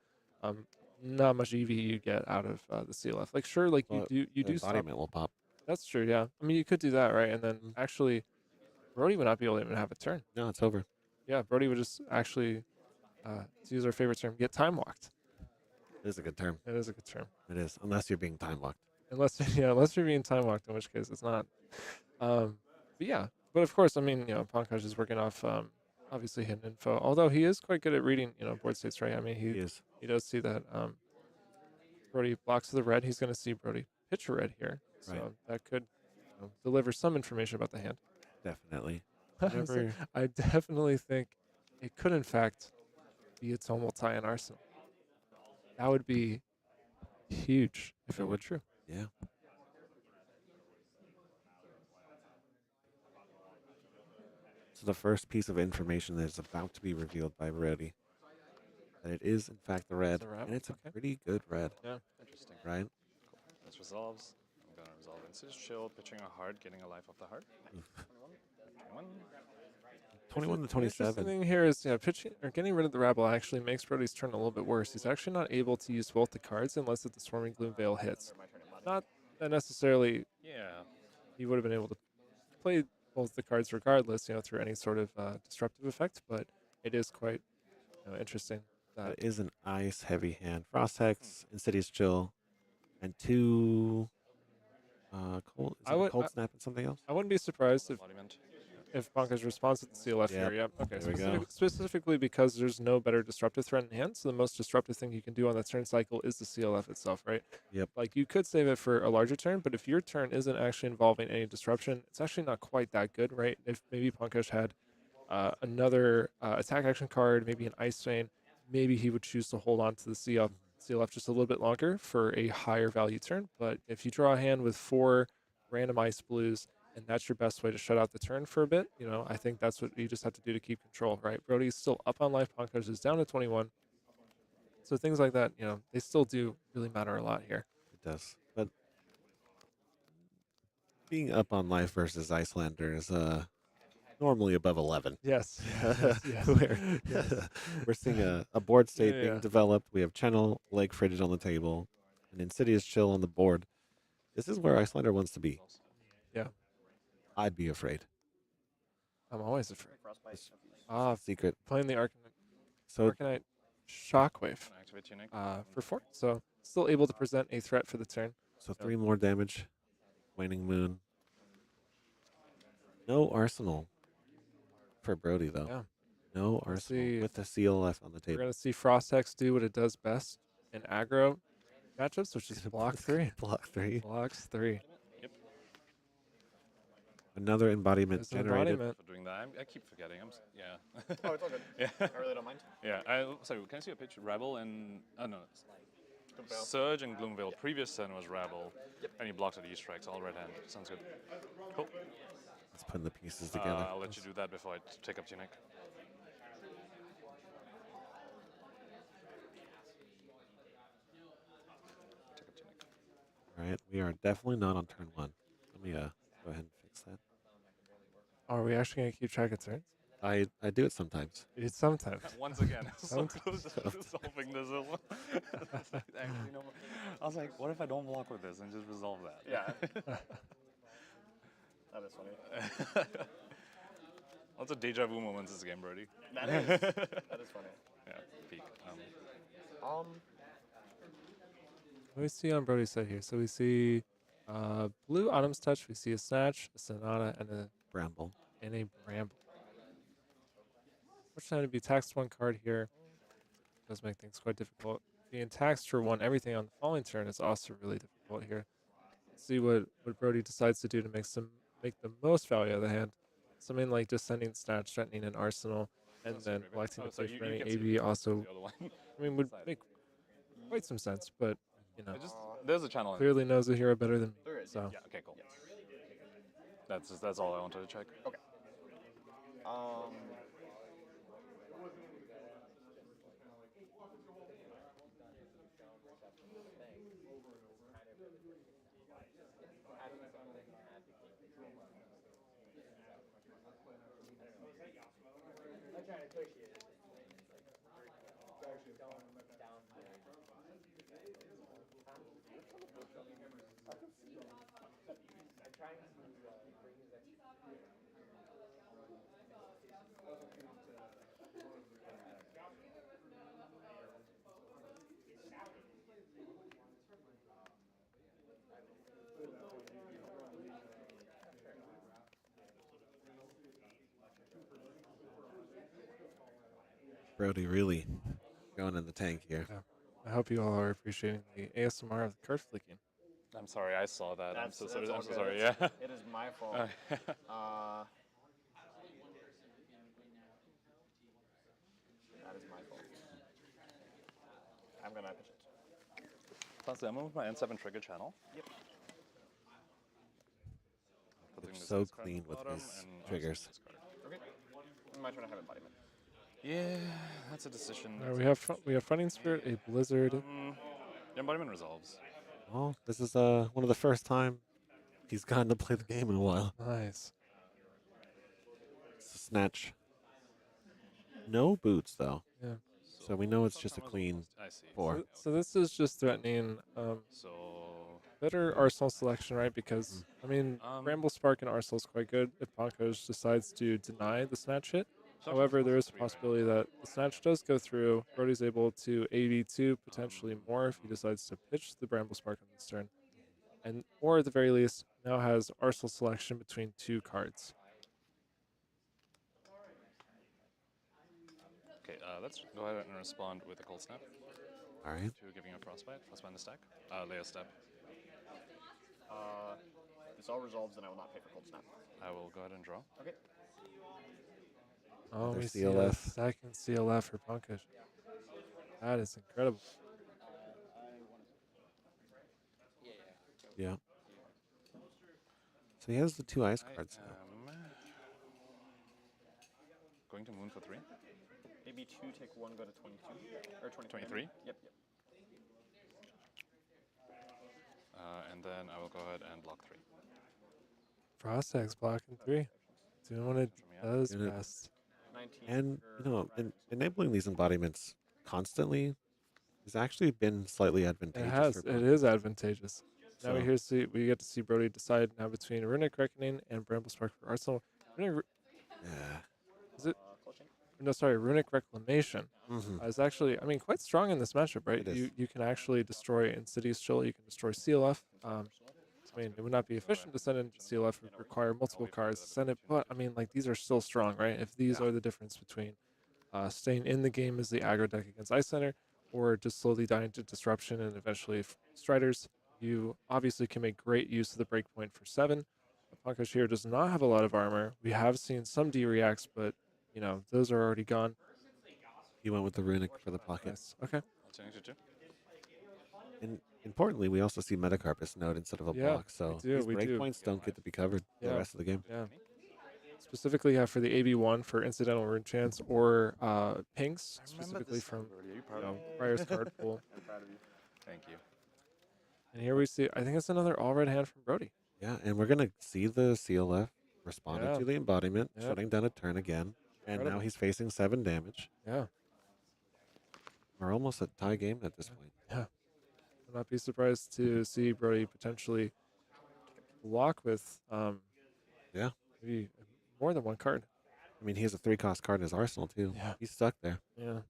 not much EV you get out of the CLF. Like sure, like Well, you the do stop. embodiment will pop. That's true. Yeah, I mean you could do that, right? And then actually, Brodie would not be able to even have a turn. No, it's over. Yeah, Brodie would just actually, to use our favorite term, get time walked. It is a good term. It is a good term. It is, unless you're being time locked. Unless you're being time walked, in which case it's not. But yeah, but of course, I mean, Pankaj is working off obviously hidden info. Although he is quite good at reading, board states, right? I mean, he does see that Brodie blocks the red. He's going to see Brodie pitch a red here, so Right. that could deliver some information about the hand. Definitely. I definitely think it could, in fact, be a tonal tie in Arsenal. That would be huge if it were true. Yeah. So the first piece of information that is about to be revealed by Brodie, that it is in fact the red, and it's a pretty good red. Yeah. Interesting. Right? This resolves. I'm going to resolve Insidious Chill, pitching a heart, getting a life off the heart. 21 to The 27. interesting thing here is, pitching or getting rid of the Rabble actually makes Brodie's turn a little bit worse. He's actually not able to use both the cards unless the Swarming Gloom Veil hits. Not that necessarily. Yeah. He would have been able to play both the cards regardless, through any sort of disruptive effect. But it is quite interesting. That is an ice heavy hand. Frost Hex, Insidious Chill, and 2 cold. Is it cold snap and something else? I wouldn't be surprised if Pankaj responds to the CLF Yep. here. Yep. Okay. There we go. Specifically because there's no better disruptive threat in hand, so the most disruptive thing you can do on that turn cycle is the CLF itself, right? Yep. Like you could save it for a larger turn, but if your turn isn't actually involving any disruption, it's actually not quite that good, right? If maybe Pankaj had another attack action card, maybe an Ice Vein, maybe he would choose to hold on to the CLF just a little bit longer for a higher value turn. But if you draw a hand with 4 random Ice Blues, and that's your best way to shut out the turn for a bit, I think that's what you just have to do to keep control, right? Brodie's still up on life, Pankaj is down to 21. So things like that, they still do really matter a lot here. It does. But being up on life versus Icelander is normally above 11. Yes. Yes. We're seeing a board state Yeah. being developed. We have Channel Lake Frigid on the table, an Insidious Chill on the board. This is where Icelander wants to be. Yeah. I'd be afraid. I'm always afraid. Secret. Playing the So Arcanite Shockwave Activate Tunic. for 4. So still able to present a threat for the turn. So 3 more damage. Waning Moon. No Arsenal for Brodie, though. Yeah. No We'll Arsenal see. with the CLF on the We're table. going to see Frost Hex do what it does best in aggro matchups, which is block 3. Block 3. Blocks 3. Another embodiment There's an generated. embodiment. For doing that, I keep forgetting. Yeah. Oh, it's all good. Yeah. I really don't mind. Yeah. Sorry, can I see a pitch? Rebel and no. Gloomveil. Surge and Gloomveil. Previous turn was Rebel, and he blocked at E-strikes. All red hand. Sounds good. Cool. Let's put the pieces together. I'll let you do that before I take up Tunic. All right, we are definitely not on turn 1. Let me go ahead and fix that. Are we actually going to keep track of turns? I do it sometimes. It's sometimes. Once again, so Sometimes. close to resolving this. Actually, no, I was like, what if I don't block with this and just resolve that? Yeah. That is funny. Lots of deja vu moments this game, Brodie. That is. That is funny. Yeah, peak. What do we see on Brodie's side here? So we see blue Autumn's Touch, we see a Snatch, a Sonata, and a Bramble. And a Bramble. Unfortunately, to be taxed 1 card here does make things quite difficult. Being taxed for 1 everything on the following turn is also really difficult here. Let's see what Brodie decides to do to make the most value out of the hand. Something like just sending Snatch, threatening an Arsenal, and then electing to play for any AB also, I mean, would make quite some sense, but, There's a channel. Clearly knows the hero better than me. There is. So. Yeah. Okay. Cool. That's all I wanted to check. Okay. Brodie really going in the tank here. Yeah. I hope you all are appreciating the ASMR of the card flicking. I'm sorry, I saw that. I'm so sorry. That's all I'm so good. sorry. Yeah. It is my fault. That is my fault. I'm gonna pitch it. Plus, I'm with my N7 trigger channel. Yep. They're so clean with these triggers. Okay. My turn to have embodiment. Yeah, that's a decision. We have Fighting Spirit, a Blizzard. The embodiment resolves. Oh, this is one of the first time he's gotten to play the game in a while. Nice. It's a snatch. No boots though. Yeah. So we know it's just a clean 4. So this is just threatening better Arsenal selection, right? Because I mean, Bramble Spark and Arsenal is quite good if Pankaj decides to deny the snatch hit. However, there is a possibility that the snatch does go through. Brodie's able to 82, potentially more, if he decides to pitch the Bramble Spark on this turn. And or at the very least, now has Arsenal selection between 2 cards. Okay, let's go ahead and respond with a cold snap. All right. To giving a frostbite in the stack. Lay a step. This all resolves, and I will not pay for cold snap. I will go ahead and draw. Okay. Oh, Another we see a CLF. second CLF for Pankaj. That is incredible. Yeah. So he has the 2 ice cards now. Going to Moon for 3. Maybe 2, take 1, go to 22. Or 23? Yep. And then I will go ahead and block 3. Frostag's blocking 3. Doing what it does Doing it. best. And, enabling these embodiments constantly has actually been slightly advantageous. It has. for It Pankaj. is advantageous. Now So- we get to see Brodie decide now between Runic Reckoning and Bramble Spark for Arsenal. Is it? No, sorry, Runic Reclamation is actually, I mean, quite strong in this matchup, right? It is. You can actually destroy Insidious Chill, you can destroy CLF. I mean, it would not be efficient to send in CLF, it would require multiple cards to send it, but I mean, like, these are still strong, right? If these are the difference between staying in the game as the aggro deck against Ice Center, or just slowly dying to Disruption and eventually Striders, you obviously can make great use of the breakpoint for 7. Pankaj here does not have a lot of armor. We have seen some D-reacts, but those are already gone. He went with the runic for the pocket. Nice. Okay. And importantly, we also see Metacarpus node instead of a block, so these breakpoints don't get to be covered the rest of the game. Yeah. Specifically, for the AB1 for incidental rune chance or pinks, specifically from Briar's card pool. I'm proud of you. Thank you. And here we see, I think it's another all red hand from Brodie. Yeah, and we're gonna see the CLF responding Yeah. to the embodiment, Yeah. shutting down a turn again, and now Incredible. he's facing 7 damage. Yeah. We're almost at tie game at this point. Yeah. I'd not be surprised to see Brodie potentially block with maybe more than 1 card. I mean, he has a 3-cost card in his arsenal too. Yeah. He's stuck there. Yeah.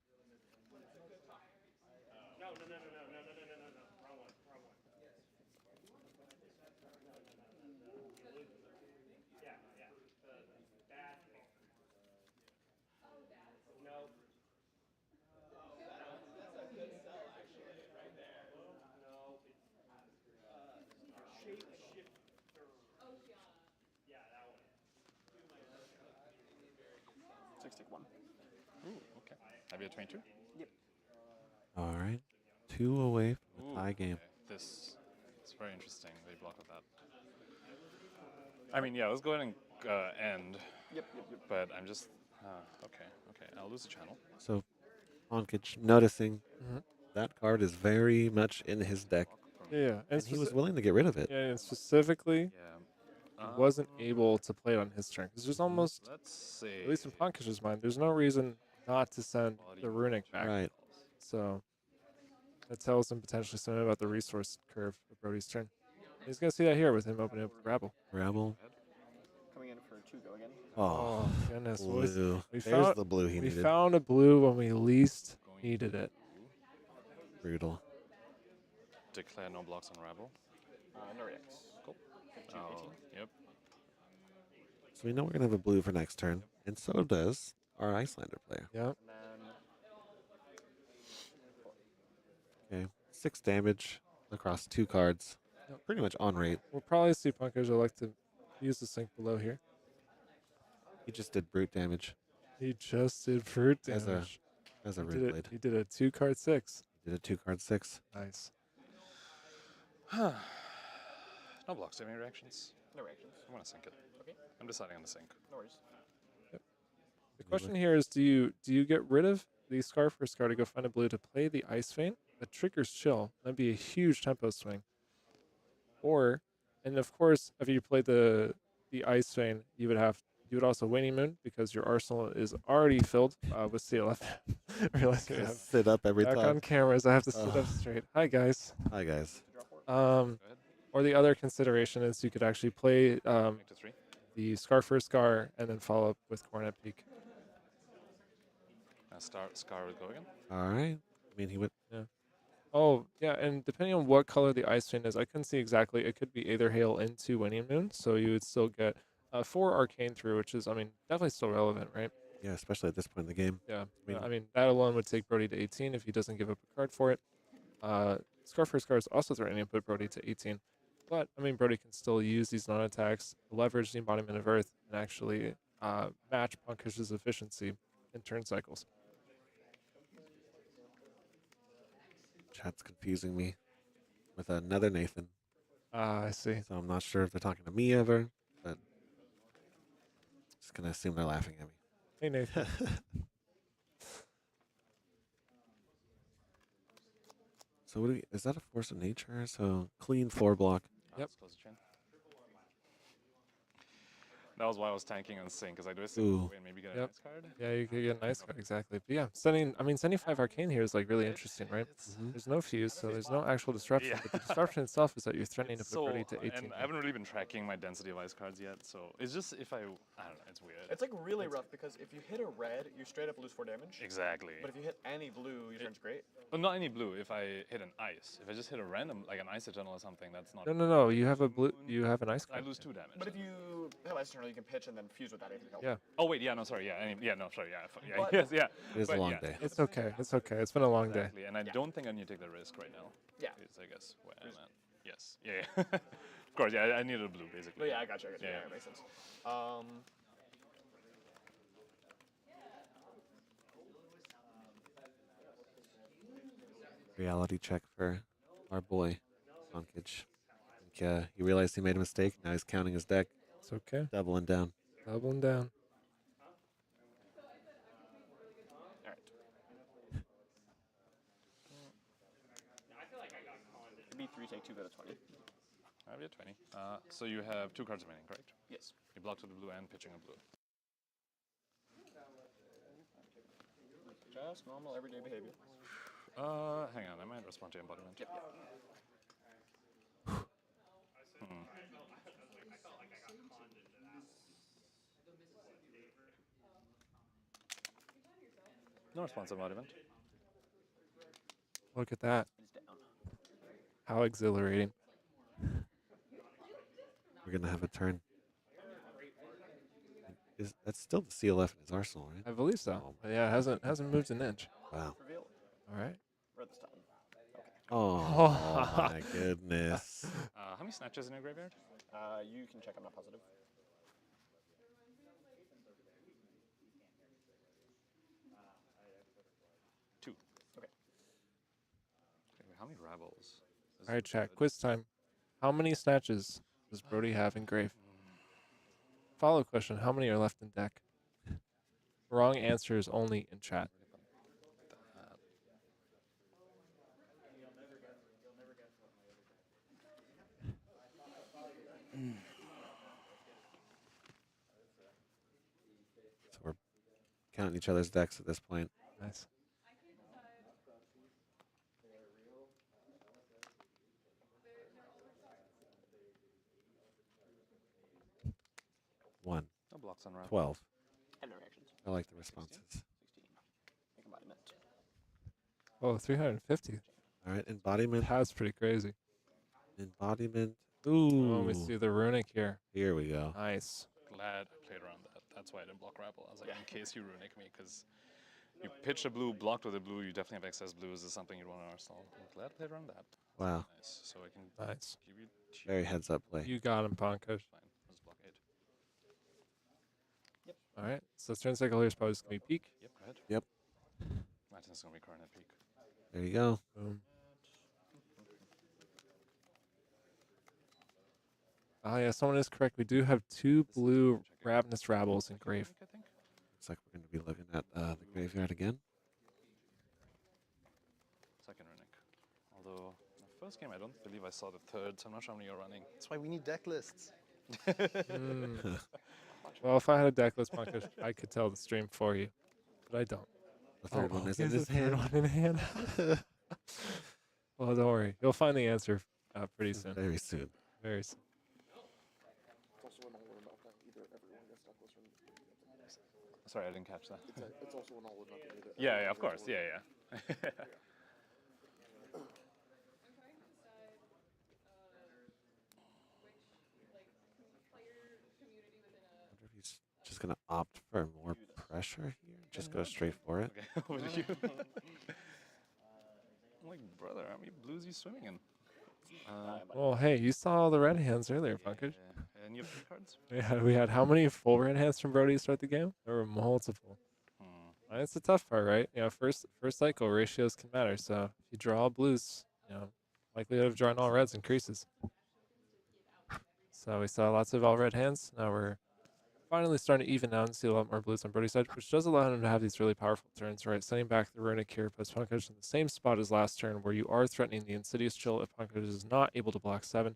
Ooh, okay. Have you a 22? Yep. All right, 2 away from the tie game. Okay. This is very interesting. They block with that. I mean, let's go ahead and end. Yep. But I'm just okay. I'll lose the channel. So, Pankaj noticing Mhm. that card is very much in his deck. Yeah. And he was willing to get rid of it. Yeah, and specifically, he wasn't able to play it on his turn. Because there's almost, Let's see. at least in Pankaj's mind, there's no reason not to send the Runic back. Right. So that tells him potentially something about the resource curve of Brodie's turn. He's going to see that here with him opening up Rabble. Rabble. Coming in for 2 go again. Oh, goodness. blue. We There's found, the blue he we needed. found a blue when we least needed it. Brutal. Declare no blocks on Rabble. No reacts. Cool. 15, 18. Yep. So we know we're going to have a blue for next turn, and so does our Icelander player. Yep. Okay, 6 damage across 2 cards. Pretty much on rate. We'll probably see Pankaj elect to use the sink below here. He just did brute damage. He just did fruit damage. As a He root did blade. He did a 2-card 6. He did a 2-card 6. Nice. No blocks. Do you have any reactions? No reactions. I'm going to sink it. Okay. I'm deciding on the sink. No worries. The question here is, do you get rid of the Scarf or Scar to go find a blue to play the Ice Feint? That triggers Chill. That'd be a huge tempo swing. Or, and of course, if you played the Ice Feint, you would also Waning Moon because your arsenal is already filled with CLF. Realize we have sit up every back time. on cameras. I have to sit up straight. Hi guys. Hi guys. Or the other consideration is you could actually play the Scar for Scar and then follow up with Coronet Peak. Scar would go again. All right. I mean, he would. Yeah. Oh, yeah, and depending on what color the Ice Feint is, I couldn't see exactly. It could be Aether Hail into Waning Moon, so you would still get 4 Arcane through, which is, I mean, definitely still relevant, right? Yeah, especially at this point in the game. Yeah. I mean, that alone would take Brodie to 18 if he doesn't give up a card for it. Scar for Scar is also threatening to put Brodie to 18. But, I mean, Brodie can still use these non-attacks, leverage the Embodiment of Earth, and actually match Pankaj's efficiency in turn cycles. Chat's confusing me with another Nathan. I see. So I'm not sure if they're talking to me ever, but just going to assume they're laughing at me. Hey, Nathan. So is that a force of nature? So clean 4 block. Yep. That was why I was tanking on Sync, because I do a Ooh. Sync and maybe get a nice card. Yeah, you could get a nice card, exactly. But yeah, sending 5 Arcane here is like really interesting, right? There's no fuse, so there's no actual disruption. Yeah. But the disruption itself is that you're threatening to put Brodie to 18. And I haven't really been tracking my density of ice cards yet, so it's just if I don't know, it's weird. It's like really rough because if you hit a red, you straight up lose 4 damage. Exactly. But if you hit any blue, your turn's great. Well, not any blue. If I hit an ice, if I just hit a random, like an ice eternal or something, that's not. No. You have a blue. You have an ice I card. lose 2 damage. But if you have ice eternal, you can pitch and then fuse with that if you help. Yeah. Oh wait, yeah, no, sorry, yeah, no, sorry, yeah, But- yes, yeah. It is a But long yeah. day. It's okay. It's okay. It's been a long day. Exactly, and I don't think I need to take the risk right now. Yeah. Is I guess where I'm at. Yes. Yeah. Of course, yeah. I needed a blue basically. But yeah, I got you. Yeah. Yeah, that makes sense. Reality check for our boy, Pankaj. He realized he made a mistake. Now he's counting his deck. It's okay. Doubling down. Doubling down. B3 take 2 go to 20. I have 20. So you have 2 cards remaining, correct? Yes. You blocked with the blue and pitching a blue. Just normal everyday behavior. Hang on, I might respond to embodiment. Yep. No response embodiment. Look at that. It's down. How exhilarating. We're going to have a turn. That's still the CLF in his arsenal, right? I believe so. Yeah, it hasn't moved an inch. Wow. Reveal. All right. Red this time. Okay. Oh, my goodness. How many snatches in your graveyard? You can check. I'm not positive. Two. Okay. How many rebels? All right, chat. Quiz time. How many snatches does Brodie have in grave? Follow-up question. How many are left in deck? Wrong answers only in chat. So we're counting each other's decks at this point. Nice. 1. No blocks on round. 12. And no reactions. I like the responses. 16. Make embodiment. Oh, 350. All right, embodiment. That's pretty crazy. Embodiment. Oh, Ooh. we see the runic here. Here we go. Nice. Glad I played around that. That's why I didn't block Rabble. I was like, in case you runic me, because you pitch a blue, blocked with a blue, you definitely have excess blues. Is something you'd want to arsenal. I'm glad I played around that. Wow. Nice. So I can Nice. give you two. Very heads up play. You got him, Pankaj. Fine. Let's block 8. All right. So turn cycle here is probably just going to be peak. Yep, go ahead. Yep. I think it's going to be coronet peak. There you go. Boom. Ah, yeah, someone is correct. We do have 2 blue Ravenous Rabbles in grave. Looks like we're going to be looking at the graveyard again. Second runic. Although, the first game, I don't believe I saw the third, so I'm not sure how many you're running. That's why we need deck lists. Well, if I had a deck list, Pankaj, I could tell the stream for you, but I don't. The third one is he in has his the third hand. one in hand. Well, don't worry. You'll find the answer pretty soon. Very soon. Very soon. Sorry, I didn't catch that. It's also an all or nothing either. Yeah, of course. Yeah. I'm trying to decide which player community within a. I wonder if he's just going to opt for more pressure here. Just go straight for it. Okay, what did you? I'm like, brother, how many blues are you swimming in? Well, hey, you saw all the red hands earlier, Pankaj. And you have 3 cards? We had how many full red hands from Brodie to start the game? There were multiple. That's the tough part, right? You know, first cycle ratios can matter. So if you draw all blues, you know, likelihood of drawing all reds increases. So we saw lots of all red hands. Now we're finally starting to even out and see a lot more blues on Brodie's side, which does allow him to have these really powerful turns, right? Sending back the runic here puts Pankaj in the same spot as last turn, where you are threatening the Insidious Chill if Pankaj is not able to block 7.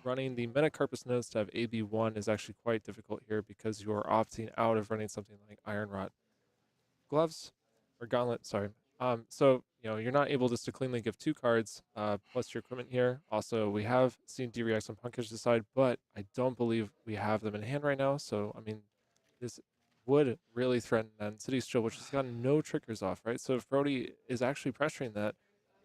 Running the Metacarpus nodes to have AB1 is actually quite difficult here because you are opting out of running something like Iron Rot. Gloves, or Gauntlet, sorry. So, you know, you're not able just to cleanly give 2 cards plus your equipment here. Also, we have seen D-Reacts on Pankaj's side, but I don't believe we have them in hand right now. So, I mean, this would really threaten that Insidious Chill, which has gotten no triggers off, right? So if Brodie is actually pressuring that,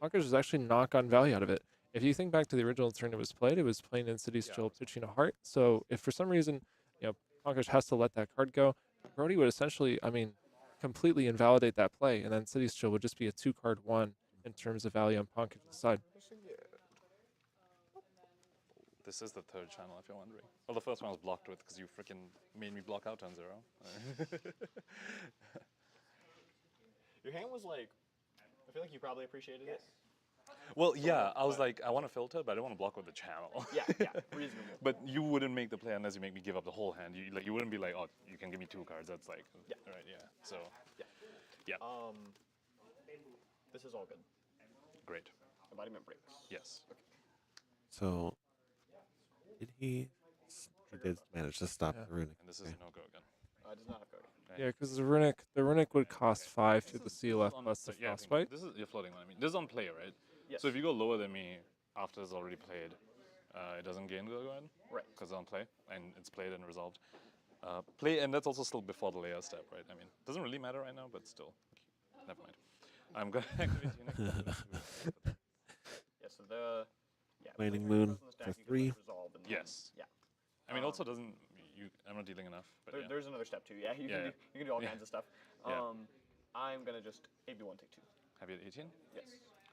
Pankaj has actually not gotten value out of it. If you think back to the original turn it was playing Insidious Chill, pitching a heart. So if for some reason, you know, Pankaj has to let that card go, Brodie would essentially, I mean, completely invalidate that play, and then Insidious Chill would just be a 2-card 1 in terms of value on Pankaj's side. This is the 3rd channel, if you're wondering. Well, the first one was blocked with because you freaking made me block out turn 0. Your hand was like, I feel like you probably appreciated it. Well, yeah, I was like, I want to filter, but I don't want to block with the channel. Yeah, reasonable. But you wouldn't make the play unless you make me give up the whole hand. You wouldn't be like, oh, you can give me 2 cards. That's like, right, yeah. So, yeah. This is all good. Great. Embodiment breaks. Yes. Okay. So, he did manage to stop the runic. And this is a no-go again. Does not have go. Yeah, because the runic would cost 5 to the CLF plus the frostbite. This is your floating one. I mean, this is on play, right? Yes. So if you go lower than me after it's already played, it doesn't gain go ahead. Right. Because it's on play and it's played and resolved. Play, and that's also still before the layer step, right? I mean, doesn't really matter right now, but still. Never mind. I'm going to activate you next. Yeah, so the Waning Moon for 3. Yes. Yeah. I mean, also doesn't I'm not dealing enough. But There's another step too. Yeah, you can do all kinds of stuff. I'm gonna just AB1 take 2. Have you at 18? Yes.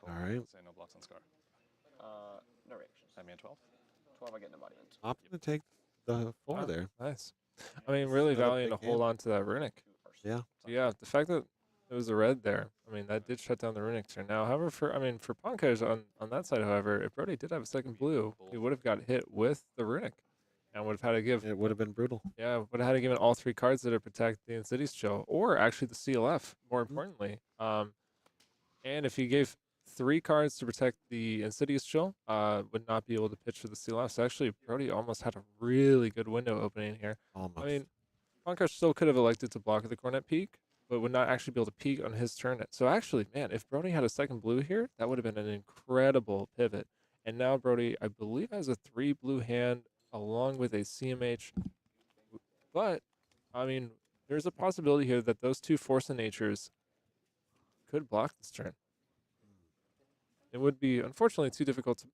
All right. Say no blocks on Scar. No reactions. Have me at 12. 12, I get an embodiment. Opting to take the 4 there. Nice. I mean, really valuing to hold on to that runic. Yeah. So yeah, the fact that there was a red there, I mean, that did shut down the runic turn. Now, however, for Pankaj on that side, however, if Brodie did have a second blue, he would have got hit with the runic. And would have had to give. It would have been brutal. Yeah, would have had to give it all 3 cards that protect the Insidious Chill, or actually the CLF, more importantly. And if he gave 3 cards to protect the Insidious Chill, would not be able to pitch for the CLF. So actually, Brodie almost had a really good window opening here. Almost. I mean, Pankaj still could have elected to block the Cornet peak, but would not actually be able to peak on his turn. So actually, man, if Brodie had a second blue here, that would have been an incredible pivot. And now Brodie, I believe, has a 3 blue hand along with a CMH. But, I mean, there's a possibility here that those two Force of Natures could block this turn. It would be, unfortunately, too difficult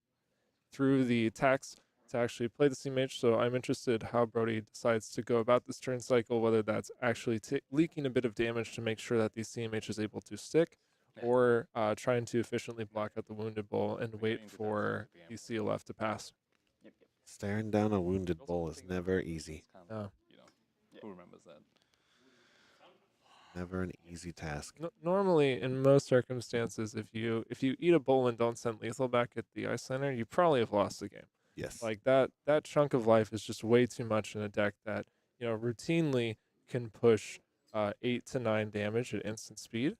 through the attacks to actually play the CMH, so I'm interested how Brodie decides to go about this turn cycle, whether that's actually leaking a bit of damage to make sure that the CMH is able to stick, or trying to efficiently block out the Wounded Bull and wait for the CLF to pass. Staring down a Wounded Bull is never easy. No. Who remembers that? Never an easy task. Normally, in most circumstances, if you eat a bull and don't send lethal back at the Ice Center, you probably have lost the game. Yes. Like that chunk of life is just way too much in a deck that, routinely can push 8 to 9 damage at instant speed.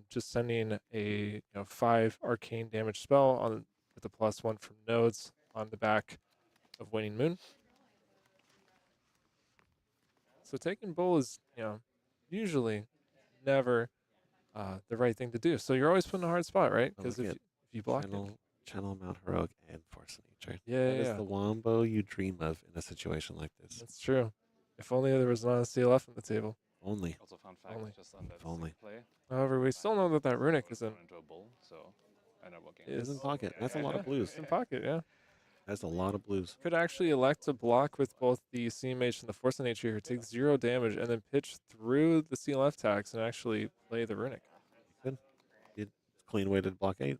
Just sending a 5 arcane damage spell on with a +1 from nodes on the back of Waning Moon. So taking bull is, usually never the right thing to do. So you're always put in a hard spot, right? Because if you block Channel Mount Heroic and Force of Nature. Yeah, That is yeah. the wombo you dream of in a situation like this. That's true. If only there was not a CLF on the table. Only. Also, fun fact, Only. just on that If only. play. However, we still know that runic is in. Into a bull, so I end up looking. It is in pocket. That's a lot of blues. It's in pocket, yeah. That's a lot of blues. Could actually elect to block with both the CMH and the Force of Nature here, take 0 damage, and then pitch through the CLF tax and actually play the runic. Good. Clean weighted block 8.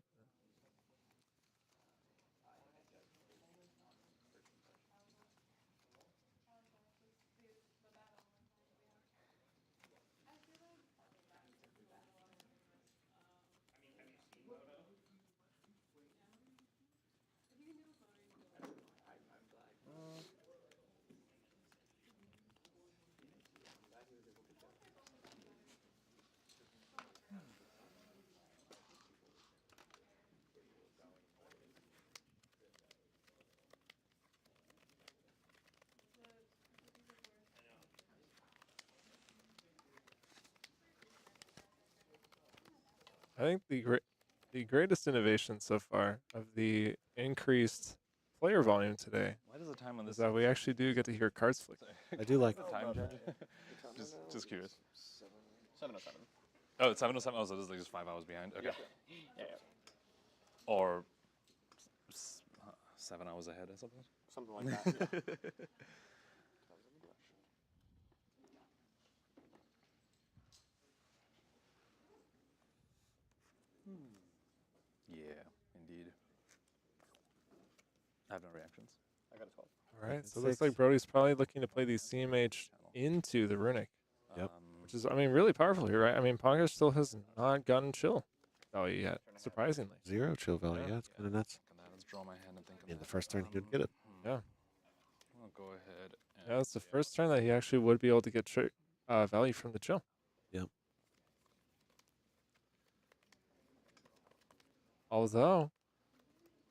I think the greatest innovation so far of the increased player volume today Why does the time on is this that we actually do get to hear cards flick. I do like the time judge. just curious. 7:07. Oh, it's 7:07. Oh, so this is like just 5 hours behind. Okay. Yeah. Or 7 hours ahead or something. Something like that. Yeah. Yeah, indeed. I have no reactions. I got a 12. All right, so it looks like Brodie's probably looking to play the CMH into the runic. Yep. Which is, I mean, really powerful here, right? I mean, Pankaj still has not gotten chill value yet, surprisingly. 0 chill value. Yeah, it's kind of nuts. Let's draw my hand and think In the first turn, he would get it. Yeah. I'll go ahead. And Yeah, it's the first turn that he actually would be able to get value from the chill. Yep. Although,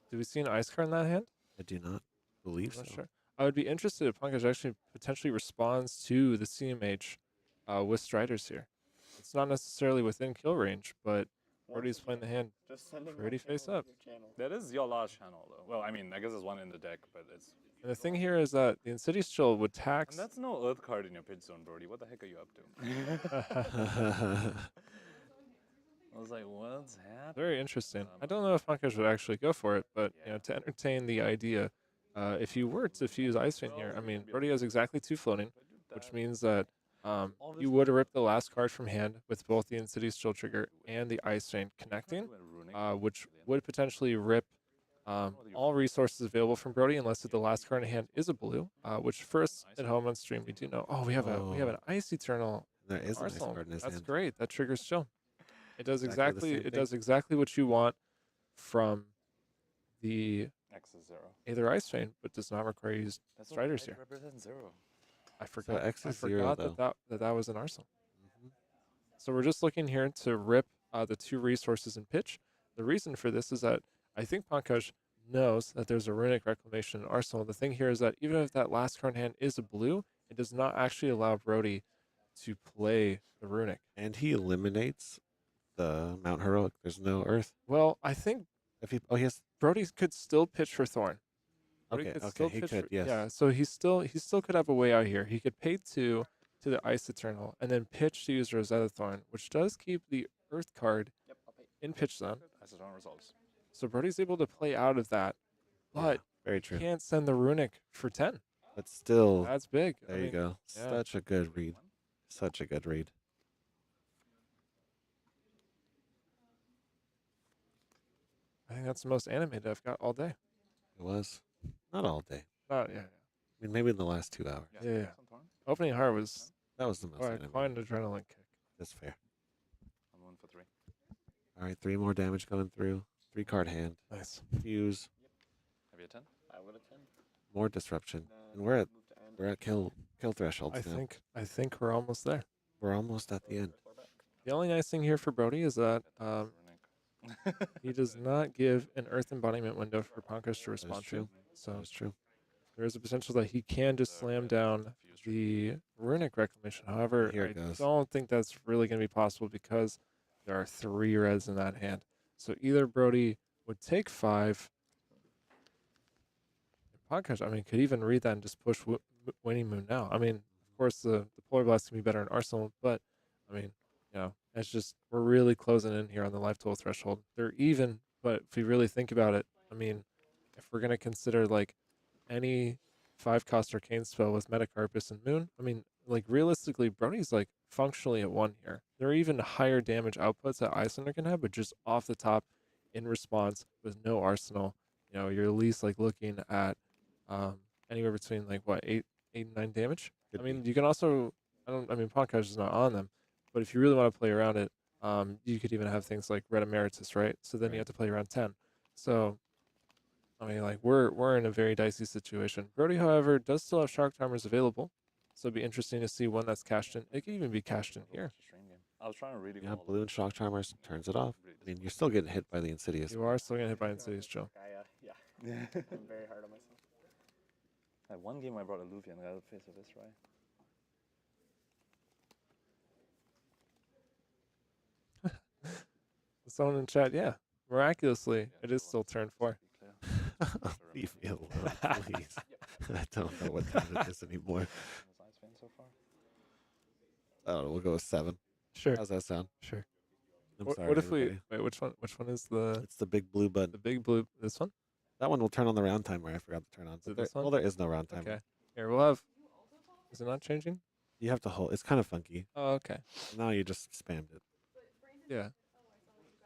do we see an ice card in that hand? I do not believe I'm so. not sure. I would be interested if Pankaj actually potentially responds to the CMH with Striders here. It's not necessarily within kill range, but Brodie's playing the hand pretty face up. that is your last channel, though. Well, I mean, I guess there's one in the deck, but it's. And the thing here is that the Insidious Chill would tax. And that's no Earth card in your pitch zone, Brodie. What the heck are you up to? I was like, what's happening? Very interesting. I don't know if Pankaj would actually go for it, but to entertain the idea, if you were to fuse Ice Vein here, I mean, Brodie has exactly 2 floating, which means that you would rip the last card from hand with both the Insidious Chill trigger and the Ice Vein connecting, which would potentially rip all resources available from Brodie unless the last card in hand is a blue, which first at home on stream we do know. Oh, we have an Ice Eternal. There is an ice Arsenal. card in his That's hand. great. That triggers Chill. It does Exactly the exactly same it thing. does exactly what you want from the X is 0. Aether Ice Vein, but does not require you to use That's Striders what here. represents 0. I forgot. X I is 0 forgot though. that was an Arsenal. So we're just looking here to rip the 2 resources in pitch. The reason for this is that I think Pankaj knows that there's a Runic Reclamation in Arsenal. The thing here is that even if that last card in hand is a blue, it does not actually allow Brodie to play the Runic. And he eliminates the Mount Heroic. There's no Earth. Well, I think if he has Brodie could still pitch for Thorn. Brody Okay, could okay, still he pitch could, yes. Yeah, so he still could have a way out here. He could pay 2 to the Ice Eternal and then pitch to use Rosetta Thorn, which does keep the Earth card in pitch zone. As it resolves. So Brody's able to play out of that, but very true. Can't send the Runic for 10. But still, that's big. There you go. yeah. Such a good read. Such a good read. I think that's the most animated I've got all day. It was not all day. Yeah. I mean, maybe in the last 2 hours. Yeah. Opening heart was That was the most animated. quite an adrenaline kick. That's fair. I'm 1 for 3. All right, 3 more damage going through. 3 card hand. Nice. Fuse. Have you a 10? I would have 10. More disruption. And we're at kill thresholds now. I think we're almost there. We're almost at the end. The only nice thing here for Brodie is that he does not give an Earth embodiment window for Pankaj to respond true. to. So That's true. there is a potential that he can just slam down the Runic Reclamation. However, Here it I goes. don't think that's really going to be possible because there are 3 reds in that hand. So either Brodie would take 5. Pankaj, I mean, could even read that and just push Winning Moon now. I mean, of course, the Polar Blast can be better in Arsenal, but I mean, it's just we're really closing in here on the life total threshold. They're even, but if we really think about it, I mean, if we're gonna consider like any 5-cost arcane spell with Metacarpus and Moon, I mean, like realistically, Brodie's like functionally at 1 here. There are even higher damage outputs that Icelander can have, but just off the top, in response with no Arsenal, you're at least like looking at anywhere between like what 8 and 9 damage. I mean, you can also Pankaj is not on them, but if you really want to play around it, you could even have things like Red Emeritus, right? So then you have to play around 10. So I mean, like we're in a very dicey situation. Brodie, however, does still have Shark Timers available, so it'd be interesting to see when that's cashed in. It could even be cashed in here. I was trying to really Yeah, blue and Shock Charmers turns it off. I mean, you're still getting hit by the Insidious. You are still getting hit by Insidious, Joe. Yeah. I'm very hard on myself. I had 1 game I brought a Levia and I got a face of this, right? Someone in chat, yeah. Miraculously, it is still turn 4. Leave me alone, please. I don't know what time it is anymore. Oh, we'll go with 7. Sure. How's that sound? Sure. I'm What sorry, if everybody. wait? Which one is the? It's the big blue button. The big blue. This one. That one will turn on the round timer. I forgot to turn on. Is it There, this one? well, there is no round timer. Okay. Here we'll have. Is it not changing? You have to hold. It's kind of funky. Oh, okay. Now you just spammed it. Yeah.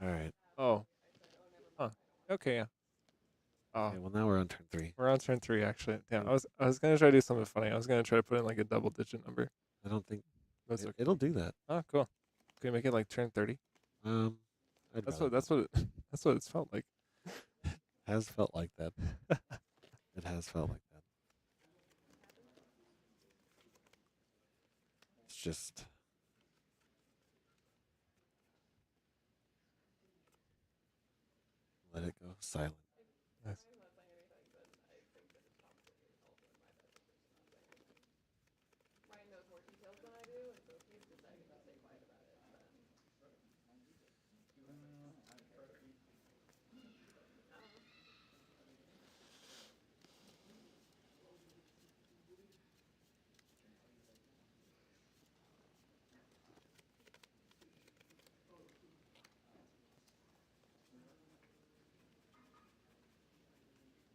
All right. Oh. Huh. Okay. Yeah. Oh. Okay, well, now we're on turn 3. We're on turn 3 actually. Yeah. I was gonna try to do something funny. I was gonna try to put in like a double-digit number. I don't think That's okay. it'll do that. Oh, cool. Can we make it like turn 30? I'd That's rather what it's felt like. has felt like that. It has felt like that. It's just. Let it go silent. Nice.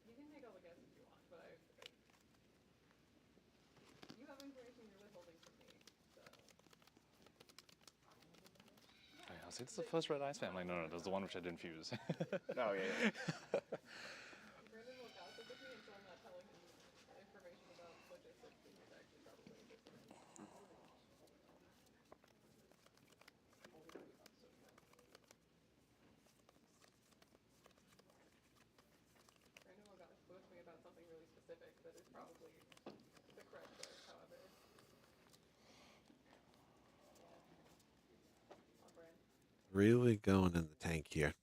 You can take all the guesses you want, but you have information you're withholding from me, so. I was like, this is the first red ice fan. I'm like, no, that's the one which I didn't fuse. No, yeah. Brandon will gossip with me until I'm not telling him information about logistics that he's actually probably interested in. Brandon will gossip with me about something really specific that is probably the correct choice, however. On brand. Really going in the tank here.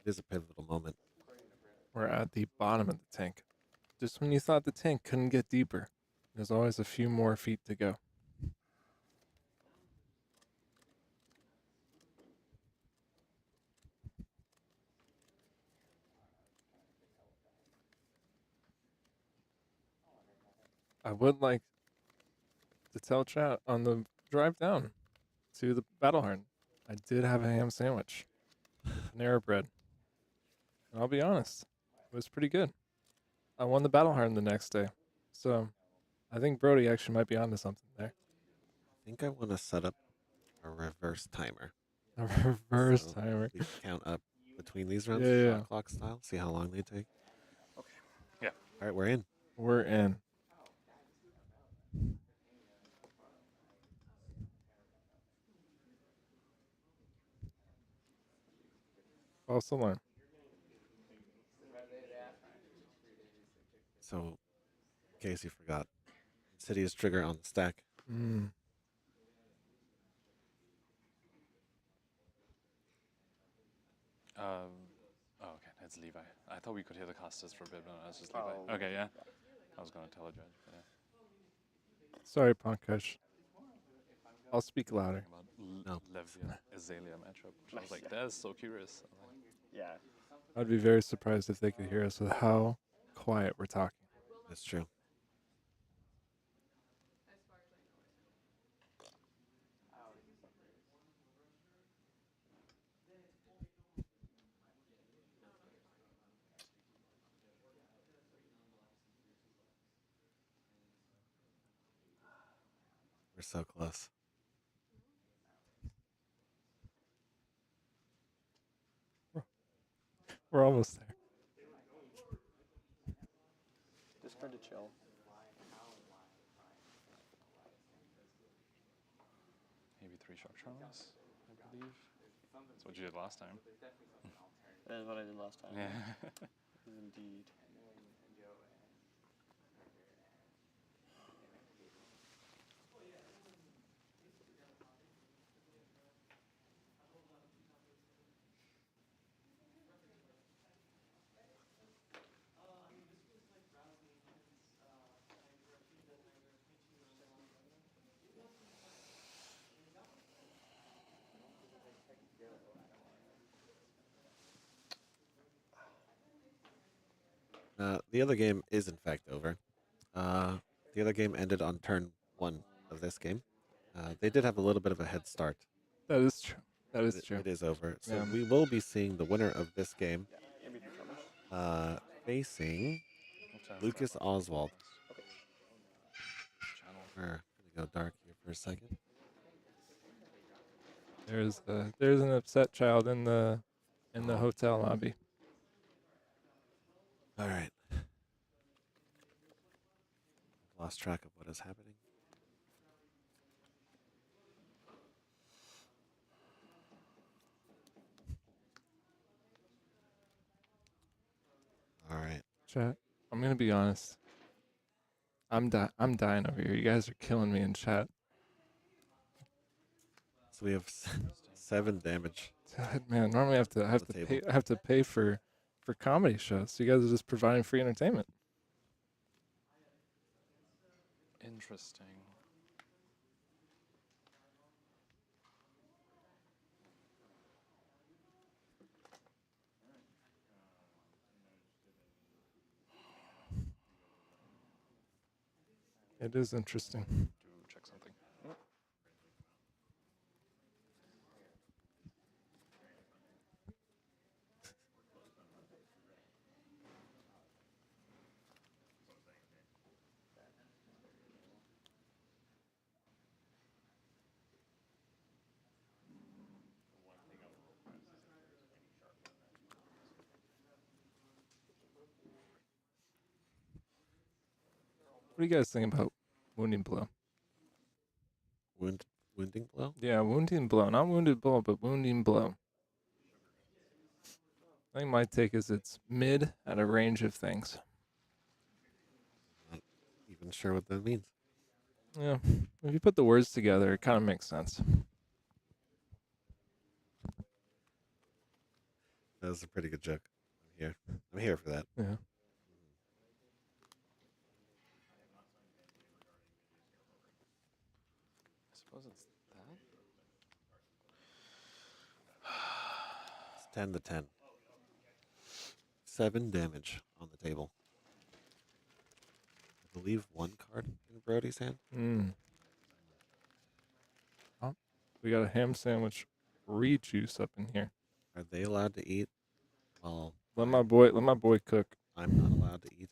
It is a pivotal moment. We're at the bottom of the tank. Just when you thought the tank couldn't get deeper, there's always a few more feet to go. I would like to tell chat on the drive down to the Battleharn, I did have a ham sandwich, Panera bread. And I'll be honest, it was pretty good. I won the Battleharn the next day, so I think Brodie actually might be onto something there. I think I want to set up a reverse timer. A reverse timer. We can count up between these rounds, Yeah. shot clock style. See how long they take. Okay. Yeah. All right, we're in. We're in. Also learn. So, in case you forgot, Insidious trigger on the stack. Mm. Oh, okay, that's Levi. I thought we could hear the casters for a bit, but no, that's just Levi. Okay, yeah. I was gonna tell a judge, but yeah. Sorry, Pankaj. I'll speak louder. About Levia Azalea matchup. Which I was like, that is so curious. Yeah. I'd be very surprised if they could hear us with how quiet we're talking. That's true. We're so close. We're almost there. Discard to chill. Maybe 3 shock charms, I believe. That's what you did last time. That is what I did last time. Yeah. Indeed. The other game is in fact over. The other game ended on turn 1 of this game. They did have a little bit of a head start. That is true. That is true. It is over. So Yeah. we will be seeing the winner of this game facing Lucas Oswald. We're going to go dark here for a second. There's an upset child in the hotel lobby. All right. Lost track of what is happening. All right. Chat. I'm gonna be honest. I'm dying over here. You guys are killing me in chat. So we have 7 damage. Man, normally I have to pay for comedy shows. So you guys are just providing free entertainment. Interesting. It is interesting. To check something. What do you guys think about wounding blow? Wounding blow? Yeah, wounding blow. Not wounded blow, but wounding blow. I think my take is it's mid at a range of things. Not even sure what that means. Yeah, if you put the words together, it kind of makes sense. That was a pretty good joke. I'm here for that. Yeah. I suppose it's that. It's 10 to 10. 7 damage on the table. believe, one card in Brodie's hand. Oh, we got a ham sandwich re-juice up in here. Are they allowed to eat? Well, let my boy cook. I'm not allowed to eat.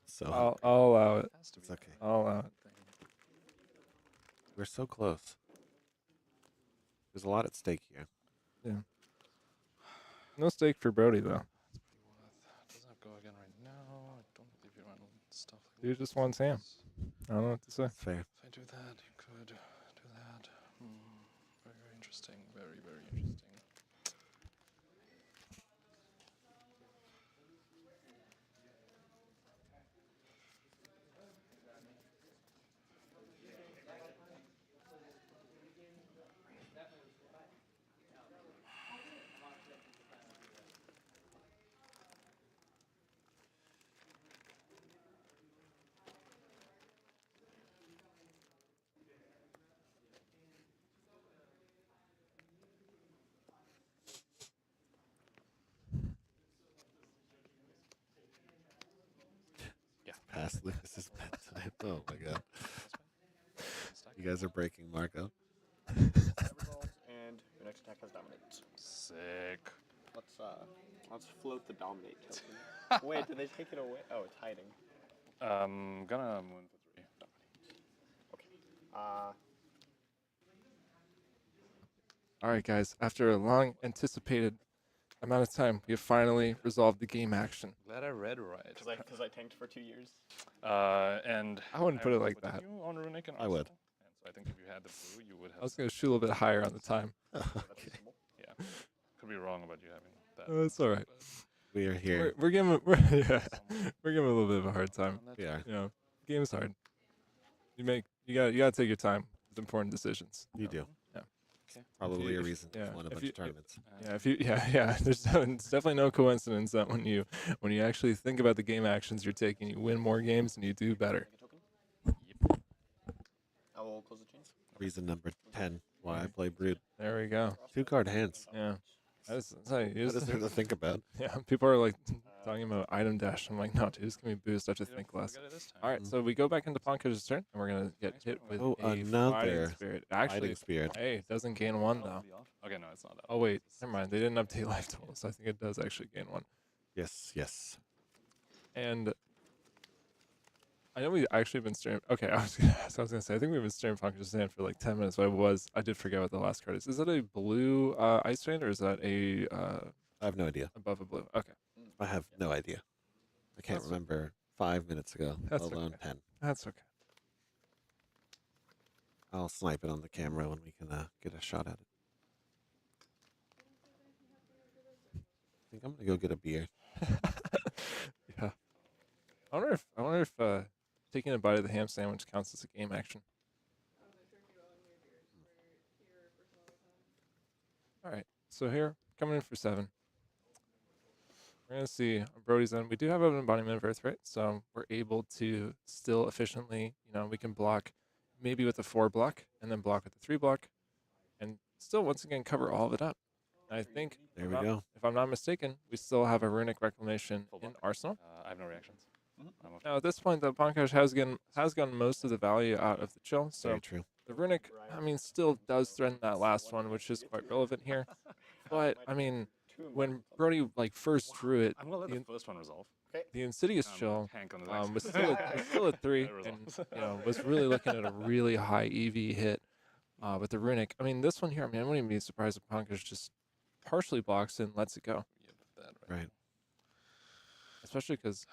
So I'll allow it. It's okay. I'll allow it. We're so close. There's a lot at stake here. Yeah. No stake for Brodie though. Doesn't have go again right now. I don't believe you run stuff like Dude just wants ham. I don't know what to say. Fair. If I do that, you could do that. Very, very interesting. Very, very interesting. Pass Lucas's bet tonight. Oh my god. You guys are breaking Marco. And your next attack has dominate. Sick. Let's float the dominate token. Wait, did they take it away? Oh, it's hiding. Gonna move for 3. Okay. All right, guys. After a long anticipated amount of time, we have finally resolved the game action. Glad I read right. Because I tanked for 2 years. And I wouldn't put it like did that. You on Runic and I would. Arsenal? And so I think if you had the blue, you would have. I was going to shoot a little bit higher on the time. Okay. Yeah. Could be wrong about you having that. That's all right. We are here. We're giving we're giving a little bit of a hard time. We are. You know, the game's hard. You gotta take your time with important decisions. You do. Yeah. Probably a reason to win a bunch of tournaments. There's it's definitely no coincidence that when you actually think about the game actions you're taking, you win more games and you do better. I will close the chain. Reason number 10 why I play Brood. There we go. 2-card hands. Yeah. What is there to think about? Yeah, people are like talking about item dash. I'm like, no, dude, it's gonna be boost. I have to think less. All right, so we go back into Pankaj's turn, and we're gonna get hit with a another fighting spirit. Actually, fighting spirit. Hey, it doesn't gain 1 though. Okay, no, it's not that. Oh wait, never mind. They didn't update life totals. I think it does actually gain 1. Yes. And I know we've actually been streaming. Okay, I was gonna say I think we've been streaming Pankaj's hand for like 10 minutes. But I did forget what the last card is. Is that a blue ice rain or is that a? I have no idea. Above a blue. Okay. I have no idea. I can't remember 5 minutes ago, let alone 10. That's okay. I'll snipe it on the camera when we can get a shot at it. I think I'm gonna go get a beer. Yeah. I wonder if taking a bite of the ham sandwich counts as a game action. All right. So here, coming in for 7. We're going to see on Brodie's end. We do have an embodiment of Earthright, so we're able to still efficiently, we can block maybe with a 4 block and then block with a 3 block and still, once again, cover all of it up. And I think, there we go. If I'm not mistaken, we still have a Runic Reclamation in Arsenal. I have no reactions. Now, at this point, the Pankaj has gotten most of the value out of the chill, so Very true. the Runic, still does threaten that last one, which is quite relevant here. But, when Brodie first drew it, I'm gonna let the first one resolve. the Insidious chill Hank on the was still at 3, and was really looking at a really high EV hit with the Runic. This one here, I wouldn't even be surprised if Pankaj just partially blocks and lets it go. Right. Especially because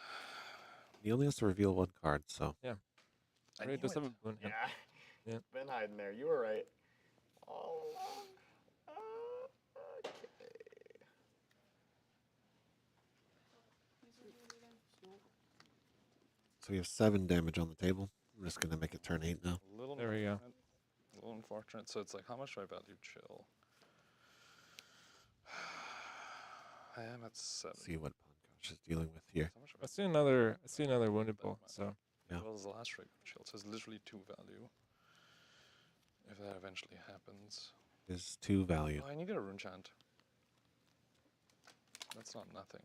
he only has to reveal 1 card, so. Yeah. Right, does have a balloon hand. Yeah. Been hiding there. You were right. All along. Okay. So we have 7 damage on the table. I'm just gonna make it turn 8 now. There we go. A little unfortunate. So it's like, how much do I value chill? I am at 7. See what Pankaj is dealing with here. I see another wounded bull. So yeah. Well, as the last trick of chill, so it's literally 2 value. If that eventually happens. Is 2 value. Oh, I need to get a rune chant. That's not nothing.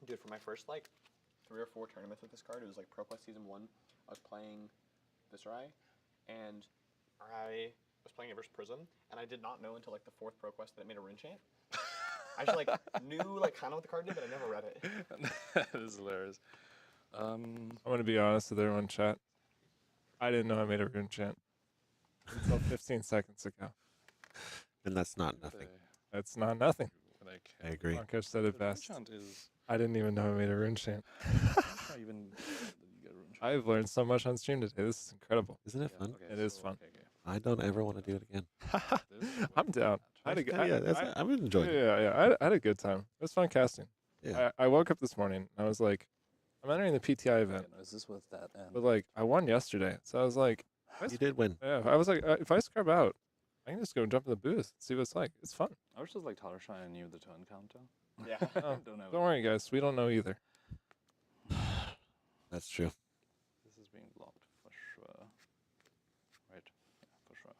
Dude, for my first like 3 or 4 tournaments with this card, it was like Pro Quest Season 1. I was playing Viserai, and I was playing it versus Prism, and I did not know until like the 4th Pro Quest that it made a rune chant. I just like knew like kind of what the card did, but I never read it. That is hilarious. I'm going to be honest with everyone in chat. I didn't know I made a rune chant until 15 seconds ago. And that's not nothing. That's not nothing. I agree. Pankaj said it The rune best. chant is- I didn't even know I made a rune chant. Not even you get a rune chant. I've learned so much on stream today. This is incredible. Isn't it fun? It is fun. I don't ever want to do it again. I'm down. I've been enjoying it. Yeah. I had a good time. It was fun casting. Yeah. I woke up this morning and I was like, I'm entering the PTI event. Is this with that end? But like, I won yesterday, so I was like, You did win. Yeah, I was like, if I scrub out, I can just go jump in the booth, see what it's like. It's fun. I was just like Tarsha and knew the turn counter. Yeah. Oh, Don't know. don't worry, guys. We don't know either. That's true. This is being blocked for sure. Right. Yeah, for sure.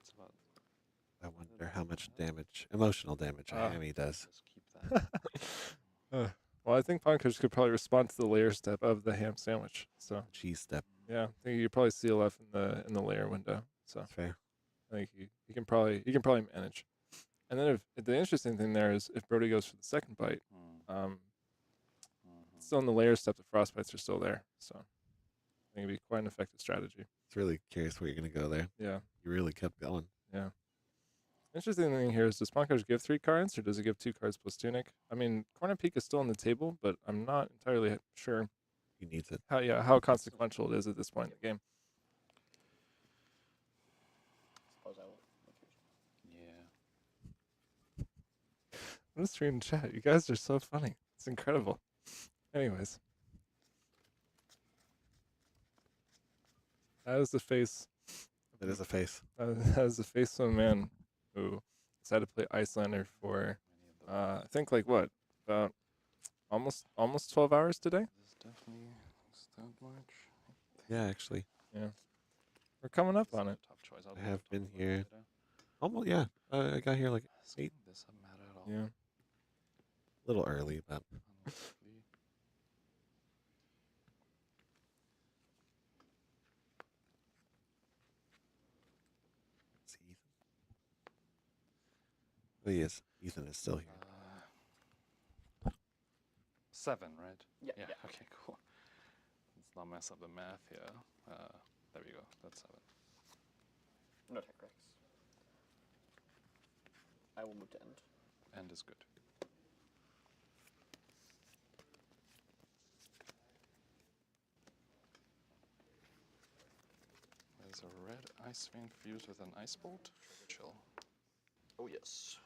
It's about I wonder how much damage, emotional damage, Hammy does. Just keep that. Well, I think Pankaj could probably respond to the layer step of the ham sandwich. So cheese step. Yeah, I think you could probably see left in the layer window. So fair. I think he can probably manage. And then if the interesting thing there is if Brodie goes for the second bite, still in the layer step, the frostbites are still there. So I think it'd be quite an effective strategy. It's really curious where you're gonna go there. Yeah. You really kept going. Yeah. Interesting thing here is, does Pankaj give 3 cards or does he give 2 cards plus Tunic? I mean, Corner Peak is still on the table, but I'm not entirely sure. He needs it. How consequential it is at this point in the game. Suppose I will. Yeah. I'm just reading chat. You guys are so funny. It's incredible. Anyways. That is the face. It is a face. That is the face of a man who decided to play Icelander for, I think like what, about almost 12 hours today. This definitely is that much. Yeah, actually. Yeah. We're coming up on it. Tough choice. I have been here. Almost, yeah. I got here like 8. This doesn't matter at all. Yeah. A little early, but. Oh, yes. Ethan is still here. 7, right? Yeah. Okay, cool. Let's not mess up the math here. There we go. That's 7. No tech cracks. I will move to end. End is good. There's a red ice vein fused with an ice bolt. Chill. Oh yes.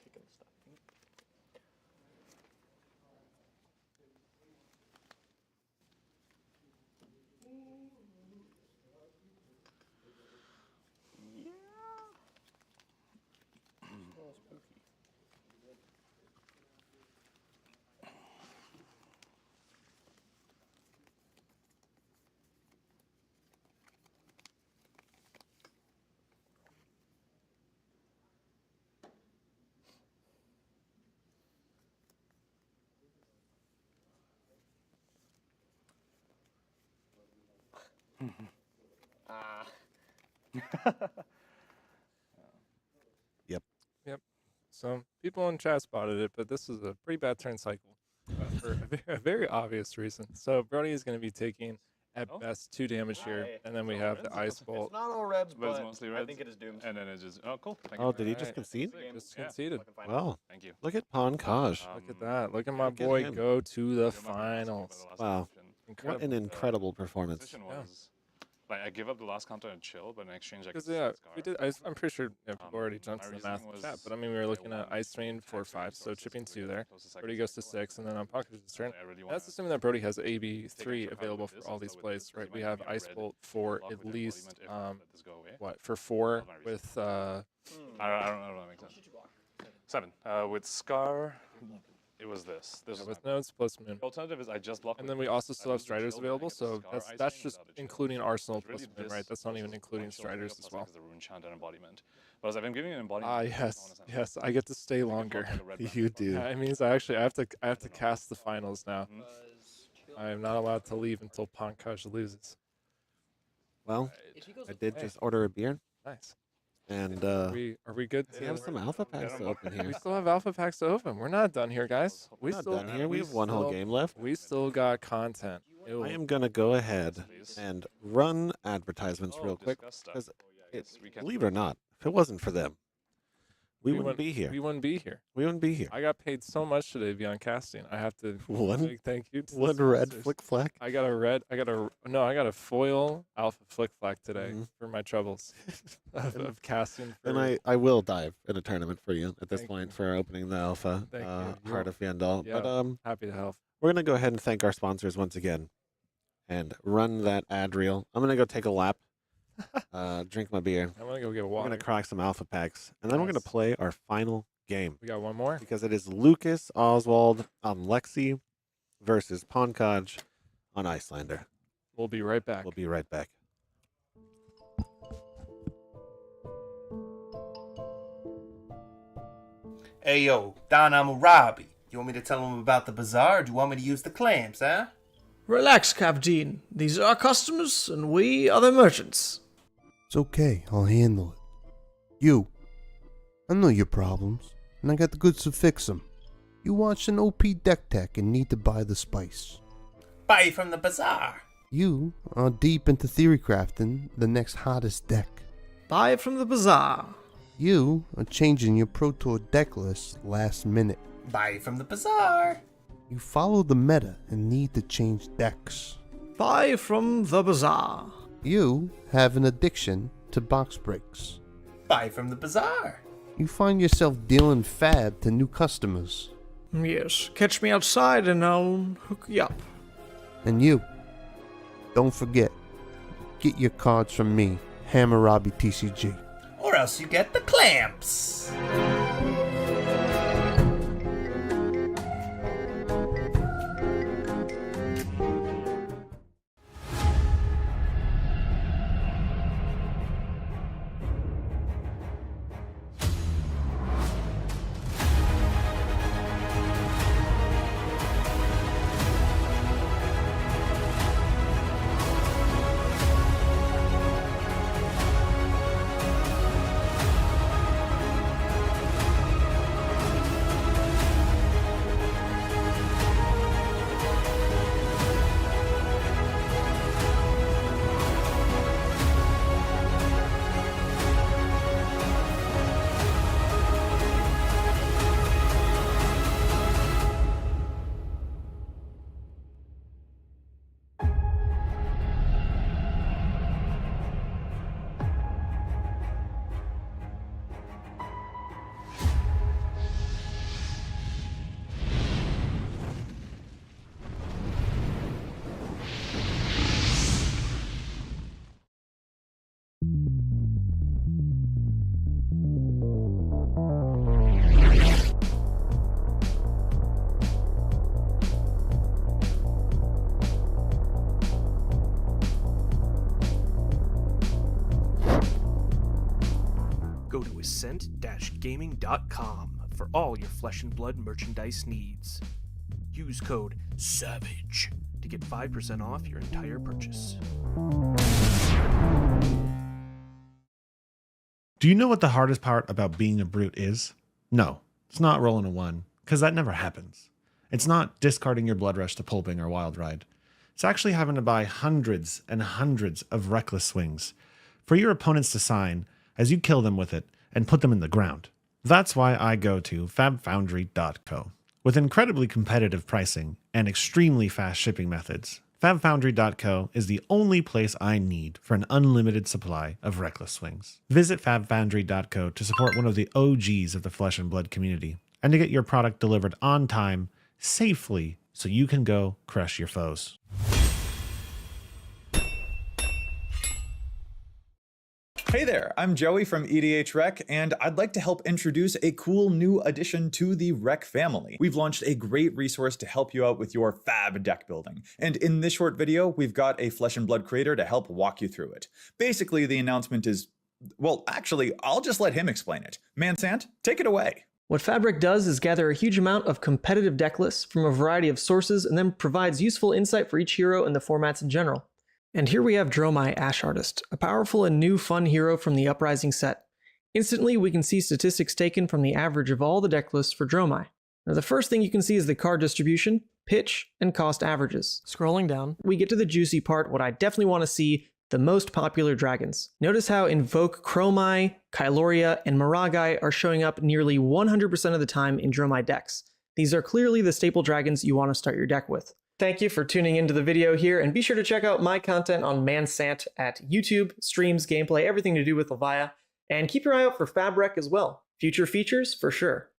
Kicking stuff. Yeah. Oh, spooky. Ah. Yep. So people in chat spotted it, but this is a pretty bad turn cycle for a very obvious reason. So Brodie is going to be taking at best 2 damage here, and then we have the ice bolt. It's not all reds, But it's but mostly I reds. think it is doomed. And then it just cool. Thank Oh, you. did he just concede? Just Yeah. conceded. Wow. Thank you. Look at Pankaj. Look at that. Look at my Look at boy him. go to the finals. Wow. What Incredible. an incredible performance. Position was Like I give up the last counter and chill, but in exchange I Because can yeah, set we scar. did. I'm pretty sure people already jumped my to the math reasoning chat, was, but I mean we were looking at one, ice train for tax 5, so resources, chipping so 2 we there. close the second Brody goes to cycle, 6, and then on Pankaj's turn. I really That's wanna assuming that Brody has AB3 extra card available with for this, all I'll these start with plays, this, 'cause right? it We might have give me a Ice red Bolt for block at with least embodiment if I let this go away. what for 4 with I don't know if that makes sense. 7. With Scar, it was this. This was with nodes plus moon. The alternative is I just block. And then we also still have Striders available, so that's just including Arsenal plus moon, right? That's not even including Striders as well. The rune chant and embodiment. But as I've been giving an embodiment. Ah, yes, I get to stay longer. You do. Yeah, it means I have to cast the finals now. I am not allowed to leave until Pankaj loses. Well, I did just order a beer. Nice. And are we good? we have some alpha packs to open here. We still have alpha packs to open. We're not done here, guys. We're not done here. We have one whole game left. We still got content. I am gonna go ahead and run advertisements real quick because, believe it or not, if it wasn't for them, we wouldn't be here. We wouldn't be here. We wouldn't be here. I got paid so much today beyond casting. I have to One- thank you. To one the red sponsors. flick flack? I got a foil alpha flick flack today for my troubles of casting. And I will dive in a tournament for you at this Thank point for opening the alpha Thank you. Heart of Yandal. Yeah, But happy to help. we're gonna go ahead and thank our sponsors once again, and run that ad reel. I'm gonna go take a lap, drink my beer. I'm gonna go get We're water. gonna crack some alpha packs, and then we're gonna Nice. play our final game. We got one more because it is Lucas Oswald on Lexi versus Pankaj on Icelander. We'll be right back. We'll be right back. Hey yo, Don Amurabi. You want me to tell him about the bazaar, or do you want me to use the clams, huh? Relax, Captain. These are our customers, and we are the merchants. It's okay, I'll handle it. You, I know your problems, and I got the goods to fix them. You watched an OP deck tech and need to buy the spice. Buy from the bazaar. You are deep into theory crafting the next hottest deck. Buy from the bazaar. You are changing your Pro Tour deck list last minute. Buy from the bazaar. You follow the meta and need to change decks. Buy from the bazaar. You have an addiction to box breaks. Buy from the bazaar. You find yourself dealing fab to new customers. Yes, catch me outside and I'll hook you up. And you, don't forget, get your cards from me, Hammurabi TCG. Or else you get the clamps. Go to ascent-gaming.com for all your flesh and blood merchandise needs. Use code SAVAGE to get 5% off your entire purchase. Do you know what the hardest part about being a brute is? No, it's not rolling a 1, because that never happens. It's not discarding your Blood Rush to Pulping or Wild Ride. It's actually having to buy hundreds and hundreds of Reckless Swings for your opponents to sign as you kill them with it and put them in the ground. That's why I go to fabfoundry.co. With incredibly competitive pricing and extremely fast shipping methods, FabFoundry.co is the only place I need for an unlimited supply of Reckless swings. Visit FabFoundry.co to support one of the OGs of the Flesh and Blood community and to get your product delivered on time, safely, so you can go crush your foes. Hey there, I'm Joey from EDH Rec, and I'd like to help introduce a cool new addition to the Rec family. We've launched a great resource to help you out with your fab deck building. And in this short video, we've got a Flesh and Blood creator to help walk you through it. Basically, the announcement is, well, actually, I'll just let him explain it. Mansant, take it away. What Fabric does is gather a huge amount of competitive deck lists from a variety of sources and then provides useful insight for each hero and the formats in general. And here we have Dromai, Ash Artist, a powerful and new fun hero from the Uprising set. Instantly, we can see statistics taken from the average of all the deck lists for Dromai. Now, the first thing you can see is the card distribution, pitch, and cost averages. Scrolling down, we get to the juicy part, what I definitely want to see, the most popular dragons. Notice how Invoke Chromai, Kyloria, and Miragai are showing up nearly 100% of the time in Dromai decks. These are clearly the staple dragons you want to start your deck with. Thank you for tuning into the video here, and be sure to check out my content on Mansant at YouTube, streams, gameplay, everything to do with Levia, and keep your eye out for Fabric as well. Future features for sure.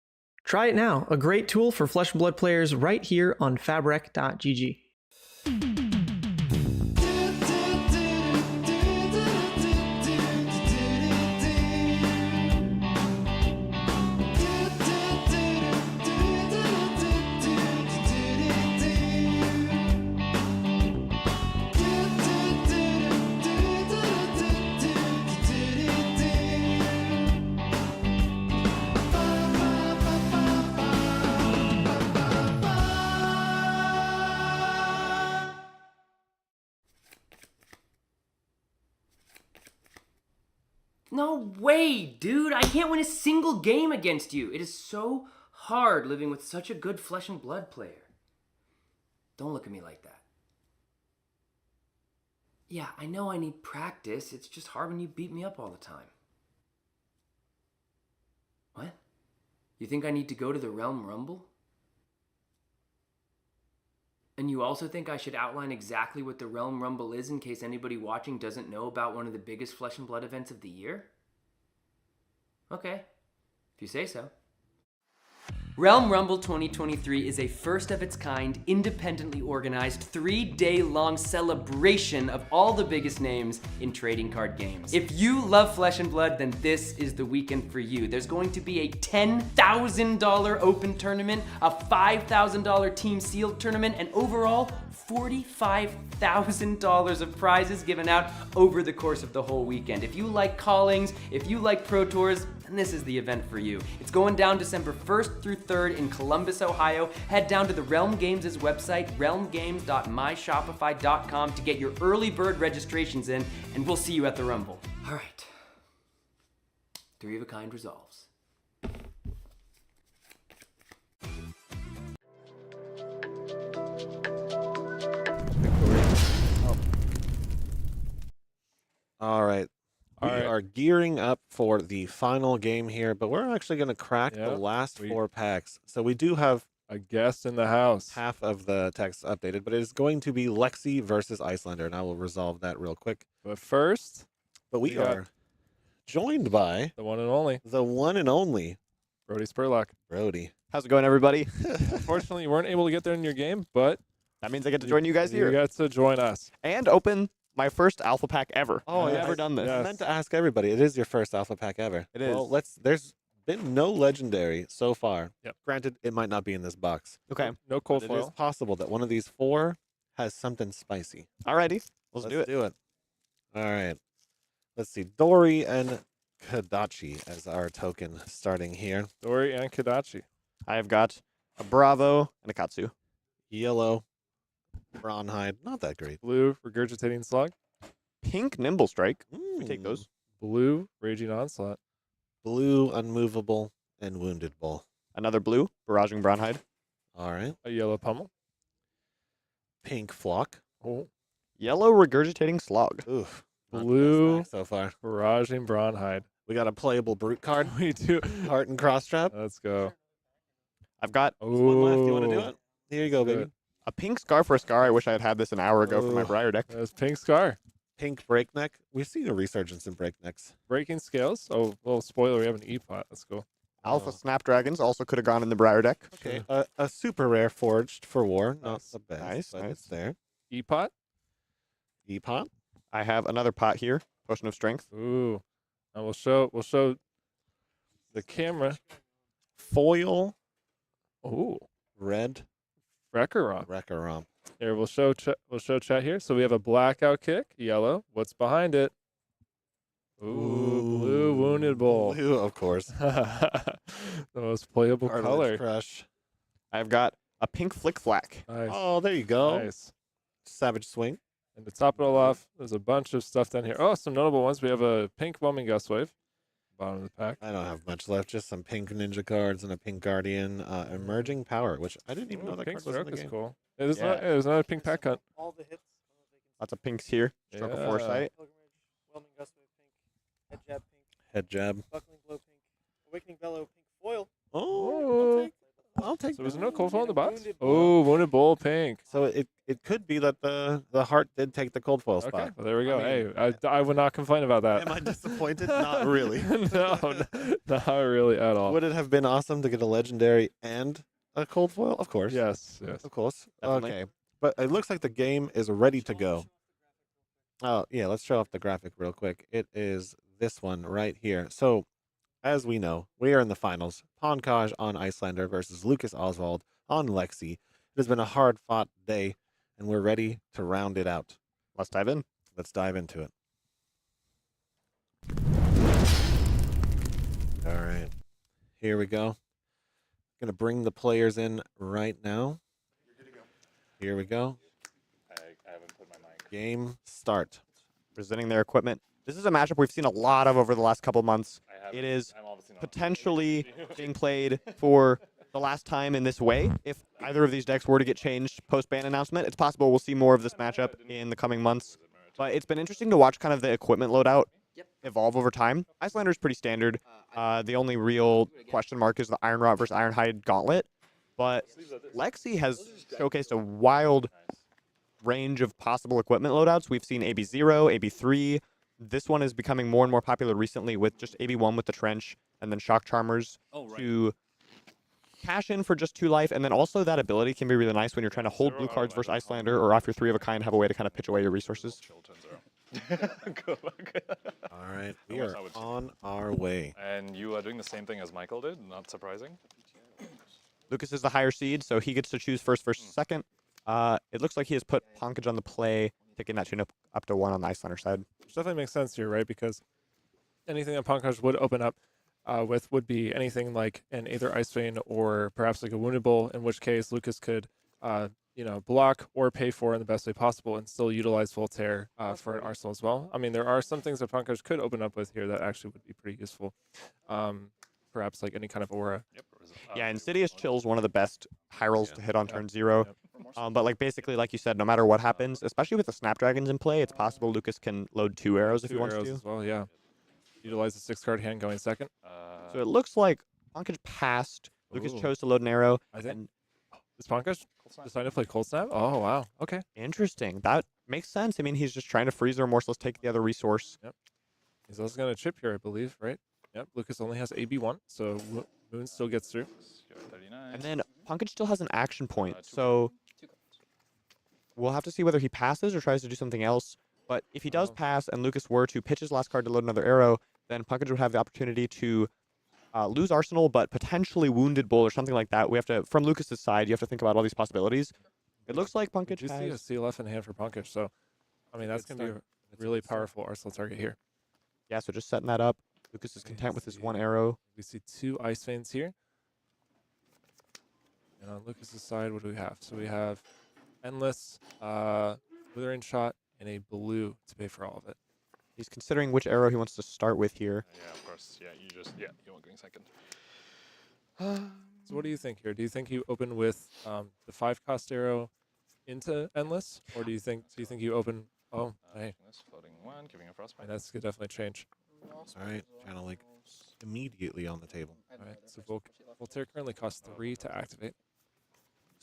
Try it now, a great tool for Flesh and Blood players right here on fabric.gg. No way, dude! I can't win a single game against you! It is so hard living with such a good Flesh and Blood player. Don't look at me like that. Yeah, I know I need practice. It's just hard when you beat me up all the time. What? You think I need to go to the Realm Rumble? And you also think I should outline exactly what the Realm Rumble is in case anybody watching doesn't know about one of the biggest Flesh and Blood events of the year? Okay, if you say so. Realm Rumble 2023 is a first of its kind, independently organized, 3-day-long celebration of all the biggest names in trading card games. If you love Flesh and Blood, then this is the weekend for you. There's going to be a $10,000 open tournament, a $5,000 team sealed tournament, and overall, $45,000 of prizes given out over the course of the whole weekend. If you like callings, if you like Pro Tours, then this is the event for you. It's going down December 1st through 3rd in Columbus, Ohio. Head down to the Realm Games' website, realmgames.myshopify.com to get your early bird registrations in, and we'll see you at the Rumble. All right. 3 of a kind resolves. All right. We are gearing up for the final game here, but we're actually going to crack the last 4 packs. So we do have a guest in the house. Half of the text updated, but it is going to be Lexi versus Icelander, and I will resolve that real quick. But first, we are joined by the one and only, Brodie Spurlock. Brodie. How's it going, everybody? Unfortunately, you weren't able to get there in your game, but that means I get to join you guys here. You got to join us. And open my first alpha pack ever. Oh, I've never done this. I meant to ask everybody. It is your first alpha pack ever. It is. Well, there's been no legendary so far. Yep. Granted, it might not be in this box. Okay. No cold It foil. is possible that one of these 4 has something spicy. Alrighty. Let's do it. All right. Let's see. Dori and Kadachi as our token starting here. Dori and Kadachi. I have got a Bravo and a Katsu. Yellow, Bronhide. Not that great. Blue, Regurgitating Slug. Pink, Nimble Strike. We take those. Blue, Raging Onslaught. Blue, Unmovable, and Wounded Bull. Another blue, Barraging Bronhide. All right. A yellow Pummel. Pink Flock. Oh. Yellow, Regurgitating Slog. Oof. Blue, so far. Barraging Bronhide. We got a playable Brute card. We do. Heart and Cross Trap. Let's go. I've got one left. You want to do it? Here you go, baby. A pink scar for a scar. I wish I had had this an hour ago for my Ooh. Briar deck. There's pink scar. Pink breakneck. We've seen a resurgence in breaknecks. Breaking scales. Oh, little spoiler. We have an E-pot. Let's go. Alpha Oh. Snapdragons also could have gone in the Briar deck. Okay, a super rare forged for war. Not the best, Nice, but nice. it's there. E-pot. E-pot. I have another pot here. Potion of Strength. Ooh. And we'll show the camera. Foil. Ooh. Red. Wrecker-Rom. Wrecker-Rom. Here, we'll show chat here. So we have a blackout kick, yellow. What's behind it? Ooh, blue wounded bull. Blue, of course. The most playable Cartilage color. Crush. I've got a pink Flick Flack. Nice. Oh, there you go. Nice. Savage Swing. And to top it all off, there's a bunch of stuff down here. Oh, some notable ones. We have a pink Whelming Gust Wave. Bottom of the pack. I don't have much left. Just some pink ninja cards and a pink guardian. Emerging Power, which I didn't even know that Pink card was in Stroke the is game. cool. There's another pink pack cut. All the hits. Lots of pinks here. Stroke of Yeah. Foresight. Whelming Gust Wave pink. Head jab pink. Head jab. Buckling blow pink. Awakening bellow pink foil. Oh, I'll take So there's no cold foil in the box? Oh, wounded bull pink. So it could be that the heart did take the cold foil Okay, spot. well, there we go. I mean, Hey, I would not complain about that. Am I disappointed? Not really. No, not really at all. Would it have been awesome to get a legendary and a cold foil? Of course. Yes, yes. Of course. Definitely. Okay. But it looks like the game is ready to go. Oh, yeah, let's show off the graphic real quick. It is this one right here. So, as we know, we are in the finals. Pankaj on Icelander versus Lucas Oswald on Lexi. It has been a hard-fought day, and we're ready to round it out. Let's dive in. Let's dive into it. All right. Here we go. Going to bring the players in right now. Here we go. I haven't put my mic. Game start. Presenting their equipment. This is a matchup we've seen a lot of over the last couple months. It is I'm obviously not potentially being played for the last time in this way. If either of these decks were to get changed post-ban announcement, it's possible we'll see more of this matchup in the coming months. But it's been interesting to watch kind of the equipment loadout evolve over time. Icelander's pretty standard. The only real question mark is the Iron Rot versus Ironhide Gauntlet. But Lexi has showcased a wild range of possible equipment loadouts. We've seen AB0, AB3. This one is becoming more and more popular recently with just AB1 with the Trench and then Shock Charmers to cash in for just 2 life. And then also that ability can be really nice when you're trying to hold blue cards versus Icelander or off your 3 of a kind, have a way to kind of pitch away your resources. All right, we are on our way. And you are doing the same thing as Michael did, not surprising. Lucas is the higher seed, so he gets to choose first versus second. It looks like he has put Pankaj on the play, taking that tune up to 1 on the Icelander side. Which definitely makes sense here, right? Because anything that Pankaj would open up with would be anything like an either Ice Vein or perhaps like a Wounded Bull, in which case Lucas could, block or pay for in the best way possible and still utilize Voltaire for an arsenal as well. I mean, there are some things that Pankaj could open up with here that actually would be pretty useful. Perhaps like any kind of aura. Yeah, Insidious Chill's one of the best high rolls to hit on turn 0. But like basically, like you said, no matter what happens, especially with the Snapdragons in play, it's possible Lucas can load 2 arrows if he wants to. As well, yeah. Utilize the 6-card hand going second. So it looks like Pankaj passed. Lucas chose to load an arrow. I think. Is Pankaj decided to play Cold Snap? Oh, wow. Okay. Interesting. That makes sense. I mean, he's just trying to freeze the Remorseless, take the other resource. Yep. He's also going to chip here, I believe, right? Yep. Lucas only has AB1, so Moon still gets through. And then Pankaj still has an action point, so we'll have to see whether he passes or tries to do something else. But if he does pass and Lucas were to pitch his last card to load another arrow, then Pankaj would have the opportunity to lose Arsenal, but potentially Wounded Bull or something like that. We have to, from Lucas's side, you have to think about all these possibilities. It looks like Pankaj You see a CLF in hand for Pankaj, so I mean that's going to be a really powerful arsenal target here. Yeah, so just setting that up. Lucas is content with his 1 arrow. We see 2 Ice Veins here. And on Lucas's side, what do we have? So we have Endless, Withering Shot, and a blue to pay for all of it. He's considering which arrow he wants to start with here. Yeah, of course. Yeah, you want going second. So what do you think here? Do you think you open with the 5-cost arrow into Endless, or do you think you open? Oh, hey, Floating 1, giving a frostbite. That's could definitely change. All right, Channel Link immediately on the table. All right, so Voltaire currently costs 3 to activate.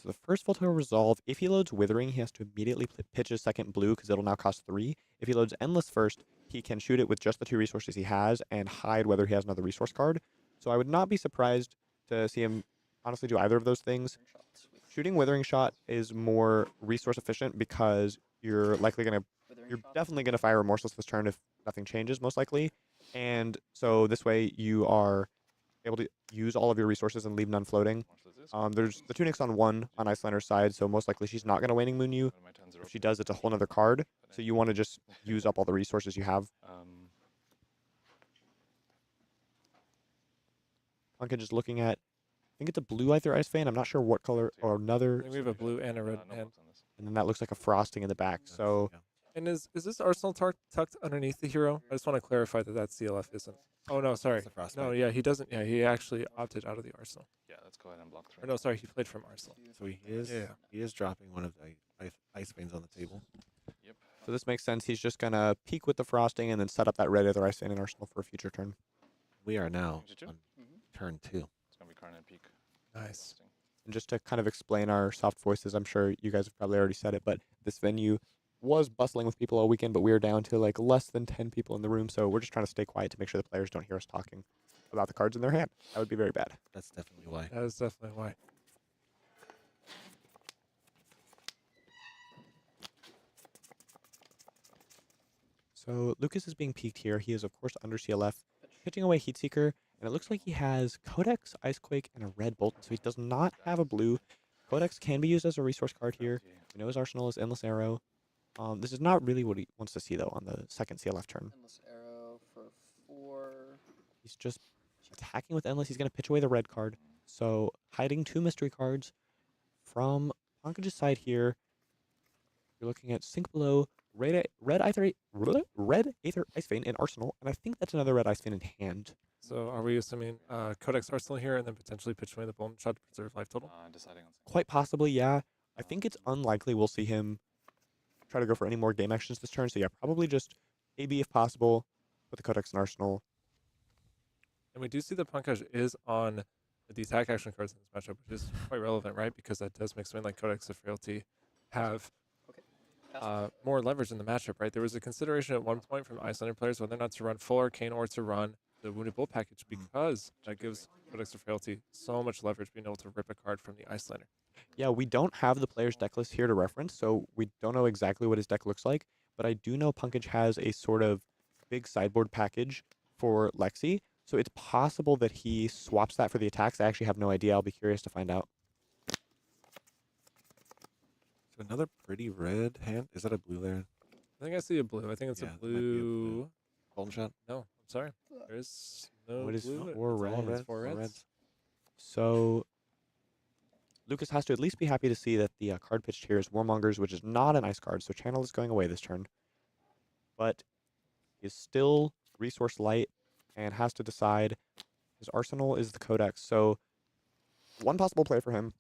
So the first Voltaire resolve, if he loads Withering, he has to immediately pitch his second blue because it'll now cost 3. If he loads Endless first, he can shoot it with just the 2 resources he has and hide whether he has another resource card. So I would not be surprised to see him honestly do either of those things. Shooting Withering Shot is more resource efficient because you're definitely gonna fire Remorseless this turn if nothing changes, most likely. And so this way you are able to use all of your resources and leave none floating. There's the Tunic's on 1 on Icelander's side, so most likely she's not gonna Waning Moon you. If she does, it's a whole other card. So you want to just use up all the resources you have. Pankaj is looking at, I think it's a blue Aether Ice Vein. I'm not sure what color or another. I think we have a blue and a red hand. And then that looks like a frosting in the back. So. And is this Arsenal tucked underneath the hero? I just want to clarify that CLF isn't. Oh no, sorry. No, yeah, he doesn't. Yeah, he actually opted out of the Arsenal. Yeah, let's go ahead and block 3. Or no, sorry, he played from Arsenal. So he is dropping one of the ice veins on the table. Yep. So this makes sense. He's just gonna peek with the frosting and then set up that red Aether Ice Vein in Arsenal for a future turn. We are now on turn 2. It's gonna be Carnage Peak. Nice. And just to kind of explain our soft voices, I'm sure you guys have probably already said it, but this venue was bustling with people all weekend, but we are down to like less than 10 people in the room, so we're just trying to stay quiet to make sure the players don't hear us talking about the cards in their hand. That would be very bad. That's definitely why. That is definitely why. So Lucas is being peeked here. He is, of course, under CLF, pitching away Heatseeker, and it looks like he has Codex, Icequake, and a red Bolt, so he does not have a blue. Codex can be used as a resource card here. We know his arsenal is Endless Arrow. This is not really what he wants to see, though, on the second CLF turn. Endless Arrow for 4. He's just attacking with Endless. He's going to pitch away the red card. So hiding 2 mystery cards from Pankaj's side here. You're looking at Sink Below, red Aether Ice Vein in Arsenal, and I think that's another red Ice Vein in hand. So are we assuming Codex Arsenal here and then potentially pitch away the Bone Shot to preserve life total? Deciding on. Quite possibly, yeah. I think it's unlikely we'll see him try to go for any more game actions this turn. So yeah, probably just AB if possible with the Codex and Arsenal. And we do see that Pankaj is on the attack action cards in this matchup, which is quite relevant, right? Because that does make something like Codex of Frailty have more leverage in the matchup, right? There was a consideration at one point from Icelander players whether or not to run full Arcane or to run the Wounded Bull package because that gives Codex of Frailty so much leverage being able to rip a card from the Icelander. Yeah, we don't have the player's deck list here to reference, so we don't know exactly what his deck looks like, but I do know Pankaj has a sort of big sideboard package for Lexi, so it's possible that he swaps that for the attacks. I actually have no idea. I'll be curious to find out. So another pretty red hand. Is that a blue there? I think I see a blue. I think it's a blue. Golden Shot? No, I'm sorry. There's no What is blue. 4 reds? 4 reds. So Lucas has to at least be happy to see that the card pitched here is Warmongers, which is not an ice card, so Channel is going away this turn. But is still resource light and has to decide. His arsenal is the Codex, so one possible play for him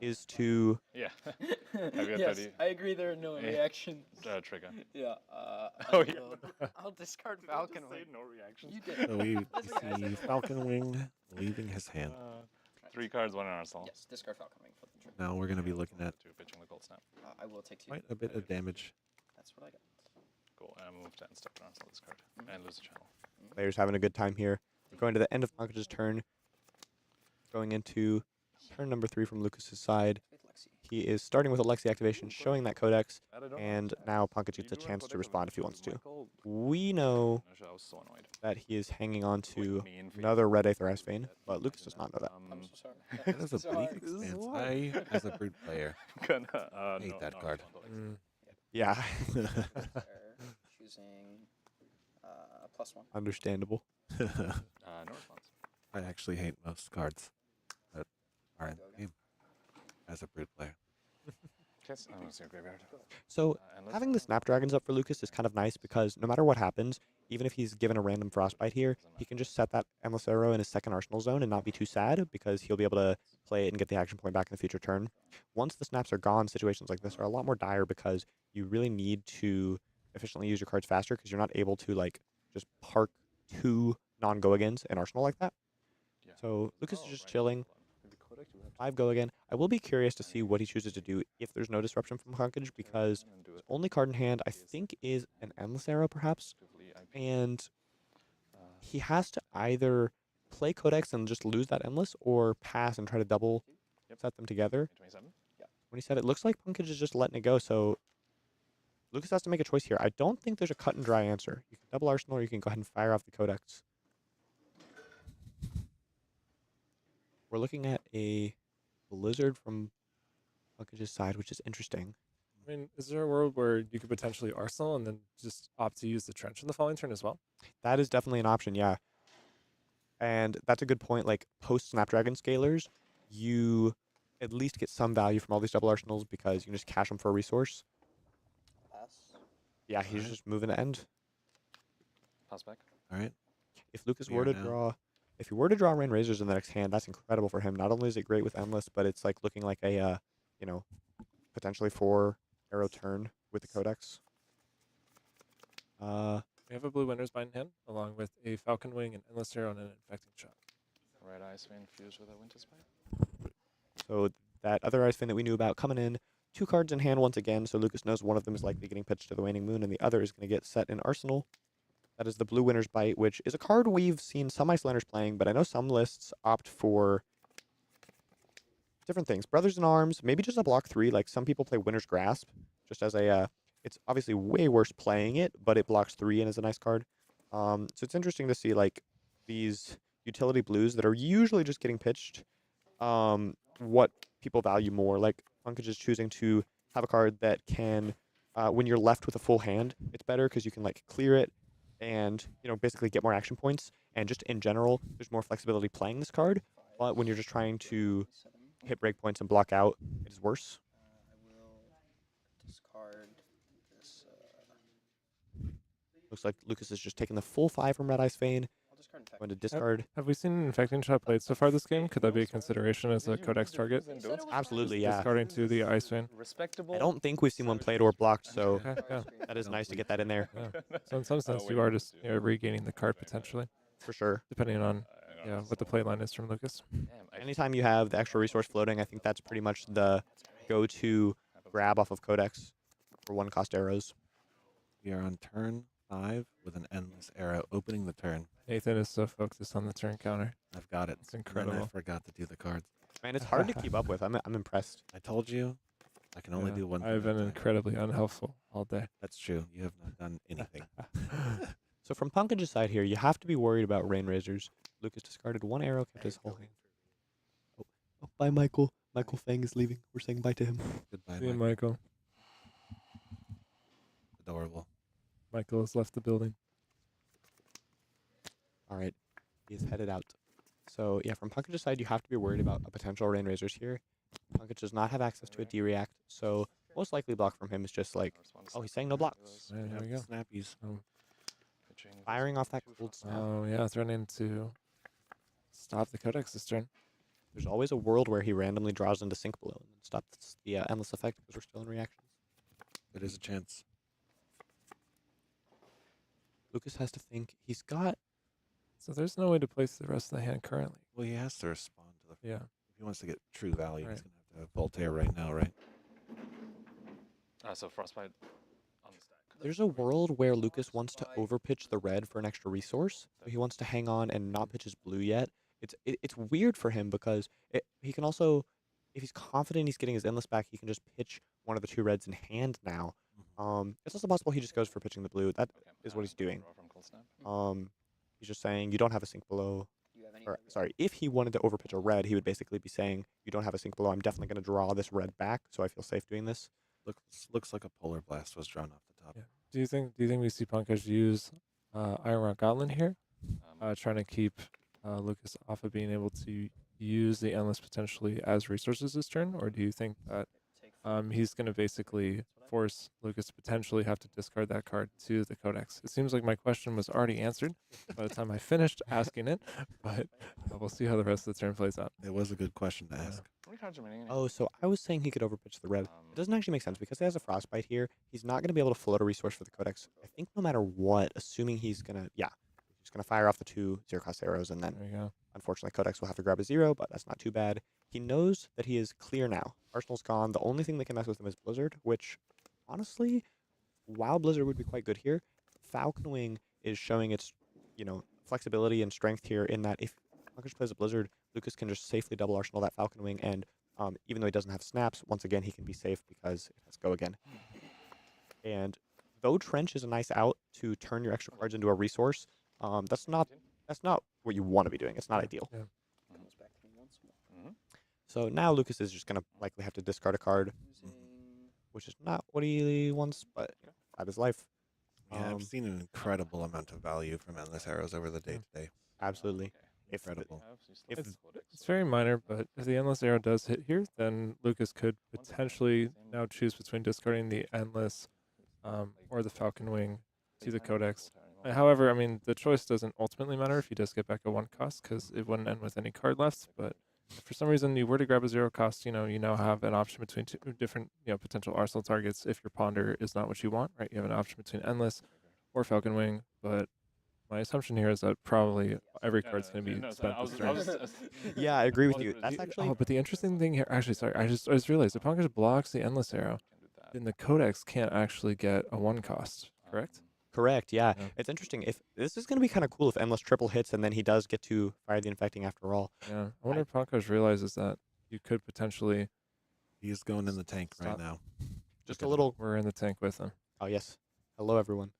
is to... Yeah. Yes, I agree there are no reactions. Trigger. Yeah. Oh, yeah. I'll discard Falcon Wing. No reactions. You did. So we see Falcon Wing leaving his hand. 3 cards, 1 in Arsenal. Yes, discard Falcon Wing for the trigger. Now we're going to be looking at pitching the Gold Snap. I will take 2. quite a bit of damage. That's what I got. Cool. And move 10 step to Arsenal this card. And lose the channel. Players having a good time here. We're going to the end of Pankaj's turn. Going into turn number 3 from Lucas's side. He is starting with a Lexi activation, showing that Codex, and now Pankaj gets a chance to respond if he wants to. We know that he is hanging on to another red Aether Ice Vein, but Lucas does not know that. I'm so sorry. That is a bleak expanse. I, as a brute player, hate that card. Yeah. Choosing +1. Understandable. No response. I actually hate most cards that are in the game as a brute player. Yes, I'm going to see a graveyard. So having the Snapdragons up for Lucas is kind of nice because no matter what happens, even if he's given a random Frostbite here, he can just set that Endless Arrow in his second Arsenal zone and not be too sad because he'll be able to play it and get the action point back in the future turn. Once the snaps are gone, situations like this are a lot more dire because you really need to efficiently use your cards faster because you're not able to like just park 2 non-go-agains in Arsenal like that. So Lucas is just chilling. 5 go again. I will be curious to see what he chooses to do if there's no disruption from Pankaj, because his only card in hand, I think, is an Endless Arrow, perhaps. And he has to either play Codex and just lose that Endless, or pass and try to double set them together. 27. It looks like Pankaj is just letting it go, so Lucas has to make a choice here. I don't think there's a cut and dry answer. You can double Arsenal, or you can go ahead and fire off the Codex. We're looking at a Blizzard from Pankaj's side, which is interesting. I mean, is there a world where you could potentially Arsenal and then just opt to use the Trench in the following turn as well? That is definitely an option, yeah. And that's a good point. Like, post-Snapdragon Scalers, you at least get some value from all these double Arsenals because you can just cash them for a resource. Yeah, he's just moving to end. Pass back. All right. If Lucas were to draw... If he were to draw Rain Razors in the next hand, that's incredible for him. Not only is it great with Endless, but it's like looking like a, you know, potentially 4-arrow turn with the Codex. We have a blue Winter's Bite in hand, along with a Falcon Wing, an Endless Arrow, and an Infecting Shot. Red Ice Vein fused with a Winter's Bite. So that other Ice Vein that we knew about coming in, 2 cards in hand once again, so Lucas knows one of them is likely getting pitched to the Waning Moon, and the other is going to get set in Arsenal. That is the Blue Winter's Bite, which is a card we've seen some Icelanders playing, but I know some lists opt for different things. Brothers in Arms, maybe just a block 3. Like, some people play Winter's Grasp, just as a, it's obviously way worse playing it, but it blocks 3 and is a nice card. So it's interesting to see, like, these utility blues that are usually just getting pitched, what people value more. Like, Pankaj is choosing to have a card that can, when you're left with a full hand, it's better because you can, like, clear it, and, you know, basically get more action points. And just in general, there's more flexibility playing this card. But when you're just trying to hit breakpoints and block out, it is worse. I will discard this. Looks like Lucas is just taking the full 5 from Red Ice Vein. Going to discard. Have we seen an Infecting Shot played so far this game? Could that be a consideration as a Codex target? Absolutely, yeah. Discarding to the Ice Vein. I don't think we've seen one played or blocked, so Okay, yeah. that is nice to get that in there. Yeah. So in some sense, you are just regaining the card potentially. For sure. Depending on what the play line is from Lucas. Anytime you have the extra resource floating, I think that's pretty much the go-to grab off of Codex for 1-cost arrows. We are on turn 5 with an Endless Arrow opening the turn. Nathan is so focused on the turn counter. I've got it. It's incredible. I forgot to do the cards. Man, it's hard to keep up with. I'm impressed. I told you. I can only do one thing. I've been incredibly unhelpful all day. That's true. You have not done anything. So from Pankaj's side here, you have to be worried about Rain Razors. Lucas discarded 1 arrow, kept his whole hand. Oh, bye, Michael. Michael Fang is leaving. We're saying bye to him. Goodbye, See you, Michael. Adorable. Michael has left the building. All right. He is headed out. So, yeah, from Pankaj's side, you have to be worried about a potential Rain Razors here. Pankaj does not have access to a D-React, so most likely block from him is just like, oh, he's saying no blocks. Yeah, there we go. Snappies. Firing off that cold snap. Oh, yeah, threatening to stop the Codex this turn. There's always a world where he randomly draws into Sync Below and stops the Endless Effect because we're still in reactions. It is a chance. Lucas has to think. He's got... So there's no way to place the rest of the hand currently. Well, he has to respond to the... Yeah. If he wants to get true value, he's going to have to Voltaire right now, right? So Frostbite on the stack. There's a world where Lucas wants to overpitch the red for an extra resource. So he wants to hang on and not pitch his blue yet. It's weird for him because he can also, if he's confident he's getting his Endless back, he can just pitch one of the 2 reds in hand now. It's also possible he just goes for pitching the blue. That is what he's doing. He's just saying, you don't have a Sync Below. Or, sorry, if he wanted to overpitch a red, he would basically be saying, you don't have a Sync Below. I'm definitely going to draw this red back, so I feel safe doing this. Looks like a Polar Blast was drawn off the top. Yeah. Do you think we see Pankaj use Iron Rock Gauntlet here, trying to keep Lucas off of being able to use the Endless potentially as resources this turn, or do you think that he's going to basically force Lucas to potentially have to discard that card to the Codex? It seems like my question was already answered by the time I finished asking it, but we'll see how the rest of the turn plays out. It was a good question to ask. Oh, so I was saying he could overpitch the red. It doesn't actually make sense because he has a Frostbite here. He's not going to be able to float a resource for the Codex. I think no matter what, assuming he's going to, yeah, Just going to fire off the 2 0-cost arrows, and then There you go. unfortunately Codex will have to grab a 0, but that's not too bad. He knows that he is clear now. Arsenal's gone. The only thing that can mess with him is Blizzard, which, honestly, while Blizzard would be quite good here, Falcon Wing is showing its, flexibility and strength here in that if Pankaj plays a Blizzard, Lucas can just safely double Arsenal that Falcon Wing, and even though he doesn't have snaps, once again, he can be safe because it has go again. And though Trench is a nice out to turn your extra cards into a resource, that's not what you want to be doing. It's not ideal. Yeah. So now Lucas is just going to likely have to discard a card, which is not what he wants, but that is life. Yeah, I've seen an incredible amount of value from Endless Arrows over the day today. Absolutely. Incredible. It's very minor, but if the Endless Arrow does hit here, then Lucas could potentially now choose between discarding the Endless or the Falcon Wing to the Codex. However, I mean, the choice doesn't ultimately matter if he does get back a 1 cost, because it wouldn't end with any card left, but if for some reason you were to grab a 0 cost, you now have an option between 2 different, potential Arsenal targets if your Ponder is not what you want, right? You have an option between Endless or Falcon Wing, but my assumption here is that probably every card's going to be spent this turn. Yeah, I agree with you. That's actually... Oh, but the interesting thing here... Actually, sorry, I just realized if Pankaj blocks the Endless Arrow, then the Codex can't actually get a 1 cost, correct? Correct, yeah. It's interesting. If this is going to be kind of cool if Endless triple hits and then he does get to fire the Infecting after all. Yeah, I wonder if Pankaj realizes that you could potentially... He's going in the tank right now. Just a little... We're in the tank with him. Oh, yes. Hello, everyone.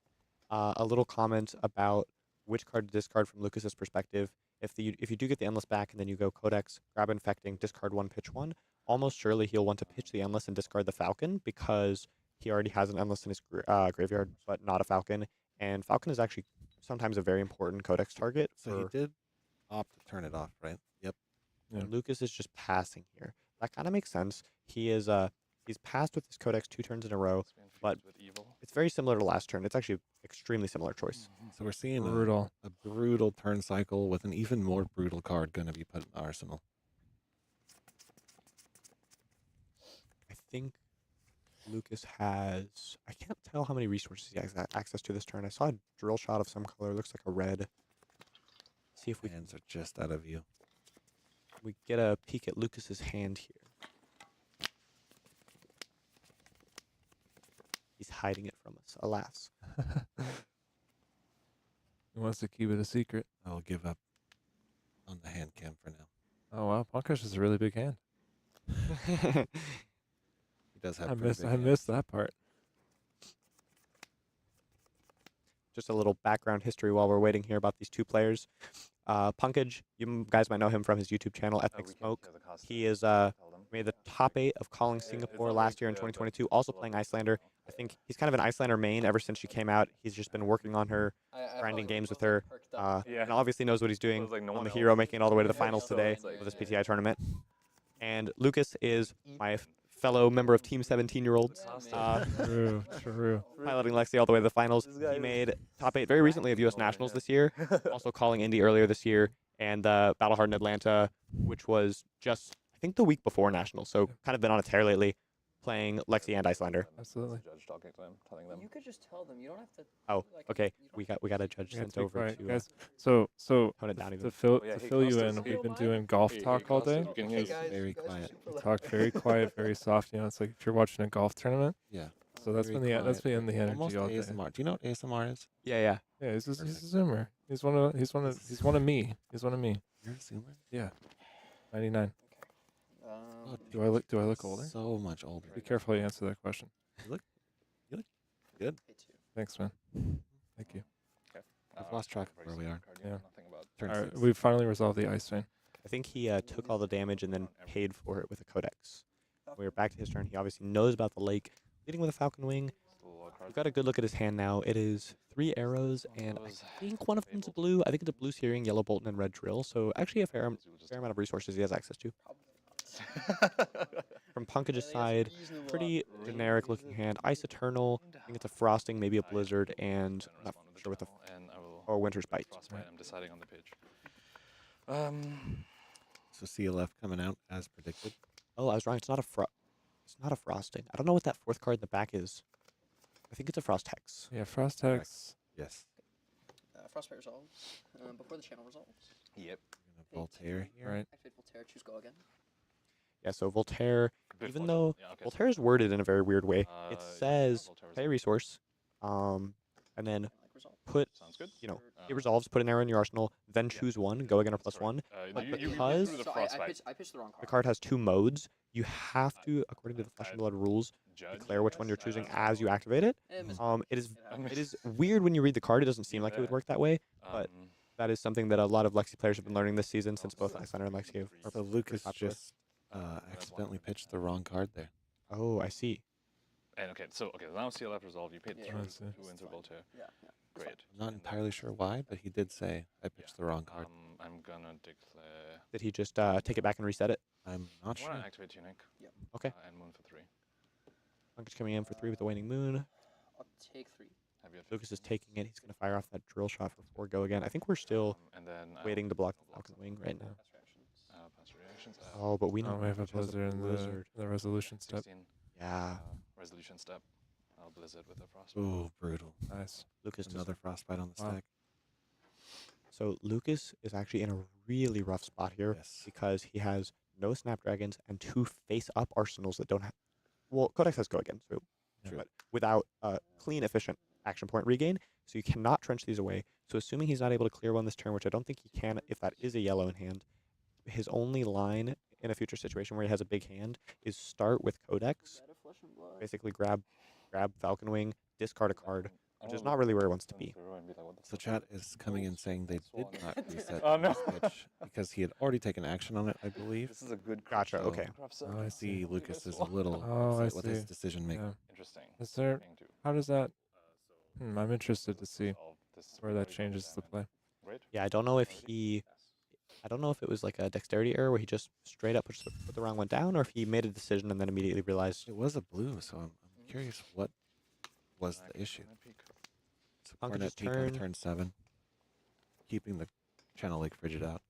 A little comment about which card to discard from Lucas's perspective. If you do get the Endless back and then you go Codex, grab Infecting, discard 1, pitch 1, almost surely he'll want to pitch the Endless and discard the Falcon because he already has an Endless in his graveyard, but not a Falcon. And Falcon is actually sometimes a very important Codex target. So he did opt to turn it off, right? Yep. Yeah. And Lucas is just passing here. That kind of makes sense. He is he's passed with his Codex 2 turns in a row, but it's very similar to last turn. It's actually extremely similar choice. So we're seeing brutal. A brutal turn cycle with an even more brutal card going to be put in the arsenal. I think Lucas has... I can't tell how many resources he has access to this turn. I saw a drill shot of some color. Looks like a red. Let's see if we... Hands are just out of view. We get a peek at Lucas's hand here. He's hiding it from us, alas. He wants to keep it a secret. I'll give up on the hand cam for now. Oh, wow. Pankaj is a really big hand. He does have I missed that part. Just a little background history while we're waiting here about these 2 players. Pankaj, you guys might know him from his YouTube channel, Ethnic Smoke. He is made the top 8 of Calling Singapore last year in 2022, also playing Icelander. I think he's kind of an Icelander main ever since she came out. He's just been working on her, grinding games with her, and obviously knows what he's doing on the hero, making it all the way to the finals today with this PTI tournament. And Lucas is my fellow member of Team 17-year-olds. True. Piloting Lexi all the way to the finals. He made top 8 very recently of U.S. Nationals this year, also calling Indy earlier this year, and Battle Hard in Atlanta, which was just, I think, the week before Nationals, so kind of been on a tear lately, playing Lexi and Icelander. Absolutely. You could just tell them. You don't have to. Oh, okay. We got a judge sent over to guys. So tone it down even. to fill you in, we've been doing golf talk all day. He's very quiet. We talked very quiet, very soft. It's like if you're watching a golf tournament. Yeah. So that's been the energy almost all day. ASMR. Do you know what ASMR is? Yeah. Yeah, he's a zoomer. He's one of me. He's one of me. You're a zoomer? Yeah. 99. Do I look older? So much older. Be careful how you answer that question. You look good. Thanks, man. Thank you. I've lost track of where we are. Yeah. Turn All right, 6. we've finally resolved the ice vein. I think he took all the damage and then paid for it with a Codex. We were back to his turn. He obviously knows about the lake. Leading with a Falcon Wing. We've got a good look at his hand now. It is 3 arrows, and I think one of them's a blue. I think it's a blue Searing, yellow Bolton, and red Drill. So actually a fair amount of resources he has access to. From Pankaj's side, pretty generic looking hand. Ice Eternal, I think it's a Frosting, maybe a Blizzard, and I'm not sure what or Winter's Bite. I'm deciding on the pitch. So CLF coming out as predicted. Oh, I was wrong. It's not a Frosting. I don't know what that 4th card in the back is. I think it's a Frost Hex. Yeah, Frost Hex. Yes. Frostbite resolves before the channel resolves. Yep. Voltaire here. Right. Activate Voltaire, choose go again. Yeah, so Voltaire, Bit even Voltaire. though Yeah, okay, Voltaire is worded in a very weird way, it yeah, says Voltaire play a resource, and then put, Sounds good. you know, it resolves, put an arrow in your arsenal, then choose one, go again or +1. But you because threw the So frostbite. I pitched the wrong card. the card has 2 modes, you have to, according to the Flesh and Blood rules, declare which one you're choosing as you activate it. It is weird when you read the card. It doesn't seem like it would work that way, but that is something that a lot of Lexi players have been learning this season since both Icelander and Lexi are So Lucas popular. just accidentally pitched the wrong card there. Oh, I see. And so now CLF resolved. You paid Yeah, 3 that's to enter Voltaire. Yeah. Great. I'm not entirely sure why, but he did say I pitched the wrong card. I'm gonna declare. Did he just take it back and reset it? I'm not I sure. wanna activate Tunic. Yep. Okay. And Moon for 3. Pankaj coming in for 3 with the Waning Moon. I'll take 3. Have you had Lucas is taking it. He's going to fire off that drill shot for 4 go again. I think we're still and then waiting to block the Falcon Wing right now. pass reactions. Oh, but we know we have a Pankaj has blizzard in the resolution step. 16. Yeah. Resolution step. I'll blizzard with a frostbite. Ooh, brutal. Nice. Lucas Another frostbite on the Wow. stack. So Lucas is actually in a really rough spot here because he has no Snapdragons and 2 face-up arsenals that don't have... Well, Codex has go again, so but without a clean, efficient action point regain, so you cannot trench these away. So assuming he's not able to clear one this turn, which I don't think he can if that is a yellow in hand, his only line in a future situation where he has a big hand is start with Codex, basically grab Falcon Wing, discard a card, which is not really where he wants to be. So chat is coming in saying they did not reset Oh, no. this pitch because he had already taken action on it, I believe. This is a good Gotcha, So okay. Oh, I see Lucas is a little Oh, I upset with his see. decision making. Yeah. Interesting. Is there? How does that? I'm interested to see where that changes the play. Yeah, I don't know if it was like a dexterity error where he just straight up put the wrong one down, or if he made a decision and then immediately realized it was a blue. So I'm curious what was the issue. So Pankaj's Cornet peak on turn 7, keeping the Channel Lake Frigid out.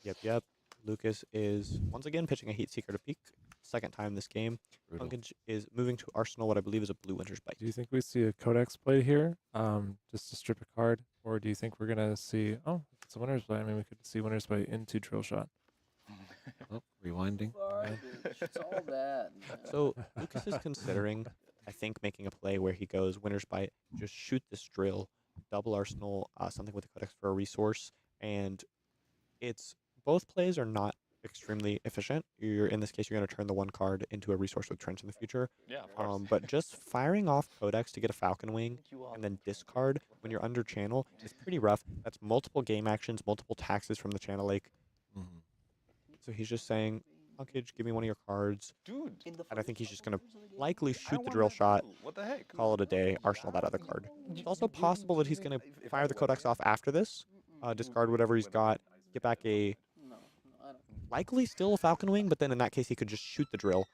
Yep. Lucas is once again pitching a Heat Seeker to peak. Second time this game. Brutal. Pankaj is moving to Arsenal, what I believe is a blue Winter's Bite. Do you think we see a Codex play here, just to strip a card, or do you think we're gonna see? Oh, it's a Winter's Bite. I mean, we could see Winter's Bite into Drill Shot. Oh, rewinding. It's all bad. So Lucas is considering, I think, making a play where he goes Winter's Bite, just shoot this drill, double Arsenal, something with the Codex for a resource, and it's both plays are not extremely efficient. In this case, you're going to turn the one card into a resource with Trench in the future. Yeah, of course. But just firing off Codex to get a Falcon Wing and then discard when you're under channel is pretty rough. That's multiple game actions, multiple taxes from the Channel Lake. So he's just saying, Pankaj, give me one of your cards. Dude. And I think he's just going to likely shoot the drill shot, What the heck? call it a day, arsenal that other card. It's also possible that he's going to fire the Codex off after this, discard whatever he's got, get back a likely still a Falcon Wing, but then in that case he could just shoot the drill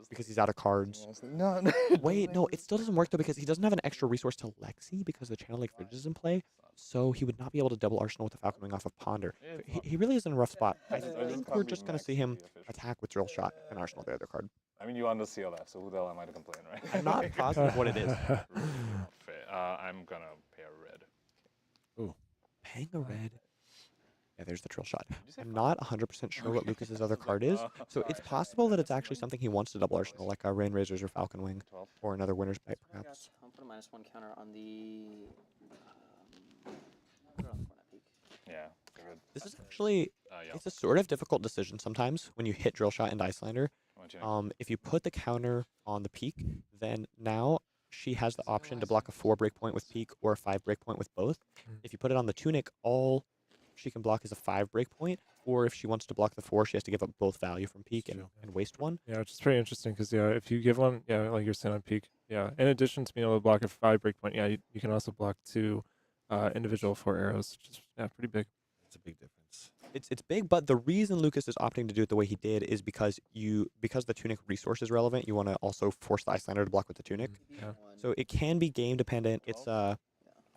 because he's out of cards. No. Wait, no, it still doesn't work though because he doesn't have an extra resource to Lexi because the Channel Lake Fridge is in play, so he would not be able to double Arsenal with the Falcon Wing off of Ponder. So he really is in a rough spot. I think we're just going to see him attack with Drill Shot and Arsenal the other card. I mean, you on the CLF, so who the hell am I to complain, right? I'm not positive what it is. I'm gonna pay a red. Ooh. Paying a red. Yeah, there's the Drill Shot. I'm not 100% sure what Lucas's other card is, so it's possible that it's actually something he wants to double Arsenal, like Rain Razors or Falcon Wing, or another Winter's Bite, perhaps. I'll put a -1 counter on the. Yeah, good. This is actually, it's a sort of difficult decision sometimes when you hit Drill Shot and Icelander. If you put the counter on the peak, then now she has the option to block a 4 breakpoint with peak or a 5 breakpoint with both. If you put it on the Tunic, all she can block is a 5 breakpoint, or if she wants to block the 4, she has to give up both value from peak and waste one. Yeah, which is pretty interesting because if you give one, like you're saying on peak, in addition to being able to block a 5 breakpoint, you can also block 2 individual 4 arrows, which is pretty big. It's a big difference. It's big, but the reason Lucas is opting to do it the way he did is because the Tunic resource is relevant, you want to also force the Icelander to block with the Tunic. So it can be game dependent. It's I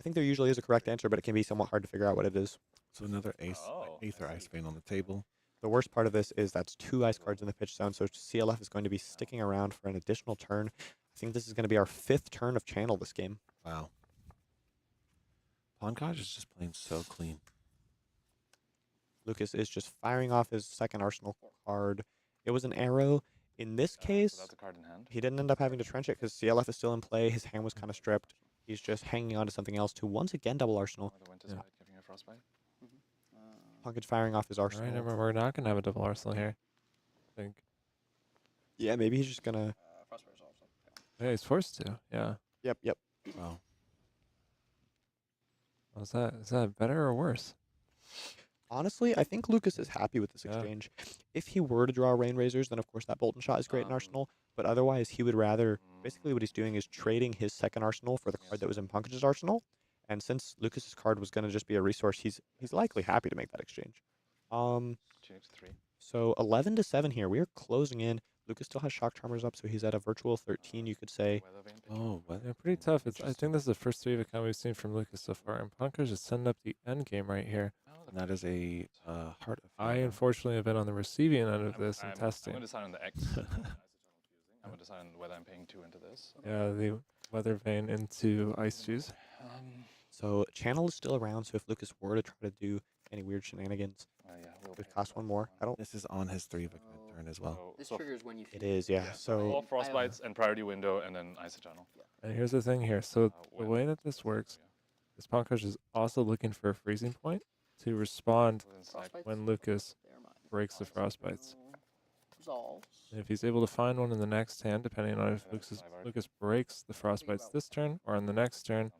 think there usually is a correct answer, but it can be somewhat hard to figure out what it is. So another Aether Ice Vein on the table. The worst part of this is that's 2 ice cards in the pitch zone, so CLF is going to be sticking around for an additional turn. I think this is going to be our 5th turn of channel this game. Wow. Pankaj is just playing so clean. Lucas is just firing off his second arsenal card. It was an arrow. In this case, that's a card in hand. he didn't end up having to trench it because CLF is still in play. His hand was kind of stripped. He's just hanging on to something else to once again double arsenal. Giving a frostbite. Pankaj firing off his arsenal. Right, we're not gonna have a double arsenal here. I think. Yeah, maybe he's just gonna. Yeah, he's forced to. Yeah. Yep. Wow. Is that better or worse? Honestly, I think Lucas is happy with this exchange. If he were to draw Rain Razors, then of course that Bolton shot is great in Arsenal. But otherwise, he would rather. Basically, what he's doing is trading his second Arsenal for the card that was in Pankaj's Arsenal. And since Lucas's card was going to just be a resource, he's likely happy to make that exchange. So 11-7 here. We are closing in. Lucas still has Shock Charmers up, so he's at a virtual 13, you could say. Oh, yeah, pretty tough. I think this is the first 3 of a kind we've seen from Lucas so far. And Pankaj is setting up the end game right here. And that is a Heart of I unfortunately have been on the receiving end of this and I'm testing. going to decide on the X. I'm going to decide on whether I'm paying 2 into this. Yeah, the Weather Vein into Ice Shoes. So Channel is still around, so if Lucas were to try to do any weird shenanigans, it would cost 1 more. This is on his 3 of a kind turn as well. This triggers when you. It is, yeah. So 4 frostbites and priority window, and then Ice Channel. And here's the thing here. So the way that this works is Pankaj is also looking for a freezing point to respond when Lucas breaks the frostbites. And if he's able to find one in the next hand, depending on if Lucas breaks the frostbites this turn or on the next turn,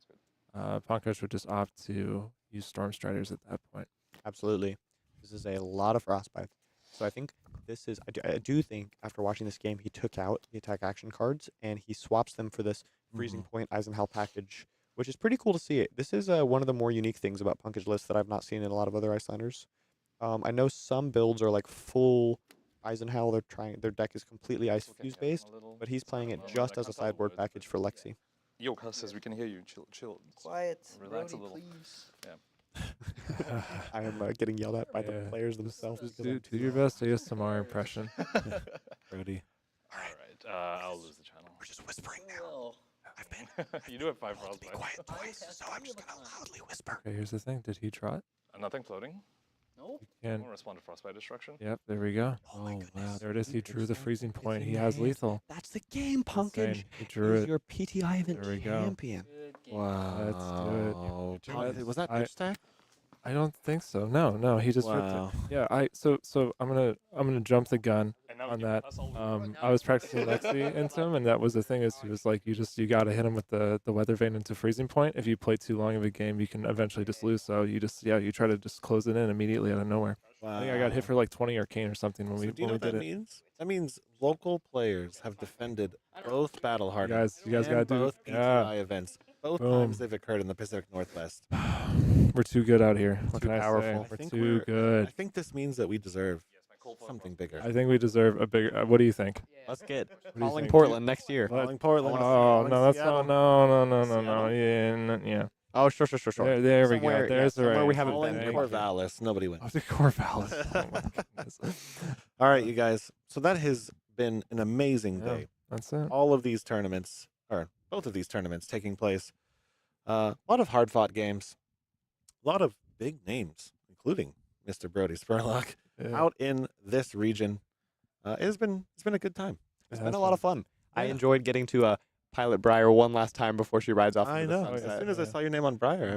Pankaj would just opt to use Storm Striders at that point. Absolutely. This is a lot of frostbite. So I think this is, I do think after watching this game, he took out the attack action cards and he swaps them for this freezing point Eisenhower package, which is pretty cool to see. This is one of the more unique things about Pankaj lists that I've not seen in a lot of other Icelanders. I know some builds are like full Eisenhower. Their deck is completely Ice Fuse based, but he's playing it just as a sideboard package for Lexi. Yo, Kaz says we can hear you. Chill. Quiet. Relax Brodie, a little. please. Yeah. I am getting yelled at by the players themselves. Do your best ASMR impression. Brodie. All right. I'll lose the channel. We're just whispering now. I've been. You do have 5 frostbites. Be quiet twice, so I'm just gonna loudly whisper. Okay, here's the thing. Did he draw it? Nothing floating. Nope. Can Won't respond to frostbite destruction. Yep, there we go. Oh, wow. There it is. He drew the freezing point. He has lethal. That's the game, Pankaj. He drew He's it. your PTI event There we go. champion. Wow. Let's do it. Was that pitch stack? I don't think so. No, he just ripped Wow. it. Yeah, so I'm gonna jump the gun on that. I was practicing Lexi into him, and that was the thing is he was like, you gotta hit him with the weather vein into freezing point. If you play too long of a game, you can eventually just lose. So you try to just close it in immediately out of nowhere. Wow. I think I got hit for like 20 arcane or something when So we do you know what did that it. means? That means local players have defended both Battle Hardened You guys and gotta do both it. PTI Yeah. events. Both Boom. times they've occurred in the Pacific Northwest. We're too good out here. What Too can powerful. I say? We're too good. I think this means that we deserve something bigger. I think we deserve a bigger. What do you think? Let's get What do you calling think? Portland next year. Calling Portland. Oh no, that's Seattle. not. No. Yeah. Oh, sure. There we Somewhere- go. There's the somewhere right. we haven't Calling been. Corvallis. Nobody wins. Oh, the Corvallis. Oh my goodness. All right, you guys. So that has been an amazing Yeah, day. that's it. All of these tournaments, or both of these tournaments, taking place. A lot of hard-fought games. A lot of big names, including Mr. Brodie Spurlock, Yeah. out in this region. It's been a good time. It's been a lot of fun. I enjoyed getting to pilot Briar one last time before she rides off. I into the know. sunset. As soon as I saw your name on Briar, I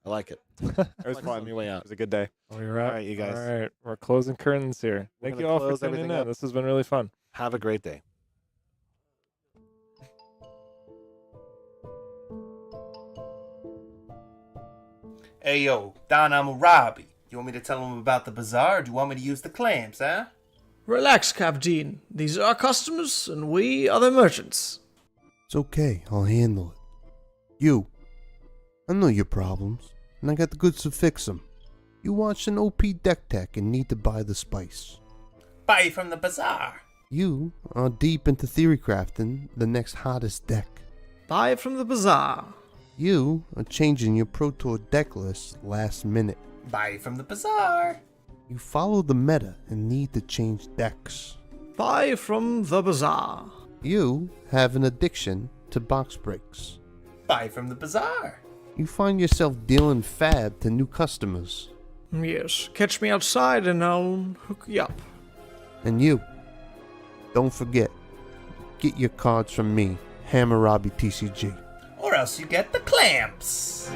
like it. It was Like fun. on your way out. It was a good day. We're right. All right, you guys. All right, we're closing curtains here. We're Thank gonna you all for close tuning everything in. up. This has been really fun. Have a great day. Hey yo, Don Amurabi. You want me to tell him about the bazaar, or do you want me to use the clams, huh? Relax, Captain. These are our customers, and we are their merchants. It's okay, I'll handle it. You, I know your problems, and I got the goods to fix them. You watched an OP deck tech and need to buy the spice. Buy from the bazaar. You are deep into theory crafting the next hottest deck. Buy from the bazaar. You are changing your Pro Tour deck list last minute. Buy from the bazaar. You follow the meta and need to change decks. Buy from the bazaar. You have an addiction to box breaks. Buy from the bazaar. you find yourself dealing fab to new customers. Yes, catch me outside and I'll hook you up. And you, don't forget, get your cards from me, Hammurabi TCG. Or else you get the clamps.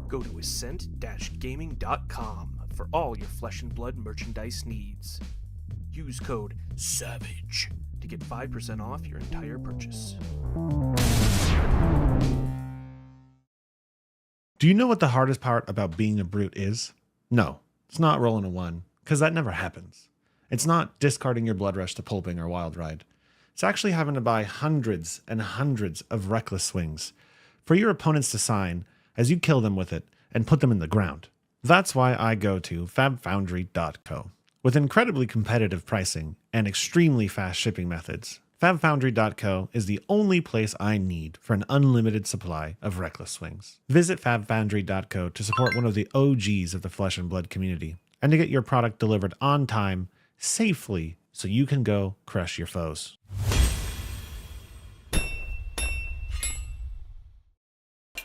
Go to ascent-gaming.com for all your Flesh and Blood merchandise needs. Use code SAVAGE to get 5% off your entire purchase. Do you know what the hardest part about being a brute is? No, it's not rolling a 1, because that never happens. It's not discarding your Blood Rush to Pulping or Wild Ride. It's actually having to buy hundreds and hundreds of reckless swings for your opponents to sign as you kill them with it and put them in the ground. That's why I go to fabfoundry.co. With incredibly competitive pricing and extremely fast shipping methods, fabfoundry.co is the only place I need for an unlimited supply of reckless swings. Visit fabfoundry.co to support one of the OGs of the Flesh and Blood community and to get your product delivered on time, safely, so you can go crush your foes.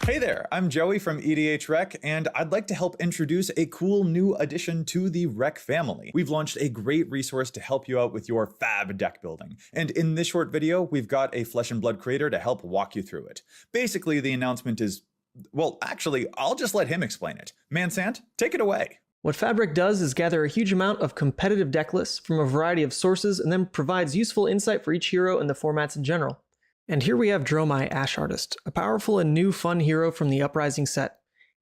Hey there, I'm Joey from EDH Rec, and I'd like to help introduce a cool new addition to the Rec family. We've launched a great resource to help you out with your fab deck building. And in this short video, we've got a Flesh and Blood creator to help walk you through it. Basically, the announcement is, well, actually, I'll just let him explain it. Mansant, take it away. What Fabric does is gather a huge amount of competitive deck lists from a variety of sources and then provides useful insight for each hero and the formats in general. And here we have Dromai, Ash Artist, a powerful and new fun hero from the Uprising set.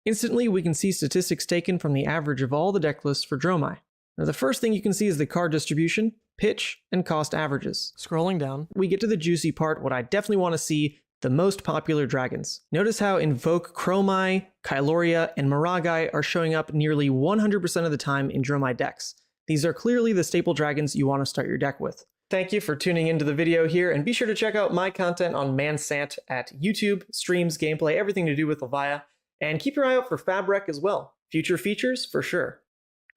Instantly, we can see statistics taken from the average of all the deck lists for Dromai. Now, the first thing you can see is the card distribution, pitch, and cost averages. Scrolling down, we get to the juicy part, what I definitely want to see, the most popular dragons. Notice how Invoke Chromai, Kyloria, and Miragai are showing up nearly 100% of the time in Dromai decks. These are clearly the staple dragons you want to start your deck with. Thank you for tuning into the video here, and be sure to check out my content on Mansant at YouTube, streams, gameplay, everything to do with Levia, and keep your eye out for Fabric as well. Future features for sure.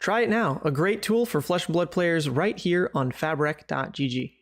Try it now, a great tool for Flesh and Blood players right here on fabric.gg.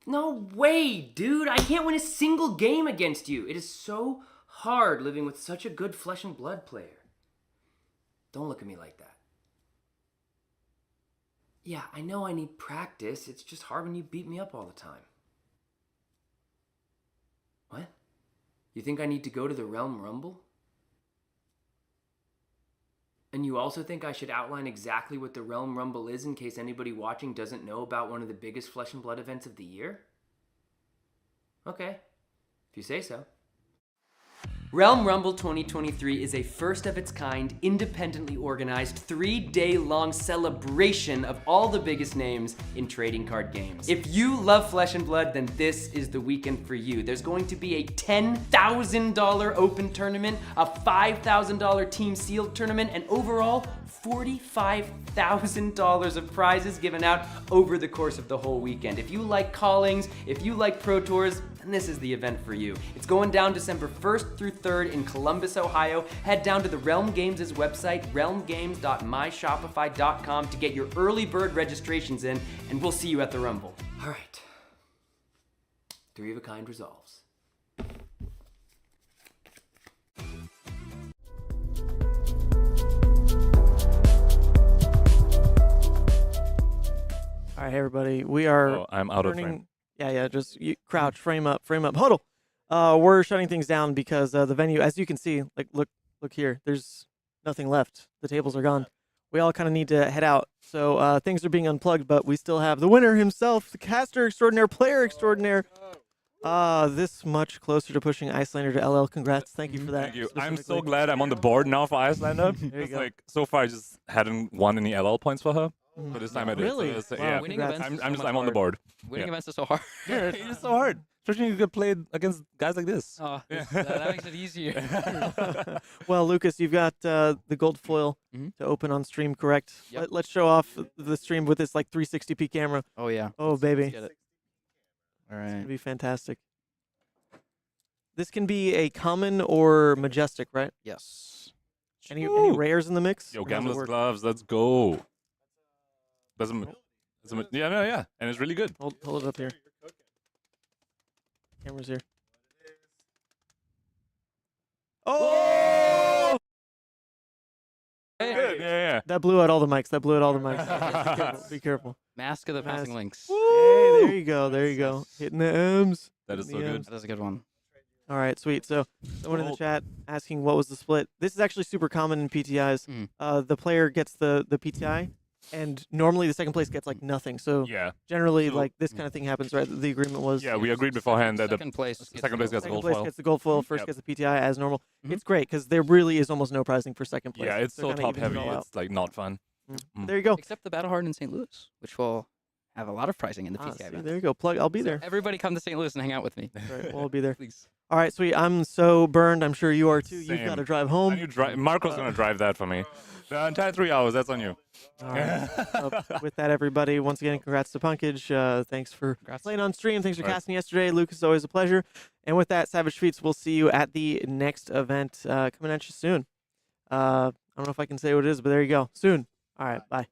No way, dude! I can't win a single game against you! It is so hard living with such a good Flesh and Blood player. Don't look at me like that. Yeah, I know I need practice. It's just hard when you beat me up all the time. What? You think I need to go to the Realm Rumble? And you also think I should outline exactly what the Realm Rumble is in case anybody watching doesn't know about one of the biggest Flesh and Blood events of the year? Okay. If you say so. Realm Rumble 2023 is a first of its kind, independently organized, 3-day-long celebration of all the biggest names in trading card games. If you love Flesh and Blood, then this is the weekend for you. There's going to be a $10,000 open tournament, a $5,000 team sealed tournament, and overall, $45,000 of prizes given out over the course of the whole weekend. If you like callings, if you like Pro Tours, then this is the event for you. It's going down December 1st through 3rd in Columbus, Ohio. Head down to the Realm Games' website, realmgames.myshopify.com to get your early bird registrations in, and we'll see you at the Rumble. All right. 3 of a kind resolves. All right, everybody. We are. Oh, I'm out of frame. Yeah. Just crouch, frame up, huddle. We're shutting things down because the venue, as you can see, like look here. There's nothing left. The tables are gone. We all kind of need to head out. So things are being unplugged, but we still have the winner himself, the caster extraordinaire, player extraordinaire. This much closer to pushing Icelander to LL. Congrats. Thank you for that. Thank you. I'm so glad I'm on the board now for Icelander. There you go. Like so far, I just hadn't won any LL points for her. But this time I did. Really? So, Wow, yeah. Winning events I'm on the board. Winning events are so hard. Yeah, it is so hard. Especially when you get played against guys like this. Oh, that makes it easier. Well, Lucas, you've got the gold foil to open on stream, correct? Yep. Let's show off the stream with this like 360p camera. Oh yeah. Oh baby. Let's get it. All right. It's gonna be fantastic. This can be a common or majestic, right? Yes. Any rares in the mix? Yo, Or how's it Gambler's work? Gloves, let's go. Yeah, and it's really good. Hold it up here. Camera's here. Oh! Good. Yeah. That blew out all the mics. Be careful. Mask of the Passing Links. Hey, there you go. Hitting the M's. That is so Hitting the good. M's. That is a good one. All right, sweet. So someone in the chat asking what was the split. This is actually super common in PTIs. The player gets the PTI, and normally the second place gets like nothing. So Yeah. generally like this kind of thing happens, right? The agreement was Yeah, we agreed beforehand that the Second place second place gets the gold foil. gets the gold foil, first gets the PTI as normal. It's great because there really is almost no pricing for second place. Yeah, it's So so kinda top evens it heavy. all out. It's like not fun. There you go. Except the Battle Hard in St. Louis, which will have a lot of pricing in the PTI See, event. there you go. Plug. I'll be So there. everybody come to St. Louis and hang out with me. Right, well, I'll be there. Please. All right, sweet. I'm so burned. I'm sure you are too. You've Same. got to drive home. Marco's gonna drive that for me. The entire 3 hours. That's on you. All right. With that, everybody, once again, congrats to Pankaj. Thanks for playing on stream. Thanks for Right. casting yesterday. Lucas, always a pleasure. And with that, Savage Feats, we'll see you at the next event coming at you soon. I don't know if I can say what it is, but there you go. Soon. All right. Bye.